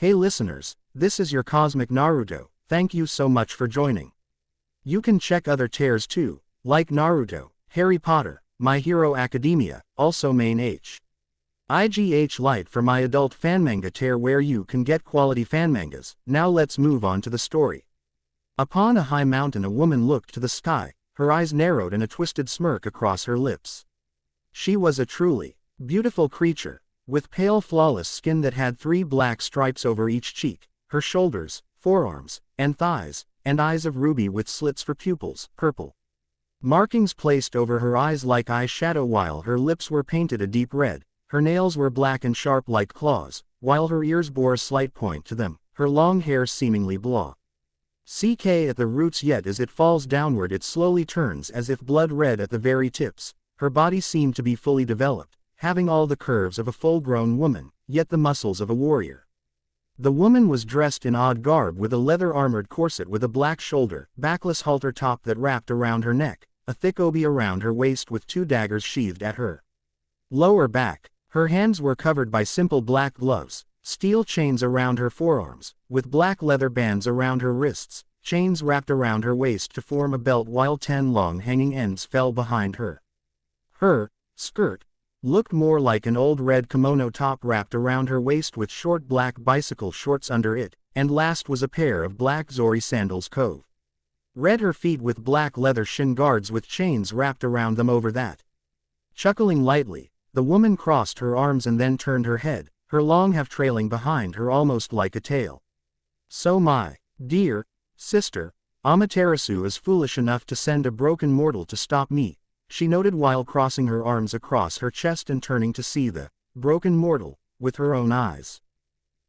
Hey listeners, this is your Cosmic Naruto, thank you so much for joining. You can check other tears too, like Naruto, Harry Potter, My Hero Academia, also main IGH Lite for my adult fanmanga tear where you can get quality fanmangas. Now let's move on to the story. Upon a high mountain a woman looked to the sky, her eyes narrowed and a twisted smirk across her lips. She was a truly beautiful creature, with pale flawless skin that had 3 black stripes over each cheek, her shoulders, forearms, and thighs, and eyes of ruby with slits for pupils, purple markings placed over her eyes like eyeshadow while her lips were painted a deep red, her nails were black and sharp like claws, while her ears bore a slight point to them, her long hair seemingly blonde. At the roots yet as it falls downward it slowly turns as if blood red at the very tips, her body seemed to be fully developed, having all the curves of a full-grown woman, yet the muscles of a warrior. The woman was dressed in odd garb with a leather-armored corset with a black shoulder, backless halter top that wrapped around her neck, a thick obi around her waist with 2 daggers sheathed at her lower back. Her hands were covered by simple black gloves, steel chains around her forearms, with black leather bands around her wrists, chains wrapped around her waist to form a belt while 10 long hanging ends fell behind her. Her skirt looked more like an old red kimono top wrapped around her waist with short black bicycle shorts under it, and last was a pair of black zori sandals red her feet with black leather shin guards with chains wrapped around them over that. Chuckling lightly, the woman crossed her arms and then turned her head, her long hair trailing behind her almost like a tail. So my dear sister, Amaterasu is foolish enough to send a broken mortal to stop me, she noted while crossing her arms across her chest and turning to see the broken mortal with her own eyes.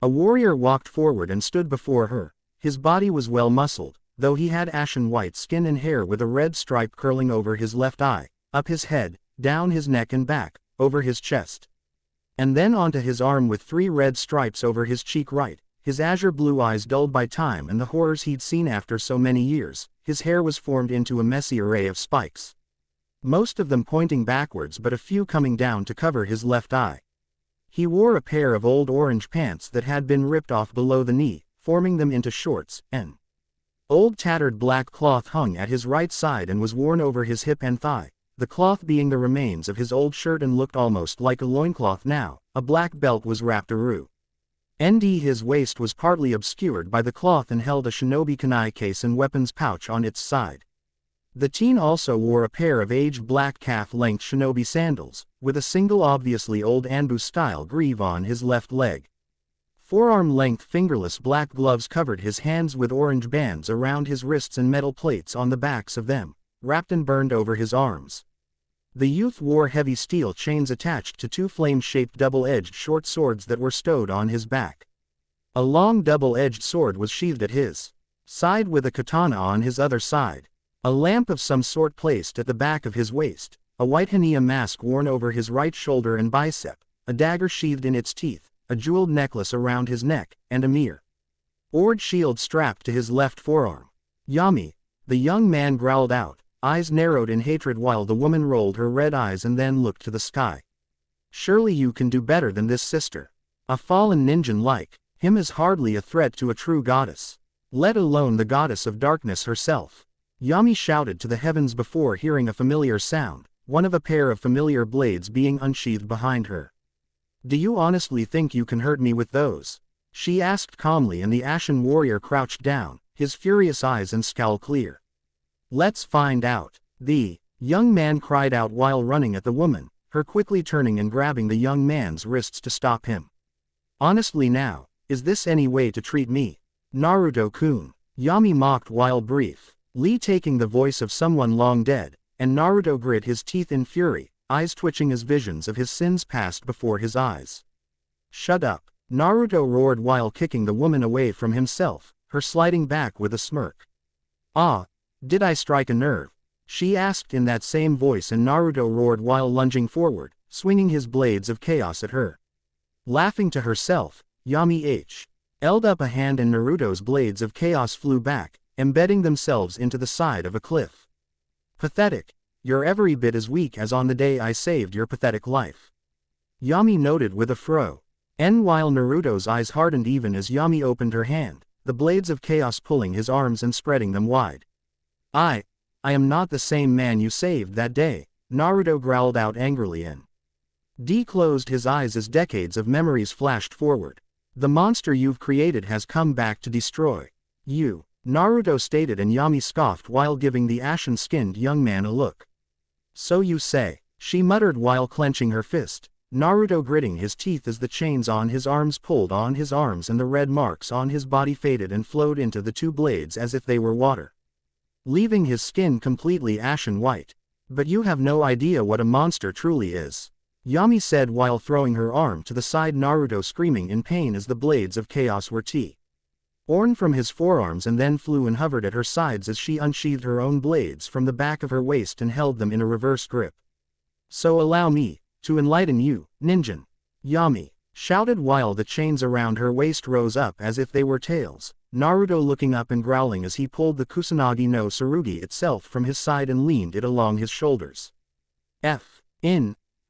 A warrior walked forward and stood before her. His body was well muscled, though he had ashen white skin and hair with a red stripe curling over his left eye, up his head, down his neck and back, over his chest, and then onto his arm with 3 red stripes over his cheek right, his azure blue eyes dulled by time and the horrors he'd seen after so many years. His hair was formed into a messy array of spikes, most of them pointing backwards but a few coming down to cover his left eye. He wore a pair of old orange pants that had been ripped off below the knee, forming them into shorts, and old tattered black cloth hung at his right side and was worn over his hip and thigh, the cloth being the remains of his old shirt and looked almost like a loincloth now. A black belt was wrapped around his waist was partly obscured by the cloth and held a shinobi kunai case and weapons pouch on its side. The teen also wore a pair of aged black calf-length shinobi sandals, with a single obviously old Anbu-style greave on his left leg. Forearm-length fingerless black gloves covered his hands with orange bands around his wrists and metal plates on the backs of them, wrapped and burned over his arms. The youth wore heavy steel chains attached to 2 flame-shaped double-edged short swords that were stowed on his back. A long double-edged sword was sheathed at his side with a katana on his other side. A lamp of some sort placed at the back of his waist, a white hania mask worn over his right shoulder and bicep, a dagger sheathed in its teeth, a jeweled necklace around his neck, and a mirrored shield strapped to his left forearm. Yami, the young man growled out, eyes narrowed in hatred while the woman rolled her red eyes and then looked to the sky. Surely you can do better than this, sister. A fallen ninja like him is hardly a threat to a true goddess, let alone the goddess of darkness herself. Yami shouted to the heavens before hearing a familiar sound, one of a pair of familiar blades being unsheathed behind her. Do you honestly think you can hurt me with those? She asked calmly, and the ashen warrior crouched down, his furious eyes and scowl clear. Let's find out. The young man cried out while running at the woman, her quickly turning and grabbing the young man's wrists to stop him. Honestly now, is this any way to treat me? Naruto-kun. Yami mocked while briefly taking the voice of someone long dead, and Naruto grit his teeth in fury, eyes twitching as visions of his sins passed before his eyes. Shut up, Naruto roared while kicking the woman away from himself, her sliding back with a smirk. Ah, did I strike a nerve? She asked in that same voice, and Naruto roared while lunging forward, swinging his blades of chaos at her. Laughing to herself, Yami held up a hand and Naruto's blades of chaos flew back, embedding themselves into the side of a cliff. Pathetic. You're every bit as weak as on the day I saved your pathetic life. Yami noted with a frown. And while Naruto's eyes hardened even as Yami opened her hand, the blades of chaos pulling his arms and spreading them wide. I am not the same man you saved that day, Naruto growled out angrily and closed his eyes as decades of memories flashed forward. The monster you've created has come back to destroy you, Naruto stated, and Yami scoffed while giving the ashen-skinned young man a look. So you say, she muttered while clenching her fist. Naruto gritting his teeth as the chains on his arms pulled on his arms and the red marks on his body faded and flowed into the two blades as if they were water, leaving his skin completely ashen white. But you have no idea what a monster truly is, Yami said while throwing her arm to the side, Naruto screaming in pain as the blades of chaos were torn from his forearms and then flew and hovered at her sides as she unsheathed her own blades from the back of her waist and held them in a reverse grip. So allow me to enlighten you, ninjin, Yami shouted while the chains around her waist rose up as if they were tails, Naruto looking up and growling as he pulled the Kusanagi no Tsurugi itself from his side and leaned it along his shoulders.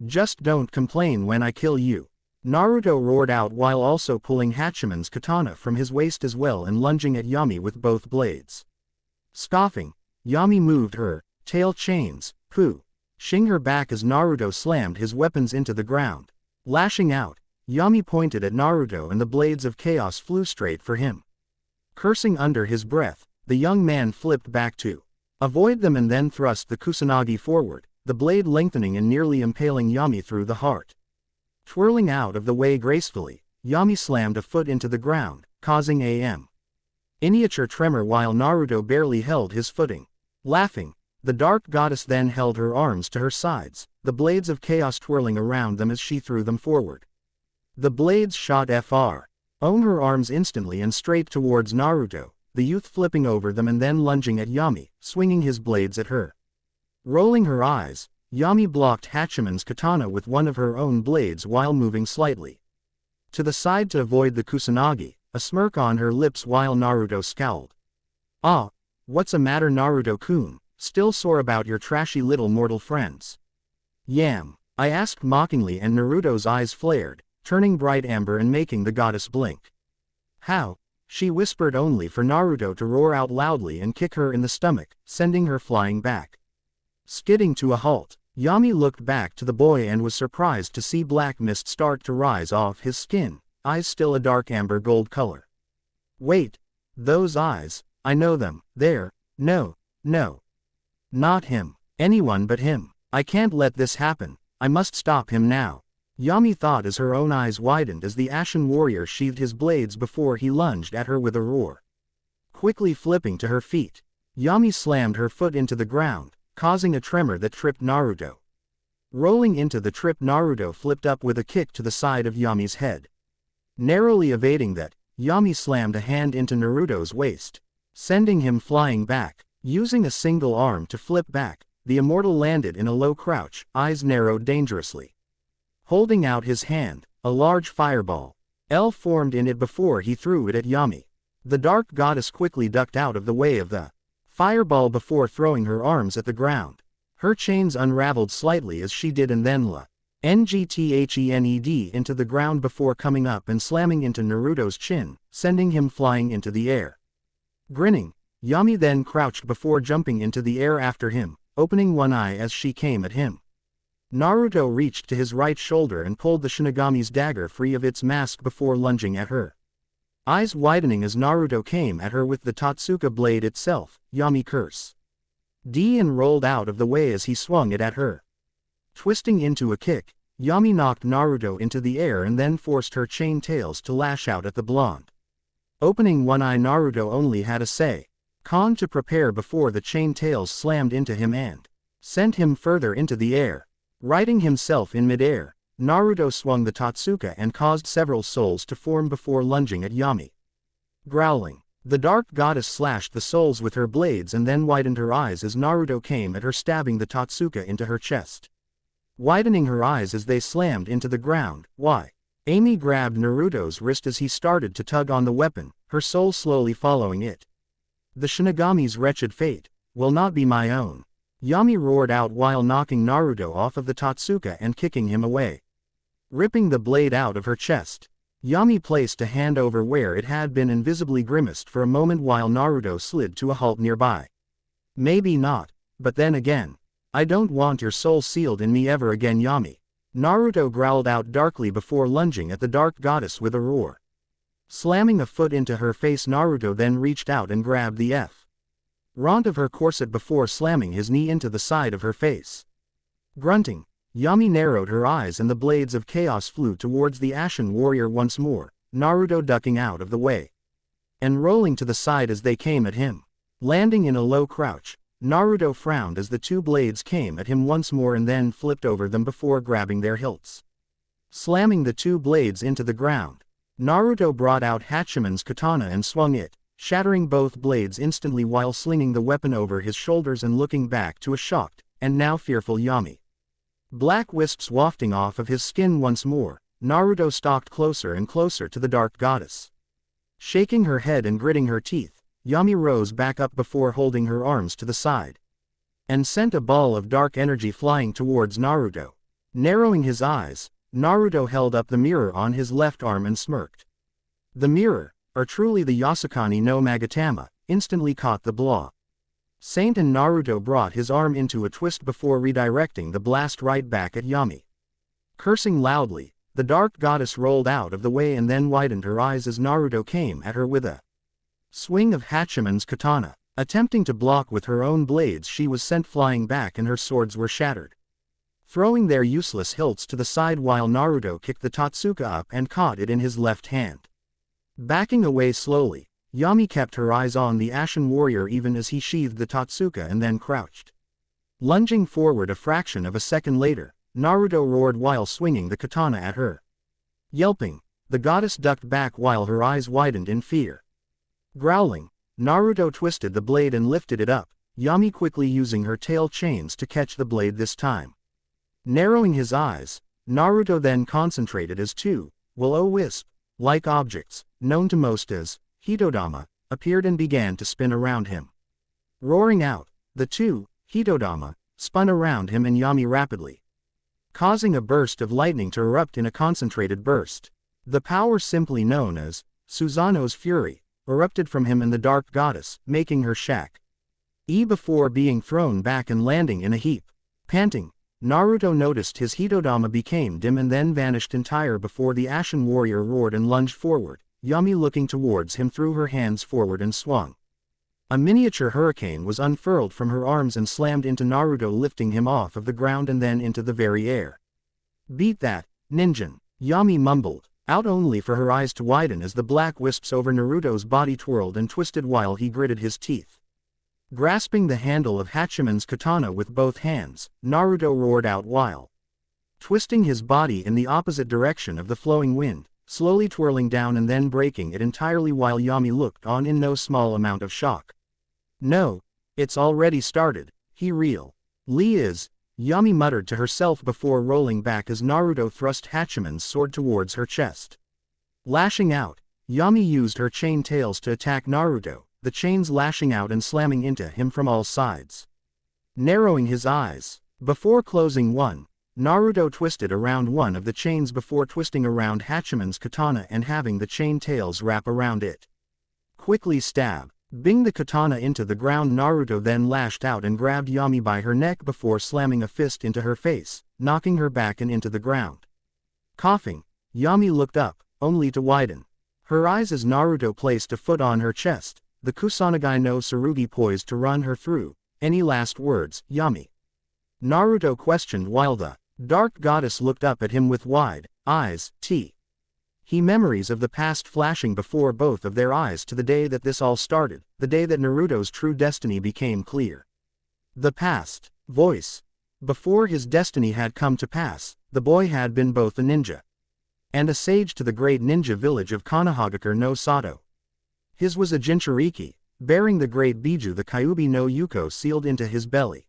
Just don't complain when I kill you, Naruto roared out while also pulling Hatchiman's katana from his waist as well and lunging at Yami with both blades. Scoffing, Yami moved her tail chains, pushing her back as Naruto slammed his weapons into the ground. Lashing out, Yami pointed at Naruto and the blades of chaos flew straight for him. Cursing under his breath, the young man flipped back to avoid them and then thrust the Kusanagi forward, the blade lengthening and nearly impaling Yami through the heart. Twirling out of the way gracefully, Yami slammed a foot into the ground, causing a miniature tremor while Naruto barely held his footing. Laughing, the dark goddess then held her arms to her sides, the blades of chaos twirling around them as she threw them forward. The blades shot her arms instantly and straight towards Naruto, the youth flipping over them and then lunging at Yami, swinging his blades at her. Rolling her eyes, Yami blocked Hatchiman's katana with one of her own blades while moving slightly to the side to avoid the Kusanagi, a smirk on her lips while Naruto scowled. Ah, what's a matter, Naruto-kun, still sore about your trashy little mortal friends? Yam, I asked mockingly, and Naruto's eyes flared, turning bright amber and making the goddess blink. How? She whispered, only for Naruto to roar out loudly and kick her in the stomach, sending her flying back. Skidding to a halt, Yami looked back to the boy and was surprised to see black mist start to rise off his skin, eyes still a dark amber gold color. Wait, those eyes, I know them, no, not him, anyone but him. I can't let this happen, I must stop him now, Yami thought as her own eyes widened as the ashen warrior sheathed his blades before he lunged at her with a roar. Quickly flipping to her feet, Yami slammed her foot into the ground, causing a tremor that tripped Naruto. Rolling into the trip, Naruto flipped up with a kick to the side of Yami's head. Narrowly evading that, Yami slammed a hand into Naruto's waist, sending him flying back. Using a single arm to flip back, the immortal landed in a low crouch, eyes narrowed dangerously. Holding out his hand, a large fireball formed in it before he threw it at Yami. The dark goddess quickly ducked out of the way of the fireball before throwing her arms at the ground. Her chains unraveled slightly as she did and then ngthened into the ground before coming up and slamming into Naruto's chin, sending him flying into the air. Grinning, Yami then crouched before jumping into the air after him, opening one eye as she came at him. Naruto reached to his right shoulder and pulled the Shinigami's dagger free of its mask before lunging at her. Eyes widening as Naruto came at her with the Totsuka blade itself, Yami cursed and rolled out of the way as he swung it at her. Twisting into a kick, Yami knocked Naruto into the air and then forced her chain tails to lash out at the blonde. Opening one eye, Naruto only had a second to prepare before the chain tails slammed into him and sent him further into the air. Righting himself in midair, Naruto swung the Totsuka and caused several souls to form before lunging at Yami. Growling, the dark goddess slashed the souls with her blades and then widened her eyes as Naruto came at her, stabbing the Totsuka into her chest. Widening her eyes as they slammed into the ground. Amy grabbed Naruto's wrist as he started to tug on the weapon, her soul slowly following it. The Shinigami's wretched fate will not be my own, Yami roared out while knocking Naruto off of the Totsuka and kicking him away. Ripping the blade out of her chest, Yami placed a hand over where it had been and visibly grimaced for a moment while Naruto slid to a halt nearby. Maybe not, but then again. I don't want your soul sealed in me ever again, Yami. Naruto growled out darkly before lunging at the dark goddess with a roar. Slamming a foot into her face, Naruto then reached out and grabbed the front of her corset before slamming his knee into the side of her face. Grunting, Yami narrowed her eyes and the blades of chaos flew towards the Ashen warrior once more, Naruto ducking out of the way and rolling to the side as they came at him. Landing in a low crouch, Naruto frowned as the two blades came at him once more and then flipped over them before grabbing their hilts. Slamming the two blades into the ground, Naruto brought out Hatchiman's katana and swung it, shattering both blades instantly while slinging the weapon over his shoulders and looking back to a shocked, and now fearful Yami. Black wisps wafting off of his skin once more, Naruto stalked closer and closer to the dark goddess. Shaking her head and gritting her teeth, Yami rose back up before holding her arms to the side and sent a ball of dark energy flying towards Naruto. Narrowing his eyes, Naruto held up the mirror on his left arm and smirked. The mirror, or truly the Yasukani no Magatama, instantly caught the blow. Saint and Naruto brought his arm into a twist before redirecting the blast right back at Yami. Cursing loudly, the dark goddess rolled out of the way and then widened her eyes as Naruto came at her with a swing of Hatchiman's katana. Attempting to block with her own blades, she was sent flying back and her swords were shattered, throwing their useless hilts to the side while Naruto kicked the Totsuka up and caught it in his left hand. Backing away slowly, Yami kept her eyes on the Ashen warrior even as he sheathed the Totsuka and then crouched. Lunging forward a fraction of a second later, Naruto roared while swinging the katana at her. Yelping, the goddess ducked back while her eyes widened in fear. Growling, Naruto twisted the blade and lifted it up, Yami quickly using her tail chains to catch the blade this time. Narrowing his eyes, Naruto then concentrated as two will-o-wisp-like objects, known to most as Hitodama, appeared and began to spin around him. Roaring out, the two Hitodama spun around him and Yami rapidly, causing a burst of lightning to erupt in a concentrated burst. The power simply known as Susano's fury erupted from him and the dark goddess, making her shack before being thrown back and landing in a heap. Panting, Naruto noticed his Hitodama became dim and then vanished entire before the Ashen warrior roared and lunged forward, Yami looking towards him threw her hands forward and swung. A miniature hurricane was unfurled from her arms and slammed into Naruto, lifting him off of the ground and then into the very air. Beat that, ninjin, Yami mumbled, out only for her eyes to widen as the black wisps over Naruto's body twirled and twisted while he gritted his teeth. Grasping the handle of Hatchiman's katana with both hands, Naruto roared out while twisting his body in the opposite direction of the flowing wind, slowly twirling down and then breaking it entirely while Yami looked on in no small amount of shock. No, it's already started, Yami muttered to herself before rolling back as Naruto thrust Hatchiman's sword towards her chest. Lashing out, Yami used her chain tails to attack Naruto, the chains lashing out and slamming into him from all sides. Narrowing his eyes, before closing one, Naruto twisted around one of the chains before twisting around Hatchiman's katana and having the chain tails wrap around it. Quickly stabbing the katana into the ground, Naruto then lashed out and grabbed Yami by her neck before slamming a fist into her face, knocking her back and into the ground. Coughing, Yami looked up, only to widen her eyes as Naruto placed a foot on her chest, the Kusanagi no Tsurugi poised to run her through. Any last words, Yami? Naruto questioned while the dark goddess looked up at him with wide eyes. He memories of the past flashing before both of their eyes to the day that this all started, the day that Naruto's true destiny became clear. The past voice. Before his destiny had come to pass, the boy had been both a ninja and a sage to the great ninja village of Konohagakure no Sato. His was a Jinchuriki, bearing the great Biju the Kyuubi no Yuko sealed into his belly.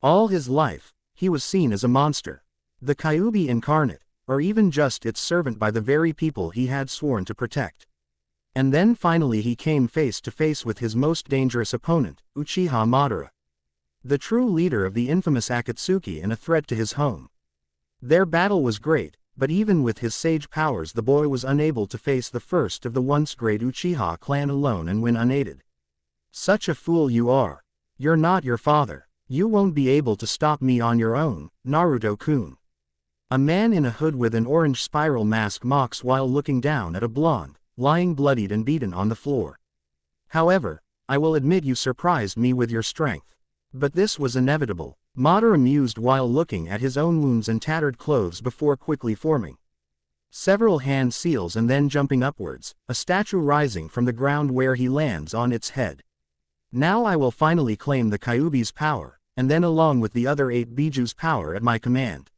All his life, he was seen as a monster. The Kyuubi incarnate, or even just its servant by the very people he had sworn to protect. And then finally he came face to face with his most dangerous opponent, Uchiha Madara, the true leader of the infamous Akatsuki and a threat to his home. Their battle was great, but even with his sage powers the boy was unable to face the first of the once great Uchiha clan alone and win unaided. Such a fool you are. You're not your father. You won't be able to stop me on your own, Naruto-kun. A man in a hood with an orange spiral mask mocks while looking down at a blonde, lying bloodied and beaten on the floor. However, I will admit you surprised me with your strength. But this was inevitable, Madara mused while looking at his own wounds and tattered clothes before quickly forming several hand seals and then jumping upwards, a statue rising from the ground where he lands on its head. Now I will finally claim the Kyuubi's power, and then along with the other 8 Biju's power at my command.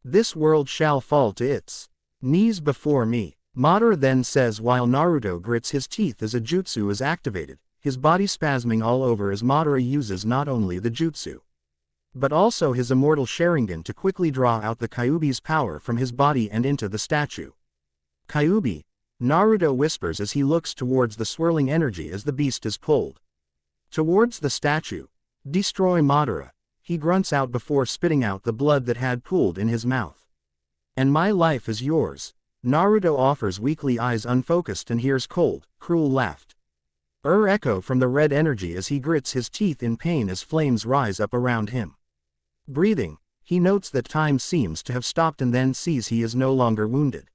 This world shall fall to its knees before me, Madara then says while Naruto grits his teeth as a jutsu is activated, his body spasming all over as Madara uses not only the jutsu, but also his immortal Sharingan to quickly draw out the Kyuubi's power from his body and into the statue. Kyuubi, Naruto whispers as he looks towards the swirling energy as the beast is pulled towards the statue. Destroy Madara, he grunts out before spitting out the blood that had pooled in his mouth. And my life is yours, Naruto offers weakly, eyes unfocused, and hears cold, cruel laughed. Echo from the red energy as he grits his teeth in pain as flames rise up around him. Breathing, he notes that time seems to have stopped and then sees he is no longer wounded.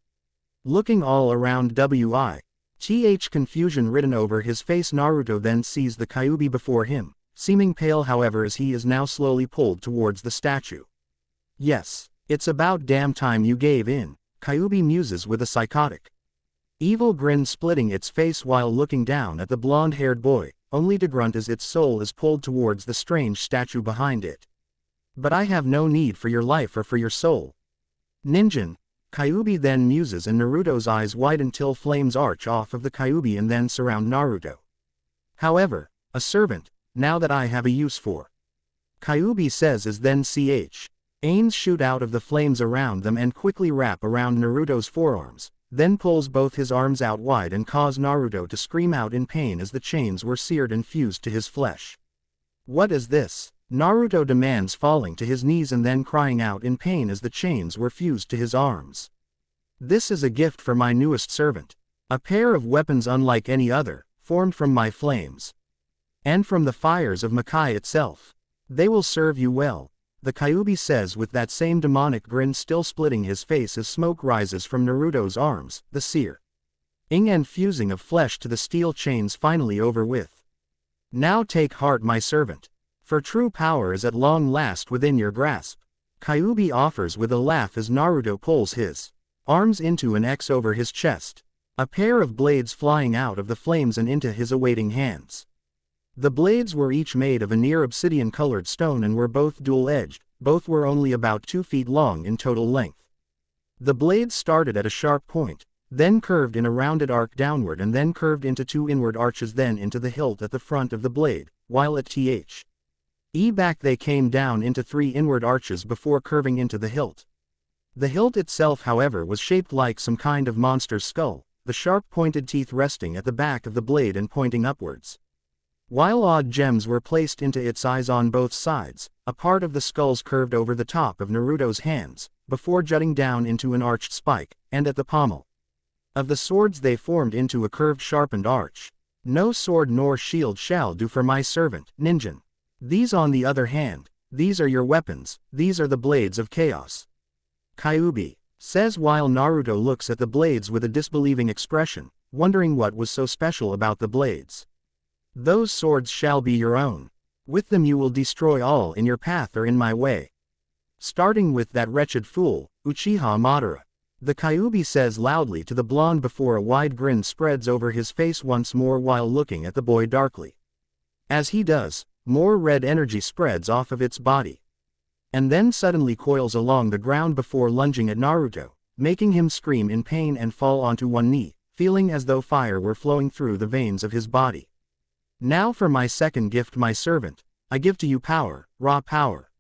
Looking all around th confusion written over his face, Naruto then sees the Kyuubi before him, seeming pale however as he is now slowly pulled towards the statue. Yes, it's about damn time you gave in, Kyuubi muses with a psychotic evil grin splitting its face while looking down at the blonde-haired boy, only to grunt as its soul is pulled towards the strange statue behind it. But I have no need for your life or for your soul, Ninjin, Kyuubi then muses, and Naruto's eyes widen till flames arch off of the Kyuubi and then surround Naruto. However, a servant, now that I have a use for, Kyuubi says as then ains shoot out of the flames around them and quickly wrap around Naruto's forearms, then pulls both his arms out wide and cause Naruto to scream out in pain as the chains were seared and fused to his flesh. What is this? Naruto demands, falling to his knees and then crying out in pain as the chains were fused to his arms. This is a gift for my newest servant. A pair of weapons unlike any other, formed from my flames. And from the fires of Makai itself. They will serve you well, the Kyuubi says with that same demonic grin still splitting his face as smoke rises from Naruto's arms, the searing and fusing of flesh to the steel chains finally over with. Now take heart, my servant. For true power is at long last within your grasp, Kyuubi offers with a laugh as Naruto pulls his arms into an X over his chest, a pair of blades flying out of the flames and into his awaiting hands. The blades were each made of a near obsidian-colored stone and were both dual-edged, both were only about 2 feet long in total length. The blades started at a sharp point, then curved in a rounded arc downward and then curved into 2 inward arches, then into the hilt at the front of the blade, while at back they came down into 3 inward arches before curving into the hilt. The hilt itself however was shaped like some kind of monster's skull, the sharp pointed teeth resting at the back of the blade and pointing upwards. While odd gems were placed into its eyes on both sides, a part of the skulls curved over the top of Naruto's hands, before jutting down into an arched spike, and at the pommel of the swords they formed into a curved sharpened arch. No sword nor shield shall do for my servant, Ninjin. These on the other hand, these are your weapons, these are the blades of chaos, Kyuubi says while Naruto looks at the blades with a disbelieving expression, wondering what was so special about the blades. Those swords shall be your own. With them you will destroy all in your path or in my way. Starting with that wretched fool, Uchiha Madara, the Kyuubi says loudly to the blonde before a wide grin spreads over his face once more while looking at the boy darkly. As he does, more red energy spreads off of its body, and then suddenly coils along the ground before lunging at Naruto, making him scream in pain and fall onto one knee, feeling as though fire were flowing through the veins of his body. Now for my second gift, my servant, I give to you power, raw power,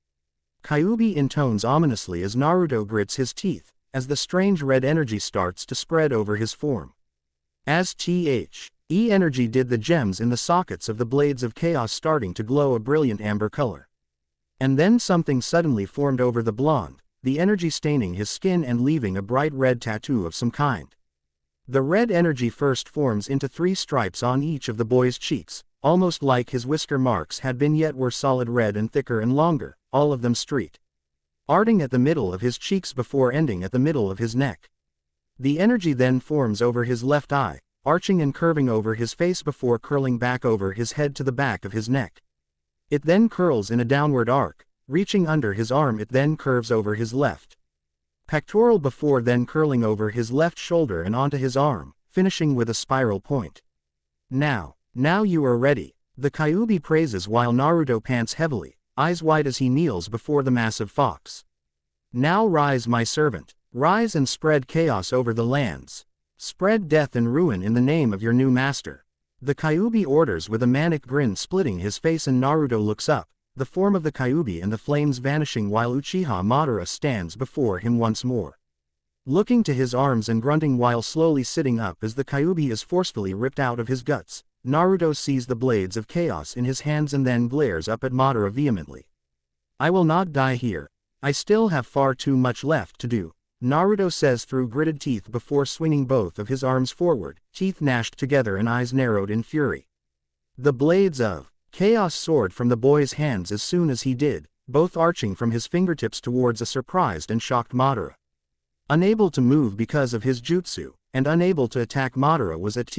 Kyuubi intones ominously as Naruto grits his teeth, as the strange red energy starts to spread over his form. As energy did, the gems in the sockets of the blades of chaos starting to glow a brilliant amber color. And then something suddenly formed over the blonde, the energy staining his skin and leaving a bright red tattoo of some kind. The red energy first forms into 3 stripes on each of the boy's cheeks, almost like his whisker marks had been yet were solid red and thicker and longer, all of them streaked, arting at the middle of his cheeks before ending at the middle of his neck. The energy then forms over his left eye, arching and curving over his face before curling back over his head to the back of his neck. It then curls in a downward arc, reaching under his arm. It then curves over his left pectoral before then curling over his left shoulder and onto his arm, finishing with a spiral point. Now you are ready, the Kyuubi praises while Naruto pants heavily, eyes wide as he kneels before the massive fox. Now rise, my servant, rise and spread chaos over the lands. Spread death and ruin in the name of your new master. The Kyuubi orders with a manic grin splitting his face, and Naruto looks up, the form of the Kyuubi and the flames vanishing while Uchiha Madara stands before him once more. Looking to his arms and grunting while slowly sitting up as the Kyuubi is forcefully ripped out of his guts, Naruto sees the blades of chaos in his hands and then glares up at Madara vehemently. I will not die here. I still have far too much left to do, Naruto says through gritted teeth before swinging both of his arms forward, teeth gnashed together and eyes narrowed in fury. The blades of chaos soared from the boy's hands as soon as he did, both arching from his fingertips towards a surprised and shocked Madara. Unable to move because of his jutsu, and unable to attack, Madara was at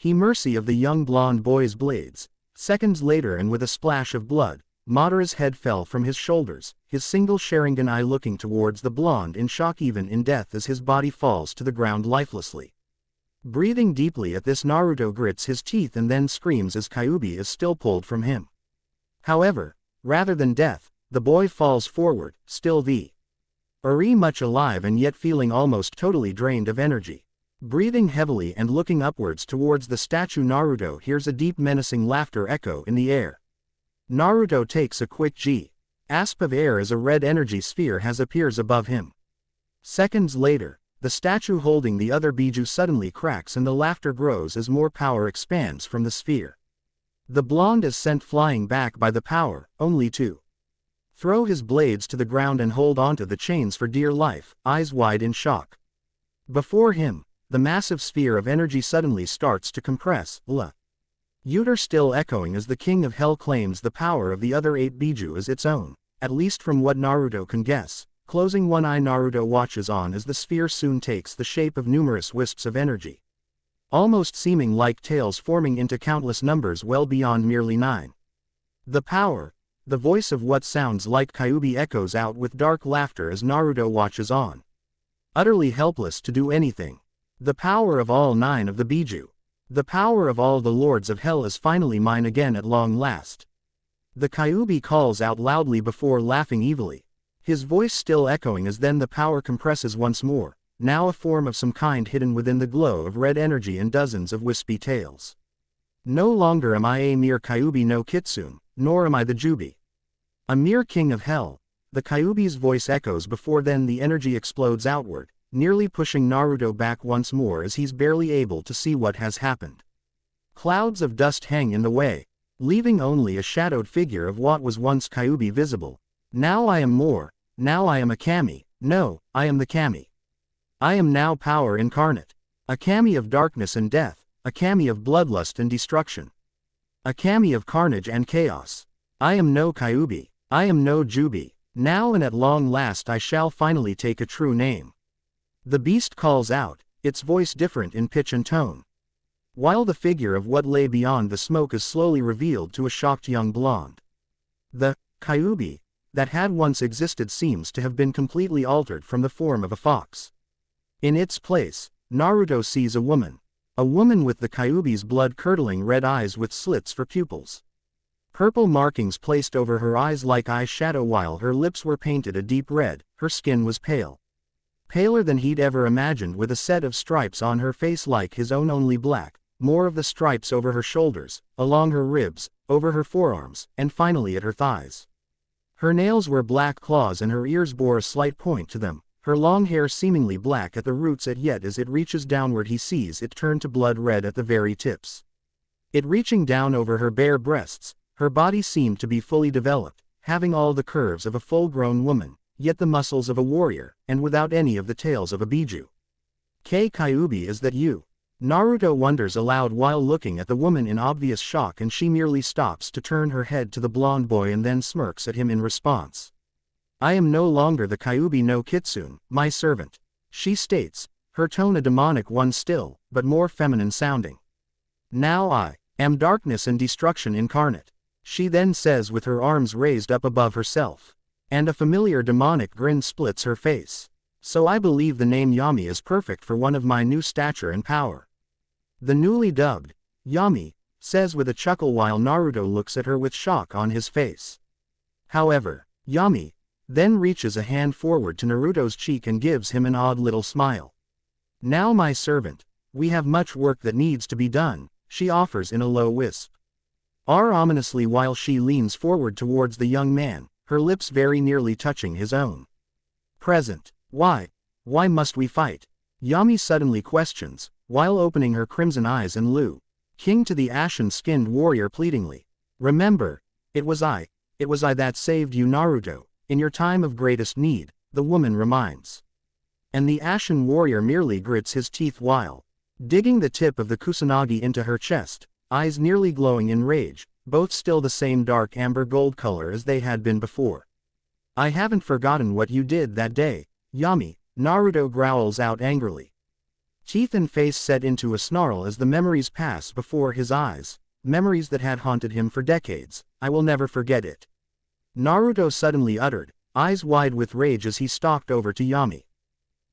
mercy of the young blonde boy's blades. Seconds later, and with a splash of blood, Madara's head fell from his shoulders, his single Sharingan eye looking towards the blonde in shock even in death as his body falls to the ground lifelessly. Breathing deeply at this, Naruto grits his teeth and then screams as Kyuubi is still pulled from him. However, rather than death, the boy falls forward, still very much alive and yet feeling almost totally drained of energy. Breathing heavily and looking upwards towards the statue, Naruto hears a deep menacing laughter echo in the air. Naruto takes a quick gasp of air as a red energy sphere appears above him. Seconds later, the statue holding the other Biju suddenly cracks and the laughter grows as more power expands from the sphere. The blonde is sent flying back by the power, only to throw his blades to the ground and hold onto the chains for dear life, eyes wide in shock. Before him, the massive sphere of energy suddenly starts to compress, Uter still echoing as the King of Hell claims the power of the other 8 Biju as its own, at least from what Naruto can guess. Closing one eye, Naruto watches on as the sphere soon takes the shape of numerous wisps of energy, almost seeming like tails forming into countless numbers well beyond merely 9. The power, the voice of what sounds like Kyuubi echoes out with dark laughter as Naruto watches on, utterly helpless to do anything. The power of all 9 of the Biju, the power of all the lords of hell is finally mine again at long last. The Kyuubi calls out loudly before laughing evilly, his voice still echoing as then the power compresses once more, now a form of some kind hidden within the glow of red energy and dozens of wispy tails. No longer am I a mere Kyuubi no Kitsune, nor am I the Jubi, a mere king of hell, the Kyuubi's voice echoes before then the energy explodes outward, nearly pushing Naruto back once more as he's barely able to see what has happened. Clouds of dust hang in the way, leaving only a shadowed figure of what was once Kyuubi visible. Now I am more, now I am a kami, no, I am the kami. I am now power incarnate. A kami of darkness and death, a kami of bloodlust and destruction. A kami of carnage and chaos. I am no Kyuubi, I am no Jubi, now and at long last I shall finally take a true name. The beast calls out, its voice different in pitch and tone, while the figure of what lay beyond the smoke is slowly revealed to a shocked young blonde. The Kyuubi that had once existed seems to have been completely altered from the form of a fox. In its place, Naruto sees a woman with the Kyuubi's blood-curdling red eyes with slits for pupils. Purple markings placed over her eyes like eye shadow while her lips were painted a deep red, her skin was pale. Paler than he'd ever imagined, with a set of stripes on her face like his own, only black, more of the stripes over her shoulders, along her ribs, over her forearms, and finally at her thighs. Her nails were black claws and her ears bore a slight point to them, her long hair seemingly black at the roots, yet as it reaches downward he sees it turn to blood red at the very tips. It reaching down over her bare breasts, her body seemed to be fully developed, having all the curves of a full-grown woman, yet the muscles of a warrior, and without any of the tails of a biju. Kyuubi, is that you? Naruto wonders aloud while looking at the woman in obvious shock, and she merely stops to turn her head to the blonde boy and then smirks at him in response. I am no longer the Kyuubi no Kitsune, my servant, she states, her tone a demonic one still, but more feminine sounding. Now I am darkness and destruction incarnate, she then says with her arms raised up above herself. And a familiar demonic grin splits her face. So I believe the name Yami is perfect for one of my new stature and power. The newly dubbed Yami says with a chuckle while Naruto looks at her with shock on his face. However, Yami then reaches a hand forward to Naruto's cheek and gives him an odd little smile. Now my servant, we have much work that needs to be done, she offers in a low whisper. Ominously while she leans forward towards the young man, her lips very nearly touching his own. Present. Why must we fight? Yami suddenly questions, while opening her crimson eyes and Liu King to the ashen-skinned warrior pleadingly. Remember, it was I that saved you Naruto, in your time of greatest need, the woman reminds. And the ashen warrior merely grits his teeth while digging the tip of the kusanagi into her chest, eyes nearly glowing in rage, both still the same dark amber gold color as they had been before. I haven't forgotten what you did that day, Yami, Naruto growls out angrily. Teeth and face set into a snarl as the memories pass before his eyes, memories that had haunted him for decades. I will never forget it, Naruto suddenly uttered, eyes wide with rage as he stalked over to Yami.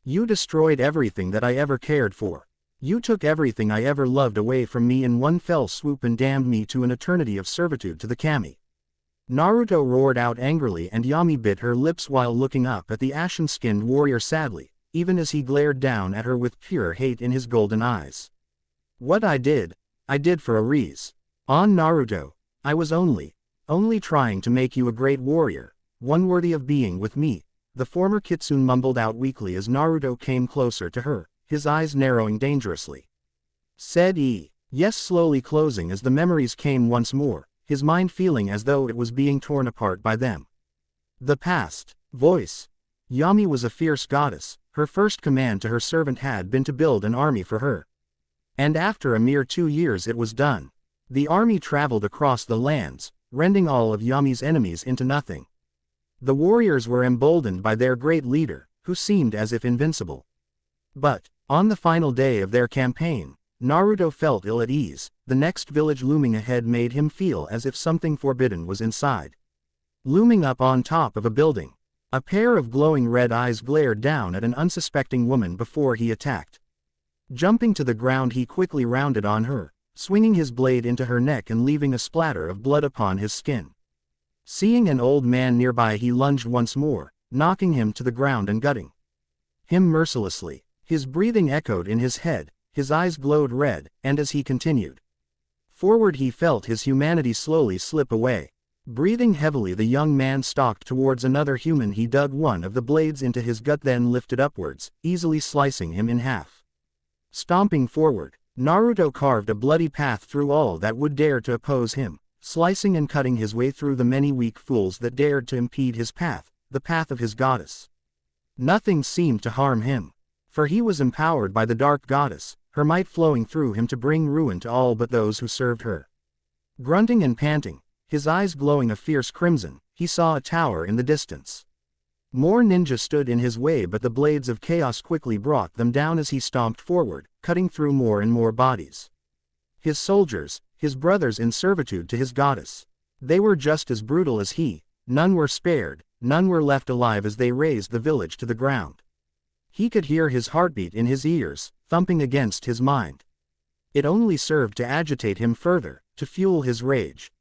You destroyed everything that I ever cared for. You took everything I ever loved away from me in one fell swoop and damned me to an eternity of servitude to the kami. Naruto roared out angrily, and Yami bit her lips while looking up at the ashen-skinned warrior sadly, even as he glared down at her with pure hate in his golden eyes. What I did for a reason. On Naruto, I was only trying to make you a great warrior, one worthy of being with me, the former Kitsune mumbled out weakly as Naruto came closer to her, his eyes narrowing dangerously. Said he, yes, slowly closing as the memories came once more, his mind feeling as though it was being torn apart by them. The past. Voice. Yami was a fierce goddess, her first command to her servant had been to build an army for her. And after a mere 2 years it was done. The army traveled across the lands, rending all of Yami's enemies into nothing. The warriors were emboldened by their great leader, who seemed as if invincible. But, on the final day of their campaign, Naruto felt ill at ease. The next village looming ahead made him feel as if something forbidden was inside. Looming up on top of a building, a pair of glowing red eyes glared down at an unsuspecting woman before he attacked. Jumping to the ground, he quickly rounded on her, swinging his blade into her neck and leaving a splatter of blood upon his skin. Seeing an old man nearby, he lunged once more, knocking him to the ground and gutting him mercilessly. His breathing echoed in his head, his eyes glowed red, and as he continued forward he felt his humanity slowly slip away. Breathing heavily, the young man stalked towards another human. He dug one of the blades into his gut, then lifted upwards, easily slicing him in half. Stomping forward, Naruto carved a bloody path through all that would dare to oppose him, slicing and cutting his way through the many weak fools that dared to impede his path, the path of his goddess. Nothing seemed to harm him, for he was empowered by the dark goddess, her might flowing through him to bring ruin to all but those who served her. Grunting and panting, his eyes glowing a fierce crimson, he saw a tower in the distance. More ninjas stood in his way, but the blades of chaos quickly brought them down as he stomped forward, cutting through more and more bodies. His soldiers, his brothers in servitude to his goddess. They were just as brutal as he, none were spared, none were left alive as they razed the village to the ground. He could hear his heartbeat in his ears, thumping against his mind. It only served to agitate him further, to fuel his rage.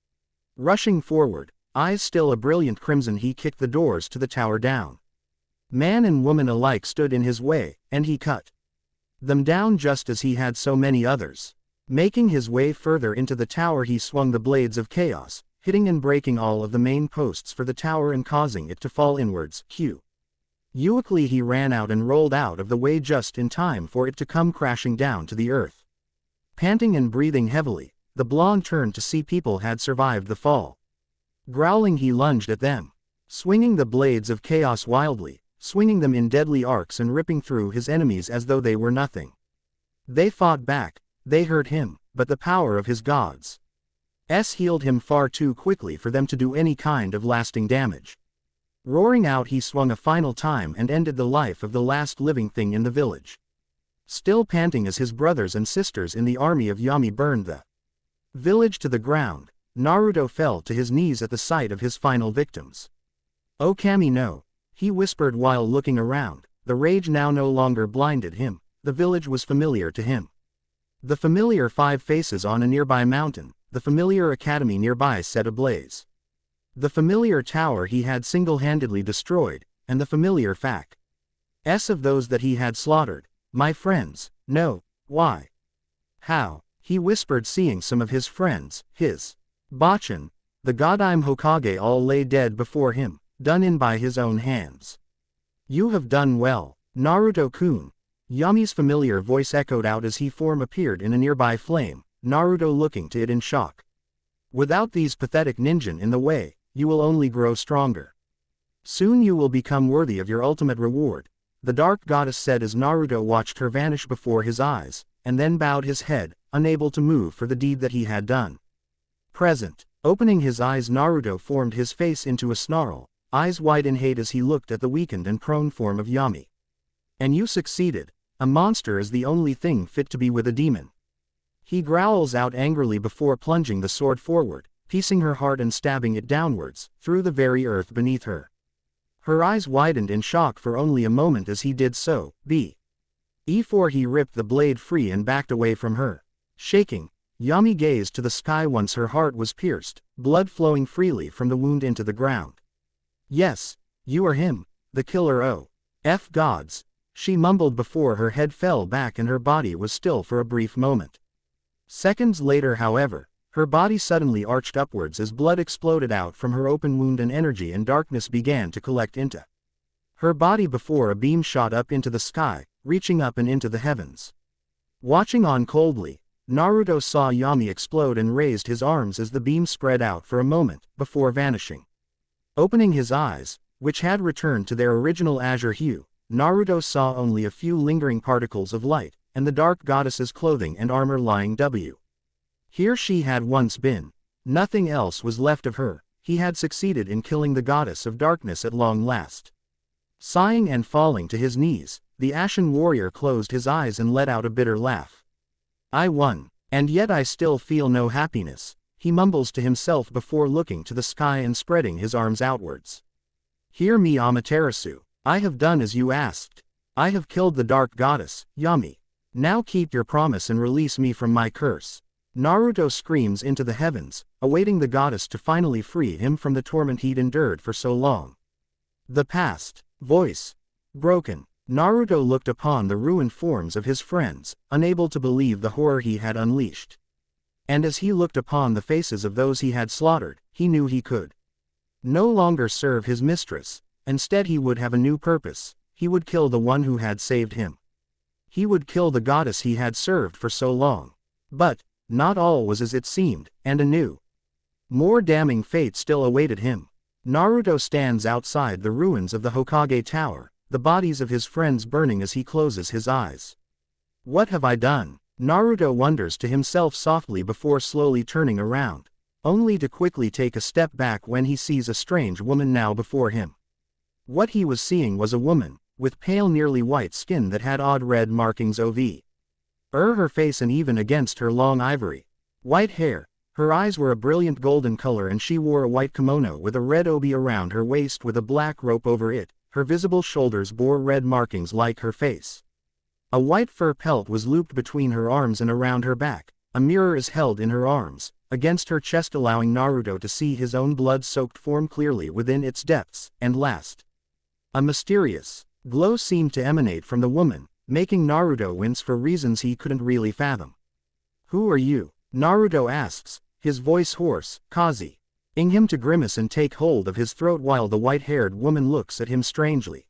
Rushing forward, eyes still a brilliant crimson, he kicked the doors to the tower down. Man and woman alike stood in his way, and he cut them down just as he had so many others. Making his way further into the tower, he swung the blades of chaos, hitting and breaking all of the main posts for the tower and causing it to fall inwards. Quickly he ran out and rolled out of the way just in time for it to come crashing down to the earth. Panting and breathing heavily, the blonde turned to see people had survived the fall. Growling, he lunged at them. swinging the blades of chaos wildly, swinging them in deadly arcs and ripping through his enemies as though they were nothing. They fought back, they hurt him, but the power of his gods healed him far too quickly for them to do any kind of lasting damage. Roaring out, he swung a final time and ended the life of the last living thing in the village. Still panting as his brothers and sisters in the army of Yami burned the village to the ground, Naruto fell to his knees at the sight of his final victims. "Oh Kami no," he whispered while looking around. The rage now no longer blinded him, the village was familiar to him. The familiar 5 faces on a nearby mountain, the familiar academy nearby set ablaze. The familiar tower he had single-handedly destroyed, and the familiar facts of those that he had slaughtered. "My friends, no, why? How?" he whispered, seeing some of his friends, his Bachan, the Godime Hokage, all lay dead before him, done in by his own hands. "You have done well, Naruto-kun," Yami's familiar voice echoed out as his form appeared in a nearby flame, Naruto looking to it in shock. "Without these pathetic ninja in the way, you will only grow stronger. Soon you will become worthy of your ultimate reward," the dark goddess said as Naruto watched her vanish before his eyes, and then bowed his head, unable to move for the deed that he had done. Present. Opening his eyes, Naruto formed his face into a snarl, eyes wide in hate as he looked at the weakened and prone form of Yami. "And you succeeded. A monster is the only thing fit to be with a demon." He growls out angrily before plunging the sword forward, piecing her heart and stabbing it downwards, through the very earth beneath her. Her eyes widened in shock for only a moment as he did so, before he ripped the blade free and backed away from her. Shaking, Yami gazed to the sky once her heart was pierced, blood flowing freely from the wound into the ground. "Yes, you are him, the killer. Oh, F gods," she mumbled before her head fell back and her body was still for a brief moment. Seconds later, however, her body suddenly arched upwards as blood exploded out from her open wound and energy and darkness began to collect into her body before a beam shot up into the sky, reaching up and into the heavens. Watching on coldly, Naruto saw Yami explode and raised his arms as the beam spread out for a moment, before vanishing. Opening his eyes, which had returned to their original azure hue, Naruto saw only a few lingering particles of light, and the dark goddess's clothing and armor lying here she had once been. Nothing else was left of her. He had succeeded in killing the goddess of darkness at long last. Sighing and falling to his knees, the ashen warrior closed his eyes and let out a bitter laugh. "I won, and yet I still feel no happiness," he mumbles to himself before looking to the sky and spreading his arms outwards. "Hear me, Amaterasu. I have done as you asked. I have killed the dark goddess, Yami. Now keep your promise and release me from my curse." Naruto screams into the heavens, awaiting the goddess to finally free him from the torment he'd endured for so long. The past. Voice. Broken. Naruto looked upon the ruined forms of his friends, unable to believe the horror he had unleashed. And as he looked upon the faces of those he had slaughtered, he knew he could no longer serve his mistress. Instead, he would have a new purpose. He would kill the one who had saved him. He would kill the goddess he had served for so long. But not all was as it seemed, and a new, more damning fate still awaited him. Naruto stands outside the ruins of the Hokage Tower, the bodies of his friends burning as he closes his eyes. "What have I done?" Naruto wonders to himself softly before slowly turning around, only to quickly take a step back when he sees a strange woman now before him. What he was seeing was a woman, with pale nearly white skin that had odd red markings over her face and even against her long ivory white hair. Her eyes were a brilliant golden color and she wore a white kimono with a red obi around her waist with a black rope over it. Her visible shoulders bore red markings like her face. A white fur pelt was looped between her arms and around her back. A mirror is held in her arms, against her chest, allowing Naruto to see his own blood-soaked form clearly within its depths, and last, a mysterious glow seemed to emanate from the woman, making Naruto wince for reasons he couldn't really fathom. "Who are you?" Naruto asks, his voice hoarse, causing him to grimace and take hold of his throat while the white-haired woman looks at him strangely.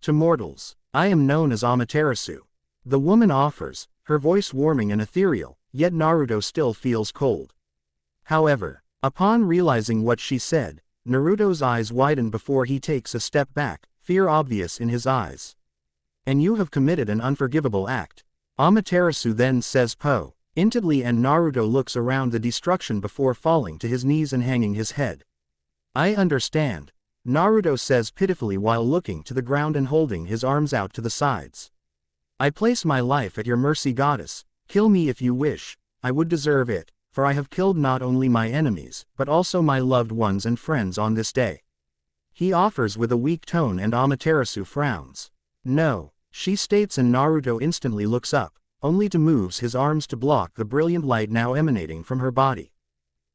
"To mortals, I am known as Amaterasu," the woman offers, her voice warming and ethereal, yet Naruto still feels cold. However, upon realizing what she said, Naruto's eyes widen before he takes a step back, fear obvious in his eyes. And you have committed an unforgivable act. Amaterasu then says pointedly, and Naruto looks around the destruction before falling to his knees and hanging his head. I understand. Naruto says pitifully while looking to the ground and holding his arms out to the sides. I place my life at your mercy, goddess. Kill me if you wish. I would deserve it, for I have killed not only my enemies, but also my loved ones and friends on this day. He offers with a weak tone, and Amaterasu frowns. No, she states, and Naruto instantly looks up, only to move his arms to block the brilliant light now emanating from her body.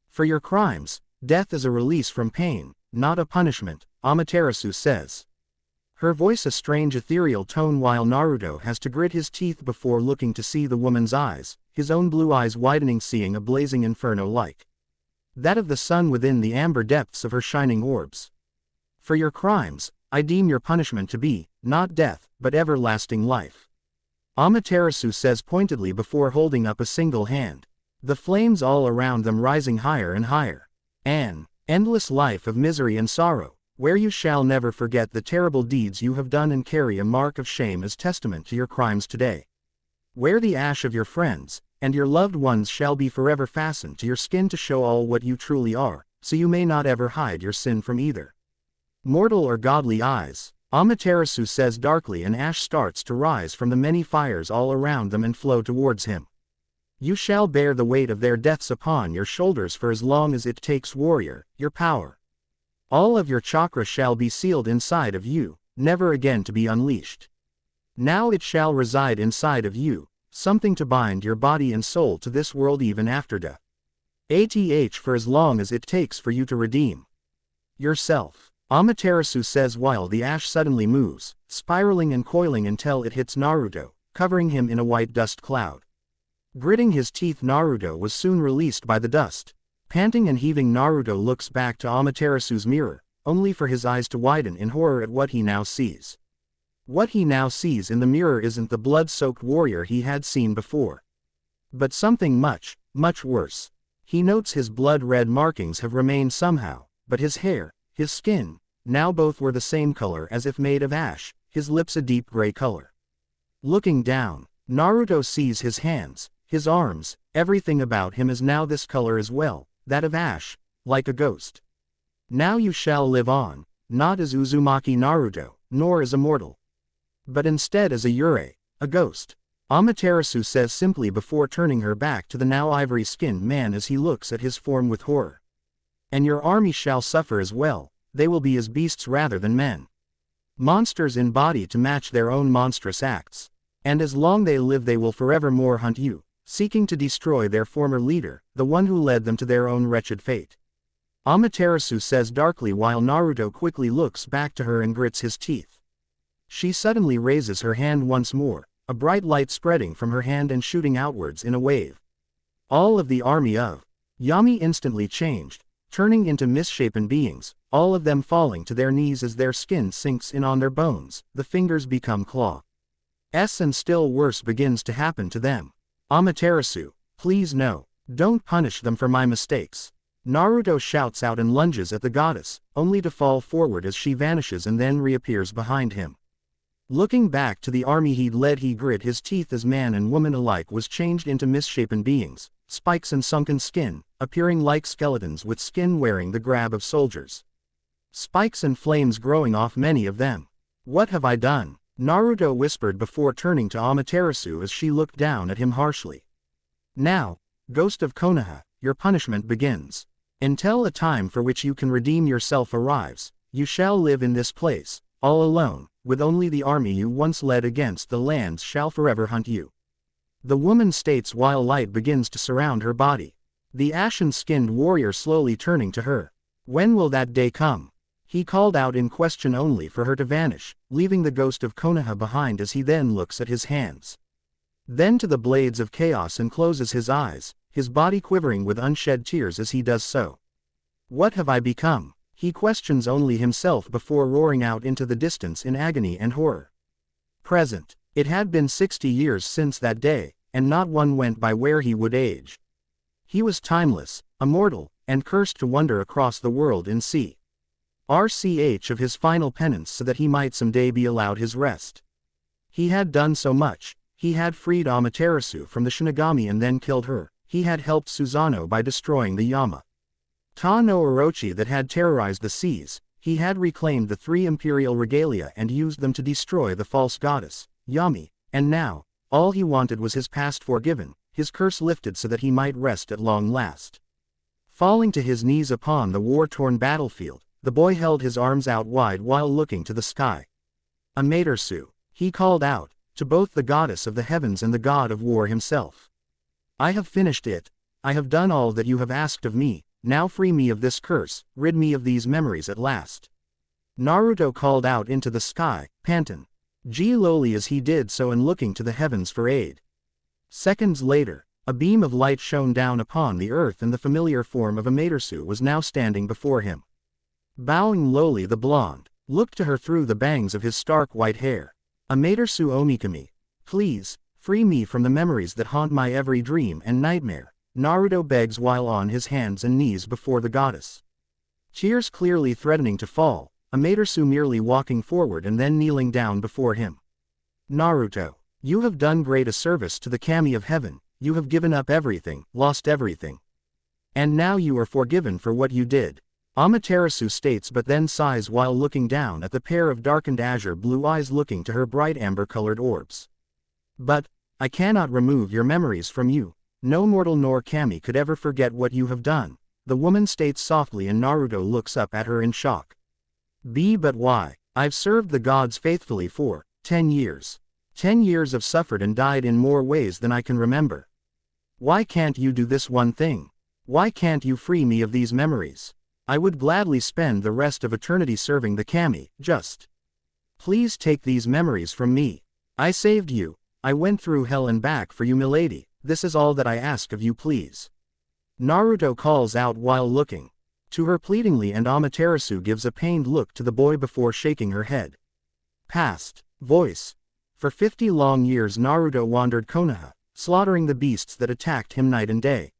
For your crimes, death is a release from pain, not a punishment, Amaterasu says. Her voice a strange ethereal tone while Naruto has to grit his teeth before looking to see the woman's eyes, his own blue eyes widening, seeing a blazing inferno like that of the sun within the amber depths of her shining orbs. For your crimes, I deem your punishment to be, not death, but everlasting life. Amaterasu says pointedly before holding up a single hand. The flames all around them rising higher and higher. An endless life of misery and sorrow, where you shall never forget the terrible deeds you have done and carry a mark of shame as testament to your crimes today. Where the ash of your friends and your loved ones shall be forever fastened to your skin to show all what you truly are, so you may not ever hide your sin from either mortal or godly eyes. Amaterasu says darkly, and ash starts to rise from the many fires all around them and flow towards him. You shall bear the weight of their deaths upon your shoulders for as long as it takes, warrior, your power. All of your chakra shall be sealed inside of you, never again to be unleashed. Now it shall reside inside of you, something to bind your body and soul to this world even after death. For as long as it takes for you to redeem yourself. Amaterasu says while the ash suddenly moves, spiraling and coiling until it hits Naruto, covering him in a white dust cloud. Gritting his teeth, Naruto was soon released by the dust. Panting and heaving, Naruto looks back to Amaterasu's mirror, only for his eyes to widen in horror at what he now sees. What he now sees in the mirror isn't the blood-soaked warrior he had seen before, but something much, much worse. He notes his blood-red markings have remained somehow, but his hair, his skin, now both were the same color as if made of ash, his lips a deep gray color. Looking down, Naruto sees his hands, his arms, everything about him is now this color as well, that of ash, like a ghost. Now you shall live on, not as Uzumaki Naruto, nor as a mortal, but instead as a Yurei, a ghost. Amaterasu says simply before turning her back to the now ivory-skinned man as he looks at his form with horror. And your army shall suffer as well, they will be as beasts rather than men. Monsters in body to match their own monstrous acts. And as long they live they will forevermore hunt you, seeking to destroy their former leader, the one who led them to their own wretched fate. Amaterasu says darkly while Naruto quickly looks back to her and grits his teeth. She suddenly raises her hand once more, a bright light spreading from her hand and shooting outwards in a wave. All of the army of Yami instantly changed, turning into misshapen beings, all of them falling to their knees as their skin sinks in on their bones, the fingers become claws. And still worse begins to happen to them. Amaterasu, please no, don't punish them for my mistakes. Naruto shouts out and lunges at the goddess, only to fall forward as she vanishes and then reappears behind him. Looking back to the army he'd led, he grit his teeth as man and woman alike was changed into misshapen beings, spikes and sunken skin, appearing like skeletons with skin wearing the garb of soldiers. Spikes and flames growing off many of them. What have I done? Naruto whispered before turning to Amaterasu as she looked down at him harshly. Now, Ghost of Konoha, your punishment begins. Until a time for which you can redeem yourself arrives, you shall live in this place, all alone, with only the army you once led against the lands shall forever hunt you. The woman states while light begins to surround her body. The ashen-skinned warrior slowly turning to her. When will that day come? He called out in question only for her to vanish, leaving the ghost of Konoha behind as he then looks at his hands. Then to the blades of chaos and closes his eyes, his body quivering with unshed tears as he does so. What have I become? He questions only himself before roaring out into the distance in agony and horror. Present. It had been 60 years since that day, and not one went by where he would age. He was timeless, immortal, and cursed to wander across the world and see RCH of his final penance so that he might someday be allowed his rest. He had done so much. He had freed Amaterasu from the Shinagami and then killed her. He had helped Susano by destroying the Yama no Orochi that had terrorized the seas. He had reclaimed the 3 imperial regalia and used them to destroy the false goddess, Yami, and now, all he wanted was his past forgiven, his curse lifted so that he might rest at long last. Falling to his knees upon the war-torn battlefield, the boy held his arms out wide while looking to the sky. Amaterasu, he called out, to both the goddess of the heavens and the god of war himself. I have finished it. I have done all that you have asked of me. Now free me of this curse, rid me of these memories at last. Naruto called out into the sky, panting. Lowly as he did so and looking to the heavens for aid. Seconds later, a beam of light shone down upon the earth and the familiar form of Amaterasu was now standing before him. Bowing lowly, the blonde looked to her through the bangs of his stark white hair. Amaterasu Omikami, please, free me from the memories that haunt my every dream and nightmare. Naruto begs while on his hands and knees before the goddess. Tears clearly threatening to fall, Amaterasu merely walking forward and then kneeling down before him. Naruto, you have done great a service to the kami of heaven, you have given up everything, lost everything. And now you are forgiven for what you did. Amaterasu states but then sighs while looking down at the pair of darkened azure blue eyes looking to her bright amber-colored orbs. But, I cannot remove your memories from you. No mortal nor kami could ever forget what you have done, the woman states softly and Naruto looks up at her in shock. But why? I've served the gods faithfully for 10 years. 10 years have suffered and died in more ways than I can remember. Why can't you do this one thing? Why can't you free me of these memories? I would gladly spend the rest of eternity serving the kami, just. Please take these memories from me. I saved you. I went through hell and back for you, milady. This is all that I ask of you, please. Naruto calls out while looking to her pleadingly and Amaterasu gives a pained look to the boy before shaking her head. Past voice. For 50 long years Naruto wandered Konoha, slaughtering the beasts that attacked him night and day.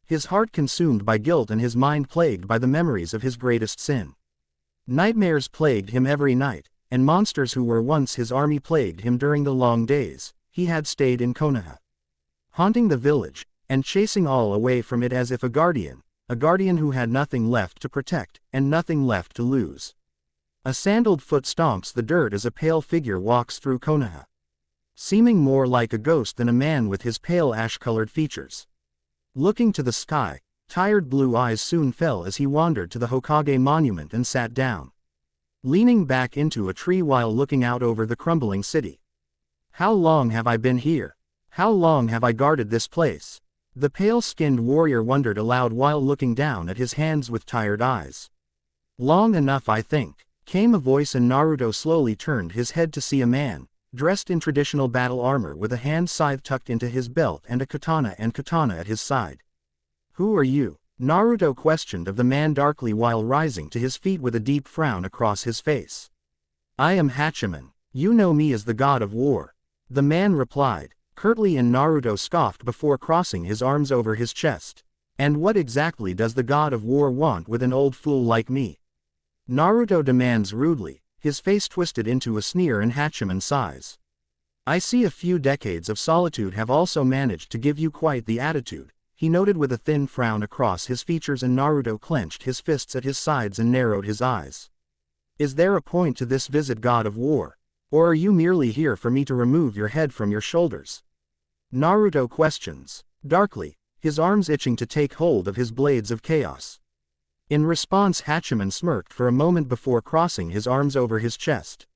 His heart consumed by guilt and his mind plagued by the memories of his greatest sin. Nightmares plagued him every night, and monsters who were once his army plagued him during the long days he had stayed in Konoha. Haunting the village, and chasing all away from it as if a guardian who had nothing left to protect, and nothing left to lose. A sandaled foot stomps the dirt as a pale figure walks through Konoha. Seeming more like a ghost than a man with his pale ash-colored features. Looking to the sky, tired blue eyes soon fell as he wandered to the Hokage monument and sat down. Leaning back into a tree while looking out over the crumbling city. How long have I been here? How long have I guarded this place? The pale-skinned warrior wondered aloud while looking down at his hands with tired eyes. Long enough, I think, came a voice and Naruto slowly turned his head to see a man, dressed in traditional battle armor with a hand scythe tucked into his belt and a katana at his side. Who are you? Naruto questioned of the man darkly while rising to his feet with a deep frown across his face. I am Hatchiman. You know me as the god of war. The man replied curtly and Naruto scoffed before crossing his arms over his chest. And what exactly does the god of war want with an old fool like me? Naruto demands rudely, his face twisted into a sneer and Hatchiman sighs. I see a few decades of solitude have also managed to give you quite the attitude, he noted with a thin frown across his features and Naruto clenched his fists at his sides and narrowed his eyes. Is there a point to this visit, god of war? Or are you merely here for me to remove your head from your shoulders? Naruto questions, darkly, his arms itching to take hold of his blades of chaos. In response Hatchiman smirked for a moment before crossing his arms over his chest.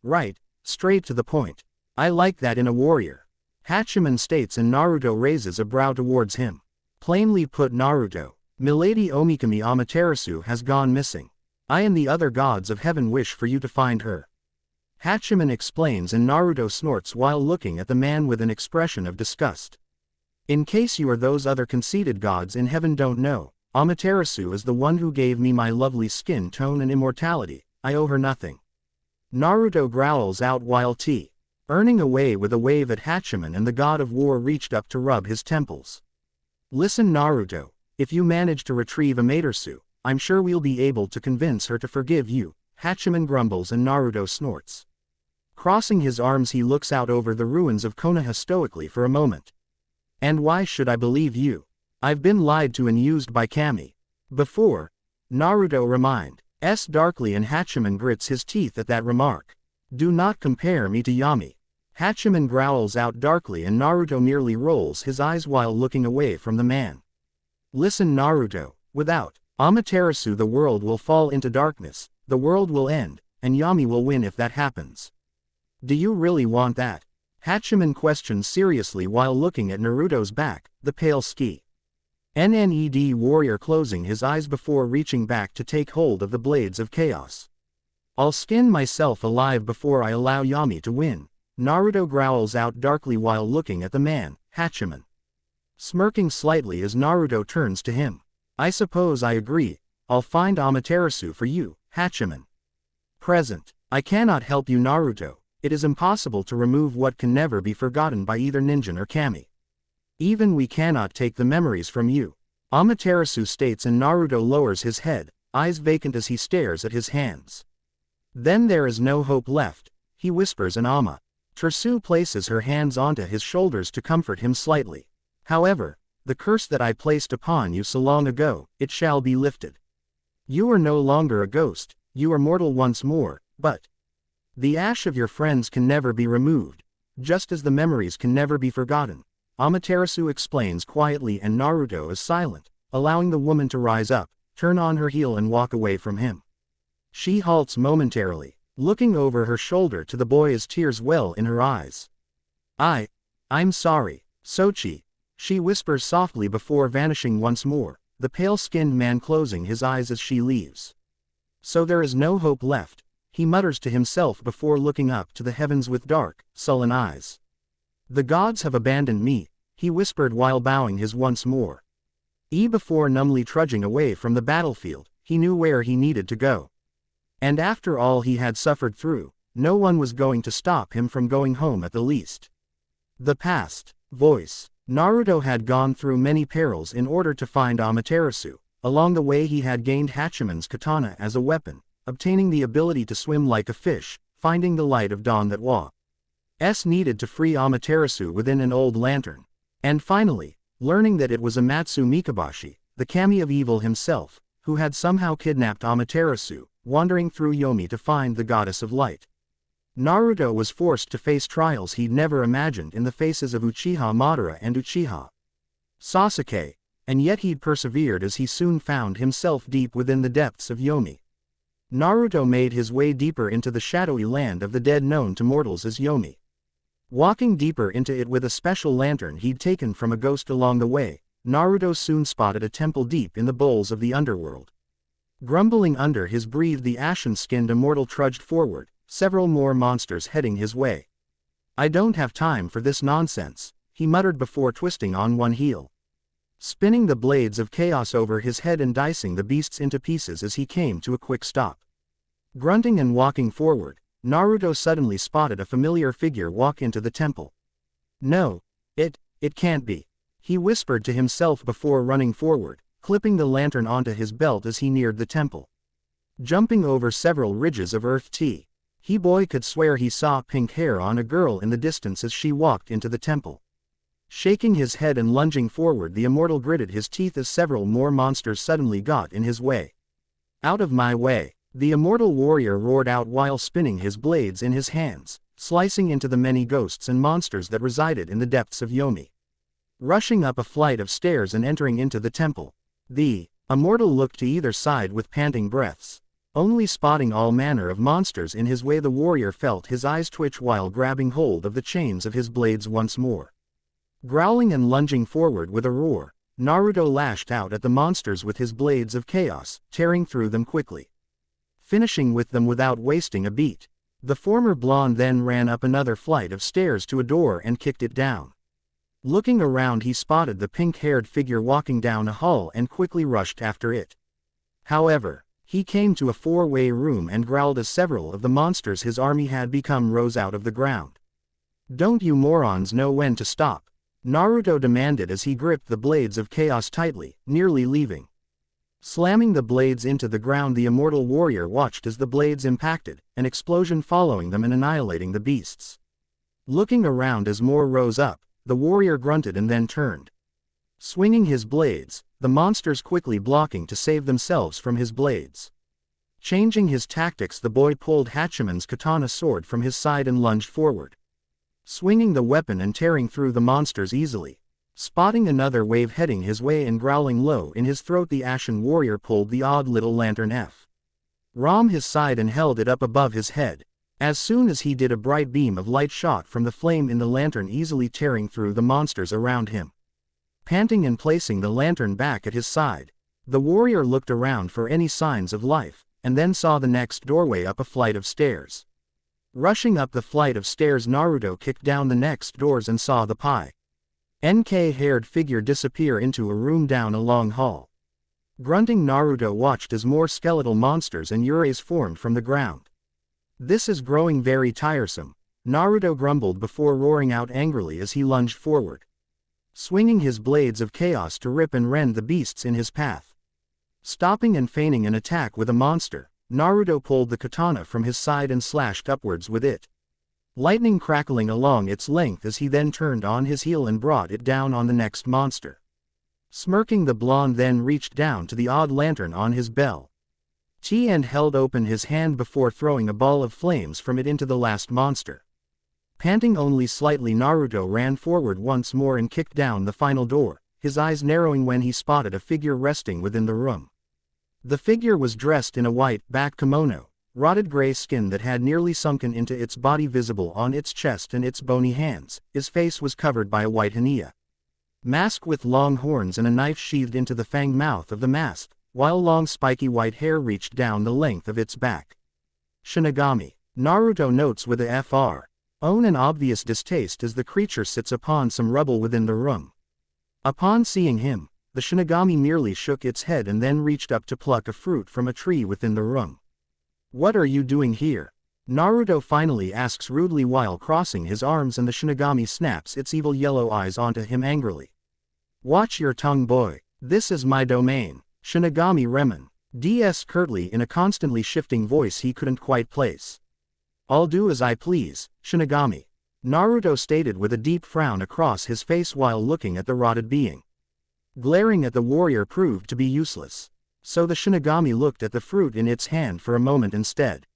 Right, straight to the point. I like that in a warrior. Hatchiman states and Naruto raises a brow towards him. Plainly put, Naruto, Milady Omikami Amaterasu has gone missing. I and the other gods of heaven wish for you to find her. Hatchiman explains and Naruto snorts while looking at the man with an expression of disgust. In case you or those other conceited gods in heaven don't know, Amaterasu is the one who gave me my lovely skin tone and immortality. I owe her nothing. Naruto growls out while earning away with a wave at Hatchiman and the god of war reached up to rub his temples. Listen Naruto, if you manage to retrieve Amaterasu, I'm sure we'll be able to convince her to forgive you, Hatchiman grumbles and Naruto snorts. Crossing his arms he looks out over the ruins of Konoha stoically for a moment. And why should I believe you? I've been lied to and used by Kami. Before. Naruto reminds darkly and Hatchiman grits his teeth at that remark. Do not compare me to Yami. Hatchiman growls out darkly and Naruto merely rolls his eyes while looking away from the man. Listen Naruto, without Amaterasu the world will fall into darkness, the world will end, and Yami will win if that happens. Do you really want that? Hatchiman questions seriously while looking at Naruto's back, the pale ski. NNED warrior closing his eyes before reaching back to take hold of the blades of chaos. I'll skin myself alive before I allow Yami to win, Naruto growls out darkly while looking at the man, Hatchiman. Smirking slightly as Naruto turns to him. I suppose I agree, I'll find Amaterasu for you, Hatchiman. Present. I cannot help you Naruto, it is impossible to remove what can never be forgotten by either Ninjin or Kami. Even we cannot take the memories from you, Amaterasu states and Naruto lowers his head, eyes vacant as he stares at his hands. Then there is no hope left, he whispers and Amaterasu places her hands onto his shoulders to comfort him slightly. However, the curse that I placed upon you so long ago, it shall be lifted. You are no longer a ghost, you are mortal once more, but the ash of your friends can never be removed, just as the memories can never be forgotten. Amaterasu explains quietly and Naruto is silent, allowing the woman to rise up, turn on her heel and walk away from him. She halts momentarily, looking over her shoulder to the boy as tears well in her eyes. I'm sorry, Sochi, she whispers softly before vanishing once more, the pale-skinned man closing his eyes as she leaves. So there is no hope left, he mutters to himself before looking up to the heavens with dark, sullen eyes. The gods have abandoned me, he whispered while bowing his once more. Before numbly trudging away from the battlefield, he knew where he needed to go. And after all he had suffered through, no one was going to stop him from going home at the least. The past. Voice. Naruto had gone through many perils in order to find Amaterasu. Along the way he had gained Hatchiman's katana as a weapon, obtaining the ability to swim like a fish, finding the light of dawn that was needed to free Amaterasu within an old lantern. And finally, learning that it was Amatsu Mikabashi, the kami of evil himself, who had somehow kidnapped Amaterasu, wandering through Yomi to find the goddess of light. Naruto was forced to face trials he'd never imagined in the faces of Uchiha Madara and Uchiha Sasuke, and yet he'd persevered as he soon found himself deep within the depths of Yomi. Naruto made his way deeper into the shadowy land of the dead known to mortals as Yomi. Walking deeper into it with a special lantern he'd taken from a ghost along the way, Naruto soon spotted a temple deep in the bowels of the underworld. Grumbling under his breath the ashen-skinned immortal trudged forward, several more monsters heading his way. I don't have time for this nonsense, he muttered before twisting on one heel. Spinning the blades of chaos over his head and dicing the beasts into pieces as he came to a quick stop. Grunting and walking forward, Naruto suddenly spotted a familiar figure walk into the temple. No, it can't be, he whispered to himself before running forward, clipping the lantern onto his belt as he neared the temple. Jumping over several ridges of earth he boy could swear he saw pink hair on a girl in the distance as she walked into the temple. Shaking his head and lunging forward the immortal gritted his teeth as several more monsters suddenly got in his way. Out of my way, the immortal warrior roared out while spinning his blades in his hands, slicing into the many ghosts and monsters that resided in the depths of Yomi. Rushing up a flight of stairs and entering into the temple, the immortal looked to either side with panting breaths. Only spotting all manner of monsters in his way the warrior felt his eyes twitch while grabbing hold of the chains of his blades once more. Growling and lunging forward with a roar, Naruto lashed out at the monsters with his blades of chaos, tearing through them quickly. Finishing with them without wasting a beat. The former blonde then ran up another flight of stairs to a door and kicked it down. Looking around he spotted the pink-haired figure walking down a hall and quickly rushed after it. However, he came to a four-way room and growled as several of the monsters his army had become rose out of the ground. Don't you morons know when to stop? Naruto demanded as he gripped the blades of chaos tightly, nearly leaving. Slamming the blades into the ground, the immortal warrior watched as the blades impacted, an explosion following them and annihilating the beasts. Looking around as more rose up, the warrior grunted and then turned. Swinging his blades, the monsters quickly blocking to save themselves from his blades. Changing his tactics, the boy pulled Hatchiman's katana sword from his side and lunged forward, swinging the weapon and tearing through the monsters easily. Spotting another wave heading his way and growling low in his throat, the ashen warrior pulled the odd little lantern from his side and held it up above his head. As soon as he did, a bright beam of light shot from the flame in the lantern, easily tearing through the monsters around him. Panting and placing the lantern back at his side, the warrior looked around for any signs of life, and then saw the next doorway up a flight of stairs. Rushing up the flight of stairs, Naruto kicked down the next doors and saw the NK-haired figure disappear into a room down a long hall. Grunting, Naruto watched as more skeletal monsters and Yureis formed from the ground. "This is growing very tiresome," Naruto grumbled before roaring out angrily as he lunged forward, swinging his blades of chaos to rip and rend the beasts in his path. Stopping and feigning an attack with a monster, Naruto pulled the katana from his side and slashed upwards with it, lightning crackling along its length as he then turned on his heel and brought it down on the next monster. Smirking, the blonde then reached down to the odd lantern on his belt and held open his hand before throwing a ball of flames from it into the last monster. Panting only slightly, Naruto ran forward once more and kicked down the final door, his eyes narrowing when he spotted a figure resting within the room. The figure was dressed in a white back kimono, rotted gray skin that had nearly sunken into its body visible on its chest and its bony hands. His face was covered by a white hania mask with long horns and a knife sheathed into the fanged mouth of the mask, while long spiky white hair reached down the length of its back. Shinagami, Naruto notes with a own an obvious distaste as the creature sits upon some rubble within the room. Upon seeing him, the Shinagami merely shook its head and then reached up to pluck a fruit from a tree within the room. "What are you doing here?" Naruto finally asks rudely while crossing his arms, and the Shinagami snaps its evil yellow eyes onto him angrily. "Watch your tongue, boy. This is my domain." Shinagami Remen DS curtly in a constantly shifting voice he couldn't quite place. "I'll do as I please, Shinagami," Naruto stated with a deep frown across his face while looking at the rotted being. Glaring at the warrior proved to be useless, so the Shinagami looked at the fruit in its hand for a moment instead.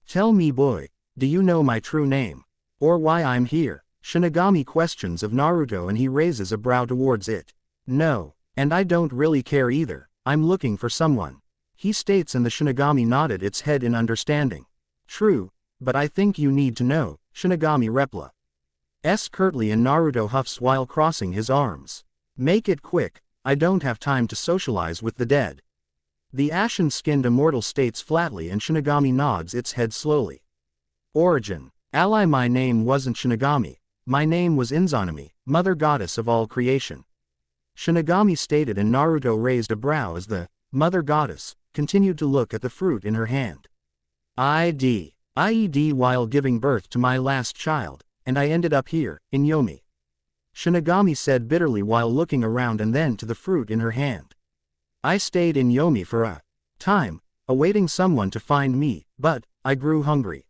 "Tell me, boy, do you know my true name? Or why I'm here?" Shinagami questions of Naruto, and he raises a brow towards it. "No, and I don't really care either. I'm looking for someone," he states, and the Shinagami nodded its head in understanding. "True, but I think you need to know," Shinagami replies curtly, and Naruto huffs while crossing his arms. "Make it quick, I don't have time to socialize with the dead," the ashen-skinned immortal states flatly, and Shinagami nods its head slowly. "Origin. Ally, my name wasn't Shinagami. My name was Izanami, mother goddess of all creation," Shinagami stated, and Naruto raised a brow as the mother goddess continued to look at the fruit in her hand. IED while giving birth to my last child, and I ended up here, in Yomi," Shinagami said bitterly while looking around and then to the fruit in her hand. "I stayed in Yomi for a time, awaiting someone to find me, but I grew hungry.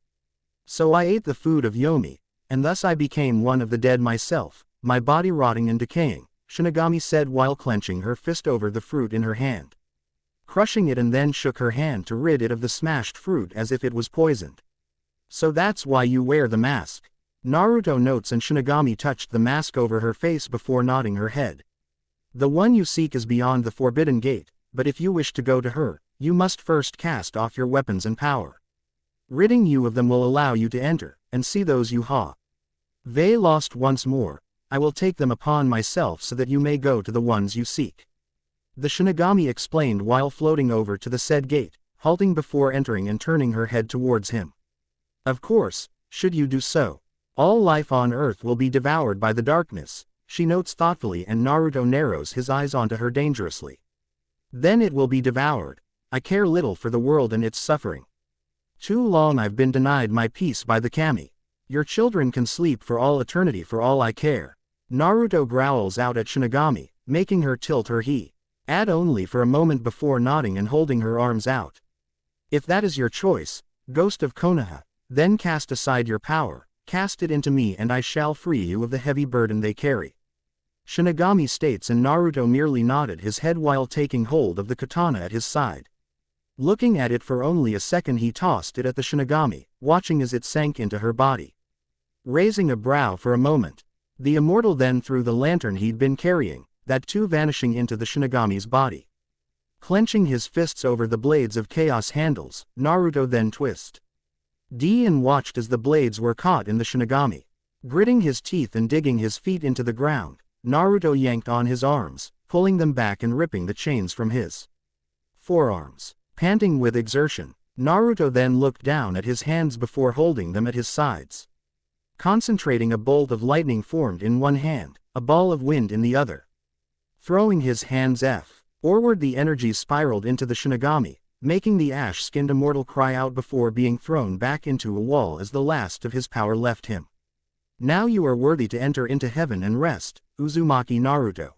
So I ate the food of Yomi, and thus I became one of the dead myself, my body rotting and decaying," Shinagami said while clenching her fist over the fruit in her hand, crushing it, and then shook her hand to rid it of the smashed fruit as if it was poisoned. "So that's why you wear the mask," Naruto notes, and Shinagami touched the mask over her face before nodding her head. "The one you seek is beyond the Forbidden Gate, but if you wish to go to her, you must first cast off your weapons and power. Ridding you of them will allow you to enter, and see those you lost once more. I will take them upon myself so that you may go to the ones you seek," the Shinagami explained while floating over to the said gate, halting before entering and turning her head towards him. "Of course, should you do so, all life on Earth will be devoured by the darkness," she notes thoughtfully, and Naruto narrows his eyes onto her dangerously. "Then it will be devoured. I care little for the world and its suffering. Too long I've been denied my peace by the kami. Your children can sleep for all eternity for all I care," Naruto growls out at Shinagami, making her tilt her Add only for a moment before nodding and holding her arms out. If that is your choice, ghost of Konoha, then cast aside your power, cast it into me and I shall free you of the heavy burden they carry. Shinagami states, and Naruto merely nodded his head while taking hold of the katana at his side. Looking at it for only a second, he tossed it at the Shinigami, watching as it sank into her body. Raising a brow for a moment, the immortal then threw the lantern he'd been carrying, that too vanishing into the Shinigami's body. Clenching his fists over the blades of chaos handles, Naruto then twisted and watched as the blades were caught in the Shinigami. Gritting his teeth and digging his feet into the ground, Naruto yanked on his arms, pulling them back and ripping the chains from his forearms. Panting with exertion, Naruto then looked down at his hands before holding them at his sides. Concentrating, a bolt of lightning formed in one hand, a ball of wind in the other. Throwing his hands forward, the energies spiraled into the Shinigami, making the ash-skinned immortal cry out before being thrown back into a wall as the last of his power left him. Now you are worthy to enter into heaven and rest, Uzumaki Naruto.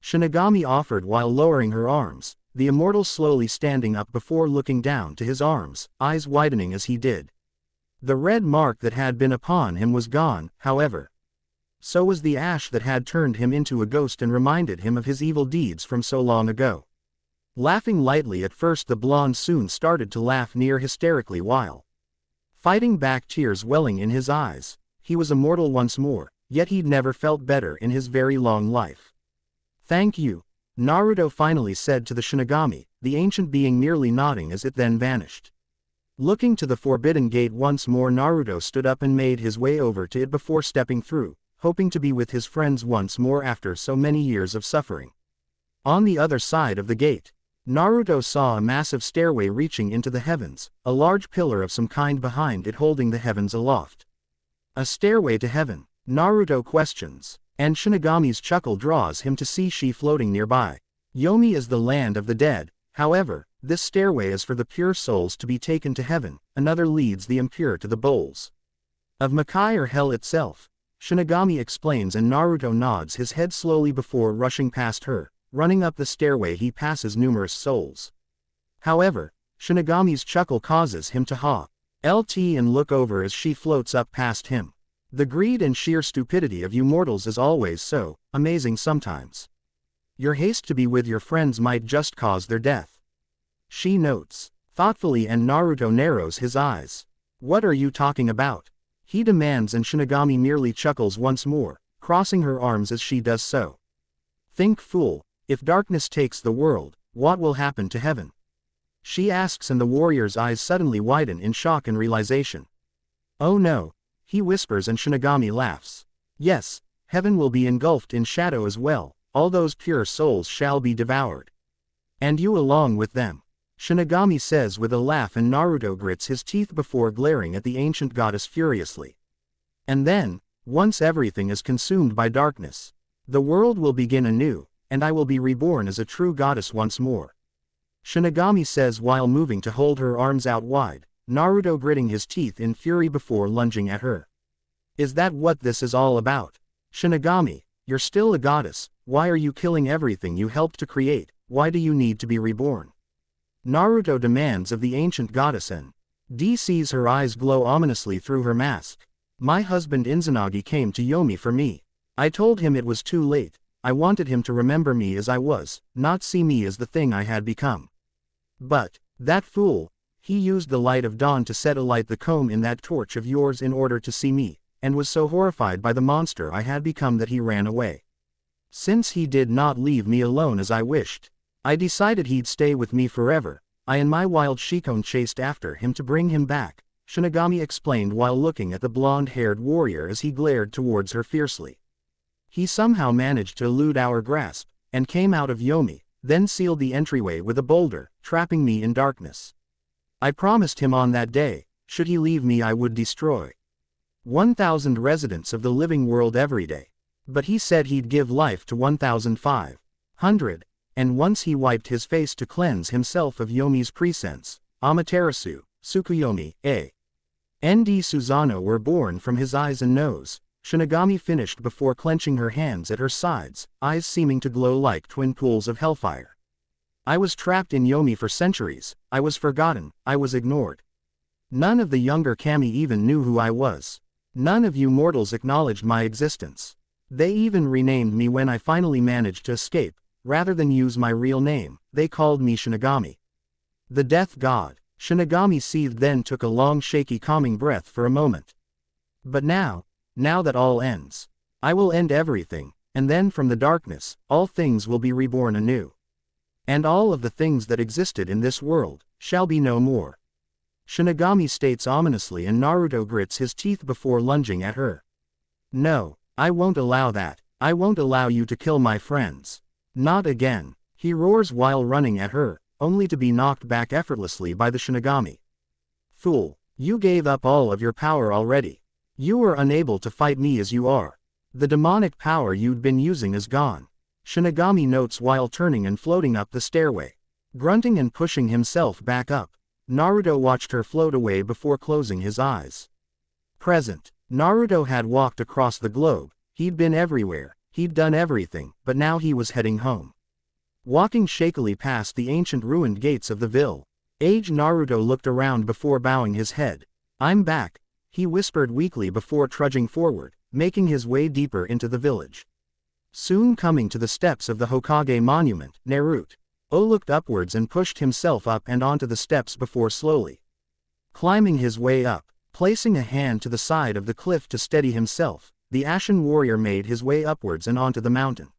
Shinigami offered while lowering her arms, the immortal slowly standing up before looking down to his arms, eyes widening as he did. The red mark that had been upon him was gone, however. So was the ash that had turned him into a ghost and reminded him of his evil deeds from so long ago. Laughing lightly at first, the blonde soon started to laugh near hysterically while fighting back tears welling in his eyes. He was immortal once more, yet he'd never felt better in his very long life. Thank you, Naruto finally said to the Shinigami, the ancient being merely nodding as it then vanished. Looking to the forbidden gate once more, Naruto stood up and made his way over to it before stepping through, hoping to be with his friends once more after so many years of suffering. On the other side of the gate, Naruto saw a massive stairway reaching into the heavens, a large pillar of some kind behind it holding the heavens aloft. A stairway to heaven, Naruto questions, and Shinigami's chuckle draws him to see she floating nearby. Yomi is the land of the dead, however, this stairway is for the pure souls to be taken to heaven, another leads the impure to the bowls of Makai or hell itself, Shinigami explains, and Naruto nods his head slowly before rushing past her. Running up the stairway he passes numerous souls. However, Shinigami's chuckle causes him to halt and look over as she floats up past him. The greed and sheer stupidity of you mortals is always so amazing sometimes. Your haste to be with your friends might just cause their death. She notes thoughtfully, and Naruto narrows his eyes. What are you talking about? He demands, and Shinigami merely chuckles once more, crossing her arms as she does so. Think, fool, if darkness takes the world, what will happen to heaven? She asks, and the warrior's eyes suddenly widen in shock and realization. Oh no, he whispers, and Shinigami laughs. Yes, heaven will be engulfed in shadow as well, all those pure souls shall be devoured. And you along with them, Shinigami says with a laugh, and Naruto grits his teeth before glaring at the ancient goddess furiously. And then, once everything is consumed by darkness, the world will begin anew, and I will be reborn as a true goddess once more. Shinigami says while moving to hold her arms out wide, Naruto gritting his teeth in fury before lunging at her. Is that what this is all about? Shinigami, you're still a goddess, why are you killing everything you helped to create, why do you need to be reborn? Naruto demands of the ancient goddess, and sees her eyes glow ominously through her mask. My husband Izanagi came to Yomi for me. I told him it was too late. I wanted him to remember me as I was, not see me as the thing I had become. But, that fool, he used the light of dawn to set alight the comb in that torch of yours in order to see me, and was so horrified by the monster I had become that he ran away. Since he did not leave me alone as I wished, I decided he'd stay with me forever. I and my wild Shikon chased after him to bring him back, Shinigami explained while looking at the blonde-haired warrior as he glared towards her fiercely. He somehow managed to elude our grasp, and came out of Yomi, then sealed the entryway with a boulder, trapping me in darkness. I promised him on that day, should he leave me I would destroy 1,000 residents of the living world every day. But he said he'd give life to 1,500, and once he wiped his face to cleanse himself of Yomi's presence, Amaterasu, Tsukuyomi, and Susano were born from his eyes and nose. Shinagami finished before clenching her hands at her sides, eyes seeming to glow like twin pools of hellfire. I was trapped in Yomi for centuries, I was forgotten, I was ignored. None of the younger kami even knew who I was. None of you mortals acknowledged my existence. They even renamed me when I finally managed to escape. Rather than use my real name, they called me Shinagami. The death god. Shinagami seethed, then took a long shaky calming breath for a moment. But now that all ends, I will end everything, and then from the darkness, all things will be reborn anew. And all of the things that existed in this world shall be no more. Shinagami states ominously, and Naruto grits his teeth before lunging at her. No, I won't allow that. I won't allow you to kill my friends. Not again, he roars while running at her, only to be knocked back effortlessly by the Shinagami. Fool, you gave up all of your power already. You were unable to fight me as you are. The demonic power you'd been using is gone. Shinagami notes while turning and floating up the stairway. Grunting and pushing himself back up, Naruto watched her float away before closing his eyes. Present. Naruto had walked across the globe, he'd been everywhere, he'd done everything, but now he was heading home. Walking shakily past the ancient ruined gates of the village, Naruto looked around before bowing his head. I'm back, he whispered weakly before trudging forward, making his way deeper into the village. Soon coming to the steps of the Hokage monument, Naruto looked upwards and pushed himself up and onto the steps before slowly climbing his way up. Placing a hand to the side of the cliff to steady himself, the ashen warrior made his way upwards and onto the mountain.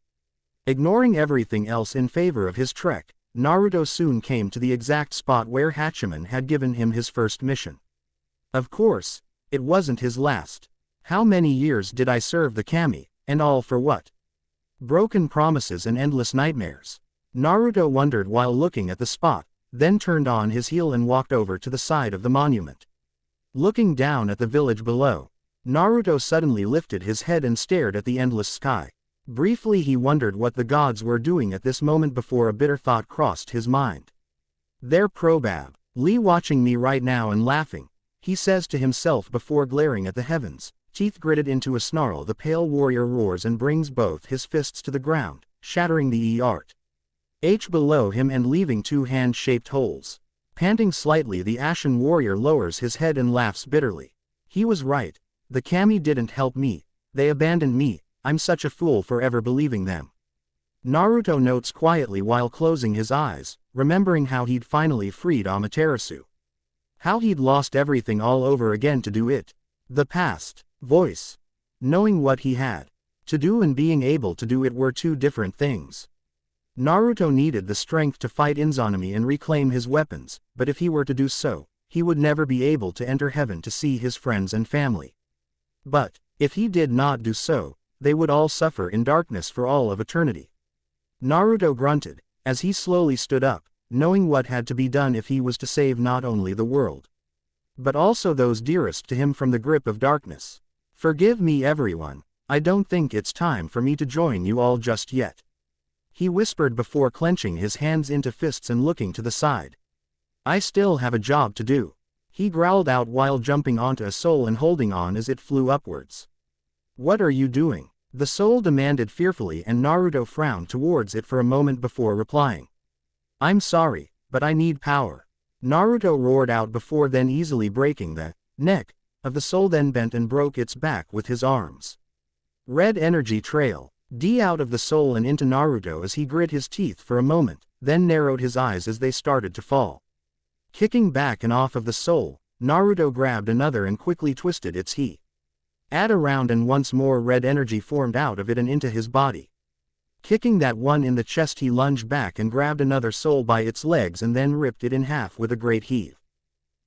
Ignoring everything else in favor of his trek, Naruto soon came to the exact spot where Hatchiman had given him his first mission. Of course, it wasn't his last. How many years did I serve the kami, and all for what? Broken promises and endless nightmares. Naruto wondered while looking at the spot, then turned on his heel and walked over to the side of the monument. Looking down at the village below, Naruto suddenly lifted his head and stared at the endless sky. Briefly he wondered what the gods were doing at this moment before a bitter thought crossed his mind. They're probably watching me right now and laughing, he says to himself before glaring at the heavens. Teeth gritted into a snarl, the pale warrior roars and brings both his fists to the ground, shattering the earth below him and leaving two hand-shaped holes. Panting slightly, the ashen warrior lowers his head and laughs bitterly. He was right. The kami didn't help me. They abandoned me. I'm such a fool for ever believing them. Naruto notes quietly while closing his eyes, remembering how he'd finally freed Amaterasu. How he'd lost everything all over again to do it. The past. Voice. Knowing what he had to do and being able to do it were two different things. Naruto needed the strength to fight Izanami and reclaim his weapons, but if he were to do so, he would never be able to enter heaven to see his friends and family. But, if he did not do so, they would all suffer in darkness for all of eternity. Naruto grunted, as he slowly stood up, knowing what had to be done if he was to save not only the world, but also those dearest to him from the grip of darkness. Forgive me everyone, I don't think it's time for me to join you all just yet. He whispered before clenching his hands into fists and looking to the side. I still have a job to do. He growled out while jumping onto a soul and holding on as it flew upwards. What are you doing? The soul demanded fearfully, and Naruto frowned towards it for a moment before replying. I'm sorry, but I need power. Naruto roared out before then easily breaking the neck of the soul, then bent and broke its back with his arms. Red energy trail out of the soul and into Naruto as he grit his teeth for a moment, then narrowed his eyes as they started to fall. Kicking back and off of the soul, Naruto grabbed another and quickly twisted its head around, and once more red energy formed out of it and into his body. Kicking that one in the chest, he lunged back and grabbed another soul by its legs and then ripped it in half with a great heave.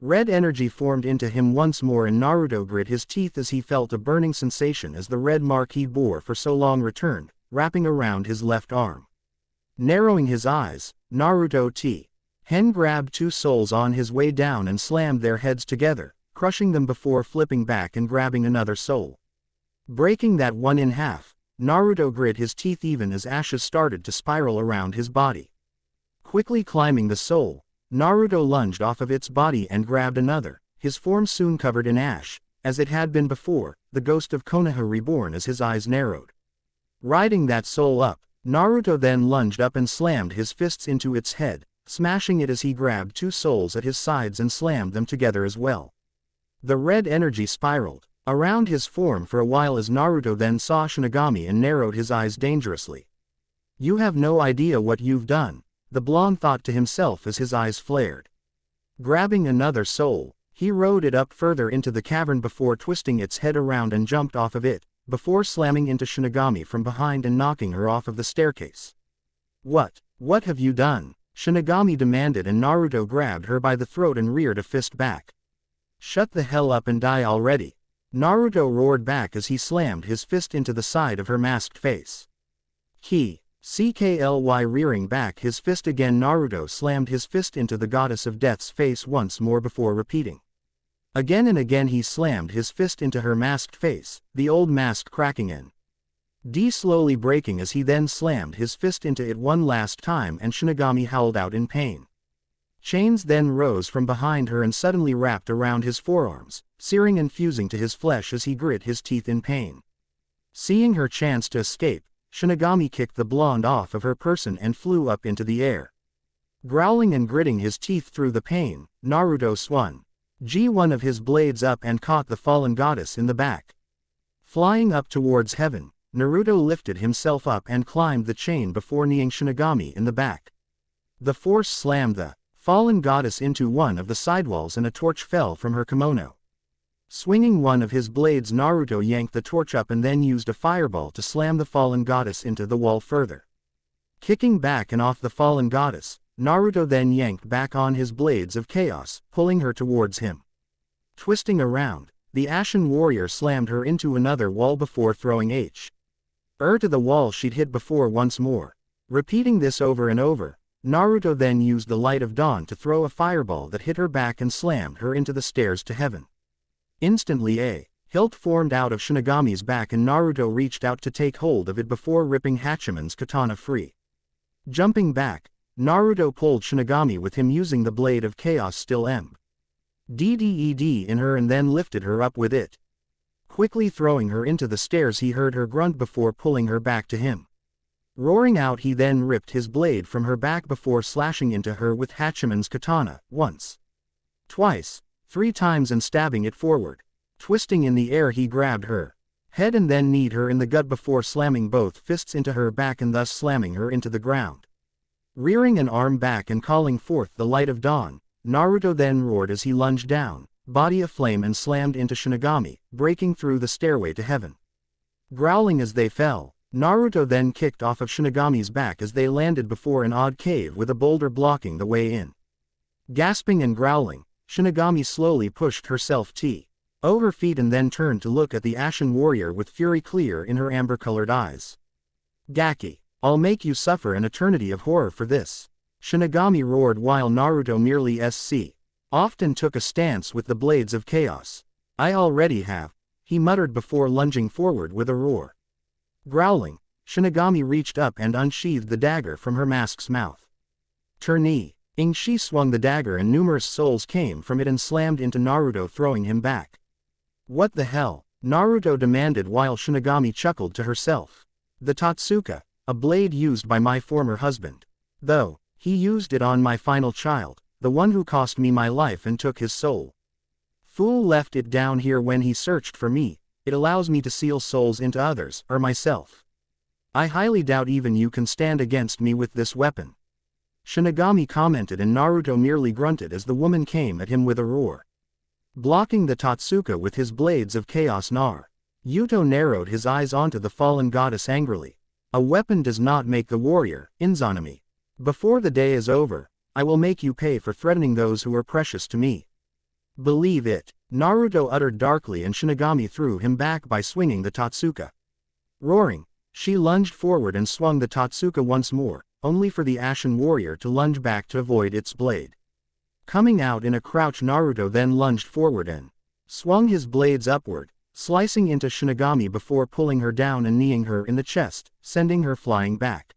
Red energy formed into him once more, and Naruto grit his teeth as he felt a burning sensation as the red mark he bore for so long returned, wrapping around his left arm. Narrowing his eyes, Naruto grabbed two souls on his way down and slammed their heads together, crushing them before flipping back and grabbing another soul. Breaking that one in half, Naruto grit his teeth even as ashes started to spiral around his body. Quickly climbing the soul, Naruto lunged off of its body and grabbed another, his form soon covered in ash, as it had been before, the ghost of Konoha reborn as his eyes narrowed. Riding that soul up, Naruto then lunged up and slammed his fists into its head, smashing it as he grabbed two souls at his sides and slammed them together as well. The red energy spiraled around his form for a while as Naruto then saw Shinigami and narrowed his eyes dangerously. "You have no idea what you've done," the blonde thought to himself as his eyes flared. Grabbing another soul, he rode it up further into the cavern before twisting its head around and jumped off of it, before slamming into Shinigami from behind and knocking her off of the staircase. What have you done?" Shinigami demanded, and Naruto grabbed her by the throat and reared a fist back. "Shut the hell up and die already," Naruto roared back as he slammed his fist into the side of her masked face. CKLY rearing back his fist again, Naruto slammed his fist into the goddess of death's face once more before repeating. Again and again he slammed his fist into her masked face, the old mask cracking in. Slowly breaking as he then slammed his fist into it one last time, and Shinigami howled out in pain. Chains then rose from behind her and suddenly wrapped around his forearms, searing and fusing to his flesh as he grit his teeth in pain. Seeing her chance to escape, Shinigami kicked the blonde off of her person and flew up into the air. Growling and gritting his teeth through the pain, Naruto swung one of his blades up and caught the fallen goddess in the back. Flying up towards heaven, Naruto lifted himself up and climbed the chain before kneeing Shinigami in the back. The force slammed the fallen goddess into one of the sidewalls and a torch fell from her kimono. Swinging one of his blades, Naruto yanked the torch up and then used a fireball to slam the fallen goddess into the wall further. Kicking back and off the fallen goddess, Naruto then yanked back on his blades of chaos, pulling her towards him. Twisting around, the Ashen Warrior slammed her into another wall before throwing her to the wall she'd hit before once more. Repeating this over and over, Naruto then used the light of dawn to throw a fireball that hit her back and slammed her into the stairs to heaven. Instantly a hilt formed out of Shinigami's back and Naruto reached out to take hold of it before ripping Hatchiman's katana free. Jumping back, Naruto pulled Shinigami with him using the blade of chaos still embedded in her and then lifted her up with it. Quickly throwing her into the stairs, he heard her grunt before pulling her back to him. Roaring out, he then ripped his blade from her back before slashing into her with Hatchiman's katana, once, twice, 3 times and stabbing it forward. Twisting in the air, he grabbed her head and then kneed her in the gut before slamming both fists into her back and thus slamming her into the ground. Rearing an arm back and calling forth the light of dawn, Naruto then roared as he lunged down, body aflame, and slammed into Shinigami, breaking through the stairway to heaven. Growling as they fell, Naruto then kicked off of Shinigami's back as they landed before an odd cave with a boulder blocking the way in. Gasping and growling, Shinigami slowly pushed herself over feet and then turned to look at the Ashen Warrior with fury clear in her amber-colored eyes. "Gaki, I'll make you suffer an eternity of horror for this," Shinigami roared while Naruto merely often took a stance with the blades of chaos. "I already have," he muttered before lunging forward with a roar. Growling, Shinigami reached up and unsheathed the dagger from her mask's mouth. She swung the dagger and numerous souls came from it and slammed into Naruto, throwing him back. "What the hell?" Naruto demanded while Shinigami chuckled to herself. "The Totsuka, a blade used by my former husband. Though, he used it on my final child, the one who cost me my life and took his soul. Fool left it down here when he searched for me. It allows me to seal souls into others, or myself. I highly doubt even you can stand against me with this weapon," Shinigami commented, and Naruto merely grunted as the woman came at him with a roar. Blocking the Totsuka with his blades of chaos, Naruto narrowed his eyes onto the fallen goddess angrily. "A weapon does not make the warrior, Izanami. Before the day is over, I will make you pay for threatening those who are precious to me. Believe it," Naruto uttered darkly, and Shinigami threw him back by swinging the Totsuka. Roaring, she lunged forward and swung the Totsuka once more, only for the Ashen Warrior to lunge back to avoid its blade. Coming out in a crouch, Naruto then lunged forward and swung his blades upward, slicing into Shinigami before pulling her down and kneeing her in the chest, sending her flying back.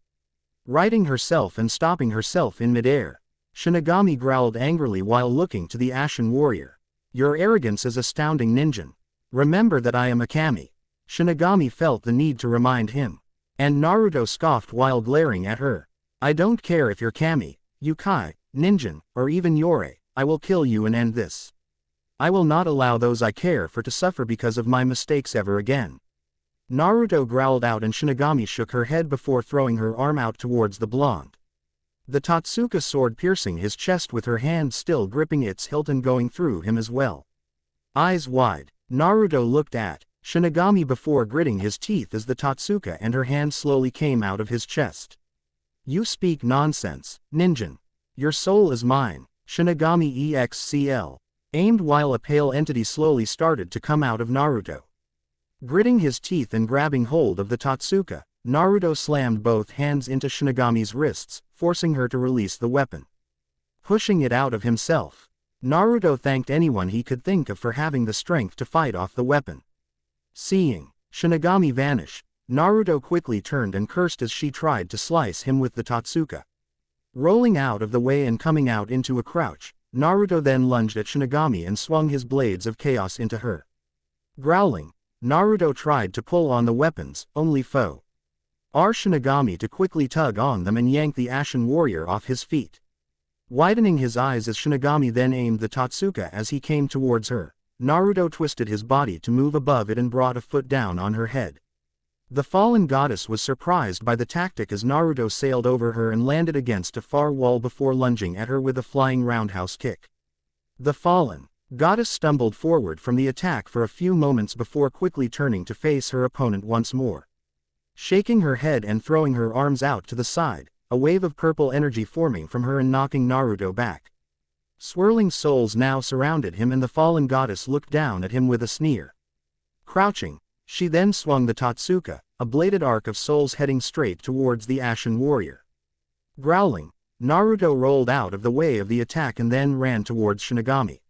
Righting herself and stopping herself in midair, Shinigami growled angrily while looking to the Ashen Warrior. "Your arrogance is astounding, ninja. Remember that I am a kami. Shinigami felt the need to remind him. And Naruto scoffed while glaring at her. I don't care if you're kami, Yukai, Ninjin, or even Yore, I will kill you and end this. I will not allow those I care for to suffer because of my mistakes ever again. Naruto growled out and Shinigami shook her head before throwing her arm out towards the blonde. The Totsuka sword piercing his chest with her hand still gripping its hilt and going through him as well. Eyes wide, Naruto looked at Shinigami before gritting his teeth as the Totsuka and her hand slowly came out of his chest. You speak nonsense, Ninjin. Your soul is mine, Shinigami EXCL. Aimed while a pale entity slowly started to come out of Naruto. Gritting his teeth and grabbing hold of the Totsuka, Naruto slammed both hands into Shinigami's wrists, forcing her to release the weapon. Pushing it out of himself, Naruto thanked anyone he could think of for having the strength to fight off the weapon. Seeing Shinigami vanish, Naruto quickly turned and cursed as she tried to slice him with the Totsuka. Rolling out of the way and coming out into a crouch, Naruto then lunged at Shinigami and swung his blades of chaos into her. Growling, Naruto tried to pull on the weapon's only foe. Shinigami to quickly tug on them and yank the Ashen Warrior off his feet. Widening his eyes as Shinigami then aimed the Totsuka as he came towards her, Naruto twisted his body to move above it and brought a foot down on her head. The fallen goddess was surprised by the tactic as Naruto sailed over her and landed against a far wall before lunging at her with a flying roundhouse kick. The fallen goddess stumbled forward from the attack for a few moments before quickly turning to face her opponent once more. Shaking her head and throwing her arms out to the side, a wave of purple energy forming from her and knocking Naruto back. Swirling souls now surrounded him and the fallen goddess looked down at him with a sneer. Crouching, she then swung the Totsuka, a bladed arc of souls heading straight towards the Ashen Warrior. Growling, Naruto rolled out of the way of the attack and then ran towards Shinigami.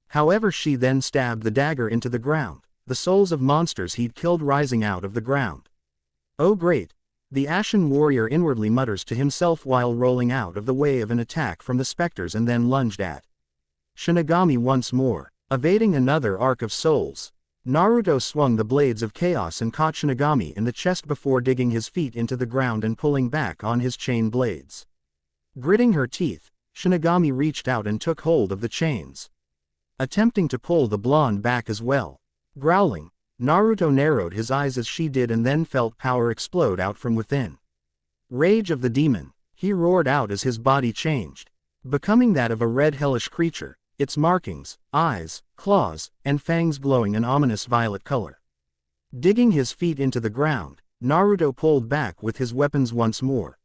However, she then stabbed the dagger into the ground, the souls of monsters he'd killed rising out of the ground. Oh great! The Ashen Warrior inwardly mutters to himself while rolling out of the way of an attack from the specters and then lunged at Shinigami once more, evading another arc of souls. Naruto swung the blades of chaos and caught Shinigami in the chest before digging his feet into the ground and pulling back on his chain blades. Gritting her teeth, Shinigami reached out and took hold of the chains, attempting to pull the blonde back as well. Growling, Naruto narrowed his eyes as she did and then felt power explode out from within. Rage of the demon, he roared out as his body changed, becoming that of a red hellish creature, its markings, eyes, claws, and fangs glowing an ominous violet color. Digging his feet into the ground, Naruto pulled back with his weapons once more.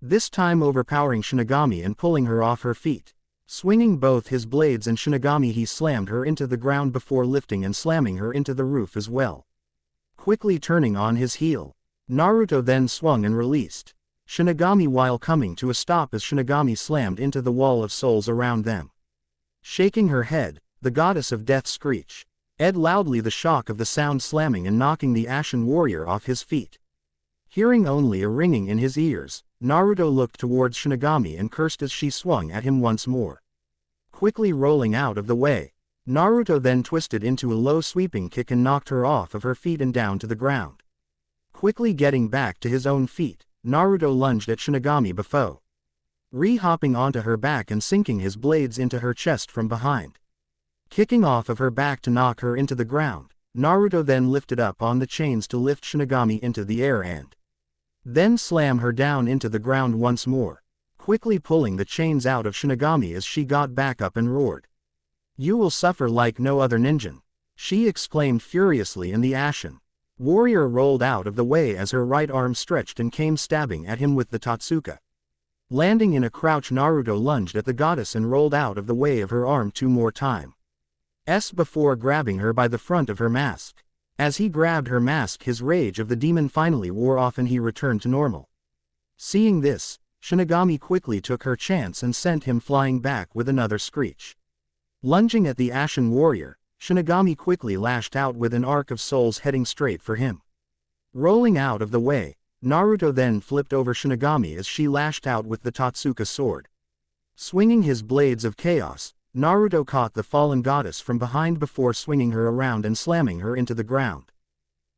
This time overpowering Shinigami and pulling her off her feet. Swinging both his blades and Shinigami, he slammed her into the ground before lifting and slamming her into the roof as well. Quickly turning on his heel, Naruto then swung and released Shinigami while coming to a stop as Shinigami slammed into the wall of souls around them. Shaking her head, the goddess of death screeched loudly, the shock of the sound slamming and knocking the Ashen Warrior off his feet. Hearing only a ringing in his ears, Naruto looked towards Shinigami and cursed as she swung at him once more. Quickly rolling out of the way, Naruto then twisted into a low sweeping kick and knocked her off of her feet and down to the ground. Quickly getting back to his own feet, Naruto lunged at Shinigami before re-hopping onto her back and sinking his blades into her chest from behind. Kicking off of her back to knock her into the ground, Naruto then lifted up on the chains to lift Shinigami into the air and then slam her down into the ground once more, quickly pulling the chains out of Shinigami as she got back up and roared. You will suffer like no other ninja, she exclaimed furiously, and the Ashen Warrior rolled out of the way as her right arm stretched and came stabbing at him with the Totsuka. Landing in a crouch, Naruto lunged at the goddess and rolled out of the way of her arm 2 more times before grabbing her by the front of her mask. As he grabbed her mask, his rage of the demon finally wore off and he returned to normal. Seeing this, Shinigami quickly took her chance and sent him flying back with another screech. Lunging at the Ashen Warrior, Shinigami quickly lashed out with an arc of souls heading straight for him. Rolling out of the way, Naruto then flipped over Shinigami as she lashed out with the Totsuka sword. Swinging his blades of chaos, Naruto caught the fallen goddess from behind before swinging her around and slamming her into the ground.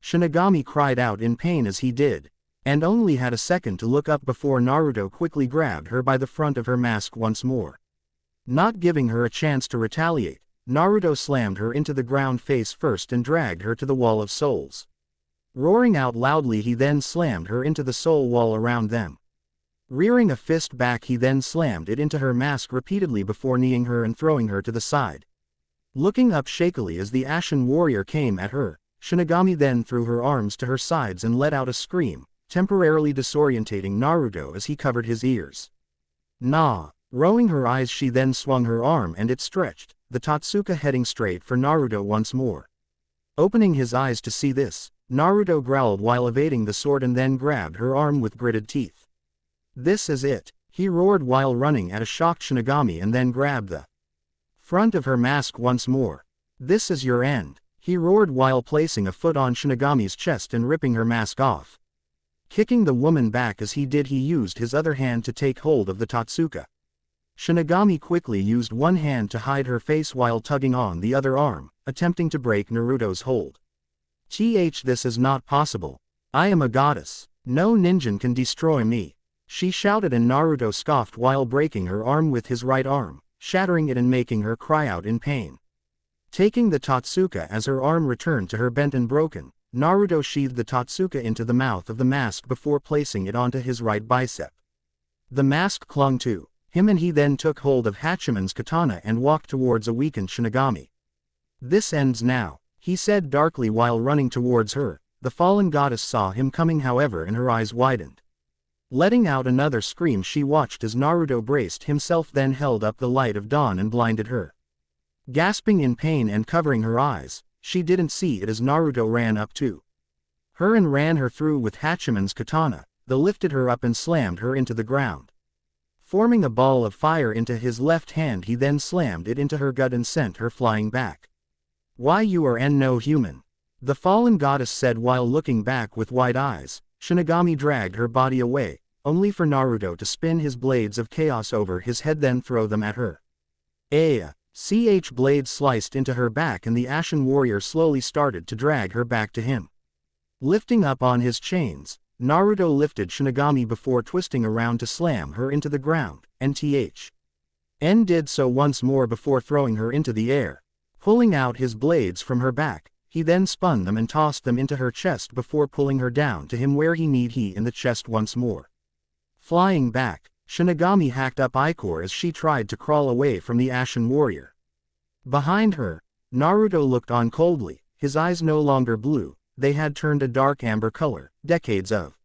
Shinagami cried out in pain as he did, and only had a second to look up before Naruto quickly grabbed her by the front of her mask once more. Not giving her a chance to retaliate, Naruto slammed her into the ground face first and dragged her to the wall of souls. Roaring out loudly, he then slammed her into the soul wall around them. Rearing a fist back, he then slammed it into her mask repeatedly before kneeing her and throwing her to the side. Looking up shakily as the Ashen Warrior came at her, Shinagami then threw her arms to her sides and let out a scream, temporarily disorientating Naruto as he covered his ears. Nah! Rolling her eyes, she then swung her arm and it stretched, the Totsuka heading straight for Naruto once more. Opening his eyes to see this, Naruto growled while evading the sword and then grabbed her arm with gritted teeth. This is it, he roared while running at a shocked Shinagami and then grabbed the front of her mask once more. This is your end, he roared while placing a foot on Shinagami's chest and ripping her mask off. Kicking the woman back as he did, he used his other hand to take hold of the Totsuka. Shinagami quickly used one hand to hide her face while tugging on the other arm, attempting to break Naruto's hold. This is not possible. I am a goddess. No ninja can destroy me, she shouted, and Naruto scoffed while breaking her arm with his right arm, shattering it and making her cry out in pain. Taking the Totsuka as her arm returned to her bent and broken, Naruto sheathed the Totsuka into the mouth of the mask before placing it onto his right bicep. The mask clung to him and he then took hold of Hatchiman's katana and walked towards a weakened Shinagami. This ends now, he said darkly while running towards her. The fallen goddess saw him coming, however, and her eyes widened. Letting out another scream, she watched as Naruto braced himself, then held up the light of dawn and blinded her. Gasping in pain and covering her eyes, she didn't see it as Naruto ran up to her and ran her through with Hatchiman's katana, then lifted her up and slammed her into the ground. Forming a ball of fire into his left hand, he then slammed it into her gut and sent her flying back. Why, you are no human, the fallen goddess said while looking back with wide eyes. Shinagami dragged her body away, only for Naruto to spin his blades of chaos over his head then throw them at her. Blades sliced into her back and the Ashen Warrior slowly started to drag her back to him. Lifting up on his chains, Naruto lifted Shinagami before twisting around to slam her into the ground, and did so once more before throwing her into the air. Pulling out his blades from her back, he then spun them and tossed them into her chest before pulling her down to him where he kneed he in the chest once more. Flying back, Shinagami hacked up Ichor as she tried to crawl away from the Ashen Warrior. Behind her, Naruto looked on coldly, his eyes no longer blue, they had turned a dark amber color, decades of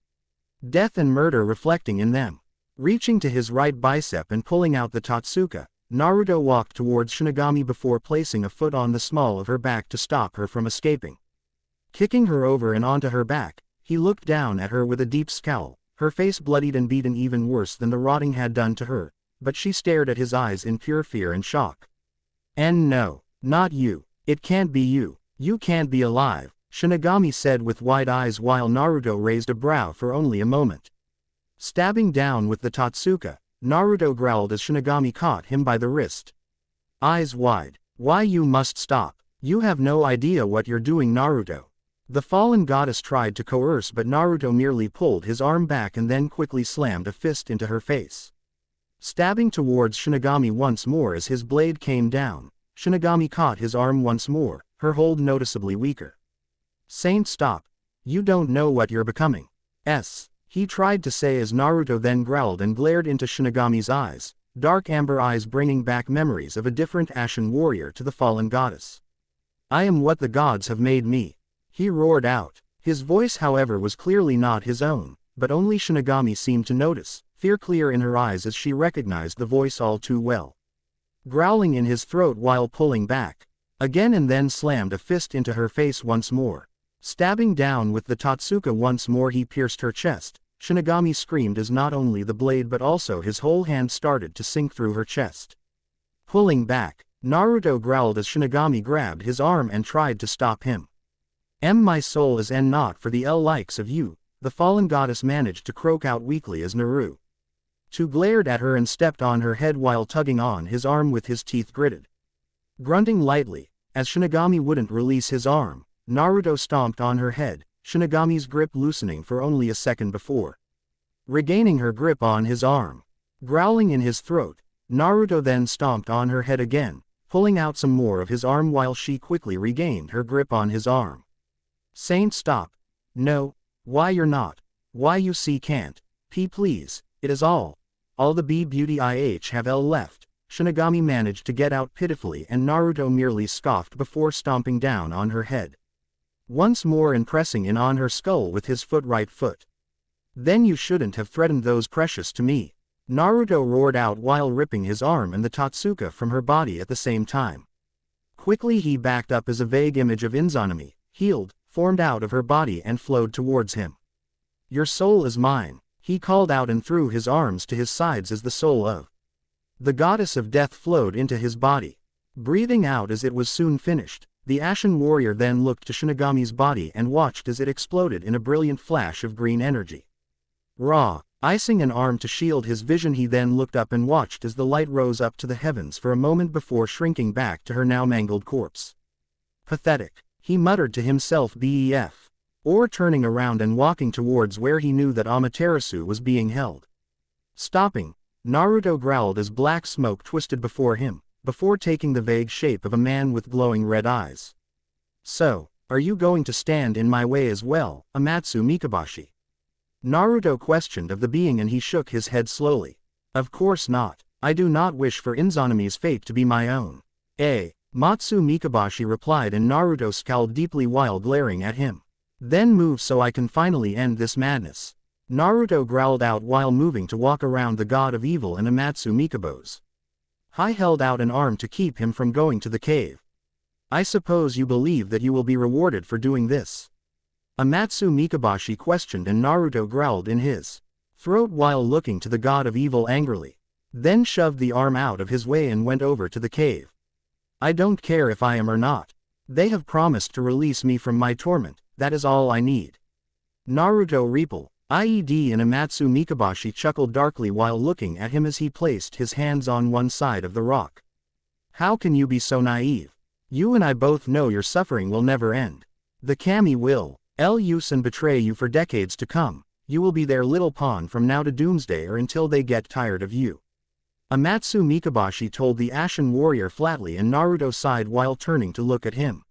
death and murder reflecting in them. Reaching to his right bicep and pulling out the Totsuka, Naruto walked towards Shinagami before placing a foot on the small of her back to stop her from escaping. Kicking her over and onto her back, he looked down at her with a deep scowl, her face bloodied and beaten even worse than the rotting had done to her, but she stared at his eyes in pure fear and shock. And no, not you, it can't be you, you can't be alive, Shinagami said with wide eyes while Naruto raised a brow for only a moment. Stabbing down with the Totsuka, Naruto growled as Shinagami caught him by the wrist. Eyes wide, why, you must stop, you have no idea what you're doing, Naruto. The fallen goddess tried to coerce, but Naruto merely pulled his arm back and then quickly slammed a fist into her face. Stabbing towards Shinagami once more as his blade came down, Shinagami caught his arm once more, her hold noticeably weaker. Saint, stop. You don't know what you're becoming. He tried to say as Naruto then growled and glared into Shinagami's eyes, dark amber eyes bringing back memories of a different Ashen Warrior to the fallen goddess. I am what the gods have made me, he roared out. His voice, however, was clearly not his own, but only Shinagami seemed to notice, fear clear in her eyes as she recognized the voice all too well. Growling in his throat while pulling back again and then slammed a fist into her face once more. Stabbing down with the Totsuka once more, he pierced her chest. Shinagami screamed as not only the blade but also his whole hand started to sink through her chest. Pulling back, Naruto growled as Shinagami grabbed his arm and tried to stop him. My soul is not for the likes of you, the fallen goddess managed to croak out weakly as Naru Tu glared at her and stepped on her head while tugging on his arm with his teeth gritted. Grunting lightly, as Shinagami wouldn't release his arm, Naruto stomped on her head, Shinagami's grip loosening for only a second before regaining her grip on his arm. Growling in his throat, Naruto then stomped on her head again, pulling out some more of his arm while she quickly regained her grip on his arm. Saint, stop. No. Why you're not. Why you see can't. Please, it is all the beauty I have left. Shinagami managed to get out pitifully and Naruto merely scoffed before stomping down on her head, once more and pressing in on her skull with his right foot. Then you shouldn't have threatened those precious to me. Naruto roared out while ripping his arm and the Totsuka from her body at the same time. Quickly he backed up as a vague image of Izanami, healed, formed out of her body and flowed towards him. Your soul is mine, he called out and threw his arms to his sides as the soul of the goddess of death flowed into his body. Breathing out as it was soon finished, the Ashen warrior then looked to Shinagami's body and watched as it exploded in a brilliant flash of green energy. Raw, icing an arm to shield his vision, he then looked up and watched as the light rose up to the heavens for a moment before shrinking back to her now mangled corpse. Pathetic, he muttered to himself, bef. Or turning around and walking towards where he knew that Amaterasu was being held. Stopping, Naruto growled as black smoke twisted before him, before taking the vague shape of a man with glowing red eyes. So, are you going to stand in my way as well, Amatsu Mikabashi? Naruto questioned of the being and he shook his head slowly. Of course not, I do not wish for Izanami's fate to be my own. Matsu Mikabashi replied and Naruto scowled deeply while glaring at him. Then move so I can finally end this madness. Naruto growled out while moving to walk around the god of evil and Amatsu Mikabose. I held out an arm to keep him from going to the cave. I suppose you believe that you will be rewarded for doing this? Amatsu Mikabashi questioned and Naruto growled in his throat while looking to the god of evil angrily. Then shoved the arm out of his way and went over to the cave. I don't care if I am or not. They have promised to release me from my torment, that is all I need. Naruto repel. IED and Amatsu Mikabashi chuckled darkly while looking at him as he placed his hands on one side of the rock. How can you be so naive? You and I both know your suffering will never end. The kami will use and betray you for decades to come. You will be their little pawn from now to doomsday or until they get tired of you. Amatsu Mikabashi told the Ashen warrior flatly and Naruto sighed while turning to look at him.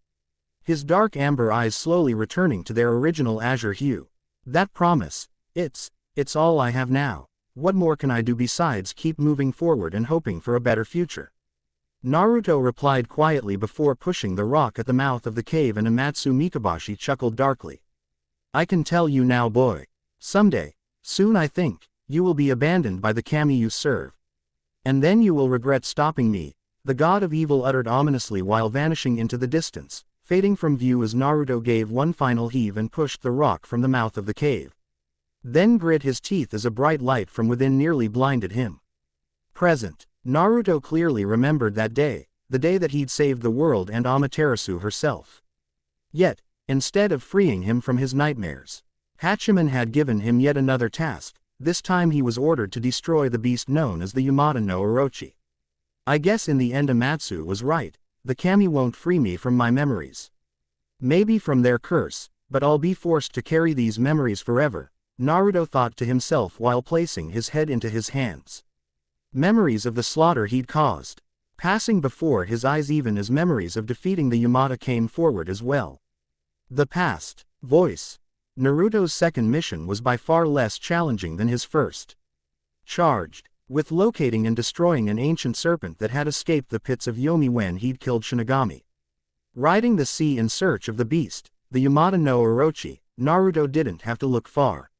His dark amber eyes slowly returning to their original azure hue. That promise, it's all I have now. What more can I do besides keep moving forward and hoping for a better future? Naruto replied quietly before pushing the rock at the mouth of the cave and Amatsu Mikabashi chuckled darkly. I can tell you now, boy. Someday, soon I think, you will be abandoned by the kami you serve. And then you will regret stopping me, the god of evil uttered ominously while vanishing into the distance, fading from view as Naruto gave one final heave and pushed the rock from the mouth of the cave. Then grit his teeth as a bright light from within nearly blinded him. Present, Naruto clearly remembered that day, the day that he'd saved the world and Amaterasu herself. Yet, instead of freeing him from his nightmares, Hatchiman had given him yet another task. This time he was ordered to destroy the beast known as the Yamata no Orochi. I guess in the end Amatsu was right, the kami won't free me from my memories. Maybe from their curse, but I'll be forced to carry these memories forever, Naruto thought to himself while placing his head into his hands. Memories of the slaughter he'd caused, passing before his eyes even as memories of defeating the Yamata came forward as well. The past voice. Naruto's second mission was by far less challenging than his first. Charged with locating and destroying an ancient serpent that had escaped the pits of Yomi when he'd killed Shinagami. Riding the sea in search of the beast, the Yamata no Orochi, Naruto didn't have to look far.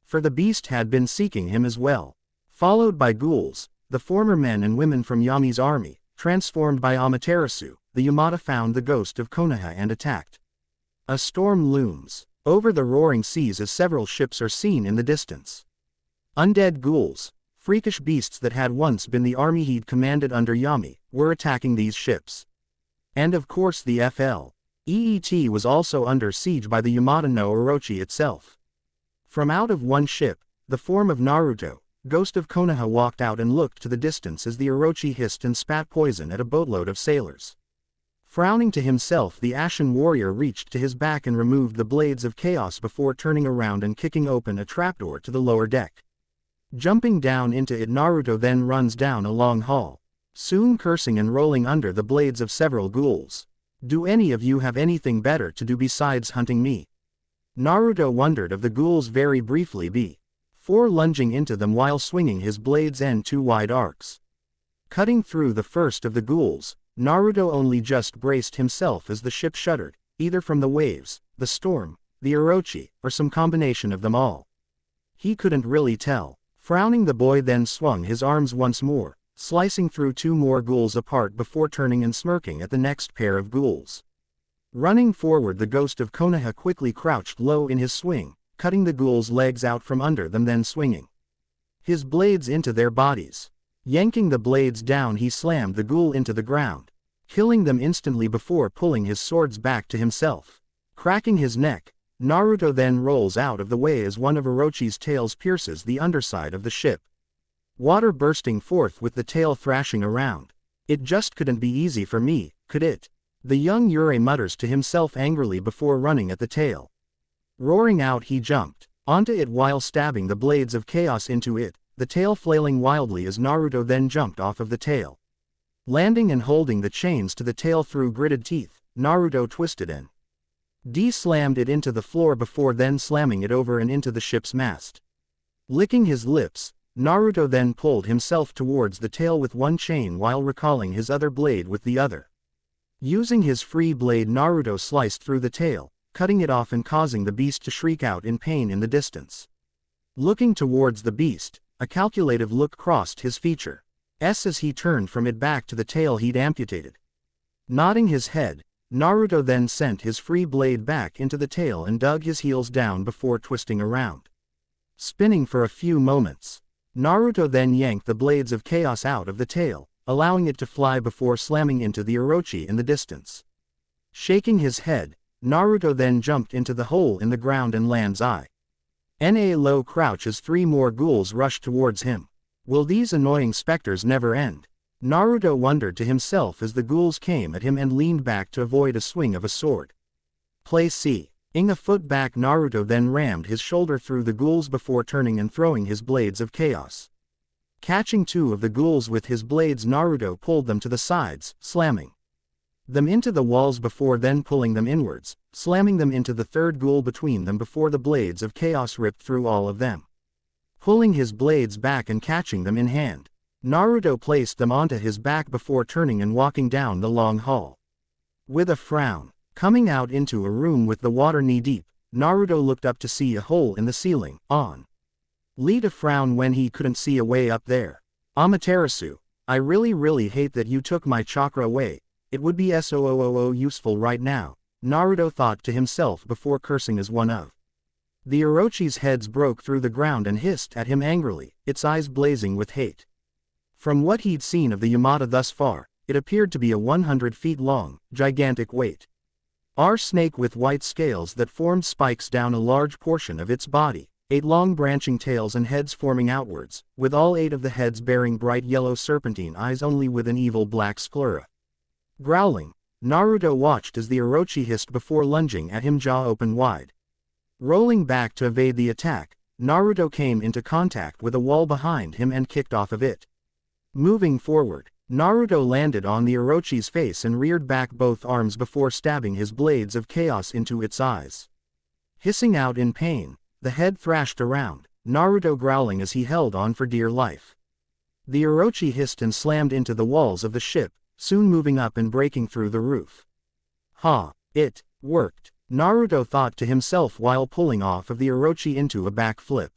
For the beast had been seeking him as well. Followed by ghouls, the former men and women from Yami's army, transformed by Amaterasu, the Yamata found the ghost of Konoha and attacked. A storm looms over the roaring seas as several ships are seen in the distance. Undead ghouls, freakish beasts that had once been the army he'd commanded under Yami, were attacking these ships. And of course the FLEET was also under siege by the Yamata no Orochi itself. From out of one ship, the form of Naruto, Ghost of Konoha walked out and looked to the distance as the Orochi hissed and spat poison at a boatload of sailors. Frowning to himself, the Ashen warrior reached to his back and removed the blades of chaos before turning around and kicking open a trapdoor to the lower deck. Jumping down into it, Naruto then runs down a long hall, soon cursing and rolling under the blades of several ghouls. Do any of you have anything better to do besides hunting me? Naruto wondered of the ghouls very briefly before lunging into them while swinging his blades and two wide arcs. Cutting through the first of the ghouls, Naruto only just braced himself as the ship shuddered, either from the waves, the storm, the Orochi, or some combination of them all. He couldn't really tell. Frowning, the boy then swung his arms once more, slicing through two more ghouls apart before turning and smirking at the next pair of ghouls. Running forward, the Ghost of Konoha quickly crouched low in his swing, cutting the ghouls' legs out from under them, then swinging his blades into their bodies. Yanking the blades down, he slammed the ghoul into the ground, killing them instantly before pulling his swords back to himself. Cracking his neck, Naruto then rolls out of the way as one of Orochi's tails pierces the underside of the ship. Water bursting forth with the tail thrashing around. It just couldn't be easy for me, could it? The young Yurei mutters to himself angrily before running at the tail. Roaring out, he jumped onto it while stabbing the blades of chaos into it, the tail flailing wildly as Naruto then jumped off of the tail. Landing and holding the chains to the tail through gritted teeth, Naruto twisted and slammed it into the floor before then slamming it over and into the ship's mast. Licking his lips, Naruto then pulled himself towards the tail with one chain while recalling his other blade with the other. Using his free blade, Naruto sliced through the tail, cutting it off and causing the beast to shriek out in pain in the distance. Looking towards the beast, a calculative look crossed his features as he turned from it back to the tail he'd amputated. Nodding his head, Naruto then sent his free blade back into the tail and dug his heels down before twisting around. Spinning for a few moments, Naruto then yanked the blades of chaos out of the tail, allowing it to fly before slamming into the Orochi in the distance. Shaking his head, Naruto then jumped into the hole in the ground and lands in a low crouch as three more ghouls rushed towards him. Will these annoying specters never end? Naruto wondered to himself as the ghouls came at him and leaned back to avoid a swing of a sword. Ing a foot back, Naruto then rammed his shoulder through the ghouls before turning and throwing his blades of chaos. Catching two of the ghouls with his blades, Naruto pulled them to the sides, slamming them into the walls before then pulling them inwards, slamming them into the third ghoul between them before the blades of chaos ripped through all of them. Pulling his blades back and catching them in hand, Naruto placed them onto his back before turning and walking down the long hall. With a frown, coming out into a room with the water knee-deep, Naruto looked up to see a hole in the ceiling, on lead a frown when he couldn't see a way up there. Amaterasu, I really hate that you took my chakra away, it would be so useful right now, Naruto thought to himself before cursing as one of the Orochi's heads broke through the ground and hissed at him angrily, its eyes blazing with hate. From what he'd seen of the Yamata thus far, it appeared to be a 100 feet long, gigantic snake with white scales that formed spikes down a large portion of its body, 8 long branching tails and heads forming outwards, with all 8 of the heads bearing bright yellow serpentine eyes only with an evil black sclera. Growling, Naruto watched as the Orochi hissed before lunging at him, jaw open wide. Rolling back to evade the attack, Naruto came into contact with a wall behind him and kicked off of it. Moving forward, Naruto landed on the Orochi's face and reared back both arms before stabbing his blades of chaos into its eyes. Hissing out in pain, the head thrashed around, Naruto growling as he held on for dear life. The Orochi hissed and slammed into the walls of the ship, soon moving up and breaking through the roof. It worked, Naruto thought to himself while pulling off of the Orochi into a back flip.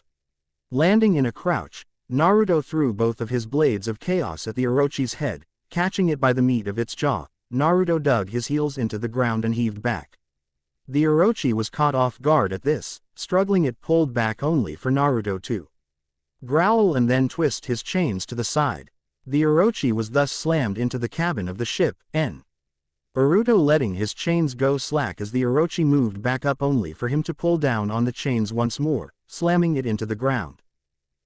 Landing in a crouch, Naruto threw both of his blades of chaos at the Orochi's head, catching it by the meat of its jaw. Naruto dug his heels into the ground and heaved back. The Orochi was caught off guard at this, struggling. It pulled back only for Naruto to growl and then twist his chains to the side. The Orochi was thus slammed into the cabin of the ship, Naruto letting his chains go slack as the Orochi moved back up only for him to pull down on the chains once more, slamming it into the ground.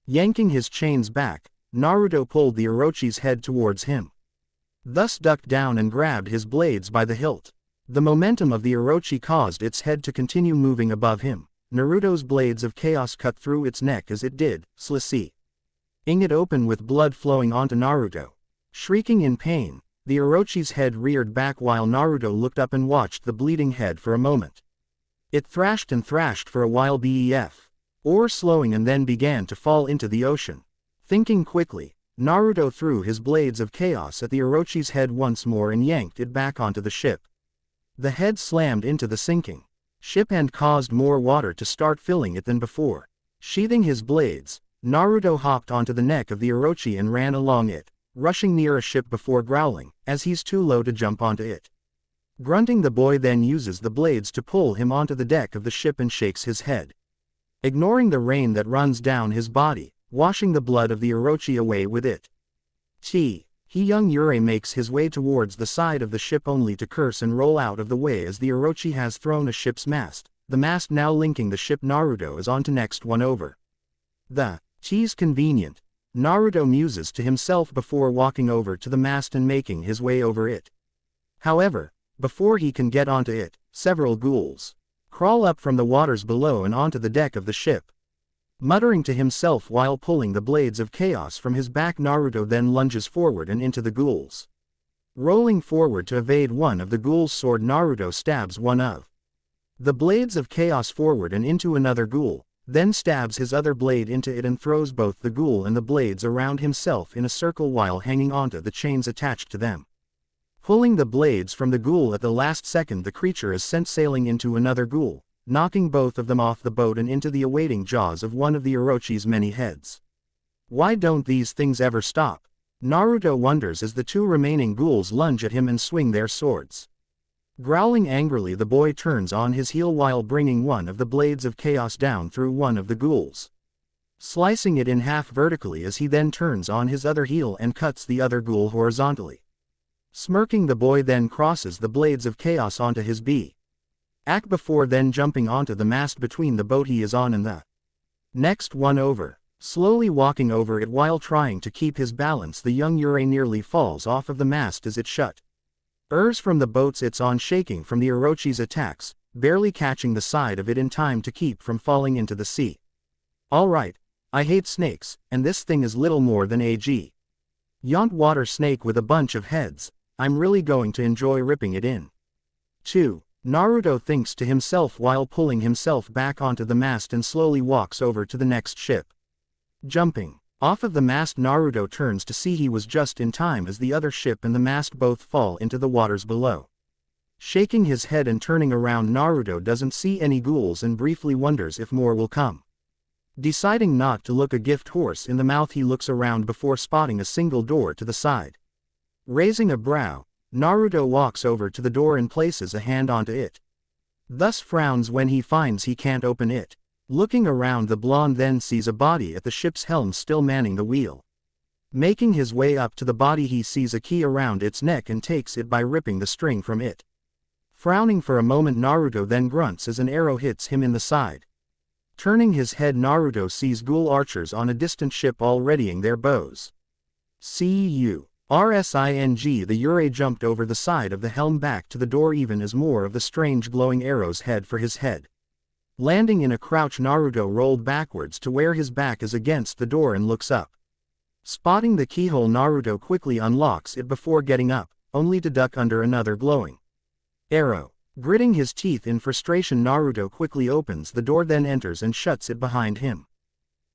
Yanking his chains back, Naruto pulled the Orochi's head towards him. Thus ducked down and grabbed his blades by the hilt. The momentum of the Orochi caused its head to continue moving above him. Naruto's blades of chaos cut through its neck as it did, slicing it open with blood flowing onto Naruto. Shrieking in pain, the Orochi's head reared back while Naruto looked up and watched the bleeding head for a moment. It thrashed and thrashed for a while or slowing and then began to fall into the ocean. Thinking quickly, Naruto threw his blades of chaos at the Orochi's head once more and yanked it back onto the ship. The head slammed into the sinking ship and caused more water to start filling it than before. Sheathing his blades, Naruto hopped onto the neck of the Orochi and ran along it, rushing near a ship before growling, as he's too low to jump onto it. Grunting, the boy then uses the blades to pull him onto the deck of the ship and shakes his head, ignoring the rain that runs down his body, washing the blood of the Orochi away with it. Young Yurei makes his way towards the side of the ship only to curse and roll out of the way as the Orochi has thrown a ship's mast, the mast now linking the ship Naruto is on to next one over. She's convenient, Naruto muses to himself before walking over to the mast and making his way over it. However, before he can get onto it, several ghouls crawl up from the waters below and onto the deck of the ship. Muttering to himself while pulling the blades of chaos from his back, Naruto then lunges forward and into the ghouls. Rolling forward to evade one of the ghouls' sword, Naruto stabs one of the blades of chaos forward and into another ghoul, then stabs his other blade into it and throws both the ghoul and the blades around himself in a circle while hanging onto the chains attached to them. Pulling the blades from the ghoul at the last second, the creature is sent sailing into another ghoul, knocking both of them off the boat and into the awaiting jaws of one of the Orochi's many heads. Why don't these things ever stop? Naruto wonders as the two remaining ghouls lunge at him and swing their swords. Growling angrily, the boy turns on his heel while bringing one of the blades of chaos down through one of the ghouls, slicing it in half vertically as he then turns on his other heel and cuts the other ghoul horizontally. Smirking, the boy then crosses the blades of chaos onto his back before then jumping onto the mast between the boat he is on and the next one over. Slowly walking over it while trying to keep his balance, the young Yurei nearly falls off of the mast as it shudders from the boats it's on, shaking from the Orochi's attacks, barely catching the side of it in time to keep from falling into the sea. Alright, I hate snakes, and this thing is little more than a giant water snake with a bunch of heads. I'm really going to enjoy ripping it in 2. Naruto thinks to himself while pulling himself back onto the mast and slowly walks over to the next ship. Jumping off of the mast, Naruto turns to see he was just in time as the other ship and the mast both fall into the waters below. Shaking his head and turning around, Naruto doesn't see any ghouls and briefly wonders if more will come. Deciding not to look a gift horse in the mouth, he looks around before spotting a single door to the side. Raising a brow, Naruto walks over to the door and places a hand onto it. Thus frowns when he finds he can't open it. Looking around, the blonde then sees a body at the ship's helm still manning the wheel. Making his way up to the body, he sees a key around its neck and takes it by ripping the string from it. Frowning for a moment, Naruto then grunts as an arrow hits him in the side. Turning his head, Naruto sees ghoul archers on a distant ship all readying their bows. Rsing, the Yurei jumped over the side of the helm back to the door even as more of the strange glowing arrows head for his head. Landing in a crouch, Naruto rolled backwards to where his back is against the door and looks up. Spotting the keyhole, Naruto quickly unlocks it before getting up, only to duck under another glowing arrow. Gritting his teeth in frustration, Naruto quickly opens the door, then enters and shuts it behind him,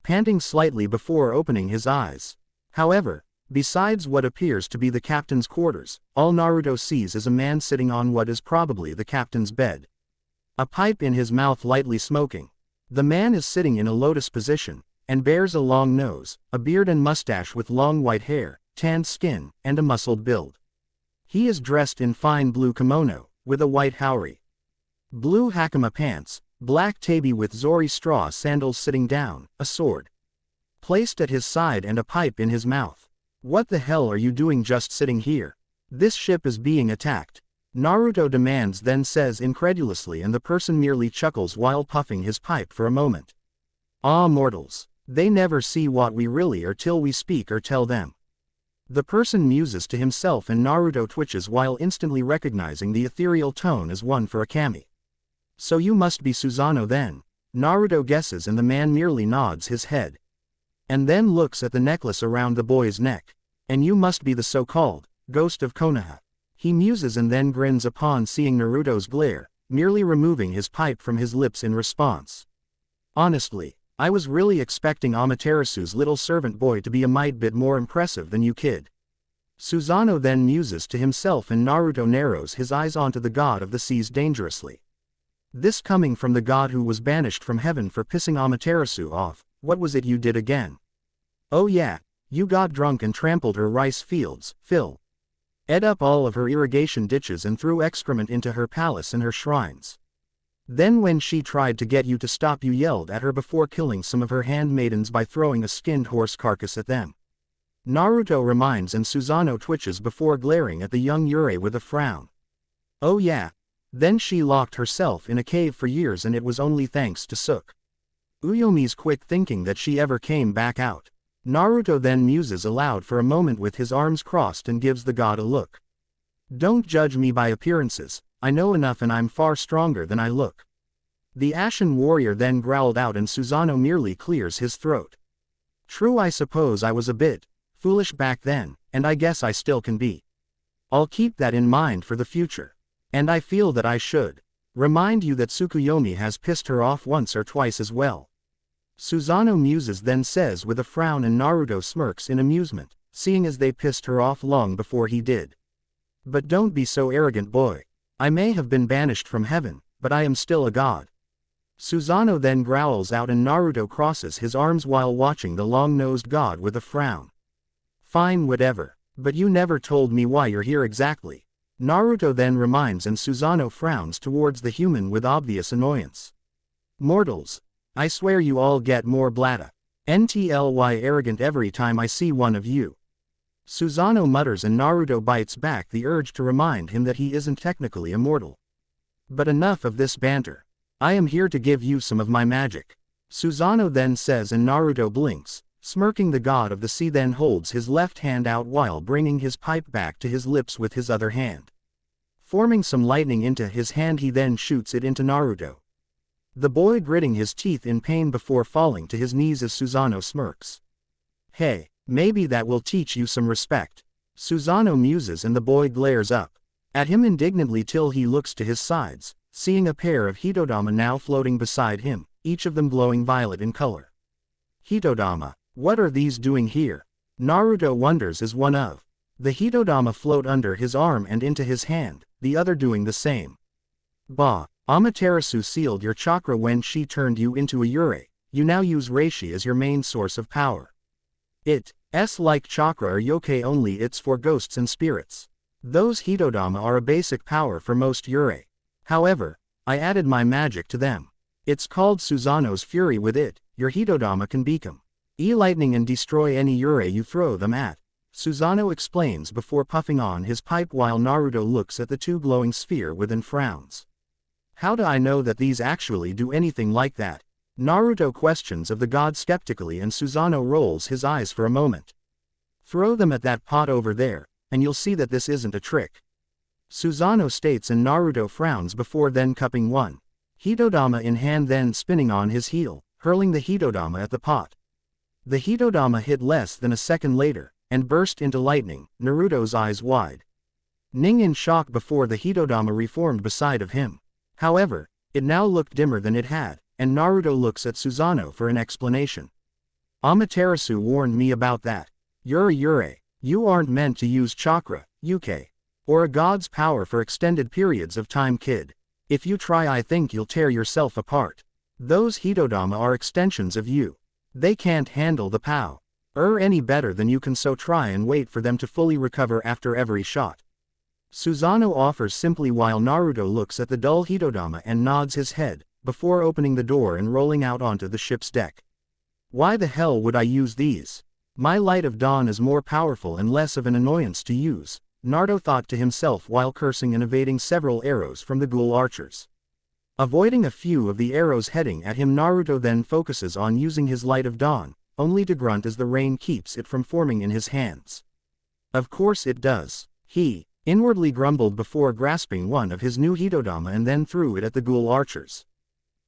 panting slightly before opening his eyes. However, besides what appears to be the captain's quarters, all Naruto sees is a man sitting on what is probably the captain's bed, a pipe in his mouth lightly smoking. The man is sitting in a lotus position, and bears a long nose, a beard and mustache with long white hair, tanned skin, and a muscled build. He is dressed in fine blue kimono, with a white haori, blue hakama pants, black tabi with zori straw sandals, sitting down, a sword placed at his side and a pipe in his mouth. What the hell are you doing just sitting here? This ship is being attacked, Naruto demands, then says incredulously, and the person merely chuckles while puffing his pipe for a moment. Ah, mortals. They never see what we really are till we speak or tell them. The person muses to himself and Naruto twitches while instantly recognizing the ethereal tone as one for a kami. So you must be Susano then. Naruto guesses and the man merely nods his head. And then looks at the necklace around the boy's neck. And you must be the so-called ghost of Konoha. He muses and then grins upon seeing Naruto's glare, merely removing his pipe from his lips in response. Honestly, I was really expecting Amaterasu's little servant boy to be a mite bit more impressive than you kid. Susano then muses to himself and Naruto narrows his eyes onto the god of the seas dangerously. This coming from the god who was banished from heaven for pissing Amaterasu off. What was it you did again? Oh yeah, you got drunk and trampled her rice fields, ed up all of her irrigation ditches and threw excrement into her palace and her shrines. Then when she tried to get you to stop you yelled at her before killing some of her handmaidens by throwing a skinned horse carcass at them. Naruto reminds and Susano twitches before glaring at the young Yurei with a frown. Oh yeah. Then she locked herself in a cave for years and it was only thanks to Sook Uyomi's quick thinking that she ever came back out. Naruto then muses aloud for a moment with his arms crossed and gives the god a look. Don't judge me by appearances, I know enough and I'm far stronger than I look. The ashen warrior then growled out and Susano merely clears his throat. True, I suppose I was a bit foolish back then, and I guess I still can be. I'll keep that in mind for the future. And I feel that I should remind you that Tsukuyomi has pissed her off once or twice as well. Susano muses then says with a frown and Naruto smirks in amusement, seeing as they pissed her off long before he did. But don't be so arrogant, boy. I may have been banished from heaven, but I am still a god. Susano then growls out and Naruto crosses his arms while watching the long-nosed god with a frown. Fine, whatever, but you never told me why you're here exactly. Naruto then reminds and Susano frowns towards the human with obvious annoyance. Mortals, I swear you all get more blata. Ntly arrogant every time I see one of you. Susano mutters and Naruto bites back the urge to remind him that he isn't technically immortal. But enough of this banter. I am here to give you some of my magic. Susano then says and Naruto blinks, smirking. The god of the sea then holds his left hand out while bringing his pipe back to his lips with his other hand. Forming some lightning into his hand he then shoots it into Naruto. The boy gritting his teeth in pain before falling to his knees as Susano smirks. Hey, maybe that will teach you some respect. Susano muses and the boy glares up at him indignantly till he looks to his sides, seeing a pair of Hitodama now floating beside him, each of them glowing violet in color. Hitodama, what are these doing here? Naruto wonders as one of the Hitodama float under his arm and into his hand, the other doing the same. Bah, Amaterasu sealed your chakra when she turned you into a Yurei. You now use Reishi as your main source of power. It's like chakra or yokai, only it's for ghosts and spirits. Those Hitodama are a basic power for most Yurei. However, I added my magic to them. It's called Susano's Fury. With it, your Hitodama can become lightning and destroy any Yurei you throw them at. Susano explains before puffing on his pipe while Naruto looks at the two glowing sphere within frowns. How do I know that these actually do anything like that? Naruto questions of the god skeptically and Susano rolls his eyes for a moment. Throw them at that pot over there, and you'll see that this isn't a trick. Susano states and Naruto frowns before then cupping one Hitodama in hand then spinning on his heel, hurling the Hitodama at the pot. The Hitodama hit less than a second later, and burst into lightning, Naruto's eyes wide. Ning in shock before the Hitodama reformed beside of him. However, it now looked dimmer than it had, and Naruto looks at Susano for an explanation. Amaterasu warned me about that. You're a Yurei. You aren't meant to use chakra, Yuke, or a god's power for extended periods of time, kid. If you try, I think you'll tear yourself apart. Those Hitodama are extensions of you. They can't handle the power any better than you can, so try and wait for them to fully recover after every shot. Susano offers simply while Naruto looks at the dull Hitodama and nods his head, before opening the door and rolling out onto the ship's deck. Why the hell would I use these? My light of dawn is more powerful and less of an annoyance to use, Naruto thought to himself while cursing and evading several arrows from the ghoul archers. Avoiding a few of the arrows heading at him, Naruto then focuses on using his light of dawn, only to grunt as the rain keeps it from forming in his hands. Of course it does. He inwardly grumbled before grasping one of his new hitodama and then threw it at the ghoul archers.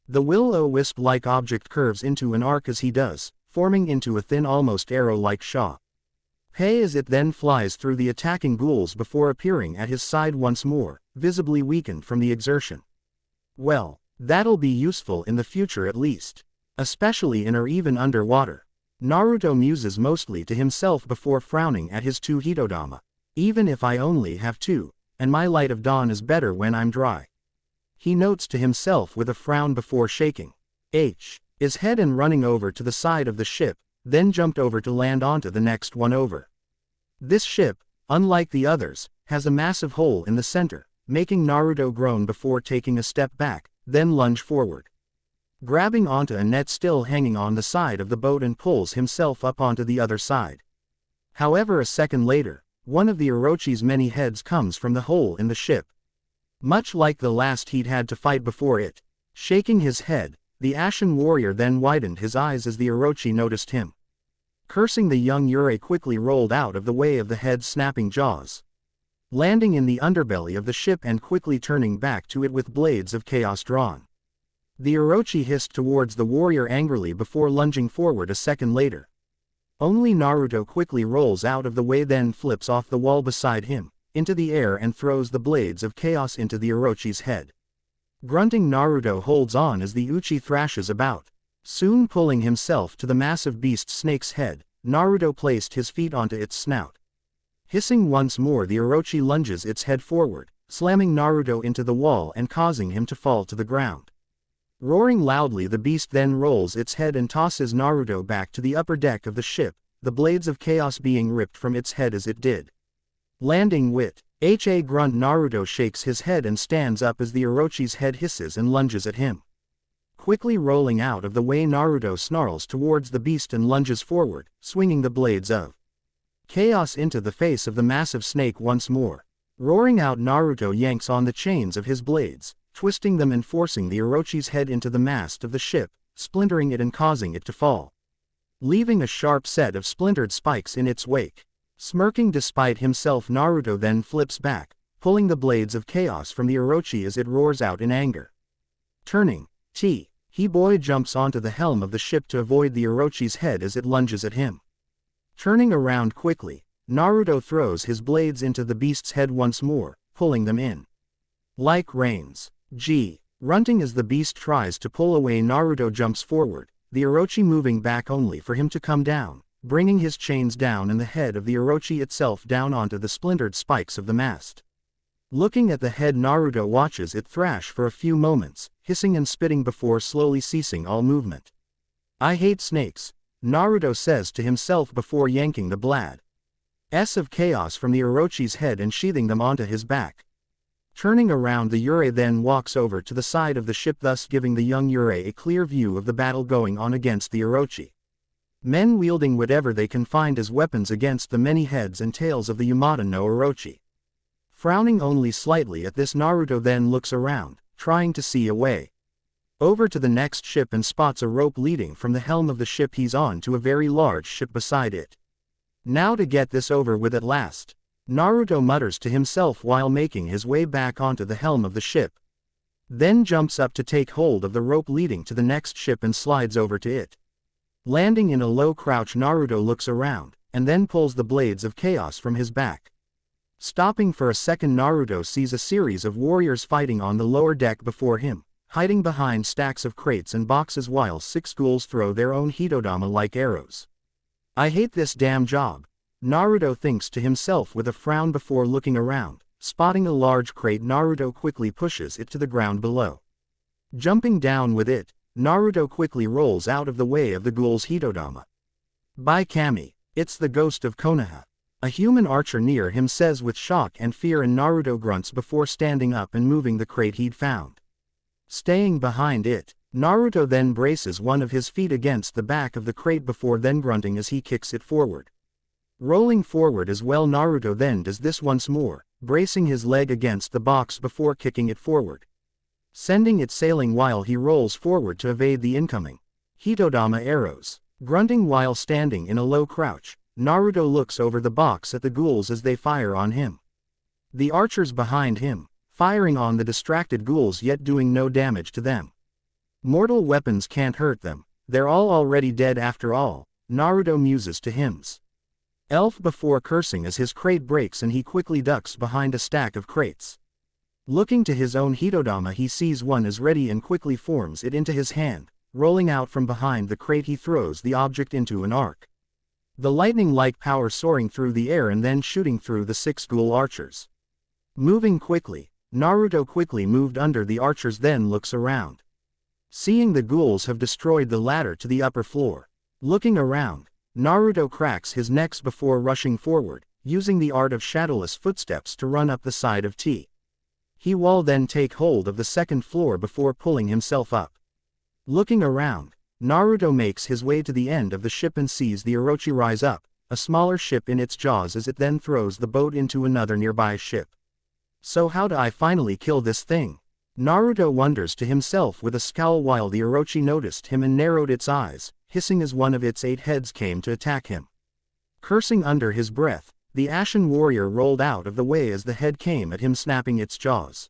The will-o-wisp-like object curves into an arc as he does, forming into a thin almost arrow-like shaw. Pay as it then flies through the attacking ghouls before appearing at his side once more, visibly weakened from the exertion. Well, that'll be useful in the future at least. Especially in or even underwater. Naruto muses mostly to himself before frowning at his two hitodama. Even if I only have two, and my light of dawn is better when I'm dry. He notes to himself with a frown before shaking his head and running over to the side of the ship, then jumped over to land onto the next one over. This ship, unlike the others, has a massive hole in the center, making Naruto groan before taking a step back, then lunge forward. Grabbing onto a net still hanging on the side of the boat and pulls himself up onto the other side. However, a second later, one of the Orochi's many heads comes from the hole in the ship. Much like the last he'd had to fight before it. Shaking his head, the Ashen warrior then widened his eyes as the Orochi noticed him. Cursing, the young Yurei quickly rolled out of the way of the head's snapping jaws. Landing in the underbelly of the ship and quickly turning back to it with blades of chaos drawn. The Orochi hissed towards the warrior angrily before lunging forward a second later. Only Naruto quickly rolls out of the way, then flips off the wall beside him, into the air, and throws the blades of chaos into the Orochi's head. Grunting, Naruto holds on as the Uchi thrashes about. Soon pulling himself to the massive beast snake's head, Naruto placed his feet onto its snout. Hissing once more, the Orochi lunges its head forward, slamming Naruto into the wall and causing him to fall to the ground. Roaring loudly, the beast then rolls its head and tosses Naruto back to the upper deck of the ship, the blades of chaos being ripped from its head as it did. Landing with a grunt, Naruto shakes his head and stands up as the Orochi's head hisses and lunges at him. Quickly rolling out of the way, Naruto snarls towards the beast and lunges forward, swinging the blades of chaos into the face of the massive snake once more. Roaring out, Naruto yanks on the chains of his blades, twisting them and forcing the Orochi's head into the mast of the ship, splintering it and causing it to fall, leaving a sharp set of splintered spikes in its wake. Smirking despite himself, Naruto then flips back, pulling the blades of chaos from the Orochi as it roars out in anger. Turning, he-boy jumps onto the helm of the ship to avoid the Orochi's head as it lunges at him. Turning around quickly, Naruto throws his blades into the beast's head once more, pulling them in like reins. Grunting as the beast tries to pull away, Naruto jumps forward, the Orochi moving back only for him to come down, bringing his chains down and the head of the Orochi itself down onto the splintered spikes of the mast. Looking at the head, Naruto watches it thrash for a few moments, hissing and spitting before slowly ceasing all movement. I hate snakes, Naruto says to himself before yanking the blades of chaos from the Orochi's head and sheathing them onto his back. Turning around, the Yurei then walks over to the side of the ship, thus giving the young Yurei a clear view of the battle going on against the Orochi. Men wielding whatever they can find as weapons against the many heads and tails of the Yamata no Orochi. Frowning only slightly at this, Naruto then looks around, trying to see a way over to the next ship and spots a rope leading from the helm of the ship he's on to a very large ship beside it. Now to get this over with at last, Naruto mutters to himself while making his way back onto the helm of the ship. Then jumps up to take hold of the rope leading to the next ship and slides over to it. Landing in a low crouch, Naruto looks around, and then pulls the blades of chaos from his back. Stopping for a second, Naruto sees a series of warriors fighting on the lower deck before him, hiding behind stacks of crates and boxes while 6 ghouls throw their own hitodama like arrows. I hate this damn job, Naruto thinks to himself with a frown before looking around. Spotting a large crate, Naruto quickly pushes it to the ground below. Jumping down with it, Naruto quickly rolls out of the way of the ghoul's hitodama. By Kami, it's the ghost of Konoha. A human archer near him says with shock and fear, and Naruto grunts before standing up and moving the crate he'd found. Staying behind it, Naruto then braces one of his feet against the back of the crate before then grunting as he kicks it forward. Rolling forward as well, Naruto then does this once more, bracing his leg against the box before kicking it forward, sending it sailing while he rolls forward to evade the incoming hitodama arrows. Grunting while standing in a low crouch, Naruto looks over the box at the ghouls as they fire on him. The archers behind him, firing on the distracted ghouls yet doing no damage to them. Mortal weapons can't hurt them, they're all already dead after all, Naruto muses to hymns. Elf before cursing as his crate breaks and he quickly ducks behind a stack of crates. Looking to his own Hitodama, he sees one is ready and quickly forms it into his hand. Rolling out from behind the crate, he throws the object into an arc. The lightning-like power soaring through the air and then shooting through the 6 ghoul archers. Moving quickly, Naruto quickly moved under the archers, then looks around. Seeing the ghouls have destroyed the ladder to the upper floor. Looking around, Naruto cracks his necks before rushing forward, using the art of shadowless footsteps to run up the side of T. He will then take hold of the 2nd floor before pulling himself up. Looking around, Naruto makes his way to the end of the ship and sees the Orochi rise up, a smaller ship in its jaws as it then throws the boat into another nearby ship. So how do I finally kill this thing? Naruto wonders to himself with a scowl while the Orochi noticed him and narrowed its eyes, hissing as one of its 8 heads came to attack him. Cursing under his breath, the Ashen Warrior rolled out of the way as the head came at him, snapping its jaws.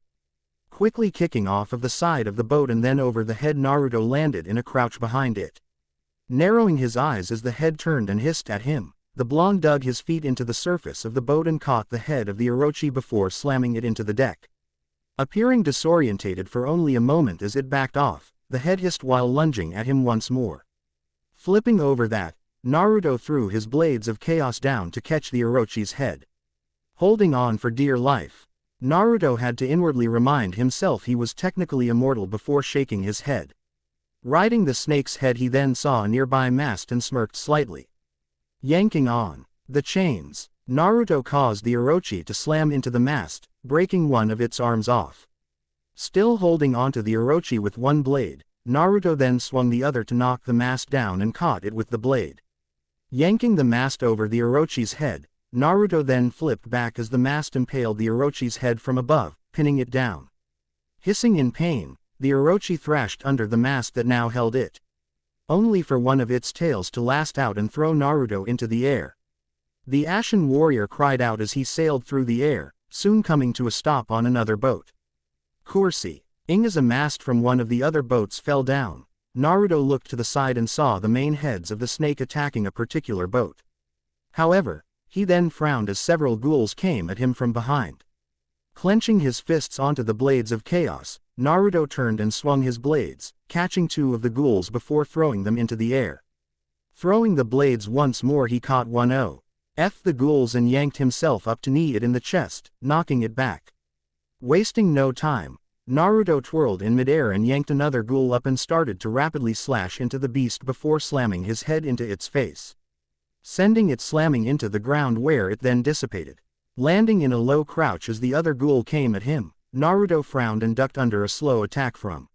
Quickly kicking off of the side of the boat and then over the head, Naruto landed in a crouch behind it. Narrowing his eyes as the head turned and hissed at him, the blonde dug his feet into the surface of the boat and caught the head of the Orochi before slamming it into the deck. Appearing disorientated for only a moment as it backed off, the head hissed while lunging at him once more. Flipping over that, Naruto threw his blades of chaos down to catch the Orochi's head. Holding on for dear life, Naruto had to inwardly remind himself he was technically immortal before shaking his head. Riding the snake's head, he then saw a nearby mast and smirked slightly. Yanking on the chains, Naruto caused the Orochi to slam into the mast, breaking one of its arms off. Still holding onto the Orochi with one blade, Naruto then swung the other to knock the mast down and caught it with the blade. Yanking the mast over the Orochi's head, Naruto then flipped back as the mast impaled the Orochi's head from above, pinning it down. Hissing in pain, the Orochi thrashed under the mast that now held it, only for one of its tails to last out and throw Naruto into the air. The Ashen Warrior cried out as he sailed through the air, soon coming to a stop on another boat. Ing as a mast from one of the other boats fell down, Naruto looked to the side and saw the main heads of the snake attacking a particular boat. However, he then frowned as several ghouls came at him from behind. Clenching his fists onto the blades of chaos, Naruto turned and swung his blades, catching 2 of the ghouls before throwing them into the air. Throwing the blades once more, he caught one the ghouls and yanked himself up to knee it in the chest, knocking it back. Wasting no time, Naruto twirled in midair and yanked another ghoul up and started to rapidly slash into the beast before slamming his head into its face, sending it slamming into the ground where it then dissipated. Landing in a low crouch as the other ghoul came at him, Naruto frowned and ducked under a slow attack from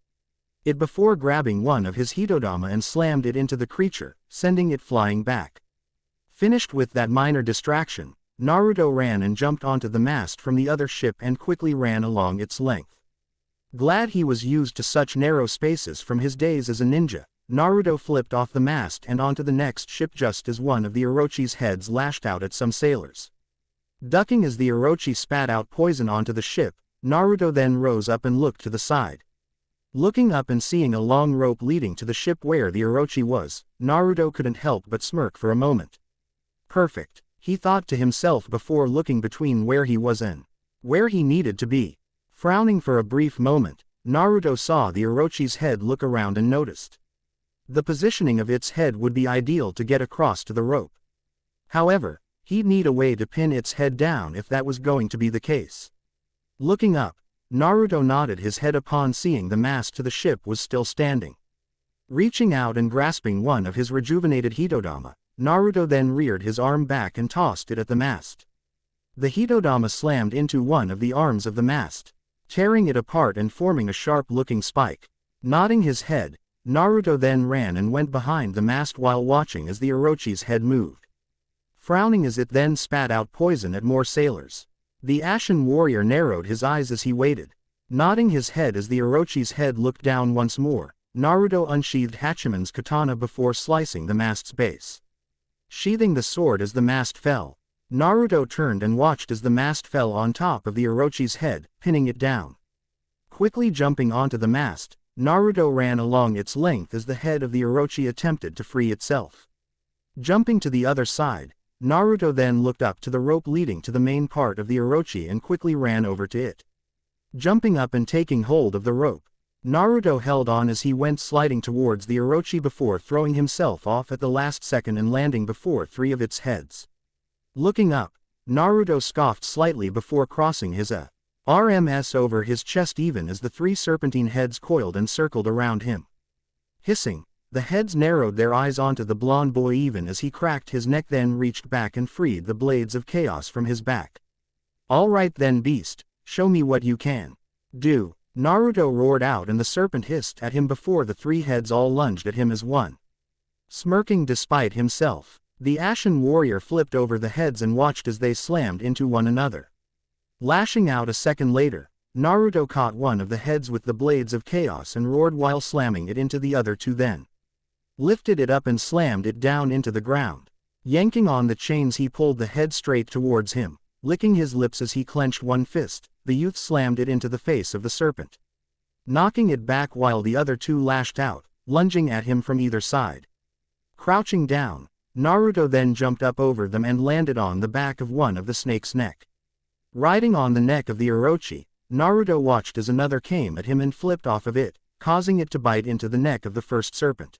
it before grabbing one of his Hitodama and slammed it into the creature, sending it flying back. Finished with that minor distraction, Naruto ran and jumped onto the mast from the other ship and quickly ran along its length. Glad he was used to such narrow spaces from his days as a ninja, Naruto flipped off the mast and onto the next ship just as one of the Orochi's heads lashed out at some sailors. Ducking as the Orochi spat out poison onto the ship, Naruto then rose up and looked to the side. Looking up and seeing a long rope leading to the ship where the Orochi was, Naruto couldn't help but smirk for a moment. Perfect, he thought to himself before looking between where he was and where he needed to be. Frowning for a brief moment, Naruto saw the Orochi's head, look around and noticed the positioning of its head would be ideal to get across to the rope. However, he'd need a way to pin its head down if that was going to be the case. Looking up, Naruto nodded his head upon seeing the mast to the ship was still standing. Reaching out and grasping one of his rejuvenated Hitodama, Naruto then reared his arm back and tossed it at the mast. The Hitodama slammed into one of the arms of the mast, tearing it apart and forming a sharp-looking spike. Nodding his head, Naruto then ran and went behind the mast while watching as the Orochi's head moved, frowning as it then spat out poison at more sailors. The Ashen Warrior narrowed his eyes as he waited, nodding his head as the Orochi's head looked down once more, Naruto unsheathed Hatchiman's katana before slicing the mast's base. Sheathing the sword as the mast fell, Naruto turned and watched as the mast fell on top of the Orochi's head, pinning it down. Quickly jumping onto the mast, Naruto ran along its length as the head of the Orochi attempted to free itself. Jumping to the other side, Naruto then looked up to the rope leading to the main part of the Orochi and quickly ran over to it. Jumping up and taking hold of the rope, Naruto held on as he went sliding towards the Orochi before throwing himself off at the last second and landing before 3 of its heads. Looking up, Naruto scoffed slightly before crossing his Hermes over his chest even as the 3 serpentine heads coiled and circled around him. Hissing, the heads narrowed their eyes onto the blonde boy even as he cracked his neck, then reached back and freed the blades of chaos from his back. "All right then, beast, show me what you can do," Naruto roared out, and the serpent hissed at him before the 3 heads all lunged at him as one. Smirking despite himself, the ashen warrior flipped over the heads and watched as they slammed into one another. Lashing out a second later, Naruto caught one of the heads with the blades of chaos and roared while slamming it into the other 2, then lifted it up and slammed it down into the ground. Yanking on the chains, he pulled the head straight towards him. Licking his lips as he clenched one fist, the youth slammed it into the face of the serpent, knocking it back while the other 2 lashed out, lunging at him from either side. Crouching down, Naruto then jumped up over them and landed on the back of one of the snake's neck. Riding on the neck of the Orochi, Naruto watched as another came at him and flipped off of it, causing it to bite into the neck of the first serpent.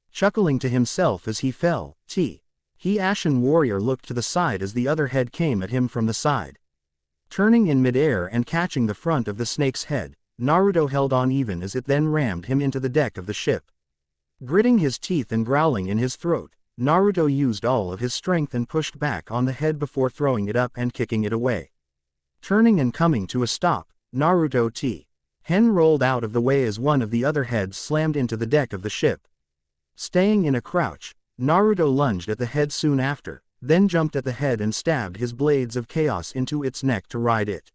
Chuckling to himself as he fell, he ashen warrior looked to the side as the other head came at him from the side. Turning in midair and catching the front of the snake's head, Naruto held on even as it then rammed him into the deck of the ship. Gritting his teeth and growling in his throat, Naruto used all of his strength and pushed back on the head before throwing it up and kicking it away. Turning and coming to a stop, Naruto rolled out of the way as one of the other heads slammed into the deck of the ship. Staying in a crouch, Naruto lunged at the head soon after, then jumped at the head and stabbed his blades of chaos into its neck to ride it.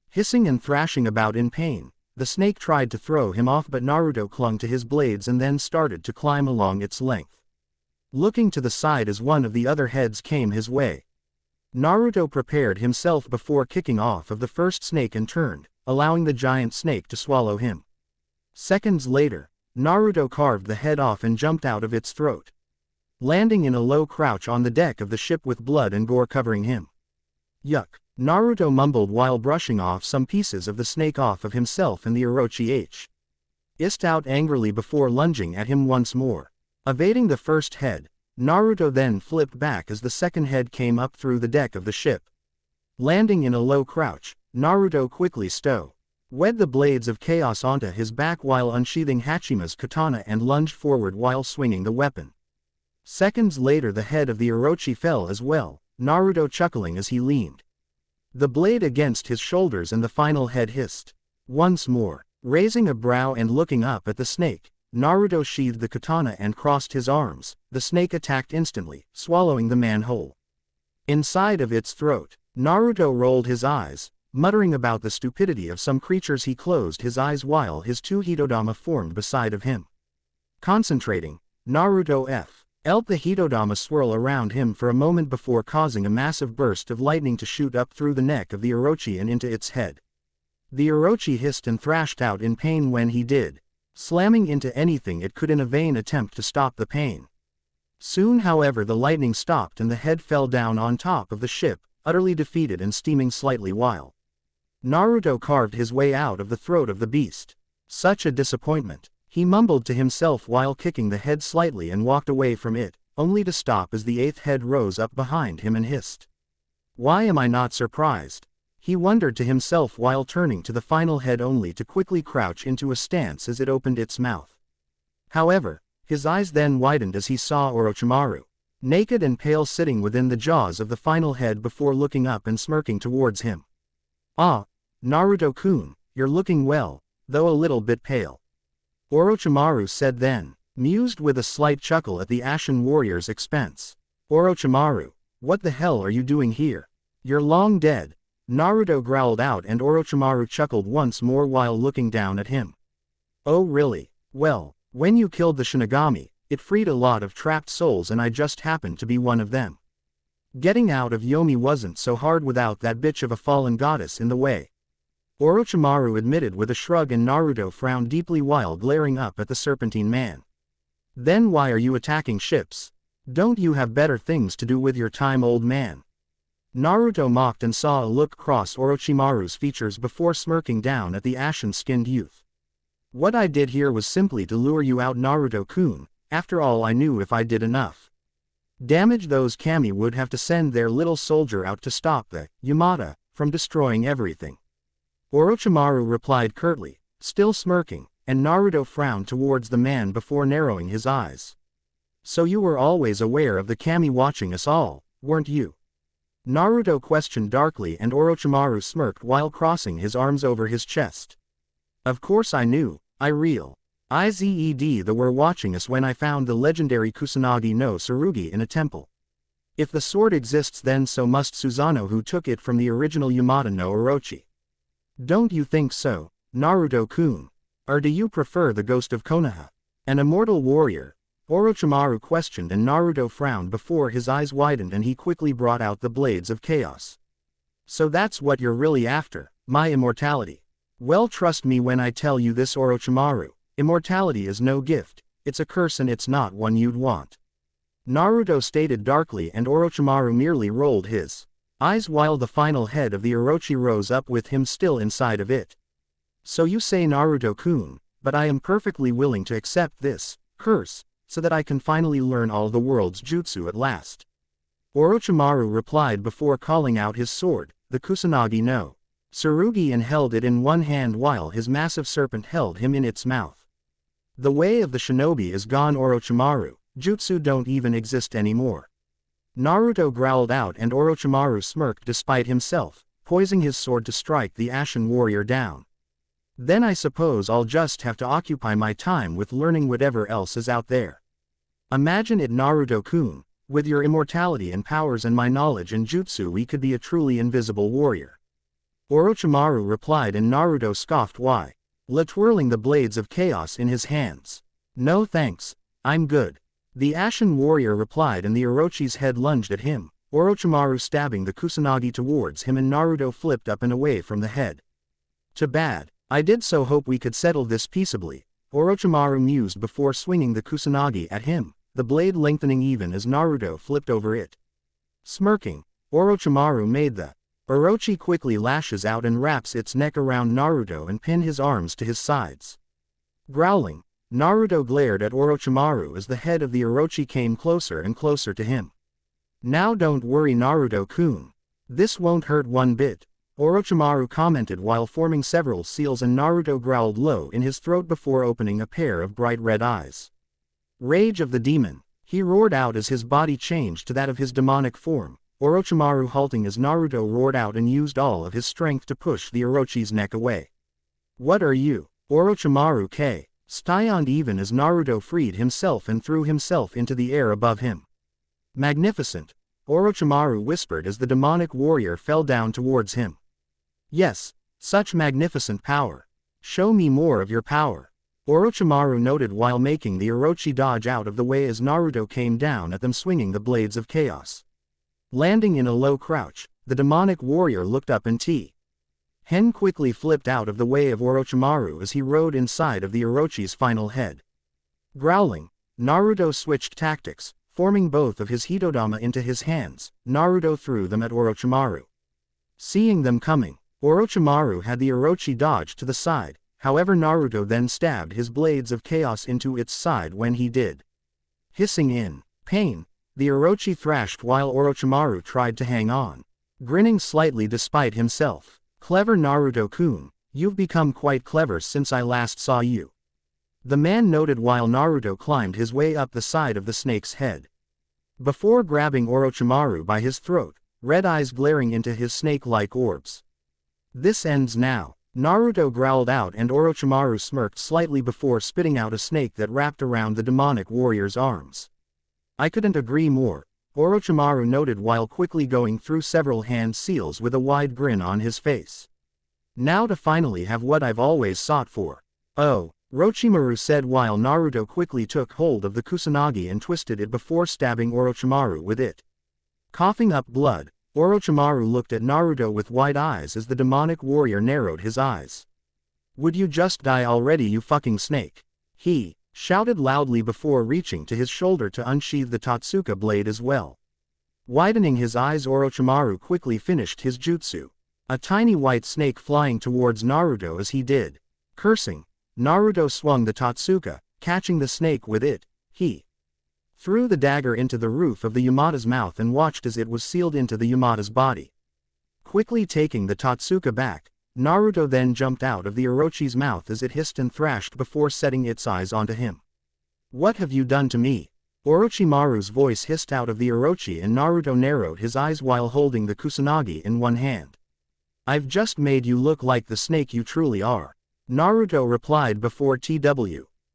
Hissing and thrashing about in pain, the snake tried to throw him off, but Naruto clung to his blades and then started to climb along its length. Looking to the side as one of the other heads came his way, Naruto prepared himself before kicking off of the first snake and turned, allowing the giant snake to swallow him. Seconds later, Naruto carved the head off and jumped out of its throat, landing in a low crouch on the deck of the ship with blood and gore covering him. "Yuck," Naruto mumbled while brushing off some pieces of the snake off of himself and the Orochi hissed out angrily before lunging at him once more. Evading the first head, Naruto then flipped back as the second head came up through the deck of the ship. Landing in a low crouch, Naruto quickly wed the blades of chaos onto his back while unsheathing Hachima's katana and lunged forward while swinging the weapon. Seconds later the head of the Orochi fell as well, Naruto chuckling as he leaned the blade against his shoulders, and the final head hissed once more. Raising a brow and looking up at the snake, Naruto sheathed the katana and crossed his arms. The snake attacked instantly, swallowing the man whole. Inside of its throat, Naruto rolled his eyes, muttering about the stupidity of some creatures. He closed his eyes while his 2 Hitodama formed beside of him. Concentrating, Naruto felt the Hitodama swirl around him for a moment before causing a massive burst of lightning to shoot up through the neck of the Orochi and into its head. The Orochi hissed and thrashed out in pain when he did, slamming into anything it could in a vain attempt to stop the pain. Soon however the lightning stopped and the head fell down on top of the ship, utterly defeated and steaming slightly while Naruto carved his way out of the throat of the beast. Such a disappointment, he mumbled to himself while kicking the head slightly and walked away from it, only to stop as the 8th head rose up behind him and hissed. "Why am I not surprised?" he wondered to himself while turning to the final head only to quickly crouch into a stance as it opened its mouth. However, his eyes then widened as he saw Orochimaru, naked and pale, sitting within the jaws of the final head before looking up and smirking towards him. "Ah, Naruto-kun, you're looking well, though a little bit pale," Orochimaru said then, mused with a slight chuckle at the Ashen Warrior's expense. "Orochimaru, what the hell are you doing here? You're long dead," Naruto growled out, and Orochimaru chuckled once more while looking down at him. "Oh really? Well, when you killed the Shinigami, it freed a lot of trapped souls and I just happened to be one of them. Getting out of Yomi wasn't so hard without that bitch of a fallen goddess in the way. Orochimaru admitted with a shrug, and Naruto frowned deeply while glaring up at the serpentine man. Then why are you attacking ships? Don't you have better things to do with your time, old man? Naruto mocked and saw a look cross Orochimaru's features before smirking down at the ashen-skinned youth. What I did here was simply to lure you out, Naruto-kun. After all, I knew if I did enough damage, those kami would have to send their little soldier out to stop the Yamata from destroying everything. Orochimaru replied curtly, still smirking, and Naruto frowned towards the man before narrowing his eyes. So you were always aware of the kami watching us all, weren't you? Naruto questioned darkly, and Orochimaru smirked while crossing his arms over his chest. Of course I knew, they were watching us when I found the legendary Kusanagi no Tsurugi in a temple. If the sword exists, then so must Susano, who took it from the original Yamata no Orochi. Don't you think so, Naruto-kun? Or do you prefer the ghost of Konoha? An immortal warrior? Orochimaru questioned, and Naruto frowned before his eyes widened and he quickly brought out the blades of chaos. So that's what you're really after, my immortality. Well, trust me when I tell you this, Orochimaru. Immortality is no gift, it's a curse, and it's not one you'd want. Naruto stated darkly, and Orochimaru merely rolled his eyes while the final head of the Orochi rose up with him still inside of it. So you say, Naruto-kun, but I am perfectly willing to accept this curse, so that I can finally learn all the world's jutsu at last. Orochimaru replied before calling out his sword, the Kusanagi no Tsurugi, and held it in one hand while his massive serpent held him in its mouth. The way of the shinobi is gone, Orochimaru. Jutsu don't even exist anymore. Naruto growled out, and Orochimaru smirked despite himself, poising his sword to strike the ashen warrior down. Then I suppose I'll just have to occupy my time with learning whatever else is out there. Imagine it, Naruto-kun. With your immortality and powers and my knowledge in jutsu, we could be a truly invisible warrior. Orochimaru replied, and Naruto scoffed, why? Twirling the blades of chaos in his hands. No thanks, I'm good. The ashen warrior replied, and the Orochi's head lunged at him, Orochimaru stabbing the Kusanagi towards him, and Naruto flipped up and away from the head. Too bad. I did so hope we could settle this peaceably, Orochimaru mused before swinging the Kusanagi at him, the blade lengthening even as Naruto flipped over it. Smirking, Orochimaru made the Orochi quickly lashes out and wraps its neck around Naruto and pin his arms to his sides. Growling, Naruto glared at Orochimaru as the head of the Orochi came closer and closer to him. Now don't worry, Naruto-kun. This won't hurt one bit, Orochimaru commented while forming several seals, and Naruto growled low in his throat before opening a pair of bright red eyes. Rage of the demon, he roared out as his body changed to that of his demonic form. Orochimaru halting as Naruto roared out and used all of his strength to push the Orochi's neck away. What are you, Orochimaru K? Stioned even as Naruto freed himself and threw himself into the air above him. Magnificent, Orochimaru whispered as the demonic warrior fell down towards him. Yes, such magnificent power. Show me more of your power, Orochimaru noted while making the Orochi dodge out of the way as Naruto came down at them swinging the blades of chaos. Landing in a low crouch, the demonic warrior looked up, and Hen quickly flipped out of the way of Orochimaru as he rode inside of the Orochi's final head. Growling, Naruto switched tactics, forming both of his Hitodama into his hands. Naruto threw them at Orochimaru. Seeing them coming, Orochimaru had the Orochi dodge to the side, however Naruto then stabbed his blades of chaos into its side when he did. Hissing in pain, the Orochi thrashed while Orochimaru tried to hang on, grinning slightly despite himself. Clever, Naruto-kun, you've become quite clever since I last saw you, the man noted while Naruto climbed his way up the side of the snake's head. Before grabbing Orochimaru by his throat, red eyes glaring into his snake-like orbs. This ends now, Naruto growled out, and Orochimaru smirked slightly before spitting out a snake that wrapped around the demonic warrior's arms. I couldn't agree more, Orochimaru noted while quickly going through several hand seals with a wide grin on his face. Now to finally have what I've always sought for. Oh, Orochimaru said while Naruto quickly took hold of the kusanagi and twisted it before stabbing Orochimaru with it. Coughing up blood, Orochimaru looked at Naruto with wide eyes as the demonic warrior narrowed his eyes. "Would you just die already, you fucking snake?" He shouted loudly before reaching to his shoulder to unsheathe the Totsuka blade as well. Widening his eyes, Orochimaru quickly finished his jutsu. A tiny white snake flying towards Naruto as he did. Cursing, Naruto swung the Totsuka, catching the snake with it. He threw the dagger into the roof of the Yamata's mouth and watched as it was sealed into the Yamata's body. Quickly taking the Totsuka back, Naruto then jumped out of the Orochi's mouth as it hissed and thrashed before setting its eyes onto him. "What have you done to me?" Orochimaru's voice hissed out of the Orochi and Naruto narrowed his eyes while holding the kusanagi in one hand. "I've just made you look like the snake you truly are," Naruto replied before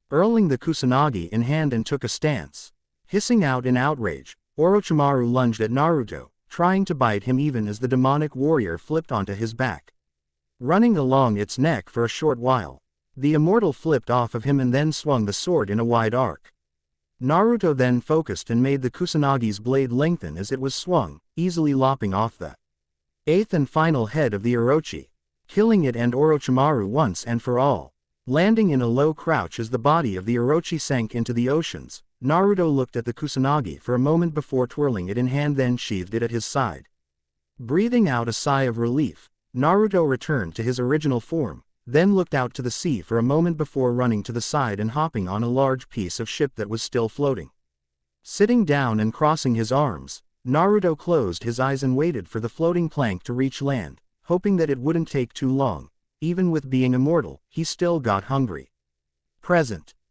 hurling the kusanagi in hand and took a stance. Hissing out in outrage, Orochimaru lunged at Naruto, trying to bite him even as the demonic warrior flipped onto his back. Running along its neck for a short while, the immortal flipped off of him and then swung the sword in a wide arc. Naruto then focused and made the kusanagi's blade lengthen as it was swung, easily lopping off the eighth and final head of the Orochi, killing it and Orochimaru once and for all. Landing in a low crouch as the body of the Orochi sank into the oceans, Naruto looked at the kusanagi for a moment before twirling it in hand, then sheathed it at his side. Breathing out a sigh of relief, Naruto returned to his original form, then looked out to the sea for a moment before running to the side and hopping on a large piece of ship that was still floating. Sitting down and crossing his arms, Naruto closed his eyes and waited for the floating plank to reach land, hoping that it wouldn't take too long. Even with being immortal, he still got hungry.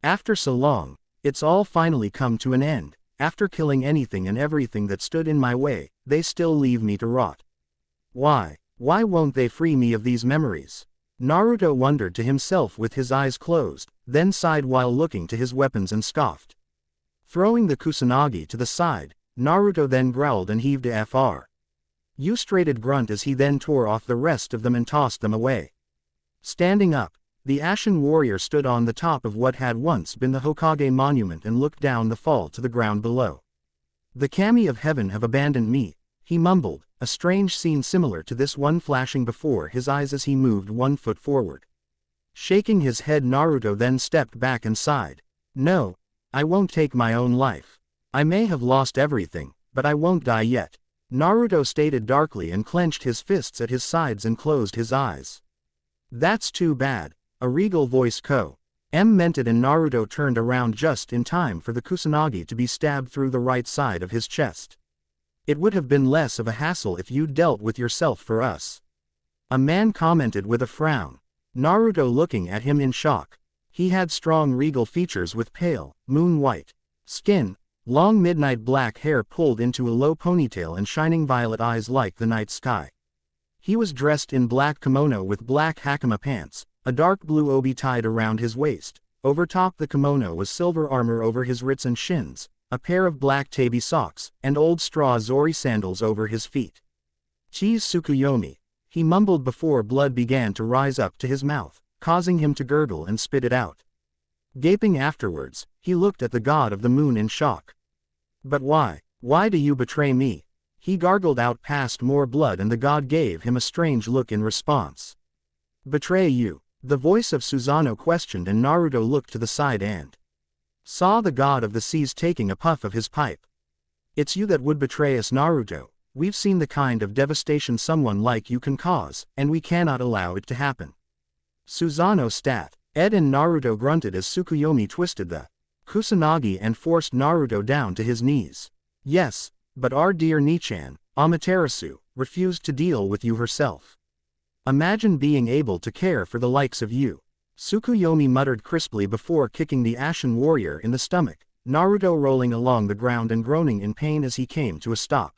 After so long, it's all finally come to an end. After killing anything and everything that stood in my way, they still leave me to rot. Why won't they free me of these memories? Naruto wondered to himself with his eyes closed, then sighed while looking to his weapons and scoffed. Throwing the kusanagi to the side, Naruto then growled and heaved a frustrated grunt as he then tore off the rest of them and tossed them away. Standing up, the Ashen Warrior stood on the top of what had once been the Hokage monument and looked down the fall to the ground below. "The kami of heaven have abandoned me," he mumbled, a strange scene similar to this one flashing before his eyes as he moved 1 foot forward. Shaking his head, Naruto then stepped back and sighed. "No, I won't take my own life. I may have lost everything, but I won't die yet," Naruto stated darkly and clenched his fists at his sides and closed his eyes. "That's too bad," a regal voice commented, and Naruto turned around just in time for the kusanagi to be stabbed through the right side of his chest. "It would have been less of a hassle if you'd dealt with yourself for us," a man commented with a frown. Naruto looking at him in shock. He had strong regal features with pale, moon-white skin, long midnight black hair pulled into a low ponytail and shining violet eyes like the night sky. He was dressed in black kimono with black hakama pants, a dark blue obi tied around his waist. Over top the kimono was silver armor over his wrists and shins, a pair of black tabi socks, and old straw zori sandals over his feet. "Cheese Tsukuyomi," he mumbled before blood began to rise up to his mouth, causing him to gurgle and spit it out. Gaping afterwards, he looked at the god of the moon in shock. "But why? Why do you betray me?" He gargled out past more blood, and the god gave him a strange look in response. "Betray you?" The voice of Susano questioned, and Naruto looked to the side and saw the god of the seas taking a puff of his pipe. "It's you that would betray us, Naruto. We've seen the kind of devastation someone like you can cause, and we cannot allow it to happen." Susano Ed and Naruto grunted as Tsukuyomi twisted the kusanagi and forced Naruto down to his knees. "Yes, but our dear Nichan, Amaterasu, refused to deal with you herself. Imagine being able to care for the likes of you," Tsukuyomi muttered crisply before kicking the Ashen Warrior in the stomach, Naruto rolling along the ground and groaning in pain as he came to a stop.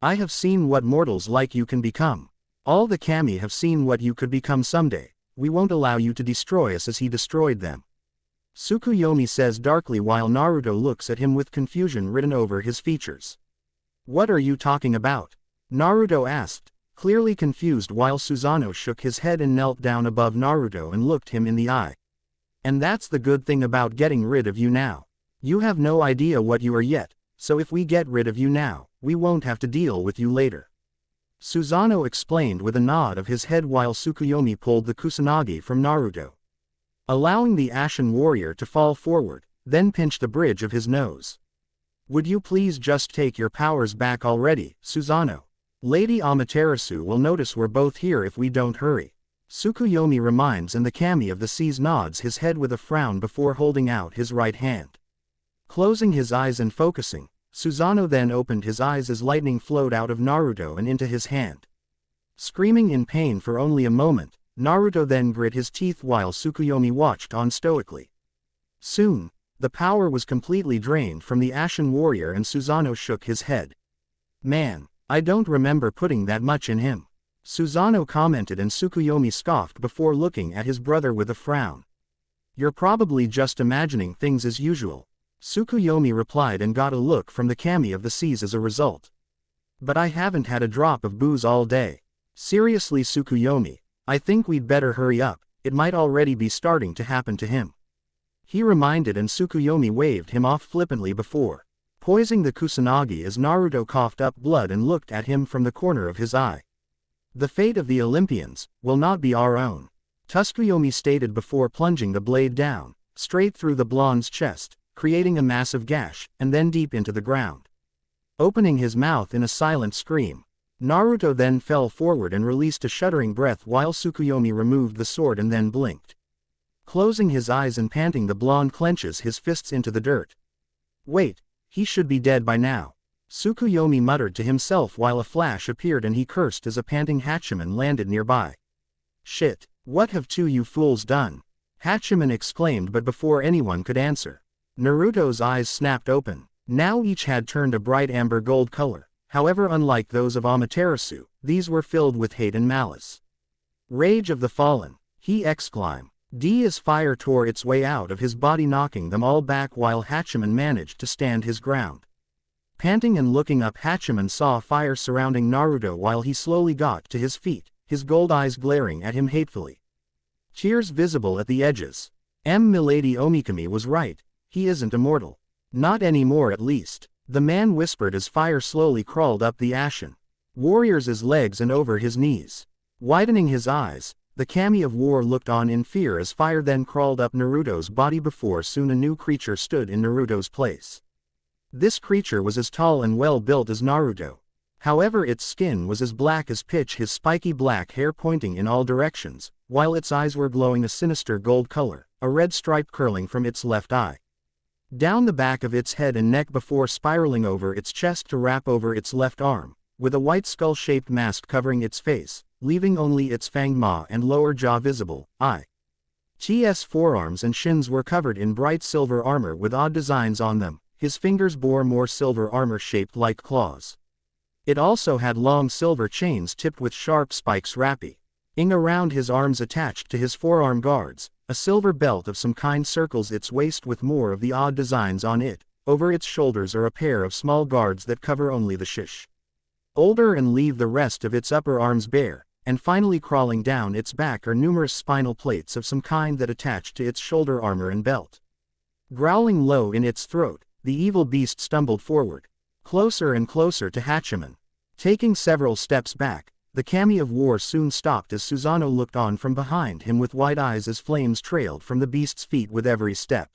"I have seen what mortals like you can become. All the kami have seen what you could become someday. We won't allow you to destroy us as he destroyed them," Tsukuyomi says darkly while Naruto looks at him with confusion written over his features. "What are you talking about?" Naruto asked, clearly confused while Susano shook his head and knelt down above Naruto and looked him in the eye. And that's the good thing about getting rid of you now. You have no idea what you are yet, so if we get rid of you now, we won't have to deal with you later. Susano explained with a nod of his head while Tsukuyomi pulled the kusanagi from Naruto, allowing the Ashen Warrior to fall forward, then pinch the bridge of his nose. Would you please just take your powers back already, Susano? Lady Amaterasu will notice we're both here if we don't hurry. Tsukuyomi reminds, and the kami of the seas nods his head with a frown before holding out his right hand. Closing his eyes and focusing, Susano then opened his eyes as lightning flowed out of Naruto and into his hand. Screaming in pain for only a moment, Naruto then grit his teeth while Tsukuyomi watched on stoically. Soon, the power was completely drained from the Ashen Warrior and Susano shook his head. Man, I don't remember putting that much in him. Susano commented, and Tsukuyomi scoffed before looking at his brother with a frown. You're probably just imagining things as usual. Tsukuyomi replied and got a look from the kami of the seas as a result. But I haven't had a drop of booze all day. Seriously Tsukuyomi, I think we'd better hurry up, it might already be starting to happen to him. He reminded, and Tsukuyomi waved him off flippantly before poising the kusanagi as Naruto coughed up blood and looked at him from the corner of his eye. The fate of the Olympians will not be our own, Tsukuyomi stated before plunging the blade down, straight through the blonde's chest, creating a massive gash, and then deep into the ground. Opening his mouth in a silent scream, Naruto then fell forward and released a shuddering breath while Tsukuyomi removed the sword and then blinked. Closing his eyes and panting, the blonde clenches his fists into the dirt. Wait, he should be dead by now, Tsukuyomi muttered to himself while a flash appeared and he cursed as a panting Hatchiman landed nearby. Shit, what have you fools done? Hatchiman exclaimed, but before anyone could answer, Naruto's eyes snapped open. Now each had turned a bright amber gold color, however unlike those of Amaterasu, these were filled with hate and malice. Rage of the fallen, he exclaimed. As fire tore its way out of his body, knocking them all back while Hatchiman managed to stand his ground. Panting and looking up, Hatchiman saw fire surrounding Naruto while he slowly got to his feet, his gold eyes glaring at him hatefully. Tears visible at the edges. Milady Omikami was right, he isn't immortal. Not anymore at least, the man whispered as fire slowly crawled up the Ashen Warrior's legs and over his knees. Widening his eyes, the kami of war looked on in fear as fire then crawled up Naruto's body before soon a new creature stood in Naruto's place. This creature was as tall and well built as Naruto. However, its skin was as black as pitch, his spiky black hair pointing in all directions, while its eyes were glowing a sinister gold color, a red stripe curling from its left eye down the back of its head and neck before spiraling over its chest to wrap over its left arm, with a white skull-shaped mask covering its face, leaving only its fanged maw and lower jaw visible. Its forearms and shins were covered in bright silver armor with odd designs on them, his fingers bore more silver armor shaped like claws. It also had long silver chains tipped with sharp spikes wrapping around his arms. Attached to his forearm guards, a silver belt of some kind circles its waist with more of the odd designs on it. Over its shoulders are a pair of small guards that cover only the shoulder and leave the rest of its upper arms bare, and finally crawling down its back are numerous spinal plates of some kind that attach to its shoulder armor and belt. Growling low in its throat, the evil beast stumbled forward, closer and closer to Hatchiman. Taking several steps back, the kami of war soon stopped as Susano looked on from behind him with wide eyes as flames trailed from the beast's feet with every step.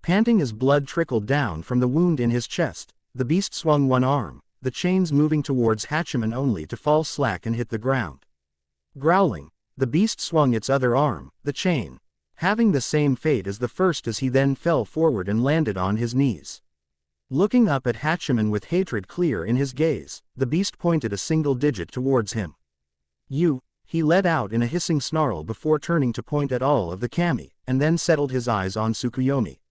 Panting as blood trickled down from the wound in his chest, the beast swung one arm, the chains moving towards Hatchiman only to fall slack and hit the ground. Growling, the beast swung its other arm, the chain, having the same fate as the first as he then fell forward and landed on his knees. Looking up at Hatchiman with hatred clear in his gaze, the beast pointed a single digit towards him. You, he let out in a hissing snarl before turning to point at all of the kami, and then settled his eyes on Tsukuyomi.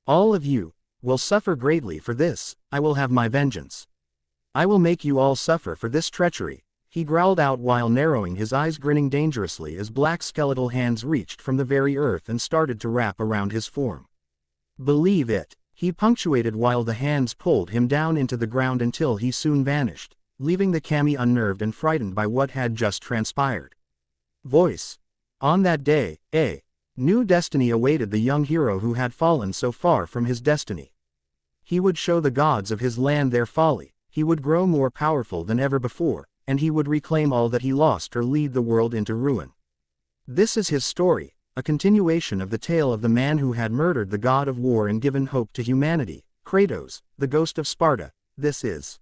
All of you will suffer greatly for this. I will have my vengeance. I will make you all suffer for this treachery, he growled out while narrowing his eyes, grinning dangerously as black skeletal hands reached from the very earth and started to wrap around his form. Believe it, he punctuated while the hands pulled him down into the ground until he soon vanished, leaving the kami unnerved and frightened by what had just transpired. Voice. On that day, New destiny awaited the young hero who had fallen so far from his destiny. He would show the gods of his land their folly, he would grow more powerful than ever before, and he would reclaim all that he lost or lead the world into ruin. This is his story, a continuation of the tale of the man who had murdered the god of war and given hope to humanity, Kratos, the ghost of Sparta. This is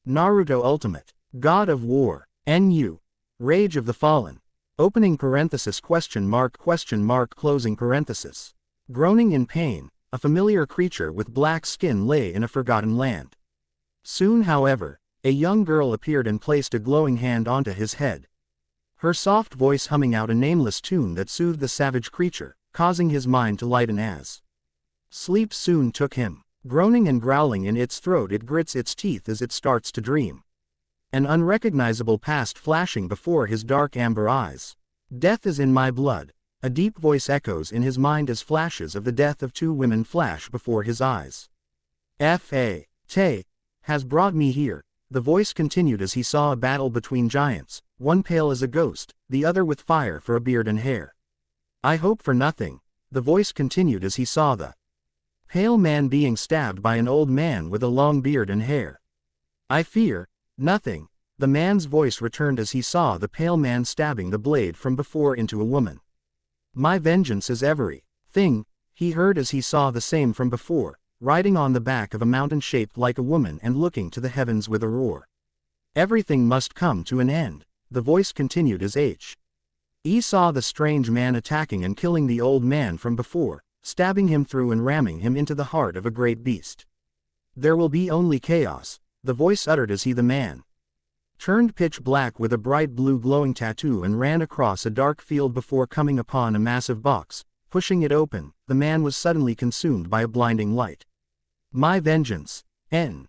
Naruto Ultimate, God of War, NU, Rage of the Fallen. Opening parenthesis question mark closing parenthesis. Groaning in pain, a familiar creature with black skin lay in a forgotten land. Soon, however, a young girl appeared and placed a glowing hand onto his head. Her soft voice humming out a nameless tune that soothed the savage creature, causing his mind to lighten as sleep soon took him. Groaning and growling in its throat, it grits its teeth as it starts to dream. An unrecognizable past flashing before his dark amber eyes. Death is in my blood. A deep voice echoes in his mind as flashes of the death of two women flash before his eyes. Te has brought me here, the voice continued as he saw a battle between giants, one pale as a ghost, the other with fire for a beard and hair. I hope for nothing, the voice continued as he saw the pale man being stabbed by an old man with a long beard and hair. I fear nothing, the man's voice returned as he saw the pale man stabbing the blade from before into a woman. My vengeance is everything, he heard as he saw the same from before, riding on the back of a mountain shaped like a woman and looking to the heavens with a roar. Everything must come to an end, the voice continued as he saw the strange man attacking and killing the old man from before, stabbing him through and ramming him into the heart of a great beast. There will be only chaos, the voice uttered as the man turned pitch black with a bright blue glowing tattoo and ran across a dark field before coming upon a massive box. Pushing it open, the man was suddenly consumed by a blinding light. My vengeance ends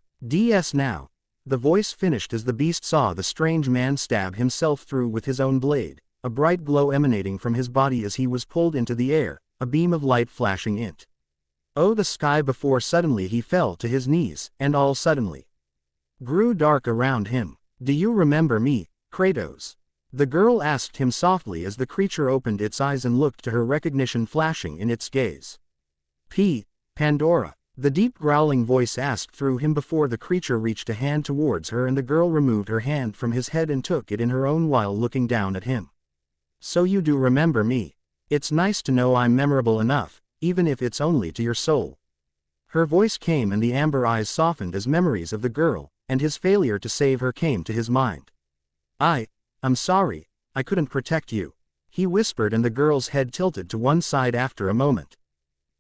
now, the voice finished as the beast saw the strange man stab himself through with his own blade, a bright glow emanating from his body as he was pulled into the air, a beam of light flashing into the sky before suddenly he fell to his knees, and all suddenly grew dark around him. Do you remember me, Kratos? The girl asked him softly as the creature opened its eyes and looked to her, recognition flashing in its gaze. Pandora, the deep growling voice asked through him before the creature reached a hand towards her, and the girl removed her hand from his head and took it in her own while looking down at him. So you do remember me. It's nice to know I'm memorable enough, even if it's only to your soul. Her voice came and the amber eyes softened as memories of the girl and his failure to save her came to his mind. I'm sorry, I couldn't protect you, he whispered, and the girl's head tilted to one side after a moment.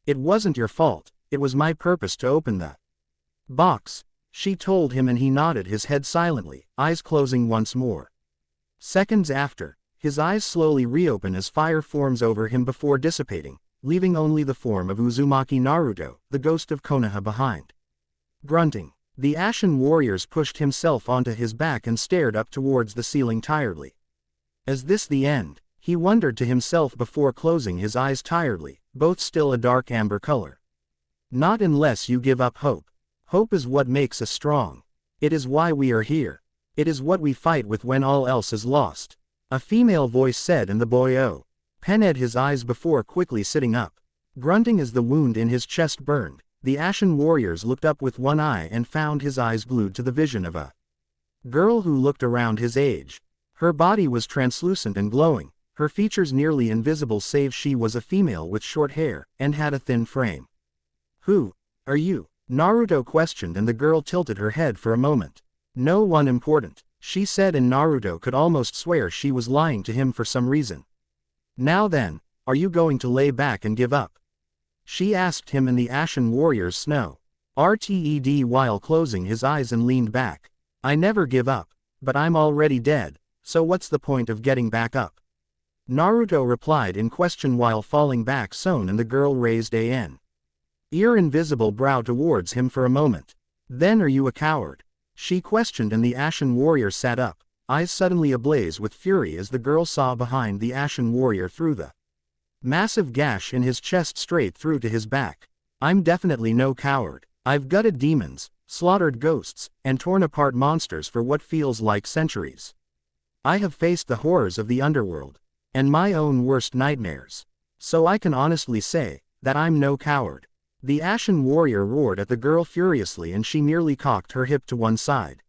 It wasn't your fault, it was my purpose to open the box, she told him, and he nodded his head silently, eyes closing once more. Seconds after, his eyes slowly reopen as fire forms over him before dissipating, leaving only the form of Uzumaki Naruto, the ghost of Konoha, behind. Grunting, the Ashen Warriors pushed himself onto his back and stared up towards the ceiling tiredly. Is this the end? He wondered to himself before closing his eyes tiredly, both still a dark amber color. Not unless you give up hope. Hope is what makes us strong. It is why we are here. It is what we fight with when all else is lost. A female voice said, and the boy pened his eyes before quickly sitting up. Grunting as the wound in his chest burned, the Ashen Warriors looked up with one eye and found his eyes glued to the vision of a girl who looked around his age. Her body was translucent and glowing, her features nearly invisible save she was a female with short hair, and had a thin frame. Who are you? Naruto questioned, and the girl tilted her head for a moment. No one important, she said, and Naruto could almost swear she was lying to him for some reason. Now then, are you going to lay back and give up? She asked him, and the Ashen Warriors rted while closing his eyes and leaned back. I never give up, but I'm already dead, so what's the point of getting back up? Naruto replied in question while falling back soon, and the girl raised an invisible brow towards him for a moment. Then are you a coward? She questioned, and the Ashen Warrior sat up, eyes suddenly ablaze with fury as the girl saw behind the Ashen Warrior through the massive gash in his chest straight through to his back. I'm definitely no coward. I've gutted demons, slaughtered ghosts, and torn apart monsters for what feels like centuries. I have faced the horrors of the underworld, and my own worst nightmares. So I can honestly say, that I'm no coward. The Ashen Warrior roared at the girl furiously and she merely cocked her hip to one side.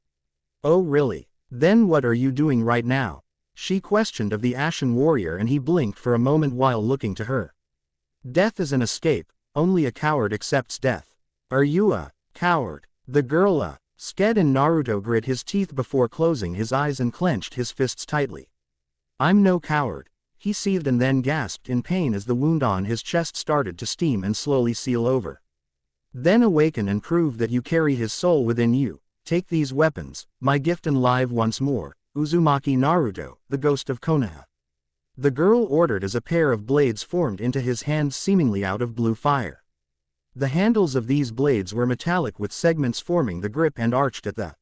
Oh really? Then what are you doing right now? She questioned of the Ashen Warrior and he blinked for a moment while looking to her. Death is an escape, only a coward accepts death. Are you a coward? The girl Sked and Naruto grit his teeth before closing his eyes and clenched his fists tightly. I'm no coward. He seethed and then gasped in pain as the wound on his chest started to steam and slowly seal over. Then awaken and prove that you carry his soul within you. Take these weapons, my gift, and live once more, Uzumaki Naruto, the ghost of Konoha. The girl ordered as a pair of blades formed into his hands seemingly out of blue fire. The handles of these blades were metallic with segments forming the grip and arched at the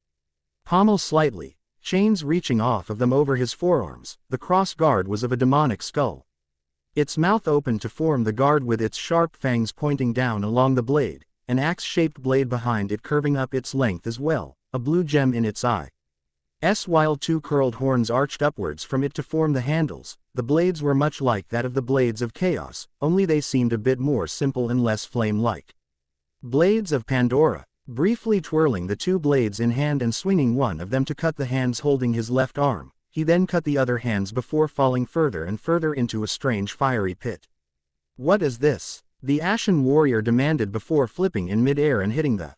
pommel slightly, chains reaching off of them over his forearms. The cross guard was of a demonic skull. Its mouth opened to form the guard with its sharp fangs pointing down along the blade, an axe-shaped blade behind it curving up its length as well, a blue gem in its eye. While two curled horns arched upwards from it to form the handles. The blades were much like that of the blades of chaos, only they seemed a bit more simple and less flame-like. Blades of Pandora. Briefly twirling the two blades in hand and swinging one of them to cut the hands holding his left arm, he then cut the other hands before falling further and further into a strange fiery pit. What is this? The Ashen Warrior demanded before flipping in mid-air and hitting the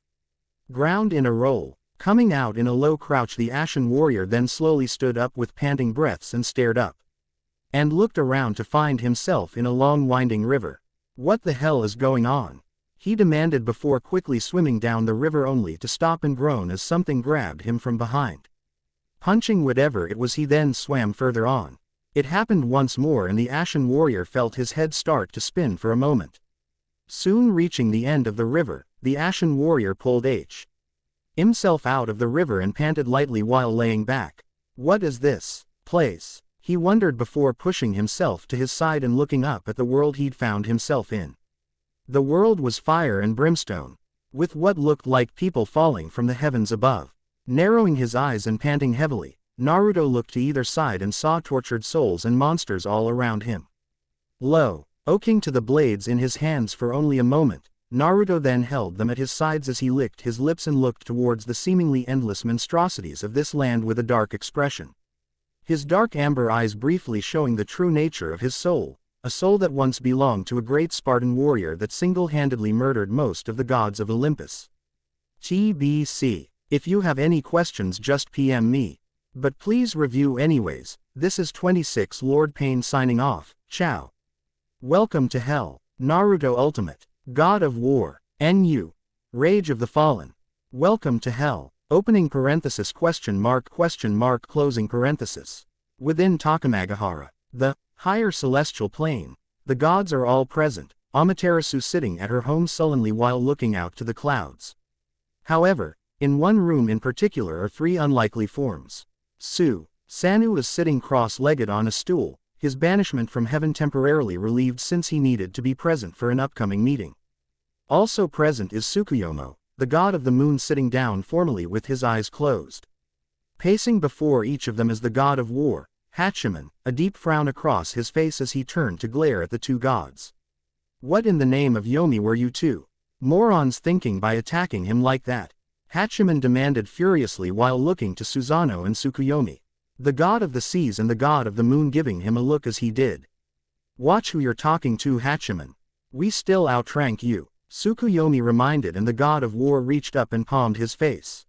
ground in a roll. Coming out in a low crouch, the Ashen Warrior then slowly stood up with panting breaths and stared up. And looked around to find himself in a long winding river. What the hell is going on? He demanded before quickly swimming down the river only to stop and groan as something grabbed him from behind. Punching whatever it was, he then swam further on. It happened once more and the Ashen Warrior felt his head start to spin for a moment. Soon reaching the end of the river, the Ashen Warrior pulled himself out of the river and panted lightly while laying back. What is this place? He wondered before pushing himself to his side and looking up at the world he'd found himself in. The world was fire and brimstone, with what looked like people falling from the heavens above. Narrowing his eyes and panting heavily, Naruto looked to either side and saw tortured souls and monsters all around him. Lo, oaking to the blades in his hands for only a moment, Naruto then held them at his sides as he licked his lips and looked towards the seemingly endless monstrosities of this land with a dark expression. His dark amber eyes briefly showing the true nature of his soul, a soul that once belonged to a great Spartan warrior that single-handedly murdered most of the gods of Olympus. TBC. If you have any questions just PM me. But please review anyways. This is 26 Lord Pain signing off. Ciao. Welcome to Hell. Naruto Ultimate. God of War. NU. Rage of the Fallen. Welcome to Hell. Opening parenthesis question mark closing parenthesis. Within Takamagahara, the higher celestial plane, the gods are all present, Amaterasu sitting at her home sullenly while looking out to the clouds. However, in one room in particular are three unlikely forms. Susano is sitting cross-legged on a stool, his banishment from heaven temporarily relieved since he needed to be present for an upcoming meeting. Also present is Tsukuyomo, the god of the moon, sitting down formally with his eyes closed. Pacing before each of them is the god of war, Hatchiman, a deep frown across his face as he turned to glare at the two gods. What in the name of Yomi were you two morons thinking by attacking him like that? Hatchiman demanded furiously while looking to Susano and Tsukuyomi, the god of the seas and the god of the moon, giving him a look as he did. Watch who you're talking to, Hatchiman. We still outrank you, Tsukuyomi reminded, and the god of war reached up and palmed his face.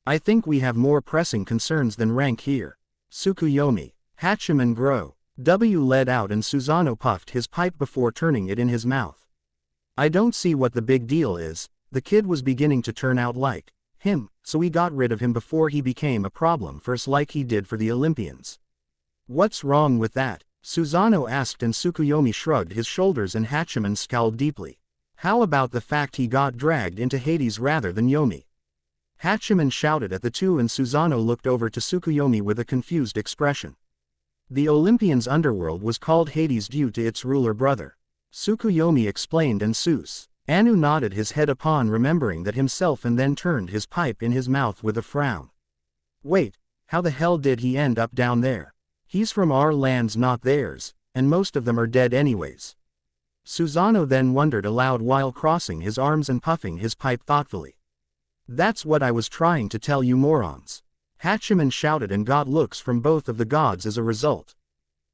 I think we have more pressing concerns than rank here. Tsukuyomi. Hatchiman let out and Susano puffed his pipe before turning it in his mouth. I don't see what the big deal is. The kid was beginning to turn out like him, so we got rid of him before he became a problem for us like he did for the Olympians. What's wrong with that? Susano asked, and Tsukuyomi shrugged his shoulders and Hatchiman scowled deeply. How about the fact he got dragged into Hades rather than Yomi? Hatchiman shouted at the two, and Susano looked over to Tsukuyomi with a confused expression. The Olympians' underworld was called Hades due to its ruler brother, Tsukuyomi explained, and Susano nodded his head upon remembering that himself and then turned his pipe in his mouth with a frown. Wait, how the hell did he end up down there? He's from our lands, not theirs, and most of them are dead anyways. Susano then wondered aloud while crossing his arms and puffing his pipe thoughtfully. That's what I was trying to tell you morons. Hatchiman shouted and got looks from both of the gods as a result.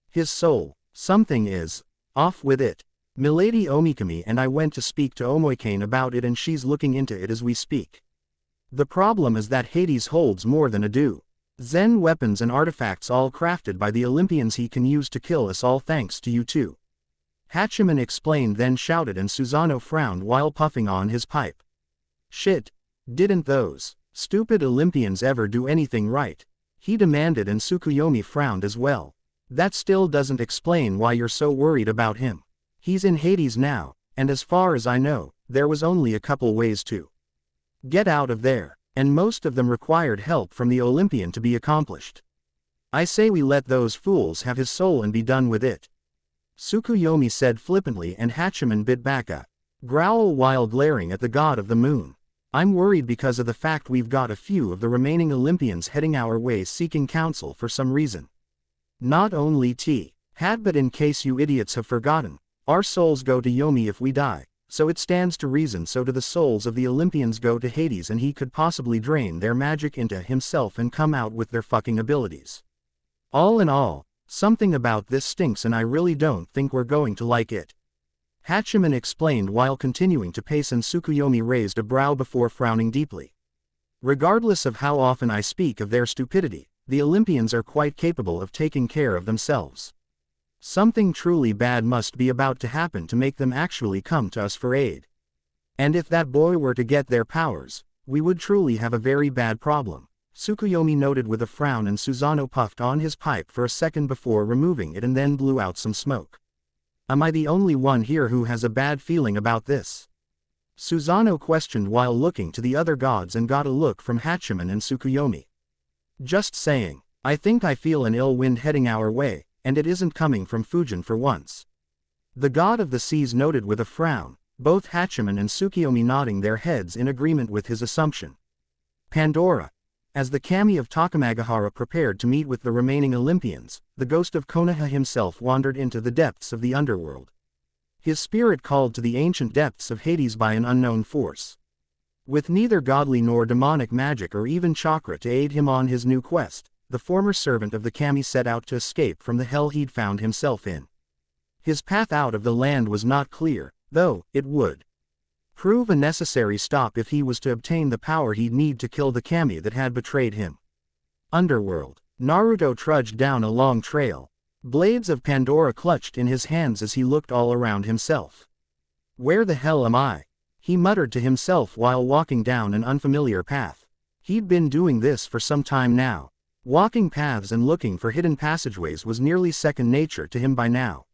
His soul, something is off with it. Milady Omikami and I went to speak to Omoikane about it and she's looking into it as we speak. The problem is that Hades holds more than a Zen weapons and artifacts all crafted by the Olympians he can use to kill us all thanks to you too. Hatchiman explained then shouted and Susano frowned while puffing on his pipe. Shit. Didn't those stupid Olympians ever do anything right? He demanded and Tsukuyomi frowned as well. That still doesn't explain why you're so worried about him. He's in Hades now, and as far as I know, there was only a couple ways to get out of there, and most of them required help from the Olympian to be accomplished. I say we let those fools have his soul and be done with it. Tsukuyomi said flippantly and Hatchiman bit back a growl while glaring at the god of the moon. I'm worried because of the fact we've got a few of the remaining Olympians heading our way seeking counsel for some reason. Not only had but in case you idiots have forgotten, our souls go to Yomi if we die, so it stands to reason so do the souls of the Olympians go to Hades and he could possibly drain their magic into himself and come out with their fucking abilities. All in all, something about this stinks and I really don't think we're going to like it. Hatchiman explained while continuing to pace and Tsukuyomi raised a brow before frowning deeply. Regardless of how often I speak of their stupidity, the Olympians are quite capable of taking care of themselves. Something truly bad must be about to happen to make them actually come to us for aid. And if that boy were to get their powers, we would truly have a very bad problem, Tsukuyomi noted with a frown and Susano puffed on his pipe for a second before removing it and then blew out some smoke. Am I the only one here who has a bad feeling about this? Susano questioned while looking to the other gods and got a look from Hatchiman and Tsukuyomi. Just saying, I think I feel an ill wind heading our way, and it isn't coming from Fujin for once. The god of the seas noted with a frown, both Hatchiman and Tsukuyomi nodding their heads in agreement with his assumption. Pandora. As the kami of Takamagahara prepared to meet with the remaining Olympians, the ghost of Konoha himself wandered into the depths of the underworld. His spirit called to the ancient depths of Hades by an unknown force. With neither godly nor demonic magic or even chakra to aid him on his new quest, the former servant of the kami set out to escape from the hell he'd found himself in. His path out of the land was not clear, though it would prove a necessary stop if he was to obtain the power he'd need to kill the kami that had betrayed him. Underworld. Naruto trudged down a long trail. Blades of Pandora clutched in his hands as he looked all around himself. Where the hell am I? He muttered to himself while walking down an unfamiliar path. He'd been doing this for some time now. Walking paths and looking for hidden passageways was nearly second nature to him by now.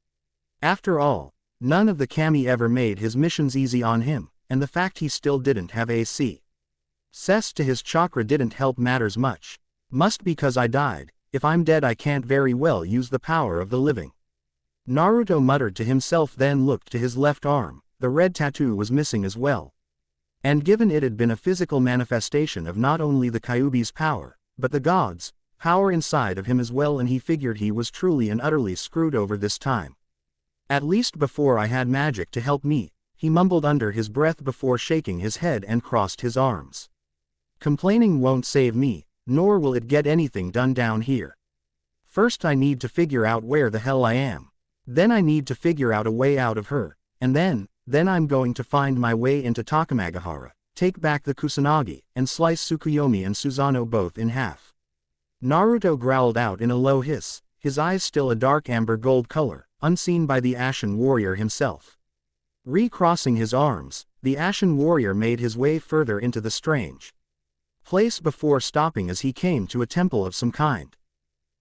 After all, none of the kami ever made his missions easy on him, and the fact he still didn't have access to his chakra didn't help matters much. Must because I died, if I'm dead I can't very well use the power of the living. Naruto muttered to himself then looked to his left arm, the red tattoo was missing as well. And given it had been a physical manifestation of not only the Kyuubi's power, but the gods' power inside of him as well and he figured he was truly and utterly screwed over this time. At least before I had magic to help me, he mumbled under his breath before shaking his head and crossed his arms. Complaining won't save me, nor will it get anything done down here. First I need to figure out where the hell I am. Then I need to figure out a way out of her, and then I'm going to find my way into Takamagahara, take back the Kusanagi, and slice Tsukuyomi and Susano both in half. Naruto growled out in a low hiss, his eyes still a dark amber gold color, unseen by the Ashen Warrior himself. Recrossing his arms, the Ashen Warrior made his way further into the strange place before stopping as he came to a temple of some kind.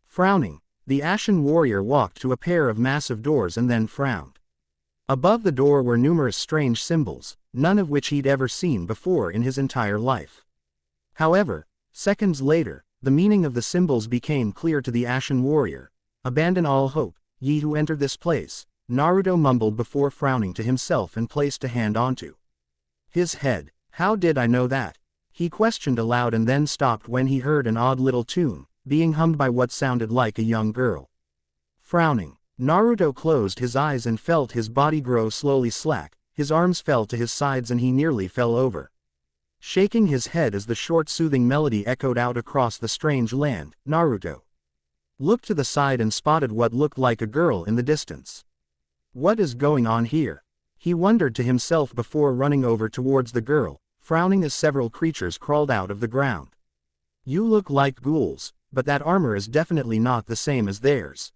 Frowning, the Ashen Warrior walked to a pair of massive doors and then frowned. Above the door were numerous strange symbols, none of which he'd ever seen before in his entire life. However, seconds later, the meaning of the symbols became clear to the Ashen Warrior. Abandon all hope, ye who entered this place, Naruto mumbled before frowning to himself and placed a hand onto his head. How did I know that? He questioned aloud and then stopped when he heard an odd little tune, being hummed by what sounded like a young girl. Frowning, Naruto closed his eyes and felt his body grow slowly slack, his arms fell to his sides and he nearly fell over. Shaking his head as the short soothing melody echoed out across the strange land, Naruto looked to the side and spotted what looked like a girl in the distance. What is going on here? He wondered to himself before running over towards the girl, frowning as several creatures crawled out of the ground. You look like ghouls, but that armor is definitely not the same as theirs,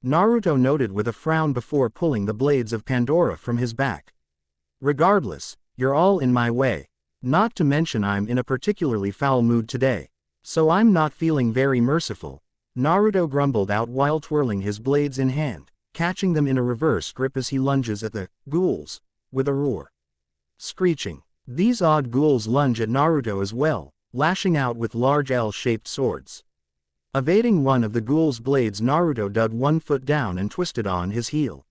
Naruto noted with a frown before pulling the blades of Pandora from his back. Regardless, you're all in my way. Not to mention I'm in a particularly foul mood today, so I'm not feeling very merciful, Naruto grumbled out while twirling his blades in hand, catching them in a reverse grip as he lunges at the ghouls with a roar. Screeching. These odd ghouls lunge at Naruto as well, lashing out with large L-shaped swords. Evading one of the ghouls' blades, Naruto dug one foot down and twisted on his heel,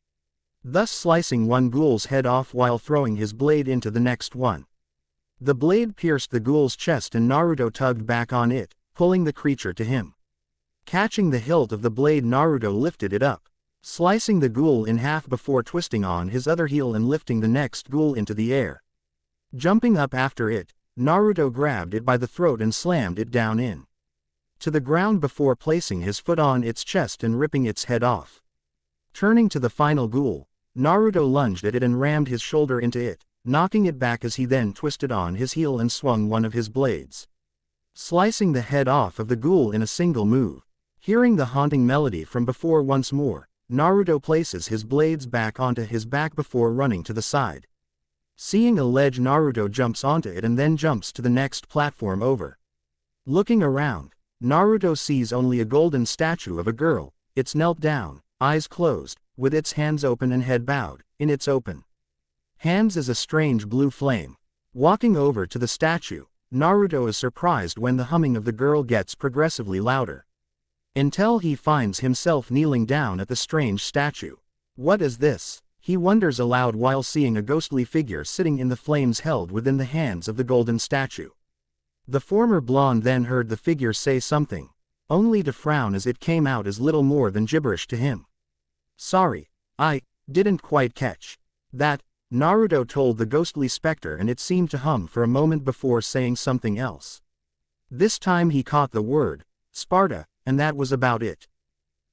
thus slicing one ghoul's head off while throwing his blade into the next one. The blade pierced the ghoul's chest and Naruto tugged back on it, pulling the creature to him. Catching the hilt of the blade, Naruto lifted it up, slicing the ghoul in half before twisting on his other heel and lifting the next ghoul into the air. Jumping up after it, Naruto grabbed it by the throat and slammed it down to the ground before placing his foot on its chest and ripping its head off. Turning to the final ghoul, Naruto lunged at it and rammed his shoulder into it, knocking it back as he then twisted on his heel and swung one of his blades, slicing the head off of the ghoul in a single move. Hearing the haunting melody from before once more, Naruto places his blades back onto his back before running to the side. Seeing a ledge, Naruto jumps onto it and then jumps to the next platform over. Looking around, Naruto sees only a golden statue of a girl. It's knelt down, eyes closed, with its hands open and head bowed. In its open hands is a strange blue flame. Walking over to the statue, Naruto is surprised when the humming of the girl gets progressively louder, until he finds himself kneeling down at the strange statue. What is this? He wonders aloud while seeing a ghostly figure sitting in the flames held within the hands of the golden statue. The former blonde then heard the figure say something, only to frown as it came out as little more than gibberish to him. Sorry, I didn't quite catch that, Naruto told the ghostly specter, and it seemed to hum for a moment before saying something else. This time he caught the word, Sparta, and that was about it.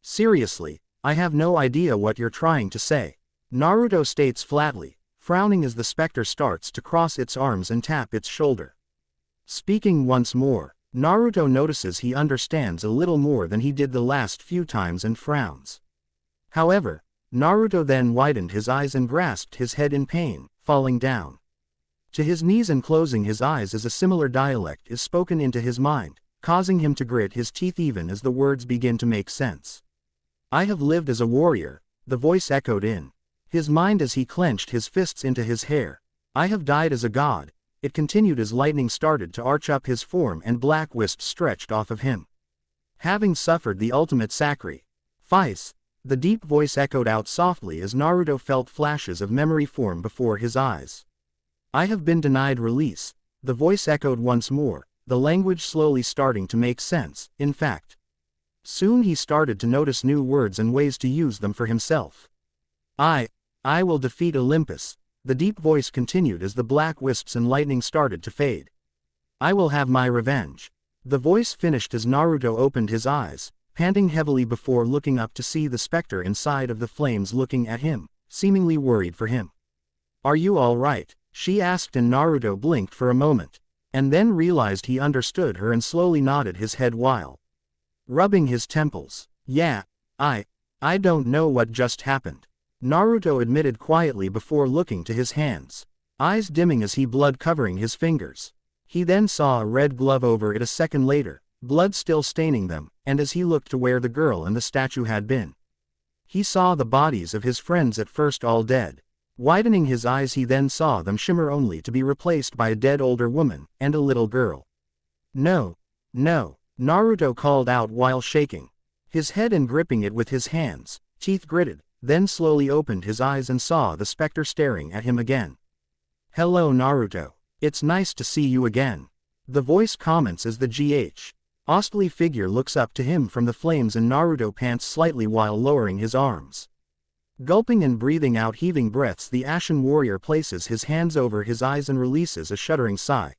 Seriously, I have no idea what you're trying to say, Naruto states flatly, frowning as the specter starts to cross its arms and tap its shoulder. Speaking once more, Naruto notices he understands a little more than he did the last few times and frowns. However, Naruto then widened his eyes and grasped his head in pain, falling down to his knees and closing his eyes as a similar dialect is spoken into his mind, causing him to grit his teeth even as the words begin to make sense. I have lived as a warrior, the voice echoed in his mind as he clenched his fists into his hair. I have died as a god, it continued as lightning started to arch up his form and black wisps stretched off of him. Having suffered the ultimate sacrifice, the deep voice echoed out softly as Naruto felt flashes of memory form before his eyes. I have been denied release, the voice echoed once more, the language slowly starting to make sense. In fact, soon he started to notice new words and ways to use them for himself. I will defeat Olympus, the deep voice continued as the black wisps and lightning started to fade. I will have my revenge. The voice finished as Naruto opened his eyes, panting heavily before looking up to see the specter inside of the flames looking at him, seemingly worried for him. Are you all right? She asked, and Naruto blinked for a moment, and then realized he understood her and slowly nodded his head while rubbing his temples. Yeah, I don't know what just happened, Naruto admitted quietly before looking to his hands, eyes dimming as he blood covering his fingers. He then saw a red glove over it a second later, blood still staining them, and as he looked to where the girl and the statue had been, he saw the bodies of his friends at first all dead. Widening his eyes he then saw them shimmer only to be replaced by a dead older woman and a little girl. No, Naruto called out while shaking his head and gripping it with his hands, teeth gritted, then slowly opened his eyes and saw the specter staring at him again. Hello Naruto. It's nice to see you again. The voice comments as the Ostly figure looks up to him from the flames and Naruto pants slightly while lowering his arms. Gulping and breathing out heaving breaths, the Ashen warrior places his hands over his eyes and releases a shuddering sigh.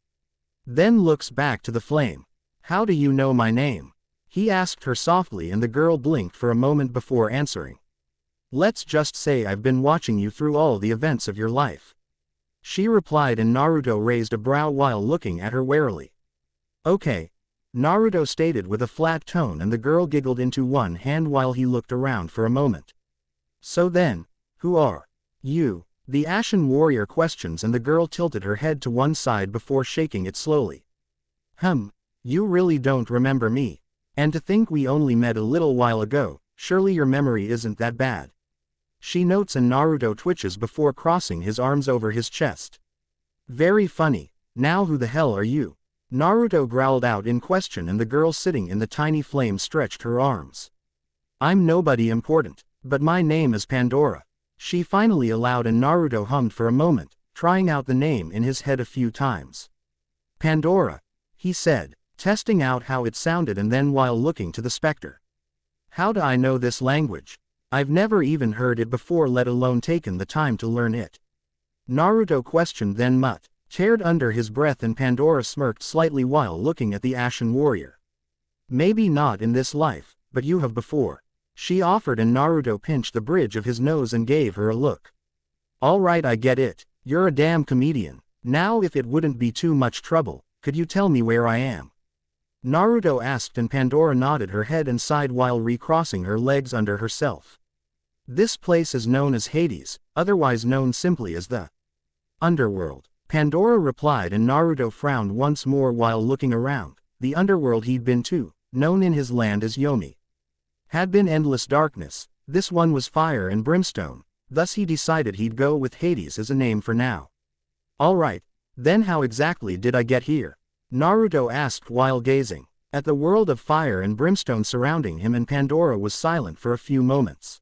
Then looks back to the flame. "How do you know my name?" he asked her softly, and the girl blinked for a moment before answering. "Let's just say I've been watching you through all the events of your life," she replied, and Naruto raised a brow while looking at her warily. "Okay," Naruto stated with a flat tone, and the girl giggled into one hand while he looked around for a moment. "So then, who are you?" the Ashen warrior questions, and the girl tilted her head to one side before shaking it slowly. You really don't remember me? And to think we only met a little while ago, surely your memory isn't that bad," she notes, and Naruto twitches before crossing his arms over his chest. "Very funny. Now who the hell are you?" Naruto growled out in question, and the girl sitting in the tiny flame stretched her arms. "I'm nobody important, but my name is Pandora," she finally allowed, and Naruto hummed for a moment, trying out the name in his head a few times. "Pandora," he said, testing out how it sounded, and then while looking to the specter. "How do I know this language? I've never even heard it before, let alone taken the time to learn it," Naruto questioned, then muttered under his breath, and Pandora smirked slightly while looking at the Ashen warrior. "Maybe not in this life, but you have before," she offered, and Naruto pinched the bridge of his nose and gave her a look. "All right, I get it. You're a damn comedian. Now if it wouldn't be too much trouble, could you tell me where I am?" Naruto asked, and Pandora nodded her head and sighed while recrossing her legs under herself. "This place is known as Hades, otherwise known simply as the underworld," Pandora replied, and Naruto frowned once more while looking around. The underworld he'd been to, known in his land as Yomi, had been endless darkness. This one was fire and brimstone, thus he decided he'd go with Hades as a name for now. "Alright, then how exactly did I get here?" Naruto asked while gazing at the world of fire and brimstone surrounding him, and Pandora was silent for a few moments.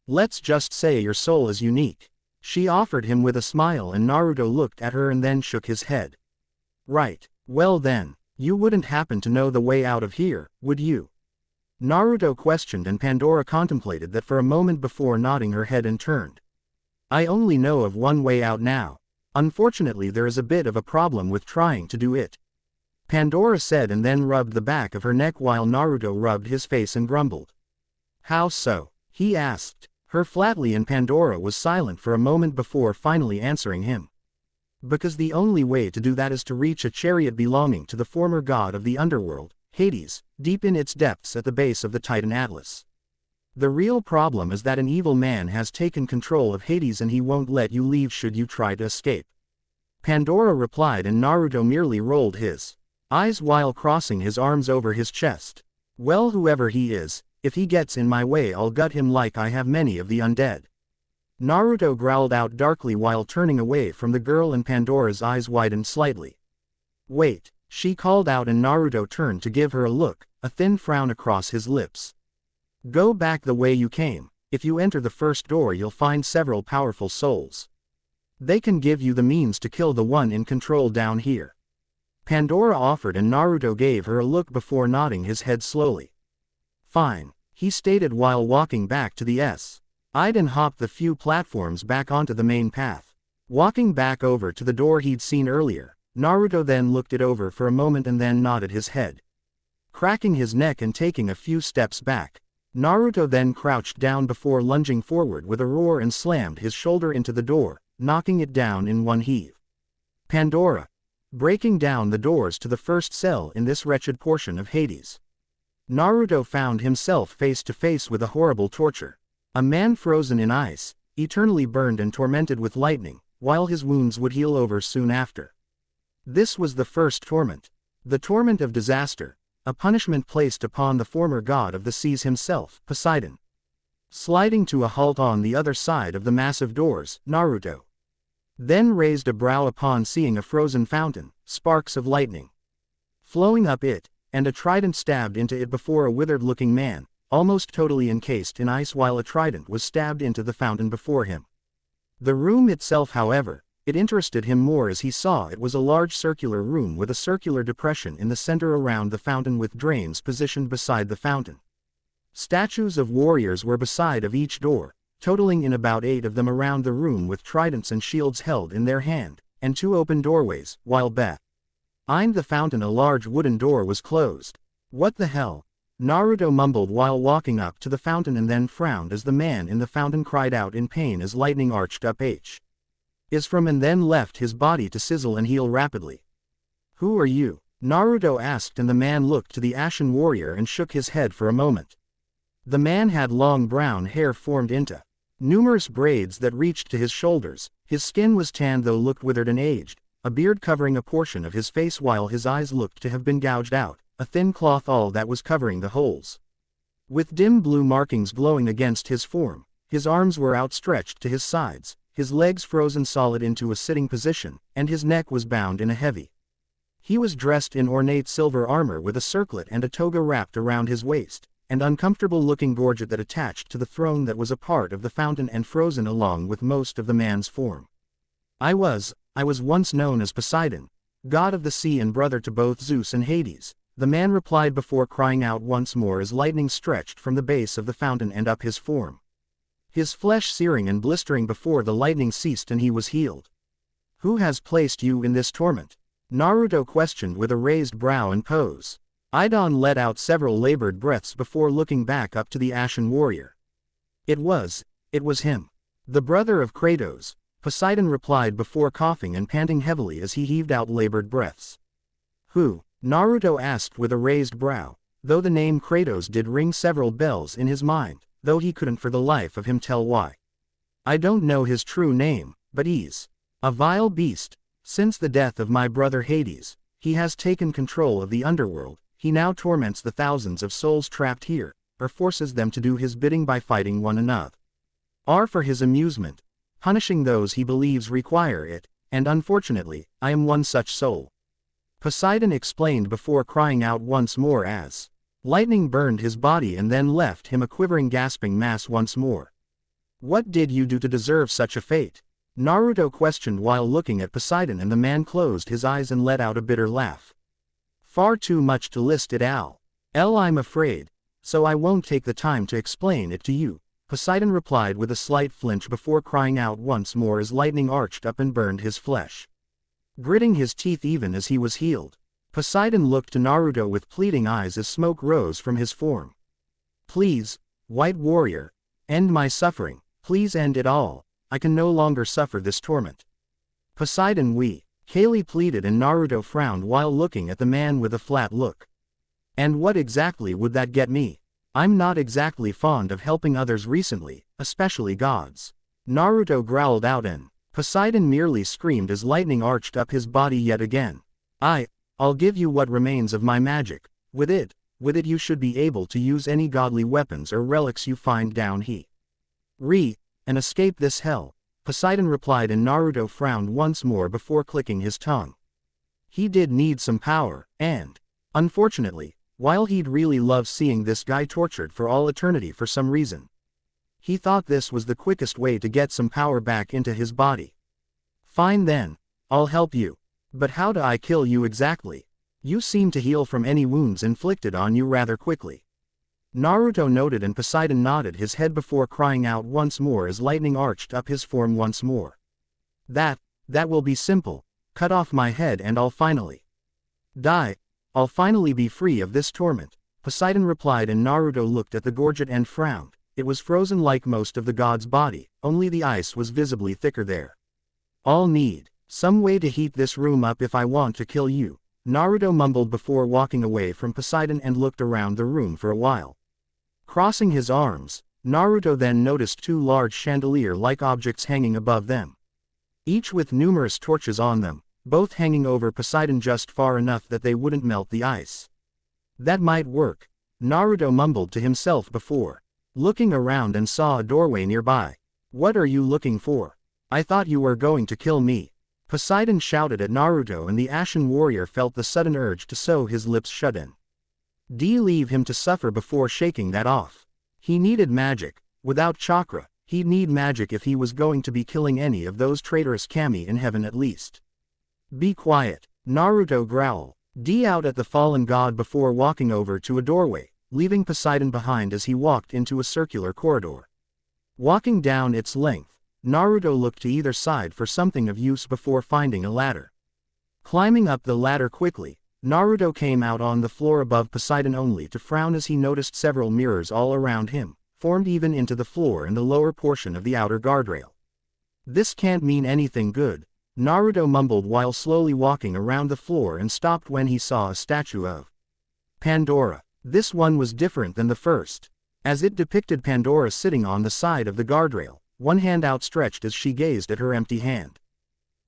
"Let's just say your soul is unique," she offered him with a smile, and Naruto looked at her and then shook his head. "Right, well then, you wouldn't happen to know the way out of here, would you?" Naruto questioned, and Pandora contemplated that for a moment before nodding her head and turned. "I only know of one way out now. Unfortunately there is a bit of a problem with trying to do it," Pandora said, and then rubbed the back of her neck while Naruto rubbed his face and grumbled. "How so?" he asked her flatly, and Pandora was silent for a moment before finally answering him. "Because the only way to do that is to reach a chariot belonging to the former god of the underworld, Hades, deep in its depths at the base of the Titan Atlas. The real problem is that an evil man has taken control of Hades, and he won't let you leave should you try to escape," Pandora replied, and Naruto merely rolled his eyes while crossing his arms over his chest. "Well, whoever he is, if he gets in my way I'll gut him like I have many of the undead," Naruto growled out darkly while turning away from the girl, and Pandora's eyes widened slightly. "Wait," she called out, and Naruto turned to give her a look, a thin frown across his lips. "Go back the way you came. If you enter the first door you'll find several powerful souls. They can give you the means to kill the one in control down here," Pandora offered, and Naruto gave her a look before nodding his head slowly. "Fine," he stated while walking back to the side and hopped the few platforms back onto the main path. Walking back over to the door he'd seen earlier, Naruto then looked it over for a moment and then nodded his head. Cracking his neck and taking a few steps back, Naruto then crouched down before lunging forward with a roar and slammed his shoulder into the door, knocking it down in one heave. Pandora, breaking down the doors to the first cell in this wretched portion of Hades. Naruto found himself face to face with a horrible torture. A man frozen in ice, eternally burned and tormented with lightning, while his wounds would heal over soon after. This was the first torment. The torment of disaster, a punishment placed upon the former god of the seas himself, Poseidon. Sliding to a halt on the other side of the massive doors, Naruto then raised a brow upon seeing a frozen fountain, sparks of lightning flowing up it, and a trident stabbed into it before a withered-looking man, almost totally encased in ice, while a trident was stabbed into the fountain before him. The room itself, however, It interested him more as he saw it was a large circular room with a circular depression in the center around the fountain with drains positioned beside the fountain. Statues of warriors were beside of each door, totaling in about 8 of them around the room with tridents and shields held in their hand, and 2 open doorways, while behind the fountain a large wooden door was closed. What the hell? Naruto mumbled while walking up to the fountain and then frowned as the man in the fountain cried out in pain as lightning arched up his from and then left his body to sizzle and heal rapidly. Who are you? Naruto asked, and the man looked to the ashen warrior and shook his head for a moment. The man had long brown hair formed into numerous braids that reached to his shoulders. His skin was tanned though looked withered and aged, a beard covering a portion of his face while his eyes looked to have been gouged out, a thin cloth all that was covering the holes. With dim blue markings glowing against his form, his arms were outstretched to his sides, his legs frozen solid into a sitting position, and his neck was bound in a heavy. He was dressed in ornate silver armor with a circlet and a toga wrapped around his waist, and uncomfortable-looking gorget that attached to the throne that was a part of the fountain and frozen along with most of the man's form. I was once known as Poseidon, god of the sea and brother to both Zeus and Hades, the man replied before crying out once more as lightning stretched from the base of the fountain and up his form. His flesh searing and blistering before the lightning ceased and he was healed. Who has placed you in this torment? Naruto questioned with a raised brow and pose. Idon let out several labored breaths before looking back up to the ashen warrior. It was him. The brother of Kratos, Poseidon replied before coughing and panting heavily as he heaved out labored breaths. Who? Naruto asked with a raised brow, though the name Kratos did ring several bells in his mind, though he couldn't for the life of him tell why. I don't know his true name, but he's a vile beast. Since the death of my brother Hades, he has taken control of the underworld. He now torments the thousands of souls trapped here, or forces them to do his bidding by fighting one another. Or for his amusement, punishing those he believes require it, and unfortunately, I am one such soul. Poseidon explained before crying out once more as lightning burned his body and then left him a quivering gasping mass once more. What did you do to deserve such a fate? Naruto questioned while looking at Poseidon, and the man closed his eyes and let out a bitter laugh. Far too much to list it all. I'm afraid. So I won't take the time to explain it to you, Poseidon replied with a slight flinch before crying out once more as lightning arched up and burned his flesh, gritting his teeth even as he was healed. Poseidon looked to Naruto with pleading eyes as smoke rose from his form. Please, White Warrior, end my suffering, please end it all, I can no longer suffer this torment. Poseidon Kaylee pleaded, and Naruto frowned while looking at the man with a flat look. And what exactly would that get me? I'm not exactly fond of helping others recently, especially gods. Naruto growled out, and Poseidon merely screamed as lightning arched up his body yet again. I'll give you what remains of my magic. With it you should be able to use any godly weapons or relics you find down here. And escape this hell. Poseidon replied, and Naruto frowned once more before clicking his tongue. He did need some power, and unfortunately, while he'd really love seeing this guy tortured for all eternity for some reason, he thought this was the quickest way to get some power back into his body. Fine then, I'll help you. But how do I kill you exactly? You seem to heal from any wounds inflicted on you rather quickly. Naruto noted, and Poseidon nodded his head before crying out once more as lightning arched up his form once more. That will be simple. Cut off my head and I'll finally die. I'll finally be free of this torment, Poseidon replied, and Naruto looked at the gorget and frowned. It was frozen like most of the god's body, only the ice was visibly thicker there. I'll need some way to heat this room up if I want to kill you, Naruto mumbled before walking away from Poseidon and looked around the room for a while. Crossing his arms, Naruto then noticed 2 large chandelier-like objects hanging above them, each with numerous torches on them, both hanging over Poseidon just far enough that they wouldn't melt the ice. That might work, Naruto mumbled to himself before looking around and saw a doorway nearby. What are you looking for? I thought you were going to kill me. Poseidon shouted at Naruto, and the ashen warrior felt the sudden urge to sew his lips shut in. Leave him to suffer before shaking that off. He needed magic. Without chakra, He'd need magic if he was going to be killing any of those traitorous kami in heaven at least. Be quiet, Naruto growled. D out at the fallen god before walking over to a doorway, leaving Poseidon behind as he walked into a circular corridor. Walking down its length, Naruto looked to either side for something of use before finding a ladder. Climbing up the ladder quickly, Naruto came out on the floor above Poseidon only to frown as he noticed several mirrors all around him, formed even into the floor and the lower portion of the outer guardrail. This can't mean anything good, Naruto mumbled while slowly walking around the floor and stopped when he saw a statue of Pandora. This one was different than the first, as it depicted Pandora sitting on the side of the guardrail, one hand outstretched as she gazed at her empty hand.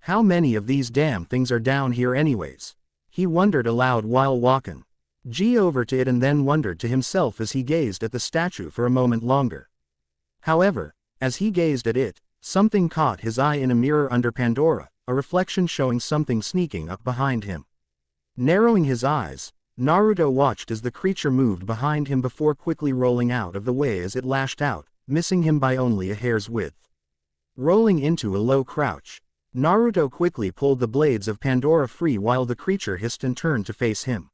How many of these damn things are down here anyways? He wondered aloud while walking. G over to it and then wondered to himself as he gazed at the statue for a moment longer. However, as he gazed at it, something caught his eye in a mirror under Pandora, a reflection showing something sneaking up behind him. Narrowing his eyes, Naruto watched as the creature moved behind him before quickly rolling out of the way as it lashed out, missing him by only a hair's width. Rolling into a low crouch, Naruto quickly pulled the blades of Pandora free while the creature hissed and turned to face him.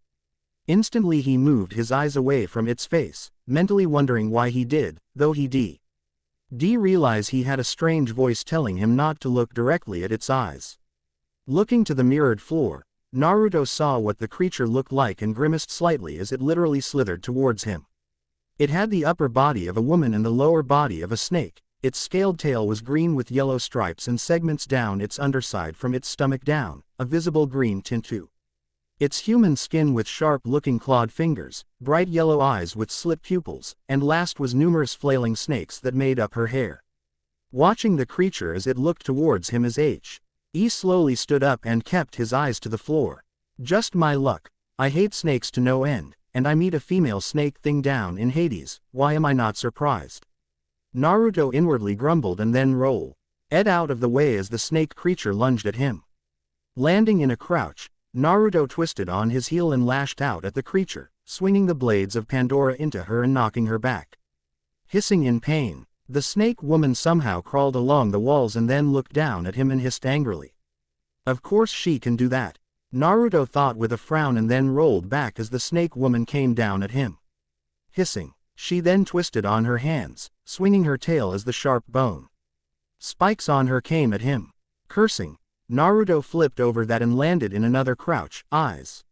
Instantly he moved his eyes away from its face, mentally wondering why he did, though he realized he had a strange voice telling him not to look directly at its eyes. Looking to the mirrored floor, Naruto saw what the creature looked like and grimaced slightly as it literally slithered towards him. It had the upper body of a woman and the lower body of a snake. Its scaled tail was green with yellow stripes and segments down its underside from its stomach down, a visible green tint too. Its human skin with sharp-looking clawed fingers, bright yellow eyes with slit pupils, and last was numerous flailing snakes that made up her hair. Watching the creature as it looked towards him as He slowly stood up and kept his eyes to the floor. Just my luck. I hate snakes to no end, and I meet a female snake thing down in Hades, why am I not surprised? Naruto inwardly grumbled and then rolled out of the way as the snake creature lunged at him. Landing in a crouch, Naruto twisted on his heel and lashed out at the creature, swinging the blades of Pandora into her and knocking her back. Hissing in pain, the snake woman somehow crawled along the walls and then looked down at him and hissed angrily. Of course she can do that, Naruto thought with a frown and then rolled back as the snake woman came down at him. Hissing, she then twisted on her hands, swinging her tail as the sharp bone spikes on her came at him. Cursing, Naruto flipped over that and landed in another crouch, eyes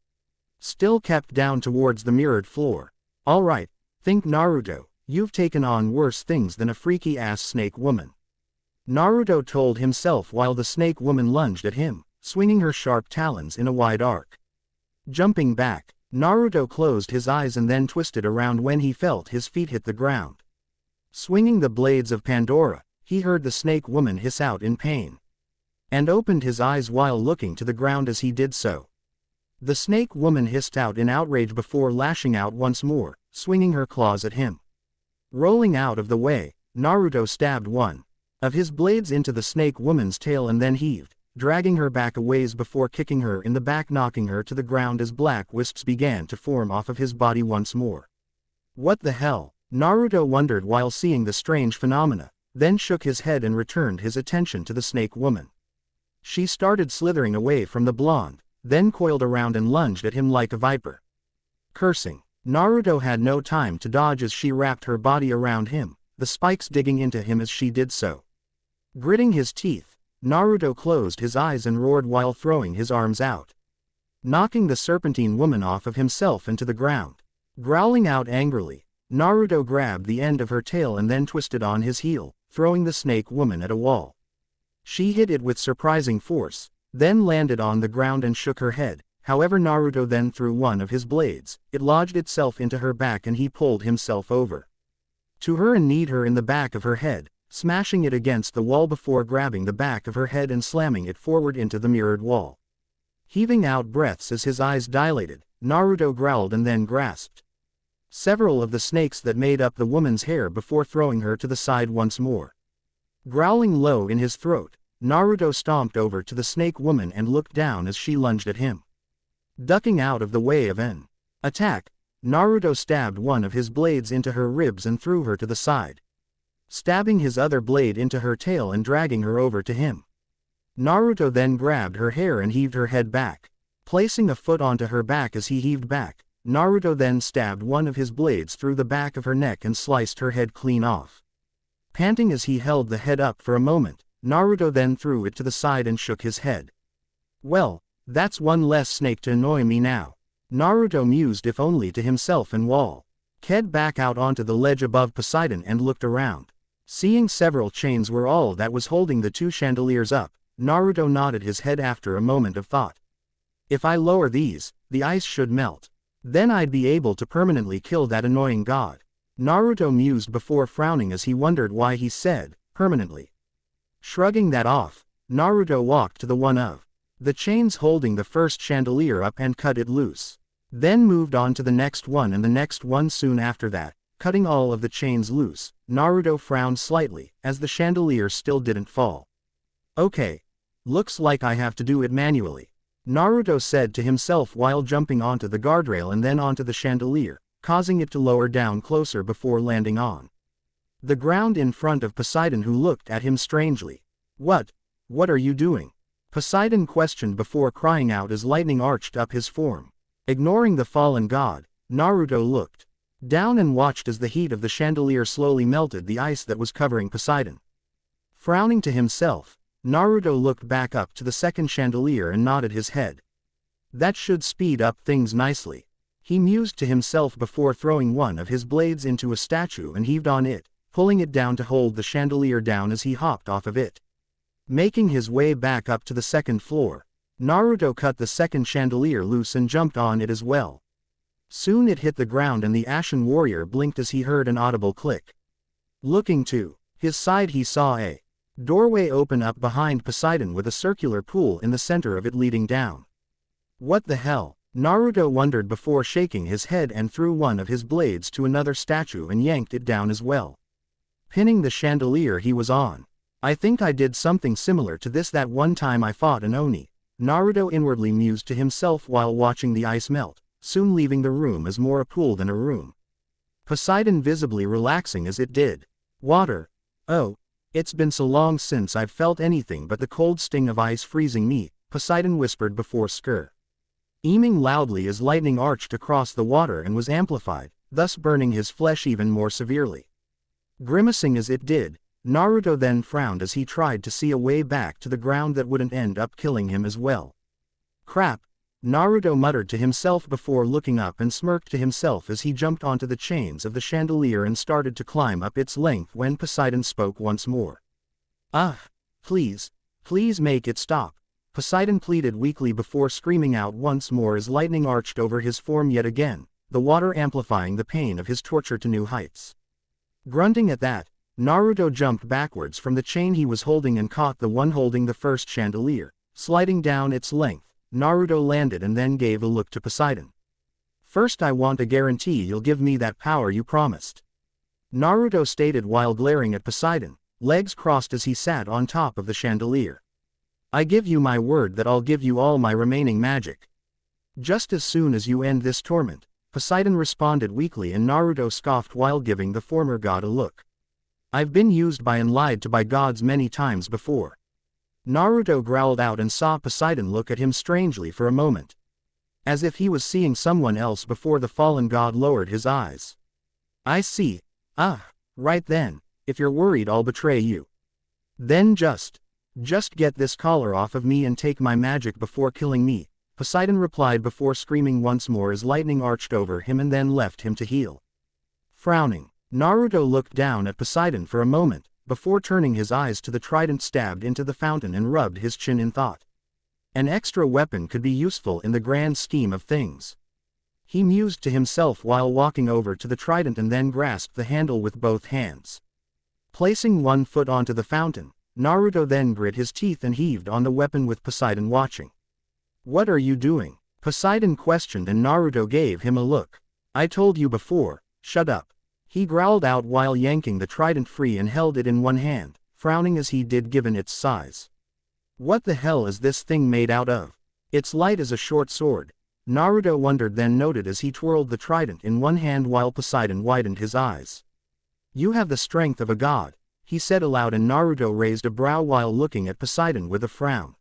still kept down towards the mirrored floor. Alright, think Naruto, you've taken on worse things than a freaky-ass snake woman, Naruto told himself while the snake woman lunged at him, swinging her sharp talons in a wide arc. Jumping back, Naruto closed his eyes and then twisted around when he felt his feet hit the ground. Swinging the blades of Pandora, he heard the snake woman hiss out in pain, and opened his eyes while looking to the ground as he did so. The snake woman hissed out in outrage before lashing out once more, swinging her claws at him. Rolling out of the way, Naruto stabbed one of his blades into the snake woman's tail and then heaved, dragging her back a ways before kicking her in the back, knocking her to the ground as black wisps began to form off of his body once more. What the hell? Naruto wondered while seeing the strange phenomena, then shook his head and returned his attention to the snake woman. She started slithering away from the blonde, then coiled around and lunged at him like a viper. Cursing, Naruto had no time to dodge as she wrapped her body around him, the spikes digging into him as she did so. Gritting his teeth, Naruto closed his eyes and roared while throwing his arms out, knocking the serpentine woman off of himself into the ground. Growling out angrily, Naruto grabbed the end of her tail and then twisted on his heel, throwing the snake woman at a wall. She hit it with surprising force, then landed on the ground and shook her head. However, Naruto then threw one of his blades. It lodged itself into her back and he pulled himself over to her and kneed her in the back of her head, smashing it against the wall before grabbing the back of her head and slamming it forward into the mirrored wall. Heaving out breaths as his eyes dilated, Naruto growled and then grasped several of the snakes that made up the woman's hair before throwing her to the side once more. Growling low in his throat, Naruto stomped over to the snake woman and looked down as she lunged at him. Ducking out of the way of an attack, Naruto stabbed one of his blades into her ribs and threw her to the side. stabbing his other blade into her tail and dragging her over to him. Naruto then grabbed her hair and heaved her head back. Placing a foot onto her back as he heaved back, Naruto then stabbed one of his blades through the back of her neck and sliced her head clean off. Panting as he held the head up for a moment, Naruto then threw it to the side and shook his head. Well, that's one less snake to annoy me now. Naruto mused, if only to himself, and walked back out onto the ledge above Poseidon and looked around. Seeing several chains were all that was holding the two chandeliers up, Naruto nodded his head after a moment of thought. If I lower these, the ice should melt. Then I'd be able to permanently kill that annoying god. Naruto mused before frowning as he wondered why he said, permanently. Shrugging that off, Naruto walked to the one of the chains holding the first chandelier up and cut it loose. Then moved on to the next one and the next one soon after that, cutting all of the chains loose. Naruto frowned slightly, as the chandelier still didn't fall. Okay. Looks like I have to do it manually, Naruto said to himself while jumping onto the guardrail and then onto the chandelier, causing it to lower down closer before landing on the ground in front of Poseidon, who looked at him strangely. What are you doing? Poseidon questioned before crying out as lightning arched up his form. Ignoring the fallen god, Naruto looked down and watched as the heat of the chandelier slowly melted the ice that was covering Poseidon. Frowning to himself, Naruto looked back up to the second chandelier and nodded his head. That should speed up things nicely, he mused to himself before throwing one of his blades into a statue and heaved on it, pulling it down to hold the chandelier down as he hopped off of it. Making his way back up to the second floor, Naruto cut the second chandelier loose and jumped on it as well. Soon it hit the ground and the Ashen Warrior blinked as he heard an audible click. Looking to his side, he saw a doorway open up behind Poseidon with a circular pool in the center of it leading down. What the hell? Naruto wondered before shaking his head and threw one of his blades to another statue and yanked it down as well, pinning the chandelier he was on. I think I did something similar to this that one time I fought an Oni, Naruto inwardly mused to himself while watching the ice melt, soon leaving the room as more a pool than a room. Poseidon visibly relaxing as it did. Water. Oh. It's been so long since I've felt anything but the cold sting of ice freezing me, Poseidon whispered before screaming loudly as lightning arched across the water and was amplified, thus burning his flesh even more severely. Grimacing as it did, Naruto then frowned as he tried to see a way back to the ground that wouldn't end up killing him as well. Crap, Naruto muttered to himself before looking up and smirked to himself as he jumped onto the chains of the chandelier and started to climb up its length when Poseidon spoke once more. Please make it stop, Poseidon pleaded weakly before screaming out once more as lightning arched over his form yet again, the water amplifying the pain of his torture to new heights. Grunting at that, Naruto jumped backwards from the chain he was holding and caught the one holding the first chandelier. Sliding down its length, Naruto landed and then gave a look to Poseidon. First, I want a guarantee you'll give me that power you promised, Naruto stated while glaring at Poseidon, legs crossed as he sat on top of the chandelier. I give you my word that I'll give you all my remaining magic. Just as soon as you end this torment, Poseidon responded weakly, and Naruto scoffed while giving the former god a look. I've been used by and lied to by gods many times before, Naruto growled out and saw Poseidon look at him strangely for a moment, as if he was seeing someone else before the fallen god lowered his eyes. I see. Right then, if you're worried I'll betray you. Then just get this collar off of me and take my magic before killing me, Poseidon replied before screaming once more as lightning arched over him and then left him to heal. Frowning, Naruto looked down at Poseidon for a moment, before turning his eyes to the trident stabbed into the fountain and rubbed his chin in thought. An extra weapon could be useful in the grand scheme of things, he mused to himself while walking over to the trident and then grasped the handle with both hands. Placing one foot onto the fountain, Naruto then grit his teeth and heaved on the weapon with Poseidon watching. What are you doing? Poseidon questioned and Naruto gave him a look. I told you before, shut up, he growled out while yanking the trident free and held it in one hand, frowning as he did given its size. What the hell is this thing made out of? It's light as a short sword, Naruto wondered then noted as he twirled the trident in one hand while Poseidon widened his eyes. You have the strength of a god, he said aloud, and Naruto raised a brow while looking at Poseidon with a frown.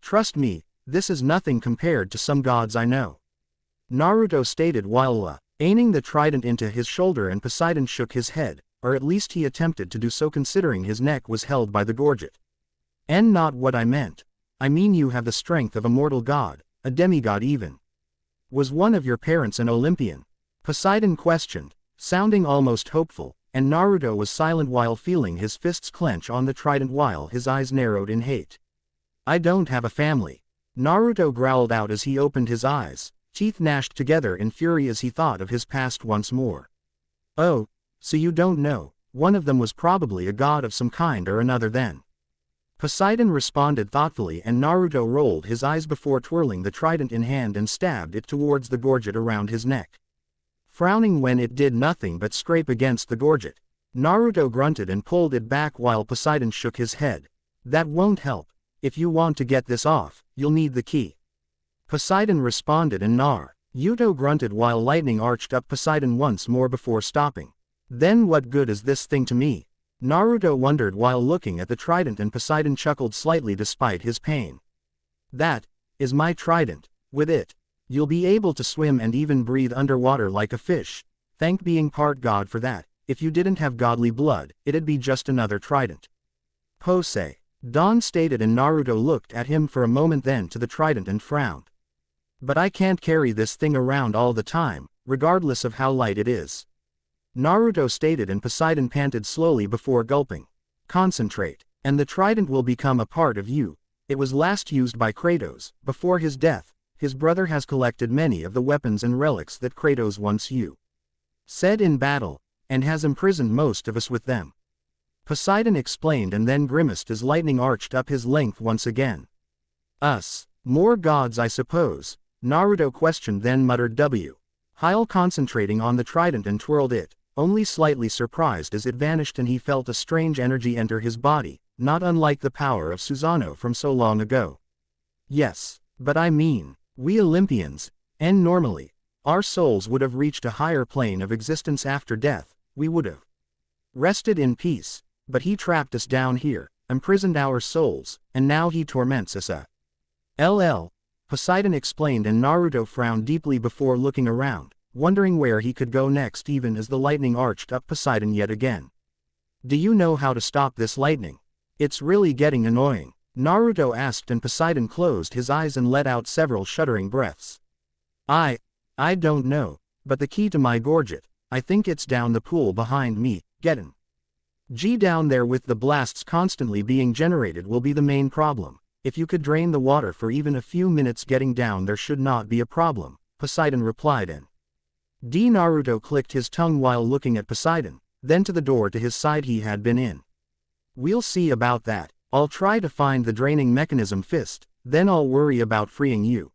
Trust me, this is nothing compared to some gods I know. Naruto stated while aiming the trident into his shoulder, and Poseidon shook his head, or at least he attempted to do so considering his neck was held by the gorget. And not what I meant. I mean you have the strength of a mortal god, a demigod even. Was one of your parents an Olympian? Poseidon questioned, sounding almost hopeful, and Naruto was silent while feeling his fists clench on the trident while his eyes narrowed in hate. I don't have a family. Naruto growled out as he opened his eyes, teeth gnashed together in fury as he thought of his past once more. Oh, so you don't know, one of them was probably a god of some kind or another then. Poseidon responded thoughtfully, and Naruto rolled his eyes before twirling the trident in hand and stabbed it towards the gorget around his neck. Frowning when it did nothing but scrape against the gorget, Naruto grunted and pulled it back while Poseidon shook his head. That won't help. If you want to get this off, you'll need the key. Poseidon responded, and Naruto grunted while lightning arched up Poseidon once more before stopping. Then what good is this thing to me? Naruto wondered while looking at the trident, and Poseidon chuckled slightly despite his pain. That is my trident. With it, you'll be able to swim and even breathe underwater like a fish. Thank being part god for that. If you didn't have godly blood, it'd be just another trident. Don stated, and Naruto looked at him for a moment, then to the trident and frowned. But I can't carry this thing around all the time, regardless of how light it is. Naruto stated, and Poseidon panted slowly before gulping. Concentrate, and the trident will become a part of you. It was last used by Kratos. Before his death, his brother has collected many of the weapons and relics that Kratos once used in battle, and has imprisoned most of us with them. Poseidon explained, and then grimaced as lightning arched up his length once again. Us, more gods I suppose, Naruto questioned, then muttered while concentrating on the trident and twirled it, only slightly surprised as it vanished, and he felt a strange energy enter his body, not unlike the power of Susano from so long ago. Yes, but I mean, we Olympians, and normally, our souls would have reached a higher plane of existence after death, we would have rested in peace. But he trapped us down here, imprisoned our souls, and now he torments us. Poseidon explained, and Naruto frowned deeply before looking around, wondering where he could go next, even as the lightning arched up Poseidon yet again. Do you know how to stop this lightning? It's really getting annoying, Naruto asked, and Poseidon closed his eyes and let out several shuddering breaths. I don't know, but the key to my gorget, I think it's down the pool behind me, gettin'. Down there with the blasts constantly being generated will be the main problem. If you could drain the water for even a few minutes, getting down there should not be a problem, Poseidon replied, and Naruto clicked his tongue while looking at Poseidon, then to the door to his side he had been in. We'll see about that. I'll try to find the draining mechanism fist, then I'll worry about freeing you.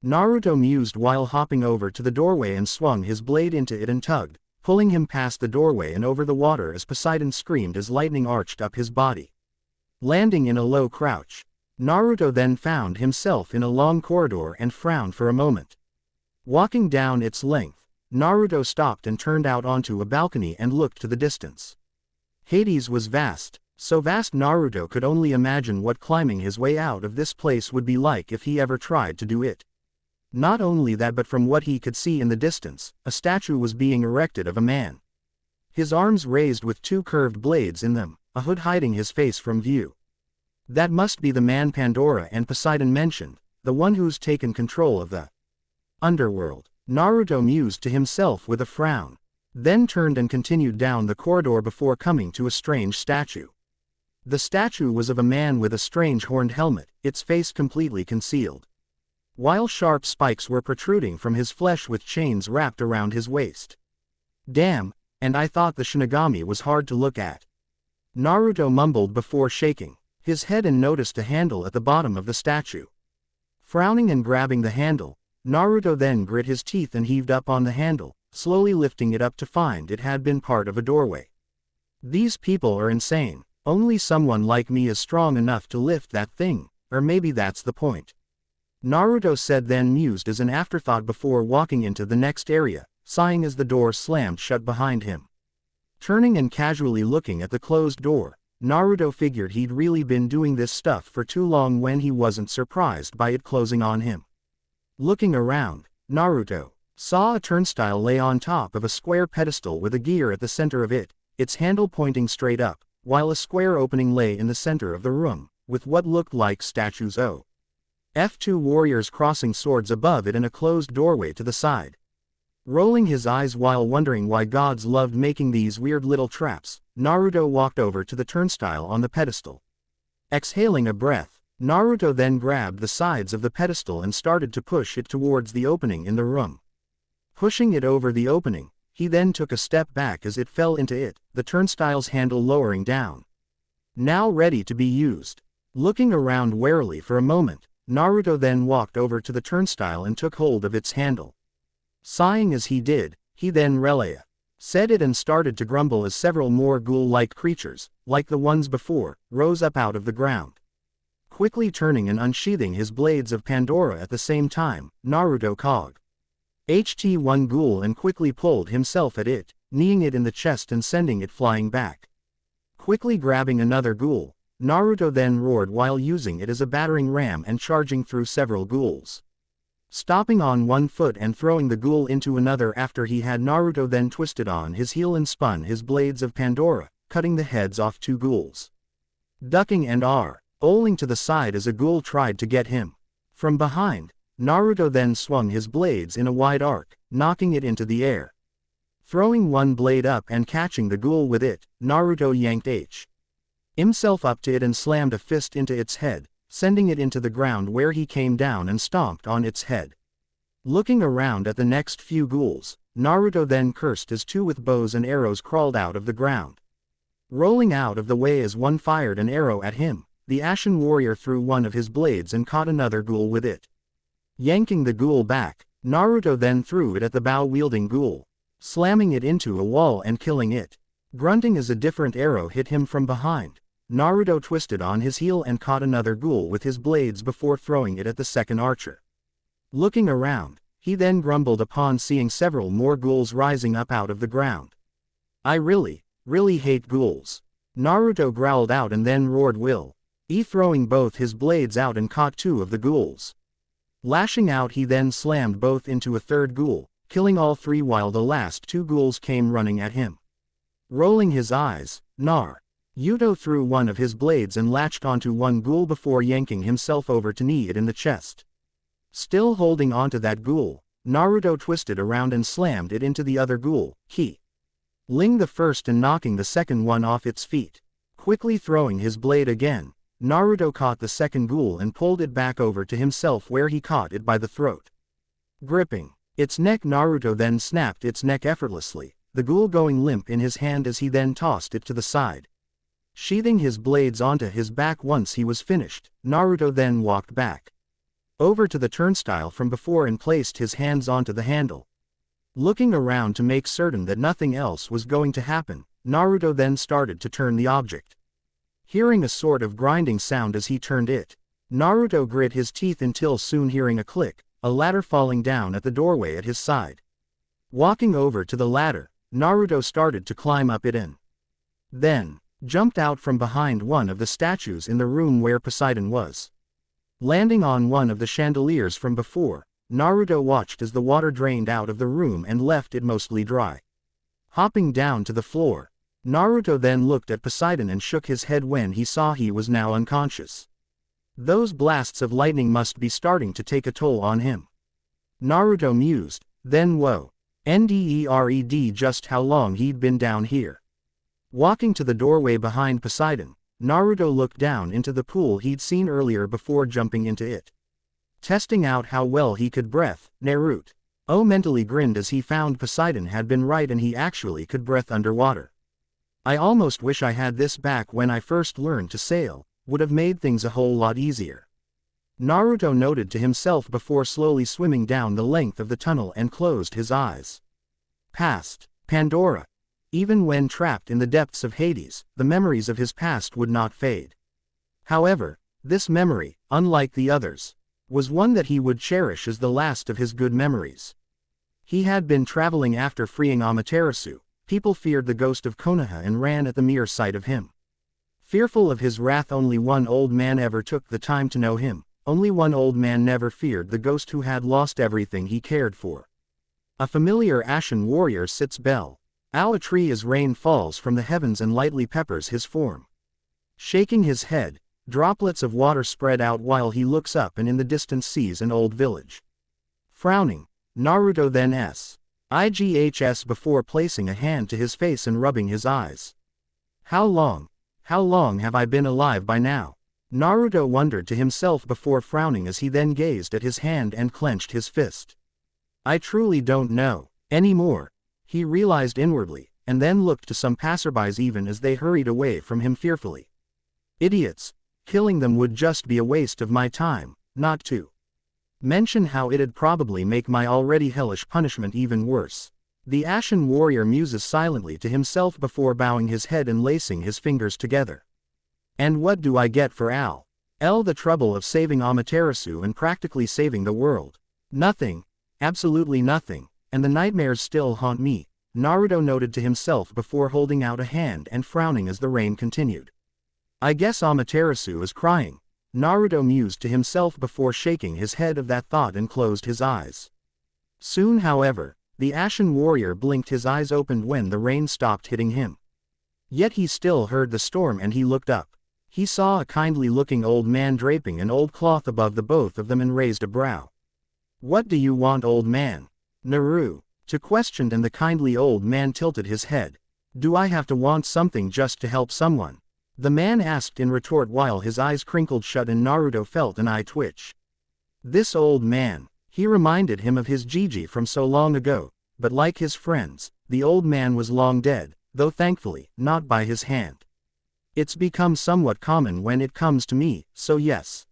Naruto mused while hopping over to the doorway and swung his blade into it and tugged, pulling him past the doorway and over the water as Poseidon screamed as lightning arched up his body. Landing in a low crouch, Naruto then found himself in a long corridor and frowned for a moment. Walking down its length, Naruto stopped and turned out onto a balcony and looked to the distance. Hades was vast, so vast Naruto could only imagine what climbing his way out of this place would be like if he ever tried to do it. Not only that, but from what he could see in the distance, a statue was being erected of a man. His arms raised with two curved blades in them, a hood hiding his face from view. That must be the man Pandora and Poseidon mentioned, the one who's taken control of the underworld, Naruto mused to himself with a frown, then turned and continued down the corridor before coming to a strange statue. The statue was of a man with a strange horned helmet, its face completely concealed, while sharp spikes were protruding from his flesh with chains wrapped around his waist. Damn, and I thought the Shinagami was hard to look at. Naruto mumbled before shaking his head and noticed a handle at the bottom of the statue. Frowning and grabbing the handle, Naruto then grit his teeth and heaved up on the handle, slowly lifting it up to find it had been part of a doorway. These people are insane. Only someone like me is strong enough to lift that thing, or maybe that's the point. Naruto said, then mused as an afterthought before walking into the next area, sighing as the door slammed shut behind him. Turning and casually looking at the closed door, Naruto figured he'd really been doing this stuff for too long when he wasn't surprised by it closing on him. Looking around, Naruto saw a turnstile lay on top of a square pedestal with a gear at the center of it, its handle pointing straight up, while a square opening lay in the center of the room, with what looked like statues of F2 warriors crossing swords above it and a closed doorway to the side. Rolling his eyes while wondering why gods loved making these weird little traps, Naruto walked over to the turnstile on the pedestal. Exhaling a breath, Naruto then grabbed the sides of the pedestal and started to push it towards the opening in the room. Pushing it over the opening, he then took a step back as it fell into it, the turnstile's handle lowering down. Now ready to be used. Looking around warily for a moment, Naruto then walked over to the turnstile and took hold of its handle. Sighing as he did, he then said it and started to grumble as several more ghoul-like creatures, like the ones before, rose up out of the ground. Quickly turning and unsheathing his blades of Pandora at the same time, Naruto cog HT1 ghoul and quickly pulled himself at it, kneeing it in the chest and sending it flying back. Quickly grabbing another ghoul, Naruto then roared while using it as a battering ram and charging through several ghouls. Stopping on one foot and throwing the ghoul into another after he had, Naruto then twisted on his heel and spun his blades of Pandora, cutting the heads off two ghouls. Ducking and rolling to the side as a ghoul tried to get him. From behind, Naruto then swung his blades in a wide arc, knocking it into the air. Throwing one blade up and catching the ghoul with it, Naruto yanked himself up to it and slammed a fist into its head, sending it into the ground where he came down and stomped on its head. Looking around at the next few ghouls, Naruto then cursed as two with bows and arrows crawled out of the ground. Rolling out of the way as one fired an arrow at him, the Ashen warrior threw one of his blades and caught another ghoul with it. Yanking the ghoul back, Naruto then threw it at the bow-wielding ghoul, slamming it into a wall and killing it. Grunting as a different arrow hit him from behind, Naruto twisted on his heel and caught another ghoul with his blades before throwing it at the second archer. Looking around, he then grumbled upon seeing several more ghouls rising up out of the ground. "I really hate ghouls," Naruto growled out and then roared throwing both his blades out and caught two of the ghouls. Lashing out, he then slammed both into a third ghoul, killing all three while the last two ghouls came running at him. Rolling his eyes, Naruto threw one of his blades and latched onto one ghoul before yanking himself over to knee it in the chest. Still holding onto that ghoul, Naruto twisted around and slammed it into the other ghoul, killing the first and knocking the second one off its feet. Quickly throwing his blade again, Naruto caught the second ghoul and pulled it back over to himself where he caught it by the throat. Gripping its neck, Naruto then snapped its neck effortlessly, the ghoul going limp in his hand as he then tossed it to the side. Sheathing his blades onto his back once he was finished, Naruto then walked back over to the turnstile from before and placed his hands onto the handle. Looking around to make certain that nothing else was going to happen, Naruto then started to turn the object. Hearing a sort of grinding sound as he turned it, Naruto grit his teeth until soon hearing a click, a ladder falling down at the doorway at his side. Walking over to the ladder, Naruto started to climb up it and then jumped out from behind one of the statues in the room where Poseidon was. Landing on one of the chandeliers from before, Naruto watched as the water drained out of the room and left it mostly dry. Hopping down to the floor, Naruto then looked at Poseidon and shook his head when he saw he was now unconscious. Those blasts of lightning must be starting to take a toll on him. Naruto mused, then NDERED just how long he'd been down here. Walking to the doorway behind Poseidon, Naruto looked down into the pool he'd seen earlier before jumping into it. Testing out how well he could breath, Naruto mentally grinned as he found Poseidon had been right and he actually could breath underwater. "I almost wish I had this back when I first learned to sail, would have made things a whole lot easier," Naruto noted to himself before slowly swimming down the length of the tunnel and closed his eyes. Past Pandora. Even when trapped in the depths of Hades, the memories of his past would not fade. However, this memory, unlike the others, was one that he would cherish as the last of his good memories. He had been traveling after freeing Amaterasu, people feared the ghost of Konoha and ran at the mere sight of him. Fearful of his wrath, only one old man ever took the time to know him. Only one old man never feared the ghost who had lost everything he cared for. A familiar ashen warrior sits bell. A tree as rain falls from the heavens and lightly peppers his form. Shaking his head, droplets of water spread out while he looks up and in the distance sees an old village. Frowning, Naruto then IGHS before placing a hand to his face and rubbing his eyes. How long have I been alive by now? Naruto wondered to himself before frowning as he then gazed at his hand and clenched his fist. I truly don't know anymore, he realized inwardly, and then looked to some passerbys even as they hurried away from him fearfully. Idiots, killing them would just be a waste of my time, not to mention how it'd probably make my already hellish punishment even worse. The ashen warrior muses silently to himself before bowing his head and lacing his fingers together. And what do I get for the trouble of saving Amaterasu and practically saving the world? Nothing, absolutely nothing, and the nightmares still haunt me, Naruto noted to himself before holding out a hand and frowning as the rain continued. I guess Amaterasu is crying, Naruto mused to himself before shaking his head of that thought and closed his eyes. Soon, however, the ashen warrior blinked, his eyes opened when the rain stopped hitting him. Yet he still heard the storm and he looked up. He saw a kindly-looking old man draping an old cloth above the both of them and raised a brow. What do you want, old man? Naruto questioned, and the kindly old man tilted his head. Do I have to want something just to help someone? The man asked in retort while his eyes crinkled shut and Naruto felt an eye twitch. This old man, he reminded him of his Gigi from so long ago, but like his friends, the old man was long dead, though thankfully, not by his hand. It's become somewhat common when it comes to me, so yes.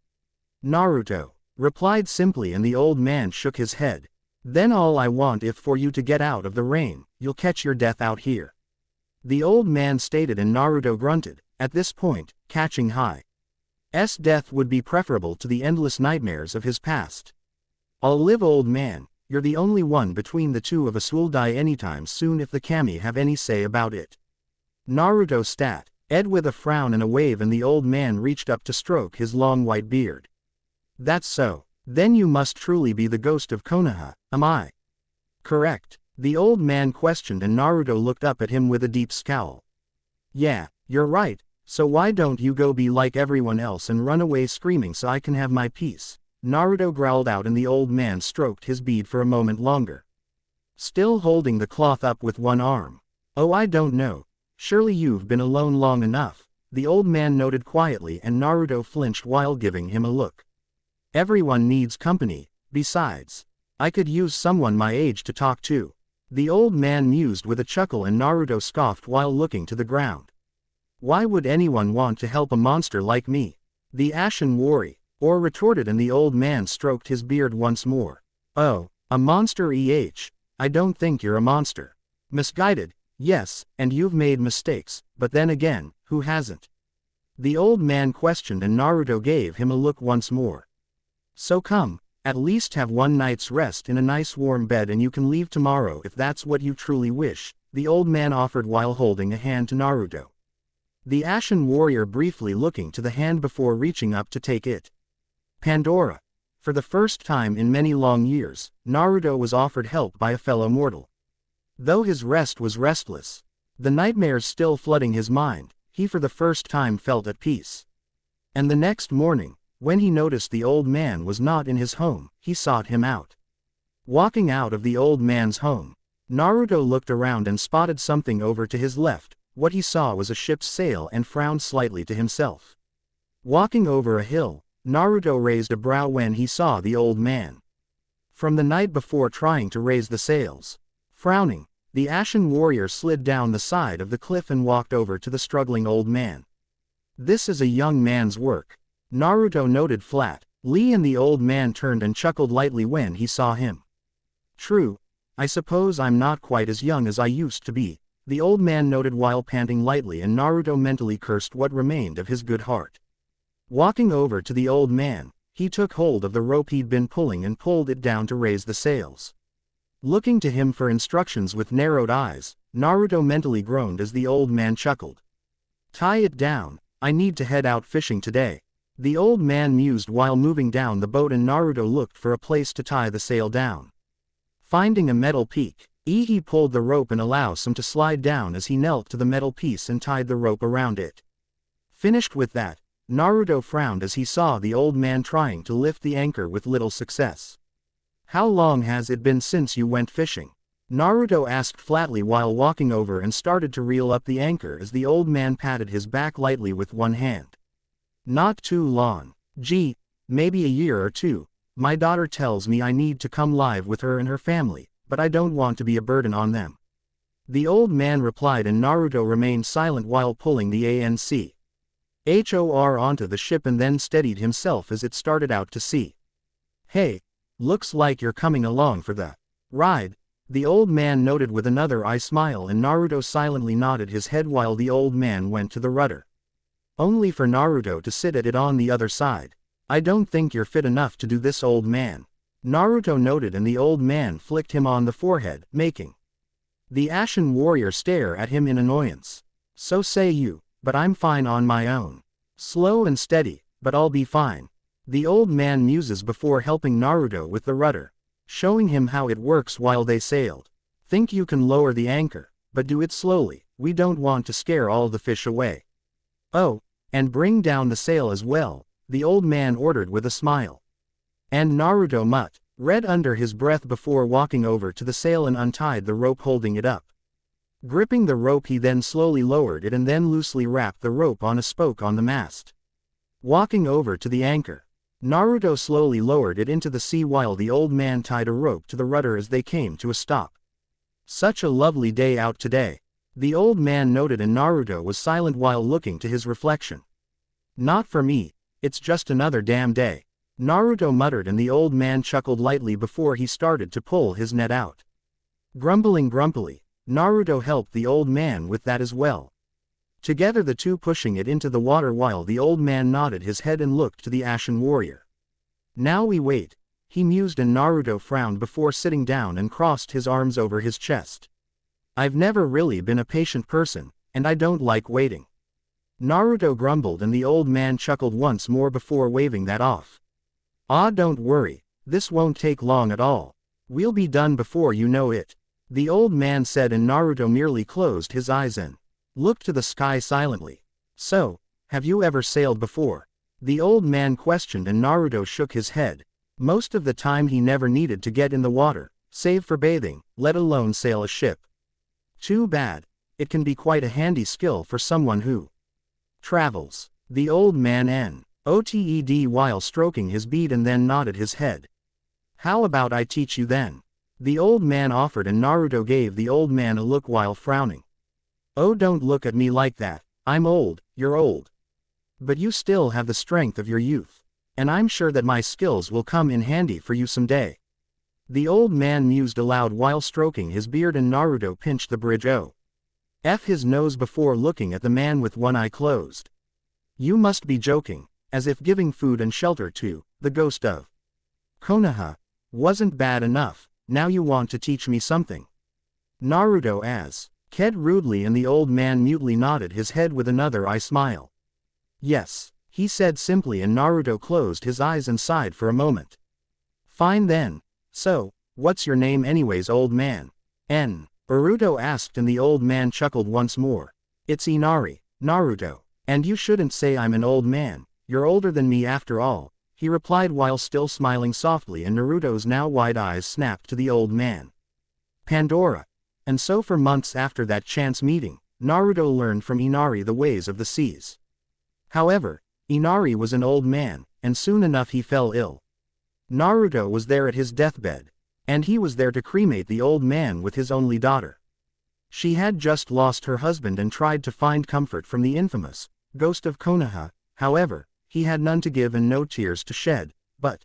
Naruto replied simply, and the old man shook his head. Then all I want is for you to get out of the rain, you'll catch your death out here. The old man stated, and Naruto grunted. At this point, catching High's death would be preferable to the endless nightmares of his past. I'll live, old man, you're the only one between the two of us who'll die anytime soon if the kami have any say about it. Naruto Ed with a frown and a wave, and the old man reached up to stroke his long white beard. That's so. Then you must truly be the ghost of Konoha, am I correct? The old man questioned, and Naruto looked up at him with a deep scowl. Yeah, you're right, so why don't you go be like everyone else and run away screaming so I can have my peace? Naruto growled out, and the old man stroked his beard for a moment longer, still holding the cloth up with one arm. Oh, I don't know. Surely you've been alone long enough, the old man noted quietly, and Naruto flinched while giving him a look. Everyone needs company, besides, I could use someone my age to talk to. The old man mused with a chuckle, and Naruto scoffed while looking to the ground. Why would anyone want to help a monster like me? The ashen warrior retorted, and the old man stroked his beard once more. Oh, a monster? I don't think you're a monster. Misguided, yes, and you've made mistakes, but then again, who hasn't? The old man questioned, and Naruto gave him a look once more. So come, at least have one night's rest in a nice warm bed and you can leave tomorrow if that's what you truly wish, the old man offered while holding a hand to Naruto. The ashen warrior briefly looking to the hand before reaching up to take it. Pandora. For the first time in many long years, Naruto was offered help by a fellow mortal. Though his rest was restless, the nightmares still flooding his mind, he for the first time felt at peace. And the next morning, when he noticed the old man was not in his home, he sought him out. Walking out of the old man's home, Naruto looked around and spotted something over to his left. What he saw was a ship's sail and frowned slightly to himself. Walking over a hill, Naruto raised a brow when he saw the old man. From the night before trying to raise the sails. Frowning, the ashen warrior slid down the side of the cliff and walked over to the struggling old man. This is a young man's work, Naruto noted flat. Lee, and the old man turned and chuckled lightly when he saw him. True, I suppose I'm not quite as young as I used to be, the old man noted while panting lightly, and Naruto mentally cursed what remained of his good heart. Walking over to the old man, he took hold of the rope he'd been pulling and pulled it down to raise the sails. Looking to him for instructions with narrowed eyes, Naruto mentally groaned as the old man chuckled. "Tie it down, I need to head out fishing today," the old man mused while moving down the boat, and Naruto looked for a place to tie the sail down. Finding a metal peak, he pulled the rope and allowed some to slide down as he knelt to the metal piece and tied the rope around it. Finished with that, Naruto frowned as he saw the old man trying to lift the anchor with little success. "How long has it been since you went fishing?" Naruto asked flatly while walking over and started to reel up the anchor as the old man patted his back lightly with one hand. "Not too long. Gee, maybe a year or two. My daughter tells me I need to come live with her and her family, but I don't want to be a burden on them," the old man replied, and Naruto remained silent while pulling the anchor onto the ship and then steadied himself as it started out to sea. "Hey, looks like you're coming along for the ride," the old man noted with another eye smile, and Naruto silently nodded his head while the old man went to the rudder. Only for Naruto to sit at it on the other side. "I don't think you're fit enough to do this, old man," Naruto noted, and the old man flicked him on the forehead, making the ashen warrior stare at him in annoyance. "So say you, but I'm fine on my own. Slow and steady, but I'll be fine," the old man muses before helping Naruto with the rudder, showing him how it works while they sailed. "Think you can lower the anchor, but do it slowly, we don't want to scare all the fish away. Oh, and bring down the sail as well," the old man ordered with a smile. And Naruto read under his breath before walking over to the sail and untied the rope holding it up. Gripping the rope, he then slowly lowered it and then loosely wrapped the rope on a spoke on the mast. Walking over to the anchor, Naruto slowly lowered it into the sea while the old man tied a rope to the rudder as they came to a stop. "Such a lovely day out today," the old man noted, and Naruto was silent while looking to his reflection. "Not for me, it's just another damn day," Naruto muttered, and the old man chuckled lightly before he started to pull his net out. Grumbling grumpily, Naruto helped the old man with that as well. Together the two pushing it into the water while the old man nodded his head and looked to the ashen warrior. "Now we wait," he mused, and Naruto frowned before sitting down and crossed his arms over his chest. "I've never really been a patient person, and I don't like waiting," Naruto grumbled, and the old man chuckled once more before waving that off. "Ah, don't worry, this won't take long at all. We'll be done before you know it," the old man said, and Naruto merely closed his eyes and looked to the sky silently. "So, have you ever sailed before?" the old man questioned, and Naruto shook his head. Most of the time he never needed to get in the water, save for bathing, let alone sail a ship. "Too bad. It can be quite a handy skill for someone who travels," the old man noted while stroking his beard and then nodded his head. "How about I teach you then?" the old man offered, and Naruto gave the old man a look while frowning. "Oh, don't look at me like that. I'm old, you're old. But you still have the strength of your youth. And I'm sure that my skills will come in handy for you someday," the old man mused aloud while stroking his beard, and Naruto pinched the bridge of his nose before looking at the man with one eye closed. "You must be joking, as if giving food and shelter to the ghost of Konoha wasn't bad enough. Now you want to teach me something?" Naruto asked rudely, and the old man mutely nodded his head with another eye smile. "Yes," he said simply, and Naruto closed his eyes and sighed for a moment. "Fine then. So, what's your name anyways, old man?" Naruto asked, and the old man chuckled once more. "It's Inari, Naruto. And you shouldn't say I'm an old man, you're older than me after all," he replied while still smiling softly, and Naruto's now wide eyes snapped to the old man. Pandora. And so for months after that chance meeting, Naruto learned from Inari the ways of the seas. However, Inari was an old man, and soon enough he fell ill. Naruto was there at his deathbed, and he was there to cremate the old man with his only daughter. She had just lost her husband and tried to find comfort from the infamous ghost of Konoha. However, he had none to give and no tears to shed, but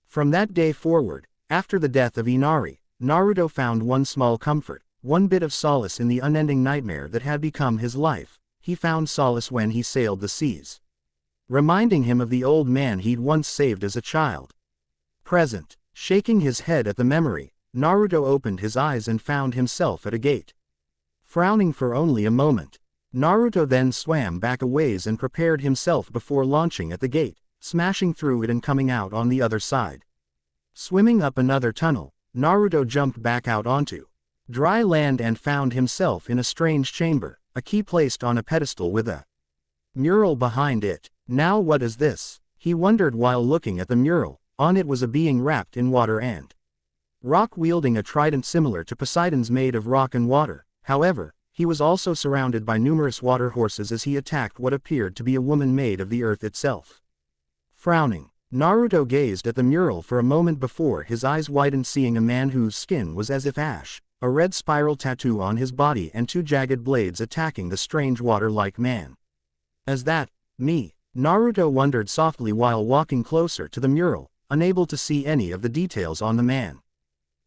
from that day forward, after the death of Inari, Naruto found one small comfort, one bit of solace in the unending nightmare that had become his life. He found solace when he sailed the seas, reminding him of the old man he'd once saved as a child. Present. Shaking his head at the memory, Naruto opened his eyes and found himself at a gate. Frowning for only a moment, Naruto then swam back a ways and prepared himself before launching at the gate, smashing through it and coming out on the other side. Swimming up another tunnel, Naruto jumped back out onto dry land and found himself in a strange chamber, a key placed on a pedestal with a mural behind it. Now what is this? He wondered while looking at the mural. On it was a being wrapped in water and rock wielding a trident similar to Poseidon's made of rock and water. However, he was also surrounded by numerous water horses as he attacked what appeared to be a woman made of the earth itself. Frowning, Naruto gazed at the mural for a moment before his eyes widened, seeing a man whose skin was as if ash, a red spiral tattoo on his body and two jagged blades attacking the strange water-like man. Is that me? Naruto wondered softly while walking closer to the mural, unable to see any of the details on the man.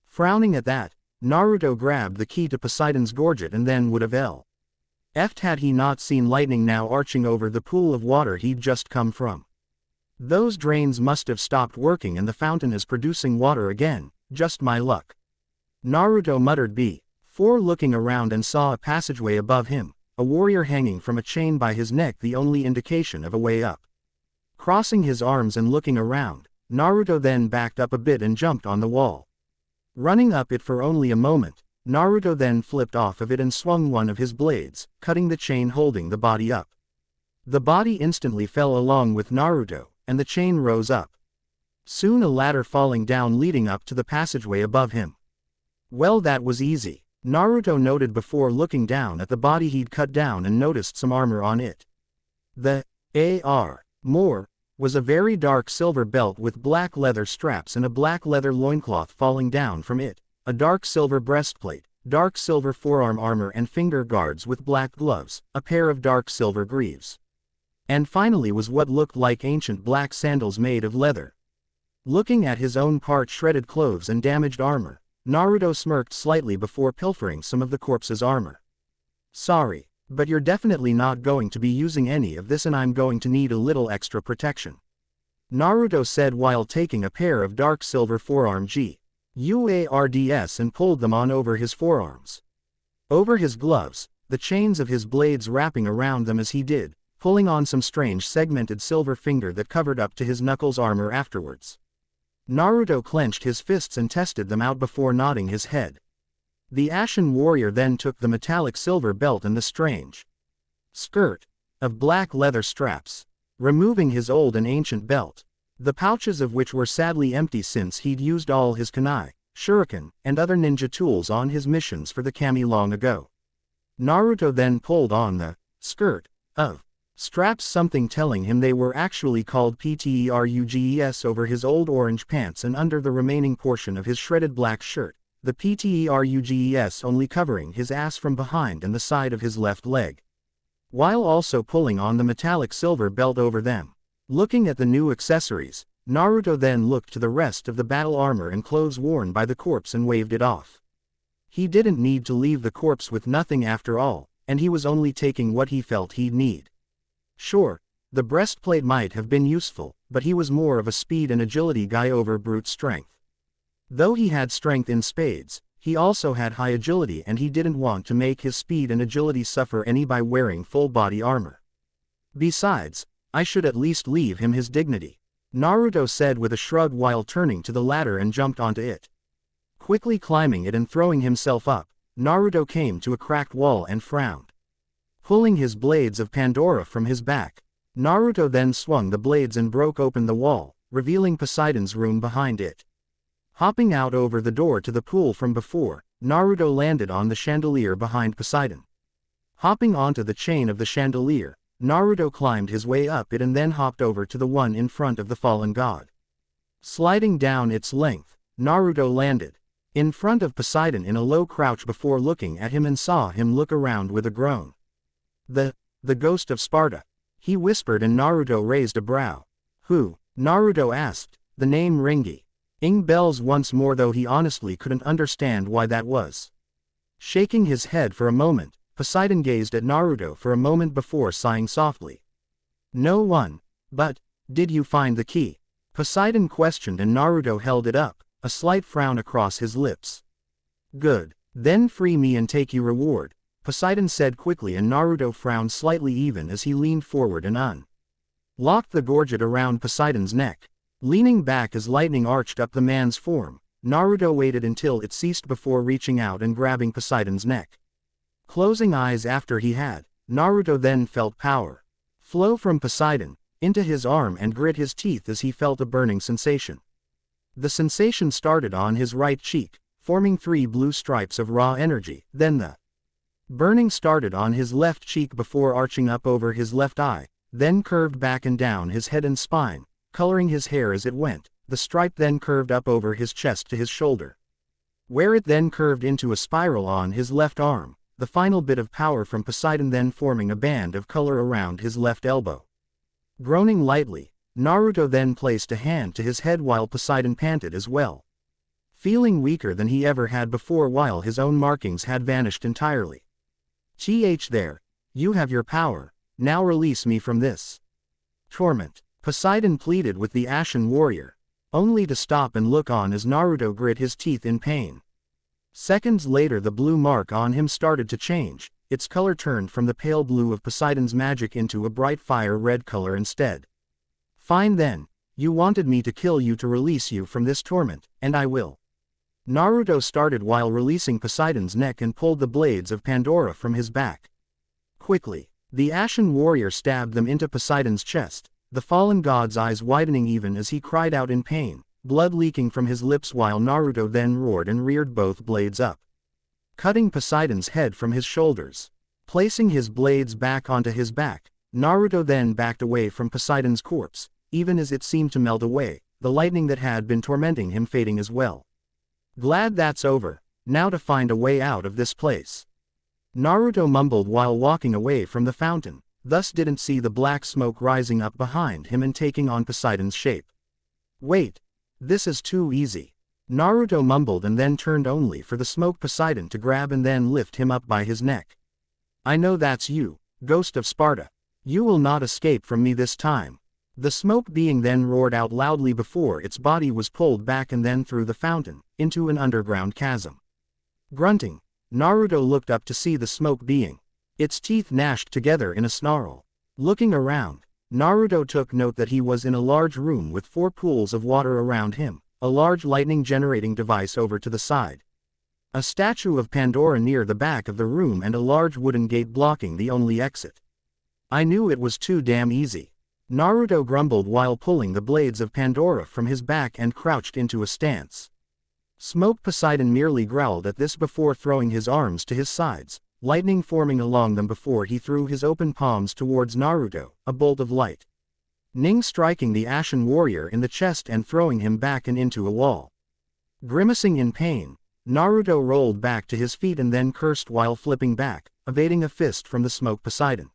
Frowning at that, Naruto grabbed the key to Poseidon's gorget and then would have left had he not seen lightning now arching over the pool of water he'd just come from. Those drains must have stopped working and the fountain is producing water again, just my luck. Naruto muttered before looking around and saw a passageway above him, a warrior hanging from a chain by his neck, the only indication of a way up. Crossing his arms and looking around, Naruto then backed up a bit and jumped on the wall. Running up it for only a moment, Naruto then flipped off of it and swung one of his blades, cutting the chain holding the body up. The body instantly fell along with Naruto, and the chain rose up. Soon a ladder falling down leading up to the passageway above him. Well, that was easy, Naruto noted before looking down at the body he'd cut down and noticed some armor on it. The armor was a very dark silver belt with black leather straps and a black leather loincloth falling down from it, a dark silver breastplate, dark silver forearm armor and finger guards with black gloves, a pair of dark silver greaves. And finally was what looked like ancient black sandals made of leather. Looking at his own part-shredded clothes and damaged armor, Naruto smirked slightly before pilfering some of the corpse's armor. Sorry, but you're definitely not going to be using any of this and I'm going to need a little extra protection, Naruto said while taking a pair of dark silver forearm guards and pulled them on over his forearms. Over his gloves, the chains of his blades wrapping around them as he did, pulling on some strange segmented silver finger that covered up to his knuckles armor afterwards. Naruto clenched his fists and tested them out before nodding his head. The Ashen warrior then took the metallic silver belt and the strange skirt of black leather straps, removing his old and ancient belt, the pouches of which were sadly empty since he'd used all his kunai, shuriken, and other ninja tools on his missions for the kami long ago. Naruto then pulled on the skirt of straps, something telling him they were actually called pteruges, over his old orange pants and under the remaining portion of his shredded black shirt, the pteruges only covering his ass from behind and the side of his left leg, while also pulling on the metallic silver belt over them. Looking at the new accessories, Naruto then looked to the rest of the battle armor and clothes worn by the corpse and waved it off. He didn't need to leave the corpse with nothing after all, and he was only taking what he felt he'd need. Sure, the breastplate might have been useful, but he was more of a speed and agility guy over brute strength. Though he had strength in spades, he also had high agility and he didn't want to make his speed and agility suffer any by wearing full body armor. Besides, I should at least leave him his dignity, Naruto said with a shrug while turning to the ladder and jumped onto it. Quickly climbing it and throwing himself up, Naruto came to a cracked wall and frowned. Pulling his blades of Pandora from his back, Naruto then swung the blades and broke open the wall, revealing Poseidon's room behind it. Hopping out over the door to the pool from before, Naruto landed on the chandelier behind Poseidon. Hopping onto the chain of the chandelier, Naruto climbed his way up it and then hopped over to the one in front of the fallen god. Sliding down its length, Naruto landed in front of Poseidon in a low crouch before looking at him and saw him look around with a groan. The ghost of Sparta, he whispered, and Naruto raised a brow. Who? Naruto asked. The name ring bells once more, though he honestly couldn't understand why that was. Shaking his head for a moment, Poseidon gazed at Naruto for a moment before sighing softly. No one. But, did you find the key? Poseidon questioned, and Naruto held it up, a slight frown across his lips. Good. Then free me and take your reward, Poseidon said quickly, and Naruto frowned slightly even as he leaned forward and locked the gorget around Poseidon's neck. Leaning back as lightning arched up the man's form, Naruto waited until it ceased before reaching out and grabbing Poseidon's neck. Closing eyes after he had, Naruto then felt power flow from Poseidon into his arm and grit his teeth as he felt a burning sensation. The sensation started on his right cheek, forming 3 blue stripes of raw energy, then the burning started on his left cheek before arching up over his left eye, then curved back and down his head and spine, coloring his hair as it went. The stripe then curved up over his chest to his shoulder, where it then curved into a spiral on his left arm, the final bit of power from Poseidon then forming a band of color around his left elbow. Groaning lightly, Naruto then placed a hand to his head while Poseidon panted as well, feeling weaker than he ever had before while his own markings had vanished entirely. There, you have your power, now release me from this torment, Poseidon pleaded with the Ashen Warrior, only to stop and look on as Naruto grit his teeth in pain. Seconds later the blue mark on him started to change, its color turned from the pale blue of Poseidon's magic into a bright fire red color instead. Fine then, you wanted me to kill you to release you from this torment, and I will. Naruto started while releasing Poseidon's neck and pulled the blades of Pandora from his back. Quickly, the Ashen Warrior stabbed them into Poseidon's chest, the fallen god's eyes widening even as he cried out in pain, blood leaking from his lips while Naruto then roared and reared both blades up, cutting Poseidon's head from his shoulders. Placing his blades back onto his back, Naruto then backed away from Poseidon's corpse, even as it seemed to melt away, the lightning that had been tormenting him fading as well. Glad that's over, now to find a way out of this place, Naruto mumbled while walking away from the fountain, thus didn't see the black smoke rising up behind him and taking on Poseidon's shape. Wait, this is too easy, Naruto mumbled and then turned only for the smoke Poseidon to grab and then lift him up by his neck. I know that's you, Ghost of Sparta. You will not escape from me this time. The smoke being then roared out loudly before its body was pulled back and then through the fountain, into an underground chasm. Grunting, Naruto looked up to see the smoke being, its teeth gnashed together in a snarl. Looking around, Naruto took note that he was in a large room with 4 pools of water around him, a large lightning generating device over to the side, a statue of Pandora near the back of the room and a large wooden gate blocking the only exit. I knew it was too damn easy, Naruto grumbled while pulling the blades of Pandora from his back and crouched into a stance. Smoke Poseidon merely growled at this before throwing his arms to his sides, lightning forming along them before he threw his open palms towards Naruto, a bolt of light ning striking the Ashen Warrior in the chest and throwing him back and into a wall. Grimacing in pain, Naruto rolled back to his feet and then cursed while flipping back, evading a fist from the Smoke Poseidon.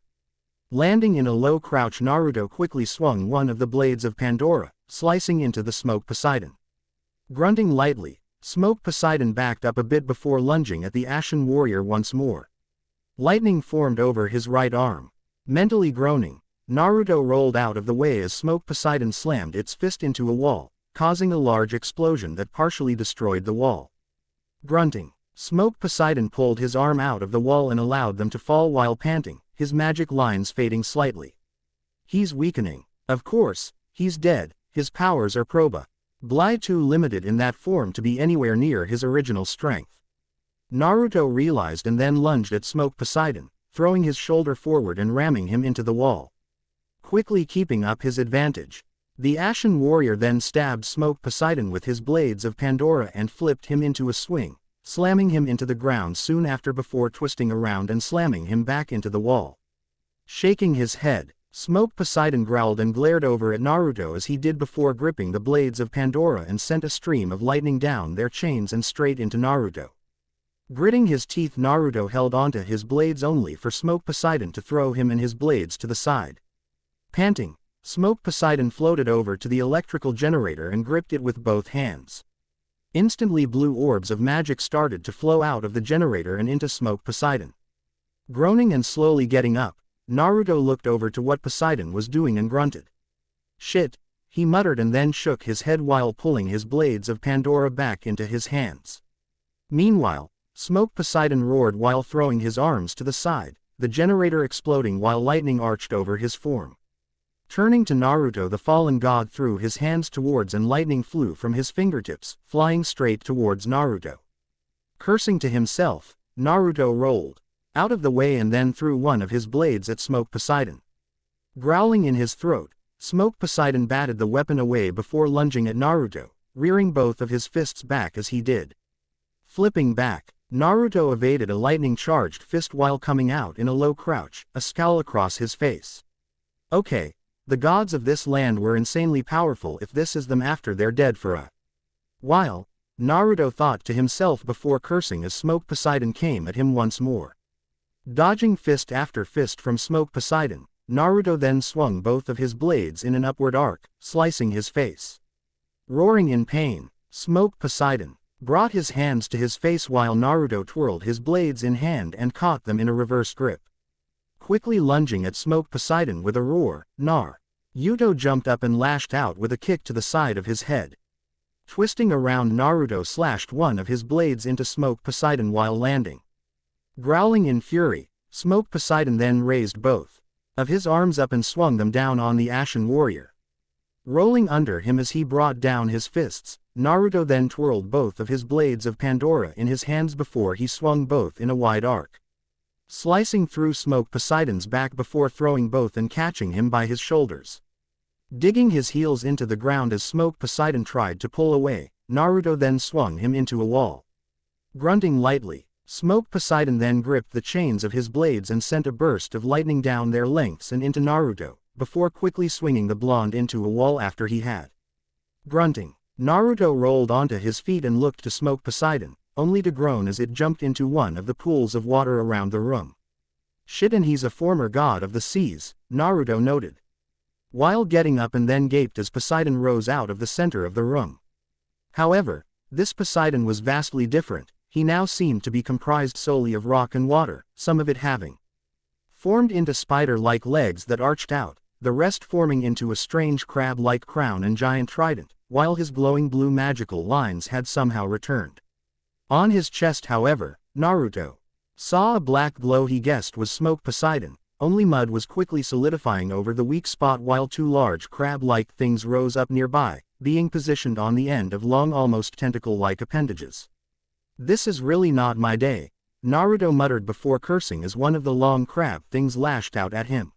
Landing in a low crouch, Naruto quickly swung one of the blades of Pandora, slicing into the Smoke Poseidon. Grunting lightly, Smoke Poseidon backed up a bit before lunging at the Ashen Warrior once more. Lightning formed over his right arm. Mentally groaning, Naruto rolled out of the way as Smoke Poseidon slammed its fist into a wall, causing a large explosion that partially destroyed the wall. Grunting, Smoke Poseidon pulled his arm out of the wall and allowed them to fall while panting, his magic lines fading slightly. He's weakening. Of course, he's dead, his powers are too limited in that form to be anywhere near his original strength. Naruto realized and then lunged at Smoke Poseidon, throwing his shoulder forward and ramming him into the wall. Quickly keeping up his advantage, the Ashen Warrior then stabbed Smoke Poseidon with his blades of Pandora and flipped him into a swing, slamming him into the ground soon after before twisting around and slamming him back into the wall. Shaking his head, Smoke Poseidon growled and glared over at Naruto as he did before gripping the blades of Pandora and sent a stream of lightning down their chains and straight into Naruto. Gritting his teeth, Naruto held onto his blades only for Smoke Poseidon to throw him and his blades to the side. Panting, Smoke Poseidon floated over to the electrical generator and gripped it with both hands. Instantly blue orbs of magic started to flow out of the generator and into Smoke Poseidon. Groaning and slowly getting up, Naruto looked over to what Poseidon was doing and grunted. Shit, he muttered and then shook his head while pulling his blades of Pandora back into his hands. Meanwhile, Smoke Poseidon roared while throwing his arms to the side, the generator exploding while lightning arched over his form. Turning to Naruto, the fallen god threw his hands towards and lightning flew from his fingertips, flying straight towards Naruto. Cursing to himself, Naruto rolled out of the way and then threw one of his blades at Smoke Poseidon. Growling in his throat, Smoke Poseidon batted the weapon away before lunging at Naruto, rearing both of his fists back as he did. Flipping back, Naruto evaded a lightning-charged fist while coming out in a low crouch, a scowl across his face. Okay, the gods of this land were insanely powerful if this is them after they're dead for a while, Naruto thought to himself before cursing as Smoke Poseidon came at him once more. Dodging fist after fist from Smoke Poseidon, Naruto then swung both of his blades in an upward arc, slicing his face. Roaring in pain, Smoke Poseidon brought his hands to his face while Naruto twirled his blades in hand and caught them in a reverse grip. Quickly lunging at Smoke Poseidon with a roar, Naruto jumped up and lashed out with a kick to the side of his head. Twisting around, Naruto slashed one of his blades into Smoke Poseidon while landing. Growling in fury, Smoke Poseidon then raised both of his arms up and swung them down on the Ashen Warrior. Rolling under him as he brought down his fists, Naruto then twirled both of his blades of Pandora in his hands before he swung both in a wide arc, slicing through Smoke Poseidon's back before throwing both and catching him by his shoulders. Digging his heels into the ground as Smoke Poseidon tried to pull away, Naruto then swung him into a wall. Grunting lightly, Smoke Poseidon then gripped the chains of his blades and sent a burst of lightning down their lengths and into Naruto, before quickly swinging the blonde into a wall after he had. Grunting, Naruto rolled onto his feet and looked to Smoke Poseidon, only to groan as it jumped into one of the pools of water around the room. Shit, and he's a former god of the seas, Naruto noted, while getting up, and then gaped as Poseidon rose out of the center of the room. However, this Poseidon was vastly different. He now seemed to be comprised solely of rock and water, some of it having formed into spider-like legs that arched out, the rest forming into a strange crab-like crown and giant trident, while his glowing blue magical lines had somehow returned. On his chest, however, Naruto saw a black glow he guessed was Smoke Poseidon, only mud was quickly solidifying over the weak spot while two large crab-like things rose up nearby, being positioned on the end of long, almost tentacle-like appendages. This is really not my day, Naruto muttered before cursing as one of the long crab things lashed out at him.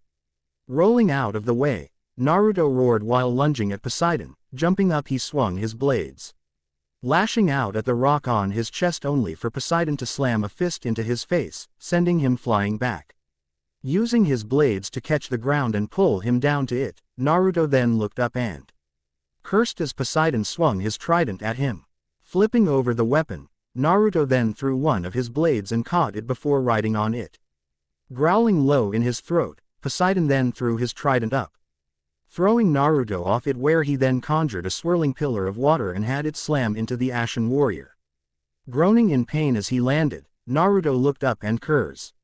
Rolling out of the way, Naruto roared while lunging at Poseidon. Jumping up, he swung his blades, lashing out at the rock on his chest, only for Poseidon to slam a fist into his face, sending him flying back. Using his blades to catch the ground and pull him down to it, Naruto then looked up and cursed as Poseidon swung his trident at him. Flipping over the weapon, Naruto then threw one of his blades and caught it before riding on it. Growling low in his throat, Poseidon then threw his trident up, throwing Naruto off it, where he then conjured a swirling pillar of water and had it slam into the Ashen Warrior. Groaning in pain as he landed, Naruto looked up and cursed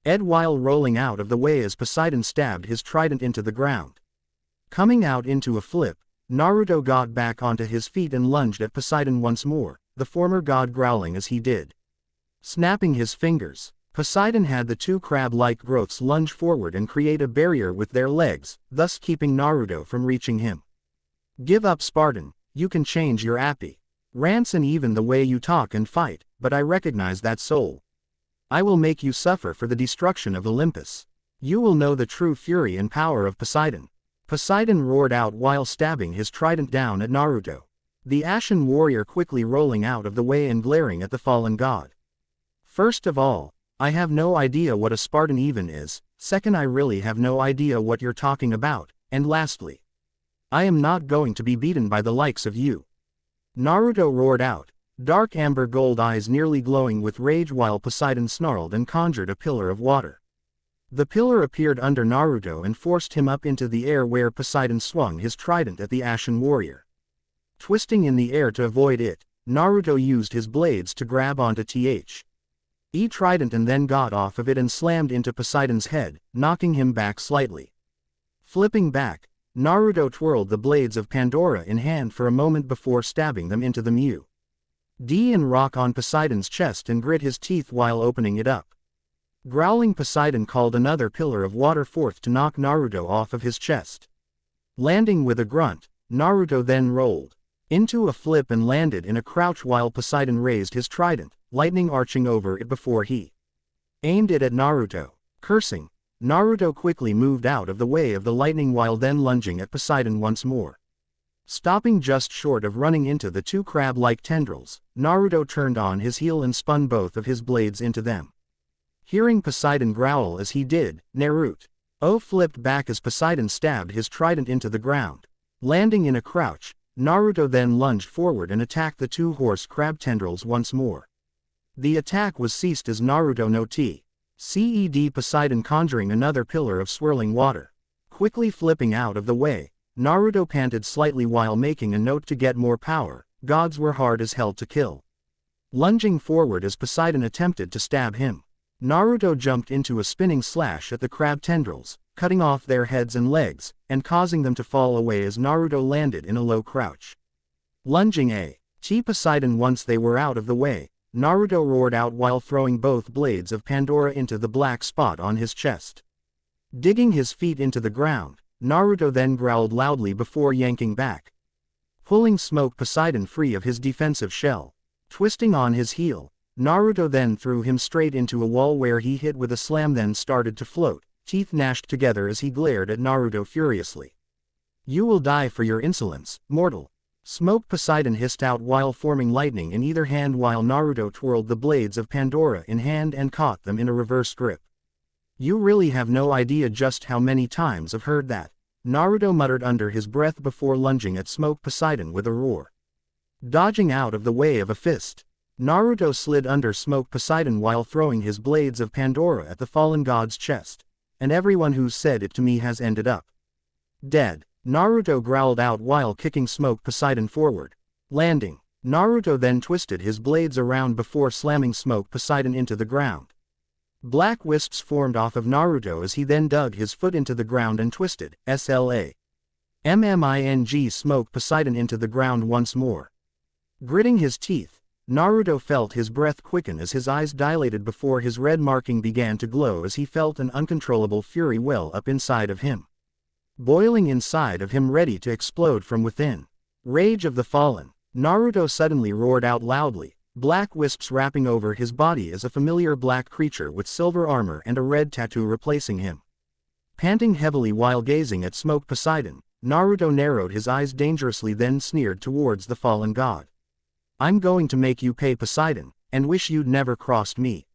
while rolling out of the way as Poseidon stabbed his trident into the ground. Coming out into a flip, Naruto got back onto his feet and lunged at Poseidon once more, the former god growling as he did. Snapping his fingers, Poseidon had the two crab-like growths lunge forward and create a barrier with their legs, thus keeping Naruto from reaching him. Give up, Spartan, you can change your appearance and even the way you talk and fight, but I recognize that soul. I will make you suffer for the destruction of Olympus. You will know the true fury and power of Poseidon. Poseidon roared out while stabbing his trident down at Naruto. The Ashen Warrior quickly rolling out of the way and glaring at the fallen god. First of all, I have no idea what a Spartan even is. Second, I really have no idea what you're talking about. And lastly, I am not going to be beaten by the likes of you. Naruto roared out, dark amber gold eyes nearly glowing with rage while Poseidon snarled and conjured a pillar of water. The pillar appeared under Naruto and forced him up into the air, where Poseidon swung his trident at the Ashen Warrior. Twisting in the air to avoid it, Naruto used his blades to grab onto the trident and then got off of it and slammed into Poseidon's head, knocking him back slightly. Flipping back, Naruto twirled the blades of Pandora in hand for a moment before stabbing them into the D and rock on Poseidon's chest and grit his teeth while opening it up. Growling, Poseidon called another pillar of water forth to knock Naruto off of his chest. Landing with a grunt, Naruto then rolled into a flip and landed in a crouch while Poseidon raised his trident, lightning arching over it before he aimed it at Naruto. Cursing, Naruto quickly moved out of the way of the lightning while then lunging at Poseidon once more. Stopping just short of running into the two crab-like tendrils, Naruto turned on his heel and spun both of his blades into them. Hearing Poseidon growl as he did, Naruto flipped back as Poseidon stabbed his trident into the ground. Landing in a crouch, Naruto then lunged forward and attacked the two horse crab tendrils once more. The attack was ceased as Naruto no T.C.E.D. Poseidon conjuring another pillar of swirling water. Quickly flipping out of the way, Naruto panted slightly while making a note to get more power. Gods were hard as hell to kill. Lunging forward as Poseidon attempted to stab him, Naruto jumped into a spinning slash at the crab tendrils, cutting off their heads and legs, and causing them to fall away as Naruto landed in a low crouch. Lunging at Poseidon once they were out of the way, Naruto roared out while throwing both blades of Pandora into the black spot on his chest. Digging his feet into the ground, Naruto then growled loudly before yanking back, pulling Smoke Poseidon free of his defensive shell. Twisting on his heel, Naruto then threw him straight into a wall where he hit with a slam, then started to float, teeth gnashed together as he glared at Naruto furiously. "You will die for your insolence, mortal," Smoke Poseidon hissed out while forming lightning in either hand while Naruto twirled the blades of Pandora in hand and caught them in a reverse grip. "You really have no idea just how many times I've heard that," Naruto muttered under his breath before lunging at Smoke Poseidon with a roar. Dodging out of the way of a fist, Naruto slid under Smoke Poseidon while throwing his blades of Pandora at the fallen god's chest. "And everyone who's said it to me has ended up dead," Naruto growled out while kicking Smoke Poseidon forward. Landing, Naruto then twisted his blades around before slamming Smoke Poseidon into the ground. Black wisps formed off of Naruto as he then dug his foot into the ground and twisted SLAMMING Smoke Poseidon into the ground once more. Gritting his teeth, Naruto felt his breath quicken as his eyes dilated before his red marking began to glow as he felt an uncontrollable fury well up inside of him, boiling inside of him ready to explode from within. Rage of the Fallen, Naruto suddenly roared out loudly, black wisps wrapping over his body as a familiar black creature with silver armor and a red tattoo replacing him. Panting heavily while gazing at Smoke Poseidon, Naruto narrowed his eyes dangerously then sneered towards the fallen god. "I'm going to make you pay, Poseidon, and wish you'd never crossed me,"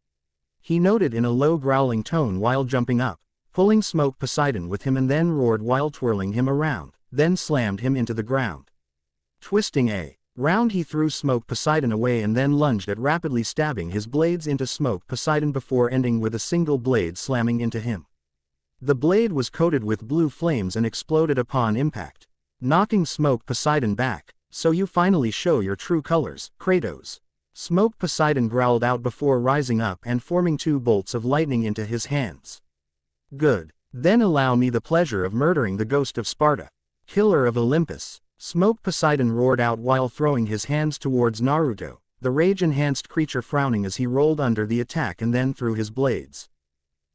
he noted in a low growling tone while jumping up, pulling Smoke Poseidon with him and then roared while twirling him around, then slammed him into the ground. Twisting round he threw Smoke Poseidon away and then lunged at rapidly stabbing his blades into Smoke Poseidon before ending with a single blade slamming into him. The blade was coated with blue flames and exploded upon impact, knocking Smoke Poseidon back. "So you finally show your true colors, Kratos," Smoke Poseidon growled out before rising up and forming two bolts of lightning into his hands. "Good. Then allow me the pleasure of murdering the ghost of Sparta, killer of Olympus," Smoke Poseidon roared out while throwing his hands towards Naruto, the rage-enhanced creature frowning as he rolled under the attack and then threw his blades,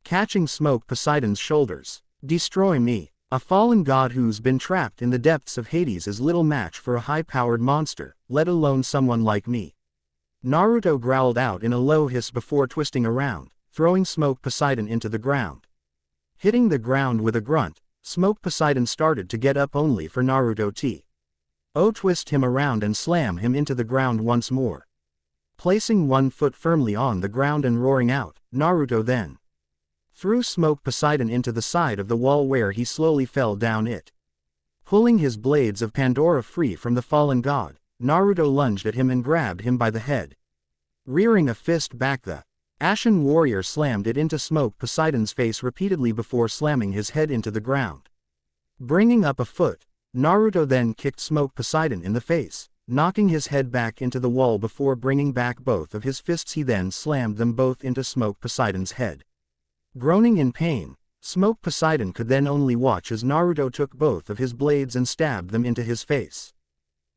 catching Smoke Poseidon's shoulders. "Destroy me. A fallen god who's been trapped in the depths of Hades is little match for a high-powered monster, let alone someone like me," Naruto growled out in a low hiss before twisting around, throwing Smoke Poseidon into the ground. Hitting the ground with a grunt, Smoke Poseidon started to get up only for Naruto to twist him around and slam him into the ground once more. Placing one foot firmly on the ground and roaring out, Naruto then threw Smoke Poseidon into the side of the wall where he slowly fell down it. Pulling his blades of Pandora free from the fallen god, Naruto lunged at him and grabbed him by the head. Rearing a fist back, the Ashen Warrior slammed it into Smoke Poseidon's face repeatedly before slamming his head into the ground. Bringing up a foot, Naruto then kicked Smoke Poseidon in the face, knocking his head back into the wall before bringing back both of his fists. He then slammed them both into Smoke Poseidon's head. Groaning in pain, Smoke Poseidon could then only watch as Naruto took both of his blades and stabbed them into his face.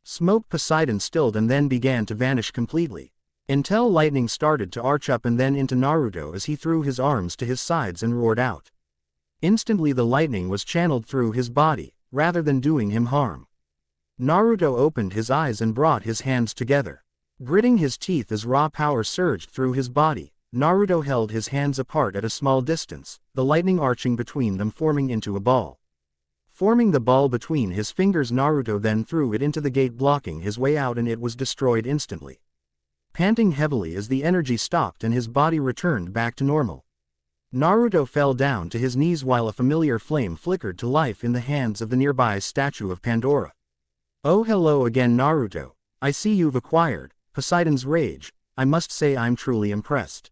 Smoke Poseidon stilled and then began to vanish completely, until lightning started to arch up and then into Naruto as he threw his arms to his sides and roared out. Instantly the lightning was channeled through his body, rather than doing him harm. Naruto opened his eyes and brought his hands together. Gritting his teeth as raw power surged through his body, Naruto held his hands apart at a small distance, the lightning arching between them forming into a ball. Forming the ball between his fingers, Naruto then threw it into the gate blocking his way out and it was destroyed instantly. Panting heavily as the energy stopped and his body returned back to normal, Naruto fell down to his knees while a familiar flame flickered to life in the hands of the nearby statue of Pandora. "Oh, hello again, Naruto. I see you've acquired Poseidon's rage. I must say I'm truly impressed.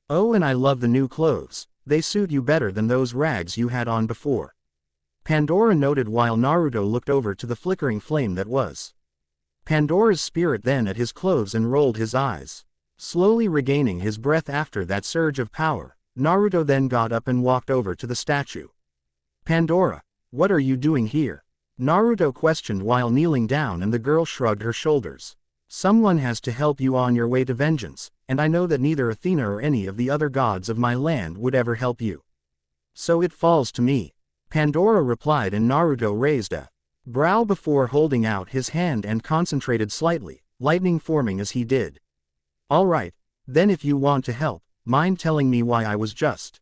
Oh, and I love the new clothes. They suit you better than those rags you had on before," Pandora noted while Naruto looked over to the flickering flame that was Pandora's spirit then at his clothes and rolled his eyes. Slowly regaining his breath after that surge of power, Naruto then got up and walked over to the statue. "Pandora, what are you doing here?" Naruto questioned while kneeling down and the girl shrugged her shoulders. "Someone has to help you on your way to vengeance, and I know that neither Athena or any of the other gods of my land would ever help you. So it falls to me," Pandora replied, and Naruto raised a brow before holding out his hand and concentrated slightly, lightning forming as he did. "All right, then if you want to help, mind telling me why I was just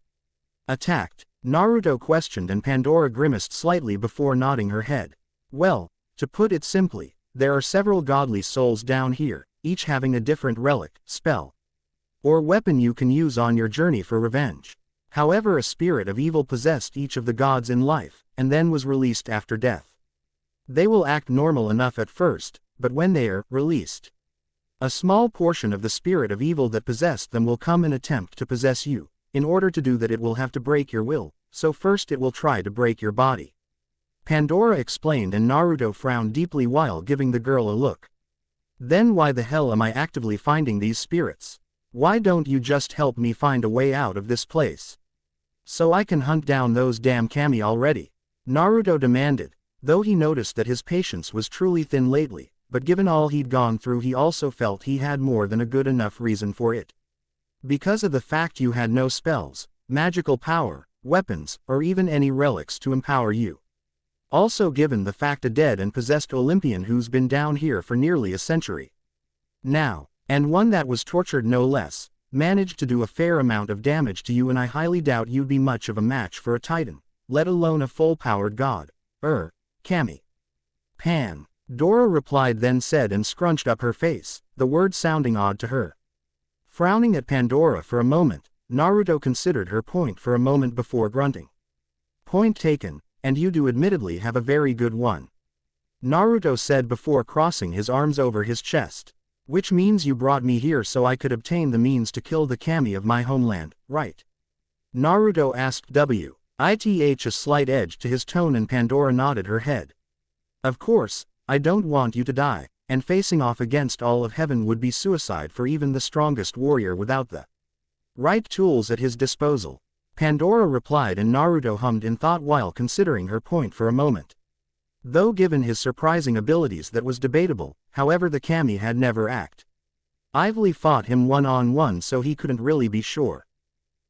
attacked?" Naruto questioned and Pandora grimaced slightly before nodding her head. "Well, to put it simply, there are several godly souls down here, each having a different relic, spell, or weapon you can use on your journey for revenge. However, a spirit of evil possessed each of the gods in life, and then was released after death. They will act normal enough at first, but when they are released, a small portion of the spirit of evil that possessed them will come and attempt to possess you. In order to do that, it will have to break your will, so first it will try to break your body," Pandora explained, and Naruto frowned deeply while giving the girl a look. "Then why the hell am I actively finding these spirits? Why don't you just help me find a way out of this place, so I can hunt down those damn kami already?" Naruto demanded, though he noticed that his patience was truly thin lately, but given all he'd gone through he also felt he had more than a good enough reason for it. Because of the fact you had no spells, magical power, weapons, or even any relics to empower you. Also given the fact a dead and possessed Olympian who's been down here for nearly a century now, and one that was tortured no less, managed to do a fair amount of damage to you, and I highly doubt you'd be much of a match for a titan, let alone a full-powered god. Kami. Pandora replied, then said and scrunched up her face, the word sounding odd to her. Frowning at Pandora for a moment, Naruto considered her point for a moment before grunting. "Point taken, and you do admittedly have a very good one," Naruto said before crossing his arms over his chest. "Which means you brought me here so I could obtain the means to kill the kami of my homeland, right?" Naruto asked with a slight edge to his tone, and Pandora nodded her head. "Of course, I don't want you to die, and facing off against all of heaven would be suicide for even the strongest warrior without the right tools at his disposal," Pandora replied, and Naruto hummed in thought while considering her point for a moment. Though given his surprising abilities that was debatable, however the kami had never actively fought him one-on-one, so he couldn't really be sure.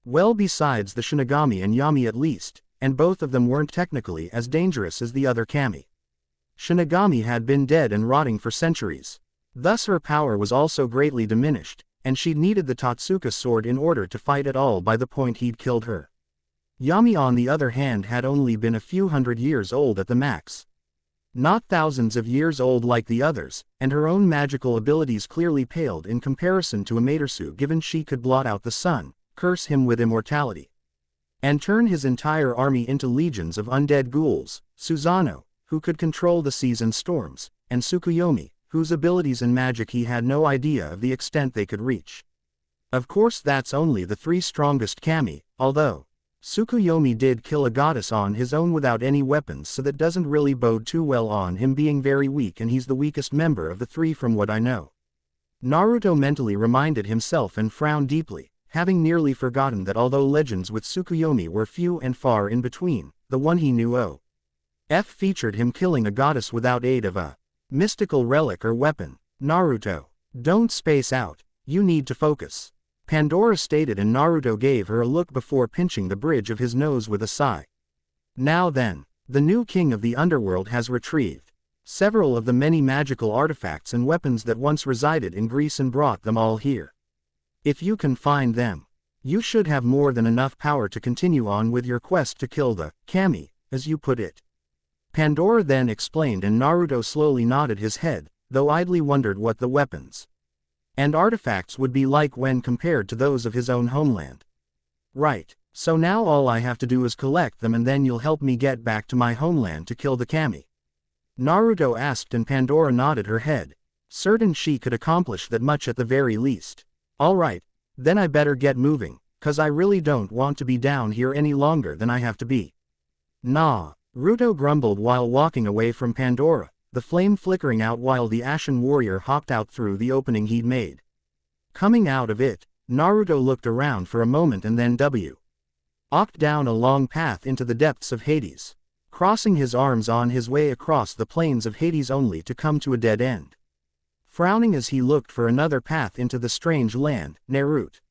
Well, besides the Shinagami and Yami at least, and both of them weren't technically as dangerous as the other kami. Shinagami had been dead and rotting for centuries. Thus her power was also greatly diminished, and she'd needed the Totsuka sword in order to fight at all by the point he'd killed her. Yami on the other hand had only been a few hundred years old at the max. Not thousands of years old like the others, and her own magical abilities clearly paled in comparison to Amaterasu, given she could blot out the sun, curse him with immortality, and turn his entire army into legions of undead ghouls, Susano, who could control the seas and storms, and Tsukuyomi, whose abilities and magic he had no idea of the extent they could reach. Of course that's only the three strongest kami, although Tsukuyomi did kill a goddess on his own without any weapons, so that doesn't really bode too well on him being very weak, and he's the weakest member of the three from what I know. Naruto mentally reminded himself and frowned deeply, having nearly forgotten that although legends with Tsukuyomi were few and far in between, the one he knew featured him killing a goddess without aid of a mystical relic or weapon. Naruto, don't space out, you need to focus, Pandora stated, and Naruto gave her a look before pinching the bridge of his nose with a sigh. Now then, the new king of the underworld has retrieved several of the many magical artifacts and weapons that once resided in Greece and brought them all here. If you can find them, you should have more than enough power to continue on with your quest to kill the kami, as you put it. Pandora then explained, and Naruto slowly nodded his head, though idly wondered what the weapons and artifacts would be like when compared to those of his own homeland. Right, so now all I have to do is collect them, and then you'll help me get back to my homeland to kill the kami? Naruto asked, and Pandora nodded her head, certain she could accomplish that much at the very least. Alright, then I better get moving, cause I really don't want to be down here any longer than I have to be. Nah, Naruto grumbled while walking away from Pandora, the flame flickering out while the ashen warrior hopped out through the opening he'd made. Coming out of it, Naruto looked around for a moment and then walked down a long path into the depths of Hades, crossing his arms on his way across the plains of Hades only to come to a dead end. Frowning as he looked for another path into the strange land, Naruto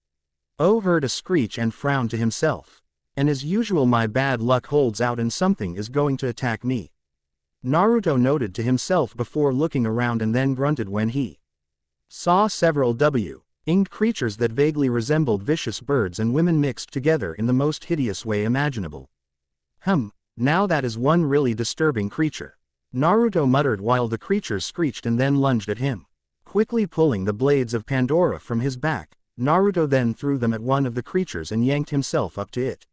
heard a screech and frowned to himself. And as usual, my bad luck holds out and something is going to attack me, Naruto noted to himself before looking around, and then grunted when he saw several winged creatures that vaguely resembled vicious birds and women mixed together in the most hideous way imaginable. Now that is one really disturbing creature, Naruto muttered while the creatures screeched and then lunged at him. Quickly pulling the blades of Pandora from his back, Naruto then threw them at one of the creatures and yanked himself up to it,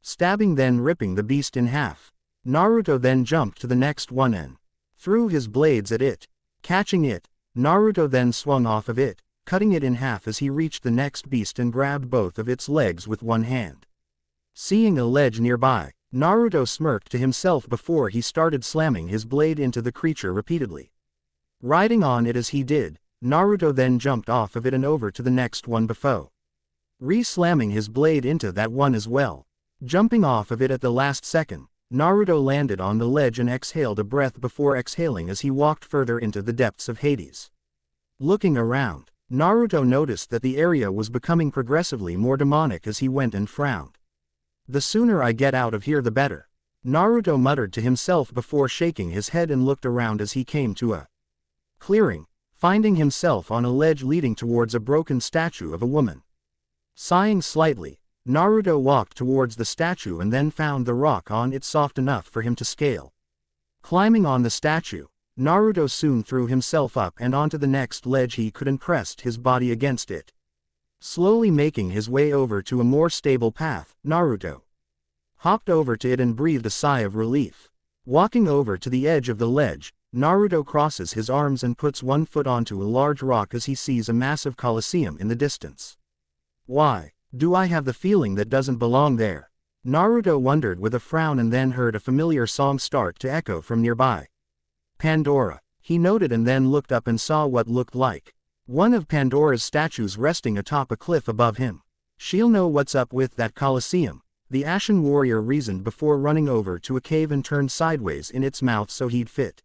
stabbing then ripping the beast in half. Naruto then jumped to the next one and threw his blades at it. Catching it, Naruto then swung off of it, cutting it in half as he reached the next beast and grabbed both of its legs with one hand. Seeing a ledge nearby, Naruto smirked to himself before he started slamming his blade into the creature repeatedly. Riding on it as he did, Naruto then jumped off of it and over to the next one before re-slamming his blade into that one as well. Jumping off of it at the last second, Naruto landed on the ledge and exhaled a breath before exhaling as he walked further into the depths of Hades. Looking around, Naruto noticed that the area was becoming progressively more demonic as he went and frowned. The sooner I get out of here the better, Naruto muttered to himself before shaking his head and looked around as he came to a clearing, finding himself on a ledge leading towards a broken statue of a woman. Sighing slightly, Naruto walked towards the statue and then found the rock on it soft enough for him to scale. Climbing on the statue, Naruto soon threw himself up and onto the next ledge he could and pressed his body against it. Slowly making his way over to a more stable path, Naruto hopped over to it and breathed a sigh of relief. Walking over to the edge of the ledge, Naruto crosses his arms and puts one foot onto a large rock as he sees a massive coliseum in the distance. Why do I have the feeling that doesn't belong there? Naruto wondered with a frown and then heard a familiar song start to echo from nearby. Pandora, he noted, and then looked up and saw what looked like one of Pandora's statues resting atop a cliff above him. She'll know what's up with that coliseum, the ashen warrior reasoned before running over to a cave and turned sideways in its mouth so he'd fit.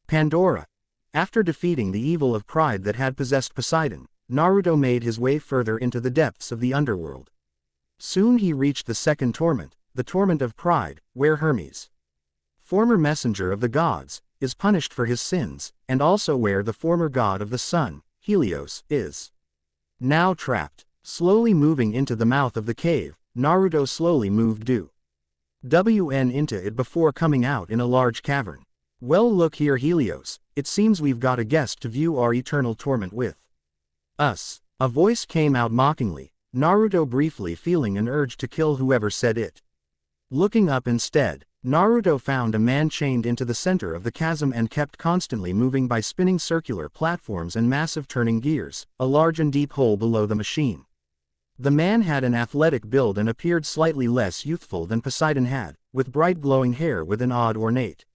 Pandora. After defeating the evil of pride that had possessed Poseidon, Naruto made his way further into the depths of the underworld. Soon he reached the second torment, the torment of pride, where Hermes, former messenger of the gods, is punished for his sins, and also where the former god of the sun, Helios, is now trapped. Slowly moving into the mouth of the cave, Naruto slowly moved into it before coming out in a large cavern. Well, look here, Helios, it seems we've got a guest to view our eternal torment with us. A voice came out mockingly, Naruto briefly feeling an urge to kill whoever said it. Looking up instead, Naruto found a man chained into the center of the chasm and kept constantly moving by spinning circular platforms and massive turning gears, a large and deep hole below the machine. The man had an athletic build and appeared slightly less youthful than Poseidon had, with bright glowing hair with an odd ornate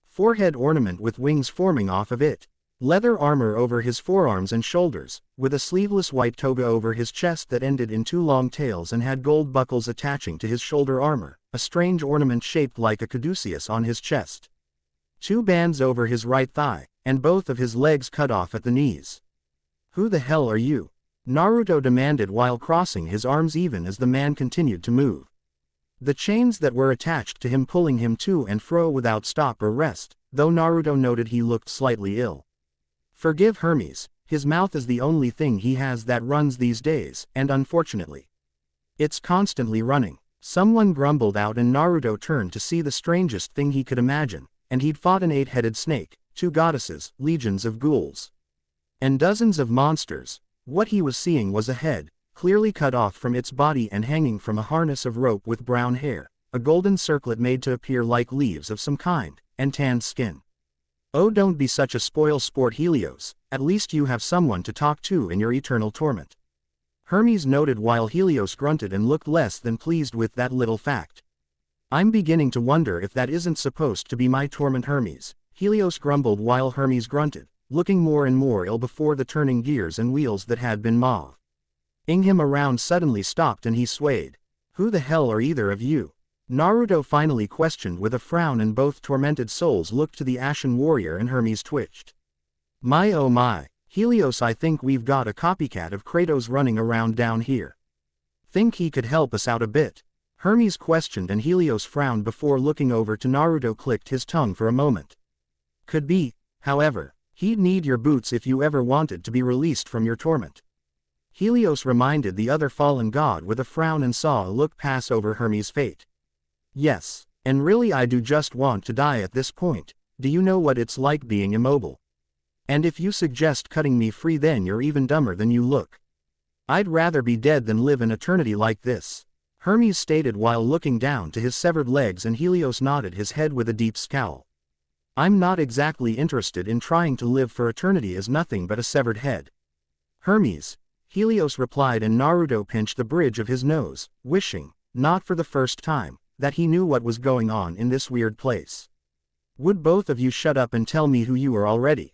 forehead ornament with wings forming off of it. Leather armor over his forearms and shoulders, with a sleeveless white toga over his chest that ended in two long tails and had gold buckles attaching to his shoulder armor, a strange ornament shaped like a caduceus on his chest. Two bands over his right thigh, and both of his legs cut off at the knees. "Who the hell are you?" Naruto demanded while crossing his arms even as the man continued to move. The chains that were attached to him pulling him to and fro without stop or rest, though Naruto noted he looked slightly ill. Forgive Hermes, his mouth is the only thing he has that runs these days, and unfortunately, it's constantly running. Someone grumbled out and Naruto turned to see the strangest thing he could imagine, and he'd fought an 8-headed snake, 2 goddesses, legions of ghouls, and dozens of monsters. What he was seeing was a head, clearly cut off from its body and hanging from a harness of rope with brown hair, a golden circlet made to appear like leaves of some kind, and tanned skin. "Oh, don't be such a spoil sport, Helios, at least you have someone to talk to in your eternal torment," Hermes noted while Helios grunted and looked less than pleased with that little fact. "I'm beginning to wonder if that isn't supposed to be my torment, Hermes," Helios grumbled while Hermes grunted, looking more and more ill before the turning gears and wheels that had been moving him around suddenly stopped and he swayed. "Who the hell are either of you?" Naruto finally questioned with a frown, and both tormented souls looked to the ashen warrior and Hermes twitched. "My oh my, Helios, I think we've got a copycat of Kratos running around down here. Think he could help us out a bit?" Hermes questioned and Helios frowned before looking over to Naruto, clicked his tongue for a moment. "Could be, however, he'd need your boots if you ever wanted to be released from your torment," Helios reminded the other fallen god with a frown and saw a look pass over Hermes' fate. "Yes, and really I do just want to die at this point. Do you know what it's like being immobile? And if you suggest cutting me free, then you're even dumber than you look. I'd rather be dead than live an eternity like this," Hermes stated while looking down to his severed legs, and Helios nodded his head with a deep scowl. "I'm not exactly interested in trying to live for eternity as nothing but a severed head, Hermes," Helios replied, and Naruto pinched the bridge of his nose, wishing, not for the first time, that he knew what was going on in this weird place. "Would both of you shut up and tell me who you are already?"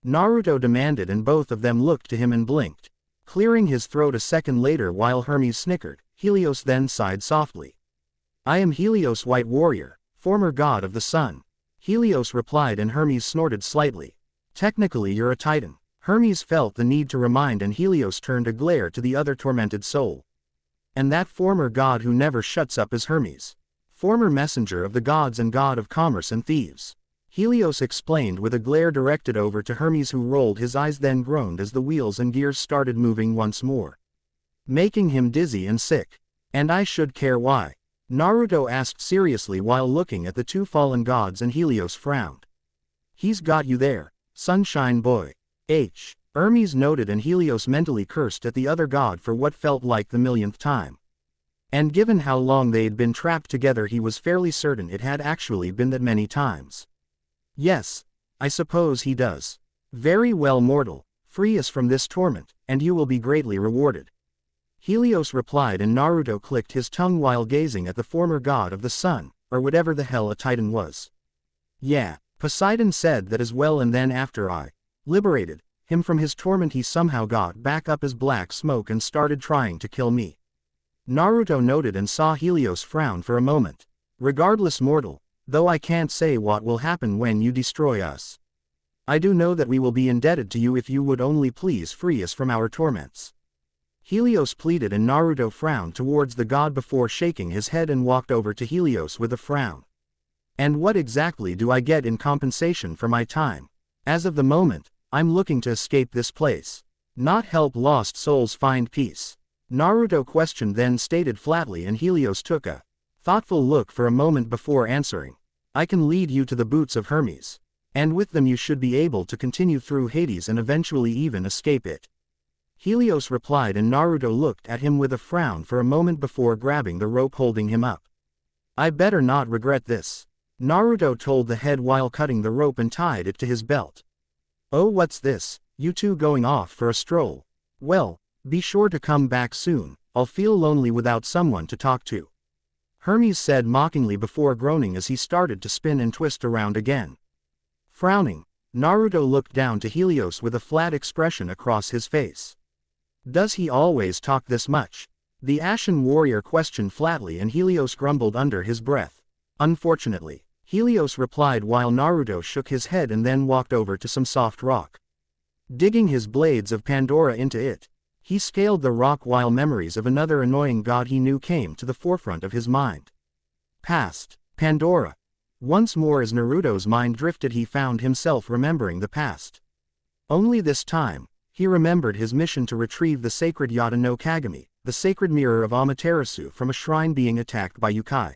Naruto demanded, and both of them looked to him and blinked. Clearing his throat a second later while Hermes snickered, Helios then sighed softly. "I am Helios, White Warrior, former god of the sun," Helios replied, and Hermes snorted slightly. "Technically you're a titan," Hermes felt the need to remind, and Helios turned a glare to the other tormented soul. "And that former god who never shuts up is Hermes, former messenger of the gods and god of commerce and thieves," Helios explained with a glare directed over to Hermes, who rolled his eyes then groaned as the wheels and gears started moving once more, making him dizzy and sick. "And I should care why?" Naruto asked seriously while looking at the two fallen gods, and Helios frowned. "He's got you there, sunshine boy." Hermes noted, and Helios mentally cursed at the other god for what felt like the millionth time. And given how long they'd been trapped together, he was fairly certain it had actually been that many times. "Yes, I suppose he does. Very well, mortal, free us from this torment, and you will be greatly rewarded," Helios replied, and Naruto clicked his tongue while gazing at the former god of the sun, or whatever the hell a titan was. "Yeah, Poseidon said that as well, and then after I liberated him from his torment, he somehow got back up as black smoke and started trying to kill me," Naruto noted, and saw Helios frown for a moment. "Regardless, mortal, though I can't say what will happen when you destroy us, I do know that we will be indebted to you if you would only please free us from our torments," Helios pleaded, and Naruto frowned towards the god before shaking his head and walked over to Helios with a frown. "And what exactly do I get in compensation for my time? As of the moment, I'm looking to escape this place, not help lost souls find peace," Naruto questioned then stated flatly, and Helios took a thoughtful look for a moment before answering. "I can lead you to the boots of Hermes, and with them you should be able to continue through Hades and eventually even escape it," Helios replied, and Naruto looked at him with a frown for a moment before grabbing the rope holding him up. "I better not regret this," Naruto told the head while cutting the rope and tied it to his belt. "Oh, what's this, you two going off for a stroll? Well, be sure to come back soon, I'll feel lonely without someone to talk to," Hermes said mockingly before groaning as he started to spin and twist around again. Frowning, Naruto looked down to Helios with a flat expression across his face. Does he always talk this much? The Ashen warrior questioned flatly, and Helios grumbled under his breath. Unfortunately, Helios replied while Naruto shook his head and then walked over to some soft rock. Digging his blades of Pandora into it, he scaled the rock while memories of another annoying god he knew came to the forefront of his mind. Past. Pandora. Once more as Naruto's mind drifted, he found himself remembering the past. Only this time, he remembered his mission to retrieve the sacred Yata no Kagami, the sacred mirror of Amaterasu, from a shrine being attacked by Yukai.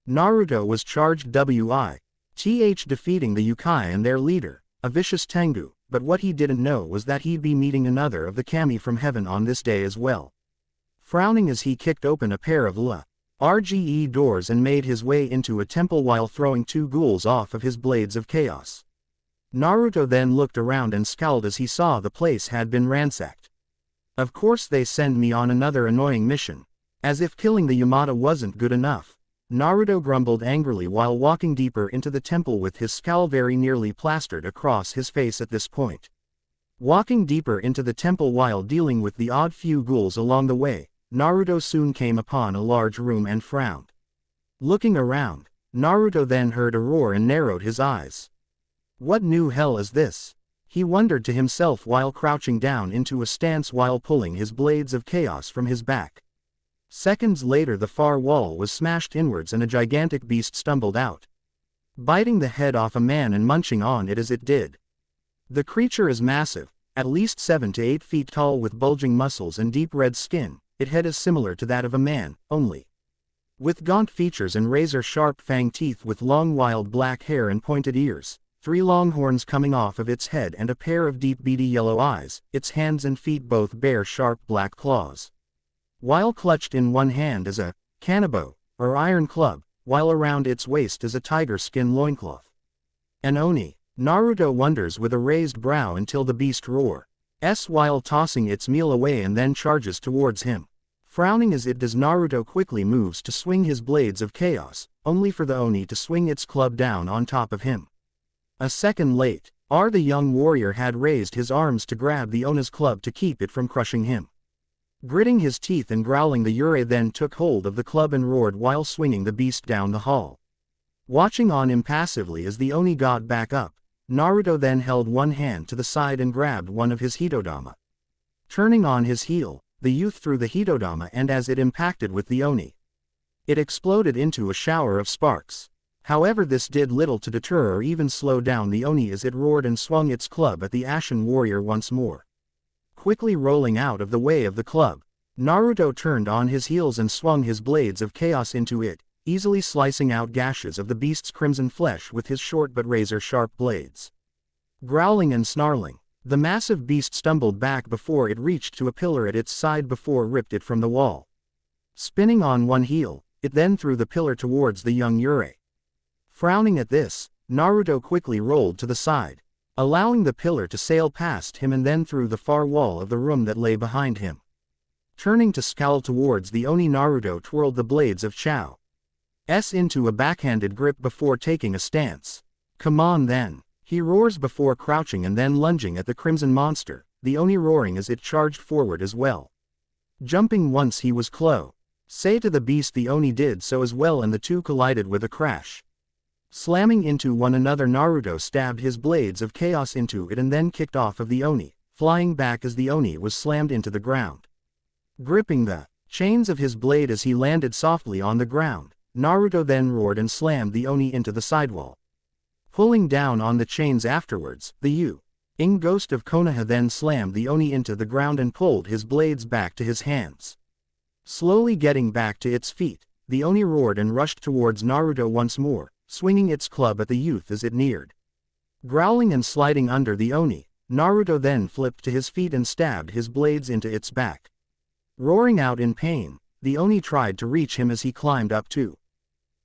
Naruto was charged with defeating the Yukai and their leader, a vicious Tengu, but what he didn't know was that he'd be meeting another of the kami from heaven on this day as well. Frowning as he kicked open a pair of RGE doors and made his way into a temple while throwing 2 ghouls off of his blades of chaos. Naruto then looked around and scowled as he saw the place had been ransacked. Of course they send me on another annoying mission. As if killing the Yamata wasn't good enough, Naruto grumbled angrily while walking deeper into the temple with his scowl very nearly plastered across his face at this point. Walking deeper into the temple while dealing with the odd few ghouls along the way, Naruto soon came upon a large room and frowned. Looking around, Naruto then heard a roar and narrowed his eyes. What new hell is this? He wondered to himself while crouching down into a stance while pulling his blades of chaos from his back. Seconds later the far wall was smashed inwards and a gigantic beast stumbled out, biting the head off a man and munching on it as it did. The creature is massive, at least 7 to 8 feet tall with bulging muscles and deep red skin. Its head is similar to that of a man, only with gaunt features and razor-sharp fang teeth with long wild black hair and pointed ears, 3 long horns coming off of its head and a pair of deep beady yellow eyes. Its hands and feet both bear sharp black claws. While clutched in one hand is a kanabo, or iron club, while around its waist is a tiger skin loincloth. An oni, Naruto wonders with a raised brow until the beast roars while tossing its meal away and then charges towards him. Frowning as it does, Naruto quickly moves to swing his blades of chaos, only for the oni to swing its club down on top of him. A second late, the young warrior had raised his arms to grab the Ona's club to keep it from crushing him. Gritting his teeth and growling, the Yurei then took hold of the club and roared while swinging the beast down the hall. Watching on impassively as the Oni got back up, Naruto then held one hand to the side and grabbed one of his Hitodama. Turning on his heel, the youth threw the Hitodama, and as it impacted with the Oni, it exploded into a shower of sparks. However, this did little to deter or even slow down the Oni as it roared and swung its club at the Ashen warrior once more. Quickly rolling out of the way of the club, Naruto turned on his heels and swung his blades of chaos into it, easily slicing out gashes of the beast's crimson flesh with his short but razor-sharp blades. Growling and snarling, the massive beast stumbled back before it reached to a pillar at its side before ripped it from the wall. Spinning on one heel, it then threw the pillar towards the young Yurei. Frowning at this, Naruto quickly rolled to the side, allowing the pillar to sail past him and then through the far wall of the room that lay behind him. Turning to scowl towards the Oni, Naruto twirled the blades of Chao's into a backhanded grip before taking a stance. Come on then, he roars before crouching and then lunging at the crimson monster, the Oni roaring as it charged forward as well. Jumping once he was close to the beast, the Oni did so as well, and the two collided with a crash. Slamming into one another, Naruto stabbed his blades of chaos into it and then kicked off of the Oni, flying back as the Oni was slammed into the ground. Gripping the chains of his blade as he landed softly on the ground, Naruto then roared and slammed the Oni into the sidewall. Pulling down on the chains afterwards, the Ing ghost of Konoha then slammed the Oni into the ground and pulled his blades back to his hands. Slowly getting back to its feet, the Oni roared and rushed towards Naruto once more, swinging its club at the youth as it neared. Growling and sliding under the Oni, Naruto then flipped to his feet and stabbed his blades into its back. Roaring out in pain, the Oni tried to reach him as he climbed up to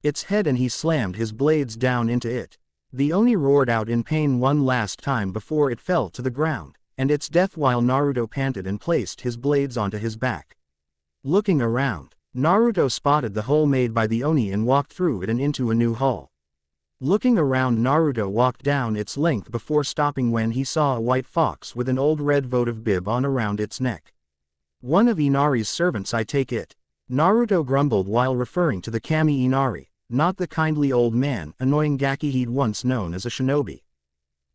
its head and he slammed his blades down into it. The Oni roared out in pain one last time before it fell to the ground, and its death while Naruto panted and placed his blades onto his back. Looking around, Naruto spotted the hole made by the Oni and walked through it and into a new hall. Looking around, Naruto walked down its length before stopping when he saw a white fox with an old red votive bib on around its neck. One of Inari's servants, I take it. Naruto grumbled while referring to the kami Inari, not the kindly old man, annoying Gaki he'd once known as a shinobi.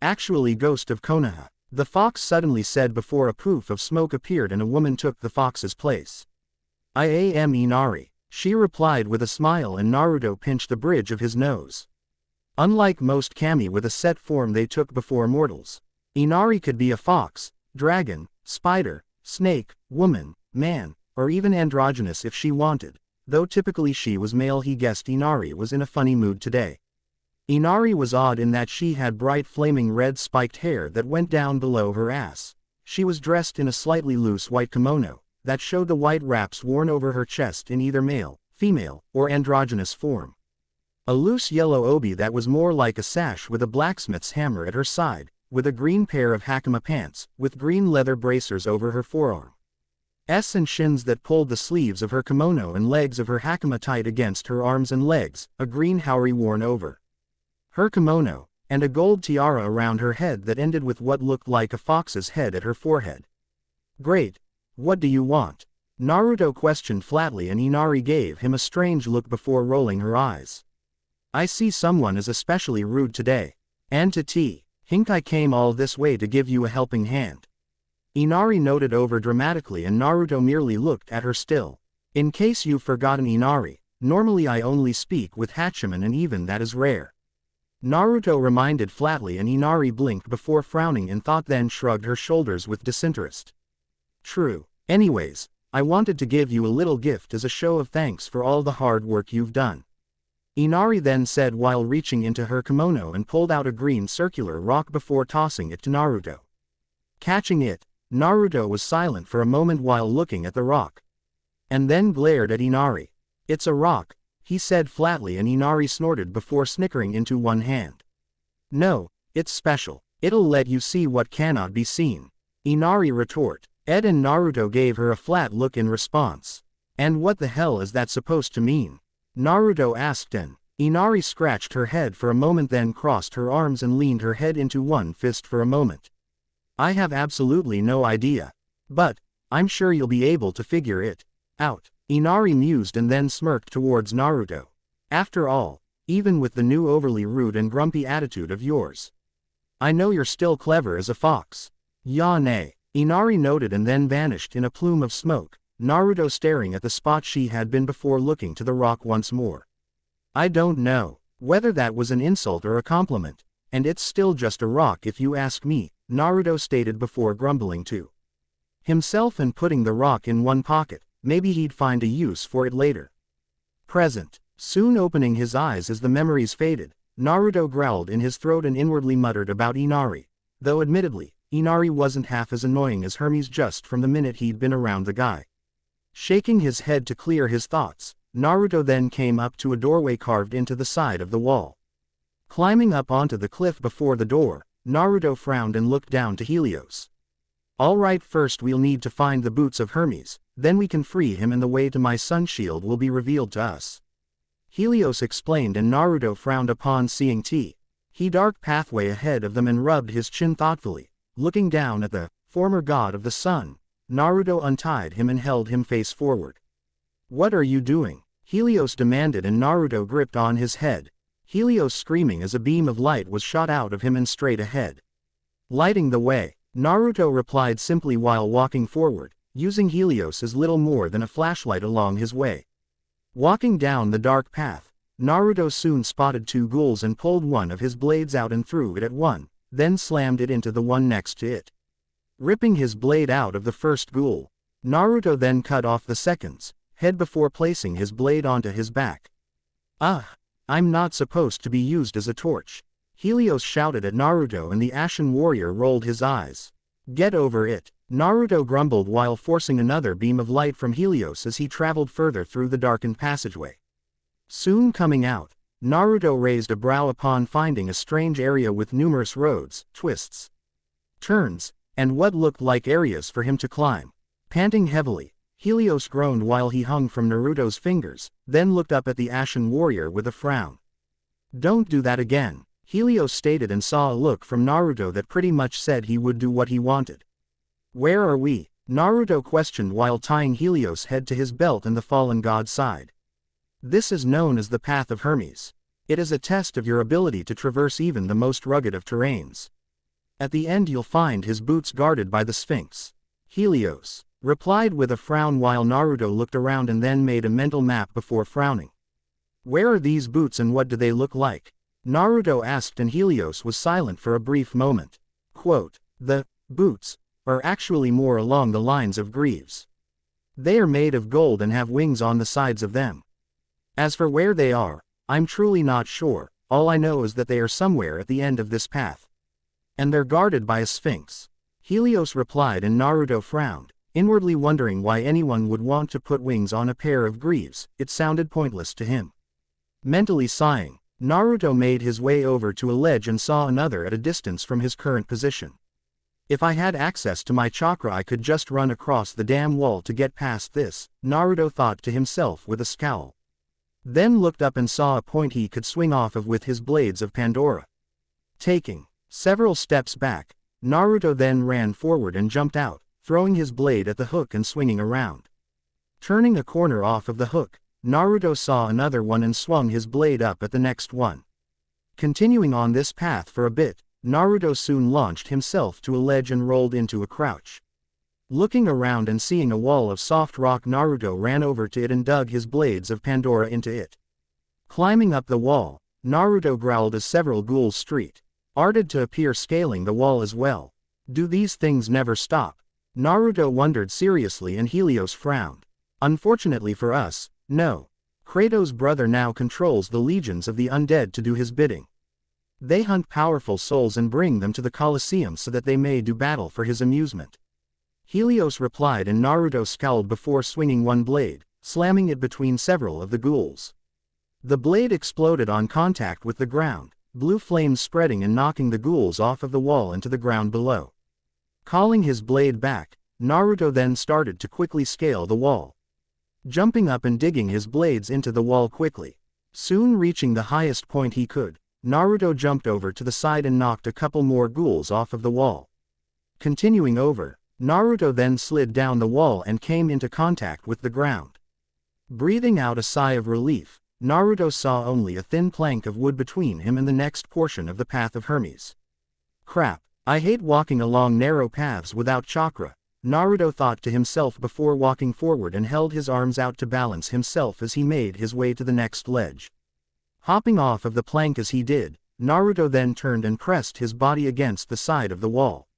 Actually, ghost of Konoha, the fox suddenly said before a poof of smoke appeared and a woman took the fox's place. I am Inari, she replied with a smile, and Naruto pinched the bridge of his nose. Unlike most kami with a set form they took before mortals, Inari could be a fox, dragon, spider, snake, woman, man, or even androgynous if she wanted, though typically she was male. He guessed Inari was in a funny mood today. Inari was odd in that she had bright flaming red spiked hair that went down below her ass. She was dressed in a slightly loose white kimono that showed the white wraps worn over her chest in either male, female, or androgynous form. A loose yellow obi that was more like a sash with a blacksmith's hammer at her side, with a green pair of hakama pants, with green leather bracers over her forearm. And shins that pulled the sleeves of her kimono and legs of her hakama tight against her arms and legs, a green haori worn over her kimono, and a gold tiara around her head that ended with what looked like a fox's head at her forehead. Great. What do you want? Naruto questioned flatly, and Inari gave him a strange look before rolling her eyes. I see someone is especially rude today. And to think I came all this way to give you a helping hand. Inari noted over dramatically, and Naruto merely looked at her still. In case you've forgotten, Inari, normally I only speak with Hatchiman, and even that is rare. Naruto reminded flatly, and Inari blinked before frowning in thought, then shrugged her shoulders with disinterest. True. Anyways, I wanted to give you a little gift as a show of thanks for all the hard work you've done. Inari then said while reaching into her kimono and pulled out a green circular rock before tossing it to Naruto. Catching it, Naruto was silent for a moment while looking at the rock. And then glared at Inari. It's a rock, he said flatly, and Inari snorted before snickering into one hand. No, it's special. It'll let you see what cannot be seen. Inari retort. And Naruto gave her a flat look in response. And what the hell is that supposed to mean? Naruto asked, and Inari scratched her head for a moment, then crossed her arms and leaned her head into one fist for a moment. I have absolutely no idea. But I'm sure you'll be able to figure it out. Inari mused and then smirked towards Naruto. After all, even with the new overly rude and grumpy attitude of yours, I know you're still clever as a fox. Ya nay, Inari noted and then vanished in a plume of smoke, Naruto staring at the spot she had been before looking to the rock once more. I don't know whether that was an insult or a compliment, and it's still just a rock if you ask me, Naruto stated before grumbling to himself and putting the rock in one pocket. Maybe he'd find a use for it later. Present. Soon opening his eyes as the memories faded, Naruto growled in his throat and inwardly muttered about Inari, though admittedly, Inari wasn't half as annoying as Hermes just from the minute he'd been around the guy. Shaking his head to clear his thoughts, Naruto then came up to a doorway carved into the side of the wall. Climbing up onto the cliff before the door, Naruto frowned and looked down to Helios. Alright, first we'll need to find the boots of Hermes, then we can free him and the way to my sun shield will be revealed to us. Helios explained, and Naruto frowned upon seeing he dark pathway ahead of them and rubbed his chin thoughtfully, looking down at the former god of the sun. Naruto untied him and held him face forward. What are you doing? Helios demanded, and Naruto gripped on his head. Helios screaming as a beam of light was shot out of him and straight ahead. Lighting the way, Naruto replied simply while walking forward, using Helios as little more than a flashlight along his way. Walking down the dark path, Naruto soon spotted two ghouls and pulled one of his blades out and threw it at one, then slammed it into the one next to it. Ripping his blade out of the first ghoul, Naruto then cut off the second's head before placing his blade onto his back. I'm not supposed to be used as a torch. Helios shouted at Naruto, and the Ashen Warrior rolled his eyes. Get over it. Naruto grumbled while forcing another beam of light from Helios as he traveled further through the darkened passageway. Soon coming out, Naruto raised a brow upon finding a strange area with numerous roads, twists, turns, and what looked like areas for him to climb. Panting heavily, Helios groaned while he hung from Naruto's fingers, then looked up at the Ashen Warrior with a frown. Don't do that again, Helios stated and saw a look from Naruto that pretty much said he would do what he wanted. Where are we? Naruto questioned while tying Helios' head to his belt and the fallen god's side. This is known as the Path of Hermes. It is a test of your ability to traverse even the most rugged of terrains. At the end you'll find his boots guarded by the Sphinx. Helios replied with a frown while Naruto looked around and then made a mental map before frowning. Where are these boots and what do they look like? Naruto asked and Helios was silent for a brief moment. Quote, the boots are actually more along the lines of greaves. They are made of gold and have wings on the sides of them. As for where they are, I'm truly not sure, all I know is that they are somewhere at the end of this path. And they're guarded by a sphinx. Helios replied and Naruto frowned, inwardly wondering why anyone would want to put wings on a pair of greaves. It sounded pointless to him. Mentally sighing, Naruto made his way over to a ledge and saw another at a distance from his current position. If I had access to my chakra I could just run across the damn wall to get past this, Naruto thought to himself with a scowl. Then looked up and saw a point he could swing off of with his blades of Pandora. Taking several steps back, Naruto then ran forward and jumped out, throwing his blade at the hook and swinging around. Turning a corner off of the hook, Naruto saw another one and swung his blade up at the next one. Continuing on this path for a bit, Naruto soon launched himself to a ledge and rolled into a crouch. Looking around and seeing a wall of soft rock, Naruto ran over to it and dug his blades of Pandora into it. Climbing up the wall, Naruto growled as several ghouls started to appear scaling the wall as well. Do these things never stop? Naruto wondered seriously and Helios frowned. Unfortunately for us, no. Kratos' brother now controls the legions of the undead to do his bidding. They hunt powerful souls and bring them to the coliseum so that they may do battle for his amusement. Helios replied and Naruto scowled before swinging one blade, slamming it between several of the ghouls. The blade exploded on contact with the ground, blue flames spreading and knocking the ghouls off of the wall into the ground below. Calling his blade back, Naruto then started to quickly scale the wall. Jumping up and digging his blades into the wall quickly. Soon reaching the highest point he could, Naruto jumped over to the side and knocked a couple more ghouls off of the wall. Continuing over, Naruto then slid down the wall and came into contact with the ground. Breathing out a sigh of relief, Naruto saw only a thin plank of wood between him and the next portion of the Path of Hermes. Crap, I hate walking along narrow paths without chakra, Naruto thought to himself before walking forward and held his arms out to balance himself as he made his way to the next ledge. Hopping off of the plank as he did, Naruto then turned and pressed his body against the side of the wall.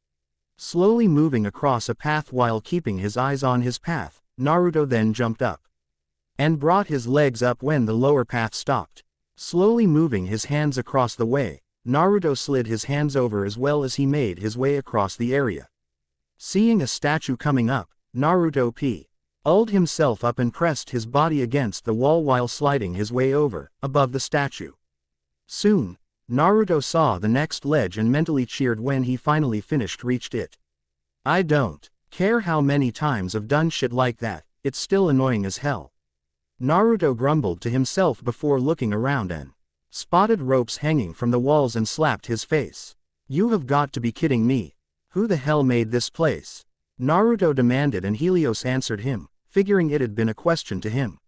Slowly moving across a path while keeping his eyes on his path, Naruto then jumped up and brought his legs up when the lower path stopped. Slowly moving his hands across the way, Naruto slid his hands over as well as he made his way across the area. Seeing a statue coming up, Naruto pulled himself up and pressed his body against the wall while sliding his way over, above the statue. Soon, Naruto saw the next ledge and mentally cheered when he finally reached it. I don't care how many times I've done shit like that, it's still annoying as hell. Naruto grumbled to himself before looking around and spotted ropes hanging from the walls and slapped his face. You have got to be kidding me. Who the hell made this place? Naruto demanded and Helios answered him, figuring it had been a question to him.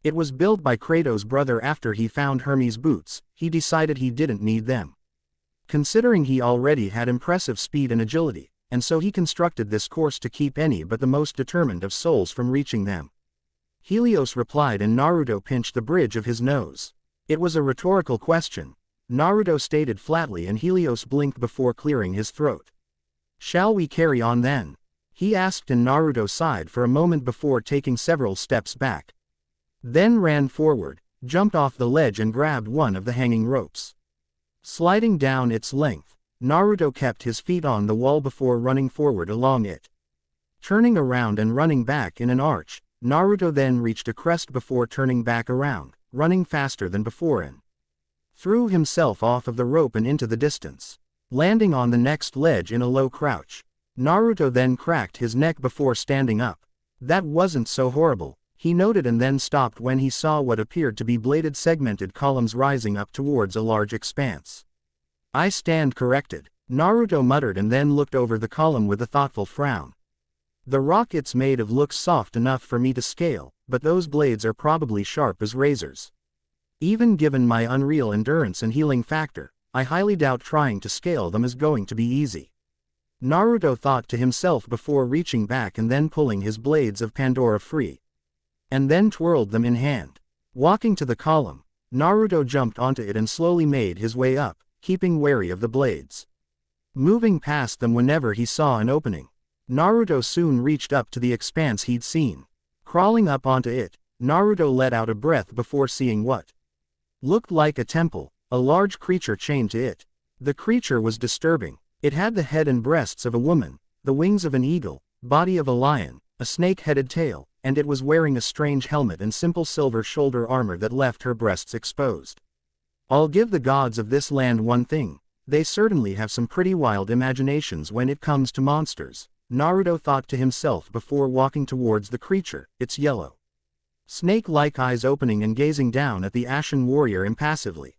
It was built by Kratos' brother after he found Hermes' boots. He decided he didn't need them, considering he already had impressive speed and agility, and so he constructed this course to keep any but the most determined of souls from reaching them. Helios replied and Naruto pinched the bridge of his nose. It was a rhetorical question, Naruto stated flatly and Helios blinked before clearing his throat. Shall we carry on then? He asked and Naruto sighed for a moment before taking several steps back. Then ran forward, jumped off the ledge and grabbed one of the hanging ropes. Sliding down its length, Naruto kept his feet on the wall before running forward along it. Turning around and running back in an arch, Naruto then reached a crest before turning back around, running faster than before and threw himself off of the rope and into the distance. Landing on the next ledge in a low crouch, Naruto then cracked his neck before standing up. That wasn't so horrible, He noted and then stopped when he saw what appeared to be bladed segmented columns rising up towards a large expanse. I stand corrected, Naruto muttered and then looked over the column with a thoughtful frown. The rock it's made of looks soft enough for me to scale, but those blades are probably sharp as razors. Even given my unreal endurance and healing factor, I highly doubt trying to scale them is going to be easy. Naruto thought to himself before reaching back and then pulling his blades of Pandora free. And then twirled them in hand. Walking to the column, Naruto jumped onto it and slowly made his way up, keeping wary of the blades. Moving past them whenever he saw an opening, Naruto soon reached up to the expanse he'd seen. Crawling up onto it, Naruto let out a breath before seeing what looked like a temple, a large creature chained to it. The creature was disturbing. It had the head and breasts of a woman, the wings of an eagle, body of a lion, a snake-headed tail, and it was wearing a strange helmet and simple silver shoulder armor that left her breasts exposed. I'll give the gods of this land one thing, they certainly have some pretty wild imaginations when it comes to monsters, Naruto thought to himself before walking towards the creature, its yellow, snake-like eyes opening and gazing down at the ashen warrior impassively.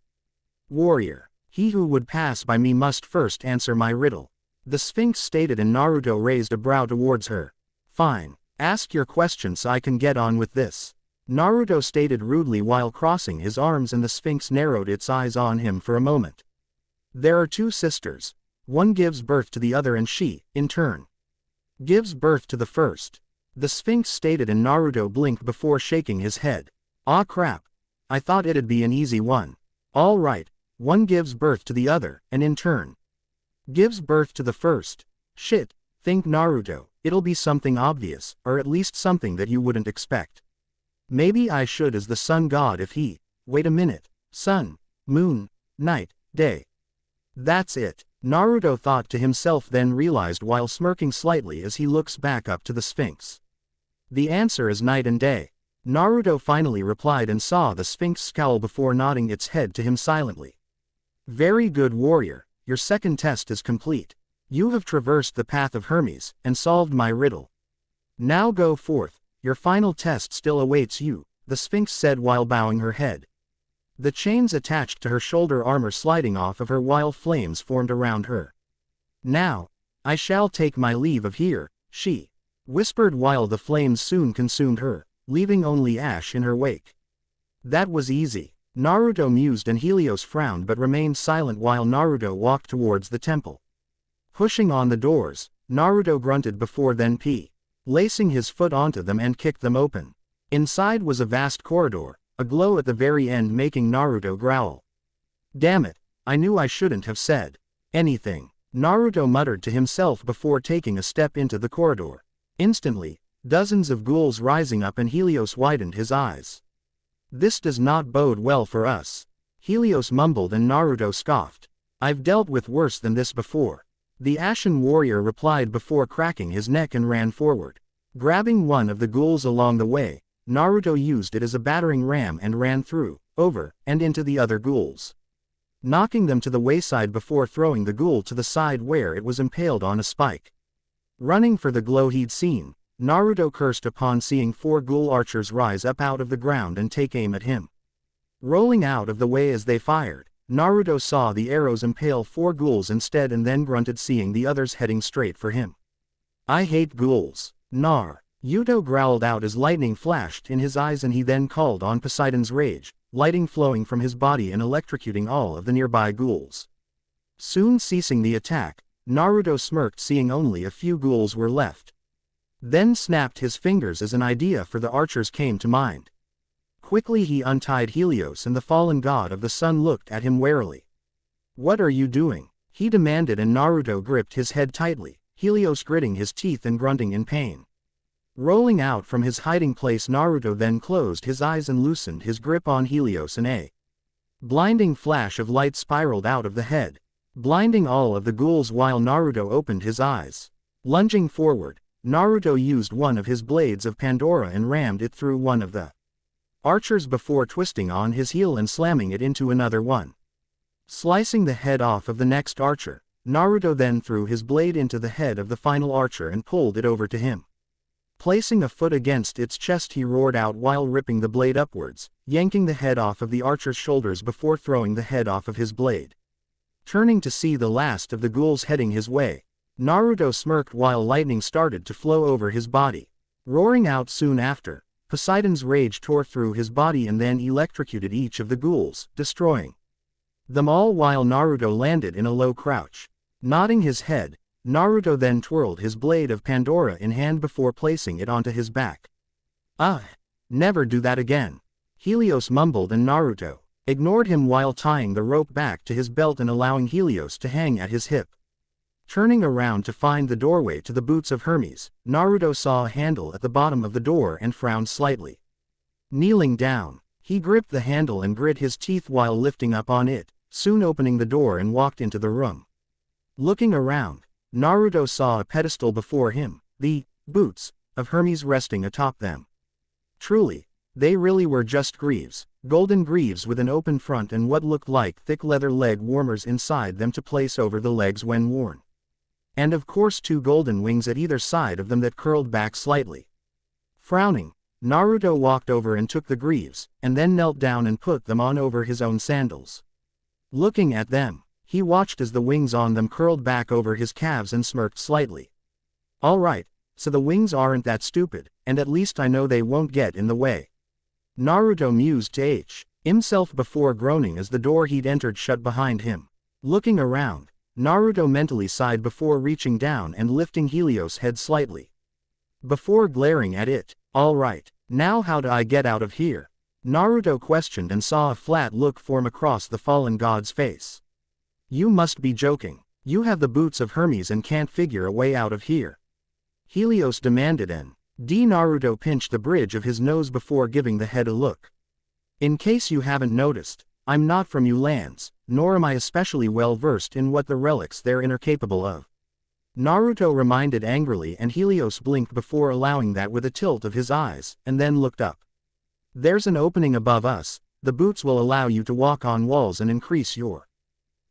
Warrior, he who would pass by me must first answer my riddle, the Sphinx stated, and Naruto raised a brow towards her. Fine, ask your question so I can get on with this, Naruto stated rudely while crossing his arms, and the Sphinx narrowed its eyes on him for a moment. There are two sisters. One gives birth to the other and she, in turn, gives birth to the first, the Sphinx stated, and Naruto blinked before shaking his head. Ah crap. I thought it'd be an easy one. All right, one gives birth to the other, and in turn, gives birth to the first. Shit, think Naruto, it'll be something obvious, or at least something that you wouldn't expect. Maybe I should as the sun god if he, wait a minute, sun, moon, night, day. That's it, Naruto thought to himself, then realized while smirking slightly as he looks back up to the Sphinx. The answer is night and day, Naruto finally replied and saw the Sphinx scowl before nodding its head to him silently. Very good warrior, your second test is complete. You have traversed the path of Hermes, and solved my riddle. Now go forth, your final test still awaits you, the Sphinx said while bowing her head. The chains attached to her shoulder armor sliding off of her while flames formed around her. Now, I shall take my leave of here, she whispered while the flames soon consumed her, leaving only ash in her wake. That was easy, Naruto mused, and Helios frowned but remained silent while Naruto walked towards the temple. Pushing on the doors, Naruto grunted before then lacing his foot onto them and kicked them open. Inside was a vast corridor, a glow at the very end making Naruto growl. Damn it, I knew I shouldn't have said anything, Naruto muttered to himself before taking a step into the corridor. Instantly, dozens of ghouls rising up, and Helios widened his eyes. This does not bode well for us, Helios mumbled, and Naruto scoffed. I've dealt with worse than this before, the Ashen Warrior replied before cracking his neck and ran forward. Grabbing one of the ghouls along the way, Naruto used it as a battering ram and ran through, over, and into the other ghouls, knocking them to the wayside before throwing the ghoul to the side where it was impaled on a spike. Running for the glow he'd seen, Naruto cursed upon seeing 4 ghoul archers rise up out of the ground and take aim at him. Rolling out of the way as they fired, Naruto saw the arrows impale 4 ghouls instead and then grunted seeing the others heading straight for him. I hate ghouls, Nar. Yuto growled out as lightning flashed in his eyes, and he then called on Poseidon's rage, lighting flowing from his body and electrocuting all of the nearby ghouls. Soon ceasing the attack, Naruto smirked seeing only a few ghouls were left. Then snapped his fingers as an idea for the archers came to mind. Quickly he untied Helios, and the fallen god of the sun looked at him warily. What are you doing? He demanded, and Naruto gripped his head tightly, Helios gritting his teeth and grunting in pain. Rolling out from his hiding place, Naruto then closed his eyes and loosened his grip on Helios, and a blinding flash of light spiraled out of the head, blinding all of the ghouls while Naruto opened his eyes. Lunging forward, Naruto used one of his blades of Pandora and rammed it through one of the archers before twisting on his heel and slamming it into another one. Slicing the head off of the next archer, Naruto then threw his blade into the head of the final archer and pulled it over to him. Placing a foot against its chest, he roared out while ripping the blade upwards, yanking the head off of the archer's shoulders before throwing the head off of his blade. Turning to see the last of the ghouls heading his way, Naruto smirked while lightning started to flow over his body. Roaring out soon after, Poseidon's rage tore through his body and then electrocuted each of the ghouls, destroying them all while Naruto landed in a low crouch. Nodding his head, Naruto then twirled his blade of Pandora in hand before placing it onto his back. Never do that again. Helios mumbled, and Naruto ignored him while tying the rope back to his belt and allowing Helios to hang at his hip. Turning around to find the doorway to the boots of Hermes, Naruto saw a handle at the bottom of the door and frowned slightly. Kneeling down, he gripped the handle and grit his teeth while lifting up on it, soon opening the door and walked into the room. Looking around, Naruto saw a pedestal before him, the boots of Hermes resting atop them. Truly, they really were just greaves, golden greaves with an open front and what looked like thick leather leg warmers inside them to place over the legs when worn. And of course 2 golden wings at either side of them that curled back slightly. Frowning, Naruto walked over and took the greaves, and then knelt down and put them on over his own sandals. Looking at them, he watched as the wings on them curled back over his calves and smirked slightly. Alright, so the wings aren't that stupid, and at least I know they won't get in the way. Naruto mused to himself before groaning as the door he'd entered shut behind him. Looking around, Naruto mentally sighed before reaching down and lifting Helios' head slightly. Before glaring at it, alright, now how do I get out of here? Naruto questioned and saw a flat look form across the fallen god's face. You must be joking. You have the boots of Hermes and can't figure a way out of here. Helios demanded, and Naruto pinched the bridge of his nose before giving the head a look. In case you haven't noticed, I'm not from you lands, nor am I especially well versed in what the relics therein are capable of. Naruto reminded angrily, and Helios blinked before allowing that with a tilt of his eyes, and then looked up. There's an opening above us. The boots will allow you to walk on walls and increase your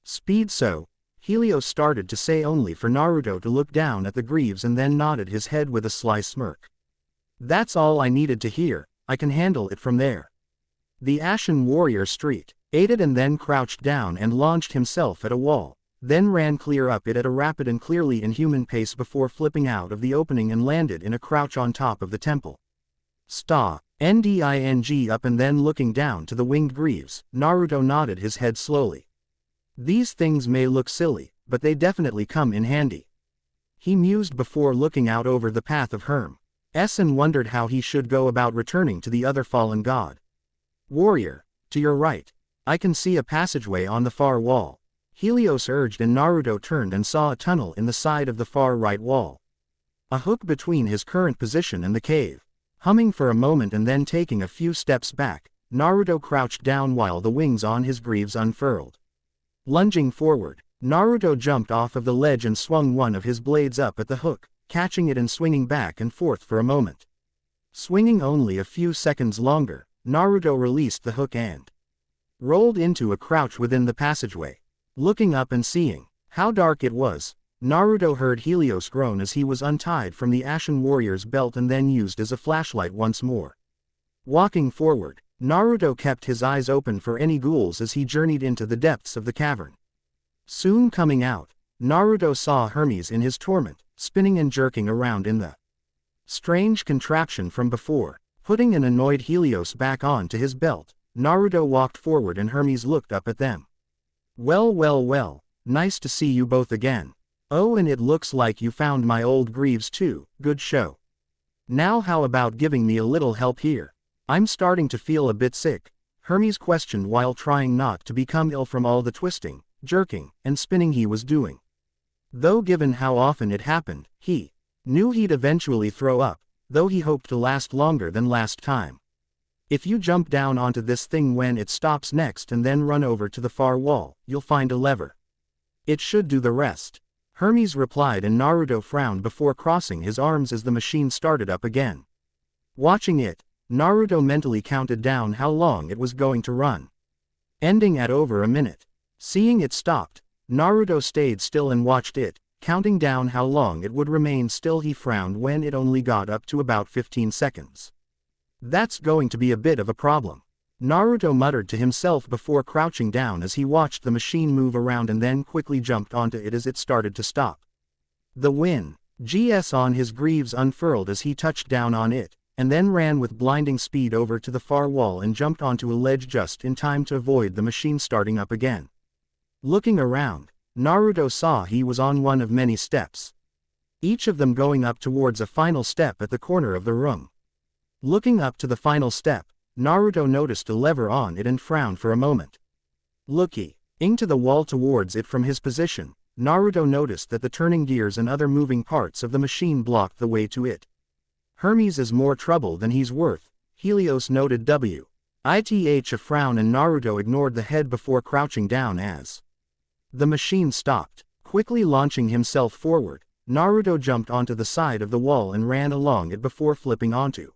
speed. So, Helios started to say, only for Naruto to look down at the greaves and then nodded his head with a sly smirk. That's all I needed to hear. I can handle it from there. The Ashen Warrior streaked, aided and then crouched down and launched himself at a wall, then ran clear up it at a rapid and clearly inhuman pace before flipping out of the opening and landed in a crouch on top of the temple. Nding up, and then looking down to the winged greaves, Naruto nodded his head slowly. These things may look silly, but they definitely come in handy. He mused before looking out over the path of Hermes and wondered how he should go about returning to the other fallen god. Warrior, to your right. I can see a passageway on the far wall. Helios urged, and Naruto turned and saw a tunnel in the side of the far right wall. A hook between his current position and the cave. Humming for a moment and then taking a few steps back, Naruto crouched down while the wings on his greaves unfurled. Lunging forward, Naruto jumped off of the ledge and swung one of his blades up at the hook, catching it and swinging back and forth for a moment. Swinging only a few seconds longer, Naruto released the hook and rolled into a crouch within the passageway. Looking up and seeing how dark it was, Naruto heard Helios groan as he was untied from the Ashen Warrior's belt and then used as a flashlight once more. Walking forward, Naruto kept his eyes open for any ghouls as he journeyed into the depths of the cavern. Soon coming out, Naruto saw Hermes in his torment, spinning and jerking around in the strange contraption from before. Putting an annoyed Helios back on to his belt, Naruto walked forward and Hermes looked up at them. Well, nice to see you both again. Oh, and it looks like you found my old greaves too. Good show. Now how about giving me a little help here? I'm starting to feel a bit sick, Hermes questioned while trying not to become ill from all the twisting, jerking, and spinning he was doing. Though given how often it happened, he knew he'd eventually throw up, though he hoped to last longer than last time. If you jump down onto this thing when it stops next and then run over to the far wall, you'll find a lever. It should do the rest. Hermes replied, and Naruto frowned before crossing his arms as the machine started up again. Watching it, Naruto mentally counted down how long it was going to run. Ending at over a minute. Seeing it stopped, Naruto stayed still and watched it, counting down how long it would remain still. He frowned when it only got up to about 15 seconds. That's going to be a bit of a problem, Naruto muttered to himself before crouching down as he watched the machine move around and then quickly jumped onto it as it started to stop. The win. GS on his greaves unfurled as he touched down on it, and then ran with blinding speed over to the far wall and jumped onto a ledge just in time to avoid the machine starting up again. Looking around, Naruto saw he was on one of many steps, each of them going up towards a final step at the corner of the room. Looking up to the final step, Naruto noticed a lever on it and frowned for a moment. Looking into the wall towards it from his position, Naruto noticed that the turning gears and other moving parts of the machine blocked the way to it. Hermes is more trouble than he's worth, Helios noted. With a frown, and Naruto ignored the head before crouching down as the machine stopped. Quickly launching himself forward, Naruto jumped onto the side of the wall and ran along it before flipping onto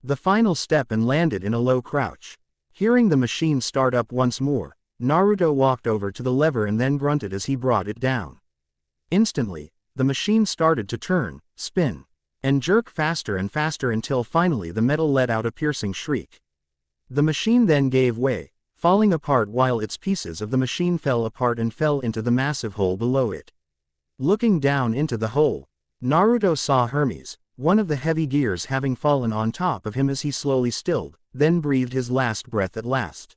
the final step and landed in a low crouch. Hearing the machine start up once more, Naruto walked over to the lever and then grunted as he brought it down. Instantly, the machine started to turn, spin, and jerk faster and faster until finally the metal let out a piercing shriek. The machine then gave way, falling apart while its pieces of the machine fell apart and fell into the massive hole below it. Looking down into the hole, Naruto saw Hermes, one of the heavy gears having fallen on top of him as he slowly stilled, then breathed his last breath at last.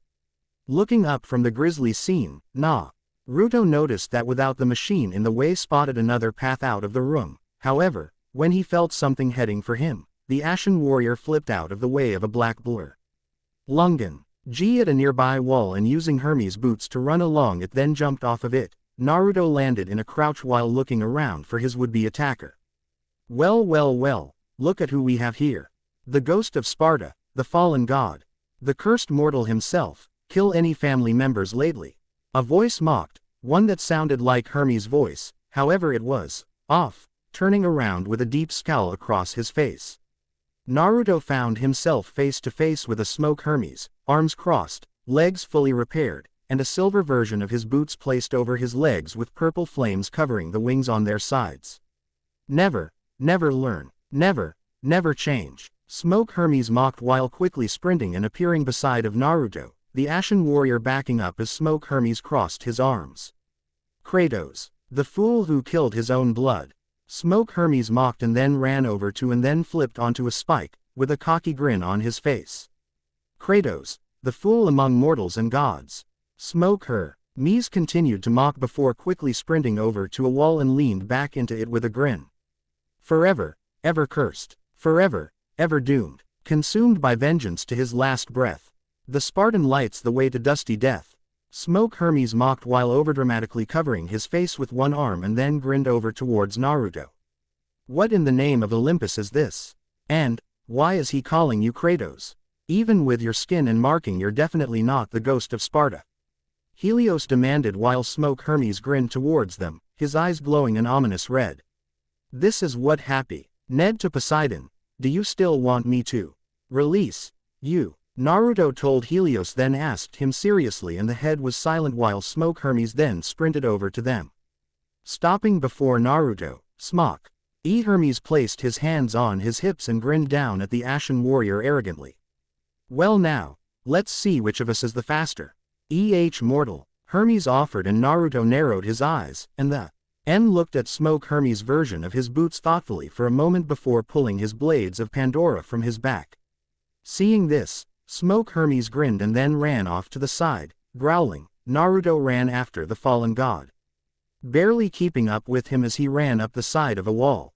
Looking up from the grisly scene, Naruto noticed that without the machine in the way spotted another path out of the room. However, when he felt something heading for him, the Ashen Warrior flipped out of the way of a black blur. Lunging at a nearby wall and using Hermes' boots to run along it, then jumped off of it, Naruto landed in a crouch while looking around for his would-be attacker. Well, look at who we have here. The ghost of Sparta, the fallen god. The cursed mortal himself. Kill any family members lately? A voice mocked, one that sounded like Hermes' voice, however it was off, turning around with a deep scowl across his face. Naruto found himself face to face with a smoke Hermes, arms crossed, legs fully repaired, and a silver version of his boots placed over his legs with purple flames covering the wings on their sides. Never learn, never change. Smoke Hermes mocked while quickly sprinting and appearing beside of Naruto, the Ashen Warrior backing up as Smoke Hermes crossed his arms. Kratos, the fool who killed his own blood. Smoke Hermes mocked and then ran over to and then flipped onto a spike, with a cocky grin on his face. Kratos, the fool among mortals and gods. Smoke Hermes continued to mock before quickly sprinting over to a wall and leaned back into it with a grin. Forever, ever cursed. Forever, ever doomed. Consumed by vengeance to his last breath. The Spartan lights the way to dusty death. Smoke Hermes mocked while overdramatically covering his face with one arm and then grinned over towards Naruto. What in the name of Olympus is this? And why is he calling you Kratos? Even with your skin and marking, you're definitely not the ghost of Sparta. Helios demanded while Smoke Hermes grinned towards them, his eyes glowing an ominous red. This is what happy. Ned to Poseidon, do you still want me to release you? Naruto told Helios, then asked him seriously, and the head was silent while Smoke Hermes then sprinted over to them. Stopping before Naruto, Smoke Hermes placed his hands on his hips and grinned down at the Ashen Warrior arrogantly. Well now, let's see which of us is the faster. Mortal, Hermes offered, and Naruto narrowed his eyes, and the looked at Smoke Hermes' version of his boots thoughtfully for a moment before pulling his blades of Pandora from his back. Seeing this, Smoke Hermes grinned and then ran off to the side, growling. Naruto ran after the fallen god, barely keeping up with him as he ran up the side of a wall.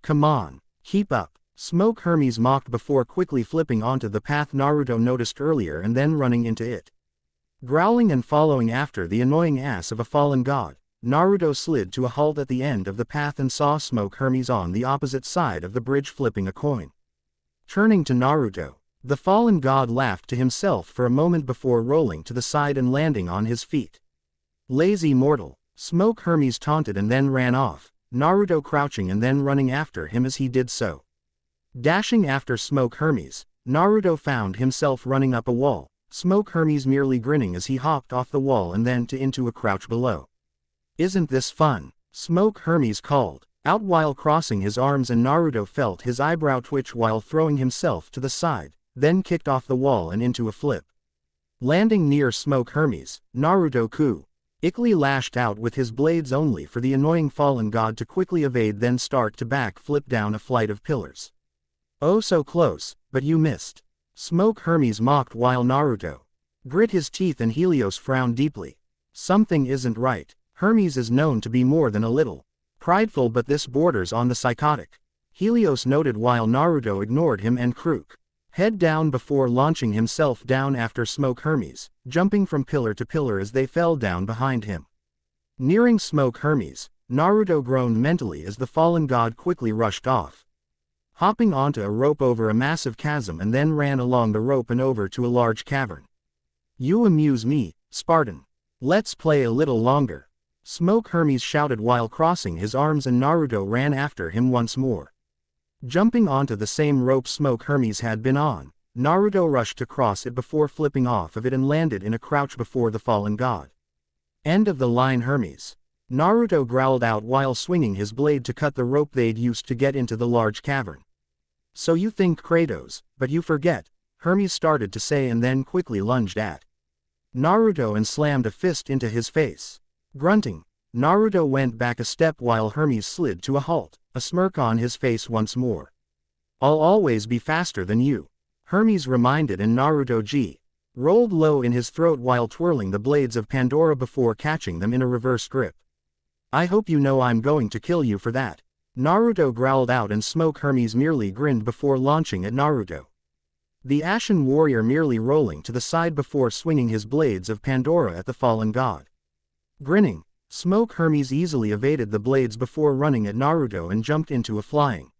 Come on, keep up, Smoke Hermes mocked before quickly flipping onto the path Naruto noticed earlier and then running into it. Growling and following after the annoying ass of a fallen god, Naruto slid to a halt at the end of the path and saw Smoke Hermes on the opposite side of the bridge flipping a coin. Turning to Naruto, the fallen god laughed to himself for a moment before rolling to the side and landing on his feet. Lazy mortal, Smoke Hermes taunted and then ran off, Naruto crouching and then running after him as he did so. Dashing after Smoke Hermes, Naruto found himself running up a wall, Smoke Hermes merely grinning as he hopped off the wall and then into a crouch below. Isn't this fun? Smoke Hermes called out while crossing his arms, and Naruto felt his eyebrow twitch while throwing himself to the side, then kicked off the wall and into a flip. Landing near Smoke Hermes, Naruto quickly lashed out with his blades only for the annoying fallen god to quickly evade, then start to back flip down a flight of pillars. Oh, so close, but you missed. Smoke Hermes mocked while Naruto grit his teeth and Helios frowned deeply. Something isn't right. Hermes is known to be more than a little prideful, but this borders on the psychotic, Helios noted while Naruto ignored him and crook head down before launching himself down after Smoke Hermes, jumping from pillar to pillar as they fell down behind him. Nearing Smoke Hermes, Naruto groaned mentally as the fallen god quickly rushed off, hopping onto a rope over a massive chasm, and then ran along the rope and over to a large cavern. You amuse me, Spartan. Let's play a little longer. Smoke Hermes shouted while crossing his arms, and Naruto ran after him once more. Jumping onto the same rope Smoke Hermes had been on, Naruto rushed to cross it before flipping off of it and landed in a crouch before the fallen god. End of the line, Hermes. Naruto growled out while swinging his blade to cut the rope they'd used to get into the large cavern. So you think, Kratos, but you forget, Hermes started to say, and then quickly lunged at Naruto and slammed a fist into his face. Grunting, Naruto went back a step while Hermes slid to a halt, a smirk on his face once more. I'll always be faster than you, Hermes reminded, and Naruto rolled low in his throat while twirling the blades of Pandora before catching them in a reverse grip. I hope you know I'm going to kill you for that, Naruto growled out, and Smoke Hermes merely grinned before launching at Naruto. The Ashen warrior merely rolling to the side before swinging his blades of Pandora at the fallen god. Grinning, Smoke Hermes easily evaded the blades before running at Naruto and jumped into a flying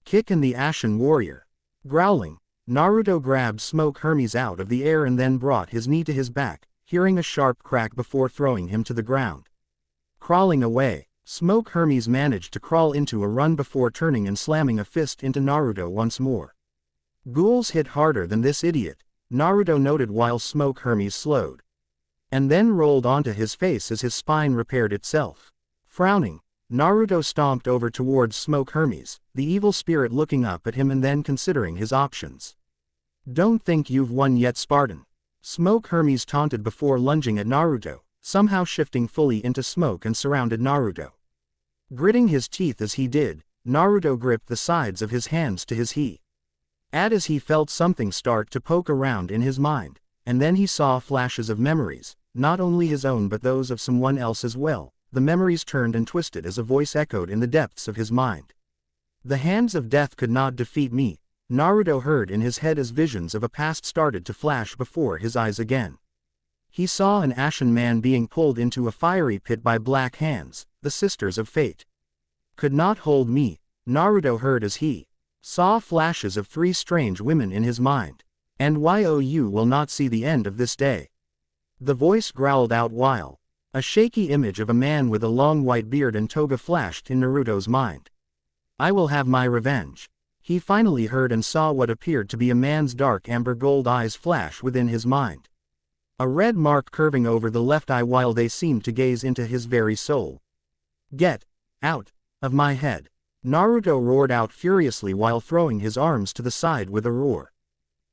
kick in the Ashen warrior. Growling, Naruto grabbed Smoke Hermes out of the air and then brought his knee to his back, hearing a sharp crack before throwing him to the ground. Crawling away, Smoke Hermes managed to crawl into a run before turning and slamming a fist into Naruto once more. Ghouls hit harder than this idiot, Naruto noted while Smoke Hermes slowed and then rolled onto his face as his spine repaired itself. Frowning, Naruto stomped over towards Smoke Hermes, the evil spirit looking up at him and then considering his options. Don't think you've won yet, Spartan, Smoke Hermes taunted before lunging at Naruto, somehow shifting fully into smoke and surrounded Naruto. Gritting his teeth as he did, Naruto gripped the sides of his hands to his as he felt something start to poke around in his mind, and then he saw flashes of memories, not only his own but those of someone else as well. The memories turned and twisted as a voice echoed in the depths of his mind. The hands of death could not defeat me, Naruto heard in his head as visions of a past started to flash before his eyes again. He saw an ashen man being pulled into a fiery pit by black hands, the sisters of fate. Could not hold me, Naruto heard as he saw flashes of three strange women in his mind. And you will not see the end of this day. The voice growled out while a shaky image of a man with a long white beard and toga flashed in Naruto's mind. I will have my revenge. He finally heard and saw what appeared to be a man's dark amber gold eyes flash within his mind. A red mark curving over the left eye while they seemed to gaze into his very soul. Get out of my head, Naruto roared out furiously while throwing his arms to the side with a roar.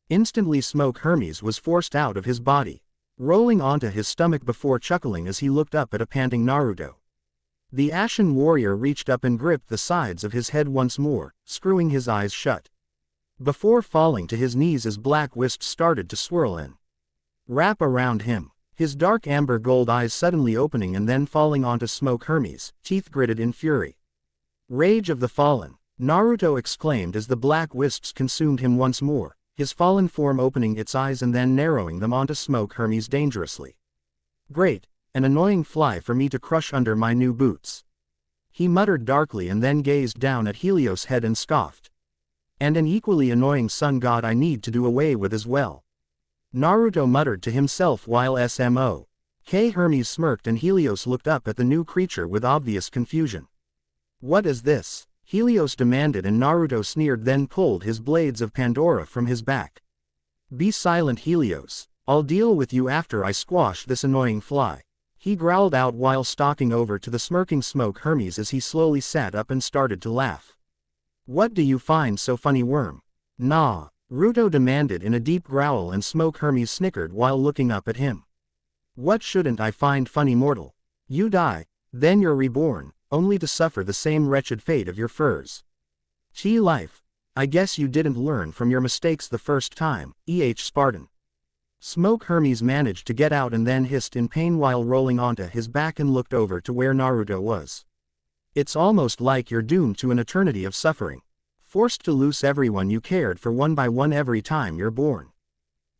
Instantly Smoke Hermes was forced out of his body, rolling onto his stomach before chuckling as he looked up at a panting Naruto. The Ashen warrior reached up and gripped the sides of his head once more, screwing his eyes shut, before falling to his knees as black wisps started to swirl and wrap around him, his dark amber gold eyes suddenly opening and then falling onto Smoke Hermes, teeth gritted in fury. Rage of the Fallen, Naruto exclaimed as the black wisps consumed him once more, his fallen form opening its eyes and then narrowing them onto Smoke Hermes dangerously. Great, an annoying fly for me to crush under my new boots, he muttered darkly and then gazed down at Helios' head and scoffed. And an equally annoying sun god I need to do away with as well, Naruto muttered to himself while Smoke Hermes smirked and Helios looked up at the new creature with obvious confusion. What is this? Helios demanded and Naruto sneered then pulled his blades of Pandora from his back. Be silent, Helios, I'll deal with you after I squash this annoying fly, He growled out while stalking over to the smirking Smoke Hermes as he slowly sat up and started to laugh. "What do you find so funny, worm?" "Nah," Ruto demanded in a deep growl, and Smoke Hermes snickered while looking up at him. "What shouldn't I find funny, mortal? You die, then you're reborn, only to suffer the same wretched fate of your furs. Gee life. I guess you didn't learn from your mistakes the first time, Spartan." Smoke Hermes managed to get out and then hissed in pain while rolling onto his back and looked over to where Naruto was. "It's almost like you're doomed to an eternity of suffering. Forced to lose everyone you cared for one by one every time you're born."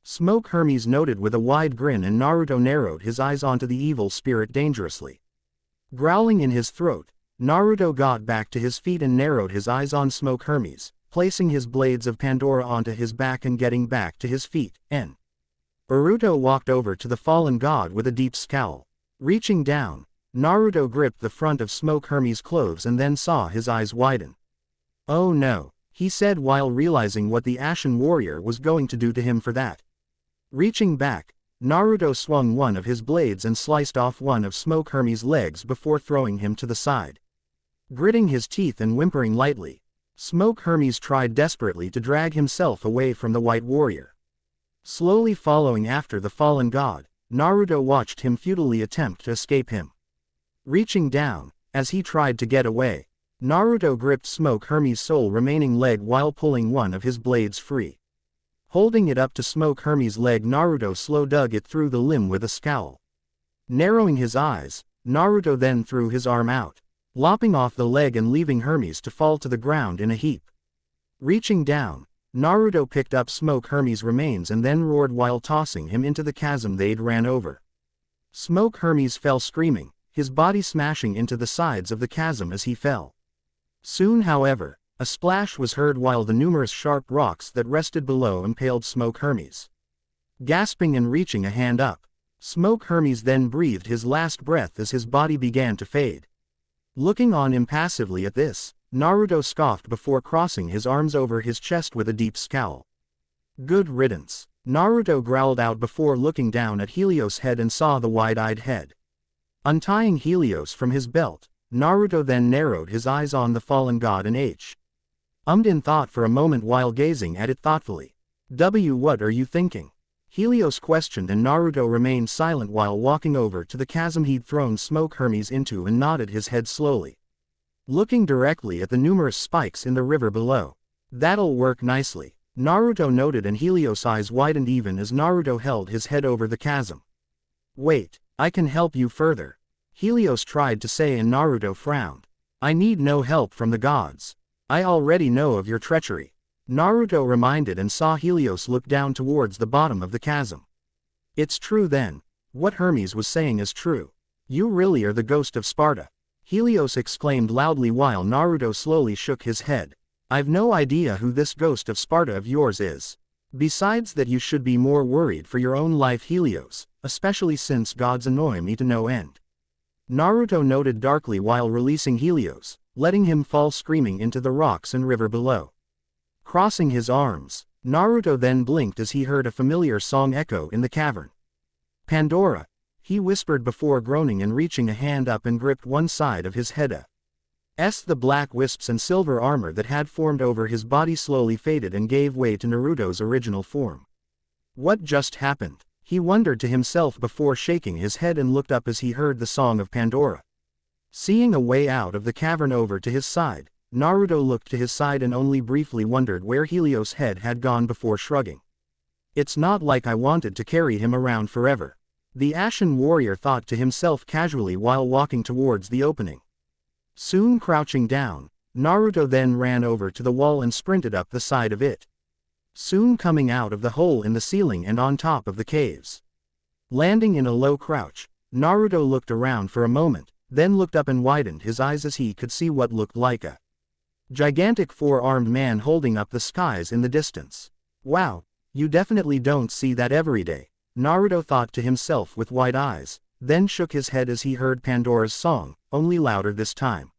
Smoke Hermes noted with a wide grin, and Naruto narrowed his eyes onto the evil spirit dangerously. Growling in his throat, Naruto got back to his feet and narrowed his eyes on Smoke Hermes, placing his blades of Pandora onto his back and getting back to his feet. Naruto walked over to the fallen god with a deep scowl. Reaching down, Naruto gripped the front of Smoke Hermes' clothes and then saw his eyes widen. "Oh no," he said while realizing what the Ashen Warrior was going to do to him for that. Reaching back, Naruto swung one of his blades and sliced off one of Smoke Hermes' legs before throwing him to the side. Gritting his teeth and whimpering lightly, Smoke Hermes tried desperately to drag himself away from the White Warrior. Slowly following after the fallen god, Naruto watched him futilely attempt to escape him. Reaching down, as he tried to get away, Naruto gripped Smoke Hermes' sole remaining leg while pulling one of his blades free. Holding it up to Smoke Hermes' leg, Naruto slow dug it through the limb with a scowl. Narrowing his eyes, Naruto then threw his arm out, lopping off the leg and leaving Hermes to fall to the ground in a heap. Reaching down, Naruto picked up Smoke Hermes' remains and then roared while tossing him into the chasm they'd ran over. Smoke Hermes fell screaming, his body smashing into the sides of the chasm as he fell. Soon, however, a splash was heard while the numerous sharp rocks that rested below impaled Smoke Hermes. Gasping and reaching a hand up, Smoke Hermes then breathed his last breath as his body began to fade. Looking on impassively at this, Naruto scoffed before crossing his arms over his chest with a deep scowl. "Good riddance," Naruto growled out before looking down at Helios' head and saw the wide-eyed head. Untying Helios from his belt, Naruto then narrowed his eyes on the fallen god and ummed in thought for a moment while gazing at it thoughtfully. What are you thinking?" Helios questioned, and Naruto remained silent while walking over to the chasm he'd thrown Smoke Hermes into and nodded his head slowly, looking directly at the numerous spikes in the river below. "That'll work nicely," Naruto noted, and Helios' eyes widened even as Naruto held his head over the chasm. "Wait, I can help you further," Helios tried to say, and Naruto frowned. "I need no help from the gods. I already know of your treachery," Naruto reminded, and saw Helios look down towards the bottom of the chasm. "It's true then. What Hermes was saying is true. You really are the ghost of Sparta," Helios exclaimed loudly while Naruto slowly shook his head. "I've no idea who this ghost of Sparta of yours is. Besides that, you should be more worried for your own life, Helios, especially since gods annoy me to no end," Naruto noted darkly while releasing Helios, letting him fall screaming into the rocks and river below. Crossing his arms, Naruto then blinked as he heard a familiar song echo in the cavern. "Pandora," he whispered before groaning and reaching a hand up and gripped one side of his head. The black wisps and silver armor that had formed over his body slowly faded and gave way to Naruto's original form. What just happened? He wondered to himself before shaking his head and looked up as he heard the song of Pandora. Seeing a way out of the cavern over to his side, Naruto looked to his side and only briefly wondered where Helios' head had gone before shrugging. "It's not like I wanted to carry him around forever," the Ashen Warrior thought to himself casually while walking towards the opening. Soon crouching down, Naruto then ran over to the wall and sprinted up the side of it, soon coming out of the hole in the ceiling and on top of the caves. Landing in a low crouch, Naruto looked around for a moment, then looked up and widened his eyes as he could see what looked like a gigantic four-armed man holding up the skies in the distance. "Wow, you definitely don't see that every day," Naruto thought to himself with wide eyes, then shook his head as he heard Pandora's song, only louder this time.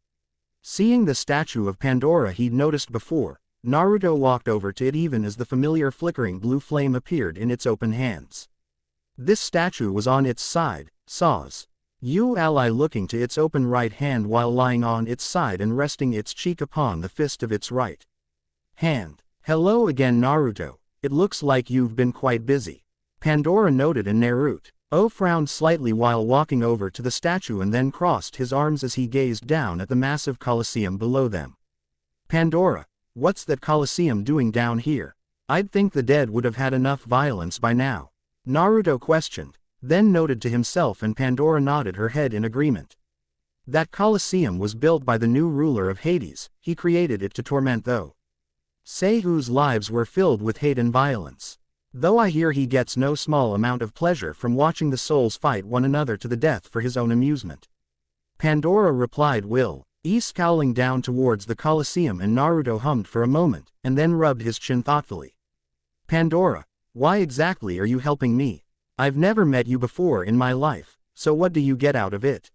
Seeing the statue of Pandora he'd noticed before, Naruto walked over to it even as the familiar flickering blue flame appeared in its open hands. This statue was on its side, saws. You ally looking to its open right hand while lying on its side and resting its cheek upon the fist of its right hand. Hello again Naruto, it looks like you've been quite busy. Pandora noted and Naruto frowned slightly while walking over to the statue and then crossed his arms as he gazed down at the massive coliseum below them. Pandora, what's that coliseum doing down here? I'd think the dead would have had enough violence by now. Naruto questioned, then noted to himself and Pandora nodded her head in agreement. That coliseum was built by the new ruler of Hades, he created it to torment those whose lives were filled with hate and violence. Though I hear he gets no small amount of pleasure from watching the souls fight one another to the death for his own amusement. Pandora replied scowling down towards the coliseum and Naruto hummed for a moment, and then rubbed his chin thoughtfully. Pandora, why exactly are you helping me? I've never met you before in my life, so what do you get out of it?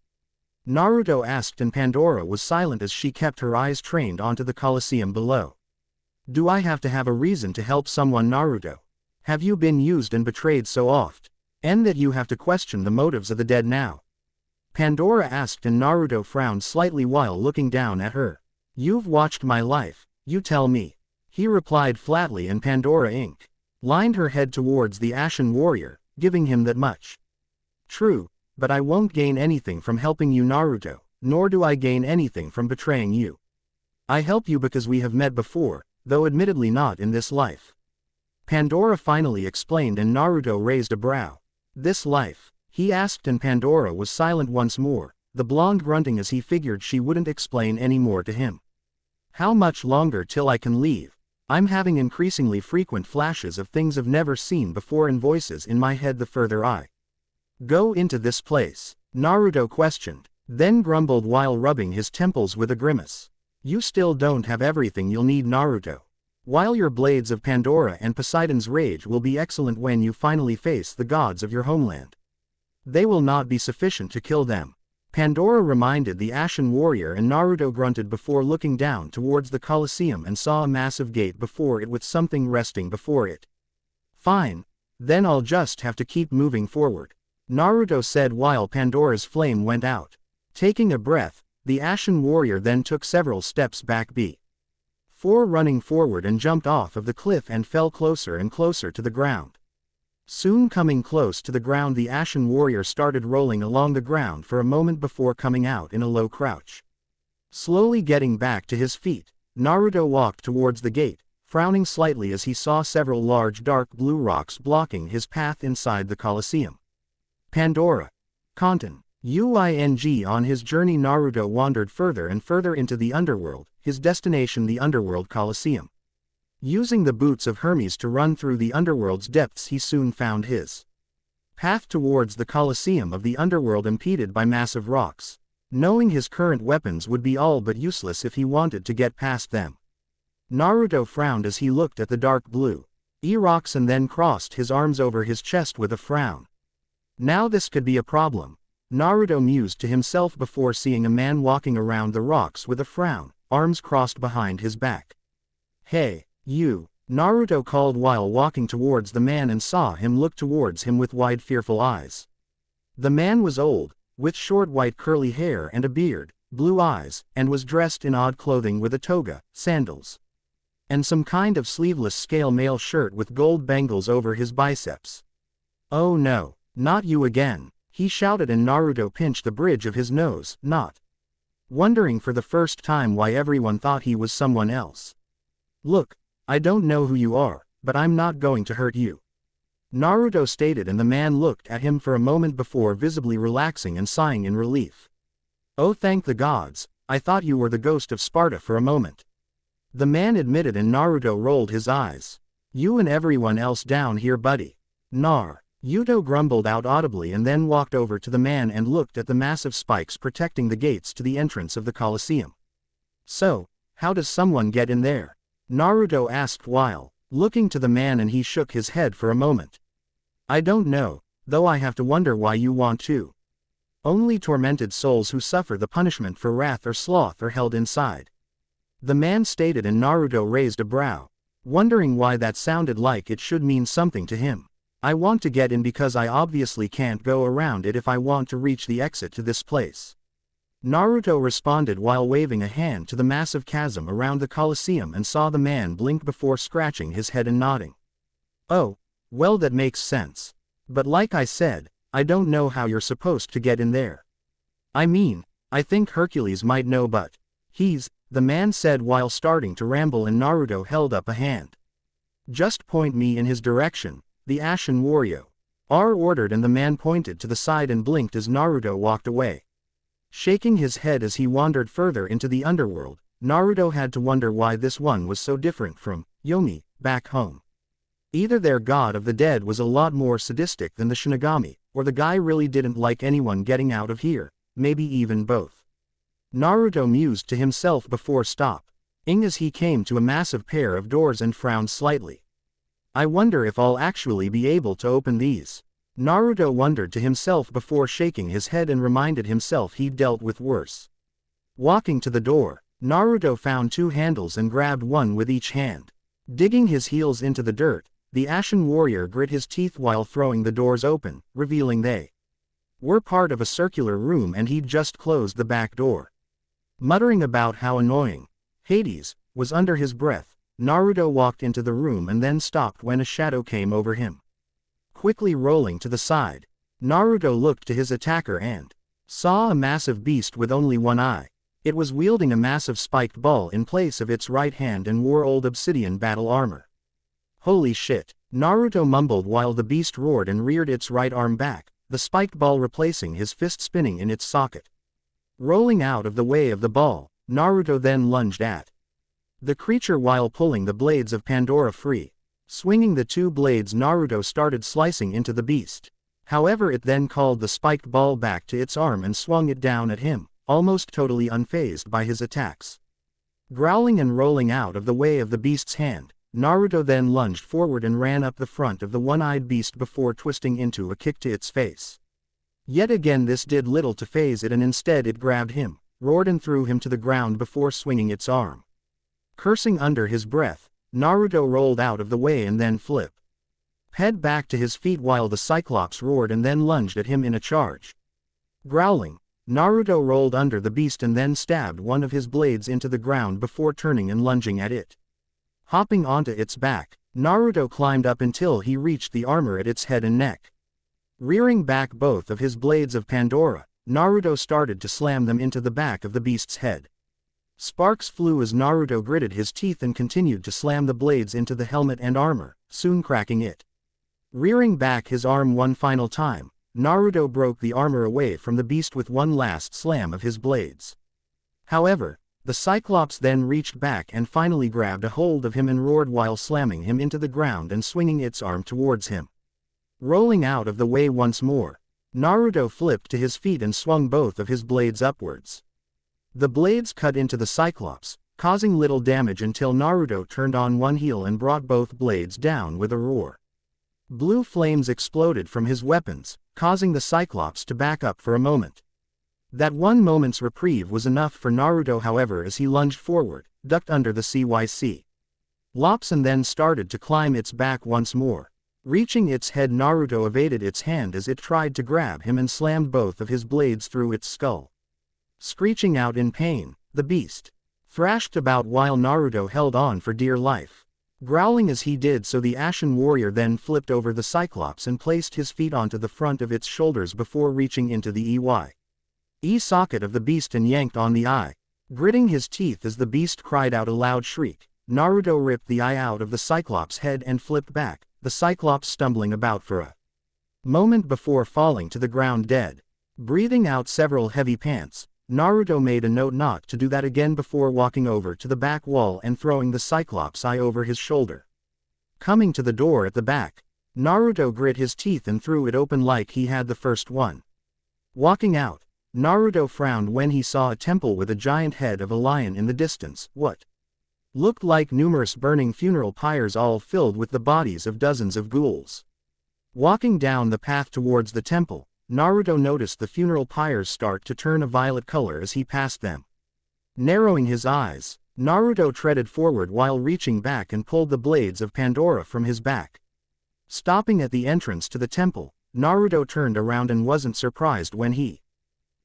Naruto asked and Pandora was silent as she kept her eyes trained onto the coliseum below. Do I have to have a reason to help someone Naruto? Have you been used and betrayed so oft? And that you have to question the motives of the dead now? Pandora asked and Naruto frowned slightly while looking down at her. You've watched my life, you tell me. He replied flatly and Pandora lined her head towards the Ashen Warrior, giving him that much. True, but I won't gain anything from helping you Naruto, nor do I gain anything from betraying you. I help you because we have met before, though admittedly not in this life. Pandora finally explained and Naruto raised a brow. This life? He asked and Pandora was silent once more, the blonde grunting as he figured she wouldn't explain any more to him. How much longer till I can leave? I'm having increasingly frequent flashes of things I've never seen before and voices in my head the further I go into this place. Naruto questioned, then grumbled while rubbing his temples with a grimace. You still don't have everything you'll need Naruto. While your blades of Pandora and Poseidon's rage will be excellent when you finally face the gods of your homeland, they will not be sufficient to kill them. Pandora reminded the Ashen Warrior and Naruto grunted before looking down towards the Coliseum and saw a massive gate before it with something resting before it. Fine. Then I'll just have to keep moving forward, Naruto said while Pandora's flame went out. Taking a breath, the Ashen Warrior then took several steps back before running forward and jumped off of the cliff and fell closer and closer to the ground. Soon coming close to the ground, the Ashen Warrior started rolling along the ground for a moment before coming out in a low crouch. Slowly getting back to his feet, Naruto walked towards the gate, frowning slightly as he saw several large dark blue rocks blocking his path inside the Coliseum. Pandora. Konten. On his journey Naruto wandered further and further into the underworld, his destination the underworld Coliseum. Using the boots of Hermes to run through the underworld's depths, he soon found his path towards the Coliseum of the underworld impeded by massive rocks. Knowing his current weapons would be all but useless if he wanted to get past them, Naruto frowned as he looked at the dark blue rocks and then crossed his arms over his chest with a frown. Now this could be a problem, Naruto mused to himself before seeing a man walking around the rocks with a frown, arms crossed behind his back. Hey, you, Naruto called while walking towards the man and saw him look towards him with wide fearful eyes. The man was old, with short white curly hair and a beard, blue eyes, and was dressed in odd clothing with a toga, sandals, and some kind of sleeveless scale mail shirt with gold bangles over his biceps. Oh no, not you again, he shouted and Naruto pinched the bridge of his nose, not wondering for the first time why everyone thought he was someone else. Look, I don't know who you are, but I'm not going to hurt you, Naruto stated and the man looked at him for a moment before visibly relaxing and sighing in relief. Oh, thank the gods, I thought you were the ghost of Sparta for a moment, the man admitted and Naruto rolled his eyes. You and everyone else down here buddy. Yuto grumbled out audibly and then walked over to the man and looked at the massive spikes protecting the gates to the entrance of the Coliseum. So, how does someone get in there? Naruto asked while looking to the man and he shook his head for a moment. I don't know, though I have to wonder why you want to. Only tormented souls who suffer the punishment for wrath or sloth are held inside, the man stated and Naruto raised a brow, wondering why that sounded like it should mean something to him. I want to get in because I obviously can't go around it if I want to reach the exit to this place. Naruto responded while waving a hand to the massive chasm around the coliseum and saw the man blink before scratching his head and nodding. Oh, well, that makes sense. But like I said, I don't know how you're supposed to get in there. I mean, I think Hercules might know, but the man said while starting to ramble, and Naruto held up a hand. Just point me in his direction, the Ashen Warrior ordered, and the man pointed to the side and blinked as Naruto walked away. Shaking his head as he wandered further into the underworld, Naruto had to wonder why this one was so different from Yami back home. Either their god of the dead was a lot more sadistic than the Shinigami, or the guy really didn't like anyone getting out of here, maybe even both. Naruto mused to himself before stopping as he came to a massive pair of doors and frowned slightly. I wonder if I'll actually be able to open these. Naruto wondered to himself before shaking his head and reminded himself he'd dealt with worse. Walking to the door, Naruto found two handles and grabbed one with each hand. Digging his heels into the dirt, the Ashen Warrior grit his teeth while throwing the doors open, revealing they were part of a circular room and he'd just closed the back door. Muttering about how annoying Hades was under his breath, Naruto walked into the room and then stopped when a shadow came over him. Quickly rolling to the side, Naruto looked to his attacker and saw a massive beast with only one eye. It was wielding a massive spiked ball in place of its right hand and wore old obsidian battle armor. Holy shit, Naruto mumbled while the beast roared and reared its right arm back, the spiked ball replacing his fist spinning in its socket. Rolling out of the way of the ball, Naruto then lunged at the creature while pulling the blades of Pandora free. Swinging the two blades, Naruto started slicing into the beast. However, it then called the spiked ball back to its arm and swung it down at him, almost totally unfazed by his attacks. Growling and rolling out of the way of the beast's hand, Naruto then lunged forward and ran up the front of the one-eyed beast before twisting into a kick to its face. Yet again this did little to faze it, and instead it grabbed him, roared and threw him to the ground before swinging its arm. Cursing under his breath, Naruto rolled out of the way and then flipped head back to his feet while the Cyclops roared and then lunged at him in a charge. Growling, Naruto rolled under the beast and then stabbed one of his blades into the ground before turning and lunging at it. Hopping onto its back, Naruto climbed up until he reached the armor at its head and neck. Rearing back both of his blades of Pandora, Naruto started to slam them into the back of the beast's head. Sparks flew as Naruto gritted his teeth and continued to slam the blades into the helmet and armor, soon cracking it. Rearing back his arm one final time, Naruto broke the armor away from the beast with one last slam of his blades. However, the Cyclops then reached back and finally grabbed a hold of him and roared while slamming him into the ground and swinging its arm towards him. Rolling out of the way once more, Naruto flipped to his feet and swung both of his blades upwards. The blades cut into the Cyclops, causing little damage until Naruto turned on one heel and brought both blades down with a roar. Blue flames exploded from his weapons, causing the Cyclops to back up for a moment. That one moment's reprieve was enough for Naruto, however, as he lunged forward, ducked under the CYC lops and then started to climb its back once more. Reaching its head, Naruto evaded its hand as it tried to grab him and slammed both of his blades through its skull. Screeching out in pain, the beast thrashed about while Naruto held on for dear life. Growling as he did so, the Ashen Warrior then flipped over the Cyclops and placed his feet onto the front of its shoulders before reaching into the socket of the beast and yanked on the eye. Gritting his teeth as the beast cried out a loud shriek, Naruto ripped the eye out of the Cyclops' head and flipped back, the Cyclops stumbling about for a moment before falling to the ground dead. Breathing out several heavy pants, Naruto made a note not to do that again before walking over to the back wall and throwing the Cyclops eye over his shoulder. Coming to the door at the back, Naruto grit his teeth and threw it open like he had the first one. Walking out, Naruto frowned when he saw a temple with a giant head of a lion in the distance, what looked like numerous burning funeral pyres all filled with the bodies of dozens of ghouls. Walking down the path towards the temple, Naruto noticed the funeral pyres start to turn a violet color as he passed them. Narrowing his eyes, Naruto treaded forward while reaching back and pulled the blades of Pandora from his back. Stopping at the entrance to the temple, Naruto turned around and wasn't surprised when he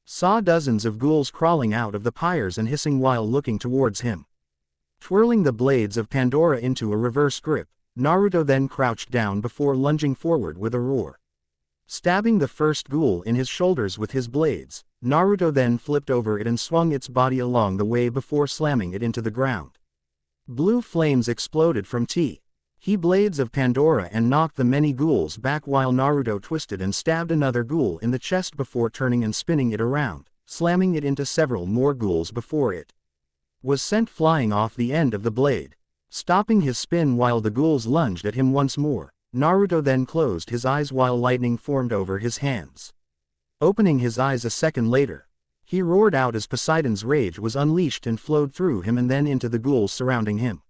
saw dozens of ghouls crawling out of the pyres and hissing while looking towards him. Twirling the blades of Pandora into a reverse grip, Naruto then crouched down before lunging forward with a roar. Stabbing the first ghoul in his shoulders with his blades, Naruto then flipped over it and swung its body along the way before slamming it into the ground. Blue flames exploded from he blades of Pandora and knocked the many ghouls back while Naruto twisted and stabbed another ghoul in the chest before turning and spinning it around, slamming it into several more ghouls before it was sent flying off the end of the blade. Stopping his spin while the ghouls lunged at him once more, Naruto then closed his eyes while lightning formed over his hands. Opening his eyes a second later, he roared out as Poseidon's rage was unleashed and flowed through him and then into the ghouls surrounding him.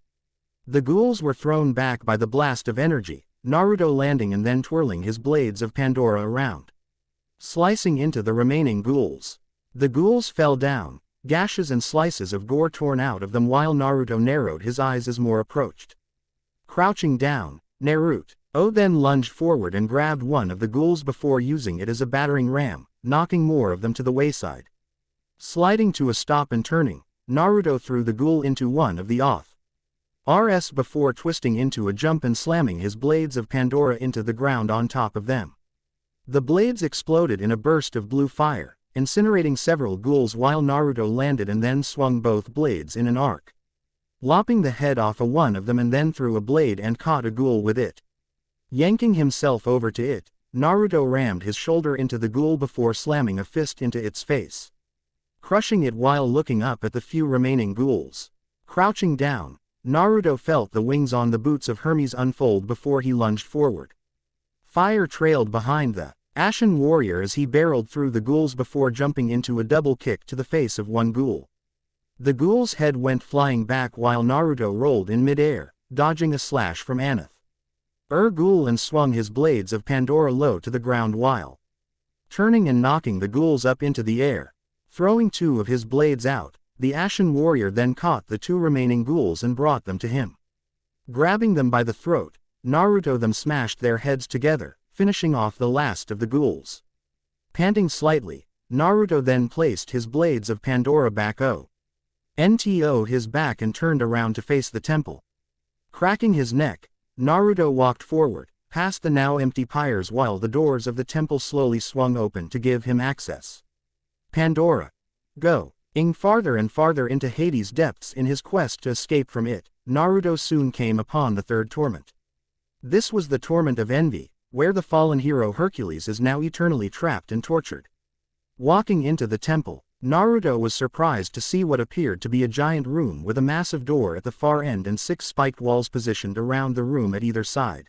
The ghouls were thrown back by the blast of energy, Naruto landing and then twirling his blades of Pandora around, slicing into the remaining ghouls. The ghouls fell down, gashes and slices of gore torn out of them while Naruto narrowed his eyes as more approached. Crouching down, Naruto then lunged forward and grabbed one of the ghouls before using it as a battering ram, knocking more of them to the wayside. Sliding to a stop and turning, Naruto threw the ghoul into one of the RS before twisting into a jump and slamming his blades of Pandora into the ground on top of them. The blades exploded in a burst of blue fire, incinerating several ghouls while Naruto landed and then swung both blades in an arc, lopping the head off of one of them and then threw a blade and caught a ghoul with it. Yanking himself over to it, Naruto rammed his shoulder into the ghoul before slamming a fist into its face, crushing it while looking up at the few remaining ghouls. Crouching down, Naruto felt the wings on the boots of Hermes unfold before he lunged forward. Fire trailed behind the Ashen Warrior as he barreled through the ghouls before jumping into a double kick to the face of one ghoul. The ghoul's head went flying back while Naruto rolled in midair, dodging a slash from Anath ghoul and swung his blades of Pandora low to the ground while turning and knocking the ghouls up into the air. Throwing two of his blades out, the Ashen Warrior then caught the two remaining ghouls and brought them to him. Grabbing them by the throat, Naruto them smashed their heads together, finishing off the last of the ghouls. Panting slightly, Naruto then placed his blades of Pandora back onto his back and turned around to face the temple. Cracking his neck, Naruto walked forward, past the now empty pyres while the doors of the temple slowly swung open to give him access. Pandora, going farther and farther into Hades' depths in his quest to escape from it, Naruto soon came upon the third torment. This was the torment of envy, where the fallen hero Hercules is now eternally trapped and tortured. Walking into the temple, Naruto was surprised to see what appeared to be a giant room with a massive door at the far end and 6 spiked walls positioned around the room at either side.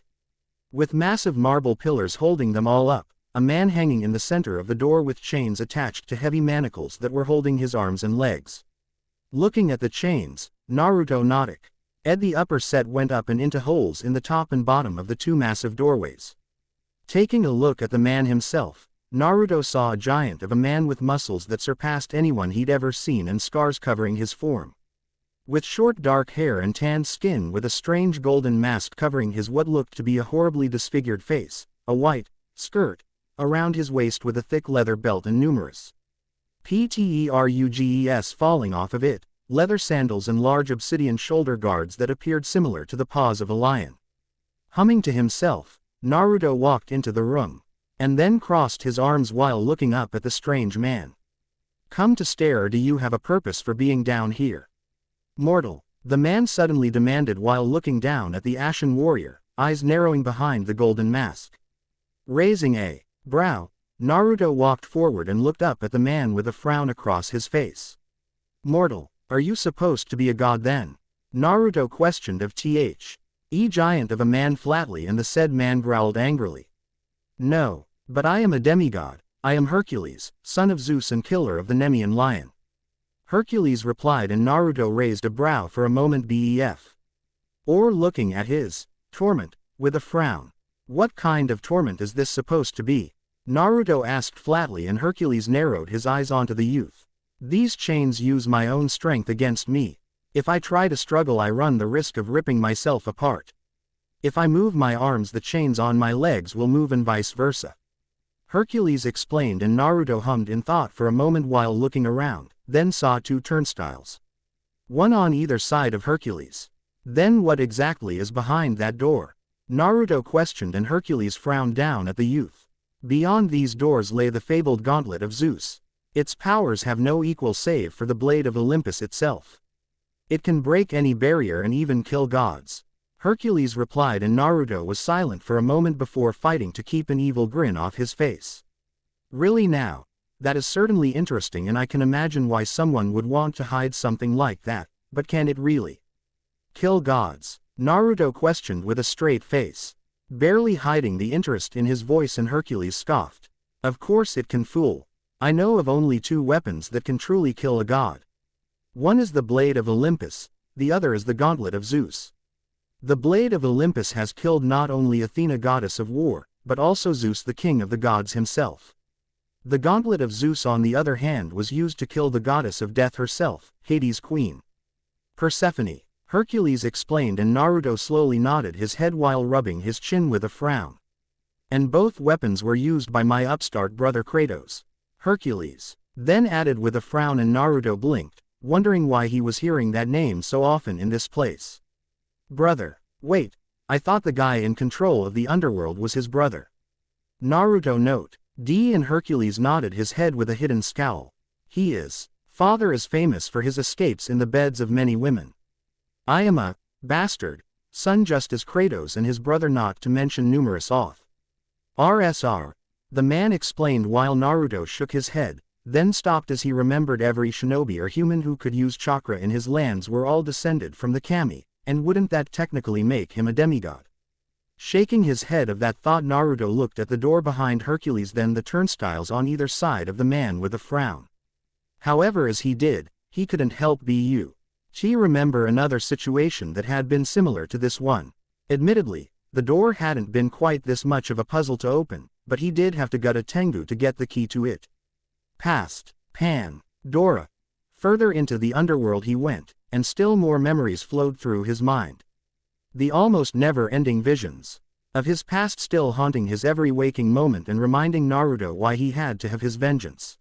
With massive marble pillars holding them all up, a man hanging in the center of the door with chains attached to heavy manacles that were holding his arms and legs. Looking at the chains, Naruto nodded. The upper set went up and into holes in the top and bottom of the 2 massive doorways. Taking a look at the man himself, Naruto saw a giant of a man with muscles that surpassed anyone he'd ever seen and scars covering his form. With short dark hair and tanned skin with a strange golden mask covering his what looked to be a horribly disfigured face, a white skirt around his waist with a thick leather belt and numerous pteruges falling off of it, leather sandals and large obsidian shoulder guards that appeared similar to the paws of a lion. Humming to himself, Naruto walked into the room, and then crossed his arms while looking up at the strange man. "Come to stare, or do you have a purpose for being down here, mortal?" the man suddenly demanded while looking down at the Ashen Warrior, eyes narrowing behind the golden mask. Raising a brow, Naruto walked forward and looked up at the man with a frown across his face. "Mortal, are you supposed to be a god then?" Naruto questioned of giant of a man flatly, and the said man growled angrily. "No, but I am a demigod. I am Hercules, son of Zeus and killer of the Nemean lion." Hercules replied, and Naruto raised a brow for a moment or looking at his torment with a frown. "What kind of torment is this supposed to be?" Naruto asked flatly, and Hercules narrowed his eyes onto the youth. "These chains use my own strength against me. If I try to struggle, I run the risk of ripping myself apart. If I move my arms, the chains on my legs will move and vice versa. Hercules explained, and Naruto hummed in thought for a moment while looking around, then saw two turnstiles. One on either side of Hercules. Then what exactly is behind that door? Naruto questioned, and Hercules frowned down at the youth. Beyond these doors lay the fabled gauntlet of Zeus. Its powers have no equal save for the blade of Olympus itself. It can break any barrier and even kill gods. Hercules replied, and Naruto was silent for a moment before fighting to keep an evil grin off his face. Really now? That is certainly interesting, and I can imagine why someone would want to hide something like that, but can it really kill gods? Naruto questioned with a straight face, barely hiding the interest in his voice, and Hercules scoffed. Of course it can, fool. I know of only two weapons that can truly kill a god. One is the blade of Olympus, the other is the gauntlet of Zeus. The blade of Olympus has killed not only Athena, goddess of war, but also Zeus, the king of the gods himself. The gauntlet of Zeus, on the other hand, was used to kill the goddess of death herself, Hades' queen, Persephone. Hercules explained, and Naruto slowly nodded his head while rubbing his chin with a frown. And both weapons were used by my upstart brother Kratos. Hercules then added with a frown, and Naruto blinked, wondering why he was hearing that name so often in this place. Brother. Wait, I thought the guy in control of the underworld was his brother. Naruto note. And Hercules nodded his head with a hidden scowl. He is. Father is famous for his escapes in the beds of many women. I am a bastard son, just as Kratos and his brother, not to mention numerous RSR. The man explained while Naruto shook his head, then stopped as he remembered every shinobi or human who could use chakra in his lands were all descended from the kami, and wouldn't that technically make him a demigod? Shaking his head of that thought, Naruto looked at the door behind Hercules, then the turnstiles on either side of the man with a frown. However, as he did, he couldn't help but remember another situation that had been similar to this one. Admittedly, the door hadn't been quite this much of a puzzle to open, but he did have to gut a Tengu to get the key to it. Past Pandora. Further into the underworld he went, and still more memories flowed through his mind. The almost never-ending visions of his past still haunting his every waking moment and reminding Naruto why he had to have his vengeance.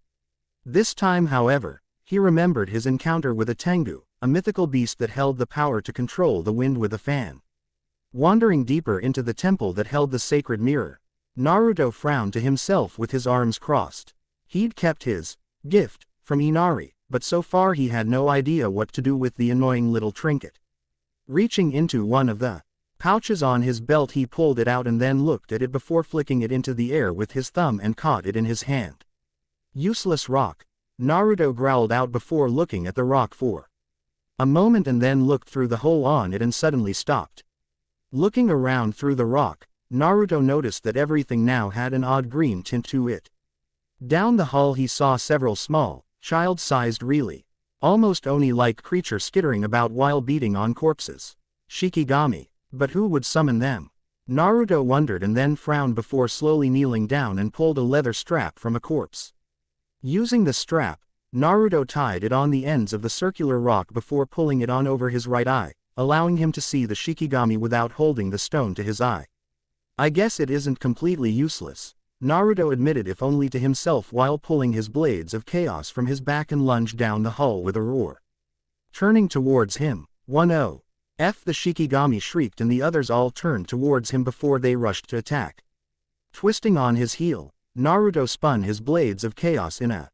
This time, however, he remembered his encounter with a Tengu, a mythical beast that held the power to control the wind with a fan. Wandering deeper into the temple that held the sacred mirror, Naruto frowned to himself with his arms crossed. He'd kept his gift from Inari, but so far he had no idea what to do with the annoying little trinket. Reaching into one of the pouches on his belt, he pulled it out and then looked at it before flicking it into the air with his thumb and caught it in his hand. Useless rock, Naruto growled out before looking at the rock for a moment and then looked through the hole on it and suddenly stopped. Looking around through the rock, Naruto noticed that everything now had an odd green tint to it. Down the hall he saw several small, child-sized, really almost Oni-like creatures skittering about while beating on corpses. Shikigami. But who would summon them? Naruto wondered and then frowned before slowly kneeling down and pulled a leather strap from a corpse. Using the strap, Naruto tied it on the ends of the circular rock before pulling it on over his right eye, allowing him to see the Shikigami without holding the stone to his eye. I guess it isn't completely useless, Naruto admitted, if only to himself, while pulling his blades of chaos from his back and lunged down the hall with a roar. Turning towards him, 1-0. The Shikigami shrieked and the others all turned towards him before they rushed to attack. Twisting on his heel, Naruto spun his blades of chaos in a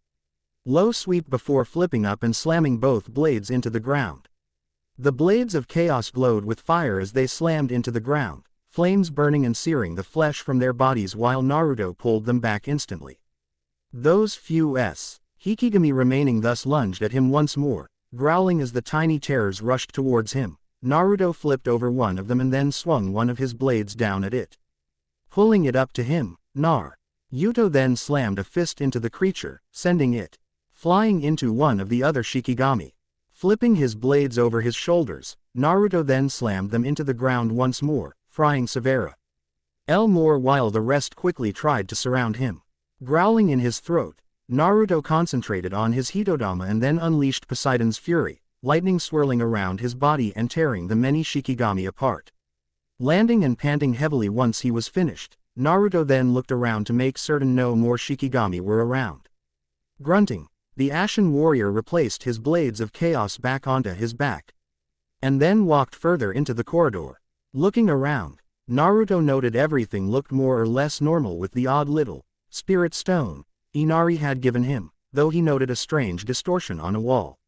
low sweep before flipping up and slamming both blades into the ground. The blades of chaos glowed with fire as they slammed into the ground, flames burning and searing the flesh from their bodies while Naruto pulled them back instantly. Those few Shikigami remaining thus lunged at him once more, growling as the tiny terrors rushed towards him. Naruto flipped over one of them and then swung one of his blades down at it, pulling it up to him. Naruto then slammed a fist into the creature, sending it flying into one of the other Shikigami. Flipping his blades over his shoulders, Naruto then slammed them into the ground once more, frying Severa more while the rest quickly tried to surround him. Growling in his throat, Naruto concentrated on his Hitodama and then unleashed Poseidon's fury, lightning swirling around his body and tearing the many Shikigami apart. Landing and panting heavily once he was finished, Naruto then looked around to make certain no more Shikigami were around. Grunting, the Ashen Warrior replaced his blades of chaos back onto his back, and then walked further into the corridor. Looking around, Naruto noted everything looked more or less normal with the odd little spirit stone Inari had given him, though he noted a strange distortion on a wall.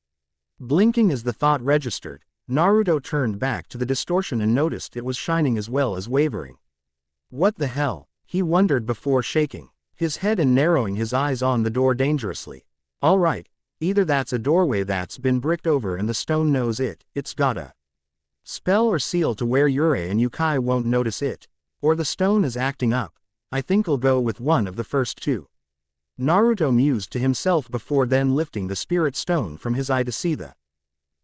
Blinking as the thought registered, Naruto turned back to the distortion and noticed it was shining as well as wavering. What the hell? He wondered before shaking his head and narrowing his eyes on the door dangerously. Alright, either that's a doorway that's been bricked over and the stone knows it's got a spell or seal to where Yurei and Yukai won't notice it, or the stone is acting up. I think I'll go with one of the first two. Naruto mused to himself before then lifting the spirit stone from his eye to see the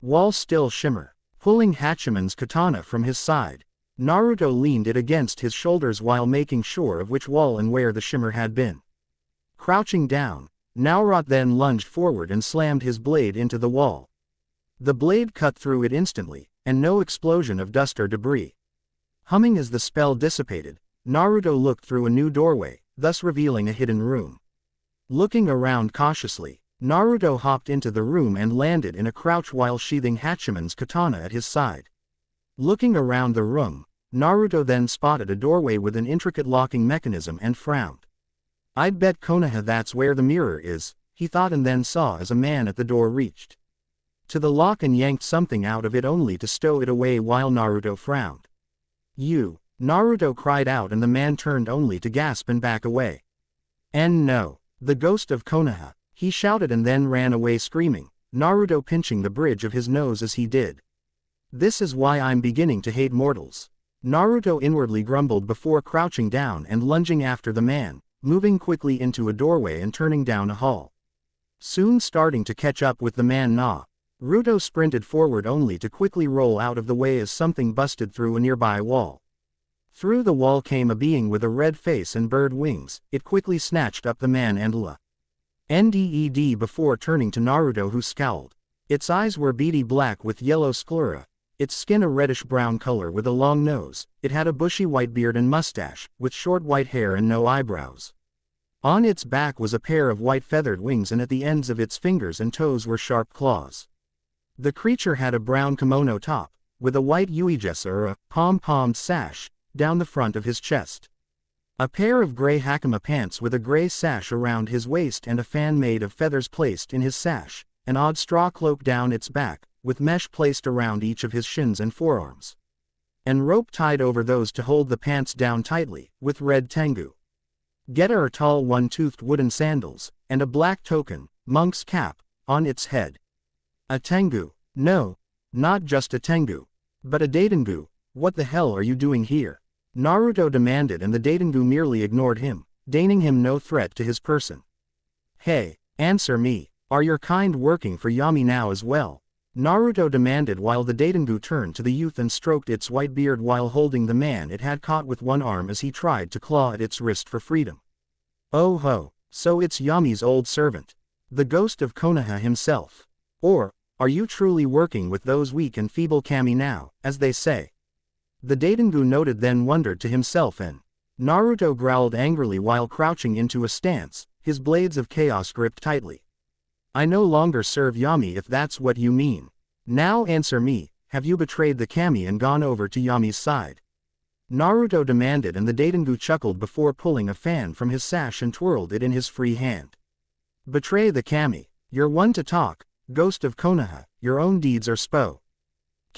wall still shimmer. Pulling Hatchiman's katana from his side, Naruto leaned it against his shoulders while making sure of which wall and where the shimmer had been. Crouching down, Naruto then lunged forward and slammed his blade into the wall. The blade cut through it instantly, and no explosion of dust or debris. Humming as the spell dissipated, Naruto looked through a new doorway, thus revealing a hidden room. Looking around cautiously, Naruto hopped into the room and landed in a crouch while sheathing Hatchiman's katana at his side. Looking around the room, Naruto then spotted a doorway with an intricate locking mechanism and frowned. I'd bet Konoha that's where the mirror is, he thought, and then saw as a man at the door reached to the lock and yanked something out of it only to stow it away while Naruto frowned. You! Naruto cried out and the man turned only to gasp and back away. And no, the ghost of Konoha, he shouted and then ran away screaming, Naruto pinching the bridge of his nose as he did. This is why I'm beginning to hate mortals. Naruto inwardly grumbled before crouching down and lunging after the man, moving quickly into a doorway and turning down a hall. Soon starting to catch up with the man Naruto sprinted forward only to quickly roll out of the way as something busted through a nearby wall. Through the wall came a being with a red face and bird wings. It quickly snatched up the man and Nded before turning to Naruto, who scowled. Its eyes were beady black with yellow sclera, its skin a reddish-brown color with a long nose. It had a bushy white beard and mustache, with short white hair and no eyebrows. On its back was a pair of white feathered wings and at the ends of its fingers and toes were sharp claws. The creature had a brown kimono top, with a white uijesa or a pom-pommed sash, down the front of his chest. A pair of gray hakama pants with a gray sash around his waist and a fan made of feathers placed in his sash, an odd straw cloak down its back, with mesh placed around each of his shins and forearms, and rope tied over those to hold the pants down tightly, with red tengu geta or tall one-toothed wooden sandals, and a black token, monk's cap, on its head. A tengu? No, not just a tengu, but a daitengu. What the hell are you doing here? Naruto demanded, and the daitengu merely ignored him, deigning him no threat to his person. Hey, answer me, are your kind working for Yami now as well? Naruto demanded while the daitengu turned to the youth and stroked its white beard while holding the man it had caught with one arm as he tried to claw at its wrist for freedom. Oh ho, so it's Yami's old servant, the ghost of Konoha himself. Or, are you truly working with those weak and feeble kami now, as they say? The daitengu noted, then wondered to himself, and Naruto growled angrily while crouching into a stance, his blades of chaos gripped tightly. I no longer serve Yami if that's what you mean. Now answer me, have you betrayed the kami and gone over to Yami's side? Naruto demanded, and the daitengu chuckled before pulling a fan from his sash and twirled it in his free hand. Betray the kami? You're one to talk, ghost of Konoha, your own deeds are spoken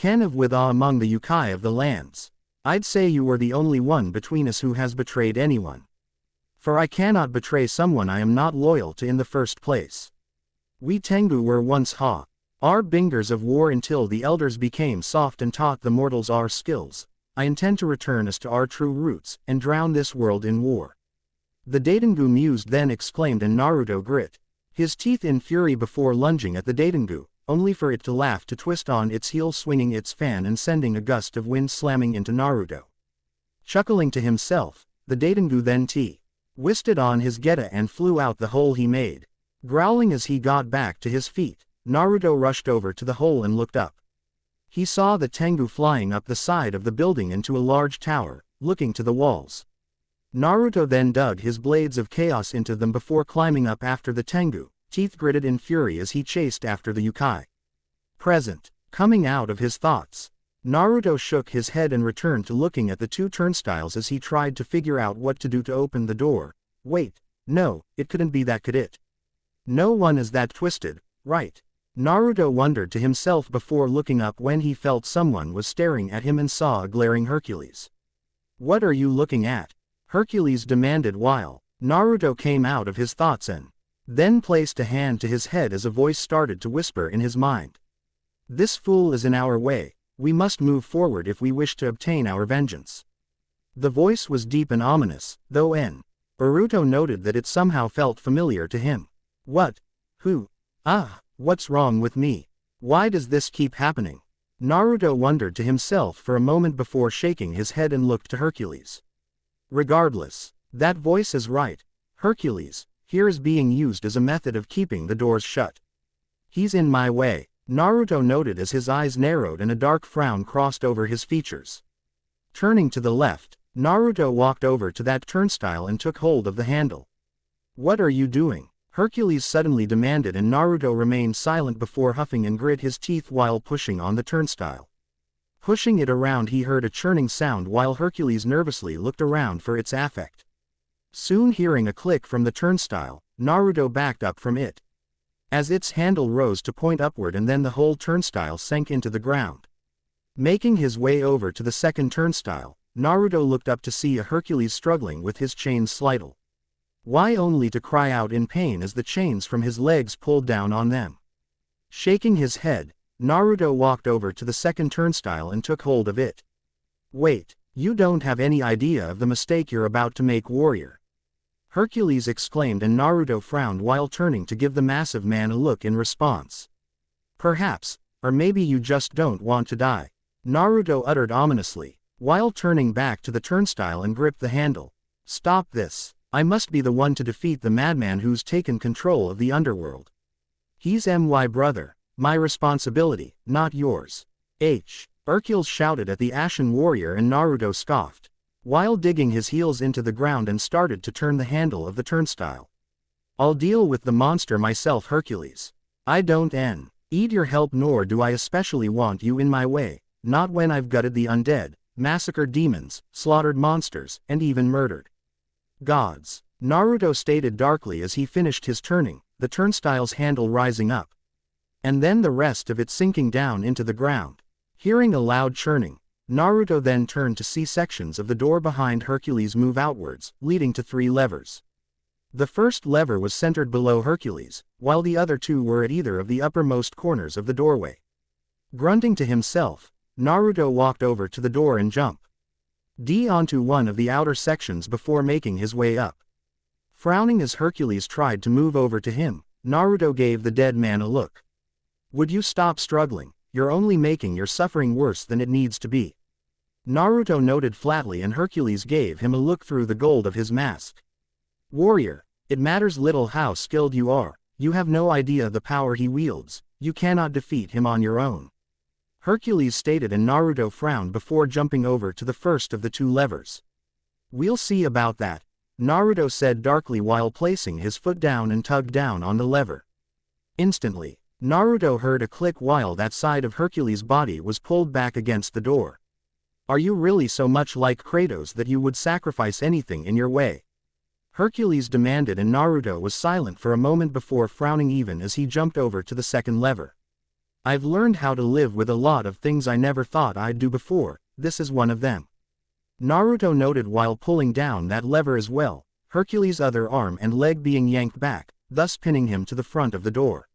of with awe among the Yukai of the lands. I'd say you were the only one between us who has betrayed anyone. For I cannot betray someone I am not loyal to in the first place. We Tengu were once our bingers of war until the elders became soft and taught the mortals our skills. I intend to return us to our true roots, and drown this world in war. The daitengu mused, then exclaimed, and Naruto grit his teeth in fury before lunging at the daitengu, only for it to laugh, to twist on its heel, swinging its fan and sending a gust of wind slamming into Naruto. Chuckling to himself, the daitengu then twisted on his geta and flew out the hole he made. Growling as he got back to his feet, Naruto rushed over to the hole and looked up. He saw the Tengu flying up the side of the building into a large tower, looking to the walls. Naruto then dug his blades of chaos into them before climbing up after the Tengu, teeth gritted in fury as he chased after the yokai. Present. Coming out of his thoughts, Naruto shook his head and returned to looking at the two turnstiles as he tried to figure out what to do to open the door. Wait, no, it couldn't be that, could it? No one is that twisted, right? Naruto wondered to himself before looking up when he felt someone was staring at him and saw a glaring Hercules. What are you looking at? Hercules demanded while Naruto came out of his thoughts and then placed a hand to his head as a voice started to whisper in his mind. This fool is in our way, we must move forward if we wish to obtain our vengeance. The voice was deep and ominous, though Naruto noted that it somehow felt familiar to him. What? Who? What's wrong with me? Why does this keep happening? Naruto wondered to himself for a moment before shaking his head and looked to Hercules. Regardless, that voice is right. Hercules, here is being used as a method of keeping the doors shut. He's in my way, Naruto noted as his eyes narrowed and a dark frown crossed over his features. Turning to the left, Naruto walked over to that turnstile and took hold of the handle. What are you doing? Hercules suddenly demanded, and Naruto remained silent before huffing and grit his teeth while pushing on the turnstile. Pushing it around, he heard a churning sound while Hercules nervously looked around for its effect. Soon hearing a click from the turnstile, Naruto backed up from it. As its handle rose to point upward and then the whole turnstile sank into the ground. Making his way over to the second turnstile, Naruto looked up to see a Hercules struggling with his chains slidle. Why, only to cry out in pain as the chains from his legs pulled down on them. Shaking his head, Naruto walked over to the second turnstile and took hold of it. Wait, you don't have any idea of the mistake you're about to make, warrior. Hercules exclaimed, and Naruto frowned while turning to give the massive man a look in response. Perhaps, or maybe you just don't want to die, Naruto uttered ominously, while turning back to the turnstile and gripped the handle. Stop this, I must be the one to defeat the madman who's taken control of the underworld. He's my brother. My responsibility, not yours. Hercules shouted at the Ashen warrior, and Naruto scoffed, while digging his heels into the ground and started to turn the handle of the turnstile. I'll deal with the monster myself, Hercules. I don't need your help, nor do I especially want you in my way, not when I've gutted the undead, massacred demons, slaughtered monsters, and even murdered gods, Naruto stated darkly as he finished his turning, the turnstile's handle rising up, and then the rest of it sinking down into the ground. Hearing a loud churning, Naruto then turned to see sections of the door behind Hercules move outwards, leading to 3 levers. The first lever was centered below Hercules, while the other 2 were at either of the uppermost corners of the doorway. Grunting to himself, Naruto walked over to the door and jumped onto one of the outer sections before making his way up. Frowning as Hercules tried to move over to him, Naruto gave the dead man a look. Would you stop struggling? You're only making your suffering worse than it needs to be. Naruto noted flatly, and Hercules gave him a look through the gold of his mask. Warrior, it matters little how skilled you are, you have no idea the power he wields, you cannot defeat him on your own. Hercules stated, and Naruto frowned before jumping over to the first of the 2 levers. We'll see about that, Naruto said darkly while placing his foot down and tugged down on the lever. Instantly, Naruto heard a click while that side of Hercules' body was pulled back against the door. Are you really so much like Kratos that you would sacrifice anything in your way? Hercules demanded, and Naruto was silent for a moment before frowning even as he jumped over to the second lever. I've learned how to live with a lot of things I never thought I'd do before, this is one of them. Naruto noted while pulling down that lever as well, Hercules' other arm and leg being yanked back, thus pinning him to the front of the door.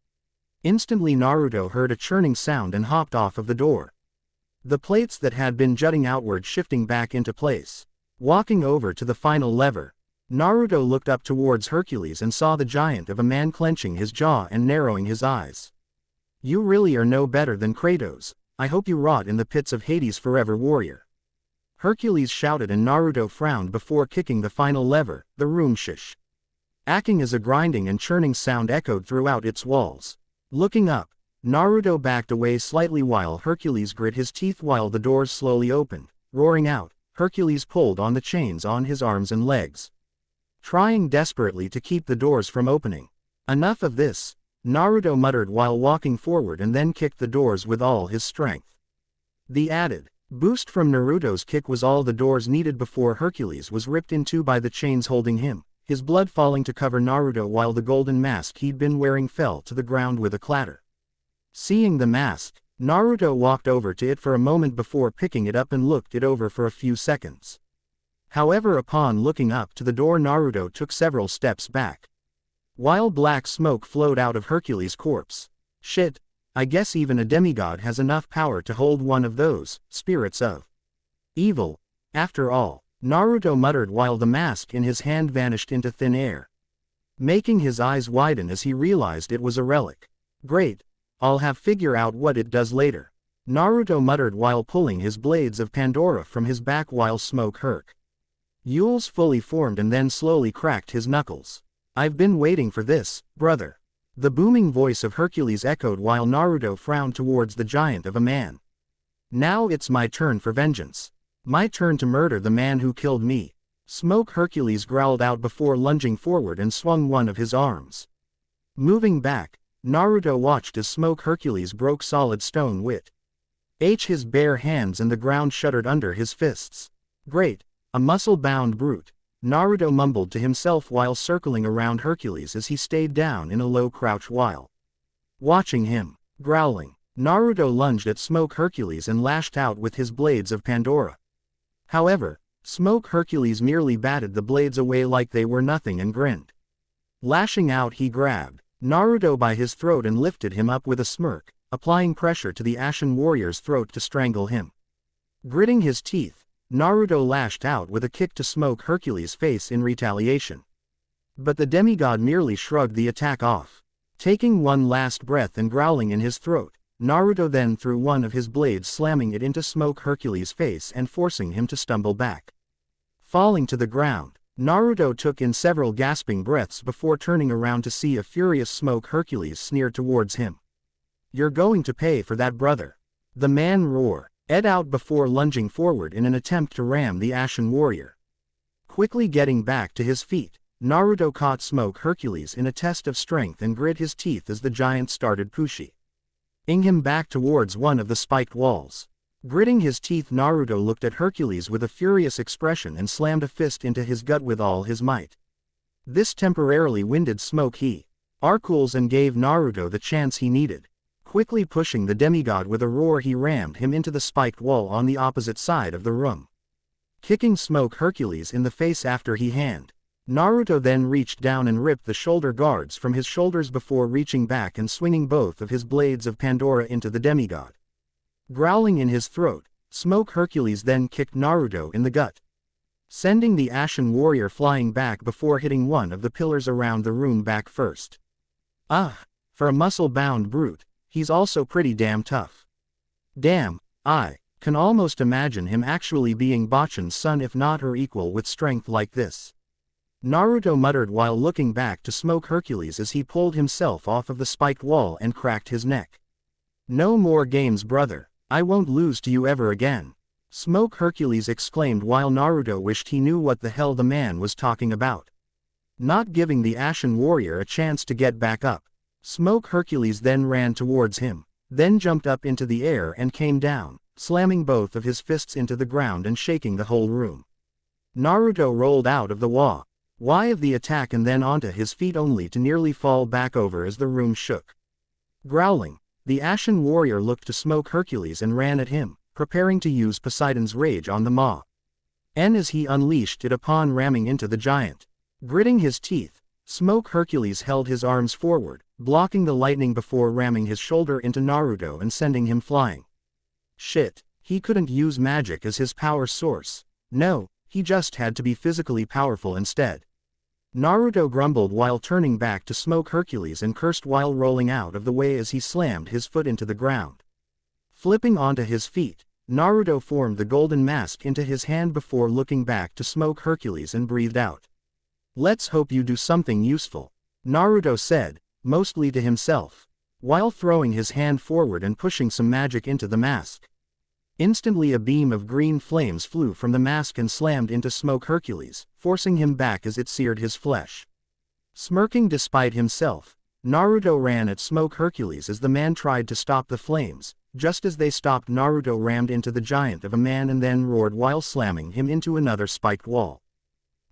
Instantly Naruto heard a churning sound and hopped off of the door. The plates that had been jutting outward shifting back into place. Walking over to the final lever, Naruto looked up towards Hercules and saw the giant of a man clenching his jaw and narrowing his eyes. You really are no better than Kratos, I hope you rot in the pits of Hades forever, warrior. Hercules shouted, and Naruto frowned before kicking the final lever, the room shish. Acting as a grinding and churning sound echoed throughout its walls. Looking up, Naruto backed away slightly while Hercules grit his teeth while the doors slowly opened. Roaring out, Hercules pulled on the chains on his arms and legs, trying desperately to keep the doors from opening. Enough of this, Naruto muttered while walking forward and then kicked the doors with all his strength. The added boost from Naruto's kick was all the doors needed before Hercules was ripped in two by the chains holding him, his blood falling to cover Naruto while the golden mask he'd been wearing fell to the ground with a clatter. Seeing the mask, Naruto walked over to it for a moment before picking it up and looked it over for a few seconds. However, upon looking up to the door, Naruto took several steps back, while black smoke flowed out of Hercules' corpse. Shit, I guess even a demigod has enough power to hold one of those spirits of evil, after all, Naruto muttered while the mask in his hand vanished into thin air, making his eyes widen as he realized it was a relic. Great, I'll have figure out what it does later, Naruto muttered while pulling his blades of Pandora from his back while smoke Yules fully formed and then slowly cracked his knuckles. I've been waiting for this, brother. The booming voice of Hercules echoed while Naruto frowned towards the giant of a man. Now it's my turn for vengeance. My turn to murder the man who killed me. Smoke Hercules growled out before lunging forward and swung one of his arms. Moving back, Naruto watched as Smoke Hercules broke solid stone with his bare hands and the ground shuddered under his fists. Great, a muscle-bound brute, Naruto mumbled to himself while circling around Hercules as he stayed down in a low crouch while watching him. Growling, Naruto lunged at Smoke Hercules and lashed out with his blades of Pandora. However, Smoke Hercules merely batted the blades away like they were nothing and grinned. Lashing out, he grabbed Naruto by his throat and lifted him up with a smirk, applying pressure to the Ashen Warrior's throat to strangle him. Gritting his teeth, Naruto lashed out with a kick to Smoke Hercules' face in retaliation. But the demigod merely shrugged the attack off. Taking one last breath and growling in his throat, Naruto then threw one of his blades, slamming it into Smoke Hercules' face and forcing him to stumble back. Falling to the ground, Naruto took in several gasping breaths before turning around to see a furious Smoke Hercules sneer towards him. "You're going to pay for that, brother," the man roared out before lunging forward in an attempt to ram the Ashen Warrior. Quickly getting back to his feet, Naruto caught Smoke Hercules in a test of strength and grit his teeth as the giant started pushing him back towards one of the spiked walls. Gritting his teeth, Naruto looked at Hercules with a furious expression and slammed a fist into his gut with all his might. This temporarily winded Smoke Hercules and gave Naruto the chance he needed. Quickly pushing the demigod with a roar, he rammed him into the spiked wall on the opposite side of the room, kicking Smoke Hercules in the face after he hand. Naruto then reached down and ripped the shoulder guards from his shoulders before reaching back and swinging both of his blades of Pandora into the demigod. Growling in his throat, Smoke Hercules then kicked Naruto in the gut, sending the Ashen Warrior flying back before hitting one of the pillars around the room back first. For a muscle-bound brute, he's also pretty damn tough. Damn, I can almost imagine him actually being Bachan's son if not her equal with strength like this, Naruto muttered while looking back to Smoke Hercules as he pulled himself off of the spiked wall and cracked his neck. "No more games, brother. I won't lose to you ever again," Smoke Hercules exclaimed while Naruto wished he knew what the hell the man was talking about. Not giving the Ashen Warrior a chance to get back up, Smoke Hercules then ran towards him, then jumped up into the air and came down, slamming both of his fists into the ground and shaking the whole room. Naruto rolled out of the Y of the attack and then onto his feet only to nearly fall back over as the room shook. Growling, the Ashen Warrior looked to Smoke Hercules and ran at him, preparing to use Poseidon's Rage on the Maw. And as he unleashed it upon ramming into the giant. Gritting his teeth, Smoke Hercules held his arms forward, blocking the lightning before ramming his shoulder into Naruto and sending him flying. Shit, he couldn't use magic as his power source. No, he just had to be physically powerful instead. Naruto grumbled while turning back to Smoke Hercules and cursed while rolling out of the way as he slammed his foot into the ground. Flipping onto his feet, Naruto formed the golden mask into his hand before looking back to Smoke Hercules and breathed out. "Let's hope you do something useful," Naruto said, mostly to himself. while throwing his hand forward and pushing some magic into the mask. Instantly a beam of green flames flew from the mask and slammed into Smoke Hercules, forcing him back as it seared his flesh. Smirking despite himself, Naruto ran at Smoke Hercules as the man tried to stop the flames. Just as they stopped, Naruto rammed into the giant of a man and then roared while slamming him into another spiked wall.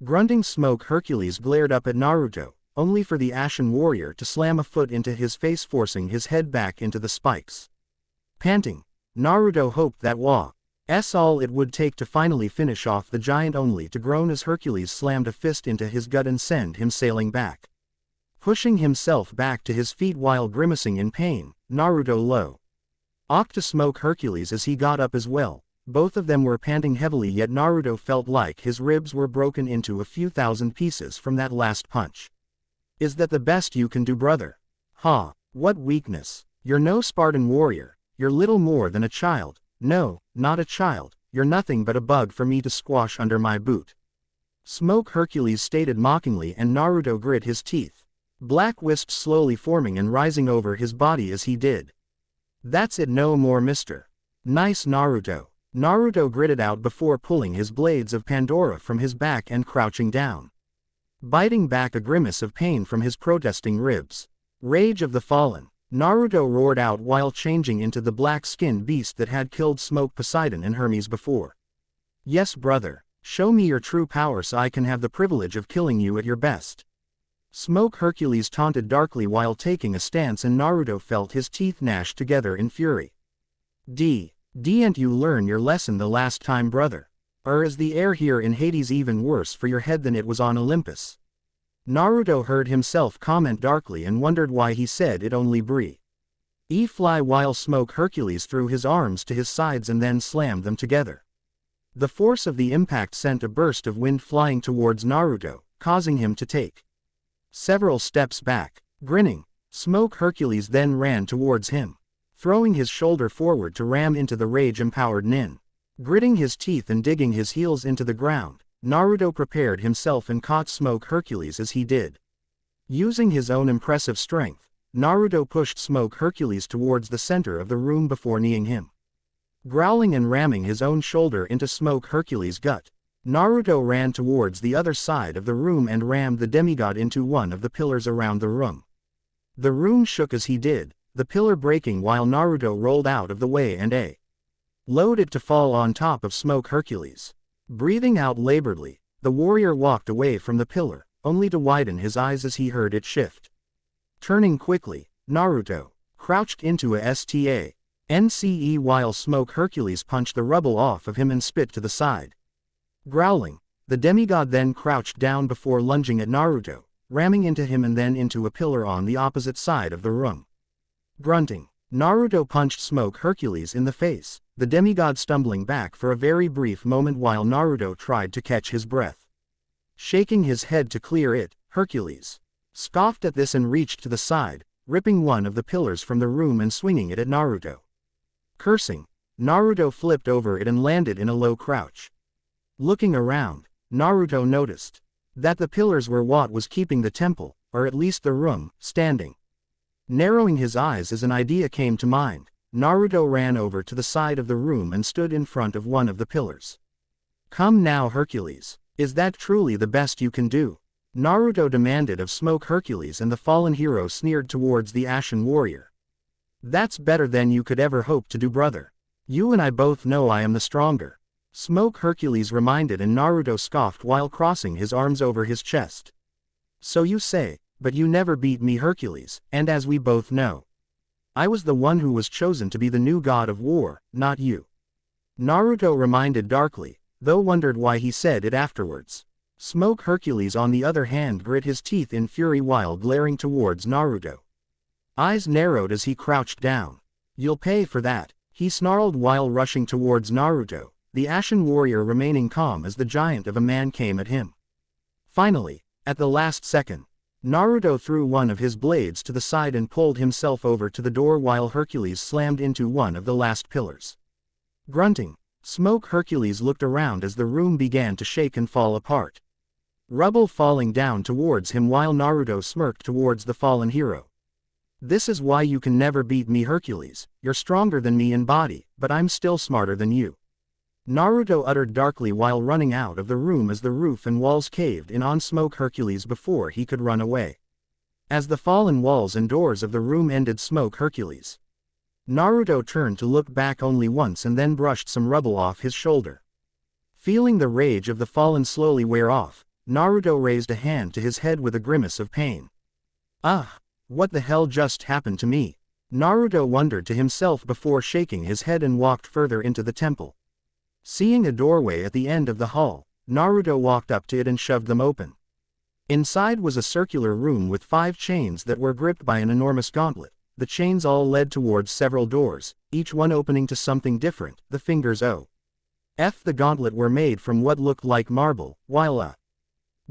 Grunting, Smoke Hercules glared up at Naruto, only for the Ashen Warrior to slam a foot into his face, forcing his head back into the spikes. Panting, Naruto hoped that was all it would take to finally finish off the giant, only to groan as Hercules slammed a fist into his gut and sent him sailing back. Pushing himself back to his feet while grimacing in pain, Naruto looked to Smoke Hercules as he got up as well. Both of them were panting heavily, yet Naruto felt like his ribs were broken into a few thousand pieces from that last punch. "Is that the best you can do, brother? Ha! What weakness! You're no Spartan warrior. You're little more than a child. No, not a child. You're nothing but a bug for me to squash under my boot," Smoke Hercules stated mockingly, and Naruto grit his teeth. Black wisps slowly forming and rising over his body as he did. "That's it, no more, mister. Nice, Naruto." Naruto gritted out before pulling his blades of Pandora from his back and crouching down, biting back a grimace of pain from his protesting ribs. "Rage of the Fallen," Naruto roared out while changing into the black-skinned beast that had killed Smoke, Poseidon and Hermes before. "Yes, brother. Show me your true power so I can have the privilege of killing you at your best," Smoke Hercules taunted darkly while taking a stance, and Naruto felt his teeth gnash together in fury. Didn't you learn your lesson the last time, brother? Or is the air here in Hades even worse for your head than it was on Olympus?" Naruto heard himself comment darkly and wondered why he said it only fly while Smoke Hercules threw his arms to his sides and then slammed them together. The force of the impact sent a burst of wind flying towards Naruto, causing him to take several steps back. Grinning, Smoke Hercules then ran towards him, throwing his shoulder forward to ram into the rage-empowered Nin. Gritting his teeth and digging his heels into the ground, Naruto prepared himself and caught Smoke Hercules as he did. Using his own impressive strength, Naruto pushed Smoke Hercules towards the center of the room before kneeing him. Growling and ramming his own shoulder into Smoke Hercules' gut, Naruto ran towards the other side of the room and rammed the demigod into one of the pillars around the room. The room shook as he did, the pillar breaking while Naruto rolled out of the way and allowed it to fall on top of Smoke Hercules. Breathing out laboredly, the warrior walked away from the pillar, only to widen his eyes as he heard it shift. Turning quickly, Naruto crouched into a stance while Smoke Hercules punched the rubble off of him and spit to the side. Growling, the demigod then crouched down before lunging at Naruto, ramming into him and then into a pillar on the opposite side of the room. Grunting, Naruto punched Smoke Hercules in the face, the demigod stumbling back for a very brief moment while Naruto tried to catch his breath. Shaking his head to clear it, Hercules scoffed at this and reached to the side, ripping one of the pillars from the room and swinging it at Naruto. Cursing, Naruto flipped over it and landed in a low crouch. Looking around, Naruto noticed that the pillars were what was keeping the temple, or at least the room, standing. Narrowing his eyes as an idea came to mind, Naruto ran over to the side of the room and stood in front of one of the pillars. "Come now, Hercules, is that truly the best you can do?" Naruto demanded of Smoke Hercules, and the fallen hero sneered towards the Ashen Warrior. "That's better than you could ever hope to do, brother. You and I both know I am the stronger," Smoke Hercules reminded, and Naruto scoffed while crossing his arms over his chest. "So you say, but you never beat me, Hercules, and as we both know, I was the one who was chosen to be the new god of war, not you," Naruto reminded darkly, though wondered why he said it afterwards. Smoke Hercules on the other hand grit his teeth in fury while glaring towards Naruto. Eyes narrowed as he crouched down. "You'll pay for that," he snarled while rushing towards Naruto, the Ashen Warrior remaining calm as the giant of a man came at him. Finally, at the last second, Naruto threw one of his blades to the side and pulled himself over to the door while Hercules slammed into one of the last pillars. Grunting, Smoke Hercules looked around as the room began to shake and fall apart, rubble falling down towards him while Naruto smirked towards the fallen hero. This is why you can never beat me, Hercules. You're stronger than me in body, but I'm still smarter than you. Naruto uttered darkly while running out of the room as the roof and walls caved in on smoke Hercules before he could run away. As the fallen walls and doors of the room ended smoke Hercules. Naruto turned to look back only once and then brushed some rubble off his shoulder. Feeling the rage of the fallen slowly wear off, Naruto raised a hand to his head with a grimace of pain. Ah! What the hell just happened to me? Naruto wondered to himself before shaking his head and walked further into the temple. Seeing a doorway at the end of the hall, Naruto walked up to it and shoved them open. Inside was a circular room with 5 chains that were gripped by an enormous gauntlet. The chains all led towards several doors, each one opening to something different. The fingers O. F the gauntlet were made from what looked like marble, while a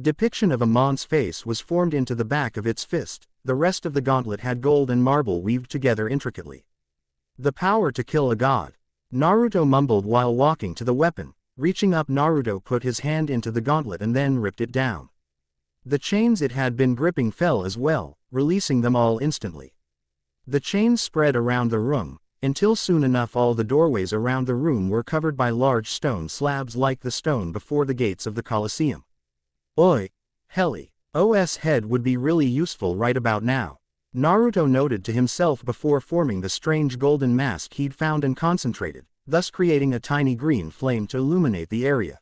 depiction of a mon's face was formed into the back of its fist. The rest of the gauntlet had gold and marble weaved together intricately. The power to kill a god. Naruto mumbled while walking to the weapon. Reaching up, Naruto put his hand into the gauntlet and then ripped it down. The chains it had been gripping fell as well, releasing them all instantly. The chains spread around the room, until soon enough all the doorways around the room were covered by large stone slabs like the stone before the gates of the coliseum. Oi! Helly! OS head would be really useful right about now. Naruto noted to himself before forming the strange golden mask he'd found and concentrated, thus creating a tiny green flame to illuminate the area.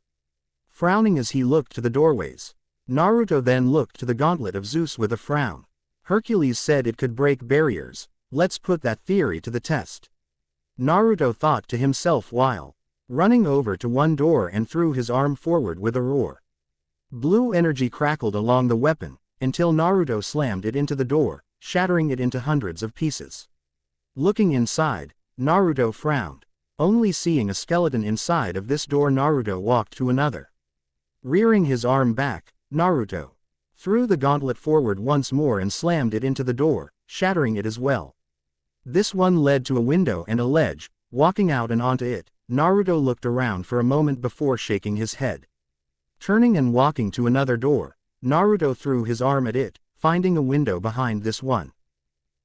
Frowning as he looked to the doorways, Naruto then looked to the gauntlet of Zeus with a frown. Hercules said it could break barriers. Let's put that theory to the test. Naruto thought to himself while running over to one door and threw his arm forward with a roar. Blue energy crackled along the weapon, until Naruto slammed it into the door, shattering it into hundreds of pieces. Looking inside, Naruto frowned. Only seeing a skeleton inside of this door, Naruto walked to another. Rearing his arm back, Naruto threw the gauntlet forward once more and slammed it into the door, shattering it as well. This one led to a window and a ledge. Walking out and onto it, Naruto looked around for a moment before shaking his head. Turning and walking to another door, Naruto threw his arm at it, finding a window behind this one.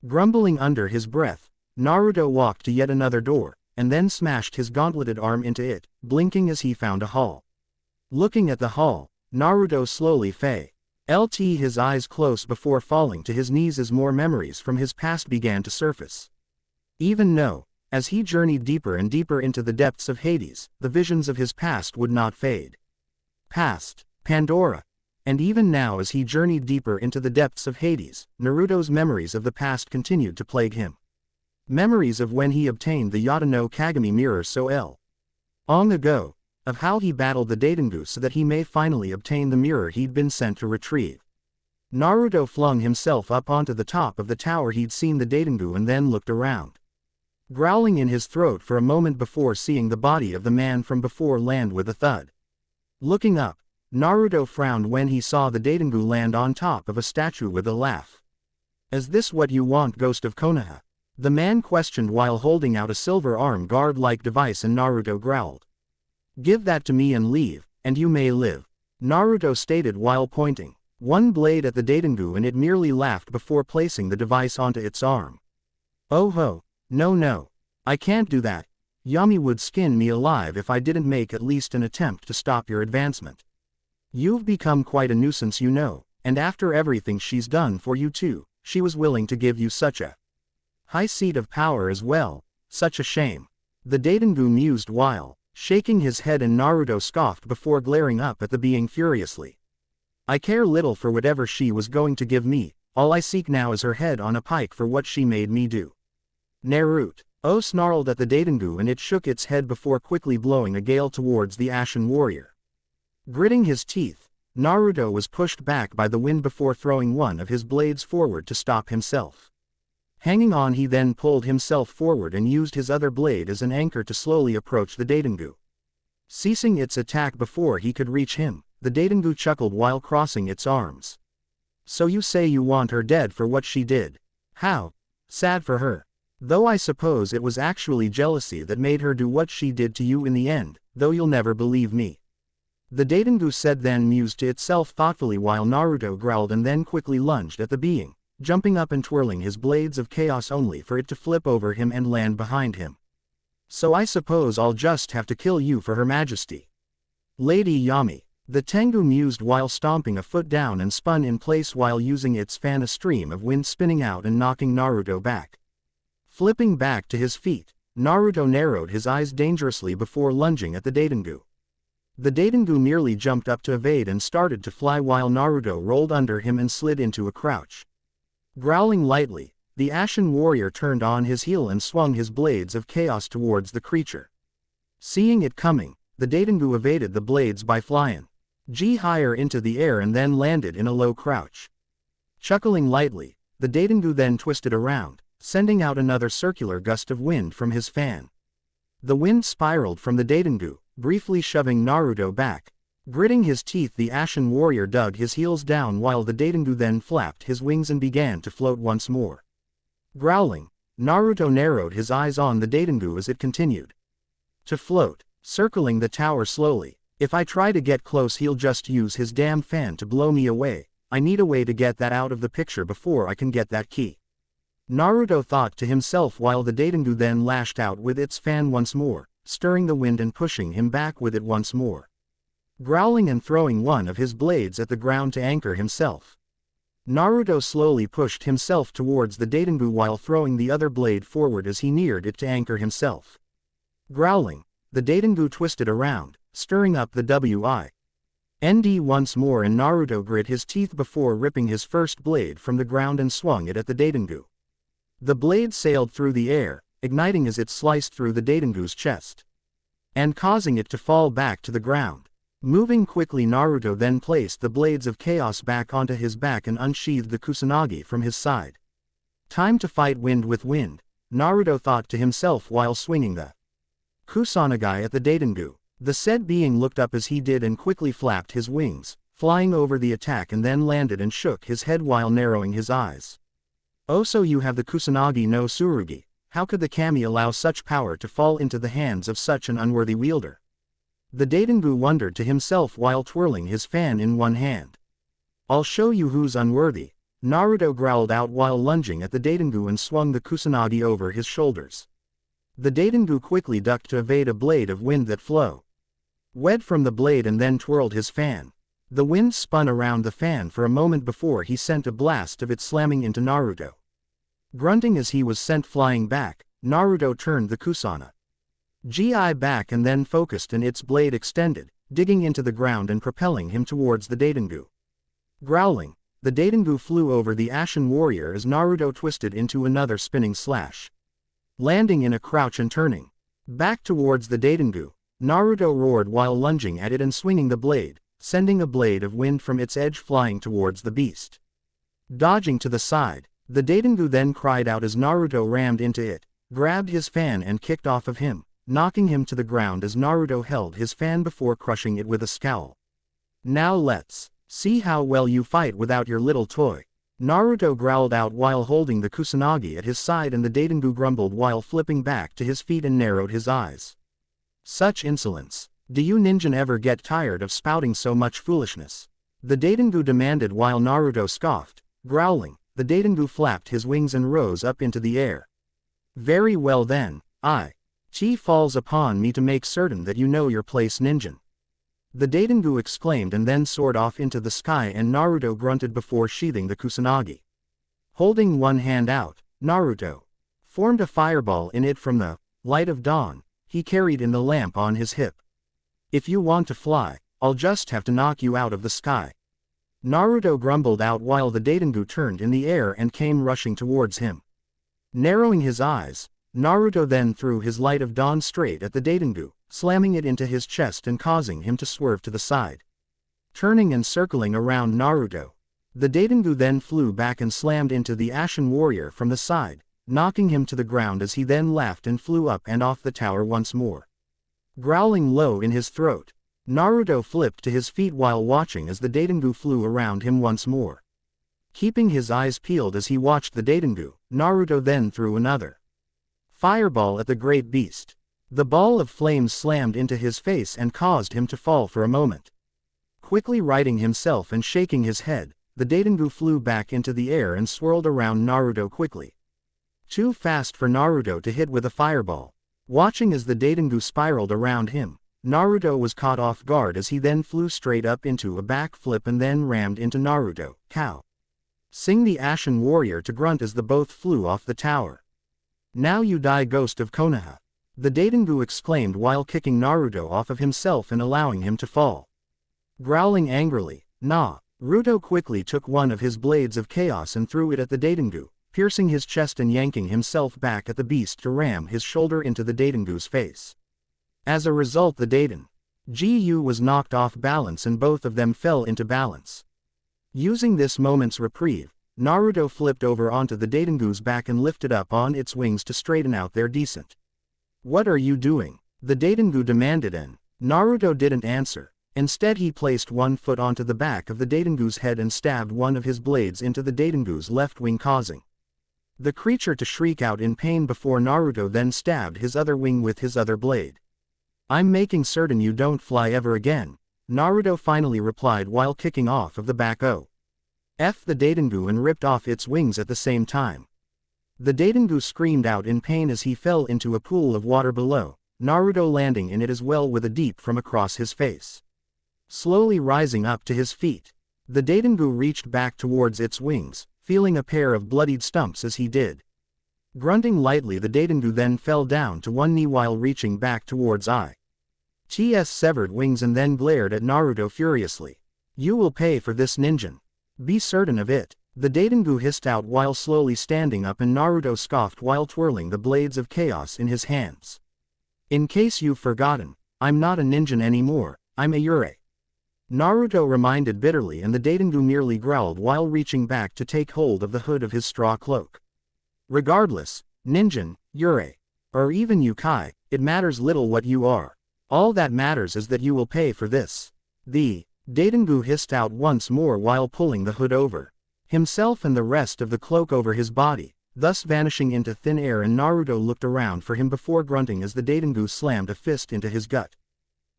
Grumbling under his breath, Naruto walked to yet another door, and then smashed his gauntleted arm into it, blinking as he found a hall. Looking at the hall, Naruto slowly felt his eyes close before falling to his knees as more memories from his past began to surface. Even though, as he journeyed deeper and deeper into the depths of Hades, the visions of his past would not fade. Past, Pandora. And even now as he journeyed deeper into the depths of Hades, Naruto's memories of the past continued to plague him. Memories of when he obtained the Yata no Kagami mirror so long ago, of how he battled the Daidangu so that he may finally obtain the mirror he'd been sent to retrieve. Naruto flung himself up onto the top of the tower he'd seen the Daidangu and then looked around. Growling in his throat for a moment before seeing the body of the man from before land with a thud. Looking up, Naruto frowned when he saw the Daidangu land on top of a statue with a laugh. Is this what you want, Ghost of Konoha? The man questioned while holding out a silver arm guard-like device, and Naruto growled. Give that to me and leave, and you may live. Naruto stated while pointing one blade at the Daidangu, and it merely laughed before placing the device onto its arm. Oh ho, no, I can't do that. Yami would skin me alive if I didn't make at least an attempt to stop your advancement. You've become quite a nuisance, you know, and after everything she's done for you too, she was willing to give you such a high seat of power as well. Such a shame. The Daidangu mused while shaking his head, and Naruto scoffed before glaring up at the being furiously. I care little for whatever she was going to give me, all I seek now is her head on a pike for what she made me do. Naruto snarled at the Daidangu, and it shook its head before quickly blowing a gale towards the Ashen warrior. Gritting his teeth, Naruto was pushed back by the wind before throwing one of his blades forward to stop himself. Hanging on, he then pulled himself forward and used his other blade as an anchor to slowly approach the Daidangu. Ceasing its attack before he could reach him, the Daidangu chuckled while crossing its arms. So you say you want her dead for what she did? How sad for her. Though I suppose it was actually jealousy that made her do what she did to you in the end, though you'll never believe me. The Daidangu said, then mused to itself thoughtfully while Naruto growled and then quickly lunged at the being, jumping up and twirling his blades of chaos only for it to flip over him and land behind him. "So I suppose I'll just have to kill you for Her Majesty. Lady Yami." The Tengu mused while stomping a foot down and spun in place while using its fan, a stream of wind spinning out and knocking Naruto back. Flipping back to his feet, Naruto narrowed his eyes dangerously before lunging at the Daitengu. The Daitengu merely jumped up to evade and started to fly while Naruto rolled under him and slid into a crouch. Growling lightly, the Ashen Warrior turned on his heel and swung his blades of chaos towards the creature. Seeing it coming, the Daitengu evaded the blades by flying higher into the air and then landed in a low crouch. Chuckling lightly, the Daitengu then twisted around, sending out another circular gust of wind from his fan. The wind spiraled from the Daitengu, briefly shoving Naruto back. Gritting his teeth, the Ashen Warrior dug his heels down while the Daitengu then flapped his wings and began to float once more. Growling, Naruto narrowed his eyes on the Daitengu as it continued to float, circling the tower slowly. "If I try to get close, he'll just use his damn fan to blow me away. I need a way to get that out of the picture before I can get that key," Naruto thought to himself while the Daitengu then lashed out with its fan once more, stirring the wind and pushing him back with it once more. Growling and throwing one of his blades at the ground to anchor himself, Naruto slowly pushed himself towards the Daitengu while throwing the other blade forward as he neared it to anchor himself. Growling, the Daitengu twisted around, stirring up the wind once more, and Naruto grit his teeth before ripping his first blade from the ground and swung it at the Daitengu. The blade sailed through the air, igniting as it sliced through the Daitengu's chest and causing it to fall back to the ground. Moving quickly, Naruto then placed the blades of chaos back onto his back and unsheathed the Kusanagi from his side. "Time to fight wind with wind," Naruto thought to himself while swinging the Kusanagi at the Daitengu. The said being looked up as he did and quickly flapped his wings, flying over the attack, and then landed and shook his head while narrowing his eyes. "Oh, so you have the Kusanagi no Tsurugi. How could the kami allow such power to fall into the hands of such an unworthy wielder?" The Daitengu wondered to himself while twirling his fan in one hand. "I'll show you who's unworthy," Naruto growled out while lunging at the Daitengu and swung the Kusanagi over his shoulders. The Daitengu quickly ducked to evade a blade of wind that wed from the blade and then twirled his fan. The wind spun around the fan for a moment before he sent a blast of it slamming into Naruto. Grunting as he was sent flying back, Naruto turned the Kusanagi back and then focused, and its blade extended, digging into the ground and propelling him towards the Daitengu. Growling, the Daitengu flew over the Ashen Warrior as Naruto twisted into another spinning slash. Landing in a crouch and turning back towards the Daitengu, Naruto roared while lunging at it and swinging the blade, sending a blade of wind from its edge flying towards the beast. Dodging to the side, the Daitengu then cried out as Naruto rammed into it, grabbed his fan and kicked off of him, knocking him to the ground as Naruto held his fan before crushing it with a scowl. "Now let's see how well you fight without your little toy," Naruto growled out while holding the Kusanagi at his side, and the Daitengu grumbled while flipping back to his feet and narrowed his eyes. "Such insolence. Do you ninja ever get tired of spouting so much foolishness?" the Daitengu demanded while Naruto scoffed. Growling, the Daitengu flapped his wings and rose up into the air. "Very well then, it falls upon me to make certain that you know your place, ninja," the Daitengu exclaimed and then soared off into the sky, and Naruto grunted before sheathing the Kusanagi. Holding one hand out, Naruto formed a fireball in it from the light of dawn he carried in the lamp on his hip. "If you want to fly, I'll just have to knock you out of the sky," Naruto grumbled out while the Daitengu turned in the air and came rushing towards him. Narrowing his eyes, Naruto then threw his light of dawn straight at the Daitengu, slamming it into his chest and causing him to swerve to the side. Turning and circling around Naruto, the Daitengu then flew back and slammed into the Ashen Warrior from the side, knocking him to the ground as he then laughed and flew up and off the tower once more. Growling low in his throat, Naruto flipped to his feet while watching as the Daitengu flew around him once more. Keeping his eyes peeled as he watched the Daitengu, Naruto then threw another fireball at the great beast. The ball of flames slammed into his face and caused him to fall for a moment. Quickly righting himself and shaking his head, the Daidengu flew back into the air and swirled around Naruto quickly. Too fast for Naruto to hit with a fireball. Watching as the Daidengu spiraled around him, Naruto was caught off guard as he then flew straight up into a backflip and then rammed into Naruto. Cow! Sing the Ashen Warrior to grunt as the both flew off the tower. Now you die, ghost of Konoha! The Daidengu exclaimed while kicking Naruto off of himself and allowing him to fall. Growling angrily, Naruto quickly took one of his blades of chaos and threw it at the Daidengu, piercing his chest and yanking himself back at the beast to ram his shoulder into the Daidengu's face. As a result, the Daidengu was knocked off balance and both of them fell into balance. Using this moment's reprieve, Naruto flipped over onto the Daidengu's back and lifted up on its wings to straighten out their descent. What are you doing? The Daidengu demanded and Naruto didn't answer. Instead he placed one foot onto the back of the Daidengu's head and stabbed one of his blades into the Daidengu's left wing, causing the creature to shriek out in pain before Naruto then stabbed his other wing with his other blade. I'm making certain you don't fly ever again, Naruto finally replied while kicking off of the back the Daidengu and ripped off its wings at the same time. The Daidengu screamed out in pain as he fell into a pool of water below, Naruto landing in it as well with a deep from across his face. Slowly rising up to his feet, the Daidengu reached back towards its wings, feeling a pair of bloodied stumps as he did. Grunting lightly, the Daidengu then fell down to one knee while reaching back towards Ichi's severed wings and then glared at Naruto furiously. You will pay for this, ninja. Be certain of it. The Daidengu hissed out while slowly standing up and Naruto scoffed while twirling the blades of chaos in his hands. In case you've forgotten, I'm not a ninja anymore, I'm a Yurei. Naruto reminded bitterly and the Daidengu merely growled while reaching back to take hold of the hood of his straw cloak. Regardless, ninja, Yurei, or even Yukai, it matters little what you are. All that matters is that you will pay for this. The Daidengu hissed out once more while pulling the hood over himself and the rest of the cloak over his body, thus vanishing into thin air, and Naruto looked around for him before grunting as the Daidengu slammed a fist into his gut.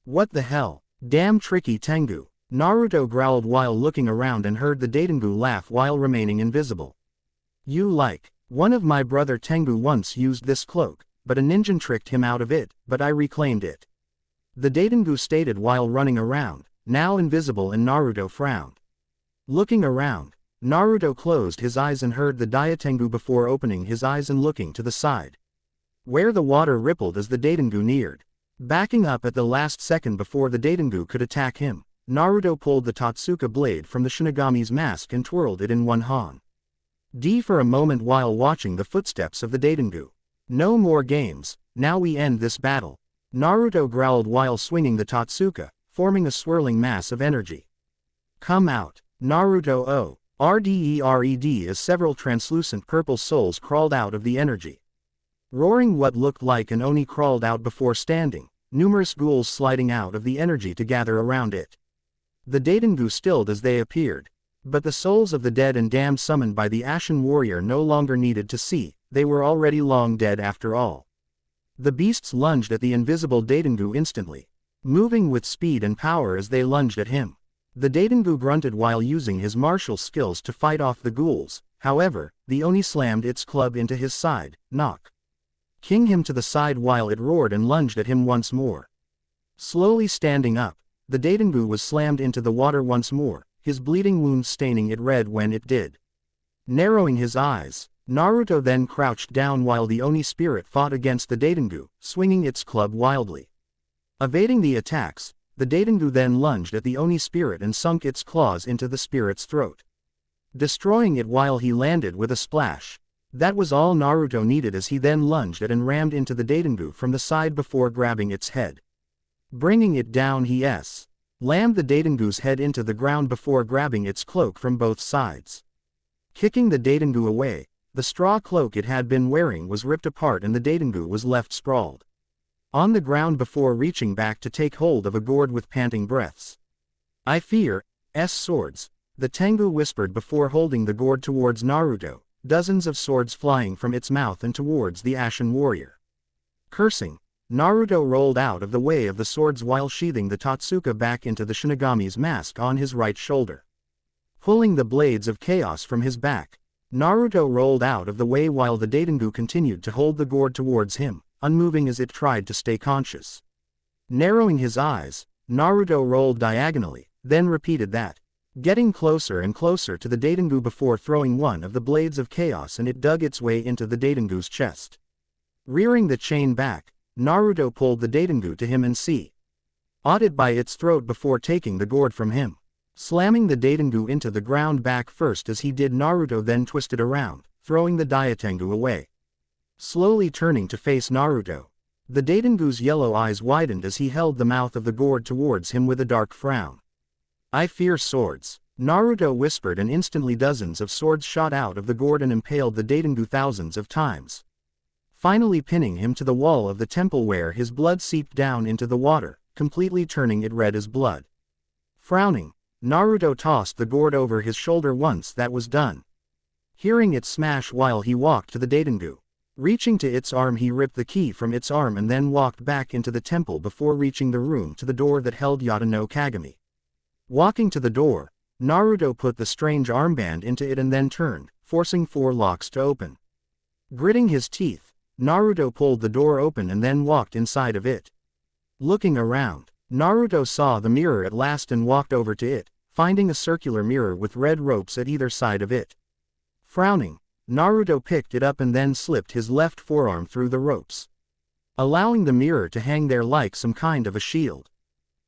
What the hell? Damn tricky Tengu, Naruto growled while looking around and heard the Daidengu laugh while remaining invisible. One of my brother Tengu once used this cloak, but a ninja tricked him out of it, but I reclaimed it. The Daidengu stated while running around, now invisible, and Naruto frowned. Looking around, Naruto closed his eyes and heard the Daidengu before opening his eyes and looking to the side, where the water rippled as the Daidengu neared. Backing up at the last second before the Daidengu could attack him, Naruto pulled the Totsuka blade from the Shinigami's mask and twirled it in one hand for a moment while watching the footsteps of the Daidengu. No more games, now we end this battle, Naruto growled while swinging the Totsuka, forming a swirling mass of energy. Come out, Naruto RDERED, as several translucent purple souls crawled out of the energy. Roaring, what looked like an Oni crawled out before standing, numerous ghouls sliding out of the energy to gather around it. The Daidengu stilled as they appeared, but the souls of the dead and damned summoned by the Ashen Warrior no longer needed to see, they were already long dead after all. The beasts lunged at the invisible Daidengu instantly, moving with speed and power as they lunged at him. The Daidengu grunted while using his martial skills to fight off the ghouls. However, the Oni slammed its club into his side, knocking him to the side while it roared and lunged at him once more. Slowly standing up, the Daidengu was slammed into the water once more, his bleeding wound staining it red when it did. Narrowing his eyes, Naruto then crouched down while the Oni spirit fought against the Daidengu, swinging its club wildly. Evading the attacks, the Daidengu then lunged at the Oni spirit and sunk its claws into the spirit's throat, destroying it while he landed with a splash. That was all Naruto needed as he then lunged at and rammed into the Daidengu from the side before grabbing its head. Bringing it down, he slammed the Daidengu's head into the ground before grabbing its cloak from both sides. Kicking the Daidengu away, the straw cloak it had been wearing was ripped apart and the Daidengu was left sprawled on the ground before reaching back to take hold of a gourd with panting breaths. I fear swords, the Tengu whispered before holding the gourd towards Naruto, dozens of swords flying from its mouth and towards the Ashen Warrior. Cursing, Naruto rolled out of the way of the swords while sheathing the Totsuka back into the Shinigami's mask on his right shoulder. pulling the blades of chaos from his back. Naruto rolled out of the way while the Daidangu continued to hold the gourd towards him, unmoving as it tried to stay conscious. Narrowing his eyes, Naruto rolled diagonally, then repeated that, getting closer and closer to the Daidangu before throwing one of the blades of chaos, and it dug its way into the Daidangu's chest. Rearing the chain back, Naruto pulled the Daidangu to him and caught it by its throat before taking the gourd from him. Slamming the Daidangu into the ground back first as he did, Naruto then twisted around, throwing the Daidangu away. Slowly turning to face Naruto, the Daidangu's yellow eyes widened as he held the mouth of the gourd towards him with a dark frown. "I fear swords," Naruto whispered, and instantly dozens of swords shot out of the gourd and impaled the Daidangu thousands of times, finally pinning him to the wall of the temple where his blood seeped down into the water, completely turning it red as blood. Frowning, Naruto tossed the gourd over his shoulder. Once that was done, hearing it smash while he walked to the Daidangu. Reaching to its arm, he ripped the key from its arm and then walked back into the temple before reaching the room to the door that held Yata no Kagami. Walking to the door, Naruto put the strange armband into it and then turned, forcing 4 locks to open. Gritting his teeth, Naruto pulled the door open and then walked inside of it. Looking around, Naruto saw the mirror at last and walked over to it, finding a circular mirror with red ropes at either side of it. Frowning, Naruto picked it up and then slipped his left forearm through the ropes, allowing the mirror to hang there like some kind of a shield.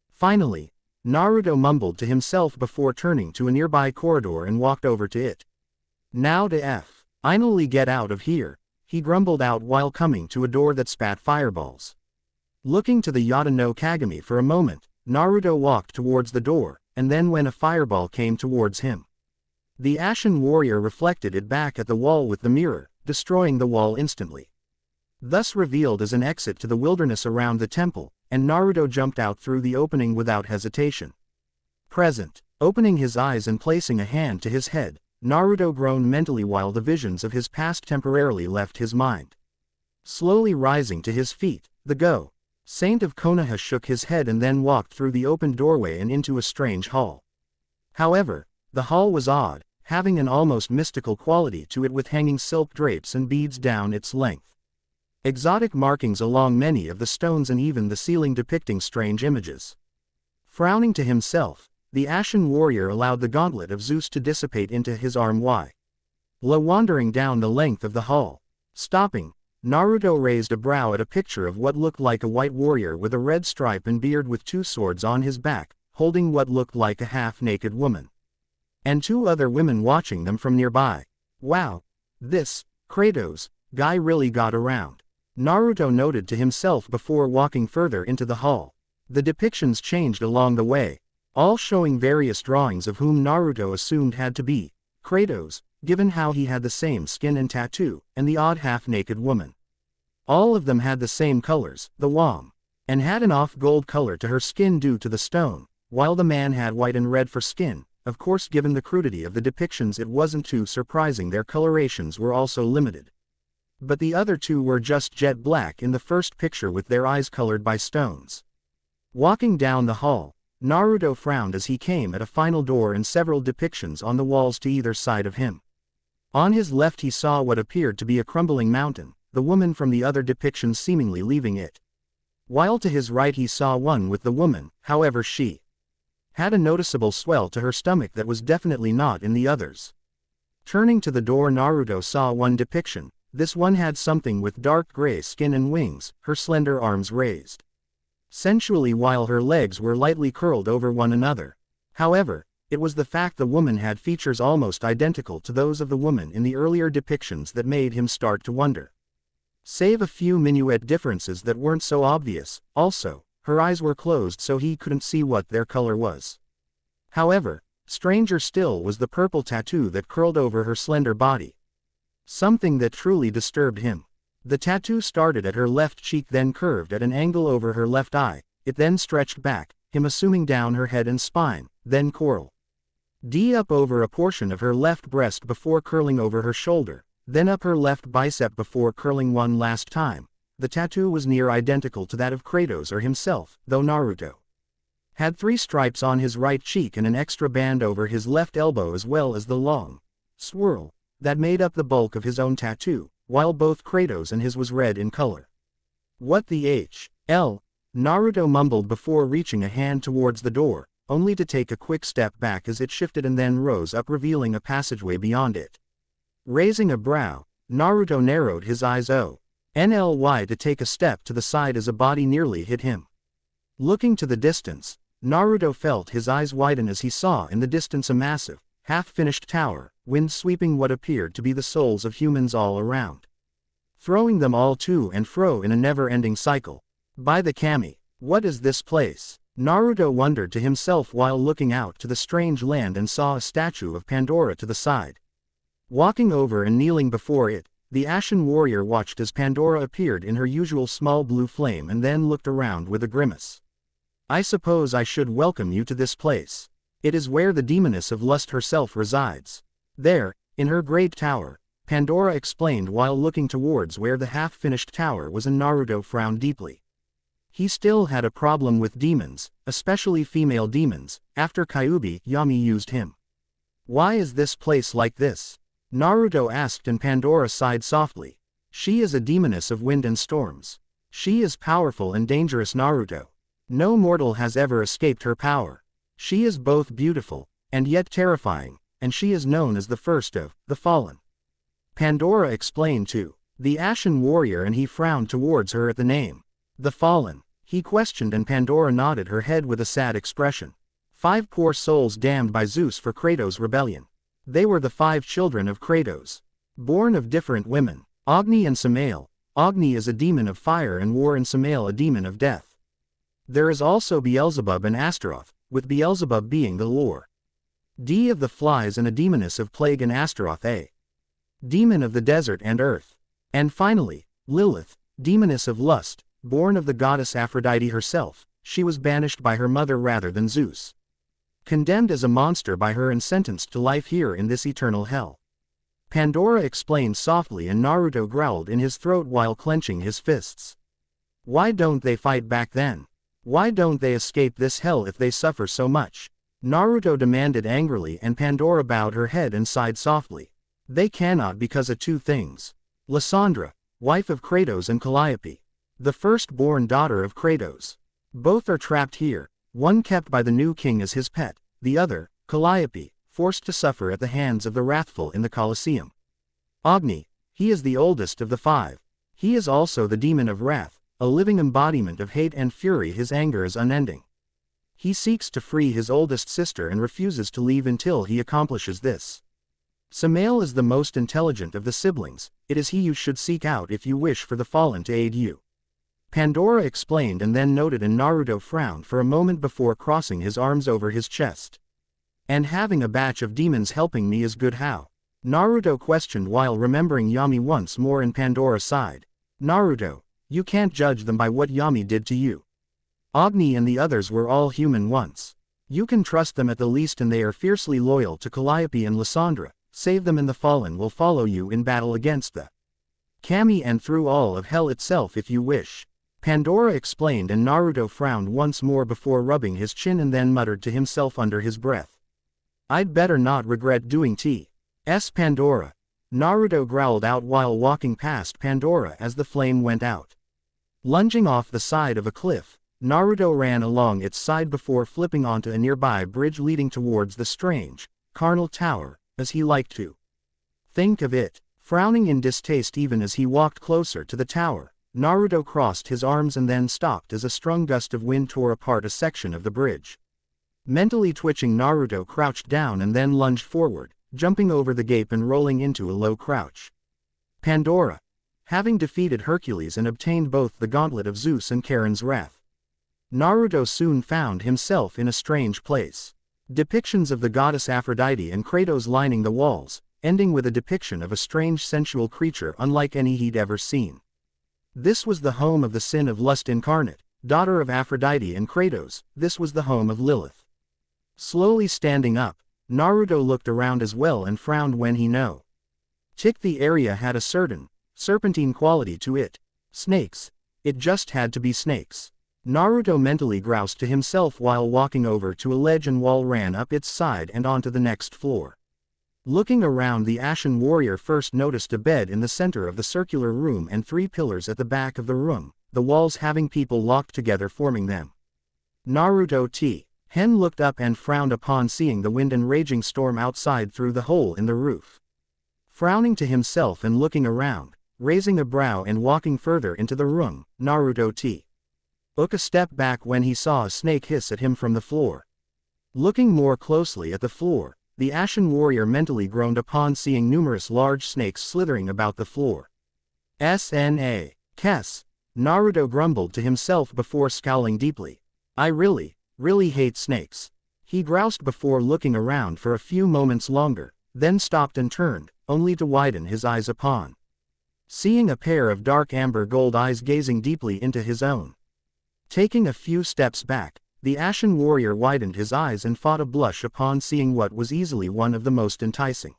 Finally, Naruto mumbled to himself before turning to a nearby corridor and walked over to it. "Now to finally get out of here," he grumbled out while coming to a door that spat fireballs. Looking to the Yata no Kagami for a moment, Naruto walked towards the door, and then when a fireball came towards him, the Ashen Warrior reflected it back at the wall with the mirror, destroying the wall instantly. Thus revealed as an exit to the wilderness around the temple, and Naruto jumped out through the opening without hesitation. Present, opening his eyes and placing a hand to his head, Naruto groaned mentally while the visions of his past temporarily left his mind. Slowly rising to his feet, the Saint of Konoha shook his head and then walked through the open doorway and into a strange hall. However, the hall was odd, having an almost mystical quality to it with hanging silk drapes and beads down its length, exotic markings along many of the stones and even the ceiling depicting strange images. Frowning to himself, the Ashen Warrior allowed the gauntlet of Zeus to dissipate into his arm while wandering down the length of the hall. Stopping, Naruto raised a brow at a picture of what looked like a white warrior with a red stripe and beard with 2 swords on his back, holding what looked like a half-naked woman, and 2 other women watching them from nearby. "Wow, this Kratos guy really got around," Naruto noted to himself before walking further into the hall. The depictions changed along the way, all showing various drawings of whom Naruto assumed had to be Kratos, given how he had the same skin and tattoo, and the odd half-naked woman. All of them had the same colors, the wom, and had an off-gold color to her skin due to the stone, while the man had white and red for skin. Of course, given the crudity of the depictions, it wasn't too surprising their colorations were also limited. But the other 2 were just jet black in the first picture with their eyes colored by stones. Walking down the hall, Naruto frowned as he came at a final door and several depictions on the walls to either side of him. On his left he saw what appeared to be a crumbling mountain, the woman from the other depictions seemingly leaving it. While to his right he saw one with the woman, however she had a noticeable swell to her stomach that was definitely not in the others. Turning to the door, Naruto saw one depiction. This one had something with dark gray skin and wings, her slender arms raised sensually while her legs were lightly curled over one another. However, it was the fact the woman had features almost identical to those of the woman in the earlier depictions that made him start to wonder. Save a few minuet differences that weren't so obvious. Also, her eyes were closed so he couldn't see what their color was. However, stranger still was the purple tattoo that curled over her slender body. Something that truly disturbed him. The tattoo started at her left cheek, then curved at an angle over her left eye. It then stretched back, him assuming down her head and spine, then curled up over a portion of her left breast before curling over her shoulder, then up her left bicep before curling one last time. The tattoo was near identical to that of Kratos or himself, though Naruto Had 3 stripes on his right cheek and an extra band over his left elbow as well as the long swirl that made up the bulk of his own tattoo, while both Kratos and his was red in color. What the hell? Naruto mumbled before reaching a hand towards the door, only to take a quick step back as it shifted and then rose up, revealing a passageway beyond it. Raising a brow, Naruto narrowed his eyes only to take a step to the side as a body nearly hit him. Looking to the distance, Naruto felt his eyes widen as he saw in the distance a massive, half-finished tower, wind sweeping what appeared to be the souls of humans all around, throwing them all to and fro in a never-ending cycle. By the kami, what is this place? Naruto wondered to himself while looking out to the strange land and saw a statue of Pandora to the side. Walking over and kneeling before it, the Ashen warrior watched as Pandora appeared in her usual small blue flame and then looked around with a grimace. I suppose I should welcome you to this place. It is where the demoness of lust herself resides. There, in her great tower, Pandora explained while looking towards where the half-finished tower was, and Naruto frowned deeply. He still had a problem with demons, especially female demons, after Kyuubi Yami used him. Why is this place like this? Naruto asked, and Pandora sighed softly. She is a demoness of wind and storms. She is powerful and dangerous, Naruto. No mortal has ever escaped her power. She is both beautiful, and yet terrifying, and she is known as the first of the fallen. Pandora explained to the Ashen warrior, and he frowned towards her at the name. The fallen, he questioned, and Pandora nodded her head with a sad expression. 5 poor souls damned by Zeus for Kratos' rebellion. They were the 5 children of Kratos, born of different women, Agni and Samael. Agni is a demon of fire and war, and Samael a demon of death. There is also Beelzebub and Astaroth, with Beelzebub being the lord of the flies and a demoness of plague, and Astaroth a demon of the desert and earth. And finally, Lilith, demoness of lust, born of the goddess Aphrodite herself. She was banished by her mother rather than Zeus, condemned as a monster by her and sentenced to life here in this eternal hell. Pandora explained softly, and Naruto growled in his throat while clenching his fists. Why don't they fight back then? Why don't they escape this hell if they suffer so much? Naruto demanded angrily, and Pandora bowed her head and sighed softly. They cannot because of 2 things. Lysandra, wife of Kratos, and Calliope, the firstborn daughter of Kratos. Both are trapped here, one kept by the new king as his pet, the other, Calliope, forced to suffer at the hands of the wrathful in the Coliseum. Agni, he is the oldest of the 5. He is also the demon of wrath, a living embodiment of hate and fury. His anger is unending. He seeks to free his oldest sister and refuses to leave until he accomplishes this. Samael is the most intelligent of the siblings. It is he you should seek out if you wish for the fallen to aid you. Pandora explained, and then noted, and Naruto frowned for a moment before crossing his arms over his chest. And having a batch of demons helping me is good, how? Naruto questioned while remembering Yami once more, and Pandora sighed. Naruto, you can't judge them by what Yami did to you. Agni and the others were all human once. You can trust them at the least, and they are fiercely loyal to Calliope and Lysandra. Save them, and the fallen will follow you in battle against the kami and through all of hell itself if you wish. Pandora explained, and Naruto frowned once more before rubbing his chin and then muttered to himself under his breath. I'd better not regret doing T.S. Pandora. Naruto growled out while walking past Pandora as the flame went out. Lunging off the side of a cliff, Naruto ran along its side before flipping onto a nearby bridge leading towards the strange, carnal tower, as he liked to think of it. Frowning in distaste even as he walked closer to the tower, Naruto crossed his arms and then stopped as a strong gust of wind tore apart a section of the bridge. Mentally twitching, Naruto crouched down and then lunged forward, jumping over the gap and rolling into a low crouch. Pandora, having defeated Hercules and obtained both the gauntlet of Zeus and Charon's wrath, Naruto soon found himself in a strange place. Depictions of the goddess Aphrodite and Kratos lining the walls, ending with a depiction of a strange sensual creature unlike any he'd ever seen. This was the home of the sin of lust incarnate, daughter of Aphrodite and Kratos. This was the home of Lilith. Slowly standing up, Naruto looked around as well and frowned when he noticed the area had a certain serpentine quality to it. Snakes. It just had to be snakes. Naruto mentally groused to himself while walking over to a ledge and wall ran up its side and onto the next floor. Looking around, the Ashen Warrior first noticed a bed in the center of the circular room and 3 pillars at the back of the room, the walls having people locked together forming them. Naruto T. Hen looked up and frowned upon seeing the wind and raging storm outside through the hole in the roof. Frowning to himself and looking around, raising a brow and walking further into the room, Naruto T. took a step back when he saw a snake hiss at him from the floor. Looking more closely at the floor, the Ashen Warrior mentally groaned upon seeing numerous large snakes slithering about the floor. SNA. Kess. Naruto grumbled to himself before scowling deeply. I really hate snakes. He groused before looking around for a few moments longer, then stopped and turned, only to widen his eyes upon seeing a pair of dark amber gold eyes gazing deeply into his own. Taking a few steps back, the Ashen Warrior widened his eyes and fought a blush upon seeing what was easily one of the most enticing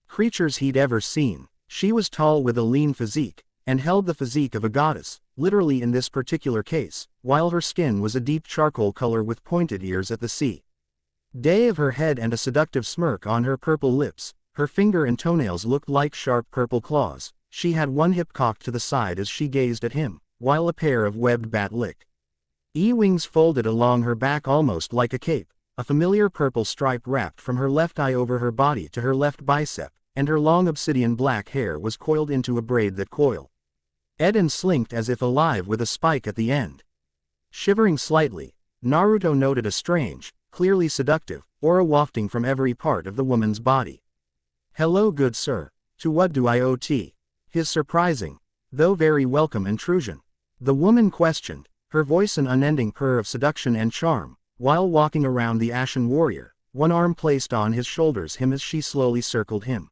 creatures he'd ever seen. She was tall with a lean physique, and held the physique of a goddess, literally in this particular case, while her skin was a deep charcoal color with pointed ears at the day of her head and a seductive smirk on her purple lips. Her finger and toenails looked like sharp purple claws. She had one hip cocked to the side as she gazed at him, while a pair of webbed bat-like wings folded along her back almost like a cape. A familiar purple stripe wrapped from her left eye over her body to her left bicep, and her long obsidian black hair was coiled into a braid that coiled and slinked as if alive with a spike at the end. Shivering slightly, Naruto noted a strange, clearly seductive, aura wafting from every part of the woman's body. Hello good sir, to what do I owe tea? His surprising, though very welcome intrusion. The woman questioned, her voice an unending purr of seduction and charm, while walking around the Ashen Warrior, one arm placed on his shoulders him as she slowly circled him.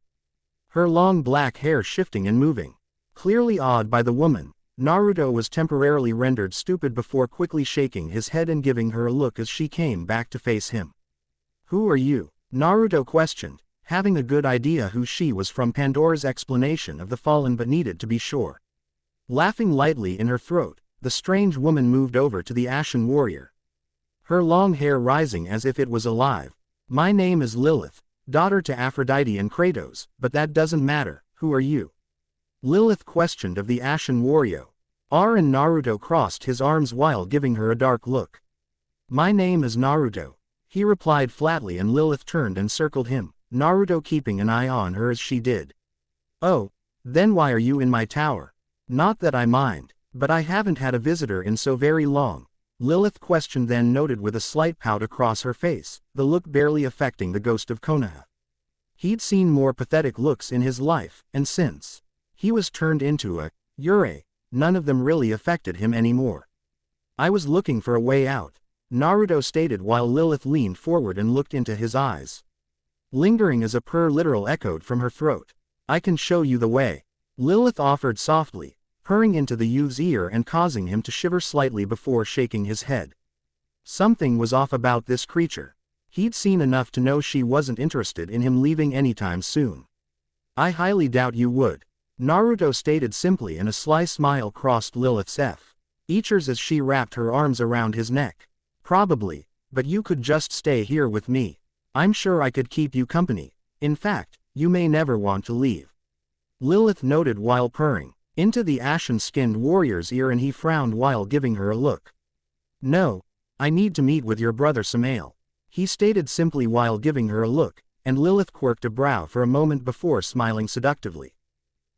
Her long black hair shifting and moving. Clearly awed by the woman, Naruto was temporarily rendered stupid before quickly shaking his head and giving her a look as she came back to face him. Who are you? Naruto questioned, having a good idea who she was from Pandora's explanation of the fallen but needed to be sure. Laughing lightly in her throat, the strange woman moved over to the Ashen Warrior. Her long hair rising as if it was alive. My name is Lilith, daughter to Aphrodite and Kratos, but that doesn't matter. Who are you? Lilith questioned of the Ashen Warrior. And Naruto crossed his arms while giving her a dark look. My name is Naruto, he replied flatly, and Lilith turned and circled him, Naruto keeping an eye on her as she did. Oh, then why are you in my tower? Not that I mind, but I haven't had a visitor in so very long, Lilith questioned, then noted with a slight pout across her face, the look barely affecting the ghost of Konoha. He'd seen more pathetic looks in his life, and since he was turned into a Yurei, none of them really affected him anymore. I was looking for a way out, Naruto stated while Lilith leaned forward and looked into his eyes. Lingering as a purr literal echoed from her throat. I can show you the way, Lilith offered softly, purring into the youth's ear and causing him to shiver slightly before shaking his head. Something was off about this creature. He'd seen enough to know she wasn't interested in him leaving anytime soon. I highly doubt you would, Naruto stated simply, and a sly smile crossed Lilith's features as she wrapped her arms around his neck. Probably, but you could just stay here with me. I'm sure I could keep you company. In fact, you may never want to leave, Lilith noted while purring into the ashen-skinned warrior's ear, and he frowned while giving her a look. No, I need to meet with your brother Samael, he stated simply while giving her a look, and Lilith quirked a brow for a moment before smiling seductively.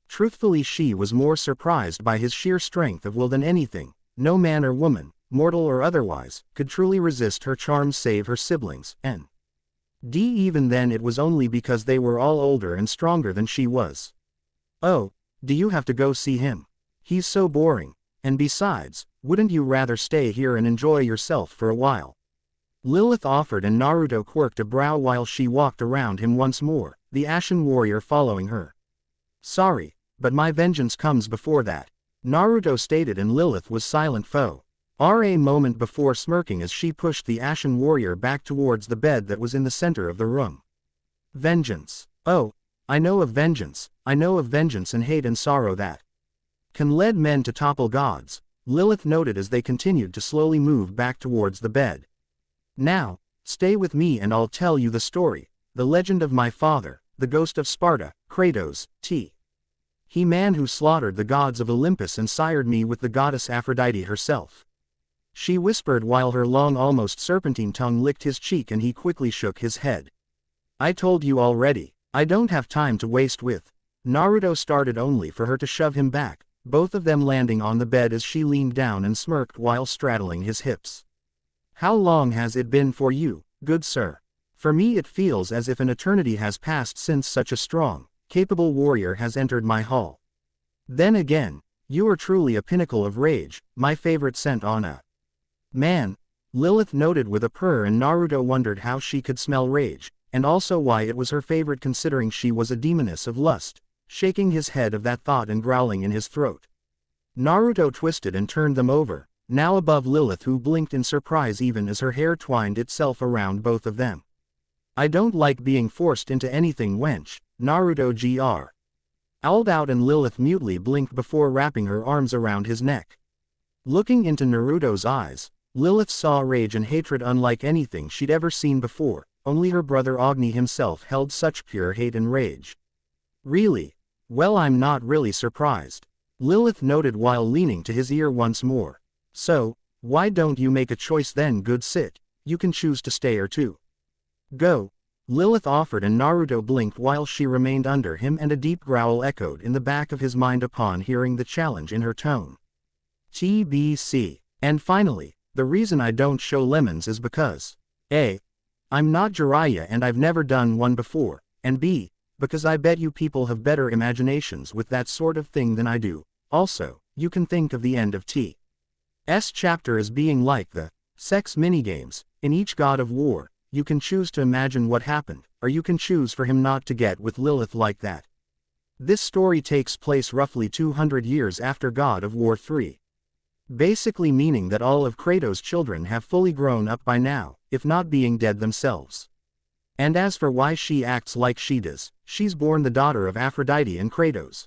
Truthfully, she was more surprised by his sheer strength of will than anything. No man or woman, mortal or otherwise, could truly resist her charms save her siblings, and even then it was only because they were all older and stronger than she was. Oh, do you have to go see him? He's so boring, and besides, wouldn't you rather stay here and enjoy yourself for a while? Lilith offered, and Naruto quirked a brow while she walked around him once more, the Ashen Warrior following her. Sorry, but my vengeance comes before that, Naruto stated, and Lilith was silent for a moment before smirking as she pushed the Ashen Warrior back towards the bed that was in the center of the room. Vengeance. Oh, I know of vengeance and hate and sorrow that can lead men to topple gods, Lilith noted as they continued to slowly move back towards the bed. Now, stay with me and I'll tell you the story, the legend of my father, the ghost of Sparta, Kratos, He man who slaughtered the gods of Olympus and sired me with the goddess Aphrodite herself. She whispered while her long almost serpentine tongue licked his cheek and he quickly shook his head. I told you already, I don't have time to waste with. Naruto started only for her to shove him back, both of them landing on the bed as she leaned down and smirked while straddling his hips. How long has it been for you, good sir? For me it feels as if an eternity has passed since such a strong, capable warrior has entered my hall. Then again, you are truly a pinnacle of rage, my favorite scent on a man, Lilith noted with a purr, and Naruto wondered how she could smell rage, and also why it was her favorite considering she was a demoness of lust, shaking his head of that thought and growling in his throat. Naruto twisted and turned them over, now above Lilith, who blinked in surprise even as her hair twined itself around both of them. I don't like being forced into anything, wench, Naruto gr. Owled out, and Lilith mutely blinked before wrapping her arms around his neck. Looking into Naruto's eyes, Lilith saw rage and hatred unlike anything she'd ever seen before. Only her brother Agni himself held such pure hate and rage. Really? Well, I'm not really surprised, Lilith noted while leaning to his ear once more. So, why don't you make a choice then, good sit? You can choose to stay or to go, Lilith offered, and Naruto blinked while she remained under him, and a deep growl echoed in the back of his mind upon hearing the challenge in her tone. TBC. And finally, the reason I don't show lemons is because A. I'm not Jiraiya and I've never done one before, and B. because I bet you people have better imaginations with that sort of thing than I do. Also, you can think of the end of T's chapter as being like the sex minigames. In each God of War, you can choose to imagine what happened, or you can choose for him not to get with Lilith like that. This story takes place roughly 200 years after God of War 3. Basically meaning that all of Kratos' children have fully grown up by now, if not being dead themselves. And as for why she acts like she does, she's born the daughter of Aphrodite and Kratos.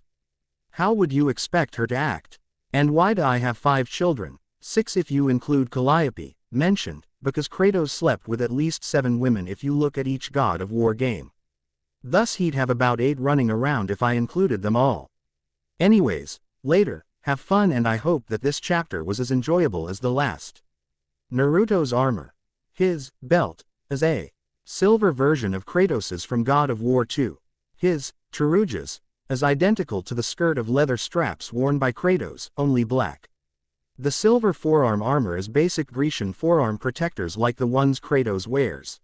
How would you expect her to act? And why do I have 5 children, 6 if you include Calliope, mentioned, because Kratos slept with at least 7 women if you look at each God of War game. Thus he'd have about 8 running around if I included them all. Anyways, later, have fun, and I hope that this chapter was as enjoyable as the last. Naruto's armor. His belt is a silver version of Kratos's from God of War 2. His Tsurugas is identical to the skirt of leather straps worn by Kratos, only black. The silver forearm armor is basic Grecian forearm protectors like the ones Kratos wears,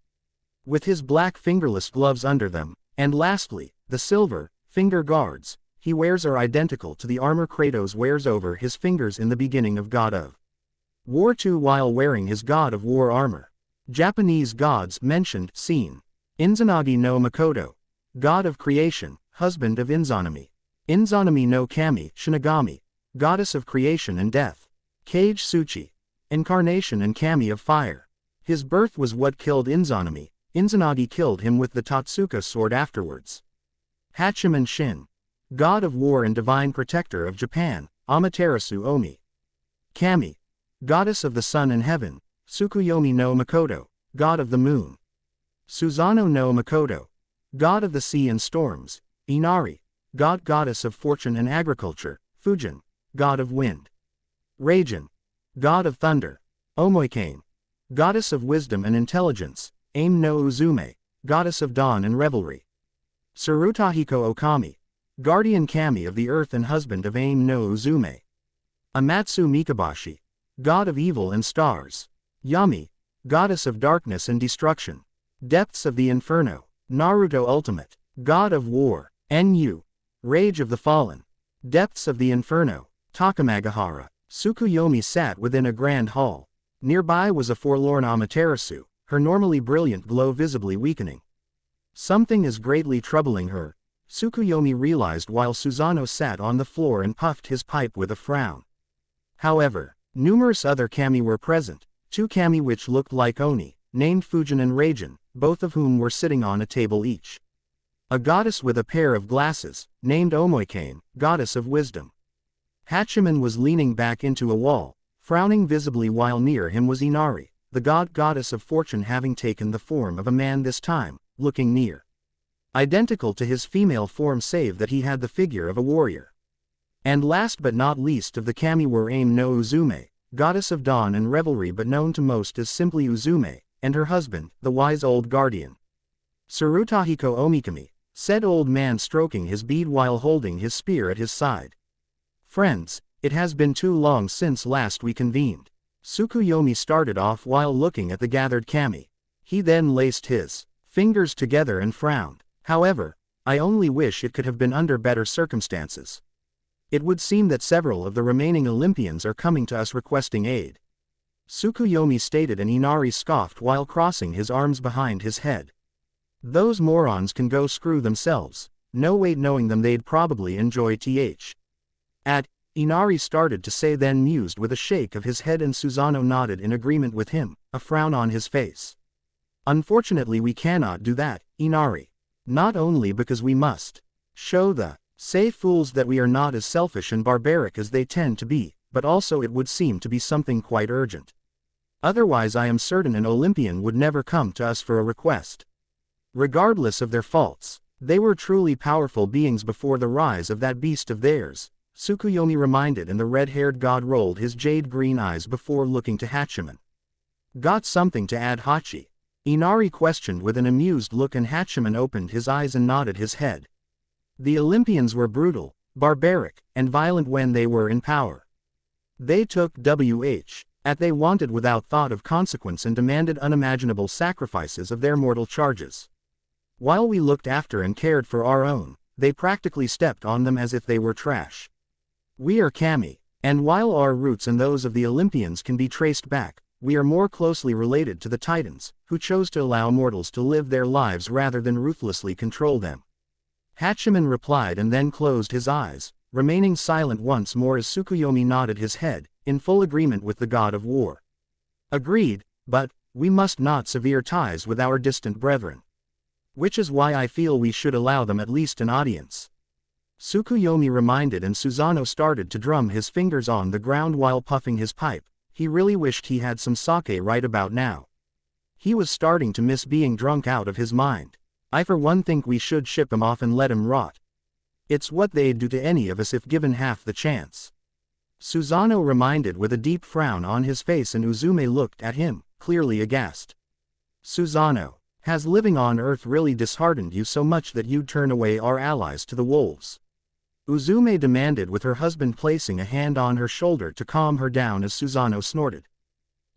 with his black fingerless gloves under them. And lastly, the silver finger guards he wears are identical to the armor Kratos wears over his fingers in the beginning of God of War 2 while wearing his God of War armor. Japanese gods mentioned seen. Izanagi no Makoto, god of creation, husband of Izanami. Izanami no Kami, Shinagami, goddess of creation and death. Kage Tsuchi, incarnation and Kami of fire. His birth was what killed Izanami. Izanagi killed him with the Totsuka sword afterwards. Hatchiman Shin, god of war and divine protector of Japan. Amaterasu Omi. Kami, goddess of the sun and heaven. Tsukuyomi no Makoto, god of the moon. Susano no Makoto, god of the sea and storms. Inari, goddess of fortune and agriculture. Fujin, god of wind. Raijin, god of thunder. Omoikane, goddess of wisdom and intelligence. Aim no Uzume, goddess of dawn and revelry. Tsurutahiko Okami, guardian Kami of the earth and husband of Aim no Uzume. Amatsu Mikabashi, god of evil and stars. Yami, goddess of darkness and destruction. Depths of the inferno. Naruto Ultimate, god of war. Nu, rage of the fallen. Depths of the inferno. Takamagahara. Tsukuyomi sat within a grand hall. Nearby was a forlorn Amaterasu, her normally brilliant glow visibly weakening. Something is greatly troubling her, Tsukuyomi realized while Susano sat on the floor and puffed his pipe with a frown. However, numerous other kami were present, 2 kami which looked like Oni, named Fujin and Raijin, both of whom were sitting on a table each. A goddess with a pair of glasses, named Omoikane, goddess of wisdom. Hatchiman was leaning back into a wall, frowning visibly while near him was Inari, the goddess of fortune having taken the form of a man this time, looking near. Identical to his female form save that he had the figure of a warrior. And last but not least of the kami were Aim no Uzume, goddess of dawn and revelry but known to most as simply Uzume, and her husband, the wise old guardian. Tsurutahiko Omikami, said old man stroking his bead while holding his spear at his side. Friends, it has been too long since last we convened. Tsukuyomi started off while looking at the gathered kami. He then laced his fingers together and frowned. However, I only wish it could have been under better circumstances. It would seem that several of the remaining Olympians are coming to us requesting aid. Tsukuyomi stated, and Inari scoffed while crossing his arms behind his head. Those morons can go screw themselves. No way, knowing them they'd probably enjoy th. Inari started to say, then mused with a shake of his head, and Susano nodded in agreement with him, a frown on his face. Unfortunately we cannot do that, Inari. Not only because we must show the say fools that we are not as selfish and barbaric as they tend to be, but also it would seem to be something quite urgent. Otherwise I am certain an Olympian would never come to us for a request. Regardless of their faults, they were truly powerful beings before the rise of that beast of theirs, Tsukuyomi reminded, and the red-haired god rolled his jade-green eyes before looking to Hatchiman. Got something to add, Hachi? Inari questioned with an amused look, and Hatchiman opened his eyes and nodded his head. The Olympians were brutal, barbaric, and violent when they were in power. They took what they wanted without thought of consequence and demanded unimaginable sacrifices of their mortal charges. While we looked after and cared for our own, they practically stepped on them as if they were trash. We are kami, and while our roots and those of the Olympians can be traced back, we are more closely related to the Titans, who chose to allow mortals to live their lives rather than ruthlessly control them. Hatchiman replied and then closed his eyes, remaining silent once more as Tsukuyomi nodded his head, in full agreement with the god of war. Agreed, but we must not sever ties with our distant brethren. Which is why I feel we should allow them at least an audience. Tsukuyomi reminded, and Susano started to drum his fingers on the ground while puffing his pipe. He really wished he had some sake right about now. He was starting to miss being drunk out of his mind. I for one think we should ship him off and let him rot. It's what they'd do to any of us if given half the chance. Susano reminded with a deep frown on his face, and Uzume looked at him, clearly aghast. Susano, has living on Earth really disheartened you so much that you'd turn away our allies to the wolves? Uzume demanded, with her husband placing a hand on her shoulder to calm her down as Susano snorted.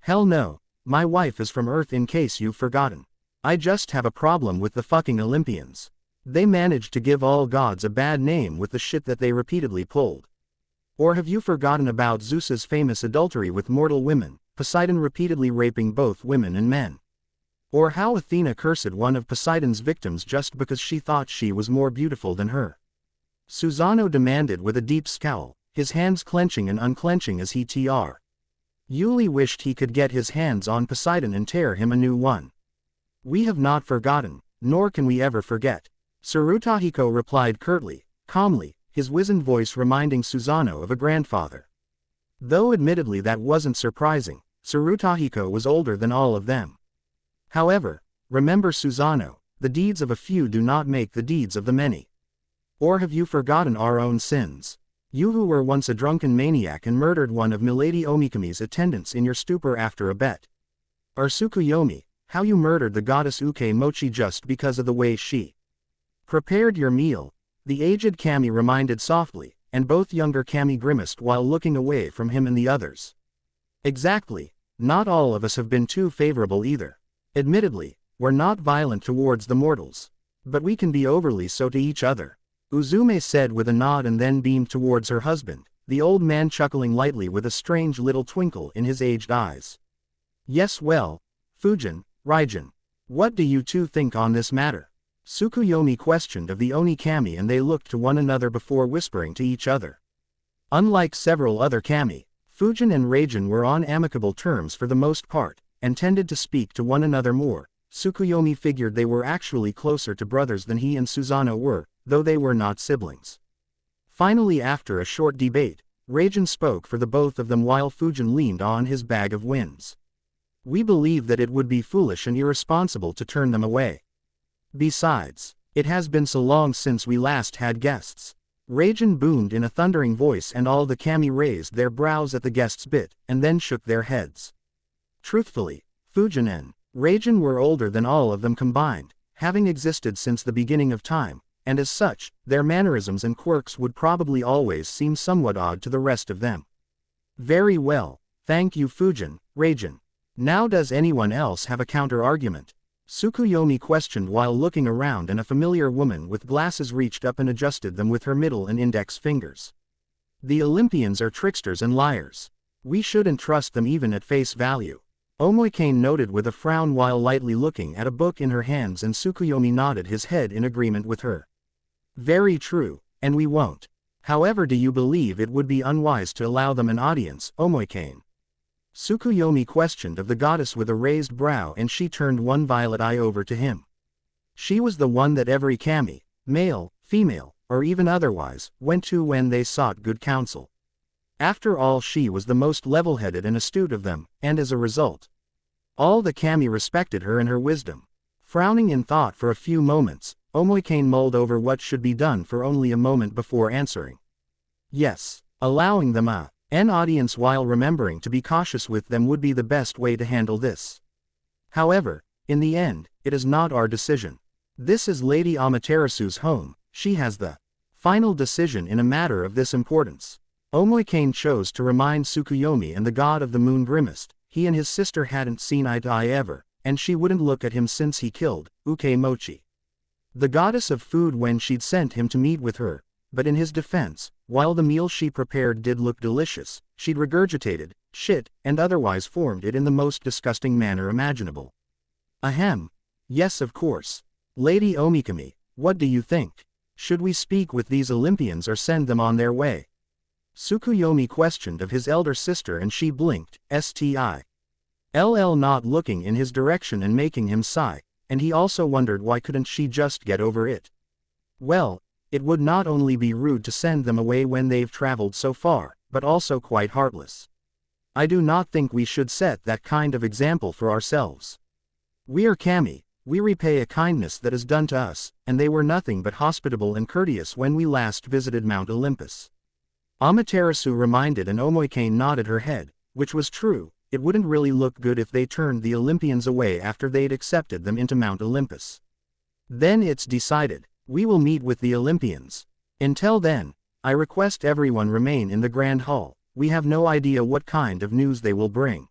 Hell no, my wife is from Earth, in case you've forgotten. I just have a problem with the fucking Olympians. They managed to give all gods a bad name with the shit that they repeatedly pulled. Or have you forgotten about Zeus's famous adultery with mortal women, Poseidon repeatedly raping both women and men? Or how Athena cursed one of Poseidon's victims just because she thought she was more beautiful than her? Susano demanded with a deep scowl, his hands clenching and unclenching as he Yuli wished he could get his hands on Poseidon and tear him a new one. We have not forgotten, nor can we ever forget. Tsurutahiko replied curtly, calmly, his wizened voice reminding Susano of a grandfather. Though admittedly that wasn't surprising, Tsurutahiko was older than all of them. However, remember Susano, the deeds of a few do not make the deeds of the many. Or have you forgotten our own sins? You who were once a drunken maniac and murdered one of Milady Omikami's attendants in your stupor after a bet. Or Tsukuyomi, how you murdered the goddess Uke Mochi just because of the way she prepared your meal, the aged kami reminded softly, and both younger kami grimaced while looking away from him and the others. Exactly, not all of us have been too favorable either. Admittedly, we're not violent towards the mortals. But we can be overly so to each other. Uzume said with a nod and then beamed towards her husband, the old man chuckling lightly with a strange little twinkle in his aged eyes. Yes, well, Fujin, Raijin. What do you two think on this matter? Tsukuyomi questioned of the Oni kami, and they looked to one another before whispering to each other. Unlike several other kami, Fujin and Raijin were on amicable terms for the most part, and tended to speak to one another more. Tsukuyomi figured they were actually closer to brothers than he and Susano were, though they were not siblings. Finally, after a short debate, Raijin spoke for the both of them while Fujin leaned on his bag of winds. We believe that it would be foolish and irresponsible to turn them away. Besides, it has been so long since we last had guests. Raijin boomed in a thundering voice, and all the kami raised their brows at the guest's bit, and then shook their heads. Truthfully, Fujin and Raijin were older than all of them combined, having existed since the beginning of time, and as such, their mannerisms and quirks would probably always seem somewhat odd to the rest of them. Very well, thank you Fujin, Raijin. Now does anyone else have a counter-argument? Tsukuyomi questioned while looking around, and a familiar woman with glasses reached up and adjusted them with her middle and index fingers. The Olympians are tricksters and liars. We shouldn't trust them even at face value. Omoikane noted with a frown while lightly looking at a book in her hands, and Tsukuyomi nodded his head in agreement with her. Very true, and we won't. However, do you believe it would be unwise to allow them an audience, Omoikane? Tsukuyomi questioned of the goddess with a raised brow, and she turned one violet eye over to him. She was the one that every kami, male, female, or even otherwise, went to when they sought good counsel. After all, she was the most level-headed and astute of them, and as a result, all the kami respected her and her wisdom. Frowning in thought for a few moments, Omoikane mulled over what should be done for only a moment before answering. Yes, allowing them an audience while remembering to be cautious with them would be the best way to handle this. However, in the end, it is not our decision. This is Lady Amaterasu's home. She has the final decision in a matter of this importance. Omoikane chose to remind Tsukuyomi and the god of the moon grimaced. He and his sister hadn't seen eye to eye ever, and she wouldn't look at him since he killed Ukemochi, the goddess of food, when she'd sent him to meet with her. But in his defense, while the meal she prepared did look delicious, she'd regurgitated shit and otherwise formed it in the most disgusting manner imaginable. Ahem. Yes, of course. Lady Omikami, what do you think? Should we speak with these Olympians or send them on their way? Tsukuyomi questioned of his elder sister, and she blinked, not looking in his direction and making him sigh, and he also wondered why couldn't she just get over it. Well, it would not only be rude to send them away when they've traveled so far, but also quite heartless. I do not think we should set that kind of example for ourselves. We are kami, we repay a kindness that is done to us, and they were nothing but hospitable and courteous when we last visited Mount Olympus. Amaterasu reminded, and Omoikane nodded her head, which was true. It wouldn't really look good if they turned the Olympians away after they'd accepted them into Mount Olympus. Then it's decided. We will meet with the Olympians. Until then, I request everyone remain in the Grand Hall. We have no idea what kind of news they will bring.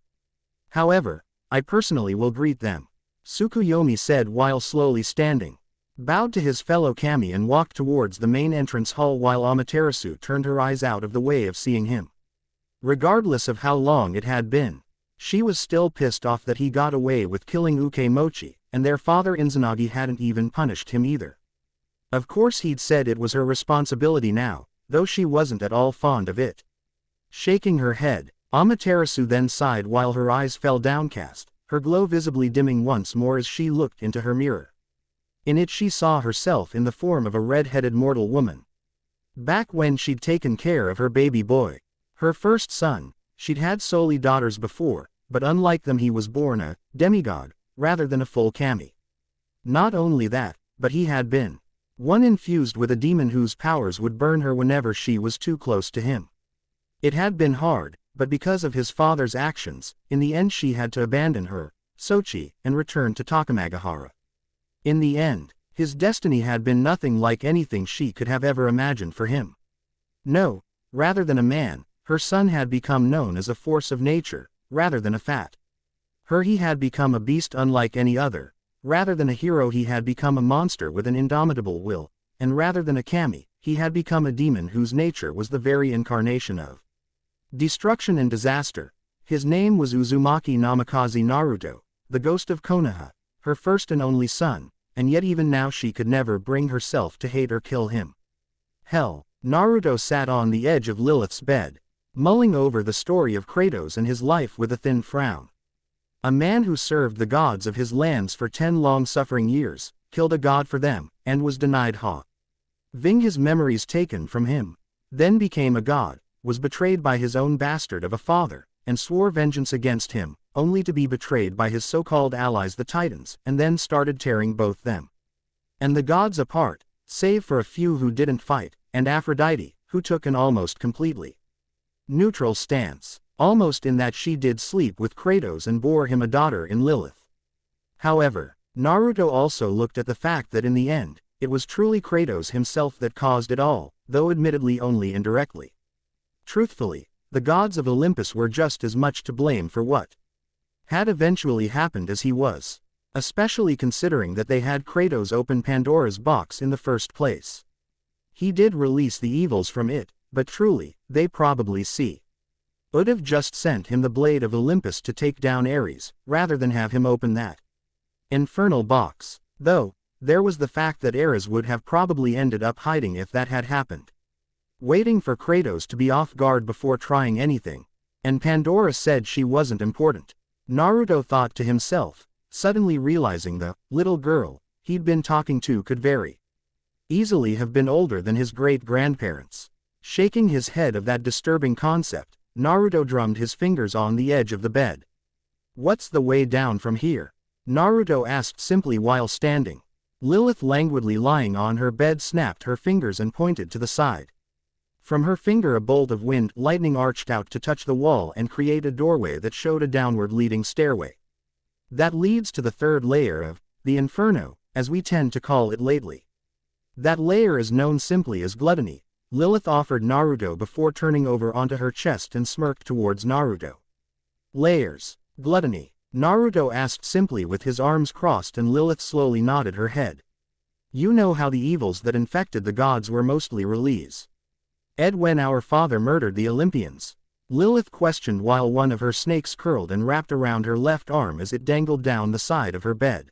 However, I personally will greet them. Tsukuyomi said while slowly standing, bowed to his fellow kami, and walked towards the main entrance hall while Amaterasu turned her eyes out of the way of seeing him. Regardless of how long it had been, she was still pissed off that he got away with killing Ukemochi, and their father Izanagi hadn't even punished him either. Of course he'd said it was her responsibility now, though she wasn't at all fond of it. Shaking her head, Amaterasu then sighed while her eyes fell downcast, her glow visibly dimming once more as she looked into her mirror. In it she saw herself in the form of a red-headed mortal woman. Back when she'd taken care of her baby boy, her first son, she'd had solely daughters before, but unlike them he was born a demigod, rather than a full kami. Not only that, but he had been one infused with a demon whose powers would burn her whenever she was too close to him. It had been hard, but because of his father's actions, in the end she had to abandon her, Sochi, and return to Takamagahara. In the end, his destiny had been nothing like anything she could have ever imagined for him. No, rather than a man, her son had become known as a force of nature, rather than a fat. He had become a beast unlike any other. Rather than a hero he had become a monster with an indomitable will, and rather than a kami, he had become a demon whose nature was the very incarnation of destruction and disaster. His name was Uzumaki Namikaze Naruto, the ghost of Konoha, her first and only son, and yet even now she could never bring herself to hate or kill him. Hell, Naruto sat on the edge of Lilith's bed, mulling over the story of Kratos and his life with a thin frown. A man who served the gods of his lands for 10 long-suffering years, killed a god for them, and was denied his memories taken from him, then became a god, was betrayed by his own bastard of a father, and swore vengeance against him, only to be betrayed by his so-called allies the Titans, and then started tearing both them and the gods apart, save for a few who didn't fight, and Aphrodite, who took an almost completely neutral stance, almost in that she did sleep with Kratos and bore him a daughter in Lilith. However, Naruto also looked at the fact that in the end, it was truly Kratos himself that caused it all, though admittedly only indirectly. Truthfully, the gods of Olympus were just as much to blame for what had eventually happened as he was, especially considering that they had Kratos open Pandora's box in the first place. He did release the evils from it, but truly, they probably would have just sent him the blade of Olympus to take down Ares, rather than have him open that infernal box. Though, there was the fact that Ares would have probably ended up hiding if that had happened, waiting for Kratos to be off guard before trying anything. And Pandora said she wasn't important. Naruto thought to himself, suddenly realizing the little girl he'd been talking to could very easily have been older than his great-grandparents. Shaking his head of that disturbing concept, Naruto drummed his fingers on the edge of the bed. "What's the way down from here?" Naruto asked simply while standing. Lilith, languidly lying on her bed, snapped her fingers and pointed to the side. From her finger a bolt of wind lightning arched out to touch the wall and create a doorway that showed a downward leading stairway that leads to the third layer of the inferno, as we tend to call it lately. That layer is known simply as gluttony, Lilith offered Naruto before turning over onto her chest and smirked towards Naruto. "Layers. Gluttony?" Naruto asked simply with his arms crossed, and Lilith slowly nodded her head. "You know how the evils that infected the gods were mostly released when our father murdered the Olympians?" Lilith questioned while one of her snakes curled and wrapped around her left arm as it dangled down the side of her bed.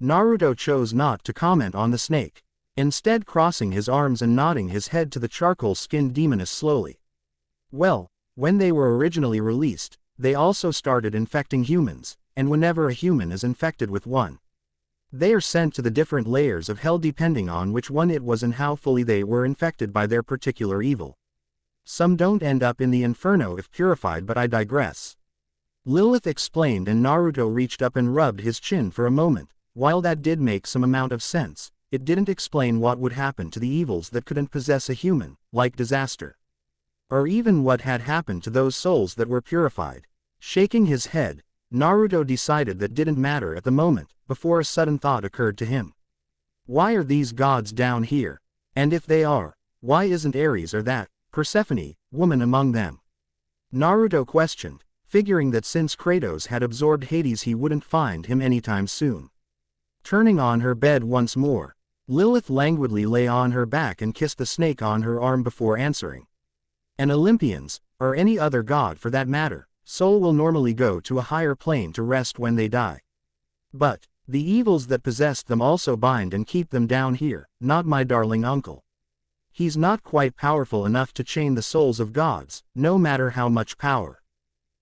Naruto chose not to comment on the snake, instead crossing his arms and nodding his head to the charcoal-skinned demoness slowly. "Well, when they were originally released, they also started infecting humans, and whenever a human is infected with one, they are sent to the different layers of hell depending on which one it was and how fully they were infected by their particular evil. Some don't end up in the inferno if purified, but I digress," Lilith explained, and Naruto reached up and rubbed his chin for a moment. While that did make some amount of sense, it didn't explain what would happen to the evils that couldn't possess a human, like disaster, or even what had happened to those souls that were purified. Shaking his head, Naruto decided that didn't matter at the moment, before a sudden thought occurred to him. Why are these gods down here? And if they are, why isn't Ares or that Persephone woman among them? Naruto questioned, figuring that since Kratos had absorbed Hades he wouldn't find him anytime soon. Turning on her bed once more, Lilith languidly lay on her back and kissed the snake on her arm before answering. "An Olympians, or any other god for that matter, soul will normally go to a higher plane to rest when they die. But the evils that possessed them also bind and keep them down here, not my darling uncle. He's not quite powerful enough to chain the souls of gods, no matter how much power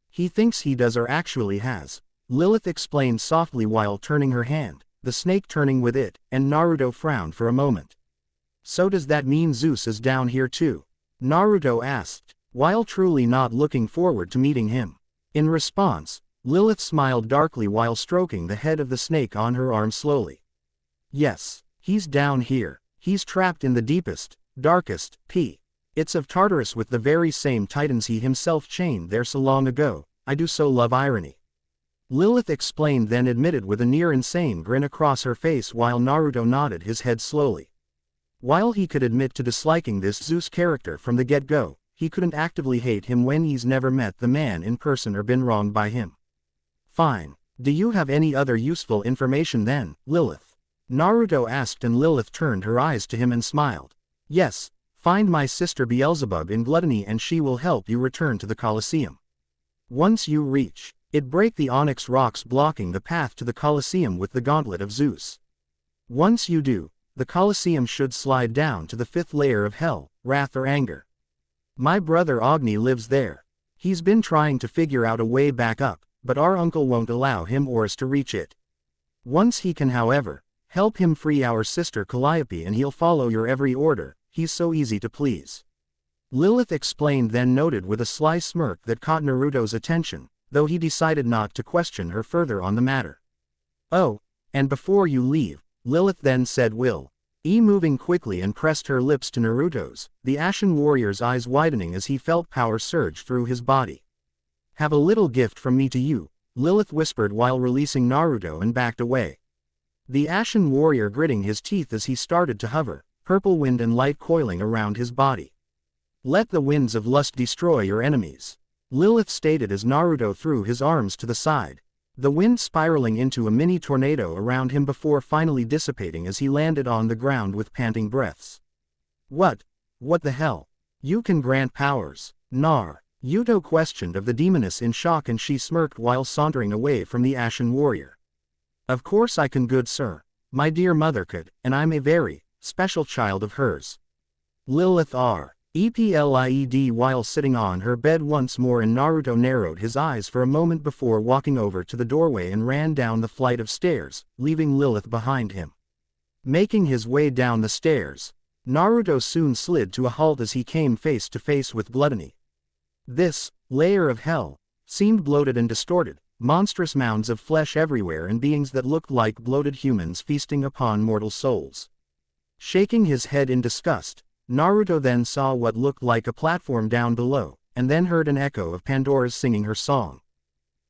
he thinks he does or actually has," Lilith explained softly while turning her hand, the snake turning with it, and Naruto frowned for a moment. "So does that mean Zeus is down here too?" Naruto asked, while truly not looking forward to meeting him. In response, Lilith smiled darkly while stroking the head of the snake on her arm slowly. "Yes, he's down here. He's trapped in the deepest, darkest pits of Tartarus with the very same titans he himself chained there so long ago. I do so love irony," Lilith explained, then admitted with a near-insane grin across her face while Naruto nodded his head slowly. While he could admit to disliking this Zeus character from the get-go, he couldn't actively hate him when he's never met the man in person or been wronged by him. "Fine. Do you have any other useful information then, Lilith?" Naruto asked, and Lilith turned her eyes to him and smiled. "Yes, find my sister Beelzebub in gluttony and she will help you return to the Coliseum. Once you reach it, break the onyx rocks blocking the path to the Coliseum with the gauntlet of Zeus. Once you do, the Coliseum should slide down to the fifth layer of hell, wrath or anger. My brother Agni lives there. He's been trying to figure out a way back up, but our uncle won't allow him or us to reach it. Once he can, however, help him free our sister Calliope and he'll follow your every order, he's so easy to please." Lilith explained, then noted with a sly smirk that caught Naruto's attention, though he decided not to question her further on the matter. "Oh, and before you leave," Lilith then said, moving quickly and pressed her lips to Naruto's, the Ashen warrior's eyes widening as he felt power surge through his body. "Have a little gift from me to you," Lilith whispered while releasing Naruto and backed away. The Ashen warrior gritting his teeth as he started to hover, purple wind and light coiling around his body. "Let the winds of lust destroy your enemies," Lilith stated as Naruto threw his arms to the side, the wind spiraling into a mini tornado around him before finally dissipating as he landed on the ground with panting breaths. What the hell? You can grant powers, Yuto questioned of the demoness in shock, and she smirked while sauntering away from the Ashen warrior. "Of course I can, good sir. My dear mother could, and I'm a very special child of hers." Lilith replied while sitting on her bed once more, and Naruto narrowed his eyes for a moment before walking over to the doorway and ran down the flight of stairs, leaving Lilith behind him. Making his way down the stairs, Naruto soon slid to a halt as he came face to face with gluttony. This layer of hell seemed bloated and distorted, monstrous mounds of flesh everywhere and beings that looked like bloated humans feasting upon mortal souls. Shaking his head in disgust, Naruto then saw what looked like a platform down below, and then heard an echo of Pandora's singing her song.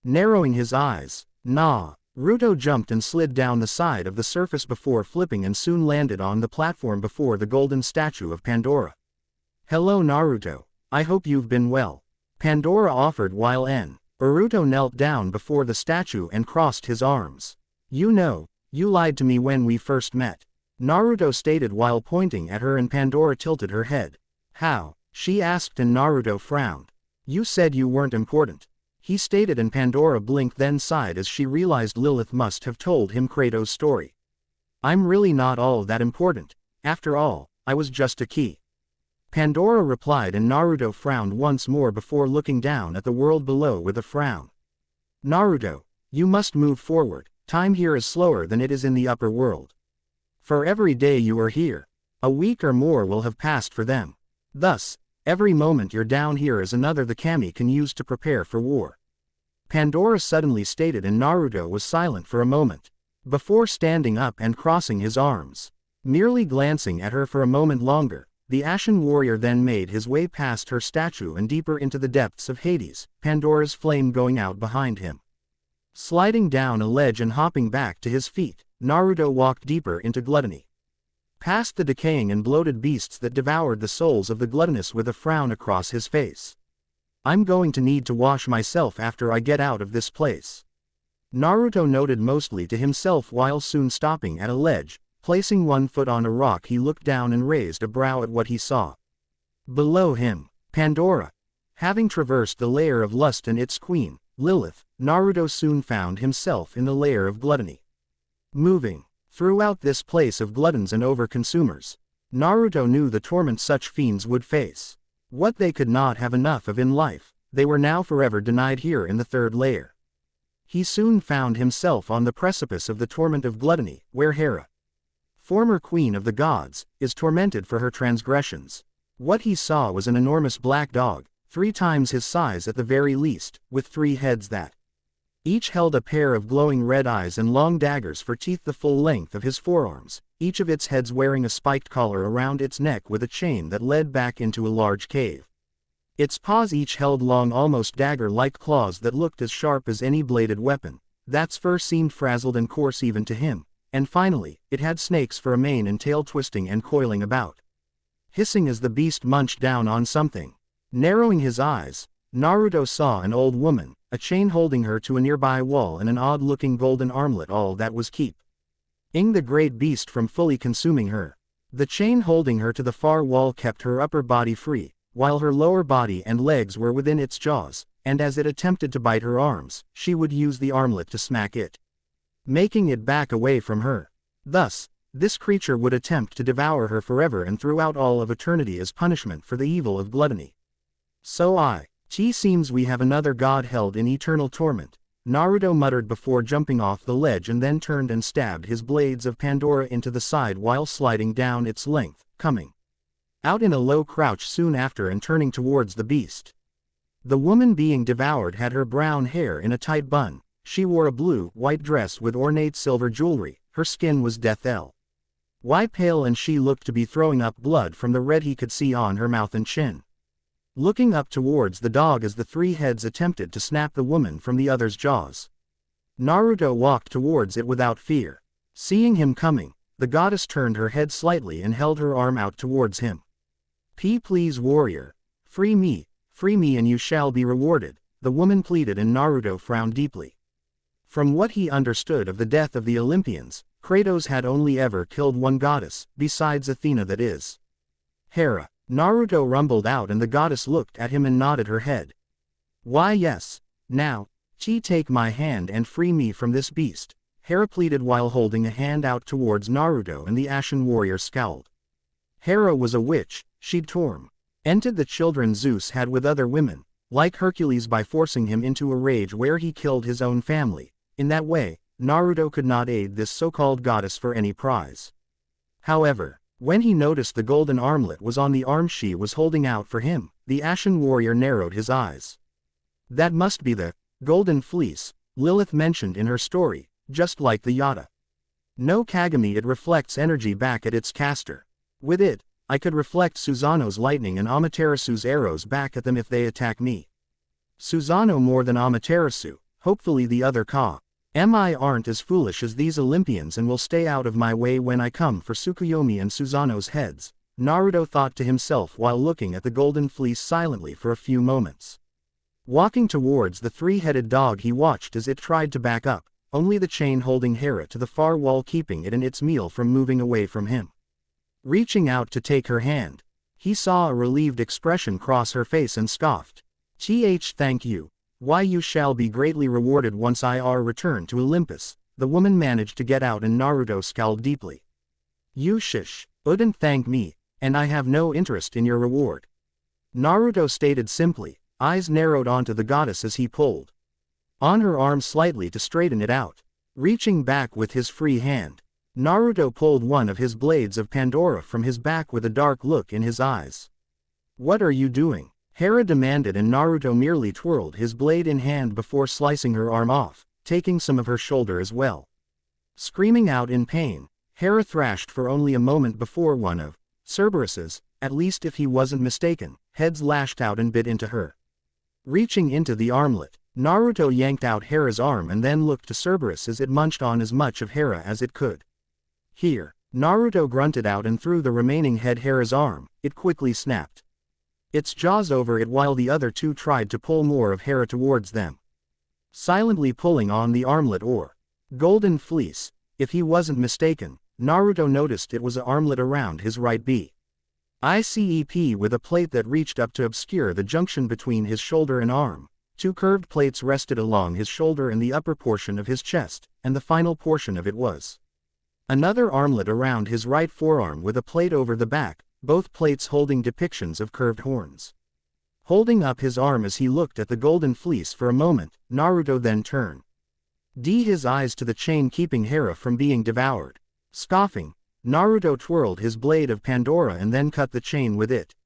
Narrowing his eyes, Naruto jumped and slid down the side of the surface before flipping and soon landed on the platform before the golden statue of Pandora. "Hello Naruto, I hope you've been well," Pandora offered while Naruto knelt down before the statue and crossed his arms. "You know, you lied to me when we first met," Naruto stated while pointing at her, and Pandora tilted her head. "How?" she asked, and Naruto frowned. "You said you weren't important," he stated, and Pandora blinked then sighed as she realized Lilith must have told him Krato's story. "I'm really not all that important. After all, I was just a key," Pandora replied, and Naruto frowned once more before looking down at the world below with a frown. "Naruto, you must move forward. Time here is slower than it is in the upper world. For every day you are here, a week or more will have passed for them. Thus, every moment you're down here is another the kami can use to prepare for war," Pandora suddenly stated, and Naruto was silent for a moment, before standing up and crossing his arms. Merely glancing at her for a moment longer, the Ashen warrior then made his way past her statue and deeper into the depths of Hades, Pandora's flame going out behind him. Sliding down a ledge and hopping back to his feet, Naruto walked deeper into gluttony. Past the decaying and bloated beasts that devoured the souls of the gluttonous with a frown across his face. "I'm going to need to wash myself after I get out of this place," Naruto noted mostly to himself while soon stopping at a ledge. Placing one foot on a rock, he looked down and raised a brow at what he saw. Below him, Pandora. Having traversed the layer of lust and its queen, Lilith, Naruto soon found himself in the layer of gluttony. Moving throughout this place of gluttons and overconsumers, Naruto knew the torment such fiends would face. What they could not have enough of in life, they were now forever denied here in the third layer. He soon found himself on the precipice of the torment of gluttony, where Hera, former queen of the gods, is tormented for her transgressions. What he saw was an enormous black dog, 3 times his size at the very least, with 3 heads that each held a pair of glowing red eyes and long daggers for teeth the full length of his forearms, each of its heads wearing a spiked collar around its neck with a chain that led back into a large cave. Its paws each held long, almost dagger-like claws that looked as sharp as any bladed weapon. That's fur seemed frazzled and coarse even to him. And finally, it had snakes for a mane and tail twisting and coiling about. Hissing as the beast munched down on something. Narrowing his eyes, Naruto saw an old woman, a chain holding her to a nearby wall and an odd-looking golden armlet, all that was keeping the great beast from fully consuming her. The chain holding her to the far wall kept her upper body free, while her lower body and legs were within its jaws, and as it attempted to bite her arms, she would use the armlet to smack it, making it back away from her. Thus, this creature would attempt to devour her forever and throughout all of eternity as punishment for the evil of gluttony. Seems we have another god held in eternal torment, Naruto muttered before jumping off the ledge, and then turned and stabbed his blades of Pandora into the side while sliding down its length, coming out in a low crouch soon after and turning towards the beast. The woman being devoured had her brown hair in a tight bun, she wore a blue-white dress with ornate silver jewelry, her skin was death-y pale and she looked to be throwing up blood from the red he could see on her mouth and chin. Looking up towards the dog as the three heads attempted to snap the woman from the other's jaws. Naruto walked towards it without fear. Seeing him coming, the goddess turned her head slightly and held her arm out towards him. Please warrior, free me and you shall be rewarded, the woman pleaded and Naruto frowned deeply. From what he understood of the death of the Olympians, Kratos had only ever killed one goddess, besides Athena, that is, Hera. Naruto rumbled out and the goddess looked at him and nodded her head. Why yes, now, take my hand and free me from this beast, Hera pleaded while holding a hand out towards Naruto, and the ashen warrior scowled. Hera was a witch, she'd tormented the children Zeus had with other women, like Hercules, by forcing him into a rage where he killed his own family. In that way, Naruto could not aid this so-called goddess for any prize. However, when he noticed the golden armlet was on the arm she was holding out for him, the ashen warrior narrowed his eyes. That must be the golden fleece Lilith mentioned in her story, just like the Yata no Kagami, it reflects energy back at its caster. With it, I could reflect Susano's lightning and Amaterasu's arrows back at them if they attack me. Susano more than Amaterasu, hopefully the other Kami aren't as foolish as these Olympians and will stay out of my way when I come for Tsukuyomi and Susano's heads, Naruto thought to himself while looking at the golden fleece silently for a few moments. Walking towards the three-headed dog he watched as it tried to back up, only the chain holding Hera to the far wall keeping it and its meal from moving away from him. Reaching out to take her hand, he saw a relieved expression cross her face and scoffed. Thank you. Why, you shall be greatly rewarded once I return to Olympus, the woman managed to get out and Naruto scowled deeply. You shouldn't thank me, and I have no interest in your reward, Naruto stated simply, eyes narrowed onto the goddess as he pulled on her arm slightly to straighten it out. Reaching back with his free hand, Naruto pulled one of his blades of Pandora from his back with a dark look in his eyes. What are you doing? Hera demanded, and Naruto merely twirled his blade in hand before slicing her arm off, taking some of her shoulder as well. Screaming out in pain, Hera thrashed for only a moment before one of Cerberus's, at least if he wasn't mistaken, heads lashed out and bit into her. Reaching into the armlet, Naruto yanked out Hera's arm and then looked to Cerberus as it munched on as much of Hera as it could. Here, Naruto grunted out and threw the remaining head Hera's arm, it quickly snapped its jaws over it while the other two tried to pull more of Hera towards them. Silently pulling on the armlet or golden fleece, if he wasn't mistaken, Naruto noticed it was an armlet around his right bicep with a plate that reached up to obscure the junction between his shoulder and arm. Two curved plates rested along his shoulder and the upper portion of his chest, and the final portion of it was another armlet around his right forearm with a plate over the back, both plates holding depictions of curved horns. Holding up his arm as he looked at the golden fleece for a moment, Naruto then turned his eyes to the chain keeping Hera from being devoured. Scoffing, Naruto twirled his blade of Pandora and then cut the chain with it.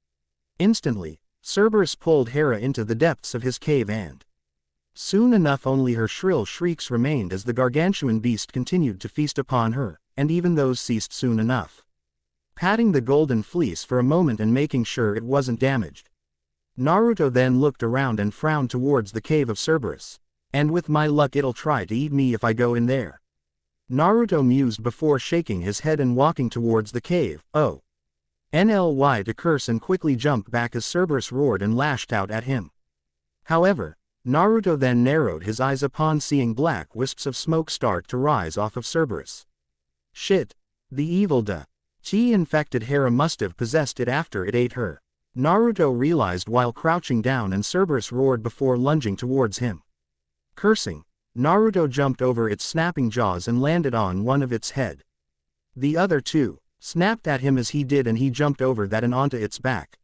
Instantly, Cerberus pulled Hera into the depths of his cave and soon enough only her shrill shrieks remained as the gargantuan beast continued to feast upon her, and even those ceased soon enough. Patting the golden fleece for a moment and making sure it wasn't damaged, Naruto then looked around and frowned towards the cave of Cerberus. And with my luck it'll try to eat me if I go in there, Naruto mused before shaking his head and walking towards the cave. NLY to curse and quickly jumped back as Cerberus roared and lashed out at him. However, Naruto then narrowed his eyes upon seeing black wisps of smoke start to rise off of Cerberus. Shit, the evil infected Hera must have possessed it after it ate her, Naruto realized while crouching down, and Cerberus roared before lunging towards him. Cursing, Naruto jumped over its snapping jaws and landed on one of its head. The other two snapped at him as he did, and he jumped over that and onto its back.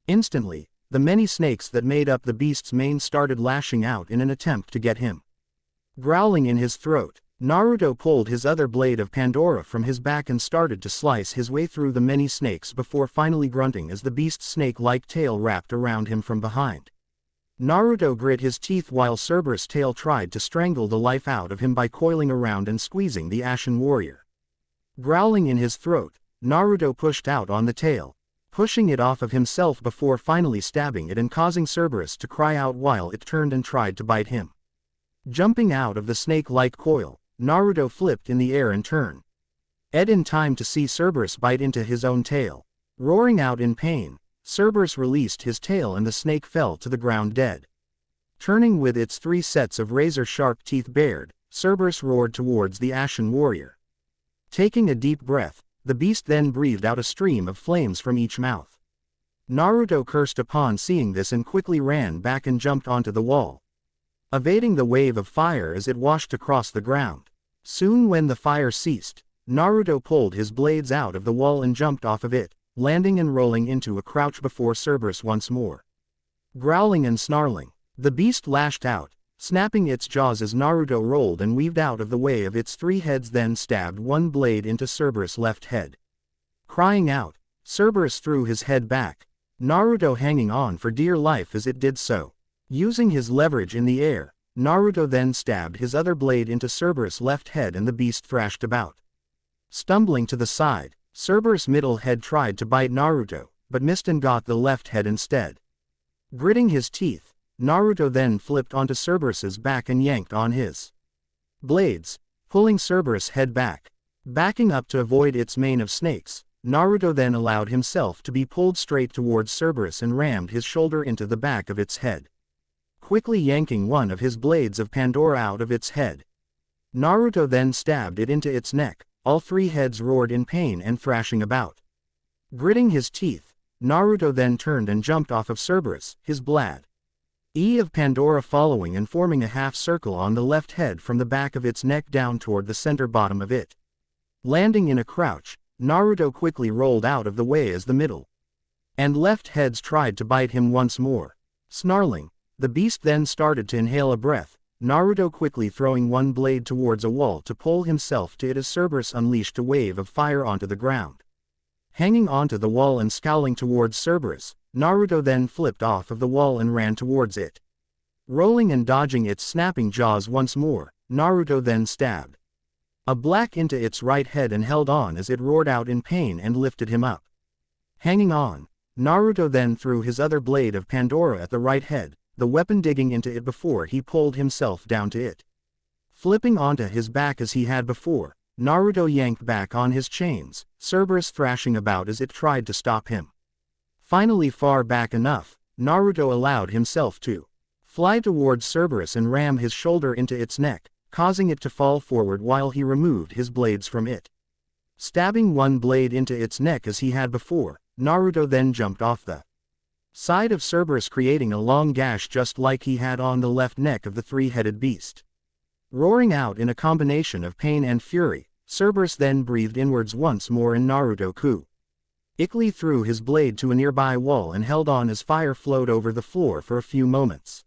Instantly, the many snakes that made up the beast's mane started lashing out in an attempt to get him. Growling in his throat, Naruto pulled his other blade of Pandora from his back and started to slice his way through the many snakes before finally grunting as the beast's snake-like tail wrapped around him from behind. Naruto grit his teeth while Cerberus' tail tried to strangle the life out of him by coiling around and squeezing the Ashen Warrior. Growling in his throat, Naruto pushed out on the tail, pushing it off of himself before finally stabbing it and causing Cerberus to cry out while it turned and tried to bite him. Jumping out of the snake-like coil, Naruto flipped in the air and turned in time to see Cerberus bite into his own tail. Roaring out in pain, Cerberus released his tail and the snake fell to the ground dead. Turning with its 3 sets of razor-sharp teeth bared, Cerberus roared towards the Ashen Warrior. Taking a deep breath, the beast then breathed out a stream of flames from each mouth. Naruto cursed upon seeing this and quickly ran back and jumped onto the wall, evading the wave of fire as it washed across the ground. Soon when the fire ceased, Naruto pulled his blades out of the wall and jumped off of it, landing and rolling into a crouch before Cerberus once more. Growling and snarling, the beast lashed out, snapping its jaws as Naruto rolled and weaved out of the way of its 3 heads, then stabbed one blade into Cerberus' left head. Crying out, Cerberus threw his head back, Naruto hanging on for dear life as it did so. Using his leverage in the air, Naruto then stabbed his other blade into Cerberus' left head and the beast thrashed about. Stumbling to the side, Cerberus' middle head tried to bite Naruto, but missed and got the left head instead. Gritting his teeth, Naruto then flipped onto Cerberus's back and yanked on his blades, pulling Cerberus' head back. Backing up to avoid its mane of snakes, Naruto then allowed himself to be pulled straight towards Cerberus and rammed his shoulder into the back of its head, quickly yanking one of his blades of Pandora out of its head. Naruto then stabbed it into its neck. All 3 heads roared in pain and thrashing about. Gritting his teeth, Naruto then turned and jumped off of Cerberus, his blade of Pandora following and forming a half circle on the left head from the back of its neck down toward the center bottom of it. Landing in a crouch, Naruto quickly rolled out of the way as the middle and left heads tried to bite him once more. Snarling, the beast then started to inhale a breath, Naruto quickly throwing one blade towards a wall to pull himself to it as Cerberus unleashed a wave of fire onto the ground. Hanging onto the wall and scowling towards Cerberus, Naruto then flipped off of the wall and ran towards it. Rolling and dodging its snapping jaws once more, Naruto then stabbed a black into its right head and held on as it roared out in pain and lifted him up. Hanging on, Naruto then threw his other blade of Pandora at the right head, the weapon digging into it before he pulled himself down to it. Flipping onto his back as he had before, Naruto yanked back on his chains, Cerberus thrashing about as it tried to stop him. Finally far back enough, Naruto allowed himself to fly towards Cerberus and ram his shoulder into its neck, causing it to fall forward while he removed his blades from it. Stabbing one blade into its neck as he had before, Naruto then jumped off the side of Cerberus, creating a long gash just like he had on the left neck of the 3-headed beast. Roaring out in a combination of pain and fury, Cerberus then breathed inwards once more and Naruto quickly threw his blade to a nearby wall and held on as fire flowed over the floor for a few moments.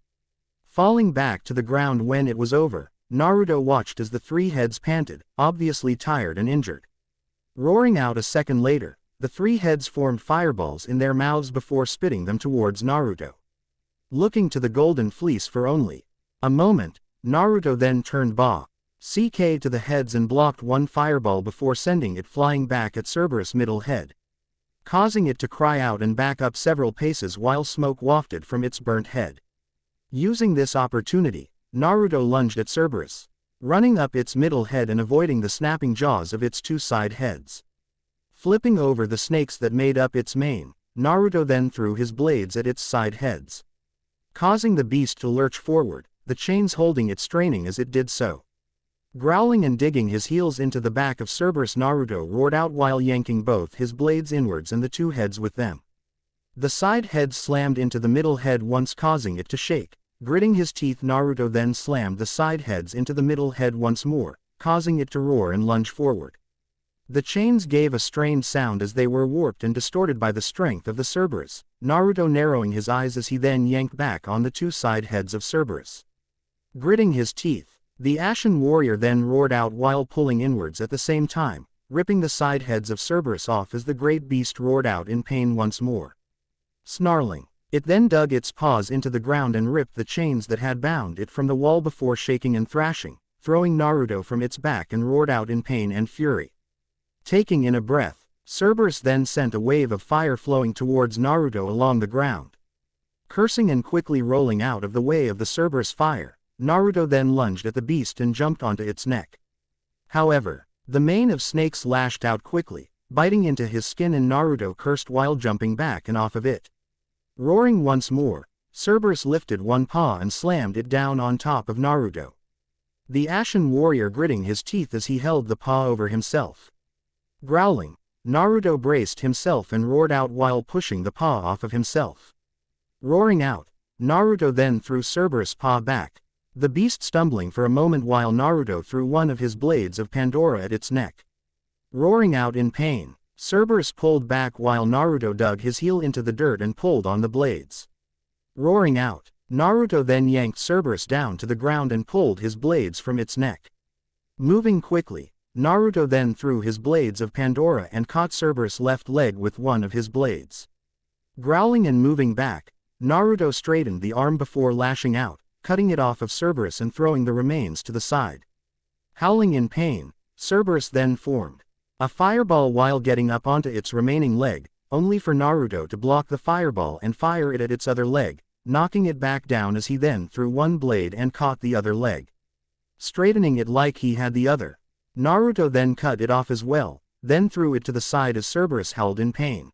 Falling back to the ground when it was over, Naruto watched as the 3 heads panted, obviously tired and injured. Roaring out a second later, the 3 heads formed fireballs in their mouths before spitting them towards Naruto. Looking to the golden fleece for only a moment, Naruto then turned CK to the heads and blocked one fireball before sending it flying back at Cerberus' middle head, causing it to cry out and back up several paces while smoke wafted from its burnt head. Using this opportunity, Naruto lunged at Cerberus, running up its middle head and avoiding the snapping jaws of its 2 side heads. Flipping over the snakes that made up its mane, Naruto then threw his blades at its side heads, causing the beast to lurch forward, the chains holding it straining as it did so. Growling and digging his heels into the back of Cerberus, Naruto roared out while yanking both his blades inwards and the 2 heads with them. The side heads slammed into the middle head once, causing it to shake. Gritting his teeth, Naruto then slammed the side heads into the middle head once more, causing it to roar and lunge forward. The chains gave a strained sound as they were warped and distorted by the strength of the Cerberus, Naruto narrowing his eyes as he then yanked back on the 2 side heads of Cerberus. Gritting his teeth, The Ashen Warrior then roared out while pulling inwards at the same time, ripping the side heads of Cerberus off as the great beast roared out in pain once more. Snarling, it then dug its paws into the ground and ripped the chains that had bound it from the wall before shaking and thrashing, throwing Naruto from its back and roared out in pain and fury. Taking in a breath, Cerberus then sent a wave of fire flowing towards Naruto along the ground. Cursing and quickly rolling out of the way of the Cerberus fire, Naruto then lunged at the beast and jumped onto its neck. However, the mane of snakes lashed out quickly, biting into his skin, and Naruto cursed while jumping back and off of it. Roaring once more, Cerberus lifted one paw and slammed it down on top of Naruto. The Ashen Warrior gritting his teeth as he held the paw over himself. Growling, Naruto braced himself and roared out while pushing the paw off of himself. Roaring out, Naruto then threw Cerberus' paw back, the beast stumbling for a moment while Naruto threw one of his blades of Pandora at its neck. Roaring out in pain, Cerberus pulled back while Naruto dug his heel into the dirt and pulled on the blades. Roaring out, Naruto then yanked Cerberus down to the ground and pulled his blades from its neck. Moving quickly, Naruto then threw his blades of Pandora and caught Cerberus' left leg with one of his blades. Growling and moving back, Naruto straightened the arm before lashing out, cutting it off of Cerberus and throwing the remains to the side. Howling in pain, Cerberus then formed a fireball while getting up onto its remaining leg, only for Naruto to block the fireball and fire it at its other leg, knocking it back down as he then threw one blade and caught the other leg. Straightening it like he had the other, Naruto then cut it off as well, then threw it to the side as Cerberus howled in pain.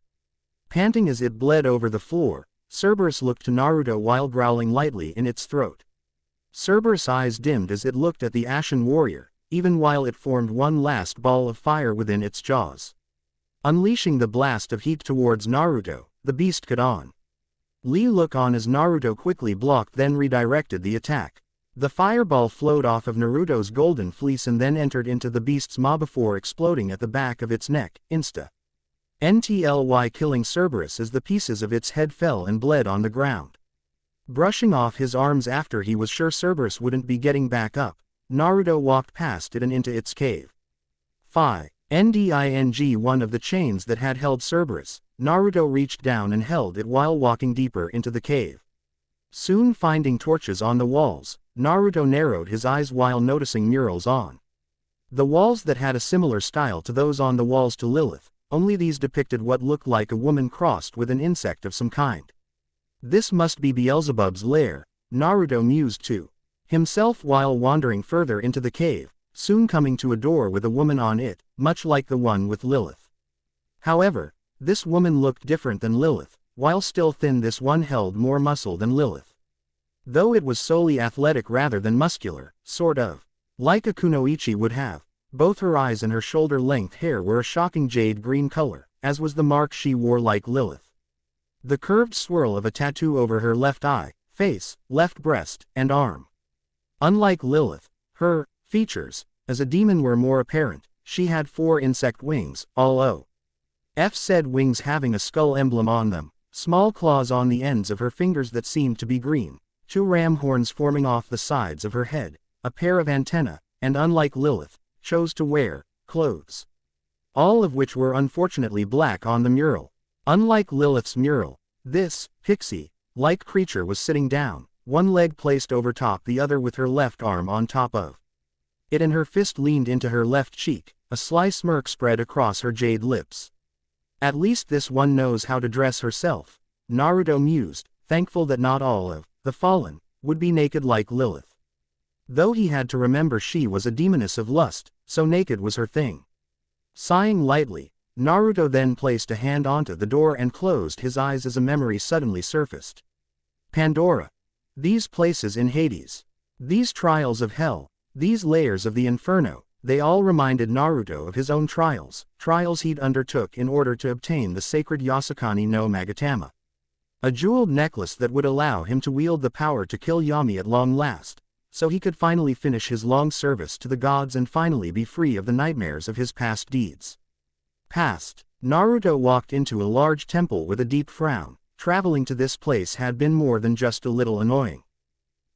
Panting as it bled over the floor, Cerberus looked to Naruto while growling lightly in its throat. Cerberus' eyes dimmed as it looked at the Ashen Warrior, even while it formed one last ball of fire within its jaws. Unleashing the blast of heat towards Naruto, the beast cut on. Lee looked on as Naruto quickly blocked then redirected the attack. The fireball flowed off of Naruto's golden fleece and then entered into the beast's maw before exploding at the back of its neck, NTLY killing Cerberus as the pieces of its head fell and bled on the ground. Brushing off his arms after he was sure Cerberus wouldn't be getting back up, Naruto walked past it and into its cave. Nding one of the chains that had held Cerberus, Naruto reached down and held it while walking deeper into the cave. Soon finding torches on the walls, Naruto narrowed his eyes while noticing murals on the walls that had a similar style to those on the walls to Lilith, only these depicted what looked like a woman crossed with an insect of some kind. This must be Beelzebub's lair, Naruto mused to himself while wandering further into the cave, soon coming to a door with a woman on it, much like the one with Lilith. However, this woman looked different than Lilith, while still thin this one held more muscle than Lilith. Though it was solely athletic rather than muscular, sort of like a kunoichi would have, both her eyes and her shoulder-length hair were a shocking jade green color, as was the mark she wore like Lilith. The curved swirl of a tattoo over her left eye, face, left breast, and arm. Unlike Lilith, her features, as a demon were more apparent. She had 4 insect wings, all said wings having a skull emblem on them, small claws on the ends of her fingers that seemed to be green, 2 ram horns forming off the sides of her head, a pair of antennae, and unlike Lilith, chose to wear clothes. All of which were unfortunately black on the mural. Unlike Lilith's mural, this pixie-like creature was sitting down, one leg placed over top the other with her left arm on top of it and her fist leaned into her left cheek, a sly smirk spread across her jade lips. At least this one knows how to dress herself, Naruto mused, thankful that not all of the fallen would be naked like Lilith. Though he had to remember she was a demoness of lust, so naked was her thing. Sighing lightly, Naruto then placed a hand onto the door and closed his eyes as a memory suddenly surfaced. Pandora. These places in Hades. These trials of hell. These layers of the inferno, they all reminded Naruto of his own trials he'd undertook in order to obtain the sacred Yasukani no Magatama. A jeweled necklace that would allow him to wield the power to kill Yami at long last, so he could finally finish his long service to the gods and finally be free of the nightmares of his past deeds. Naruto walked into a large temple with a deep frown. Traveling to this place had been more than just a little annoying.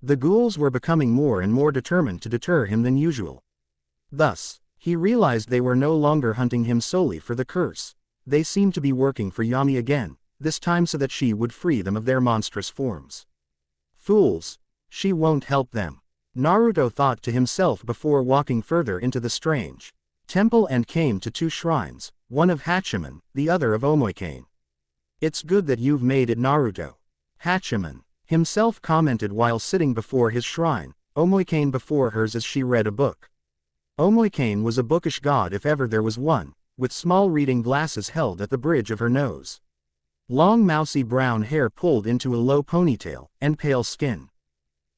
The ghouls were becoming more and more determined to deter him than usual. Thus, he realized they were no longer hunting him solely for the curse. They seemed to be working for Yami again, this time so that she would free them of their monstrous forms. Fools! She won't help them, Naruto thought to himself before walking further into the strange temple and came to two shrines, one of Hatchiman, the other of Omoikane. It's good that you've made it, Naruto. Hatchiman himself commented while sitting before his shrine, Omoikane before hers as she read a book. Omoikane was a bookish god if ever there was one, with small reading glasses held at the bridge of her nose. Long mousy brown hair pulled into a low ponytail, and pale skin.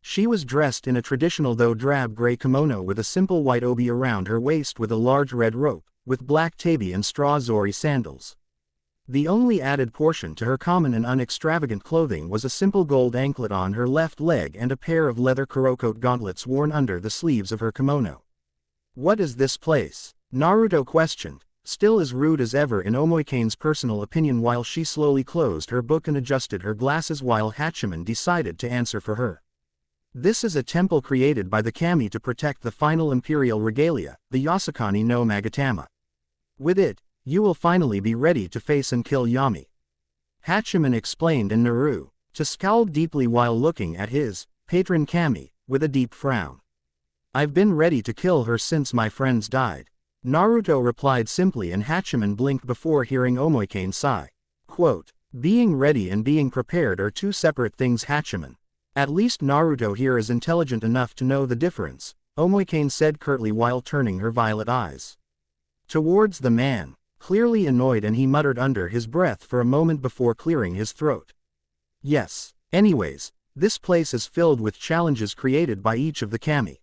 She was dressed in a traditional though drab gray kimono with a simple white obi around her waist with a large red rope, with black tabi and straw zori sandals. The only added portion to her common and unextravagant clothing was a simple gold anklet on her left leg and a pair of leather kurokote gauntlets worn under the sleeves of her kimono. What is this place? Naruto questioned, still as rude as ever in Omoikane's personal opinion while she slowly closed her book and adjusted her glasses while Hatchiman decided to answer for her. This is a temple created by the kami to protect the final imperial regalia, the Yasukani no Magatama. With it, you will finally be ready to face and kill Yami. Hatchiman explained, and Naru, to scowled deeply while looking at his patron kami, with a deep frown. I've been ready to kill her since my friends died, Naruto replied simply, and Hatchiman blinked before hearing Omoikane sigh. Quote, being ready and being prepared are two separate things, Hatchiman. At least Naruto here is intelligent enough to know the difference, Omoikane said curtly while turning her violet eyes towards the man, clearly annoyed, and he muttered under his breath for a moment before clearing his throat. Yes, anyways, this place is filled with challenges created by each of the kami.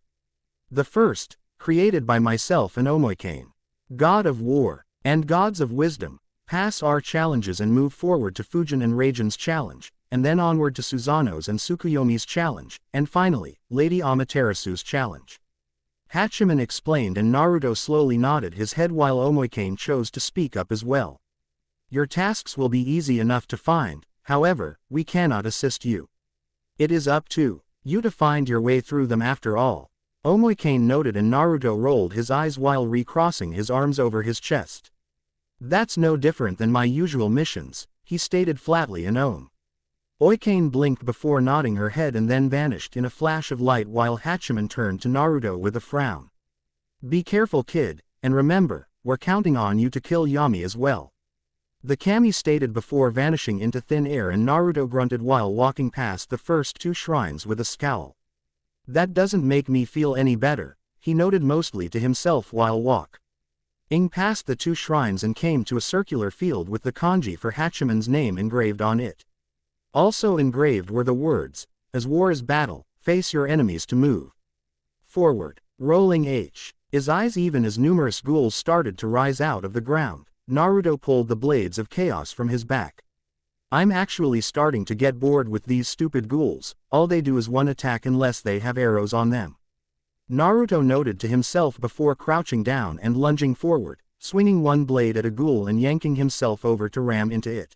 The first, created by myself and Omoikane, god of war, and gods of wisdom, pass our challenges and move forward to Fujin and Raijin's challenge, and then onward to Susano's and Tsukuyomi's challenge, and finally, Lady Amaterasu's challenge. Hatchiman explained, and Naruto slowly nodded his head while Omoikane chose to speak up as well. Your tasks will be easy enough to find, however, we cannot assist you. It is up to you to find your way through them after all, Omoikane noted, and Naruto rolled his eyes while recrossing his arms over his chest. That's no different than my usual missions, he stated flatly, and Omoikane blinked before nodding her head and then vanished in a flash of light while Hatchiman turned to Naruto with a frown. Be careful, kid, and remember, we're counting on you to kill Yami as well, the kami stated before vanishing into thin air, and Naruto grunted while walking past the first two shrines with a scowl. That doesn't make me feel any better, he noted mostly to himself while walking past the two shrines and came to a circular field with the kanji for Hatchiman's name engraved on it. Also engraved were the words, as war is battle, face your enemies to move forward. Rolling his eyes even as numerous ghouls started to rise out of the ground, Naruto pulled the blades of chaos from his back. I'm actually starting to get bored with these stupid ghouls, all they do is one attack unless they have arrows on them, Naruto noted to himself before crouching down and lunging forward, swinging one blade at a ghoul and yanking himself over to ram into it,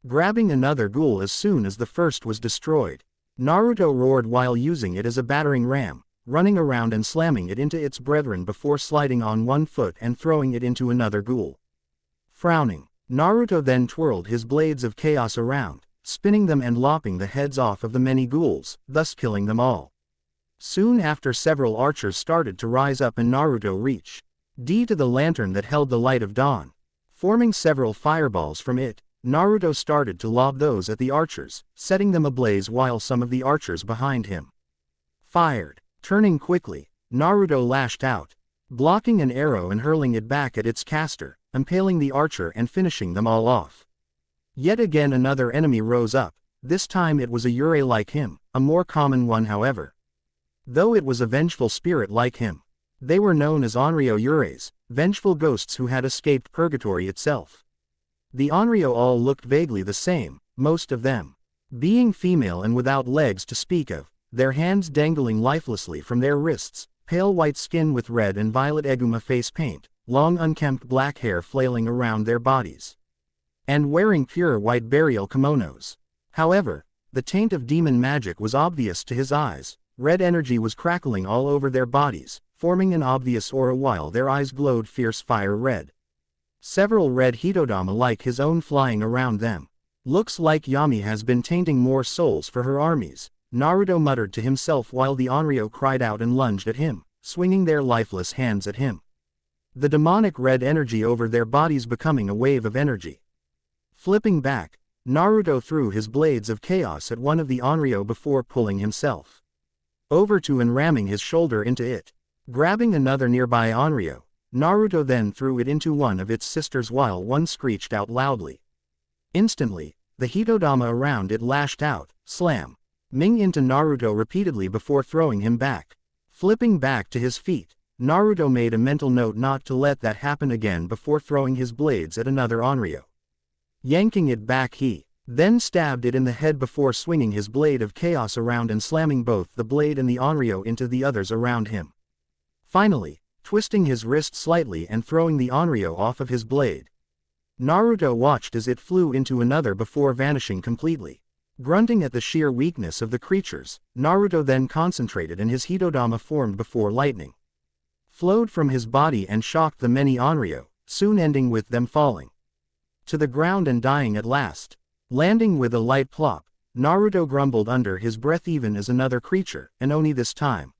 grabbing another ghoul as soon as the first was destroyed. Naruto roared while using it as a battering ram, running around and slamming it into its brethren before sliding on one foot and throwing it into another ghoul. Frowning, Naruto then twirled his blades of chaos around, spinning them and lopping the heads off of the many ghouls, thus killing them all. Soon after, several archers started to rise up and Naruto reached to the lantern that held the light of dawn. Forming several fireballs from it, Naruto started to lob those at the archers, setting them ablaze while some of the archers behind him fired. Turning quickly, Naruto lashed out, blocking an arrow and hurling it back at its caster, impaling the archer and finishing them all off. Yet again another enemy rose up, this time it was a Yurei like him, a more common one however, though it was a vengeful spirit like him. They were known as Onryo Yureis, vengeful ghosts who had escaped purgatory itself. The Onryo all looked vaguely the same, most of them being female and without legs to speak of, their hands dangling lifelessly from their wrists, pale white skin with red and violet eguma face paint, long unkempt black hair flailing around their bodies, and wearing pure white burial kimonos. However, The taint of demon magic was obvious to his eyes. Red energy was crackling all over their bodies, forming an obvious aura while their eyes glowed fierce fire red. Several red Hitodama like his own flying around them. Looks like Yami has been tainting more souls for her armies, Naruto muttered to himself while the Onryo cried out and lunged at him, swinging their lifeless hands at him. The demonic red energy over their bodies becoming a wave of energy. Flipping back, Naruto threw his blades of chaos at one of the Onryo before pulling himself over to and ramming his shoulder into it. Grabbing another nearby Onryo, Naruto then threw it into one of its sisters while one screeched out loudly. Instantly, the Hitodama around it lashed out, slamming into Naruto repeatedly before throwing him back. Flipping back to his feet, Naruto made a mental note not to let that happen again before throwing his blades at another Onryo. Yanking it back, he then stabbed it in the head before swinging his blade of chaos around and slamming both the blade and the Onryo into the others around him. Finally, twisting his wrist slightly and throwing the Onryo off of his blade, Naruto watched as it flew into another before vanishing completely. Grunting at the sheer weakness of the creatures, Naruto then concentrated and his Hitodama formed before lightning flowed from his body and shocked the many Onryo, soon ending with them falling to the ground and dying at last. Landing with a light plop, Naruto grumbled under his breath even as another creature, and Oni this time,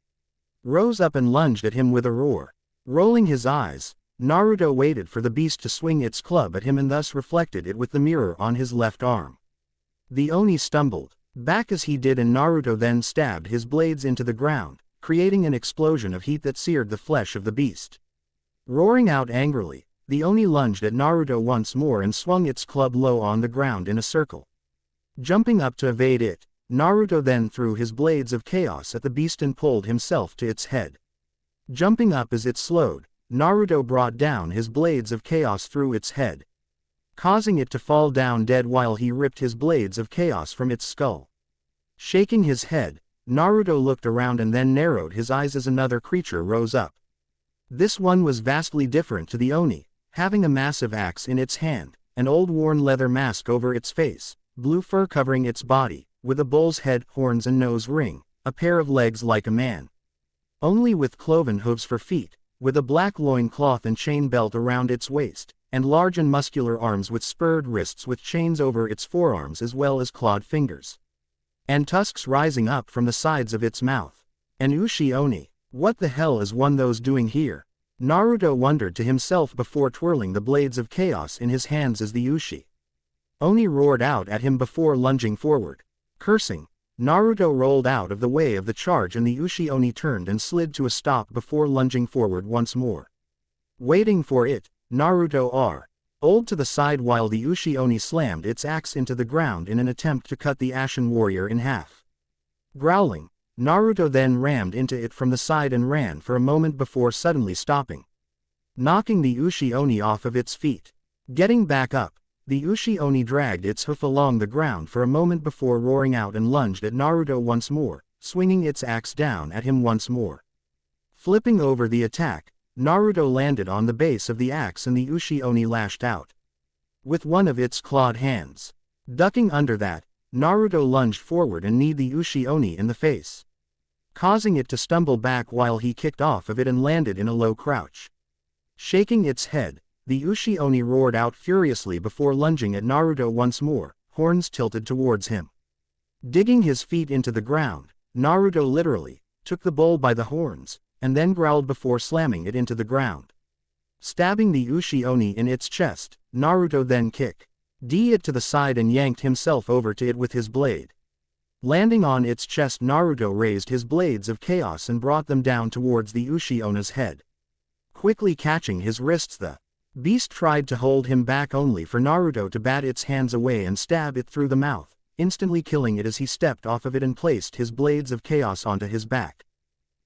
rose up and lunged at him with a roar. Rolling his eyes, Naruto waited for the beast to swing its club at him and thus reflected it with the mirror on his left arm. The Oni stumbled back as he did and Naruto then stabbed his blades into the ground, creating an explosion of heat that seared the flesh of the beast. Roaring out angrily, the Oni lunged at Naruto once more and swung its club low on the ground in a circle. Jumping up to evade it, Naruto then threw his blades of chaos at the beast and pulled himself to its head. Jumping up as it slowed, Naruto brought down his blades of chaos through its head, causing it to fall down dead while he ripped his blades of chaos from its skull. Shaking his head, Naruto looked around and then narrowed his eyes as another creature rose up. This one was vastly different to the Oni, having a massive axe in its hand, an old worn leather mask over its face, blue fur covering its body, with a bull's head, horns and nose ring, a pair of legs like a man, only with cloven hooves for feet, with a black loin cloth and chain belt around its waist, and large and muscular arms with spurred wrists with chains over its forearms as well as clawed fingers, and tusks rising up from the sides of its mouth. An Ushi Oni. What the hell is one those doing here? Naruto wondered to himself before twirling the blades of chaos in his hands as the Ushi Oni roared out at him before lunging forward. Cursing, Naruto rolled out of the way of the charge and the Ushi Oni turned and slid to a stop before lunging forward once more. Waiting for it, Naruto rolled to the side while the Ushi Oni slammed its axe into the ground in an attempt to cut the Ashen Warrior in half. Growling, Naruto then rammed into it from the side and ran for a moment before suddenly stopping, knocking the Ushi Oni off of its feet. Getting back up, the Ushi Oni dragged its hoof along the ground for a moment before roaring out and lunged at Naruto once more, swinging its axe down at him once more. Flipping over the attack, Naruto landed on the base of the axe and the Ushi Oni lashed out with one of its clawed hands. Ducking under that, Naruto lunged forward and kneed the Ushi Oni in the face, causing it to stumble back while he kicked off of it and landed in a low crouch. Shaking its head, the Ushi Oni roared out furiously before lunging at Naruto once more, horns tilted towards him. Digging his feet into the ground, Naruto literally took the bull by the horns, and then growled before slamming it into the ground. Stabbing the Ushi Oni in its chest, Naruto then kicked it to the side and yanked himself over to it with his blade. Landing on its chest, Naruto raised his blades of chaos and brought them down towards the Ushi Oni's head. Quickly catching his wrists, the beast tried to hold him back only for Naruto to bat its hands away and stab it through the mouth, instantly killing it as he stepped off of it and placed his blades of chaos onto his back.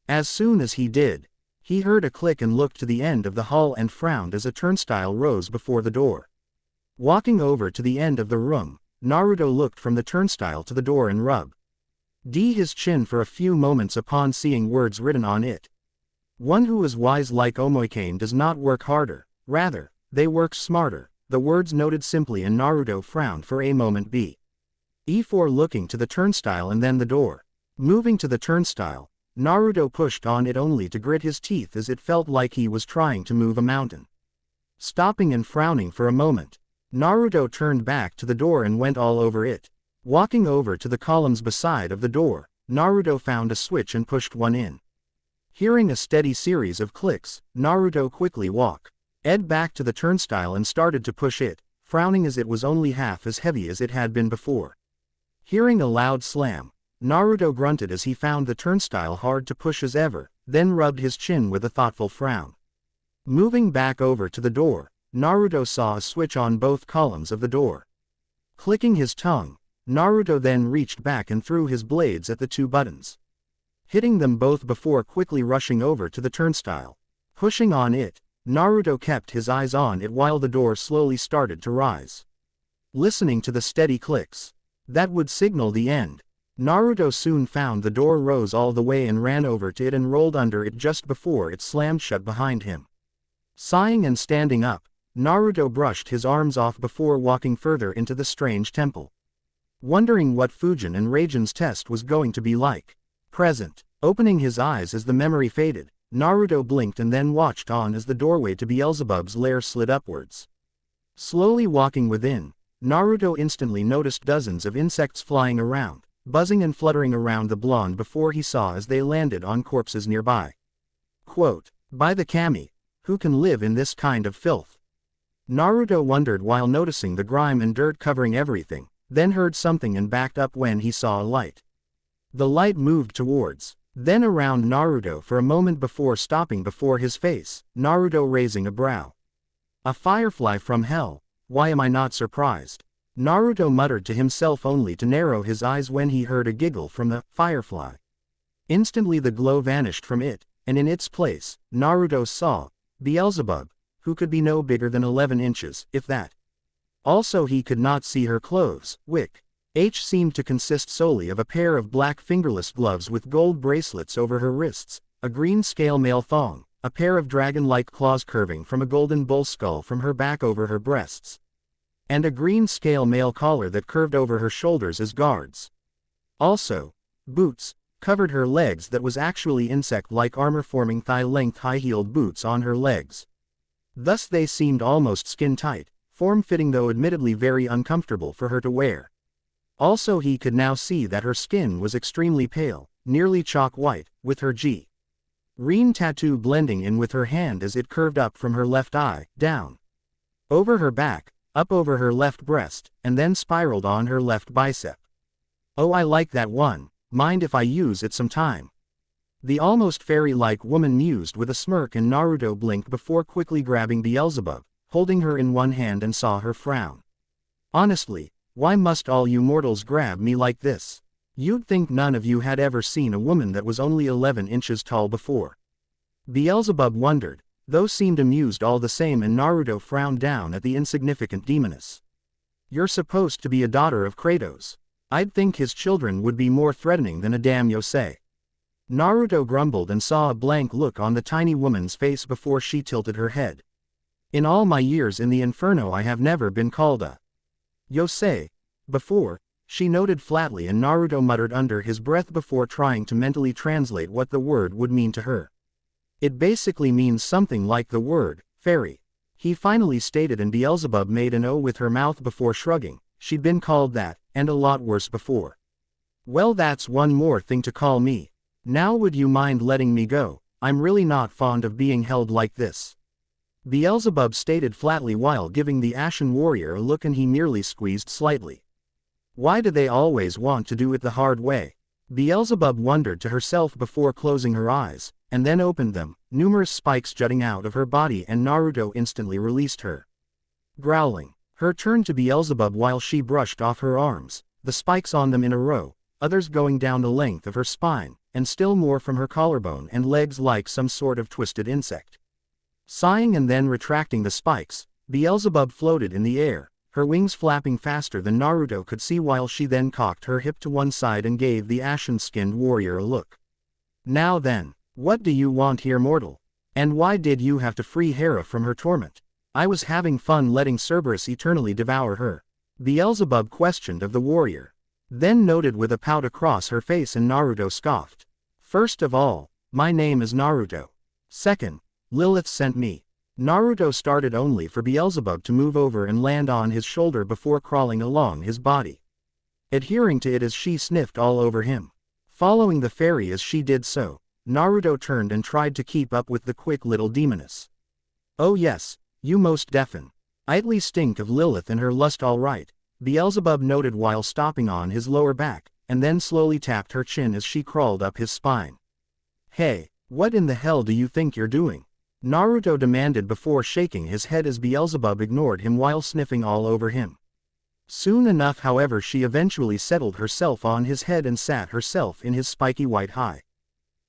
As soon as he did, he heard a click and looked to the end of the hall and frowned as a turnstile rose before the door. Walking over to the end of the room, Naruto looked from the turnstile to the door and rubbed his chin for a few moments upon seeing words written on it. One who is wise like Omoikane does not work harder, rather, they work smarter, the words noted simply, and Naruto frowned for a moment. E4 looking to the turnstile and then the door. Moving to the turnstile, Naruto pushed on it only to grit his teeth as it felt like he was trying to move a mountain. Stopping and frowning for a moment, Naruto turned back to the door and went all over it. Walking over to the columns beside of the door, Naruto found a switch and pushed one in. Hearing a steady series of clicks, Naruto quickly walked back to the turnstile and started to push it, frowning as it was only half as heavy as it had been before. Hearing a loud slam, Naruto grunted as he found the turnstile hard to push as ever, then rubbed his chin with a thoughtful frown. Moving back over to the door, Naruto saw a switch on both columns of the door. Clicking his tongue, Naruto then reached back and threw his blades at the two buttons, hitting them both before quickly rushing over to the turnstile. Pushing on it, Naruto kept his eyes on it while the door slowly started to rise. Listening to the steady clicks that would signal the end, Naruto soon found the door rose all the way and ran over to it and rolled under it just before it slammed shut behind him. Sighing and standing up, Naruto brushed his arms off before walking further into the strange temple. Wondering what Fujin and Raijin's test was going to be like. Present. Opening his eyes as the memory faded, Naruto blinked and then watched on as the doorway to Beelzebub's lair slid upwards. Slowly walking within, Naruto instantly noticed dozens of insects flying around, buzzing and fluttering around the blonde before he saw as they landed on corpses nearby. Quote, "By the kami, who can live in this kind of filth?" Naruto wondered while noticing the grime and dirt covering everything, then heard something and backed up when he saw a light. The light moved towards, then around Naruto for a moment before stopping before his face, Naruto raising a brow. "A firefly from hell, why am I not surprised?" Naruto muttered to himself only to narrow his eyes when he heard a giggle from the firefly. Instantly the glow vanished from it, and in its place, Naruto saw Beelzebub, who could be no bigger than 11 inches, if that. Also he could not see her clothes, which seemed to consist solely of a pair of black fingerless gloves with gold bracelets over her wrists, a green scale mail thong, a pair of dragon-like claws curving from a golden bull skull from her back over her breasts, and a green scale mail collar that curved over her shoulders as guards. Also, boots covered her legs that was actually insect-like armor forming thigh-length high-heeled boots on her legs. Thus they seemed almost skin-tight, form-fitting though admittedly very uncomfortable for her to wear. Also he could now see that her skin was extremely pale, nearly chalk white, with her green tattoo blending in with her hand as it curved up from her left eye, down over her back, up over her left breast, and then spiraled on her left bicep. "Oh, I like that one, mind if I use it some time?" The almost fairy-like woman mused with a smirk, and Naruto blinked before quickly grabbing Beelzebub, holding her in one hand, and saw her frown. "Honestly, why must all you mortals grab me like this? You'd think none of you had ever seen a woman that was only 11 inches tall before." Beelzebub wondered, though seemed amused all the same, and Naruto frowned down at the insignificant demoness. "You're supposed to be a daughter of Kratos. I'd think his children would be more threatening than a damn Yosei." Naruto grumbled and saw a blank look on the tiny woman's face before she tilted her head. "In all my years in the inferno I have never been called a Yosei before," she noted flatly, and Naruto muttered under his breath before trying to mentally translate what the word would mean to her. "It basically means something like the word fairy," he finally stated, and Beelzebub made an O with her mouth before shrugging. "She'd been called that, and a lot worse before." "Well, that's one more thing to call me. Now would you mind letting me go? I'm really not fond of being held like this," Beelzebub stated flatly while giving the Ashen Warrior a look, and he merely squeezed slightly. "Why do they always want to do it the hard way?" Beelzebub wondered to herself before closing her eyes, and then opened them, numerous spikes jutting out of her body, and Naruto instantly released her. Growling, her turned to Beelzebub while she brushed off her arms, the spikes on them in a row, others going down the length of her spine, and still more from her collarbone and legs like some sort of twisted insect. Sighing and then retracting the spikes, Beelzebub floated in the air, her wings flapping faster than Naruto could see, while she then cocked her hip to one side and gave the ashen-skinned warrior a look. "Now then, what do you want here, mortal? And why did you have to free Hera from her torment? I was having fun letting Cerberus eternally devour her," Beelzebub questioned of the warrior. Then noted with a pout across her face, and Naruto scoffed. First of all, my name is Naruto. Second, Lilith sent me. Naruto started only for Beelzebub to move over and land on his shoulder before crawling along his body, adhering to it as she sniffed all over him. Following the fairy as she did so, Naruto turned and tried to keep up with the quick little demoness. Oh yes, you most definitely stink of Lilith and her lust, all right, Beelzebub noted while stopping on his lower back, and then slowly tapped her chin as she crawled up his spine. Hey, what in the hell do you think you're doing? Naruto demanded before shaking his head as Beelzebub ignored him while sniffing all over him. Soon enough, however, she eventually settled herself on his head and sat herself in his spiky white high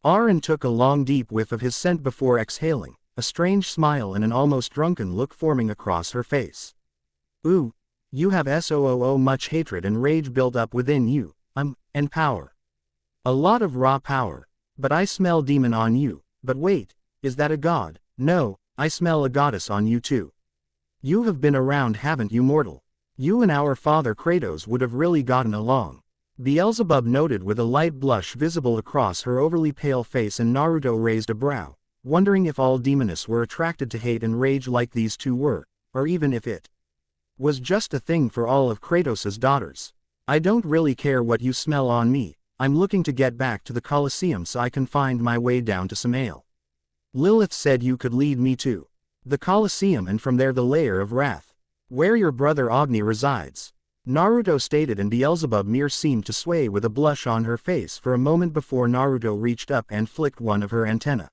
R and took a long deep whiff of his scent before exhaling, a strange smile and an almost drunken look forming across her face. Ooh, you have so much hatred and rage built up within you, and power. A lot of raw power, but I smell demon on you. But wait, is that a god? No, I smell a goddess on you too. You have been around, haven't you, mortal? You and our father Kratos would have really gotten along. Beelzebub noted with a light blush visible across her overly pale face, and Naruto raised a brow, wondering if all demonists were attracted to hate and rage like these two were, or even if it was just a thing for all of Kratos's daughters. I don't really care what you smell on me, I'm looking to get back to the coliseum so I can find my way down to some ale. Lilith said you could lead me to the coliseum and from there the lair of wrath, where your brother Agni resides, Naruto stated, and Beelzebub mere seemed to sway with a blush on her face for a moment before Naruto reached up and flicked one of her antennae.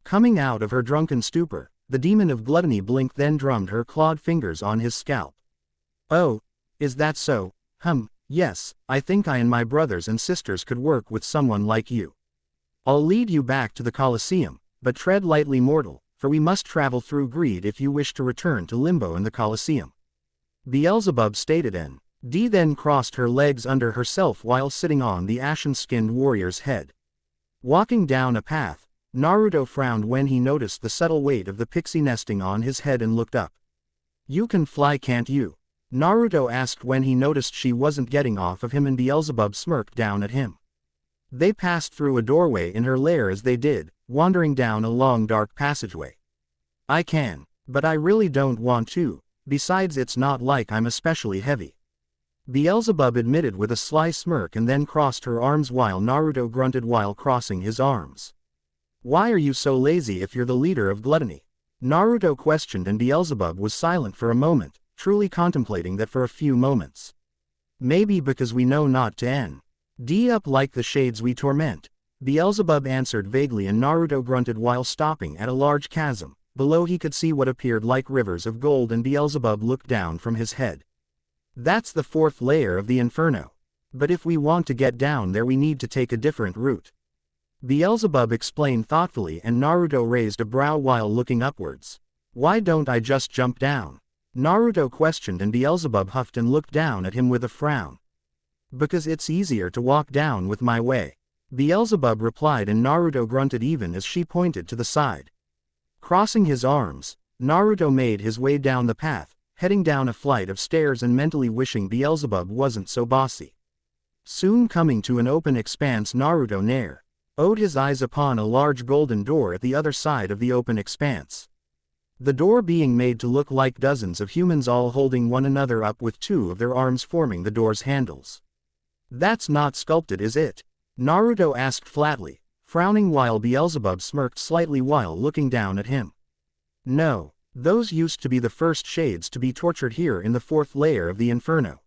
Coming out of her drunken stupor, the demon of gluttony blinked, then drummed her clawed fingers on his scalp. Oh, is that so? Yes, I think I and my brothers and sisters could work with someone like you. I'll lead you back to the coliseum, but tread lightly, mortal, for we must travel through greed if you wish to return to Limbo in the coliseum. Beelzebub stated, and D then crossed her legs under herself while sitting on the ashen-skinned warrior's head. Walking down a path, Naruto frowned when he noticed the subtle weight of the pixie nesting on his head and looked up. You can fly, can't you? Naruto asked when he noticed she wasn't getting off of him, and Beelzebub smirked down at him. They passed through a doorway in her lair as they did, wandering down a long dark passageway. I can, but I really don't want to, besides it's not like I'm especially heavy, Beelzebub admitted with a sly smirk, and then crossed her arms while Naruto grunted while crossing his arms. Why are you so lazy if you're the leader of gluttony? Naruto questioned, and Beelzebub was silent for a moment, truly contemplating that for a few moments. Maybe because we know not to end up like the shades we torment, Beelzebub answered vaguely, and Naruto grunted while stopping at a large chasm. Below he could see what appeared like rivers of gold, and Beelzebub looked down from his head. That's the fourth layer of the inferno. But if we want to get down there we need to take a different route, Beelzebub explained thoughtfully, and Naruto raised a brow while looking upwards. Why don't I just jump down? Naruto questioned, and Beelzebub huffed and looked down at him with a frown. Because it's easier to walk down with my way, Beelzebub replied, and Naruto grunted even as she pointed to the side. Crossing his arms, Naruto made his way down the path, heading down a flight of stairs and mentally wishing Beelzebub wasn't so bossy. Soon coming to an open expanse, Naruto narrowed his eyes upon a large golden door at the other side of the open expanse. The door being made to look like dozens of humans all holding one another up with two of their arms forming the door's handles. That's not sculpted, is it? Naruto asked flatly, frowning while Beelzebub smirked slightly while looking down at him. No, those used to be the first shades to be tortured here in the fourth layer of the inferno,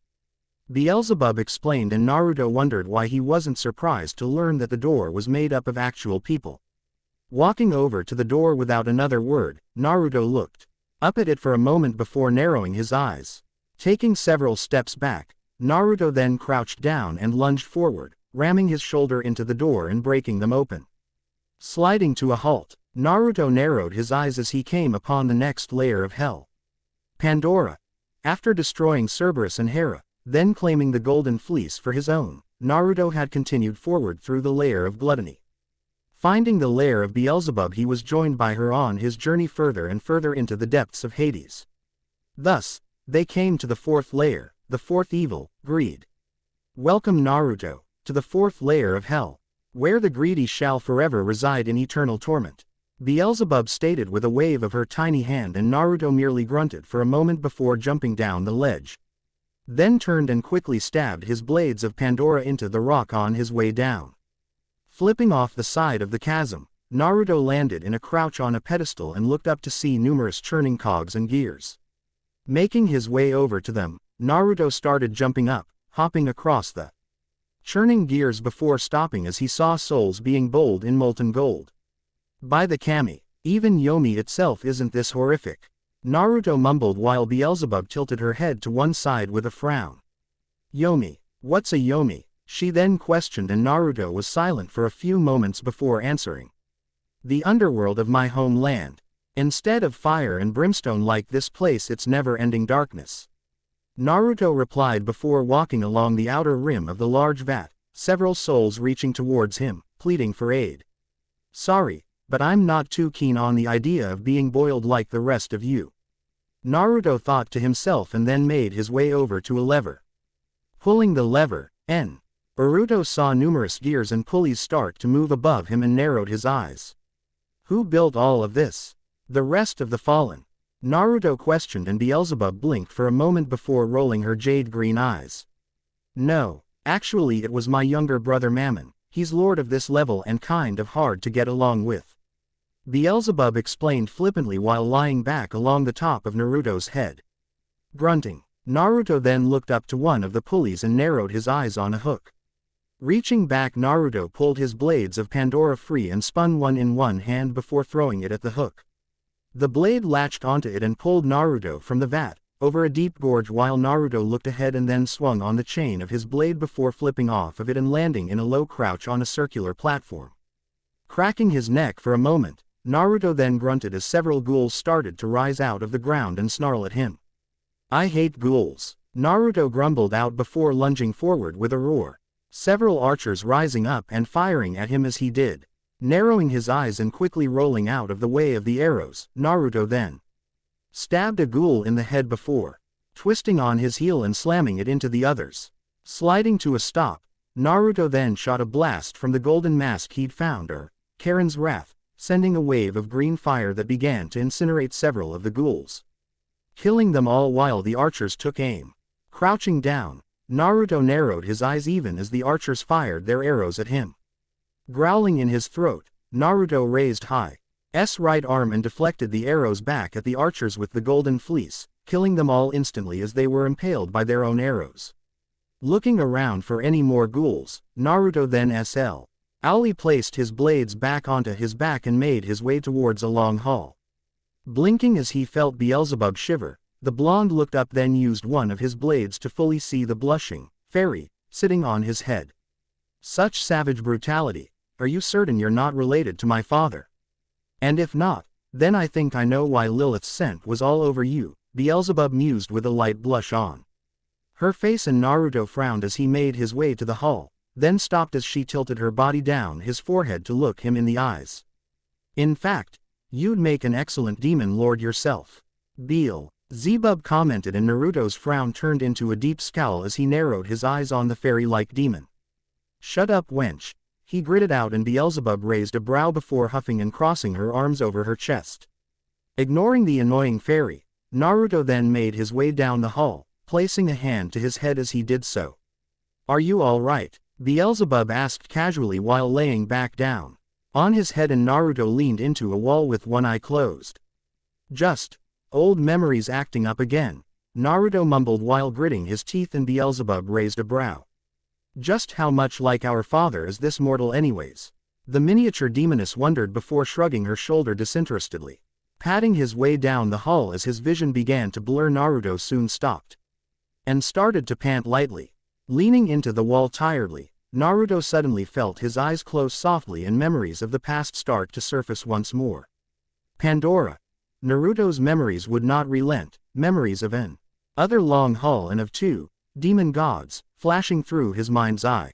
Beelzebub explained, and Naruto wondered why he wasn't surprised to learn that the door was made up of actual people. Walking over to the door without another word, Naruto looked up at it for a moment before narrowing his eyes. Taking several steps back, Naruto then crouched down and lunged forward, ramming his shoulder into the door and breaking them open. Sliding to a halt, Naruto narrowed his eyes as he came upon the next layer of hell. Pandora. After destroying Cerberus and Hera, then claiming the Golden Fleece for his own, Naruto had continued forward through the lair of gluttony. Finding the lair of Beelzebub, he was joined by her on his journey further and further into the depths of Hades. Thus, they came to the fourth layer, the fourth evil, greed. Welcome Naruto, to the fourth layer of hell, where the greedy shall forever reside in eternal torment. Beelzebub stated with a wave of her tiny hand, and Naruto merely grunted for a moment before jumping down the ledge. Then turned and quickly stabbed his blades of Pandora into the rock on his way down. Flipping off the side of the chasm, Naruto landed in a crouch on a pedestal and looked up to see numerous churning cogs and gears. Making his way over to them, Naruto started jumping up, hopping across the churning gears before stopping as he saw souls being bowled in molten gold. By the kami, even Yomi itself isn't this horrific, Naruto mumbled while Beelzebub tilted her head to one side with a frown. Yomi, what's a Yomi? She then questioned, and Naruto was silent for a few moments before answering. The underworld of my homeland. Instead of fire and brimstone like this place, it's never-ending darkness. Naruto replied before walking along the outer rim of the large vat, several souls reaching towards him, pleading for aid. Sorry, but I'm not too keen on the idea of being boiled like the rest of you. Naruto thought to himself and then made his way over to a lever. Pulling the lever, Naruto saw numerous gears and pulleys start to move above him and narrowed his eyes. Who built all of this? The rest of the fallen? Naruto questioned, and Beelzebub blinked for a moment before rolling her jade-green eyes. No, actually it was my younger brother Mammon. He's lord of this level and kind of hard to get along with. Beelzebub explained flippantly while lying back along the top of Naruto's head. Grunting, Naruto then looked up to one of the pulleys and narrowed his eyes on a hook. Reaching back, Naruto pulled his blades of Pandora free and spun one in one hand before throwing it at the hook. The blade latched onto it and pulled Naruto from the vat, over a deep gorge, while Naruto looked ahead and then swung on the chain of his blade before flipping off of it and landing in a low crouch on a circular platform. Cracking his neck for a moment, Naruto then grunted as several ghouls started to rise out of the ground and snarl at him. I hate ghouls, Naruto grumbled out before lunging forward with a roar. Several archers rising up and firing at him as he did. Narrowing his eyes and quickly rolling out of the way of the arrows, Naruto then stabbed a ghoul in the head before twisting on his heel and slamming it into the others. Sliding to a stop, Naruto then shot a blast from the golden mask he'd found, Karen's Wrath, sending a wave of green fire that began to incinerate several of the ghouls, killing them all while the archers took aim. Crouching down, Naruto narrowed his eyes even as the archers fired their arrows at him. Growling in his throat, Naruto raised his right arm and deflected the arrows back at the archers with the golden fleece, killing them all instantly as they were impaled by their own arrows. Looking around for any more ghouls, Naruto then slowly placed his blades back onto his back and made his way towards a long hall. Blinking as he felt Beelzebub shiver, the blonde looked up, then used one of his blades to fully see the blushing fairy sitting on his head. Such savage brutality. Are you certain you're not related to my father? And if not, then I think I know why Lilith's scent was all over you, Beelzebub mused with a light blush on her face, and Naruto frowned as he made his way to the hall, then stopped as she tilted her body down his forehead to look him in the eyes. In fact, you'd make an excellent demon lord yourself. Beelzebub commented, and Naruto's frown turned into a deep scowl as he narrowed his eyes on the fairy-like demon. Shut up, wench, he gritted out, and Beelzebub raised a brow before huffing and crossing her arms over her chest. Ignoring the annoying fairy, Naruto then made his way down the hall, placing a hand to his head as he did so. Are you all right? Beelzebub asked casually while laying back down on his head, and Naruto leaned into a wall with one eye closed. Just old memories acting up again, Naruto mumbled while gritting his teeth, and Beelzebub raised a brow. Just how much like our father is this mortal anyways? The miniature demoness wondered before shrugging her shoulder disinterestedly. Patting his way down the hall as his vision began to blur, Naruto soon stopped and started to pant lightly. Leaning into the wall tiredly, Naruto suddenly felt his eyes close softly and memories of the past start to surface once more. Pandora. Naruto's memories would not relent, memories of an other long hall and of two demon gods, flashing through his mind's eye.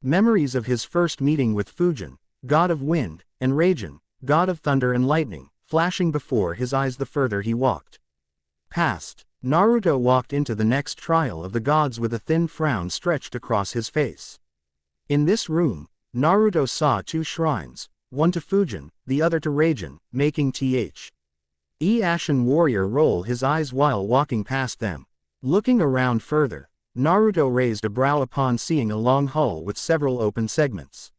Memories of his first meeting with Fujin, god of wind, and Raijin, god of thunder and lightning, flashing before his eyes the further he walked. Past. Naruto walked into the next trial of the gods with a thin frown stretched across his face. In this room, Naruto saw two shrines, one to Fujin, the other to Raijin, making Ashen warrior roll his eyes while walking past them. Looking around further, Naruto raised a brow upon seeing a long hall with several open segments.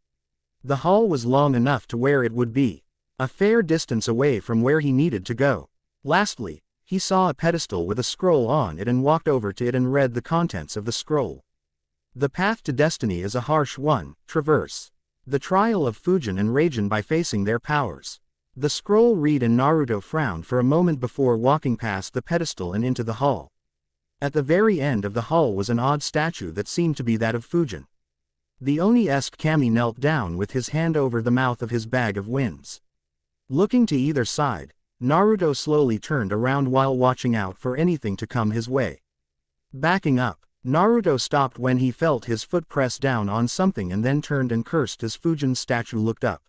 The hall was long enough to where it would be a fair distance away from where he needed to go. Lastly, he saw a pedestal with a scroll on it and walked over to it and read the contents of the scroll. The path to destiny is a harsh one, traverse the trial of Fujin and Raijin by facing their powers. The scroll read, and Naruto frowned for a moment before walking past the pedestal and into the hall. At the very end of the hall was an odd statue that seemed to be that of Fujin. The Oni-esque Kami knelt down with his hand over the mouth of his bag of winds. Looking to either side, Naruto slowly turned around while watching out for anything to come his way. Backing up, Naruto stopped when he felt his foot press down on something and then turned and cursed as Fujin's statue looked up.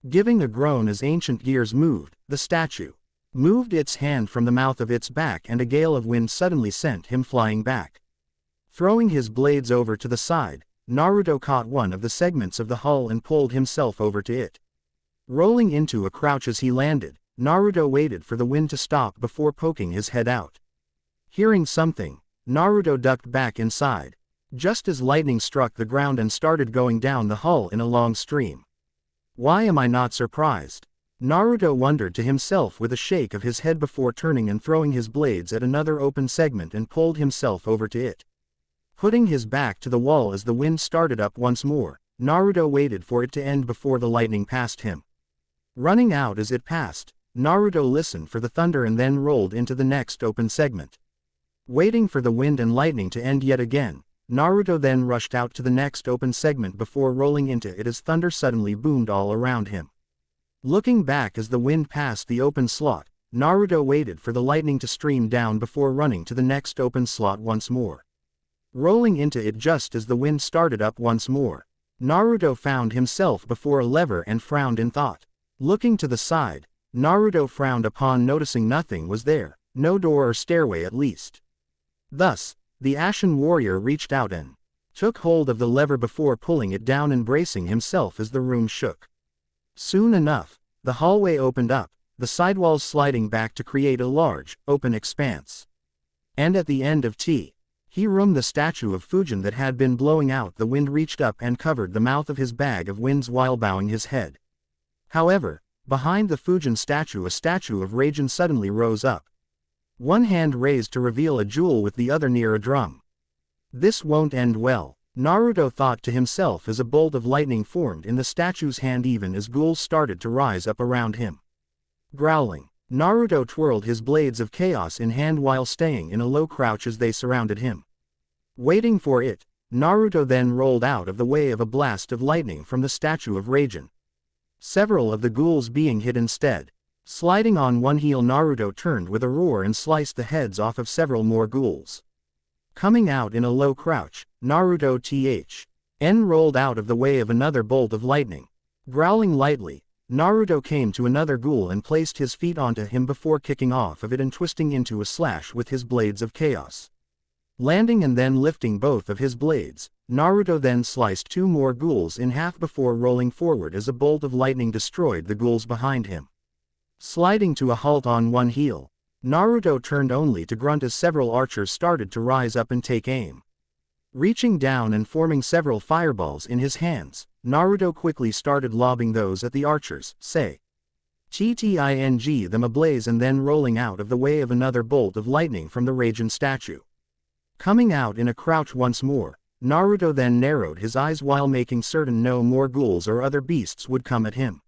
Giving a groan as ancient gears moved, the statue moved its hand from the mouth of its back and a gale of wind suddenly sent him flying back. Throwing his blades over to the side, Naruto caught one of the segments of the hull and pulled himself over to it. Rolling into a crouch as he landed, Naruto waited for the wind to stop before poking his head out. Hearing something, Naruto ducked back inside, just as lightning struck the ground and started going down the hull in a long stream. Why am I not surprised? Naruto wondered to himself with a shake of his head before turning and throwing his blades at another open segment and pulled himself over to it. Putting his back to the wall as the wind started up once more, Naruto waited for it to end before the lightning passed him. Running out as it passed, Naruto listened for the thunder and then rolled into the next open segment. Waiting for the wind and lightning to end yet again, Naruto then rushed out to the next open segment before rolling into it as thunder suddenly boomed all around him. Looking back as the wind passed the open slot, Naruto waited for the lightning to stream down before running to the next open slot once more. Rolling into it just as the wind started up once more, Naruto found himself before a lever and frowned in thought. Looking to the side, Naruto frowned upon noticing nothing was there, no door or stairway at least. Thus, the Ashen warrior reached out and took hold of the lever before pulling it down and bracing himself as the room shook. Soon enough, the hallway opened up, the sidewalls sliding back to create a large, open expanse. And at the end of the statue of Fujin that had been blowing out the wind reached up and covered the mouth of his bag of winds while bowing his head. However, behind the Fujin statue a statue of Raijin suddenly rose up. One hand raised to reveal a jewel with the other near a drum. This won't end well, Naruto thought to himself as a bolt of lightning formed in the statue's hand even as ghouls started to rise up around him. Growling, Naruto twirled his blades of chaos in hand while staying in a low crouch as they surrounded him. Waiting for it, Naruto then rolled out of the way of a blast of lightning from the statue of Raijin. Several of the ghouls being hit instead. Sliding on one heel, Naruto turned with a roar and sliced the heads off of several more ghouls. Coming out in a low crouch, Naruto rolled out of the way of another bolt of lightning. Growling lightly, Naruto came to another ghoul and placed his feet onto him before kicking off of it and twisting into a slash with his blades of chaos. Landing and then lifting both of his blades, Naruto then sliced two more ghouls in half before rolling forward as a bolt of lightning destroyed the ghouls behind him. Sliding to a halt on one heel, Naruto turned only to grunt as several archers started to rise up and take aim. Reaching down and forming several fireballs in his hands, Naruto quickly started lobbing those at the archers, setting them ablaze and then rolling out of the way of another bolt of lightning from the Raijin statue. Coming out in a crouch once more, Naruto then narrowed his eyes while making certain no more ghouls or other beasts would come at him.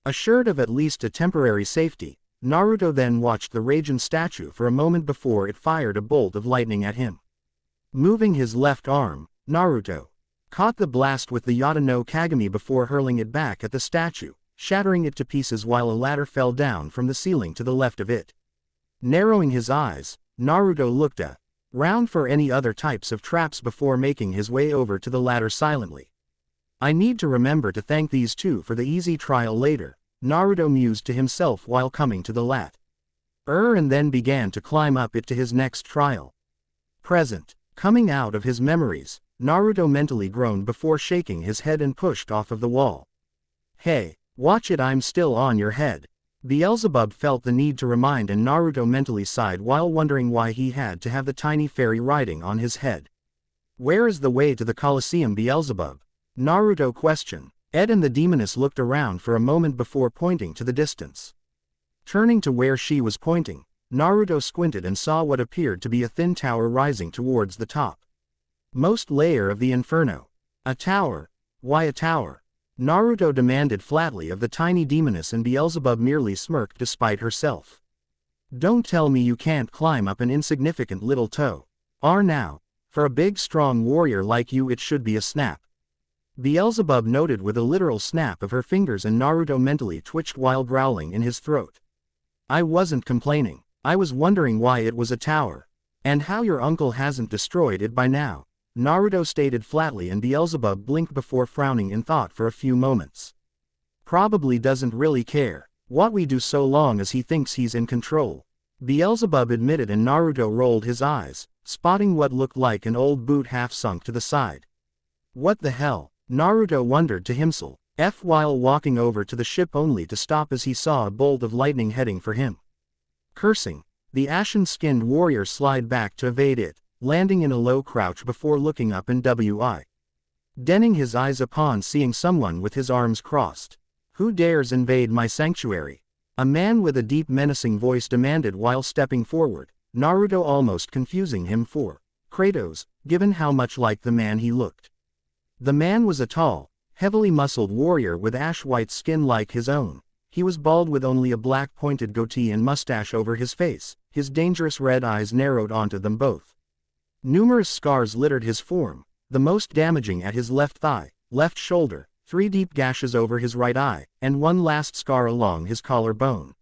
Assured of at least a temporary safety, Naruto then watched the Raijin statue for a moment before it fired a bolt of lightning at him. Moving his left arm, Naruto caught the blast with the Yata no Kagami before hurling it back at the statue, shattering it to pieces while a ladder fell down from the ceiling to the left of it. Narrowing his eyes, Naruto looked around for any other types of traps before making his way over to the ladder silently. I need to remember to thank these two for the easy trial later, Naruto mused to himself while coming to the ladder. And then began to climb up it to his next trial. Present. Coming out of his memories, Naruto mentally groaned before shaking his head and pushed off of the wall. Hey, watch it, I'm still on your head. Beelzebub felt the need to remind, and Naruto mentally sighed while wondering why he had to have the tiny fairy riding on his head. Where is the way to the Coliseum, Beelzebub? Naruto questioned. Ed and the demoness looked around for a moment before pointing to the distance. Turning to where she was pointing, Naruto squinted and saw what appeared to be a thin tower rising towards the top. Most layer of the inferno. A tower? Why a tower? Naruto demanded flatly of the tiny demoness, and Beelzebub merely smirked despite herself. Don't tell me you can't climb up an insignificant little toe. Now, for a big strong warrior like you it should be a snap. Beelzebub noted with a literal snap of her fingers, and Naruto mentally twitched while growling in his throat. I wasn't complaining. I was wondering why it was a tower. And how your uncle hasn't destroyed it by now, Naruto stated flatly, and Beelzebub blinked before frowning in thought for a few moments. Probably doesn't really care what we do so long as he thinks he's in control, Beelzebub admitted, and Naruto rolled his eyes, spotting what looked like an old boot half sunk to the side. What the hell? Naruto wondered to himself, while walking over to the ship, only to stop as he saw a bolt of lightning heading for him. Cursing, the ashen-skinned warrior slid back to evade it, landing in a low crouch before looking up and denning his eyes upon seeing someone with his arms crossed. Who dares invade my sanctuary? A man with a deep menacing voice demanded while stepping forward, Naruto almost confusing him for Kratos, given how much like the man he looked. The man was a tall, heavily muscled warrior with ash-white skin like his own. He was bald with only a black pointed goatee and mustache over his face, his dangerous red eyes narrowed onto them both. Numerous scars littered his form, the most damaging at his left thigh, left shoulder, 3 deep gashes over his right eye, and one last scar along his collarbone.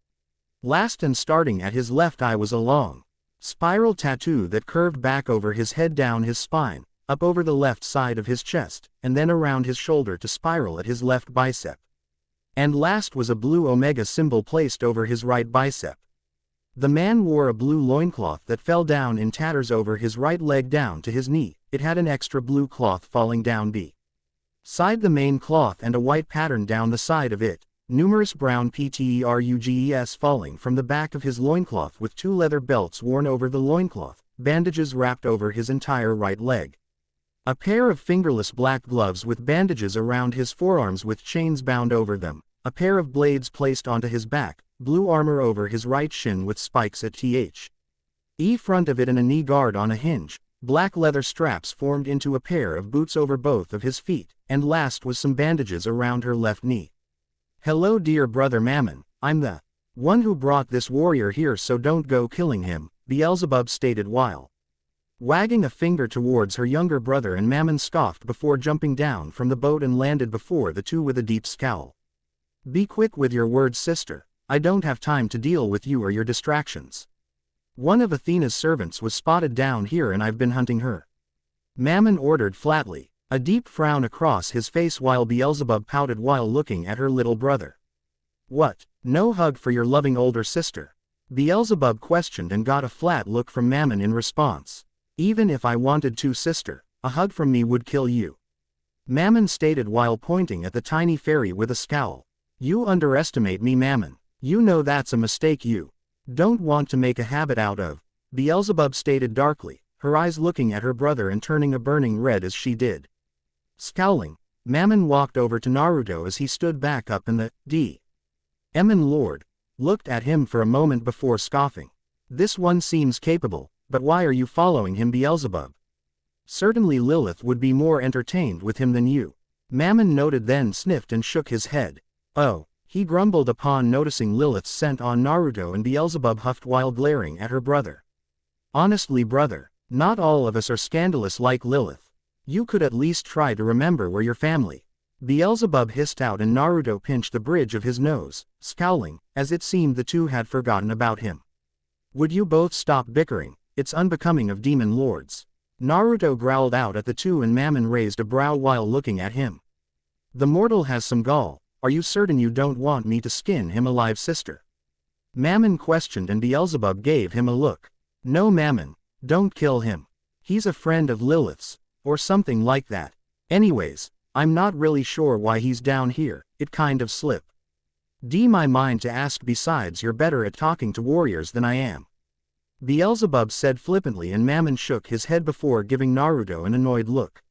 Last and starting at his left eye was a long, spiral tattoo that curved back over his head, down his spine, up over the left side of his chest, and then around his shoulder to spiral at his left bicep. And last was a blue omega symbol placed over his right bicep. The man wore a blue loincloth that fell down in tatters over his right leg down to his knee. It had an extra blue cloth falling down beside the main cloth and a white pattern down the side of it, numerous brown patruges falling from the back of his loincloth, with 2 leather belts worn over the loincloth, bandages wrapped over his entire right leg. A pair of fingerless black gloves with bandages around his forearms with chains bound over them, a pair of blades placed onto his back, blue armor over his right shin with spikes at the front of it, and a knee guard on a hinge. Black leather straps formed into a pair of boots over both of his feet, and last was some bandages around her left knee. Hello dear brother Mammon, I'm the one who brought this warrior here, so don't go killing him, Beelzebub stated while wagging a finger towards her younger brother, and Mammon scoffed before jumping down from the boat and landed before the two with a deep scowl. Be quick with your words, sister. I don't have time to deal with you or your distractions. One of Athena's servants was spotted down here and I've been hunting her, Mammon ordered flatly, a deep frown across his face while Beelzebub pouted while looking at her little brother. What, no hug for your loving older sister? Beelzebub questioned and got a flat look from Mammon in response. Even if I wanted to, sister, a hug from me would kill you, Mammon stated while pointing at the tiny fairy with a scowl. You underestimate me, Mammon. You know that's a mistake you don't want to make a habit out of, Beelzebub stated darkly, her eyes looking at her brother and turning a burning red as she did. Scowling, Mammon walked over to Naruto as he stood back up, and the Demon Lord looked at him for a moment before scoffing. This one seems capable, but why are you following him, Beelzebub? Certainly Lilith would be more entertained with him than you, Mammon noted, then sniffed and shook his head. Oh, he grumbled upon noticing Lilith's scent on Naruto, and Beelzebub huffed while glaring at her brother. Honestly brother, not all of us are scandalous like Lilith. You could at least try to remember where your family, Beelzebub hissed out, and Naruto pinched the bridge of his nose, scowling, as it seemed the two had forgotten about him. Would you both stop bickering? It's unbecoming of demon lords. Naruto growled out at the two, and Mammon raised a brow while looking at him. The mortal has some gall. Are you certain you don't want me to skin him alive, sister? Mammon questioned and Beelzebub gave him a look. No Mammon, don't kill him. He's a friend of Lilith's, or something like that. Anyways, I'm not really sure why he's down here, it kind of slipped. My mind to ask, besides you're better at talking to warriors than I am. Beelzebub said flippantly, and Mammon shook his head before giving Naruto an annoyed look.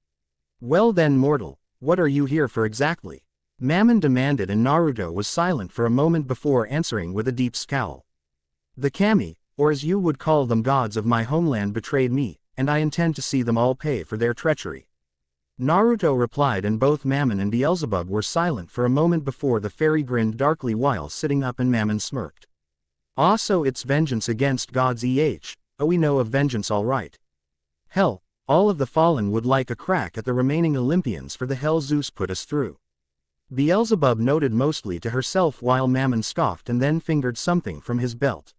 Well then, mortal, what are you here for exactly? Mammon demanded, and Naruto was silent for a moment before answering with a deep scowl. The kami, or as you would call them, gods of my homeland, betrayed me, and I intend to see them all pay for their treachery. Naruto replied, and both Mammon and Beelzebub were silent for a moment before the fairy grinned darkly while sitting up, and Mammon smirked. So it's vengeance against gods we know of vengeance all right. Hell, all of the fallen would like a crack at the remaining Olympians for the hell Zeus put us through. Beelzebub noted mostly to herself while Mammon scoffed and then fingered something from his belt.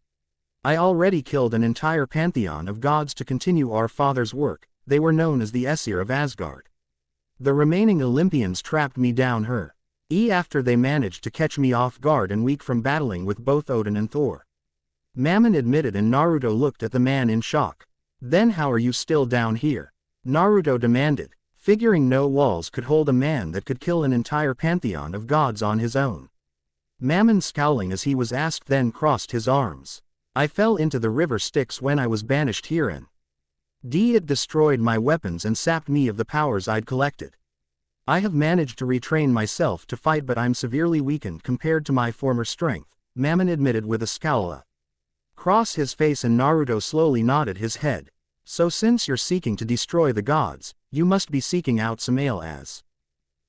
I already killed an entire pantheon of gods to continue our father's work. They were known as the Aesir of Asgard. The remaining Olympians trapped me down here after they managed to catch me off guard and weak from battling with both Odin and Thor. Mammon admitted, and Naruto looked at the man in shock. Then how are you still down here? Naruto demanded, figuring no walls could hold a man that could kill an entire pantheon of gods on his own. Mammon, scowling as he was asked, then crossed his arms. I fell into the river Styx when I was banished herein. It destroyed my weapons and sapped me of the powers I'd collected. I have managed to retrain myself to fight, but I'm severely weakened compared to my former strength, Mammon admitted with a scowl across his face, and Naruto slowly nodded his head. So since you're seeking to destroy the gods, you must be seeking out some as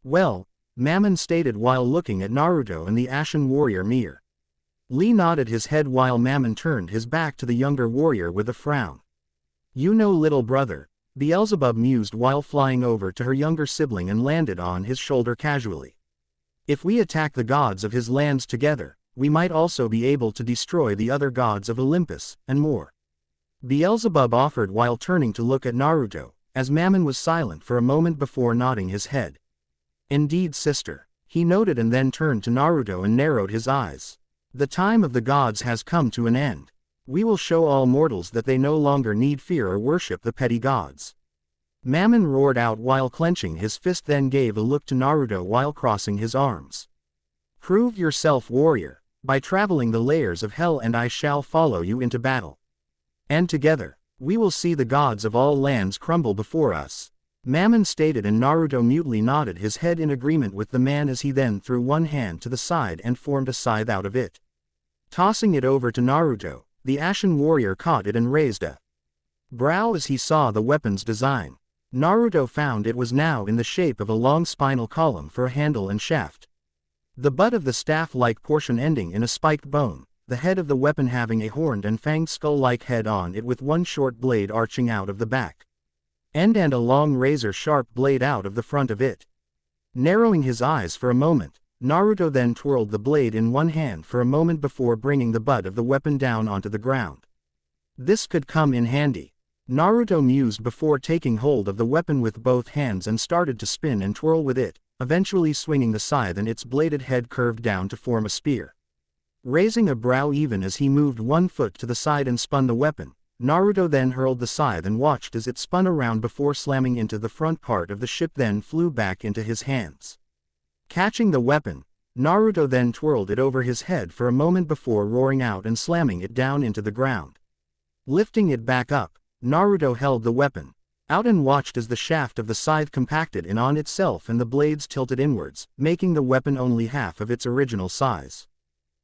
well, Mammon stated while looking at Naruto and the Ashen warrior Mir. Lee nodded his head while Mammon turned his back to the younger warrior with a frown. You know, little brother, Beelzebub mused while flying over to her younger sibling and landed on his shoulder casually. If we attack the gods of his lands together, we might also be able to destroy the other gods of Olympus, and more. Beelzebub offered while turning to look at Naruto, as Mammon was silent for a moment before nodding his head. Indeed, sister, he noted, and then turned to Naruto and narrowed his eyes. The time of the gods has come to an end. We will show all mortals that they no longer need fear or worship the petty gods. Mammon roared out while clenching his fist, then gave a look to Naruto while crossing his arms. Prove yourself, warrior, by traveling the layers of hell, and I shall follow you into battle. And together, we will see the gods of all lands crumble before us. Mammon stated, and Naruto mutely nodded his head in agreement with the man as he then threw one hand to the side and formed a scythe out of it. Tossing it over to Naruto, the Ashen warrior caught it and raised a brow as he saw the weapon's design. Naruto found it was now in the shape of a long spinal column for a handle and shaft. The butt of the staff-like portion ending in a spiked bone, the head of the weapon having a horned and fanged skull-like head on it with one short blade arching out of the back end and a long razor-sharp blade out of the front of it. Narrowing his eyes for a moment, Naruto then twirled the blade in one hand for a moment before bringing the butt of the weapon down onto the ground. This could come in handy, Naruto mused before taking hold of the weapon with both hands and started to spin and twirl with it, eventually swinging the scythe and its bladed head curved down to form a spear. Raising a brow even as he moved one foot to the side and spun the weapon, Naruto then hurled the scythe and watched as it spun around before slamming into the front part of the ship, then flew back into his hands. Catching the weapon, Naruto then twirled it over his head for a moment before roaring out and slamming it down into the ground. Lifting it back up, Naruto held the weapon out and watched as the shaft of the scythe compacted in on itself and the blades tilted inwards, making the weapon only half of its original size.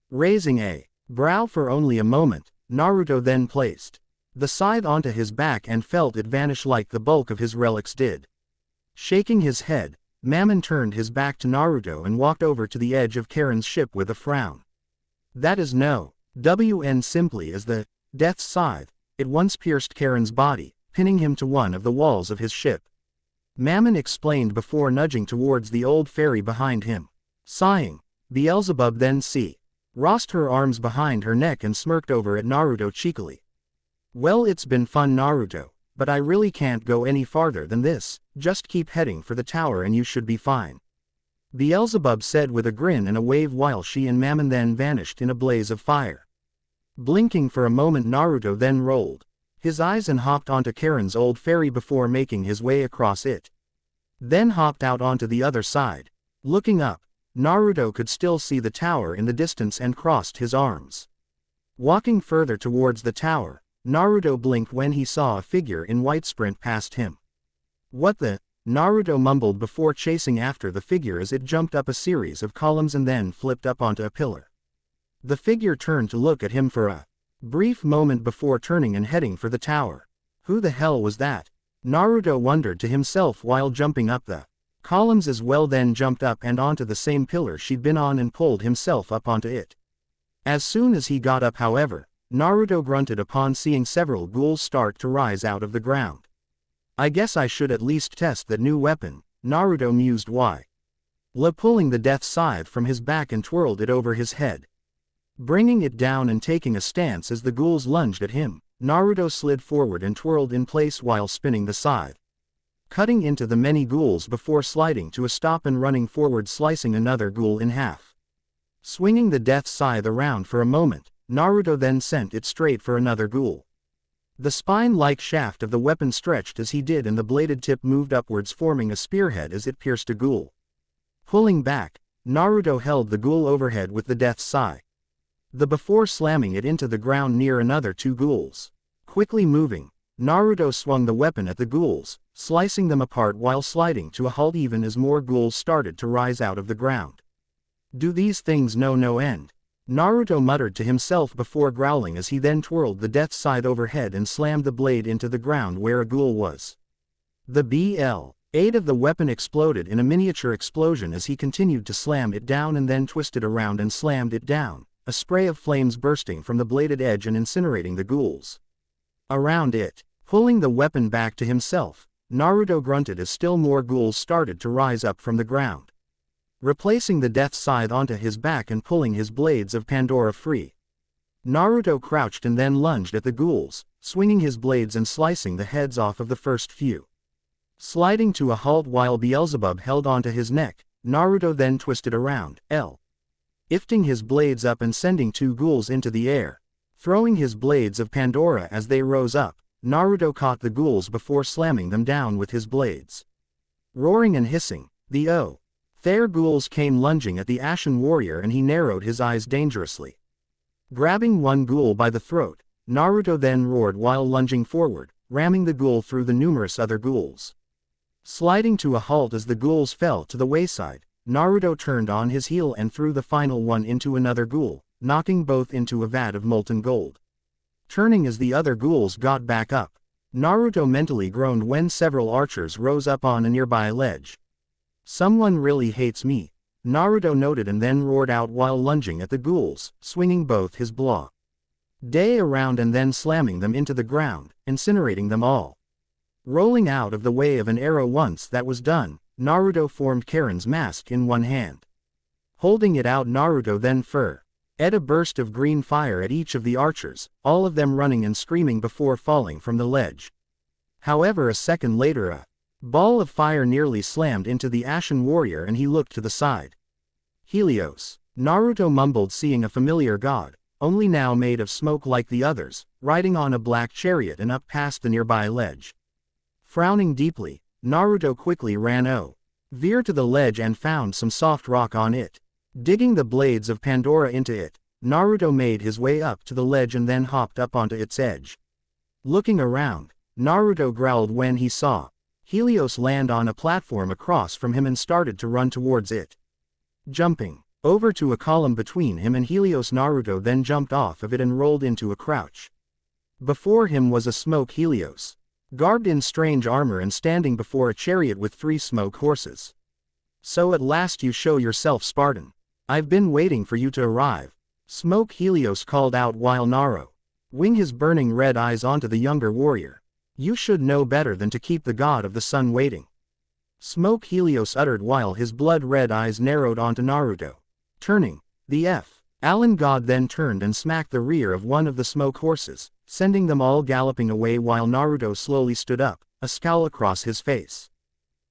Raising a brow for only a moment, Naruto then placed the scythe onto his back and felt it vanish like the bulk of his relics did. Shaking his head, Mammon turned his back to Naruto and walked over to the edge of Karen's ship with a frown. That is no WN simply as the death scythe. It once pierced Karen's body, pinning him to one of the walls of his ship. Mammon explained before nudging towards the old fairy behind him. Sighing, Beelzebub then rossed her arms behind her neck and smirked over at Naruto cheekily. Well, it's been fun, Naruto, but I really can't go any farther than this. Just keep heading for the tower and you should be fine. Beelzebub said with a grin and a wave while she and Mammon then vanished in a blaze of fire. Blinking for a moment, Naruto then rolled his eyes and hopped onto Karen's old ferry before making his way across it. Then hopped out onto the other side. Looking up, Naruto could still see the tower in the distance and crossed his arms. Walking further towards the tower, Naruto blinked when he saw a figure in white sprint past him. "What the?" Naruto mumbled before chasing after the figure as it jumped up a series of columns and then flipped up onto a pillar. The figure turned to look at him for a brief moment before turning and heading for the tower. Who the hell was that? Naruto wondered to himself while jumping up the columns as well, then jumped up and onto the same pillar she'd been on and pulled himself up onto it. As soon as he got up, however, Naruto grunted upon seeing several ghouls start to rise out of the ground. "I guess I should at least test that new weapon," Naruto mused while pulling the death scythe from his back and twirled it over his head. Bringing it down and taking a stance as the ghouls lunged at him, Naruto slid forward and twirled in place while spinning the scythe, cutting into the many ghouls before sliding to a stop and running forward, slicing another ghoul in half. Swinging the death scythe around for a moment, Naruto then sent it straight for another ghoul. The spine-like shaft of the weapon stretched as he did and the bladed tip moved upwards, forming a spearhead as it pierced a ghoul. Pulling back, Naruto held the ghoul overhead with the death scythe, before slamming it into the ground near another two ghouls. Quickly moving, Naruto swung the weapon at the ghouls, slicing them apart while sliding to a halt even as more ghouls started to rise out of the ground. "Do these things know no end?" Naruto muttered to himself before growling as he then twirled the death scythe overhead and slammed the blade into the ground where a ghoul was. The BL-8 of the weapon exploded in a miniature explosion as he continued to slam it down and then twisted around and slammed it down, a spray of flames bursting from the bladed edge and incinerating the ghouls around it. Pulling the weapon back to himself, Naruto grunted as still more ghouls started to rise up from the ground. Replacing the death scythe onto his back and pulling his blades of Pandora free, Naruto crouched and then lunged at the ghouls, swinging his blades and slicing the heads off of the first few. Sliding to a halt while Beelzebub held onto his neck, Naruto then twisted around, lifting his blades up and sending two ghouls into the air. Throwing his blades of Pandora as they rose up, Naruto caught the ghouls before slamming them down with his blades. Roaring and hissing, the Thayer ghouls came lunging at the Ashen Warrior and he narrowed his eyes dangerously. Grabbing one ghoul by the throat, Naruto then roared while lunging forward, ramming the ghoul through the numerous other ghouls. Sliding to a halt as the ghouls fell to the wayside, Naruto turned on his heel and threw the final one into another ghoul, knocking both into a vat of molten gold. Turning as the other ghouls got back up, Naruto mentally groaned when several archers rose up on a nearby ledge. "Someone really hates me," Naruto noted and then roared out while lunging at the ghouls, swinging both his blade around and then slamming them into the ground, incinerating them all. Rolling out of the way of an arrow once that was done, Naruto formed Karen's mask in one hand. Holding it out, Naruto then fired a burst of green fire at each of the archers, all of them running and screaming before falling from the ledge. However, a second later a ball of fire nearly slammed into the Ashen Warrior and he looked to the side. "Helios," Naruto mumbled, seeing a familiar god, only now made of smoke like the others, riding on a black chariot and up past the nearby ledge. Frowning deeply, Naruto quickly ran over to the ledge and found some soft rock on it. Digging the blades of Pandora into it, Naruto made his way up to the ledge and then hopped up onto its edge. Looking around, Naruto growled when he saw Helios land on a platform across from him and started to run towards it. Jumping over to a column between him and Helios, Naruto then jumped off of it and rolled into a crouch. Before him was a smoke Helios, garbed in strange armor and standing before a chariot with 3 smoke horses. "So at last you show yourself, Spartan. I've been waiting for you to arrive," Smoke Helios called out while Naruto winged his burning red eyes onto the younger warrior. "You should know better than to keep the god of the sun waiting," Smoke Helios uttered while his blood-red eyes narrowed onto Naruto. Turning, the Allen god then turned and smacked the rear of one of the smoke horses, sending them all galloping away while Naruto slowly stood up, a scowl across his face.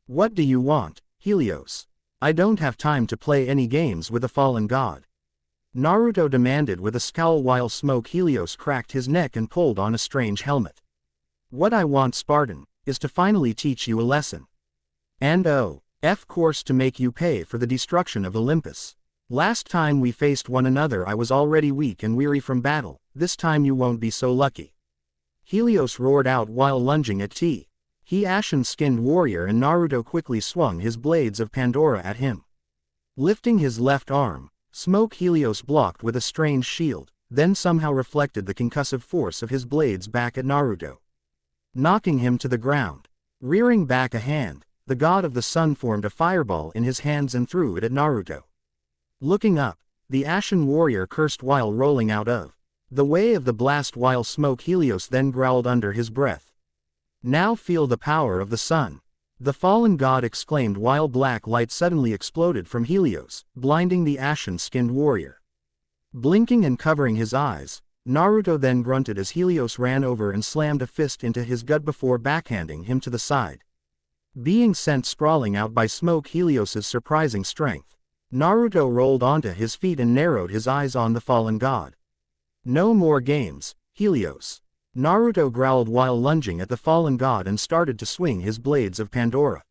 "What do you want, Helios? I don't have time to play any games with a fallen god." Naruto demanded with a scowl while Smoke Helios cracked his neck and pulled on a strange helmet. What I want, Spartan, is to finally teach you a lesson. And of course to make you pay for the destruction of Olympus. Last time we faced one another I was already weak and weary from battle, this time you won't be so lucky. Helios roared out while lunging at T. He ashen-skinned warrior, and Naruto quickly swung his blades of Pandora at him. Lifting his left arm, Smoke Helios blocked with a strange shield, then somehow reflected the concussive force of his blades back at Naruto, knocking him to the ground. Rearing back a hand, the god of the sun formed a fireball in his hands and threw it at Naruto. Looking up, the ashen warrior cursed while rolling out of the way of the blast while Smoke Helios then growled under his breath. Now feel the power of the sun, the fallen god exclaimed while black light suddenly exploded from Helios, blinding the ashen-skinned warrior. Blinking and covering his eyes, Naruto then grunted as Helios ran over and slammed a fist into his gut before backhanding him to the side. Being sent sprawling out by Smoke Helios's surprising strength, Naruto rolled onto his feet and narrowed his eyes on the fallen god. No more games, Helios. Naruto growled while lunging at the fallen god and started to swing his blades of Pandora.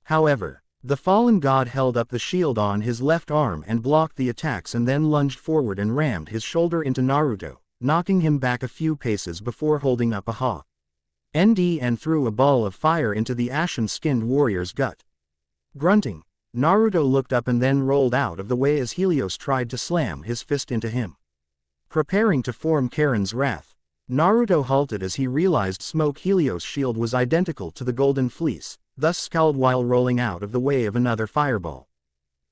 However, the fallen god held up the shield on his left arm and blocked the attacks and then lunged forward and rammed his shoulder into Naruto, knocking him back a few paces before holding up a hawk and threw a ball of fire into the ashen-skinned warrior's gut. Grunting, Naruto looked up and then rolled out of the way as Helios tried to slam his fist into him. Preparing to form Karen's wrath, Naruto halted as he realized Smoke Helios' shield was identical to the Golden Fleece, thus scowled while rolling out of the way of another fireball.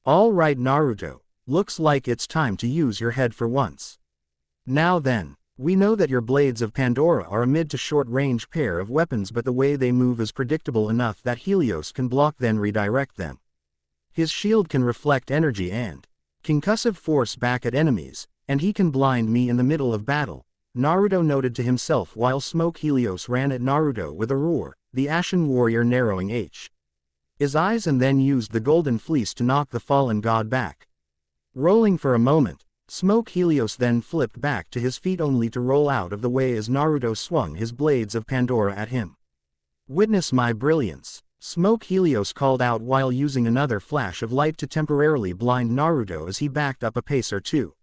All right, Naruto, looks like it's time to use your head for once. Now then, we know that your blades of Pandora are a mid to short range pair of weapons, but the way they move is predictable enough that Helios can block then redirect them. His shield can reflect energy and concussive force back at enemies, and he can blind me in the middle of battle, Naruto noted to himself while Smoke Helios ran at Naruto with a roar, the ashen warrior narrowing his eyes and then used the Golden Fleece to knock the fallen god back. Rolling for a moment, Smoke Helios then flipped back to his feet only to roll out of the way as Naruto swung his blades of Pandora at him. Witness my brilliance, Smoke Helios called out while using another flash of light to temporarily blind Naruto as he backed up a pace or two.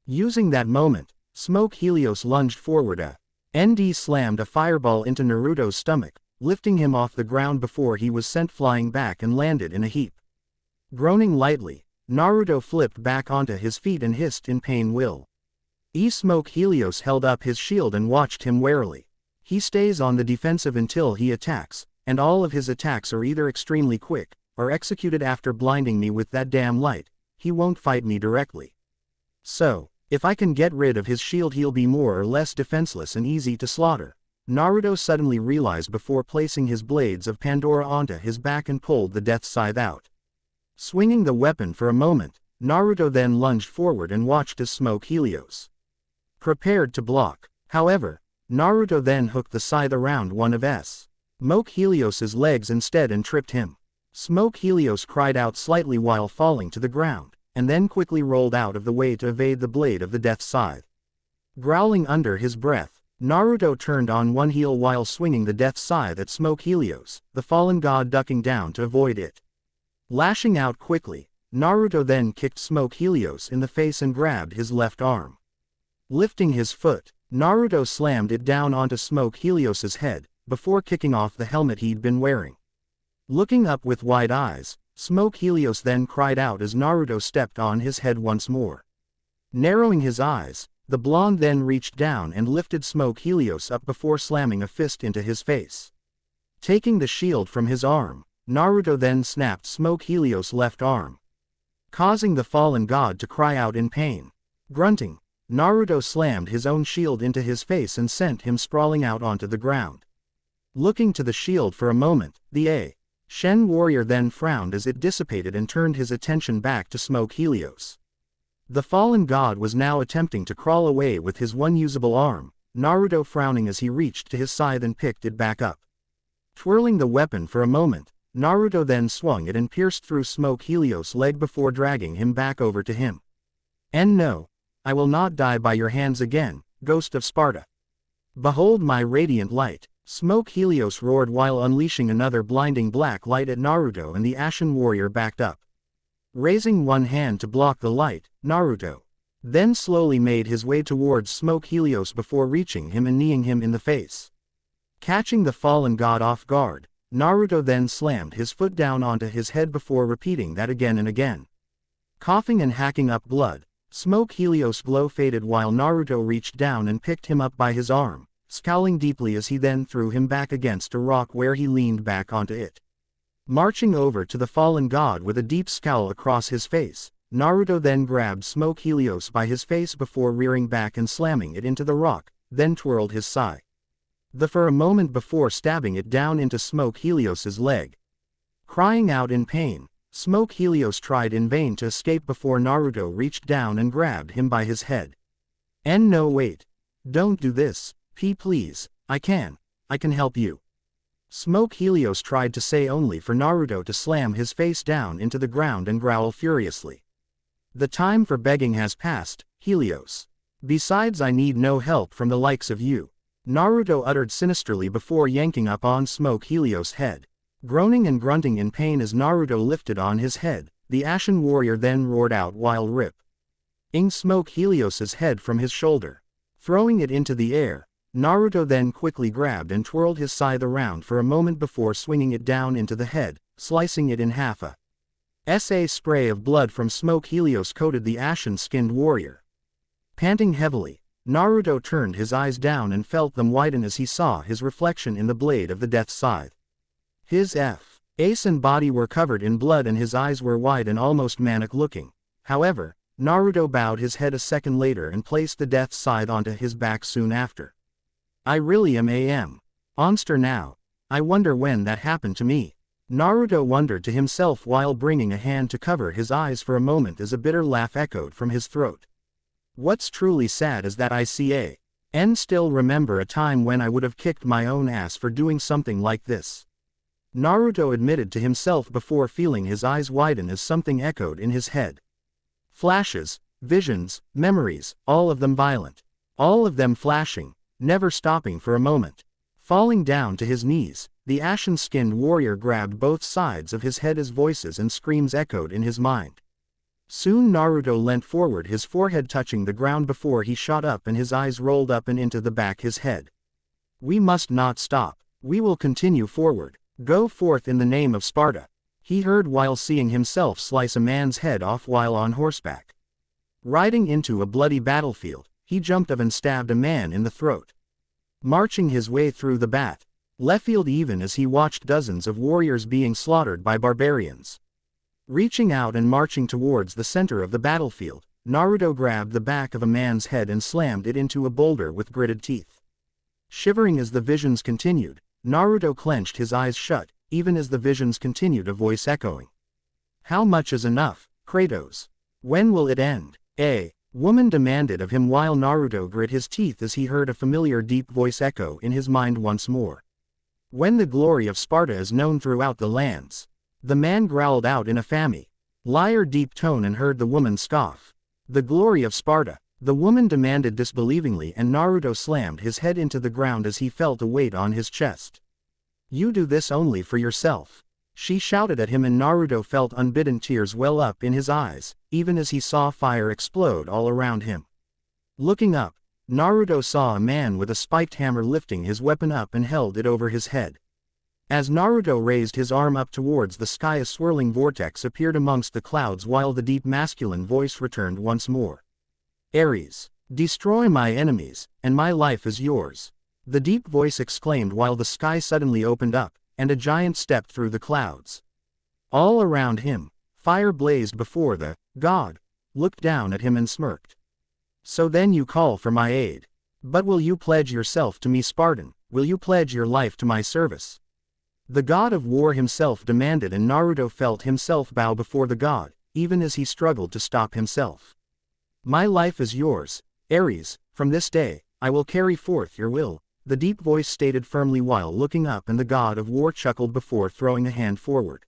Using that moment, Smoke Helios lunged forward and slammed a fireball into Naruto's stomach, lifting him off the ground before he was sent flying back and landed in a heap. Groaning lightly, Naruto flipped back onto his feet and hissed in pain. Smoke Helios held up his shield and watched him warily. He stays on the defensive until he attacks, and all of his attacks are either extremely quick, or executed after blinding me with that damn light. He won't fight me directly. So, if I can get rid of his shield he'll be more or less defenseless and easy to slaughter, Naruto suddenly realized before placing his blades of Pandora onto his back and pulled the death scythe out. Swinging the weapon for a moment, Naruto then lunged forward and watched as Smoke Helios prepared to block. However, Naruto then hooked the scythe around one of Smoke Helios's legs instead and tripped him. Smoke Helios cried out slightly while falling to the ground, and then quickly rolled out of the way to evade the blade of the death scythe. Growling under his breath, Naruto turned on one heel while swinging the death scythe at Smoke Helios, the fallen god ducking down to avoid it. Lashing out quickly, Naruto then kicked Smoke Helios in the face and grabbed his left arm. Lifting his foot, Naruto slammed it down onto Smoke Helios's head, before kicking off the helmet he'd been wearing. Looking up with wide eyes, Smoke Helios then cried out as Naruto stepped on his head once more. Narrowing his eyes, the blonde then reached down and lifted Smoke Helios up before slamming a fist into his face. Taking the shield from his arm, Naruto then snapped Smoke Helios' left arm, causing the fallen god to cry out in pain. Grunting, Naruto slammed his own shield into his face and sent him sprawling out onto the ground. Looking to the shield for a moment, the Shen warrior then frowned as it dissipated and turned his attention back to Smoke Helios. The fallen god was now attempting to crawl away with his one usable arm, Naruto frowning as he reached to his scythe and picked it back up. Twirling the weapon for a moment, Naruto then swung it and pierced through Smoke Helios' leg before dragging him back over to him. And no, I will not die by your hands again, ghost of Sparta. Behold my radiant light. Smoke Helios roared while unleashing another blinding black light at Naruto, and the Ashen warrior backed up. Raising one hand to block the light, Naruto then slowly made his way towards Smoke Helios before reaching him and kneeing him in the face. Catching the fallen god off guard, Naruto then slammed his foot down onto his head before repeating that again and again. Coughing and hacking up blood, Smoke Helios' glow faded while Naruto reached down and picked him up by his arm, scowling deeply as he then threw him back against a rock where he leaned back onto it. Marching over to the fallen god with a deep scowl across his face, Naruto then grabbed Smoke Helios by his face before rearing back and slamming it into the rock, then twirled his sai for a moment before stabbing it down into Smoke Helios' leg. Crying out in pain, Smoke Helios tried in vain to escape before Naruto reached down and grabbed him by his head. And no, wait. Don't do this, please, I can help you. Smoke Helios tried to say, only for Naruto to slam his face down into the ground and growl furiously. The time for begging has passed, Helios. Besides, I need no help from the likes of you, Naruto uttered sinisterly before yanking up on Smoke Helios' head. Groaning and grunting in pain as Naruto lifted on his head, the Ashen warrior then roared out while ripping Smoke Helios' head from his shoulder. Throwing it into the air, Naruto then quickly grabbed and twirled his scythe around for a moment before swinging it down into the head, slicing it in half. A spray of blood from Smoke Helios coated the ashen-skinned warrior. Panting heavily, Naruto turned his eyes down and felt them widen as he saw his reflection in the blade of the death scythe. His face and body were covered in blood and his eyes were wide and almost manic-looking. However, Naruto bowed his head a second later and placed the death scythe onto his back soon after. I really am a monster now. I wonder when that happened to me. Naruto wondered to himself while bringing a hand to cover his eyes for a moment as a bitter laugh echoed from his throat. What's truly sad is that I still remember a time when I would have kicked my own ass for doing something like this. Naruto admitted to himself before feeling his eyes widen as something echoed in his head. Flashes, visions, memories, all of them violent. All of them flashing, never stopping for a moment. Falling down to his knees, the ashen-skinned warrior grabbed both sides of his head as voices and screams echoed in his mind. Soon Naruto leant forward, his forehead touching the ground before he shot up and his eyes rolled up and into the back his head. We must not stop. We will continue forward. Go forth in the name of Sparta, he heard while seeing himself slice a man's head off while on horseback. Riding into a bloody battlefield, he jumped up and stabbed a man in the throat. Marching his way through the battlefield even as he watched dozens of warriors being slaughtered by barbarians. Reaching out and marching towards the center of the battlefield, Naruto grabbed the back of a man's head and slammed it into a boulder with gritted teeth. Shivering as the visions continued, Naruto clenched his eyes shut, even as the visions continued, a voice echoing. How much is enough, Kratos? When will it end? A woman demanded of him while Naruto grit his teeth as he heard a familiar deep voice echo in his mind once more. When the glory of Sparta is known throughout the lands. The man growled out in a familiar deep tone and heard the woman scoff. The glory of Sparta, the woman demanded disbelievingly, and Naruto slammed his head into the ground as he felt a weight on his chest. You do this only for yourself, she shouted at him, and Naruto felt unbidden tears well up in his eyes, even as he saw fire explode all around him. Looking up, Naruto saw a man with a spiked hammer lifting his weapon up and held it over his head. As Naruto raised his arm up towards the sky, a swirling vortex appeared amongst the clouds while the deep masculine voice returned once more. Ares, destroy my enemies, and my life is yours. The deep voice exclaimed while the sky suddenly opened up, and a giant stepped through the clouds. All around him, fire blazed before the god looked down at him and smirked. So then you call for my aid. But will you pledge yourself to me, Spartan? Will you pledge your life to my service? The god of war himself demanded, and Naruto felt himself bow before the god, even as he struggled to stop himself. My life is yours, Ares, from this day, I will carry forth your will, the deep voice stated firmly while looking up, and the god of war chuckled before throwing a hand forward.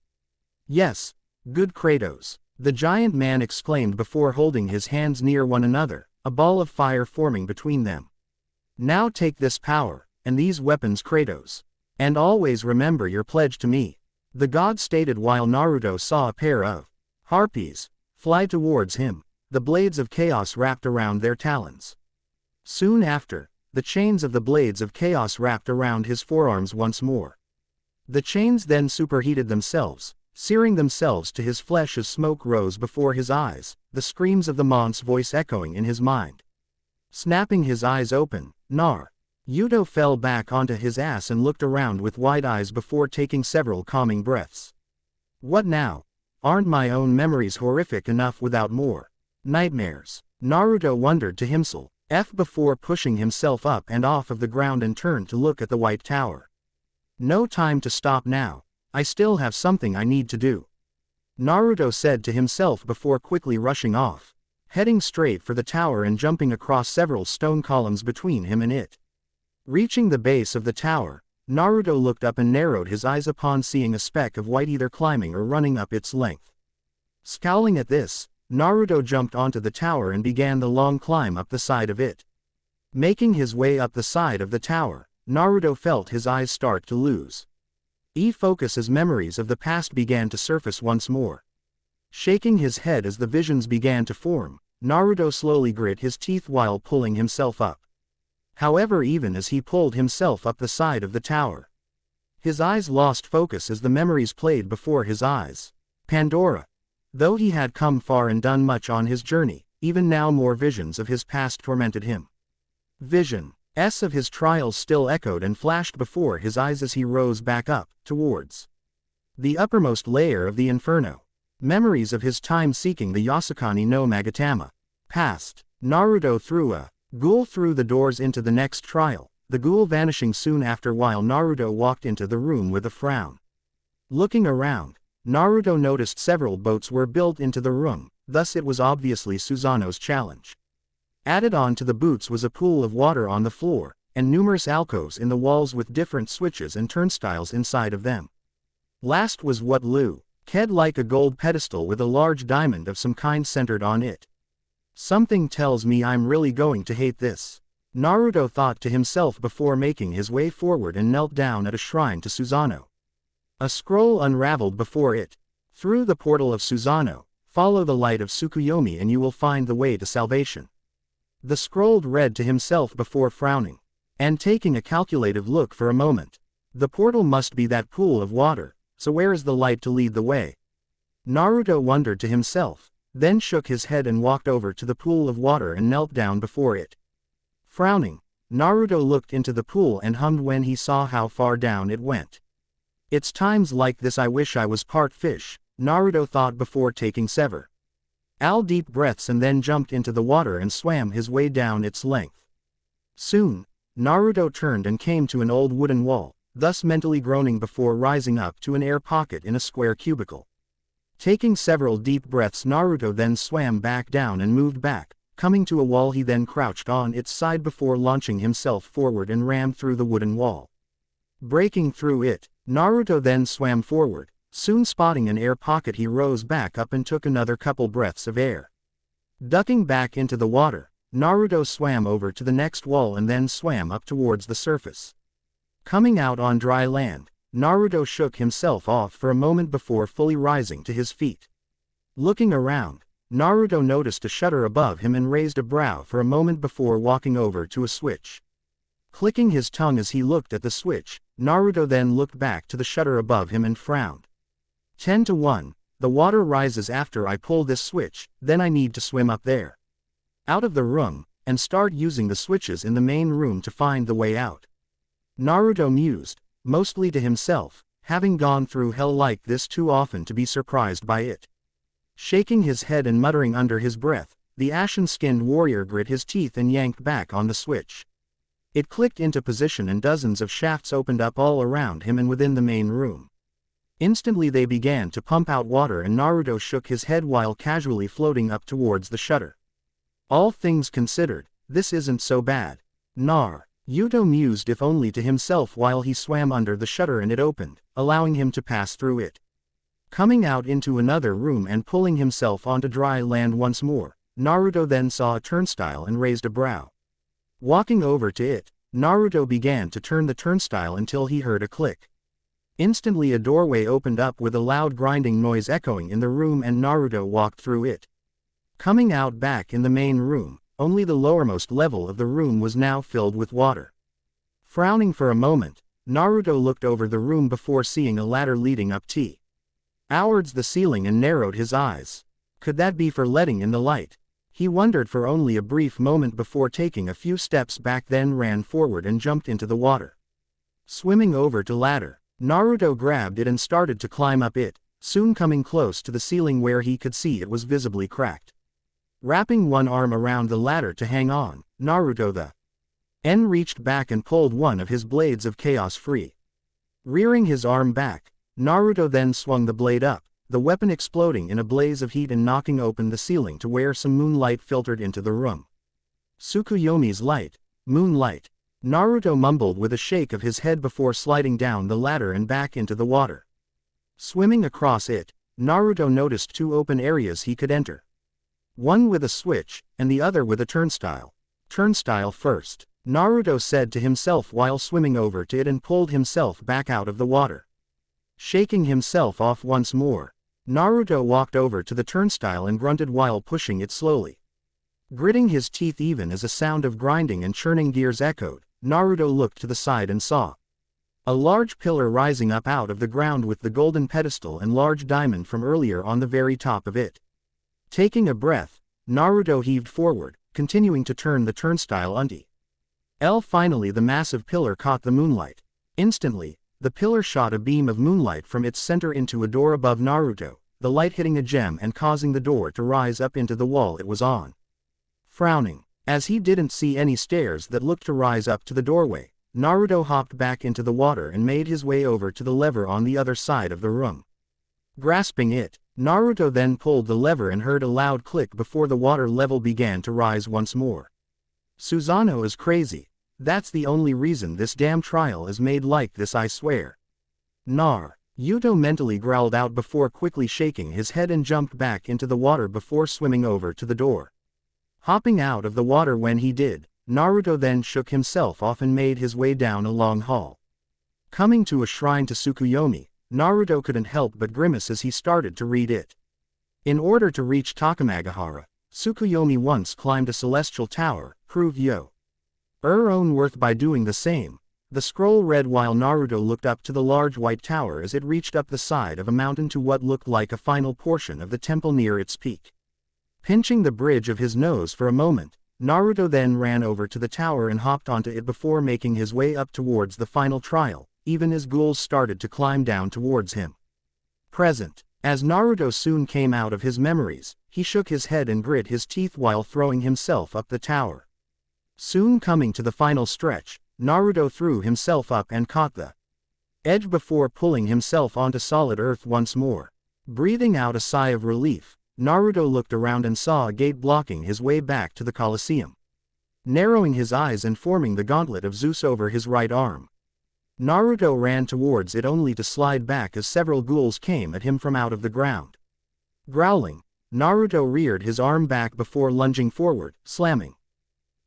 Yes, good Kratos. The giant man exclaimed before holding his hands near one another, a ball of fire forming between them. Now take this power, and these weapons Kratos. And always remember your pledge to me. The god stated while Naruto saw a pair of harpies fly towards him, the blades of chaos wrapped around their talons. Soon after, the chains of the blades of chaos wrapped around his forearms once more. The chains then superheated themselves, searing themselves to his flesh as smoke rose before his eyes, the screams of the monk's voice echoing in his mind. Snapping his eyes open, Naruto fell back onto his ass and looked around with wide eyes before taking several calming breaths. What now? Aren't my own memories horrific enough without more nightmares? Naruto wondered to himself before pushing himself up and off of the ground and turned to look at the White Tower. No time to stop now. I still have something I need to do. Naruto said to himself before quickly rushing off, heading straight for the tower and jumping across several stone columns between him and it. Reaching the base of the tower, Naruto looked up and narrowed his eyes upon seeing a speck of white either climbing or running up its length. Scowling at this, Naruto jumped onto the tower and began the long climb up the side of it. Making his way up the side of the tower, Naruto felt his eyes start to lose focus as memories of the past began to surface once more. Shaking his head as the visions began to form, Naruto slowly grit his teeth while pulling himself up. However, even as he pulled himself up the side of the tower, his eyes lost focus as the memories played before his eyes. Pandora. Though he had come far and done much on his journey, even now more visions of his past tormented him. Visions of his trials still echoed and flashed before his eyes as he rose back up, towards the uppermost layer of the inferno. Memories of his time seeking the Yasukani no Magatama. Past. Naruto threw a ghoul through the doors into the next trial, the ghoul vanishing soon after while Naruto walked into the room with a frown. Looking around, Naruto noticed several boats were built into the room, thus it was obviously Susano's challenge. Added on to the boots was a pool of water on the floor, and numerous alcoves in the walls with different switches and turnstiles inside of them. Last was what looked like a gold pedestal with a large diamond of some kind centered on it. Something tells me I'm really going to hate this, Naruto thought to himself before making his way forward and knelt down at a shrine to Susano. A scroll unraveled before it. Through the portal of Susano, follow the light of Tsukuyomi and you will find the way to salvation. The scroll read to himself before frowning, and taking a calculative look for a moment. The portal must be that pool of water, so where is the light to lead the way? Naruto wondered to himself, then shook his head and walked over to the pool of water and knelt down before it. Frowning, Naruto looked into the pool and hummed when he saw how far down it went. It's times like this I wish I was part fish, Naruto thought before taking several deep breaths and then jumped into the water and swam his way down its length. Soon, Naruto turned and came to an old wooden wall, thus mentally groaning before rising up to an air pocket in a square cubicle. Taking several deep breaths, Naruto then swam back down and moved back, coming to a wall. He then crouched on its side before launching himself forward and rammed through the wooden wall. Breaking through it, Naruto then swam forward. Soon spotting an air pocket, he rose back up and took another couple breaths of air. Ducking back into the water, Naruto swam over to the next wall and then swam up towards the surface. Coming out on dry land, Naruto shook himself off for a moment before fully rising to his feet. Looking around, Naruto noticed a shutter above him and raised a brow for a moment before walking over to a switch. Clicking his tongue as he looked at the switch, Naruto then looked back to the shutter above him and frowned. 10-1, the water rises after I pull this switch, then I need to swim up there, out of the room, and start using the switches in the main room to find the way out. Naruto mused, mostly to himself, having gone through hell like this too often to be surprised by it. Shaking his head and muttering under his breath, the ashen-skinned warrior grit his teeth and yanked back on the switch. It clicked into position and dozens of shafts opened up all around him and within the main room. Instantly they began to pump out water and Naruto shook his head while casually floating up towards the shutter. All things considered, this isn't so bad. Naruto mused if only to himself while he swam under the shutter and it opened, allowing him to pass through it. Coming out into another room and pulling himself onto dry land once more, Naruto then saw a turnstile and raised a brow. Walking over to it, Naruto began to turn the turnstile until he heard a click. Instantly a doorway opened up with a loud grinding noise echoing in the room and Naruto walked through it. Coming out back in the main room, only the lowermost level of the room was now filled with water. Frowning for a moment, Naruto looked over the room before seeing a ladder leading up towards the ceiling and narrowed his eyes. Could that be for letting in the light? He wondered for only a brief moment before taking a few steps back, then ran forward and jumped into the water. Swimming over to ladder, Naruto grabbed it and started to climb up it, soon coming close to the ceiling where he could see it was visibly cracked. Wrapping one arm around the ladder to hang on, Naruto reached back and pulled one of his blades of chaos free. Rearing his arm back, Naruto then swung the blade up, the weapon exploding in a blaze of heat and knocking open the ceiling to where some moonlight filtered into the room. Tsukuyomi's light, moonlight. Naruto mumbled with a shake of his head before sliding down the ladder and back into the water. Swimming across it, Naruto noticed two open areas he could enter. One with a switch, and the other with a turnstile. Turnstile first, Naruto said to himself while swimming over to it and pulled himself back out of the water. Shaking himself off once more, Naruto walked over to the turnstile and grunted while pushing it slowly. Gritting his teeth even as a sound of grinding and churning gears echoed, Naruto looked to the side and saw a large pillar rising up out of the ground with the golden pedestal and large diamond from earlier on the very top of it. Taking a breath, Naruto heaved forward, continuing to turn the turnstile until finally the massive pillar caught the moonlight. Instantly, the pillar shot a beam of moonlight from its center into a door above Naruto, the light hitting a gem and causing the door to rise up into the wall it was on. Frowning, as he didn't see any stairs that looked to rise up to the doorway, Naruto hopped back into the water and made his way over to the lever on the other side of the room. Grasping it, Naruto then pulled the lever and heard a loud click before the water level began to rise once more. Susano is crazy. That's the only reason this damn trial is made like this, I swear. Yuto mentally growled out before quickly shaking his head and jumped back into the water before swimming over to the door. Hopping out of the water when he did, Naruto then shook himself off and made his way down a long hall. Coming to a shrine to Tsukuyomi, Naruto couldn't help but grimace as he started to read it. In order to reach Takamagahara, Tsukuyomi once climbed a celestial tower, proved your own worth by doing the same. The scroll read while Naruto looked up to the large white tower as it reached up the side of a mountain to what looked like a final portion of the temple near its peak. Pinching the bridge of his nose for a moment, Naruto then ran over to the tower and hopped onto it before making his way up towards the final trial, even as ghouls started to climb down towards him. As Naruto soon came out of his memories, he shook his head and grit his teeth while throwing himself up the tower. Soon coming to the final stretch, Naruto threw himself up and caught the edge before pulling himself onto solid earth once more. Breathing out a sigh of relief, Naruto looked around and saw a gate blocking his way back to the coliseum. Narrowing his eyes and forming the gauntlet of Zeus over his right arm, Naruto ran towards it only to slide back as several ghouls came at him from out of the ground. Growling, Naruto reared his arm back before lunging forward, slamming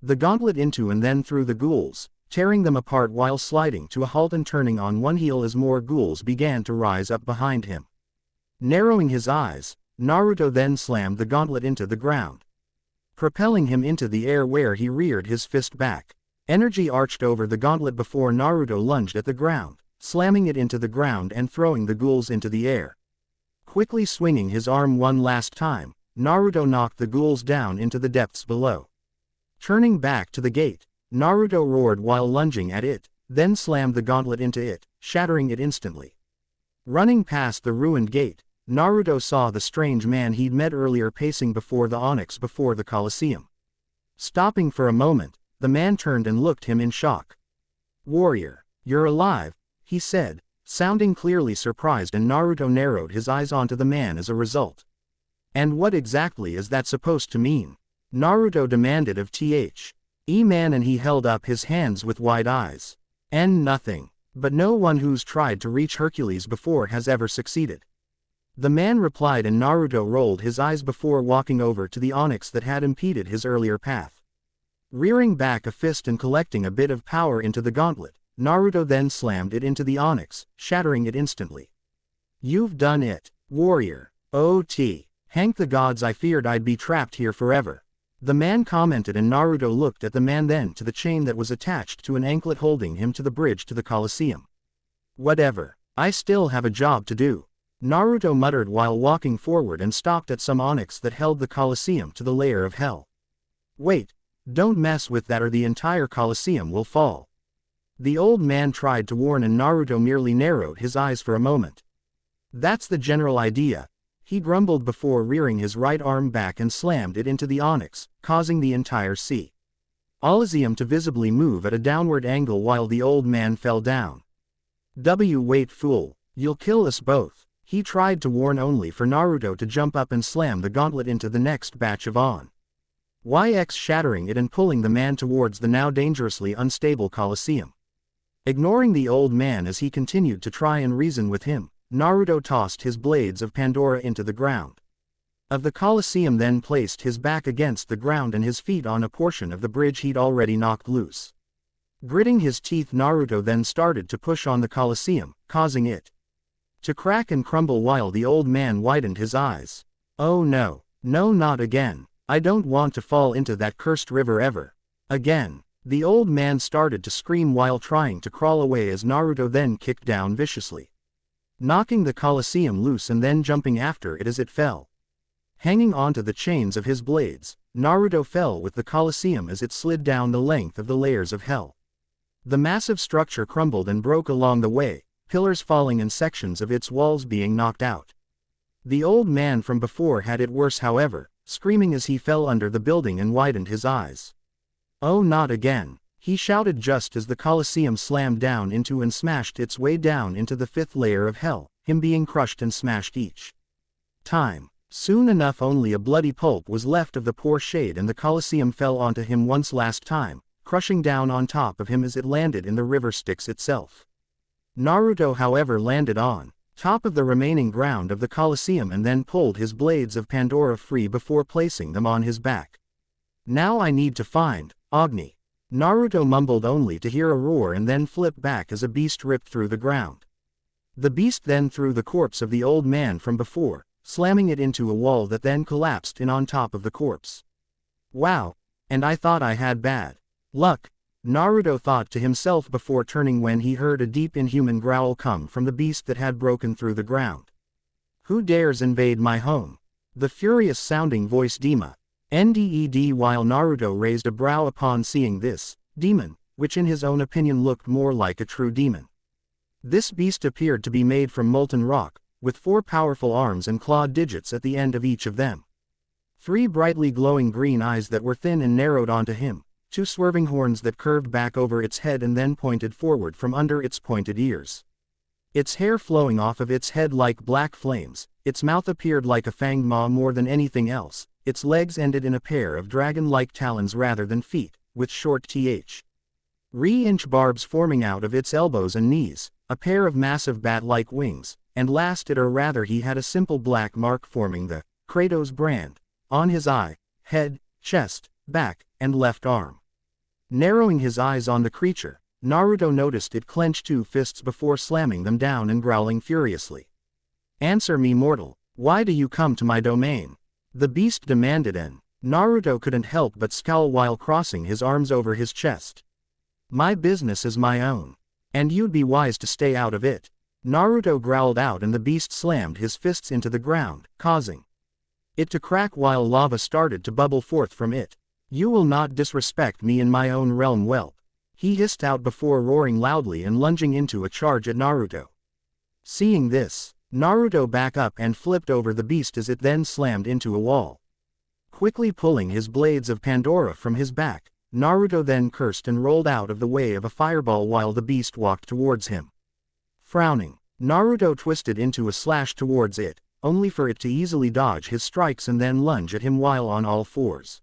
the gauntlet into and then through the ghouls, tearing them apart while sliding to a halt and turning on one heel as more ghouls began to rise up behind him. Narrowing his eyes, Naruto then slammed the gauntlet into the ground, propelling him into the air where he reared his fist back. Energy arched over the gauntlet before Naruto lunged at the ground, slamming it into the ground and throwing the ghouls into the air. Quickly swinging his arm one last time, Naruto knocked the ghouls down into the depths below. Turning back to the gate, Naruto roared while lunging at it, then slammed the gauntlet into it, shattering it instantly. Running past the ruined gate, Naruto saw the strange man he'd met earlier pacing before the onyx before the coliseum. Stopping for a moment, the man turned and looked him in shock. "Warrior, you're alive," he said, sounding clearly surprised, and Naruto narrowed his eyes onto the man as a result. "And what exactly is that supposed to mean?" Naruto demanded of man, and he held up his hands with wide eyes. "And nothing. But no one who's tried to reach Hercules before has ever succeeded. The man replied, and Naruto rolled his eyes before walking over to the onyx that had impeded his earlier path. Rearing back a fist and collecting a bit of power into the gauntlet, Naruto then slammed it into the onyx, shattering it instantly. "You've done it, warrior. OT. Hank the gods, I feared I'd be trapped here forever," the man commented, and Naruto looked at the man, then to the chain that was attached to an anklet holding him to the bridge to the coliseum. "Whatever. I still have a job to do," Naruto muttered while walking forward and stopped at some onyx that held the coliseum to the layer of hell. "Wait, don't mess with that or the entire coliseum will fall," the old man tried to warn, and Naruto merely narrowed his eyes for a moment. "That's the general idea," he grumbled before rearing his right arm back and slammed it into the onyx, causing the entire coliseum to visibly move at a downward angle while the old man fell down. Wait, fool, you'll kill us both," he tried to warn, only for Naruto to jump up and slam the gauntlet into the next batch of onyx, shattering it and pulling the man towards the now dangerously unstable coliseum. Ignoring the old man as he continued to try and reason with him, Naruto tossed his blades of Pandora into the ground of the coliseum, then placed his back against the ground and his feet on a portion of the bridge he'd already knocked loose. Gritting his teeth, Naruto then started to push on the coliseum, causing it to crack and crumble while the old man widened his eyes. "Oh no, no, not again. I don't want to fall into that cursed river ever again," the old man started to scream while trying to crawl away, as Naruto then kicked down viciously, knocking the coliseum loose and then jumping after it as it fell. Hanging onto the chains of his blades, Naruto fell with the coliseum as it slid down the length of the layers of hell. The massive structure crumbled and broke along the way, pillars falling and sections of its walls being knocked out. The old man from before had it worse, however, screaming as he fell under the building and widened his eyes. "Oh, not again," he shouted just as the coliseum slammed down into and smashed its way down into the fifth layer of hell, him being crushed and smashed each time. Soon enough only a bloody pulp was left of the poor shade, and the coliseum fell onto him once last time, crushing down on top of him as it landed in the river Styx itself. Naruto, however, landed on top of the remaining ground of the coliseum and then pulled his blades of Pandora free before placing them on his back. "Now I need to find Agni," Naruto mumbled, only to hear a roar and then flip back as a beast ripped through the ground. The beast then threw the corpse of the old man from before, slamming it into a wall that then collapsed in on top of the corpse. "Wow, and I thought I had bad luck," Naruto thought to himself before turning when he heard a deep inhuman growl come from the beast that had broken through the ground. "Who dares invade my home?" The furious sounding voice demanded, while Naruto raised a brow upon seeing this demon, which in his own opinion looked more like a true demon. This beast appeared to be made from molten rock, with 4 powerful arms and clawed digits at the end of each of them. 3 brightly glowing green eyes that were thin and narrowed onto him, 2 swerving horns that curved back over its head and then pointed forward from under its pointed ears. Its hair flowing off of its head like black flames, its mouth appeared like a fanged maw more than anything else, its legs ended in a pair of dragon-like talons rather than feet, with short th-inch barbs forming out of its elbows and knees, a pair of massive bat-like wings, and last or rather he had a simple black mark forming the Kratos brand on his eye, head, chest, back, and left arm. Narrowing his eyes on the creature, Naruto noticed it clench 2 fists before slamming them down and growling furiously. "Answer me, mortal, why do you come to my domain?" the beast demanded, and Naruto couldn't help but scowl while crossing his arms over his chest. "My business is my own, and you'd be wise to stay out of it," Naruto growled out, and the beast slammed his fists into the ground, causing it to crack while lava started to bubble forth from it. "You will not disrespect me in my own realm, whelp," he hissed out before roaring loudly and lunging into a charge at Naruto. Seeing this, Naruto backed up and flipped over the beast as it then slammed into a wall. Quickly pulling his blades of Pandora from his back, Naruto then cursed and rolled out of the way of a fireball while the beast walked towards him. Frowning, Naruto twisted into a slash towards it, only for it to easily dodge his strikes and then lunge at him while on all fours.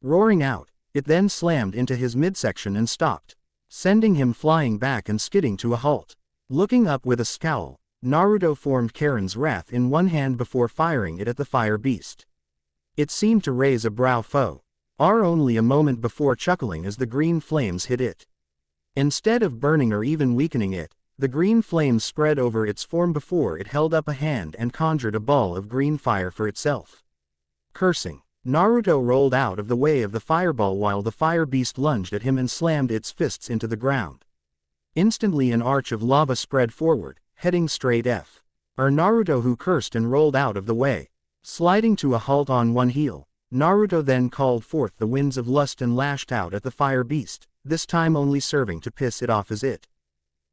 Roaring out, it then slammed into his midsection and stopped, sending him flying back and skidding to a halt. Looking up with a scowl, Naruto formed Karen's wrath in one hand before firing it at the fire beast. It seemed to raise a brow foe. Only a moment before chuckling as the green flames hit it. Instead of burning or even weakening it, the green flames spread over its form before it held up a hand and conjured a ball of green fire for itself. Cursing, Naruto rolled out of the way of the fireball while the fire beast lunged at him and slammed its fists into the ground. Instantly an arch of lava spread forward, heading straight f. Naruto, who cursed and rolled out of the way. Sliding to a halt on one heel, Naruto then called forth the winds of lust and lashed out at the fire beast, this time only serving to piss it off as it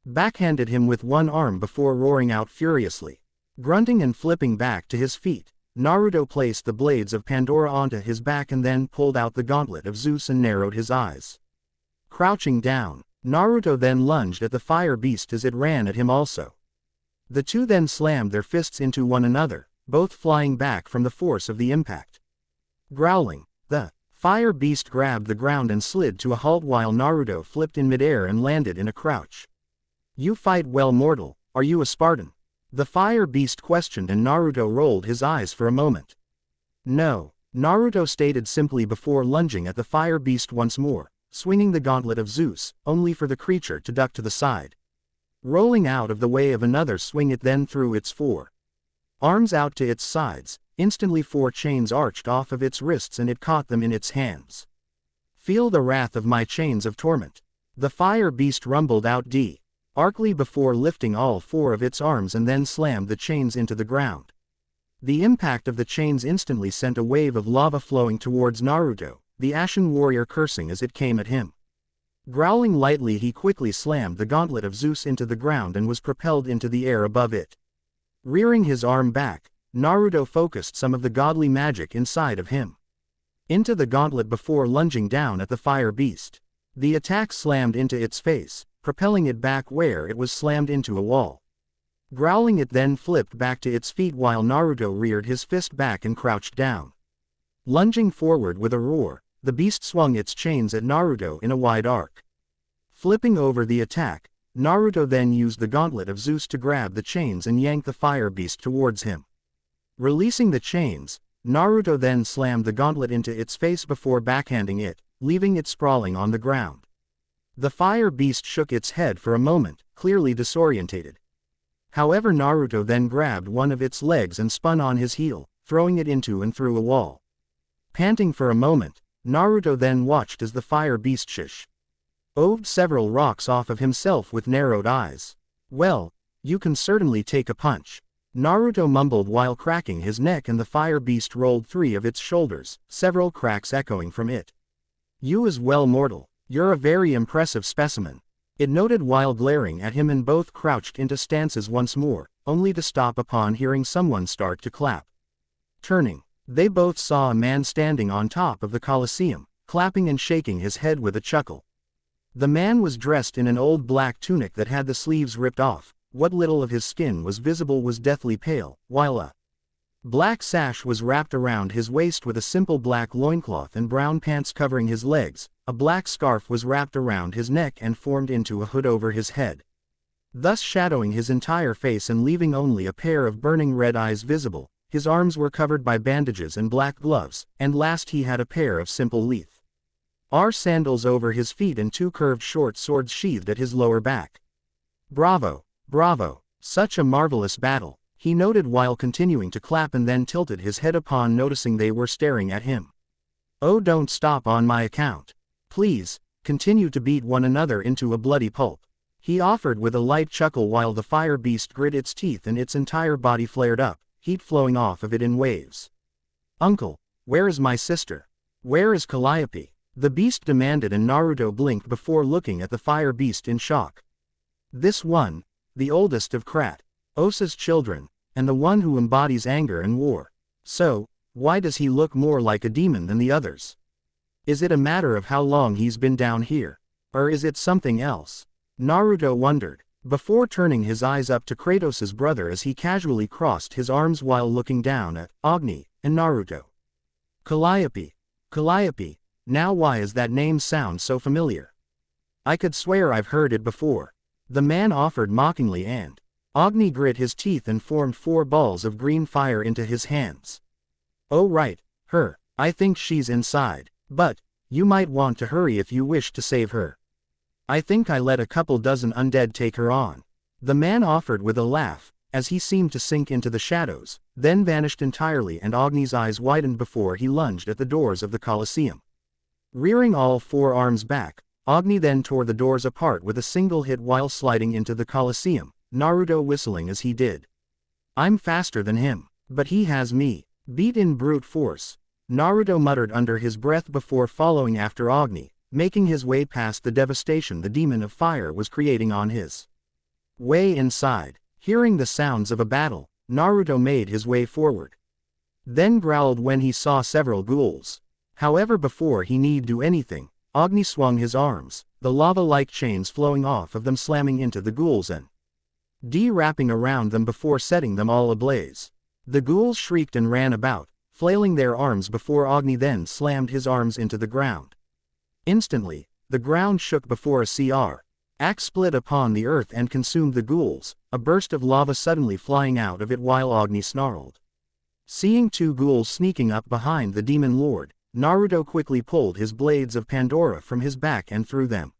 backhanded him with one arm before roaring out furiously. Grunting and flipping back to his feet, Naruto placed the blades of Pandora onto his back and then pulled out the gauntlet of Zeus and narrowed his eyes. Crouching down, Naruto then lunged at the fire beast as it ran at him also. The two then slammed their fists into one another, both flying back from the force of the impact. Growling, the fire beast grabbed the ground and slid to a halt while Naruto flipped in midair and landed in a crouch. "You fight well, mortal. Are you a Spartan?" The fire beast questioned, and Naruto rolled his eyes for a moment. "No," Naruto stated simply before lunging at the fire beast once more, swinging the gauntlet of Zeus, only for the creature to duck to the side. Rolling out of the way of another swing, it then threw its four arms out to its sides. Instantly 4 chains arched off of its wrists and it caught them in its hands. "Feel the wrath of my chains of torment." The fire beast rumbled out arcly before lifting all 4 of its arms and then slammed the chains into the ground. The impact of the chains instantly sent a wave of lava flowing towards Naruto, the ashen warrior cursing as it came at him. Growling lightly, he quickly slammed the gauntlet of Zeus into the ground and was propelled into the air above it. Rearing his arm back, Naruto focused some of the godly magic inside of him into the gauntlet before lunging down at the fire beast. The attack slammed into its face, propelling it back where it was slammed into a wall. Growling, it then flipped back to its feet while Naruto reared his fist back and crouched down. Lunging forward with a roar, the beast swung its chains at Naruto in a wide arc. Flipping over the attack, Naruto then used the gauntlet of Zeus to grab the chains and yank the fire beast towards him. Releasing the chains, Naruto then slammed the gauntlet into its face before backhanding it, leaving it sprawling on the ground. The fire beast shook its head for a moment, clearly disorientated. However, Naruto then grabbed one of its legs and spun on his heel, throwing it into and through a wall. Panting for a moment, Naruto then watched as the fire beast shoved several rocks off of himself with narrowed eyes. "Well, you can certainly take a punch," Naruto mumbled while cracking his neck, and the fire beast rolled 3 of its shoulders, several cracks echoing from it. "You as well, mortal. You're a very impressive specimen," it noted while glaring at him, and both crouched into stances once more, only to stop upon hearing someone start to clap. Turning, they both saw a man standing on top of the coliseum, clapping and shaking his head with a chuckle. The man was dressed in an old black tunic that had the sleeves ripped off. What little of his skin was visible was deathly pale, while a black sash was wrapped around his waist with a simple black loincloth and brown pants covering his legs. A black scarf was wrapped around his neck and formed into a hood over his head, thus shadowing his entire face and leaving only a pair of burning red eyes visible. His arms were covered by bandages and black gloves, and last he had a pair of simple leather sandals over his feet and 2 curved short swords sheathed at his lower back. "Bravo! Bravo! Such a marvelous battle," he noted while continuing to clap, and then tilted his head upon noticing they were staring at him. "Oh, don't stop on my account. Please, continue to beat one another into a bloody pulp," he offered with a light chuckle while the fire beast grit its teeth and its entire body flared up, heat flowing off of it in waves. "Uncle, where is my sister? Where is Calliope?" the beast demanded, and Naruto blinked before looking at the fire beast in shock. "This one, the oldest of Kratosa's children, and the one who embodies anger and war. So, why does he look more like a demon than the others? Is it a matter of how long he's been down here? Or is it something else?" Naruto wondered, before turning his eyes up to Kratos's brother as he casually crossed his arms while looking down at Agni and Naruto. "Calliope. Calliope. Now why does that name sound so familiar? I could swear I've heard it before," the man offered mockingly, and Agni grit his teeth and formed 4 balls of green fire into his hands. Oh right, her, I think she's inside, but, you might want to hurry if you wish to save her. I think I let a couple dozen undead take her on. The man offered with a laugh, as he seemed to sink into the shadows, then vanished entirely and Agni's eyes widened before he lunged at the doors of the coliseum. Rearing all 4 arms back, Agni then tore the doors apart with a single hit while sliding into the coliseum, Naruto whistling as he did. I'm faster than him, but he has me beat in brute force. Naruto muttered under his breath before following after Agni, making his way past the devastation the demon of fire was creating on his way inside. Hearing the sounds of a battle, Naruto made his way forward. Then growled when he saw several ghouls. However, before he need do anything, Agni swung his arms, the lava-like chains flowing off of them slamming into the ghouls and wrapping around them before setting them all ablaze. The ghouls shrieked and ran about, flailing their arms before Agni then slammed his arms into the ground. Instantly, the ground shook before a axe split upon the earth and consumed the ghouls, a burst of lava suddenly flying out of it while Agni snarled. Seeing 2 ghouls sneaking up behind the demon lord, Naruto quickly pulled his blades of Pandora from his back and threw them.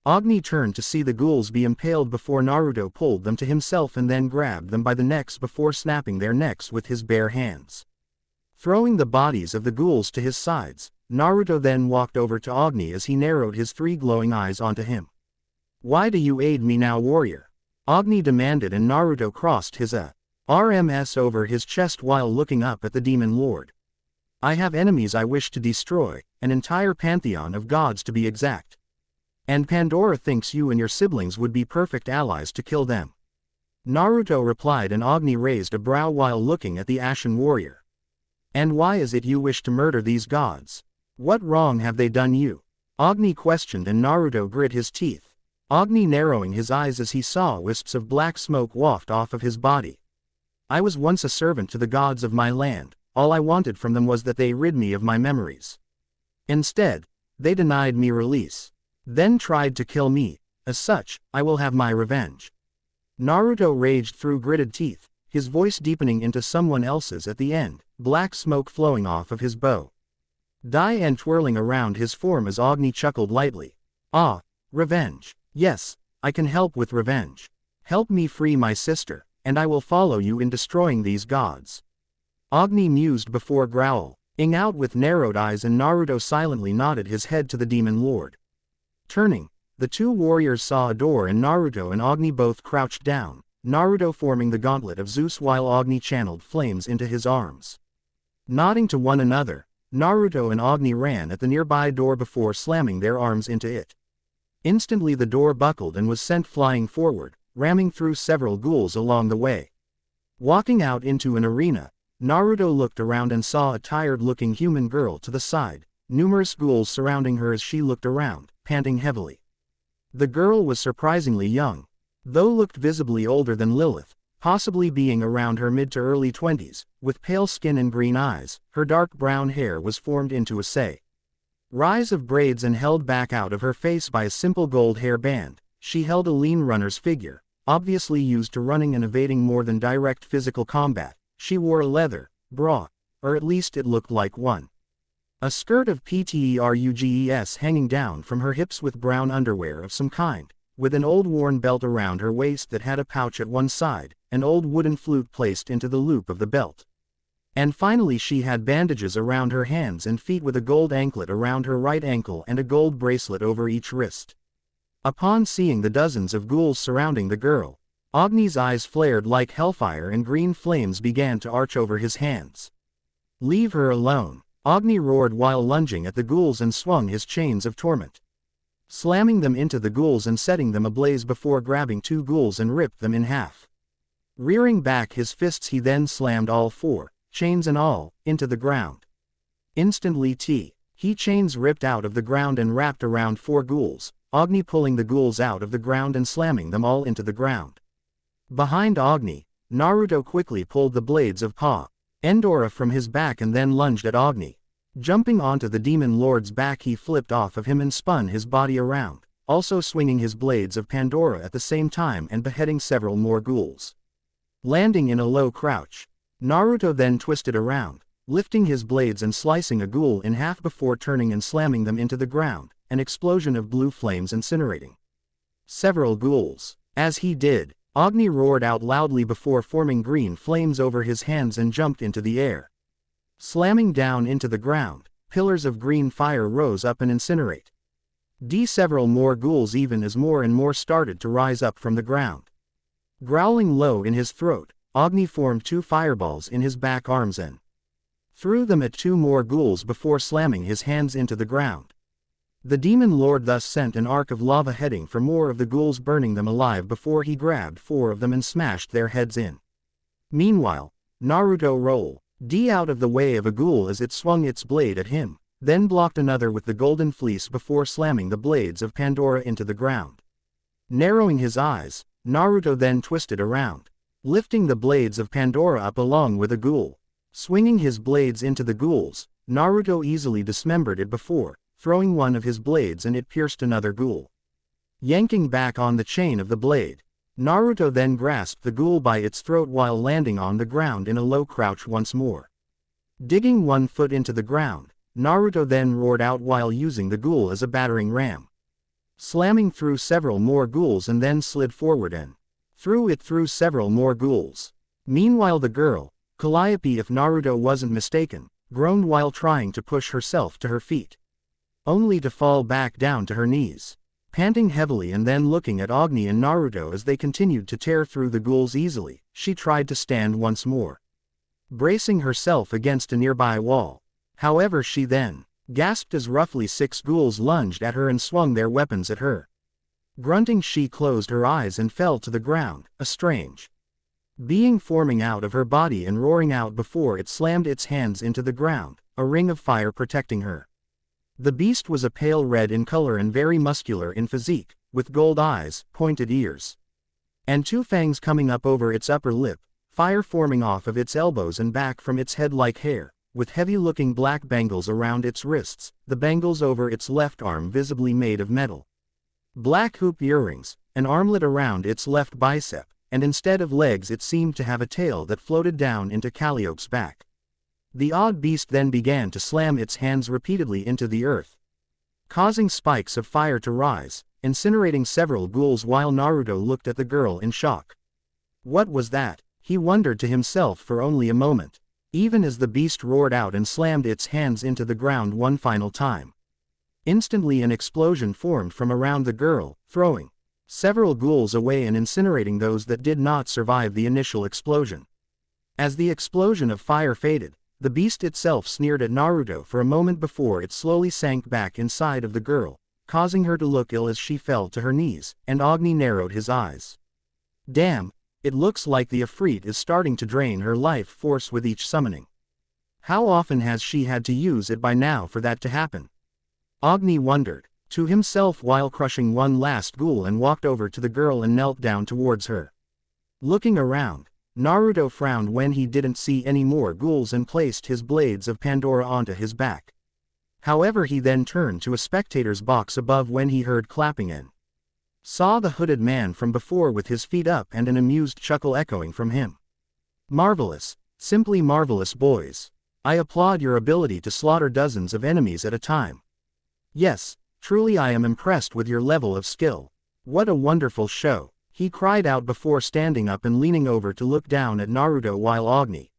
Agni turned to see the ghouls be impaled before Naruto pulled them to himself and then grabbed them by the necks before snapping their necks with his bare hands. Throwing the bodies of the ghouls to his sides, Naruto then walked over to Agni as he narrowed his 3 glowing eyes onto him. Why do you aid me now, warrior? Agni demanded, and Naruto crossed his RMS over his chest while looking up at the demon lord. I have enemies I wish to destroy, an entire pantheon of gods to be exact. And Pandora thinks you and your siblings would be perfect allies to kill them. Naruto replied, and Agni raised a brow while looking at the ashen warrior. And why is it you wish to murder these gods? What wrong have they done you? Agni questioned, and Naruto grit his teeth. Agni narrowing his eyes as he saw wisps of black smoke waft off of his body. I was once a servant to the gods of my land, all I wanted from them was that they rid me of my memories. Instead, they denied me release. Then tried to kill me, as such, I will have my revenge. Naruto raged through gritted teeth, his voice deepening into someone else's at the end, black smoke flowing off of his bow. And twirling around his form as Agni chuckled lightly. Ah, revenge. Yes, I can help with revenge. Help me free my sister, and I will follow you in destroying these gods. Agni mused before growling out with narrowed eyes, and Naruto silently nodded his head to the demon lord. Turning, the 2 warriors saw a door and Naruto and Agni both crouched down, Naruto forming the gauntlet of Zeus while Agni channeled flames into his arms. Nodding to one another, Naruto and Agni ran at the nearby door before slamming their arms into it. Instantly the door buckled and was sent flying forward, ramming through several ghouls along the way. Walking out into an arena, Naruto looked around and saw a tired-looking human girl to the side, numerous ghouls surrounding her as she looked around, panting heavily. The girl was surprisingly young, though looked visibly older than Lilith, possibly being around her mid to early 20s, with pale skin and green eyes. Her dark brown hair was formed into a rise of braids and held back out of her face by a simple gold hair band. She held a lean runner's figure, obviously used to running and evading more than direct physical combat. She wore a leather bra, or at least it looked like one. A skirt of pterugs hanging down from her hips with brown underwear of some kind, with an old worn belt around her waist that had a pouch at one side, an old wooden flute placed into the loop of the belt. And finally she had bandages around her hands and feet with a gold anklet around her right ankle and a gold bracelet over each wrist. Upon seeing the dozens of ghouls surrounding the girl, Agni's eyes flared like hellfire and green flames began to arch over his hands. Leave her alone, Agni roared while lunging at the ghouls and swung his chains of torment, slamming them into the ghouls and setting them ablaze before grabbing 2 ghouls and ripped them in half. Rearing back his fists he then slammed all 4, chains and all, into the ground. Instantly he chains ripped out of the ground and wrapped around 4 ghouls, Agni pulling the ghouls out of the ground and slamming them all into the ground. Behind Agni, Naruto quickly pulled the blades of Pandora from his back and then lunged at Agni. Jumping onto the demon lord's back he flipped off of him and spun his body around, also swinging his blades of Pandora at the same time and beheading several more ghouls. Landing in a low crouch, Naruto then twisted around, lifting his blades and slicing a ghoul in half before turning and slamming them into the ground, an explosion of blue flames incinerating several ghouls. As he did, Agni roared out loudly before forming green flames over his hands and jumped into the air. Slamming down into the ground, pillars of green fire rose up and incinerate. Several more ghouls even as more and more started to rise up from the ground. Growling low in his throat, Agni formed 2 fireballs in his back arms and threw them at 2 more ghouls before slamming his hands into the ground. The demon lord thus sent an arc of lava heading for more of the ghouls, burning them alive before he grabbed 4 of them and smashed their heads in. Meanwhile, Naruto rolled out of the way of a ghoul as it swung its blade at him, then blocked another with the golden fleece before slamming the blades of Pandora into the ground. Narrowing his eyes, Naruto then twisted around, lifting the blades of Pandora up along with a ghoul. Swinging his blades into the ghouls, Naruto easily dismembered it before throwing one of his blades and it pierced another ghoul. Yanking back on the chain of the blade, Naruto then grasped the ghoul by its throat while landing on the ground in a low crouch once more. Digging 1 foot into the ground, Naruto then roared out while using the ghoul as a battering ram. Slamming through several more ghouls and then slid forward and threw it through several more ghouls. Meanwhile the girl, Calliope if Naruto wasn't mistaken, groaned while trying to push herself to her feet, only to fall back down to her knees. Panting heavily and then looking at Agni and Naruto as they continued to tear through the ghouls easily, she tried to stand once more, bracing herself against a nearby wall. However, she then gasped as roughly 6 ghouls lunged at her and swung their weapons at her. Grunting, she closed her eyes and fell to the ground, a strange being forming out of her body and roaring out before it slammed its hands into the ground, a ring of fire protecting her. The beast was a pale red in color and very muscular in physique, with gold eyes, pointed ears, and 2 fangs coming up over its upper lip, fire forming off of its elbows and back from its head like hair, with heavy-looking black bangles around its wrists, the bangles over its left arm visibly made of metal. Black hoop earrings, an armlet around its left bicep, and instead of legs it seemed to have a tail that floated down into Calliope's back. The odd beast then began to slam its hands repeatedly into the earth, causing spikes of fire to rise, incinerating several ghouls while Naruto looked at the girl in shock. What was that? He wondered to himself for only a moment, even as the beast roared out and slammed its hands into the ground one final time. Instantly an explosion formed from around the girl, throwing several ghouls away and incinerating those that did not survive the initial explosion. As the explosion of fire faded, the beast itself sneered at Naruto for a moment before it slowly sank back inside of the girl, causing her to look ill as she fell to her knees, and Agni narrowed his eyes. Damn, it looks like the Ifrit is starting to drain her life force with each summoning. How often has she had to use it by now for that to happen? Agni wondered to himself while crushing one last ghoul and walked over to the girl and knelt down towards her. Looking around, Naruto frowned when he didn't see any more ghouls and placed his blades of Pandora onto his back. However, he then turned to a spectator's box above when he heard clapping and saw the hooded man from before with his feet up and an amused chuckle echoing from him. Marvelous, simply marvelous, boys. I applaud your ability to slaughter dozens of enemies at a time. Yes, truly I am impressed with your level of skill. What a wonderful show, he cried out before standing up and leaning over to look down at Naruto while Agni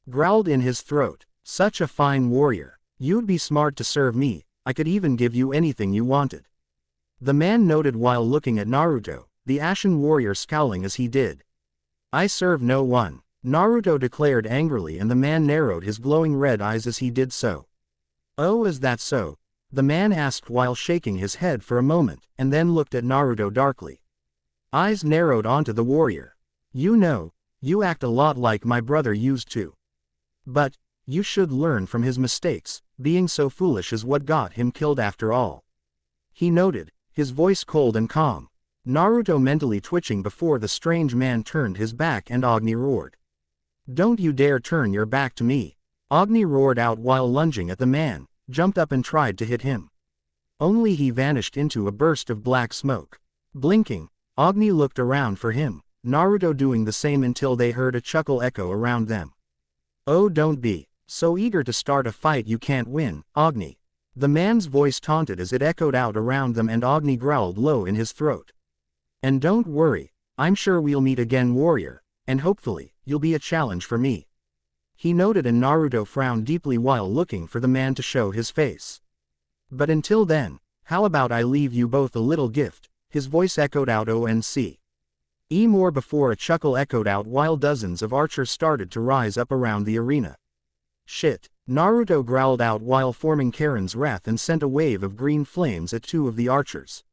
growled in his throat. Such a fine warrior. You'd be smart to serve me, I could even give you anything you wanted. The man noted while looking at Naruto, the ashen warrior scowling as he did. I serve no one, Naruto declared angrily, and the man narrowed his glowing red eyes as he did so. Oh, is that so? The man asked while shaking his head for a moment, and then looked at Naruto darkly. Eyes narrowed onto the warrior. You know, you act a lot like my brother used to. But you should learn from his mistakes, being so foolish is what got him killed after all. He noted, his voice cold and calm. Naruto mentally twitching before the strange man turned his back and Agni roared. Don't you dare turn your back to me. Agni roared out while lunging at the man, jumped up and tried to hit him. only he vanished into a burst of black smoke. Blinking, Agni looked around for him, Naruto doing the same until they heard a chuckle echo around them. "Oh, don't be so eager to start a fight you can't win, Agni." The man's voice taunted as it echoed out around them, and Agni growled low in his throat. "And don't worry, I'm sure we'll meet again, warrior, and hopefully, you'll be a challenge for me." He noted, and Naruto frowned deeply while looking for the man to show his face. "But until then, how about I leave you both a little gift?" His voice echoed out once more before a chuckle echoed out while dozens of archers started to rise up around the arena. "Shit," Naruto growled out while forming Karen's wrath and sent a wave of green flames at two of the archers.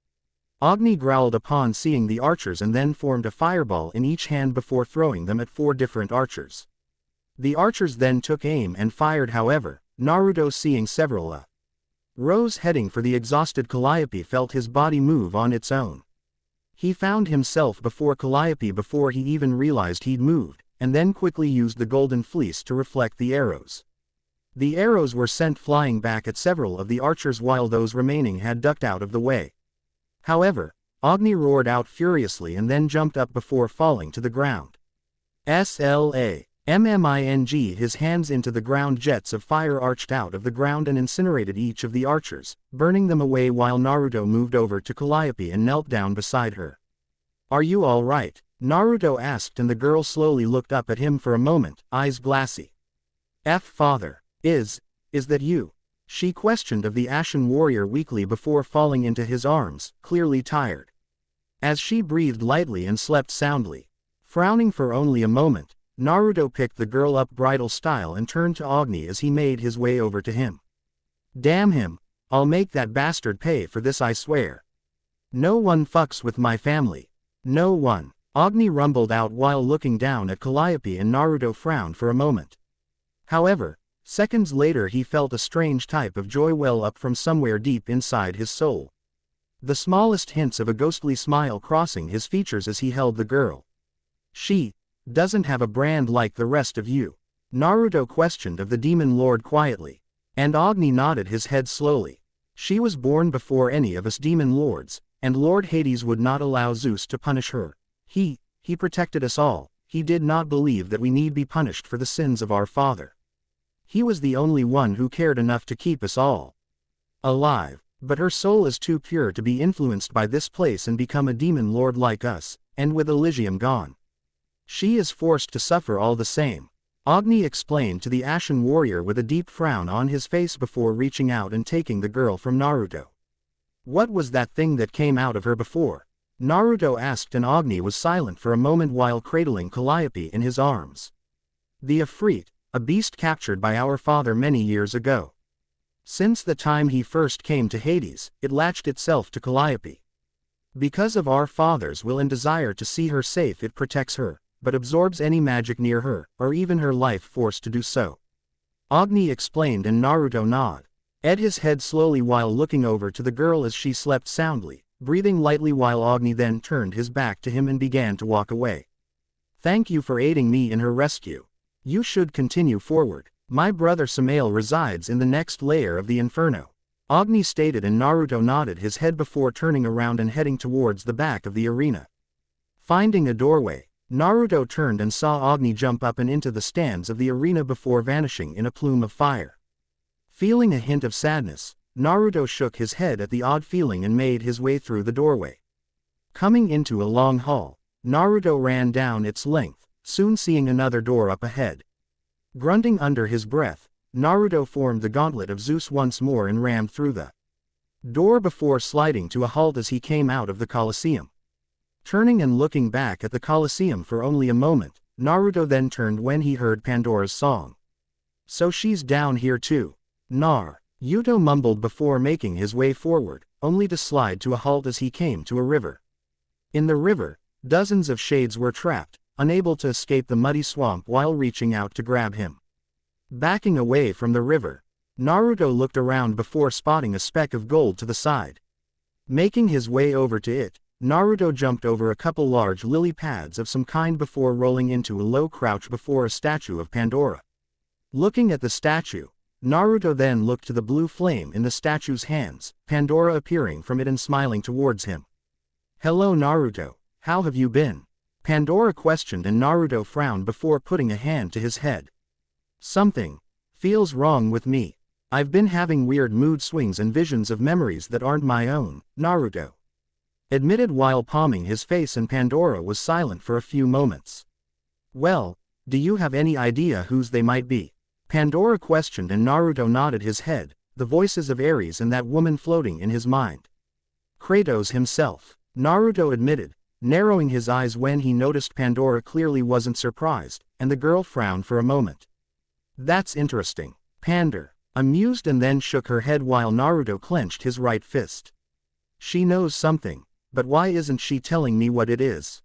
Agni growled upon seeing the archers and then formed a fireball in each hand before throwing them at 4 different archers. The archers then took aim and fired, however, Naruto, seeing several rows heading for the exhausted Calliope, felt his body move on its own. He found himself before Calliope before he even realized he'd moved, and then quickly used the golden fleece to reflect the arrows. The arrows were sent flying back at several of the archers while those remaining had ducked out of the way. However, Agni roared out furiously and then jumped up before falling to the ground. SLAMMING, his hands into the ground, jets of fire arched out of the ground and incinerated each of the archers, burning them away while Naruto moved over to Calliope and knelt down beside her. "Are you all right?" Naruto asked, and the girl slowly looked up at him for a moment, eyes glassy. "Father, is that you?" she questioned of the Ashen warrior weakly before falling into his arms, clearly tired. As she breathed lightly and slept soundly. Frowning for only a moment, Naruto picked the girl up bridal style and turned to Agni as he made his way over to him. "Damn him, I'll make that bastard pay for this, I swear. No one fucks with my family. No one," Agni rumbled out while looking down at Calliope, and Naruto frowned for a moment. However, seconds later he felt a strange type of joy well up from somewhere deep inside his soul. The smallest hints of a ghostly smile crossing his features as he held the girl. "She doesn't have a brand like the rest of you?" Naruto questioned of the demon lord quietly. And Agni nodded his head slowly. "She was born before any of us demon lords, and Lord Hades would not allow Zeus to punish her. He protected us all. He did not believe that we need be punished for the sins of our father. He was the only one who cared enough to keep us all alive. But her soul is too pure to be influenced by this place and become a demon lord like us, and with Elysium gone, she is forced to suffer all the same," Agni explained to the Ashen warrior with a deep frown on his face before reaching out and taking the girl from Naruto. "What was that thing that came out of her before?" Naruto asked, and Agni was silent for a moment while cradling Calliope in his arms. "The Ifrit, a beast captured by our father many years ago. Since the time he first came to Hades, it latched itself to Calliope. Because of our father's will and desire to see her safe, it protects her, but absorbs any magic near her, or even her life force to do so," Agni explained, and Naruto nodded his head slowly while looking over to the girl as she slept soundly, breathing lightly while Agni then turned his back to him and began to walk away. "Thank you for aiding me in her rescue. You should continue forward. My brother Samael resides in the next layer of the inferno," Agni stated, and Naruto nodded his head before turning around and heading towards the back of the arena. Finding a doorway, Naruto turned and saw Agni jump up and into the stands of the arena before vanishing in a plume of fire. Feeling a hint of sadness, Naruto shook his head at the odd feeling and made his way through the doorway. Coming into a long hall, Naruto ran down its length, soon seeing another door up ahead. Grunting under his breath, Naruto formed the gauntlet of Zeus once more and rammed through the door before sliding to a halt as he came out of the coliseum. Turning and looking back at the coliseum for only a moment, Naruto then turned when he heard Pandora's song. "So she's down here too." Naruto mumbled before making his way forward, only to slide to a halt as he came to a river. In the river, dozens of shades were trapped, unable to escape the muddy swamp while reaching out to grab him. Backing away from the river, Naruto looked around before spotting a speck of gold to the side. Making his way over to it, Naruto jumped over a couple large lily pads of some kind before rolling into a low crouch before a statue of Pandora. Looking at the statue, Naruto then looked to the blue flame in the statue's hands, Pandora appearing from it and smiling towards him. "Hello Naruto, how have you been?" Pandora questioned, and Naruto frowned before putting a hand to his head. "Something feels wrong with me. I've been having weird mood swings and visions of memories that aren't my own," Naruto admitted while palming his face, and Pandora was silent for a few moments. "Well, do you have any idea whose they might be?" Pandora questioned, and Naruto nodded his head, the voices of Ares and that woman floating in his mind. "Kratos himself," Naruto admitted, narrowing his eyes when he noticed Pandora clearly wasn't surprised, and the girl frowned for a moment. "That's interesting," Pandora amused, and then shook her head while Naruto clenched his right fist. "She knows something, but why isn't she telling me what it is?"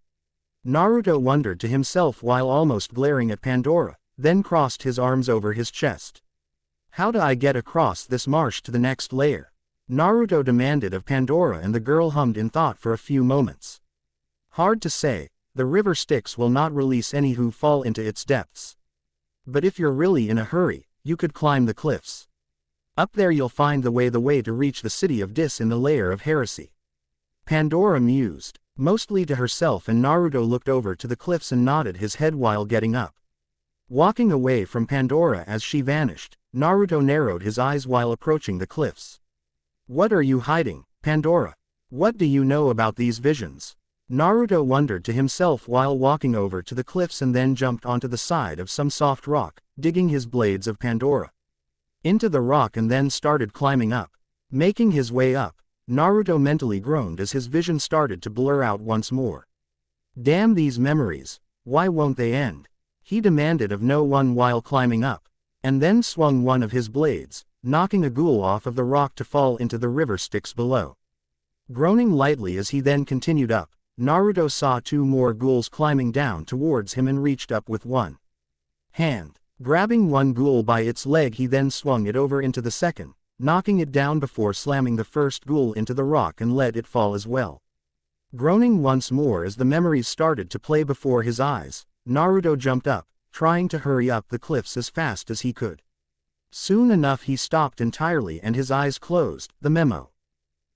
Naruto wondered to himself while almost glaring at Pandora, then crossed his arms over his chest. "How do I get across this marsh to the next layer?" Naruto demanded of Pandora, and the girl hummed in thought for a few moments. "Hard to say, the river Styx will not release any who fall into its depths. But if you're really in a hurry, you could climb the cliffs. Up there you'll find the way to reach the city of Dis in the layer of heresy." Pandora mused, mostly to herself, and Naruto looked over to the cliffs and nodded his head while getting up. Walking away from Pandora as she vanished, Naruto narrowed his eyes while approaching the cliffs. "What are you hiding, Pandora? What do you know about these visions?" Naruto wondered to himself while walking over to the cliffs, and then jumped onto the side of some soft rock, digging his blades of Pandora into the rock, and then started climbing up. Making his way up, Naruto mentally groaned as his vision started to blur out once more. "Damn these memories, why won't they end?" he demanded of no one while climbing up, and then swung one of his blades, knocking a ghoul off of the rock to fall into the river Styx below. Groaning lightly as he then continued up, Naruto saw two more ghouls climbing down towards him and reached up with one hand. Grabbing one ghoul by its leg, he then swung it over into the second, knocking it down before slamming the first ghoul into the rock and let it fall as well. Groaning once more as the memories started to play before his eyes, Naruto jumped up, trying to hurry up the cliffs as fast as he could. Soon enough he stopped entirely and his eyes closed, the memo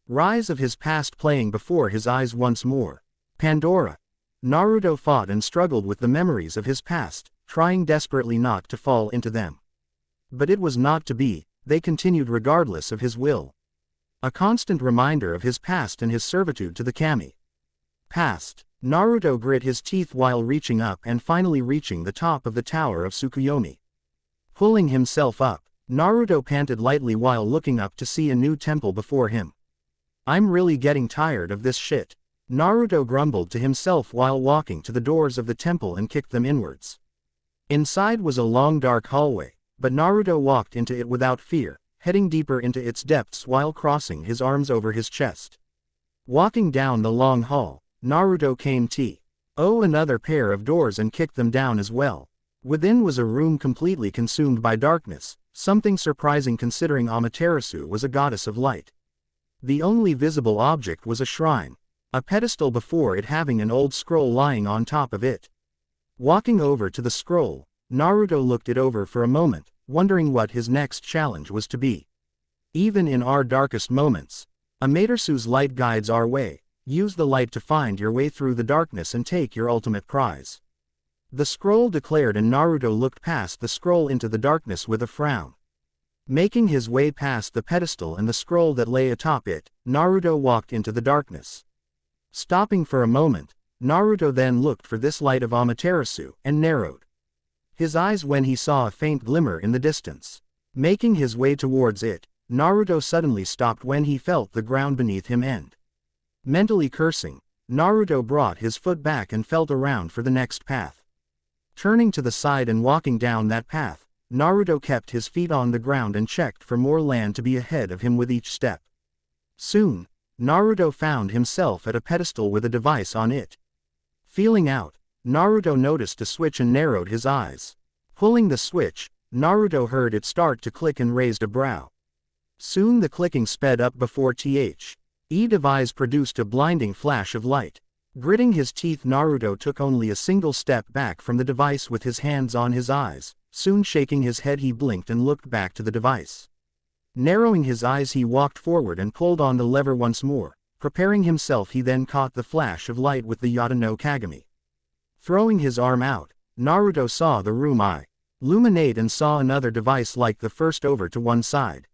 rise of his past playing before his eyes once more. Pandora. Naruto fought and struggled with the memories of his past, trying desperately not to fall into them. But it was not to be, they continued regardless of his will. A constant reminder of his past and his servitude to the kami. Past. Naruto grit his teeth while reaching up and finally reaching the top of the tower of Tsukuyomi. Pulling himself up, Naruto panted lightly while looking up to see a new temple before him. "I'm really getting tired of this shit," Naruto grumbled to himself while walking to the doors of the temple and kicked them inwards. Inside was a long dark hallway, but Naruto walked into it without fear, heading deeper into its depths while crossing his arms over his chest. Walking down the long hall, Naruto came to another pair of doors and kicked them down as well. Within was a room completely consumed by darkness, something surprising considering Amaterasu was a goddess of light. The only visible object was a shrine, a pedestal before it having an old scroll lying on top of it. Walking over to the scroll, Naruto looked it over for a moment, wondering what his next challenge was to be. Even in our darkest moments, Amaterasu's light guides our way. Use the light to find your way through the darkness and take your ultimate prize. The scroll declared, and Naruto looked past the scroll into the darkness with a frown. Making his way past the pedestal and the scroll that lay atop it, Naruto walked into the darkness. Stopping for a moment, Naruto then looked for this light of Amaterasu, and narrowed his eyes when he saw a faint glimmer in the distance. Making his way towards it, Naruto suddenly stopped when he felt the ground beneath him end. Mentally cursing, Naruto brought his foot back and felt around for the next path. Turning to the side and walking down that path, Naruto kept his feet on the ground and checked for more land to be ahead of him with each step. Soon, Naruto found himself at a pedestal with a device on it. Feeling out, Naruto noticed a switch and narrowed his eyes. Pulling the switch, Naruto heard it start to click and raised a brow. Soon the clicking sped up before device produced a blinding flash of light. Gritting his teeth, Naruto took only a single step back from the device with his hands on his eyes, soon shaking his head he blinked and looked back to the device. Narrowing his eyes he walked forward and pulled on the lever once more, preparing himself he then caught the flash of light with the Yata no Kagami. Throwing his arm out, Naruto saw the room illuminate and saw another device like the first over to one side.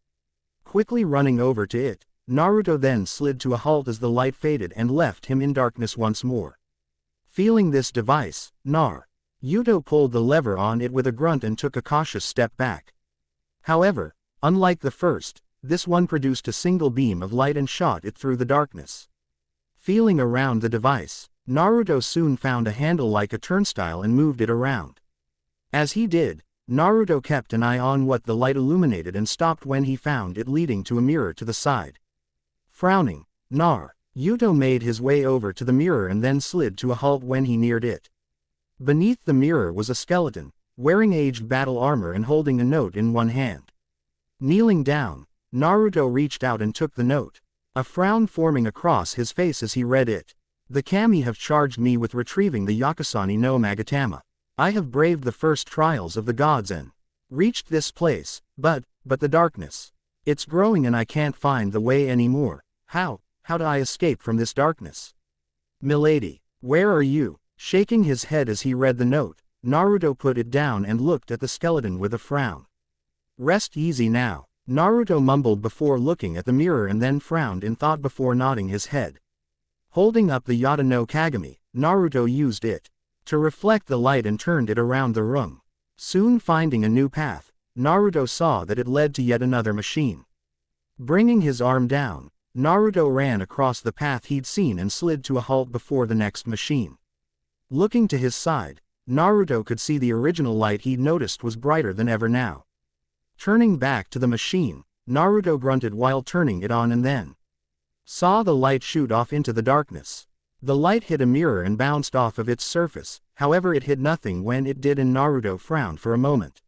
Quickly running over to it, Naruto then slid to a halt as the light faded and left him in darkness once more. Feeling this device, Naruto pulled the lever on it with a grunt and took a cautious step back. However, unlike the first, this one produced a single beam of light and shot it through the darkness. Feeling around the device, Naruto soon found a handle like a turnstile and moved it around. As he did, Naruto kept an eye on what the light illuminated and stopped when he found it leading to a mirror to the side. Frowning, Naruto made his way over to the mirror and then slid to a halt when he neared it. Beneath the mirror was a skeleton, wearing aged battle armor and holding a note in one hand. Kneeling down, Naruto reached out and took the note, a frown forming across his face as he read it. The kami have charged me with retrieving the Yakusani no Magatama. I have braved the first trials of the gods and reached this place, but the darkness. It's growing and I can't find the way anymore. How do I escape from this darkness? Milady, where are you? Shaking his head as he read the note, Naruto put it down and looked at the skeleton with a frown. Rest easy now, Naruto mumbled before looking at the mirror and then frowned in thought before nodding his head. Holding up the Yata no Kagami, Naruto used it to reflect the light and turned it around the room. Soon finding a new path, Naruto saw that it led to yet another machine. Bringing his arm down, Naruto ran across the path he'd seen and slid to a halt before the next machine. Looking to his side, Naruto could see the original light he'd noticed was brighter than ever now. Turning back to the machine, Naruto grunted while turning it on and then saw the light shoot off into the darkness. The light hit a mirror and bounced off of its surface, however it hit nothing when it did and Naruto frowned for a moment.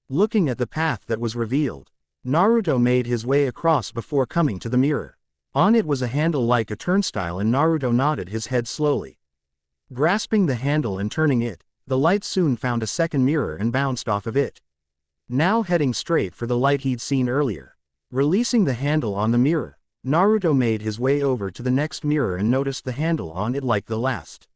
Looking at the path that was revealed, Naruto made his way across before coming to the mirror. On it was a handle like a turnstile and Naruto nodded his head slowly. Grasping the handle and turning it, the light soon found a second mirror and bounced off of it. Now heading straight for the light he'd seen earlier. Releasing the handle on the mirror, Naruto made his way over to the next mirror and noticed the handle on it like the last.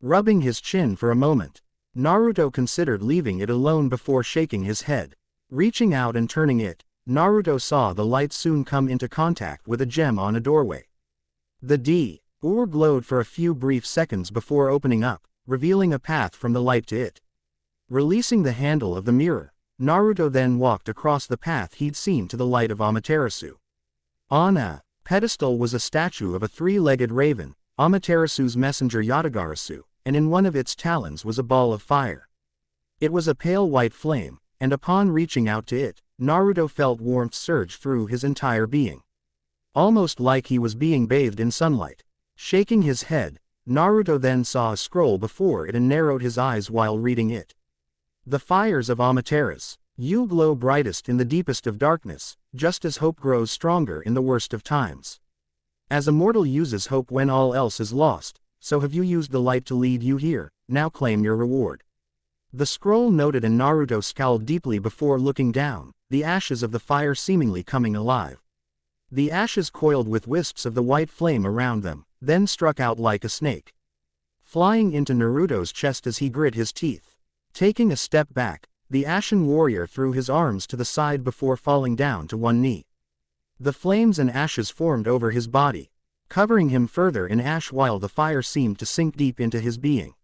Rubbing his chin for a moment, Naruto considered leaving it alone before shaking his head. Reaching out and turning it, Naruto saw the light soon come into contact with a gem on a doorway. The door glowed for a few brief seconds before opening up, revealing a path from the light to it. Releasing the handle of the mirror, Naruto then walked across the path he'd seen to the light of Amaterasu. On a pedestal was a statue of a three-legged raven, Amaterasu's messenger Yatagarasu, and in one of its talons was a ball of fire. It was a pale white flame, and upon reaching out to it, Naruto felt warmth surge through his entire being. Almost like he was being bathed in sunlight. Shaking his head, Naruto then saw a scroll before it and narrowed his eyes while reading it. The fires of Amaterasu, you glow brightest in the deepest of darkness, just as hope grows stronger in the worst of times. As a mortal uses hope when all else is lost, so have you used the light to lead you here, now claim your reward. The scroll noted and Naruto scowled deeply before looking down, the ashes of the fire seemingly coming alive. The ashes coiled with wisps of the white flame around them, then struck out like a snake, flying into Naruto's chest as he grit his teeth. Taking a step back, the ashen warrior threw his arms to the side before falling down to one knee. The flames and ashes formed over his body, covering him further in ash while the fire seemed to sink deep into his being.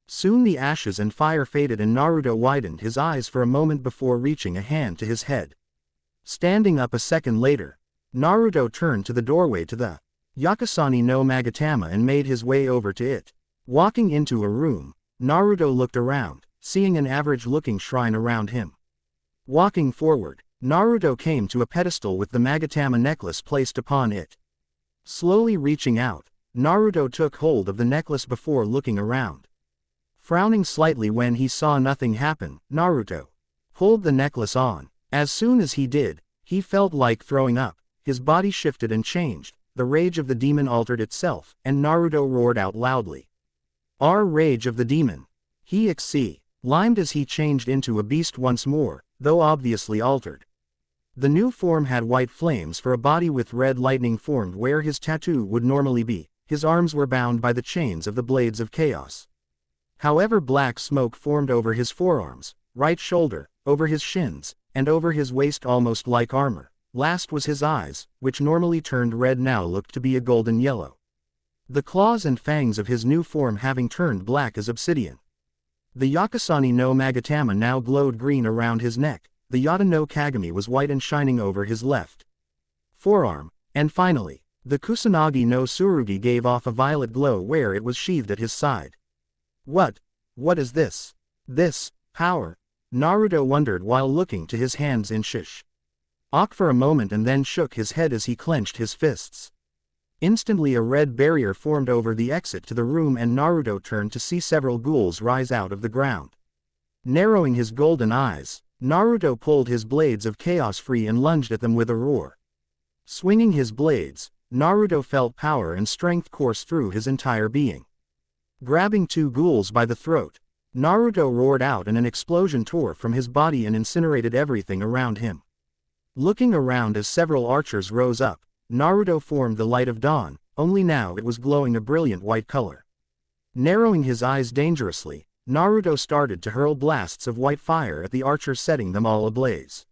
Soon the ashes and fire faded and Naruto widened his eyes for a moment before reaching a hand to his head. Standing up a second later, Naruto turned to the doorway to the Yakusani no Magatama and made his way over to it. Walking into a room, Naruto looked around, seeing an average-looking shrine around him. Walking forward, Naruto came to a pedestal with the Magatama necklace placed upon it. Slowly reaching out, Naruto took hold of the necklace before looking around. Frowning slightly when he saw nothing happen, Naruto pulled the necklace on. As soon as he did, he felt like throwing up, his body shifted and changed, the rage of the demon altered itself, and Naruto roared out loudly. Our rage of the demon. He limed as he changed into a beast once more, though obviously altered. The new form had white flames for a body with red lightning formed where his tattoo would normally be. His arms were bound by the chains of the blades of chaos. However, black smoke formed over his forearms, right shoulder, over his shins, and over his waist almost like armor. Last was his eyes, which normally turned red now looked to be a golden yellow. The claws and fangs of his new form having turned black as obsidian. The Yakusani no Magatama now glowed green around his neck. The Yata no Kagami was white and shining over his left forearm, and finally, the Kusanagi no Tsurugi gave off a violet glow where it was sheathed at his side. What is this? This power? Naruto wondered while looking to his hands in shish. For a moment and then shook his head as he clenched his fists. Instantly a red barrier formed over the exit to the room and Naruto turned to see several ghouls rise out of the ground. Narrowing his golden eyes, Naruto pulled his blades of chaos free and lunged at them with a roar. Swinging his blades, Naruto felt power and strength course through his entire being. Grabbing two ghouls by the throat, Naruto roared out and an explosion tore from his body and incinerated everything around him. Looking around as several archers rose up, Naruto formed the light of dawn, only now it was glowing a brilliant white color. Narrowing his eyes dangerously, Naruto started to hurl blasts of white fire at the archers, setting them all ablaze.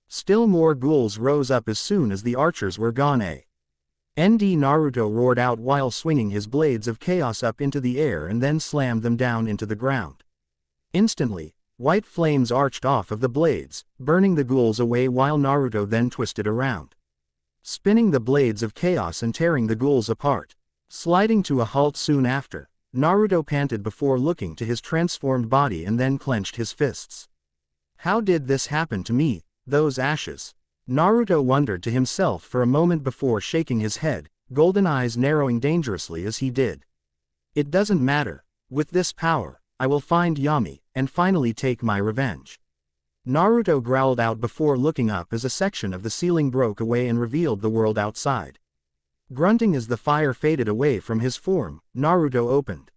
Still more ghouls rose up as soon as the archers were gone. Naruto roared out while swinging his blades of chaos up into the air and then slammed them down into the ground. Instantly, white flames arched off of the blades, burning the ghouls away while Naruto then twisted around, spinning the blades of chaos and tearing the ghouls apart. Sliding to a halt soon after, Naruto panted before looking to his transformed body and then clenched his fists. How did this happen to me? Those ashes? Naruto wondered to himself for a moment before shaking his head, golden eyes narrowing dangerously as he did. It doesn't matter. With this power, I will find Yami, and finally take my revenge. Naruto growled out before looking up as a section of the ceiling broke away and revealed the world outside. Grunting as the fire faded away from his form, Naruto opened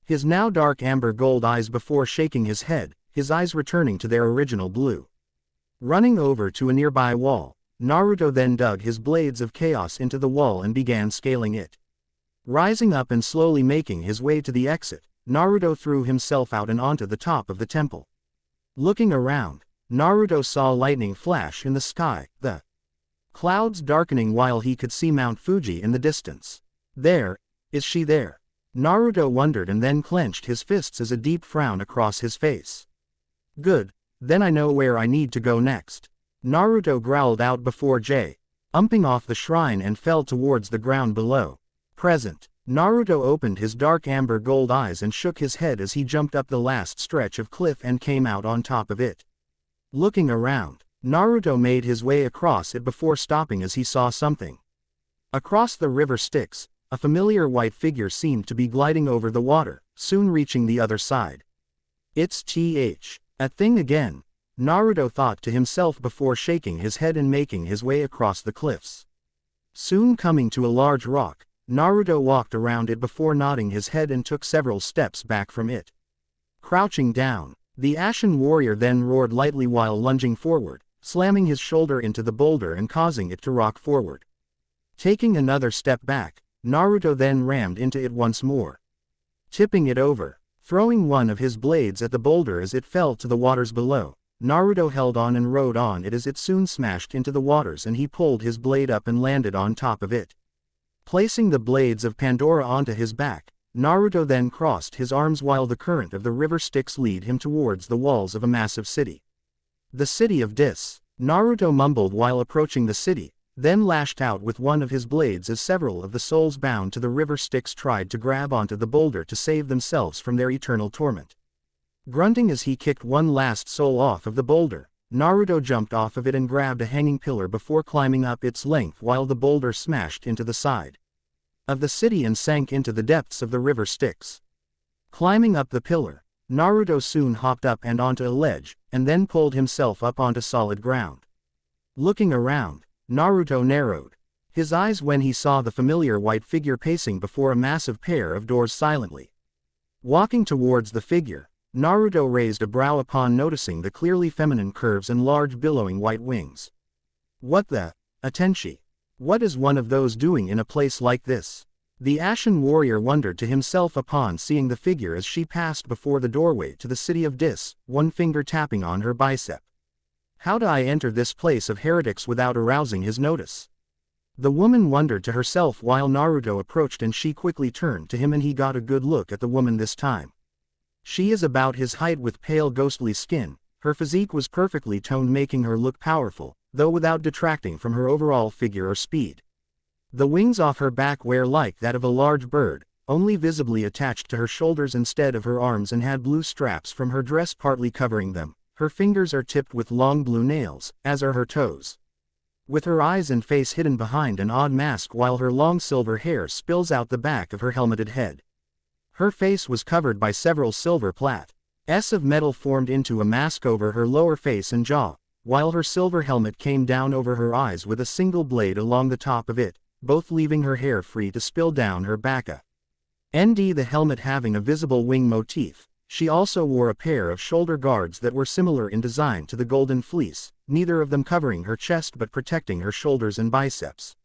his now dark amber gold eyes before shaking his head, his eyes returning to their original blue. Running over to a nearby wall, Naruto then dug his blades of chaos into the wall and began scaling it. Rising up and slowly making his way to the exit, Naruto threw himself out and onto the top of the temple. Looking around, Naruto saw lightning flash in the sky, the clouds darkening while he could see Mount Fuji in the distance. There, is she there? Naruto wondered and then clenched his fists as a deep frown across his face. Good. Then I know where I need to go next. Naruto growled out before jumping off the shrine and fell towards the ground below. Present. Naruto opened his dark amber gold eyes and shook his head as he jumped up the last stretch of cliff and came out on top of it. Looking around, Naruto made his way across it before stopping as he saw something. Across the river Styx, a familiar white figure seemed to be gliding over the water, soon reaching the other side. It's a thing again, Naruto thought to himself before shaking his head and making his way across the cliffs. Soon coming to a large rock, Naruto walked around it before nodding his head and took several steps back from it. Crouching down, the Ashen warrior then roared lightly while lunging forward, slamming his shoulder into the boulder and causing it to rock forward. Taking another step back, Naruto then rammed into it once more, tipping it over. Throwing one of his blades at the boulder as it fell to the waters below, Naruto held on and rode on it as it soon smashed into the waters and he pulled his blade up and landed on top of it. Placing the blades of Pandora onto his back, Naruto then crossed his arms while the current of the river Styx led him towards the walls of a massive city. The city of Dis. Naruto mumbled while approaching the city, then lashed out with one of his blades as several of the souls bound to the river Styx tried to grab onto the boulder to save themselves from their eternal torment. Grunting as he kicked one last soul off of the boulder, Naruto jumped off of it and grabbed a hanging pillar before climbing up its length while the boulder smashed into the side of the city and sank into the depths of the river Styx. Climbing up the pillar, Naruto soon hopped up and onto a ledge, and then pulled himself up onto solid ground. Looking around, Naruto narrowed his eyes when he saw the familiar white figure pacing before a massive pair of doors silently. Walking towards the figure, Naruto raised a brow upon noticing the clearly feminine curves and large billowing white wings. What the? Atenshi. What is one of those doing in a place like this? The Ashen warrior wondered to himself upon seeing the figure as she passed before the doorway to the city of Dis, one finger tapping on her bicep. How do I enter this place of heretics without arousing his notice? The woman wondered to herself while Naruto approached, and she quickly turned to him and he got a good look at the woman this time. She is about his height with pale ghostly skin, her physique was perfectly toned making her look powerful, though without detracting from her overall figure or speed. The wings off her back were like that of a large bird, only visibly attached to her shoulders instead of her arms, and had blue straps from her dress partly covering them. Her fingers are tipped with long blue nails, as are her toes. With her eyes and face hidden behind an odd mask while her long silver hair spills out the back of her helmeted head. Her face was covered by several silver plates of metal formed into a mask over her lower face and jaw, while her silver helmet came down over her eyes with a single blade along the top of it, both leaving her hair free to spill down her back. The helmet having a visible wing motif, she also wore a pair of shoulder guards that were similar in design to the golden fleece, neither of them covering her chest but protecting her shoulders and biceps.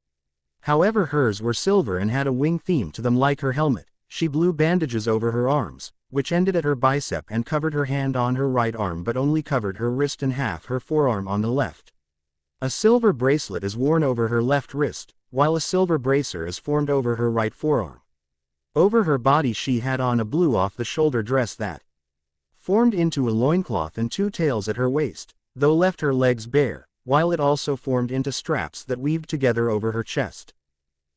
However, hers were silver and had a wing theme to them like her helmet. She blew bandages over her arms, which ended at her bicep and covered her hand on her right arm but only covered her wrist and half her forearm on the left. A silver bracelet is worn over her left wrist, while a silver bracer is formed over her right forearm. Over her body she had on a blue off-the-shoulder dress that formed into a loincloth and two tails at her waist, though left her legs bare, while it also formed into straps that weaved together over her chest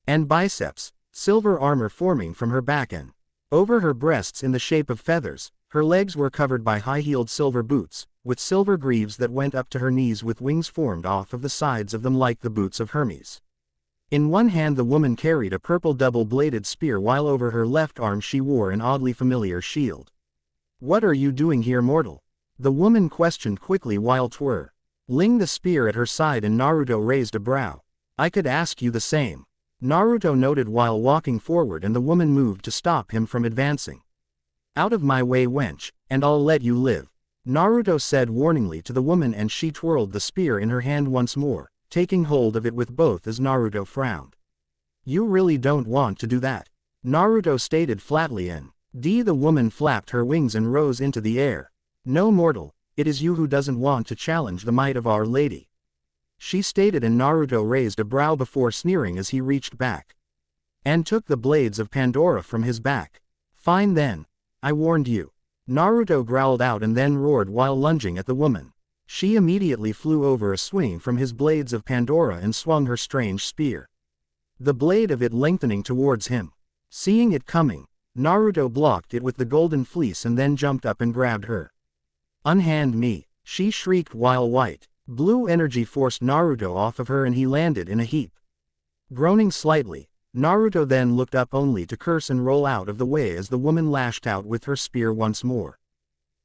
and biceps, silver armor forming from her back and over her breasts in the shape of feathers. Her legs were covered by high-heeled silver boots, with silver greaves that went up to her knees with wings formed off of the sides of them like the boots of Hermes. In one hand the woman carried a purple double-bladed spear while over her left arm she wore an oddly familiar shield. What are you doing here, mortal? The woman questioned quickly while twirling the spear at her side, and Naruto raised a brow. I could ask you the same. Naruto noted while walking forward, and the woman moved to stop him from advancing. Out of my way, wench, and I'll let you live, Naruto said warningly to the woman, and she twirled the spear in her hand once more, taking hold of it with both as Naruto frowned. You really don't want to do that? Naruto stated flatly, and the woman flapped her wings and rose into the air. No, mortal, it is you who doesn't want to challenge the might of Our Lady, she stated, and Naruto raised a brow before sneering as he reached back and took the blades of Pandora from his back. Fine then. I warned you. Naruto growled out and then roared while lunging at the woman. She immediately flew over a swing from his blades of Pandora and swung her strange spear, the blade of it lengthening towards him. Seeing it coming, Naruto blocked it with the golden fleece and then jumped up and grabbed her. Unhand me, she shrieked while white, blue energy forced Naruto off of her and he landed in a heap. Groaning slightly, Naruto then looked up only to curse and roll out of the way as the woman lashed out with her spear once more.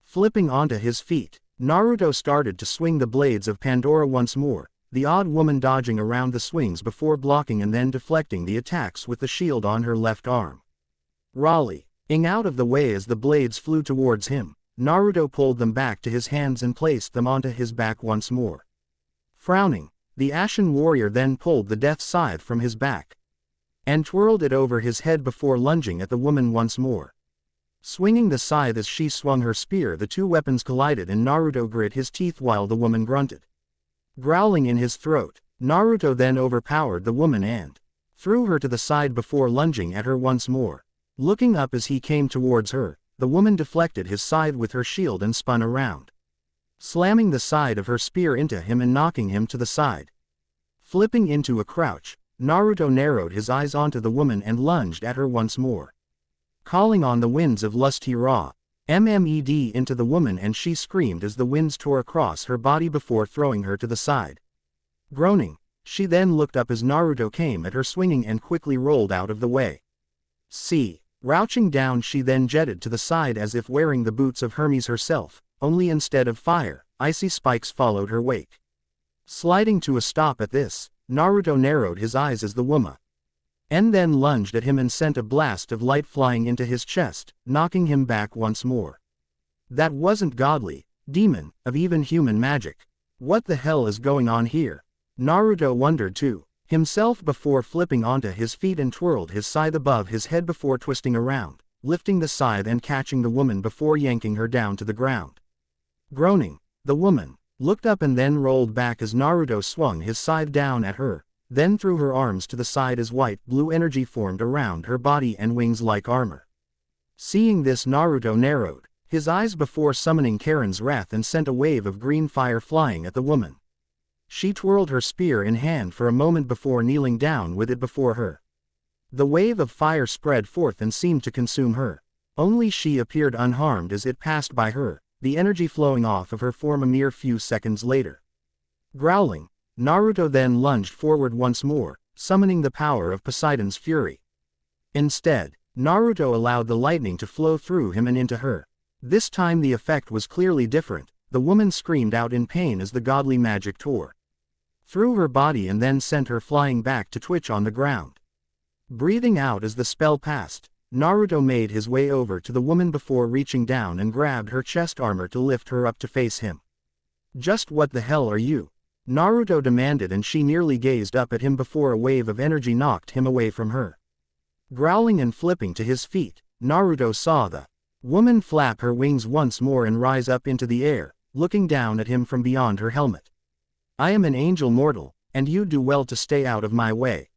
Flipping onto his feet, Naruto started to swing the blades of Pandora once more, the odd woman dodging around the swings before blocking and then deflecting the attacks with the shield on her left arm. Rolling out of the way as the blades flew towards him, Naruto pulled them back to his hands and placed them onto his back once more. Frowning, the Ashen warrior then pulled the death scythe from his back and twirled it over his head before lunging at the woman once more. Swinging the scythe as she swung her spear, the two weapons collided and Naruto grit his teeth while the woman grunted. Growling in his throat, Naruto then overpowered the woman and threw her to the side before lunging at her once more. Looking up as he came towards her, the woman deflected his scythe with her shield and spun around, slamming the side of her spear into him and knocking him to the side. Flipping into a crouch, Naruto narrowed his eyes onto the woman and lunged at her once more. Calling on the winds of lust, he mmed into the woman and she screamed as the winds tore across her body before throwing her to the side. Groaning, she then looked up as Naruto came at her swinging and quickly rolled out of the way. Crouching down, she then jetted to the side as if wearing the boots of Hermes herself, only instead of fire, icy spikes followed her wake. Sliding to a stop at this, Naruto narrowed his eyes as the woman and then lunged at him and sent a blast of light flying into his chest, knocking him back once more. That wasn't godly, demon, of even human magic. What the hell is going on here? Naruto wondered too, himself before flipping onto his feet and twirled his scythe above his head before twisting around, lifting the scythe and catching the woman before yanking her down to the ground. Groaning, the woman looked up and then rolled back as Naruto swung his scythe down at her, then threw her arms to the side as white-blue energy formed around her body and wings like armor. Seeing this, Naruto narrowed his eyes before summoning Karen's wrath and sent a wave of green fire flying at the woman. She twirled her spear in hand for a moment before kneeling down with it before her. The wave of fire spread forth and seemed to consume her. Only she appeared unharmed as it passed by her, the energy flowing off of her form a mere few seconds later. Growling, Naruto then lunged forward once more, summoning the power of Poseidon's fury. Instead, Naruto allowed the lightning to flow through him and into her. This time the effect was clearly different. The woman screamed out in pain as the godly magic tore through her body and then sent her flying back to twitch on the ground. Breathing out as the spell passed, Naruto made his way over to the woman before reaching down and grabbed her chest armor to lift her up to face him. "Just what the hell are you?" Naruto demanded, and she nearly gazed up at him before a wave of energy knocked him away from her. Growling and flipping to his feet, Naruto saw the woman flap her wings once more and rise up into the air, looking down at him from beyond her helmet. "I am an angel mortal, and you do well to stay out of my way.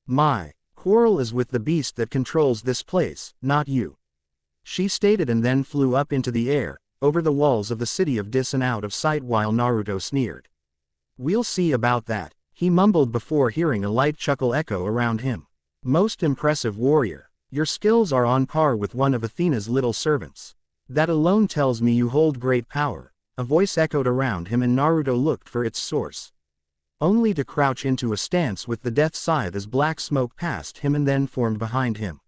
My quarrel is with the beast that controls this place, not you," she stated, and then flew up into the air, over the walls of the city of Dis and out of sight while Naruto sneered. "We'll see about that," he mumbled before hearing a light chuckle echo around him. "Most impressive warrior. Your skills are on par with one of Athena's little servants. That alone tells me you hold great power," a voice echoed around him, and Naruto looked for its source, only to crouch into a stance with the death scythe as black smoke passed him and then formed behind him.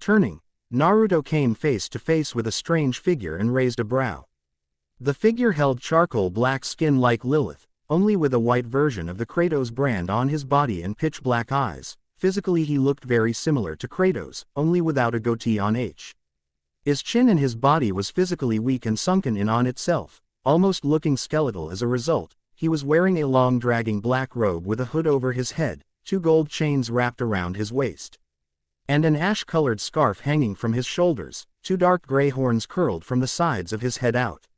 Turning, Naruto came face to face with a strange figure and raised a brow. The figure held charcoal black skin like Lilith, only with a white version of the Kratos brand on his body and pitch black eyes. Physically he looked very similar to Kratos, only without a goatee on his chin, and his body was physically weak and sunken in on itself, almost looking skeletal as a result. He was wearing a long dragging black robe with a hood over his head, 2 gold chains wrapped around his waist, and an ash-colored scarf hanging from his shoulders. 2 dark gray horns curled from the sides of his head out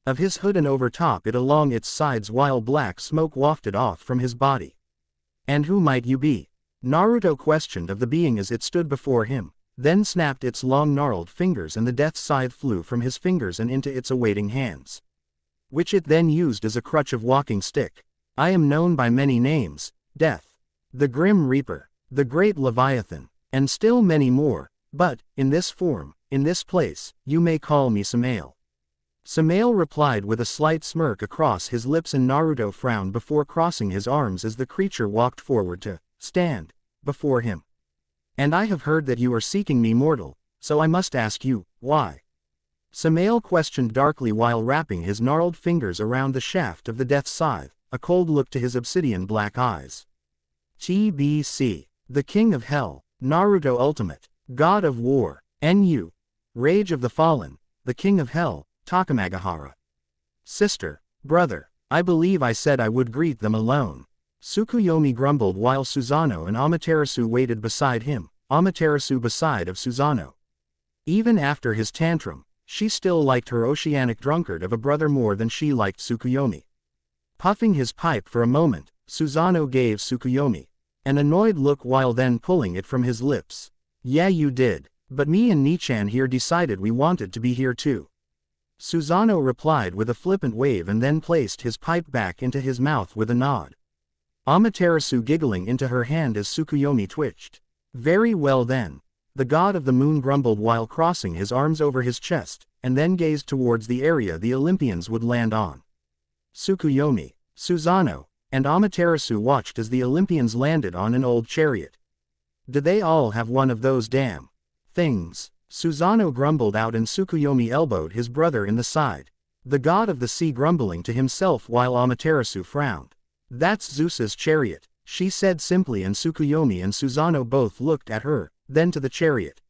of his hood and over top it along its sides, while black smoke wafted off from his body. "And who might you be?" Naruto questioned of the being as it stood before him, then snapped its long gnarled fingers and the death scythe flew from his fingers and into its awaiting hands, which it then used as a crutch of walking stick. "I am known by many names: Death, the Grim Reaper, the Great Leviathan, and still many more, but, in this form, in this place, you may call me Samael." Samael replied with a slight smirk across his lips, and Naruto frowned before crossing his arms as the creature walked forward to stand before him. "And I have heard that you are seeking me, mortal, so I must ask you, why?" Samael questioned darkly while wrapping his gnarled fingers around the shaft of the death scythe, a cold look to his obsidian black eyes. "TBC, the King of Hell, Naruto Ultimate, God of War, NU, Rage of the Fallen, the King of Hell, Takamagahara. Sister, brother, I believe I said I would greet them alone." Tsukuyomi grumbled while Susano and Amaterasu waited beside him, Amaterasu beside of Susano. Even after his tantrum, she still liked her oceanic drunkard of a brother more than she liked Tsukuyomi. Puffing his pipe for a moment, Susano gave Tsukuyomi an annoyed look while then pulling it from his lips. "Yeah, you did, but me and Nichan here decided we wanted to be here too." Susano replied with a flippant wave and then placed his pipe back into his mouth with a nod. Amaterasu giggling into her hand as Tsukuyomi twitched. "Very well then." The god of the moon grumbled while crossing his arms over his chest, and then gazed towards the area the Olympians would land on. Tsukuyomi, Susano, and Amaterasu watched as the Olympians landed on an old chariot. "Do they all have one of those damn things?" Susano grumbled out, and Tsukuyomi elbowed his brother in the side. The god of the sea grumbling to himself while Amaterasu frowned. "That's Zeus's chariot," she said simply, and Tsukuyomi and Susano both looked at her, then to the chariot.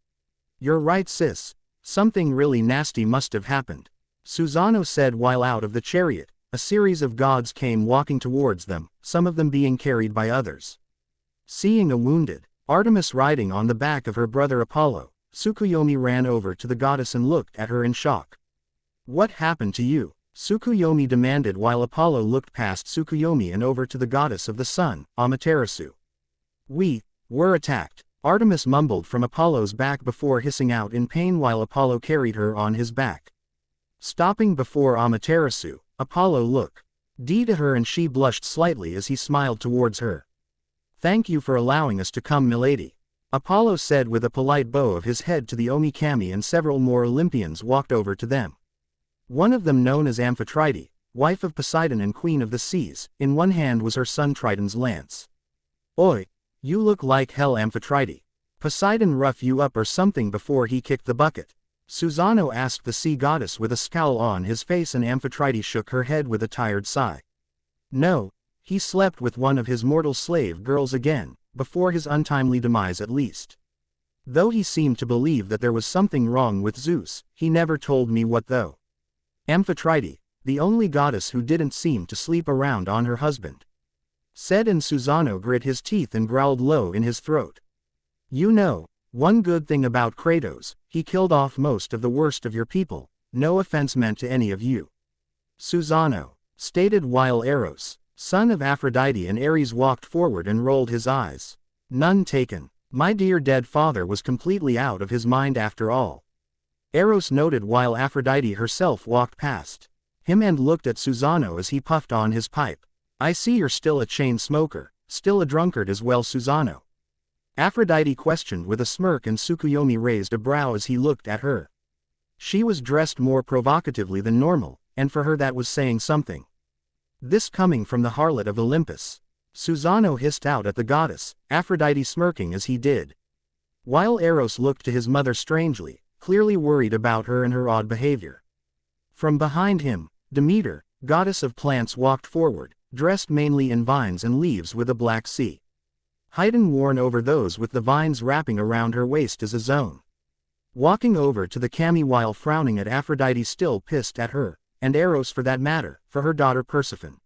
"You're right, sis. Something really nasty must have happened." Susano said while out of the chariot. A series of gods came walking towards them, some of them being carried by others. Seeing a wounded Artemis riding on the back of her brother Apollo, Tsukuyomi ran over to the goddess and looked at her in shock. "What happened to you?" Tsukuyomi demanded while Apollo looked past Tsukuyomi and over to the goddess of the sun, Amaterasu. "We were attacked," Artemis mumbled from Apollo's back before hissing out in pain while Apollo carried her on his back. Stopping before Amaterasu, Apollo looked at her and she blushed slightly as he smiled towards her. "Thank you for allowing us to come, milady," Apollo said with a polite bow of his head to the Omikami, and several more Olympians walked over to them. One of them, known as Amphitrite, wife of Poseidon and queen of the seas, in one hand was her son Triton's lance. "Oi, you look like hell, Amphitrite. Poseidon rough you up or something before he kicked the bucket?" Susano asked the sea goddess with a scowl on his face, and Amphitrite shook her head with a tired sigh. "No, he slept with one of his mortal slave girls again, before his untimely demise at least. Though he seemed to believe that there was something wrong with Zeus, he never told me what though." Amphitrite, the only goddess who didn't seem to sleep around on her husband, said, and Susano grit his teeth and growled low in his throat. "You know, one good thing about Kratos, he killed off most of the worst of your people, no offense meant to any of you," Susano stated while Eros, son of Aphrodite and Ares, walked forward and rolled his eyes. "None taken. My dear dead father was completely out of his mind after all," Eros noted while Aphrodite herself walked past him and looked at Susano as he puffed on his pipe. "I see you're still a chain smoker, still a drunkard as well, Susano?" Aphrodite questioned with a smirk, and Tsukuyomi raised a brow as he looked at her. She was dressed more provocatively than normal, and for her that was saying something. This coming from the harlot of Olympus. Susano hissed out at the goddess, Aphrodite smirking as he did. While Eros looked to his mother strangely, clearly worried about her and her odd behavior. From behind him, Demeter, goddess of plants, walked forward, dressed mainly in vines and leaves with a black sea hidden worn over those with the vines wrapping around her waist as a zone. Walking over to the Kami while frowning at Aphrodite, still pissed at her, and Eros for that matter, for her daughter Persephone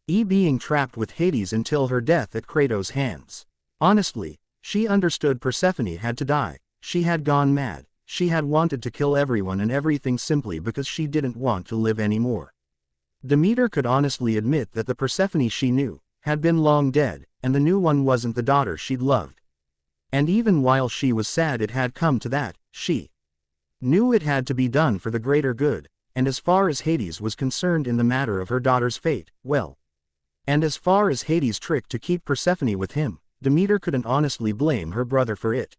being trapped with Hades until her death at Kratos' hands. Honestly, she understood Persephone had to die, she had gone mad, she had wanted to kill everyone and everything simply because she didn't want to live anymore. Demeter could honestly admit that the Persephone she knew had been long dead, and the new one wasn't the daughter she'd loved. And even while she was sad it had come to that, she knew it had to be done for the greater good, and as far as Hades was concerned in the matter of her daughter's fate, well. And as far as Hades' trick to keep Persephone with him, Demeter couldn't honestly blame her brother for it.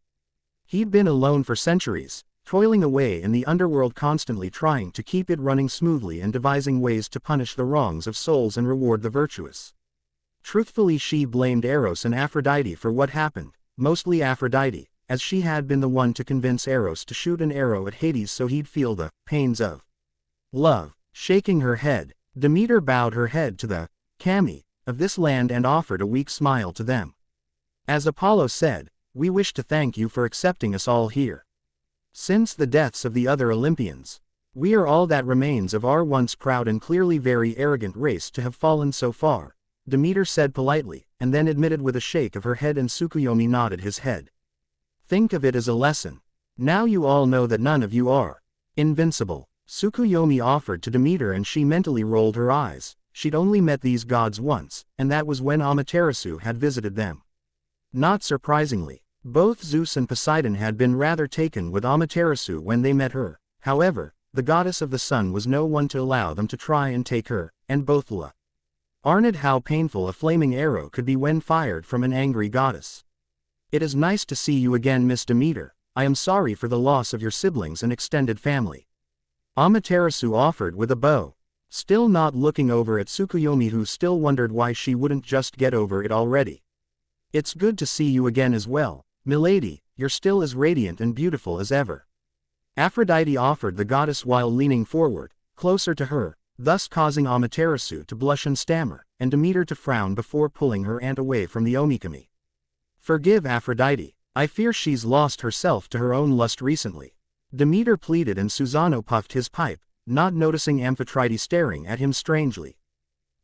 He'd been alone for centuries, toiling away in the underworld, constantly trying to keep it running smoothly and devising ways to punish the wrongs of souls and reward the virtuous. Truthfully, she blamed Eros and Aphrodite for what happened, mostly Aphrodite, as she had been the one to convince Eros to shoot an arrow at Hades so he'd feel the pains of love. Shaking her head, Demeter bowed her head to the Kami of this land and offered a weak smile to them. As Apollo said, "We wish to thank you for accepting us all here. Since the deaths of the other Olympians, we are all that remains of our once proud and clearly very arrogant race to have fallen so far," Demeter said politely, and then admitted with a shake of her head, and Tsukuyomi nodded his head. "Think of it as a lesson. Now you all know that none of you are invincible," Tsukuyomi offered to Demeter, and she mentally rolled her eyes. She'd only met these gods once, and that was when Amaterasu had visited them. Not surprisingly, both Zeus and Poseidon had been rather taken with Amaterasu when they met her. However, the goddess of the sun was no one to allow them to try and take her, and both learned how painful a flaming arrow could be when fired from an angry goddess. "It is nice to see you again, Miss Demeter. I am sorry for the loss of your siblings and extended family," Amaterasu offered with a bow, still not looking over at Tsukuyomi, who still wondered why she wouldn't just get over it already. "It's good to see you again as well, milady. You're still as radiant and beautiful as ever," Aphrodite offered the goddess while leaning forward, closer to her, thus causing Amaterasu to blush and stammer, and Demeter to frown before pulling her aunt away from the Omikami. "Forgive Aphrodite, I fear she's lost herself to her own lust recently," Demeter pleaded, and Susano puffed his pipe, not noticing Amphitrite staring at him strangely.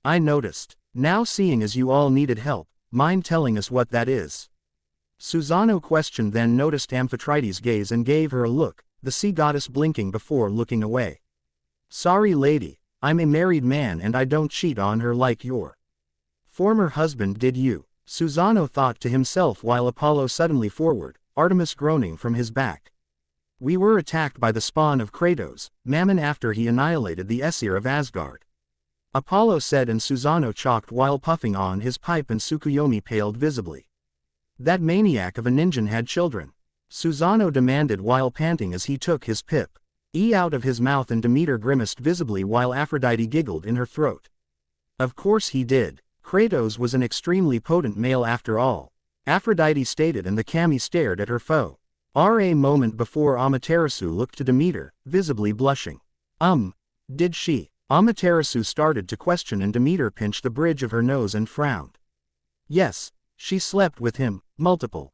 I noticed. Now seeing as you all needed help, mind telling us what that is? Susano questioned, then noticed Amphitrite's gaze and gave her a look, the sea goddess blinking before looking away. Sorry lady, I'm a married man and I don't cheat on her like your former husband did. You, Susano thought to himself while Apollo suddenly forward, Artemis groaning from his back. We were attacked by the spawn of Kratos, Mammon after he annihilated the Aesir of Asgard. Apollo said, and Susano chalked while puffing on his pipe, and Tsukuyomi paled visibly. That maniac of a ninja had children? Susano demanded while panting as he took his pip out of his mouth, and Demeter grimaced visibly while Aphrodite giggled in her throat. Of course he did. Kratos was an extremely potent male after all, Aphrodite stated, and the kami stared at her foe. A moment before Amaterasu looked to Demeter, visibly blushing. Did she? Amaterasu started to question, and Demeter pinched the bridge of her nose and frowned. Yes, she slept with him, multiple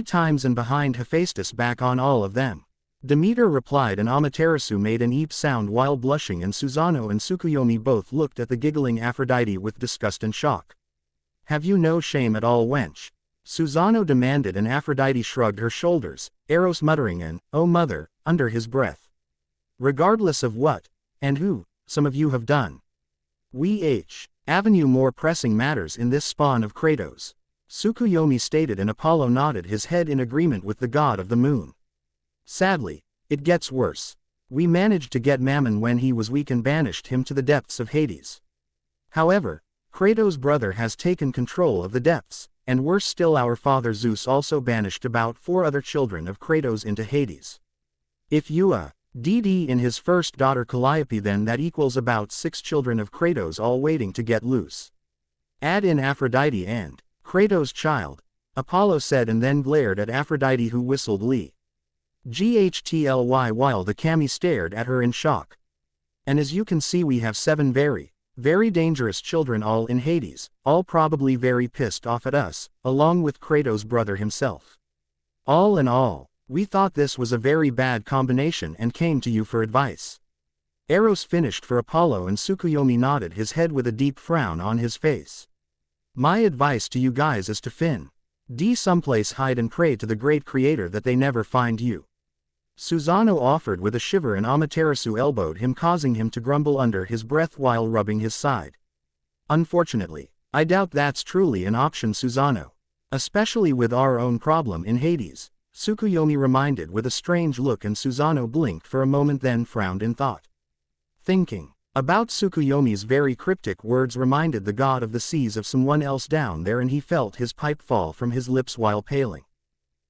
times, and behind Hephaestus back on all of them. Demeter replied, and Amaterasu made an eep sound while blushing, and Susano and Tsukuyomi both looked at the giggling Aphrodite with disgust and shock. Have you no shame at all, wench? Susano demanded, and Aphrodite shrugged her shoulders, Eros muttering an, "Oh mother," under his breath. Regardless of what, and who, some of you have done. Avenue more pressing matters in this spawn of Kratos. Tsukuyomi stated, and Apollo nodded his head in agreement with the god of the moon. Sadly, it gets worse. We managed to get Mammon when he was weak and banished him to the depths of Hades. However, Kratos' brother has taken control of the depths, and worse still, our father Zeus also banished about 4 other children of Kratos into Hades. If you DD in his first daughter Calliope, then that equals about 6 children of Kratos all waiting to get loose. Add in Aphrodite and Kratos' child, Apollo said, and then glared at Aphrodite, who whistled Lee. GHTLY while the kami stared at her in shock. And as you can see, we have 7 very, very dangerous children all in Hades, all probably very pissed off at us, along with Kratos' brother himself. All in all, we thought this was a very bad combination and came to you for advice. Eros finished for Apollo, and Tsukuyomi nodded his head with a deep frown on his face. My advice to you guys is to someplace hide and pray to the great creator that they never find you. Susano offered with a shiver, and Amaterasu elbowed him, causing him to grumble under his breath while rubbing his side. Unfortunately, I doubt that's truly an option, Susano. Especially with our own problem in Hades, Tsukuyomi reminded with a strange look, and Susano blinked for a moment, then frowned in thought. Thinking about Tsukuyomi's very cryptic words reminded the god of the seas of someone else down there, and he felt his pipe fall from his lips while paling.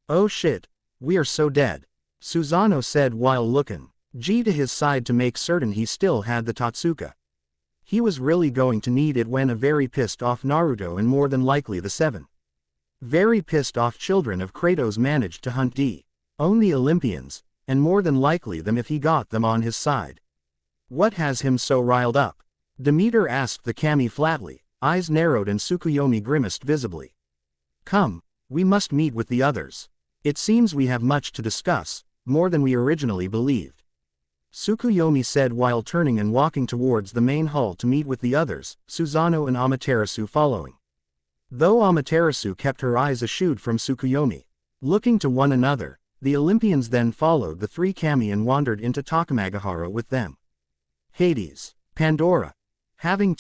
Oh shit, we are so dead, Susano said while looking to his side to make certain he still had the Totsuka. He was really going to need it when a very pissed off Naruto and more than likely the 7 very pissed off children of Kratos managed to hunt own the Olympians, and more than likely them if he got them on his side. What has him so riled up? Demeter asked the kami flatly, eyes narrowed, and Tsukuyomi grimaced visibly. Come, we must meet with the others. It seems we have much to discuss, more than we originally believed. Tsukuyomi said while turning and walking towards the main hall to meet with the others, Susano and Amaterasu following. Though Amaterasu kept her eyes eschewed from Tsukuyomi, looking to one another, the Olympians then followed the 3 kami and wandered into Takamagahara with them. Hades, Pandora. Having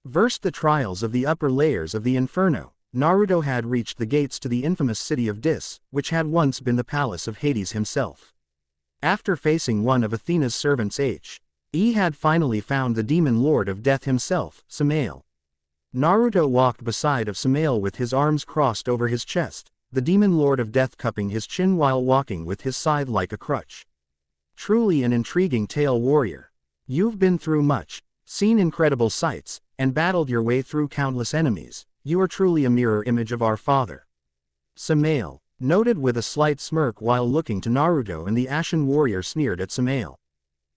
versed the trials of the upper layers of the inferno, Naruto had reached the gates to the infamous city of Dis, which had once been the palace of Hades himself. After facing one of Athena's servants he had finally found the demon lord of death himself, Samael. Naruto walked beside of Samael with his arms crossed over his chest, the demon lord of death cupping his chin while walking with his scythe like a crutch. Truly an intriguing tale, warrior. You've been through much, seen incredible sights, and battled your way through countless enemies. You are truly a mirror image of our father. Samael noted with a slight smirk while looking to Naruto, and the ashen warrior sneered at Samael.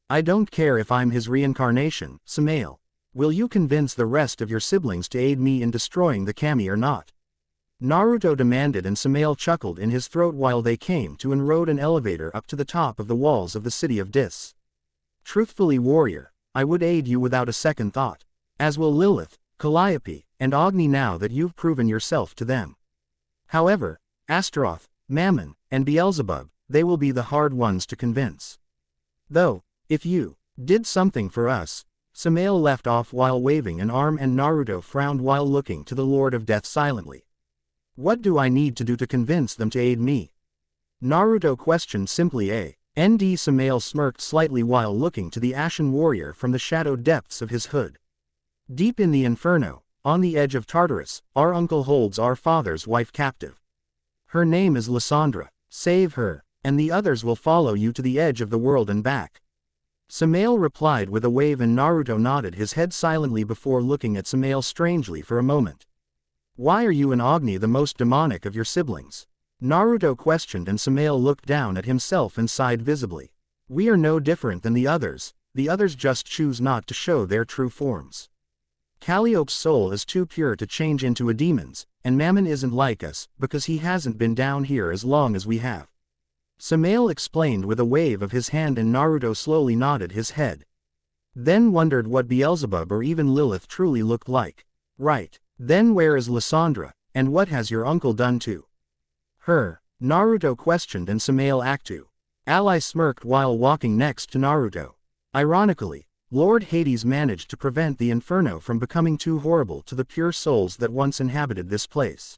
I don't care if I'm his reincarnation, Samael. Will you convince the rest of your siblings to aid me in destroying the kami or not? Naruto demanded, and Samael chuckled in his throat while they came to and rode an elevator up to the top of the walls of the city of Dis. Truthfully, warrior, I would aid you without a second thought. As will Lilith, Calliope, and Agni now that you've proven yourself to them. However, Astaroth, Mammon, and Beelzebub, they will be the hard ones to convince. Though, if you did something for us, Samael left off while waving an arm and Naruto frowned while looking to the Lord of Death silently. What do I need to do to convince them to aid me? Naruto questioned simply. Samael smirked slightly while looking to the ashen warrior from the shadowed depths of his hood. Deep in the inferno, on the edge of Tartarus, our uncle holds our father's wife captive. Her name is Lysandra. Save her, and the others will follow you to the edge of the world and back. Samael replied with a wave and Naruto nodded his head silently before looking at Samael strangely for a moment. Why are you and Agni the most demonic of your siblings? Naruto questioned and Samael looked down at himself and sighed visibly. We are no different than the others just choose not to show their true forms. Calliope's soul is too pure to change into a demon's, and Mammon isn't like us, because he hasn't been down here as long as we have. Samael explained with a wave of his hand and Naruto slowly nodded his head. Then wondered what Beelzebub or even Lilith truly looked like. Right, then where is Lysandra, and what has your uncle done to her? Naruto questioned and Samael Ally smirked while walking next to Naruto. Ironically, Lord Hades managed to prevent the inferno from becoming too horrible to the pure souls that once inhabited this place.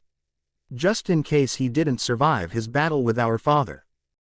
Just in case he didn't survive his battle with our father.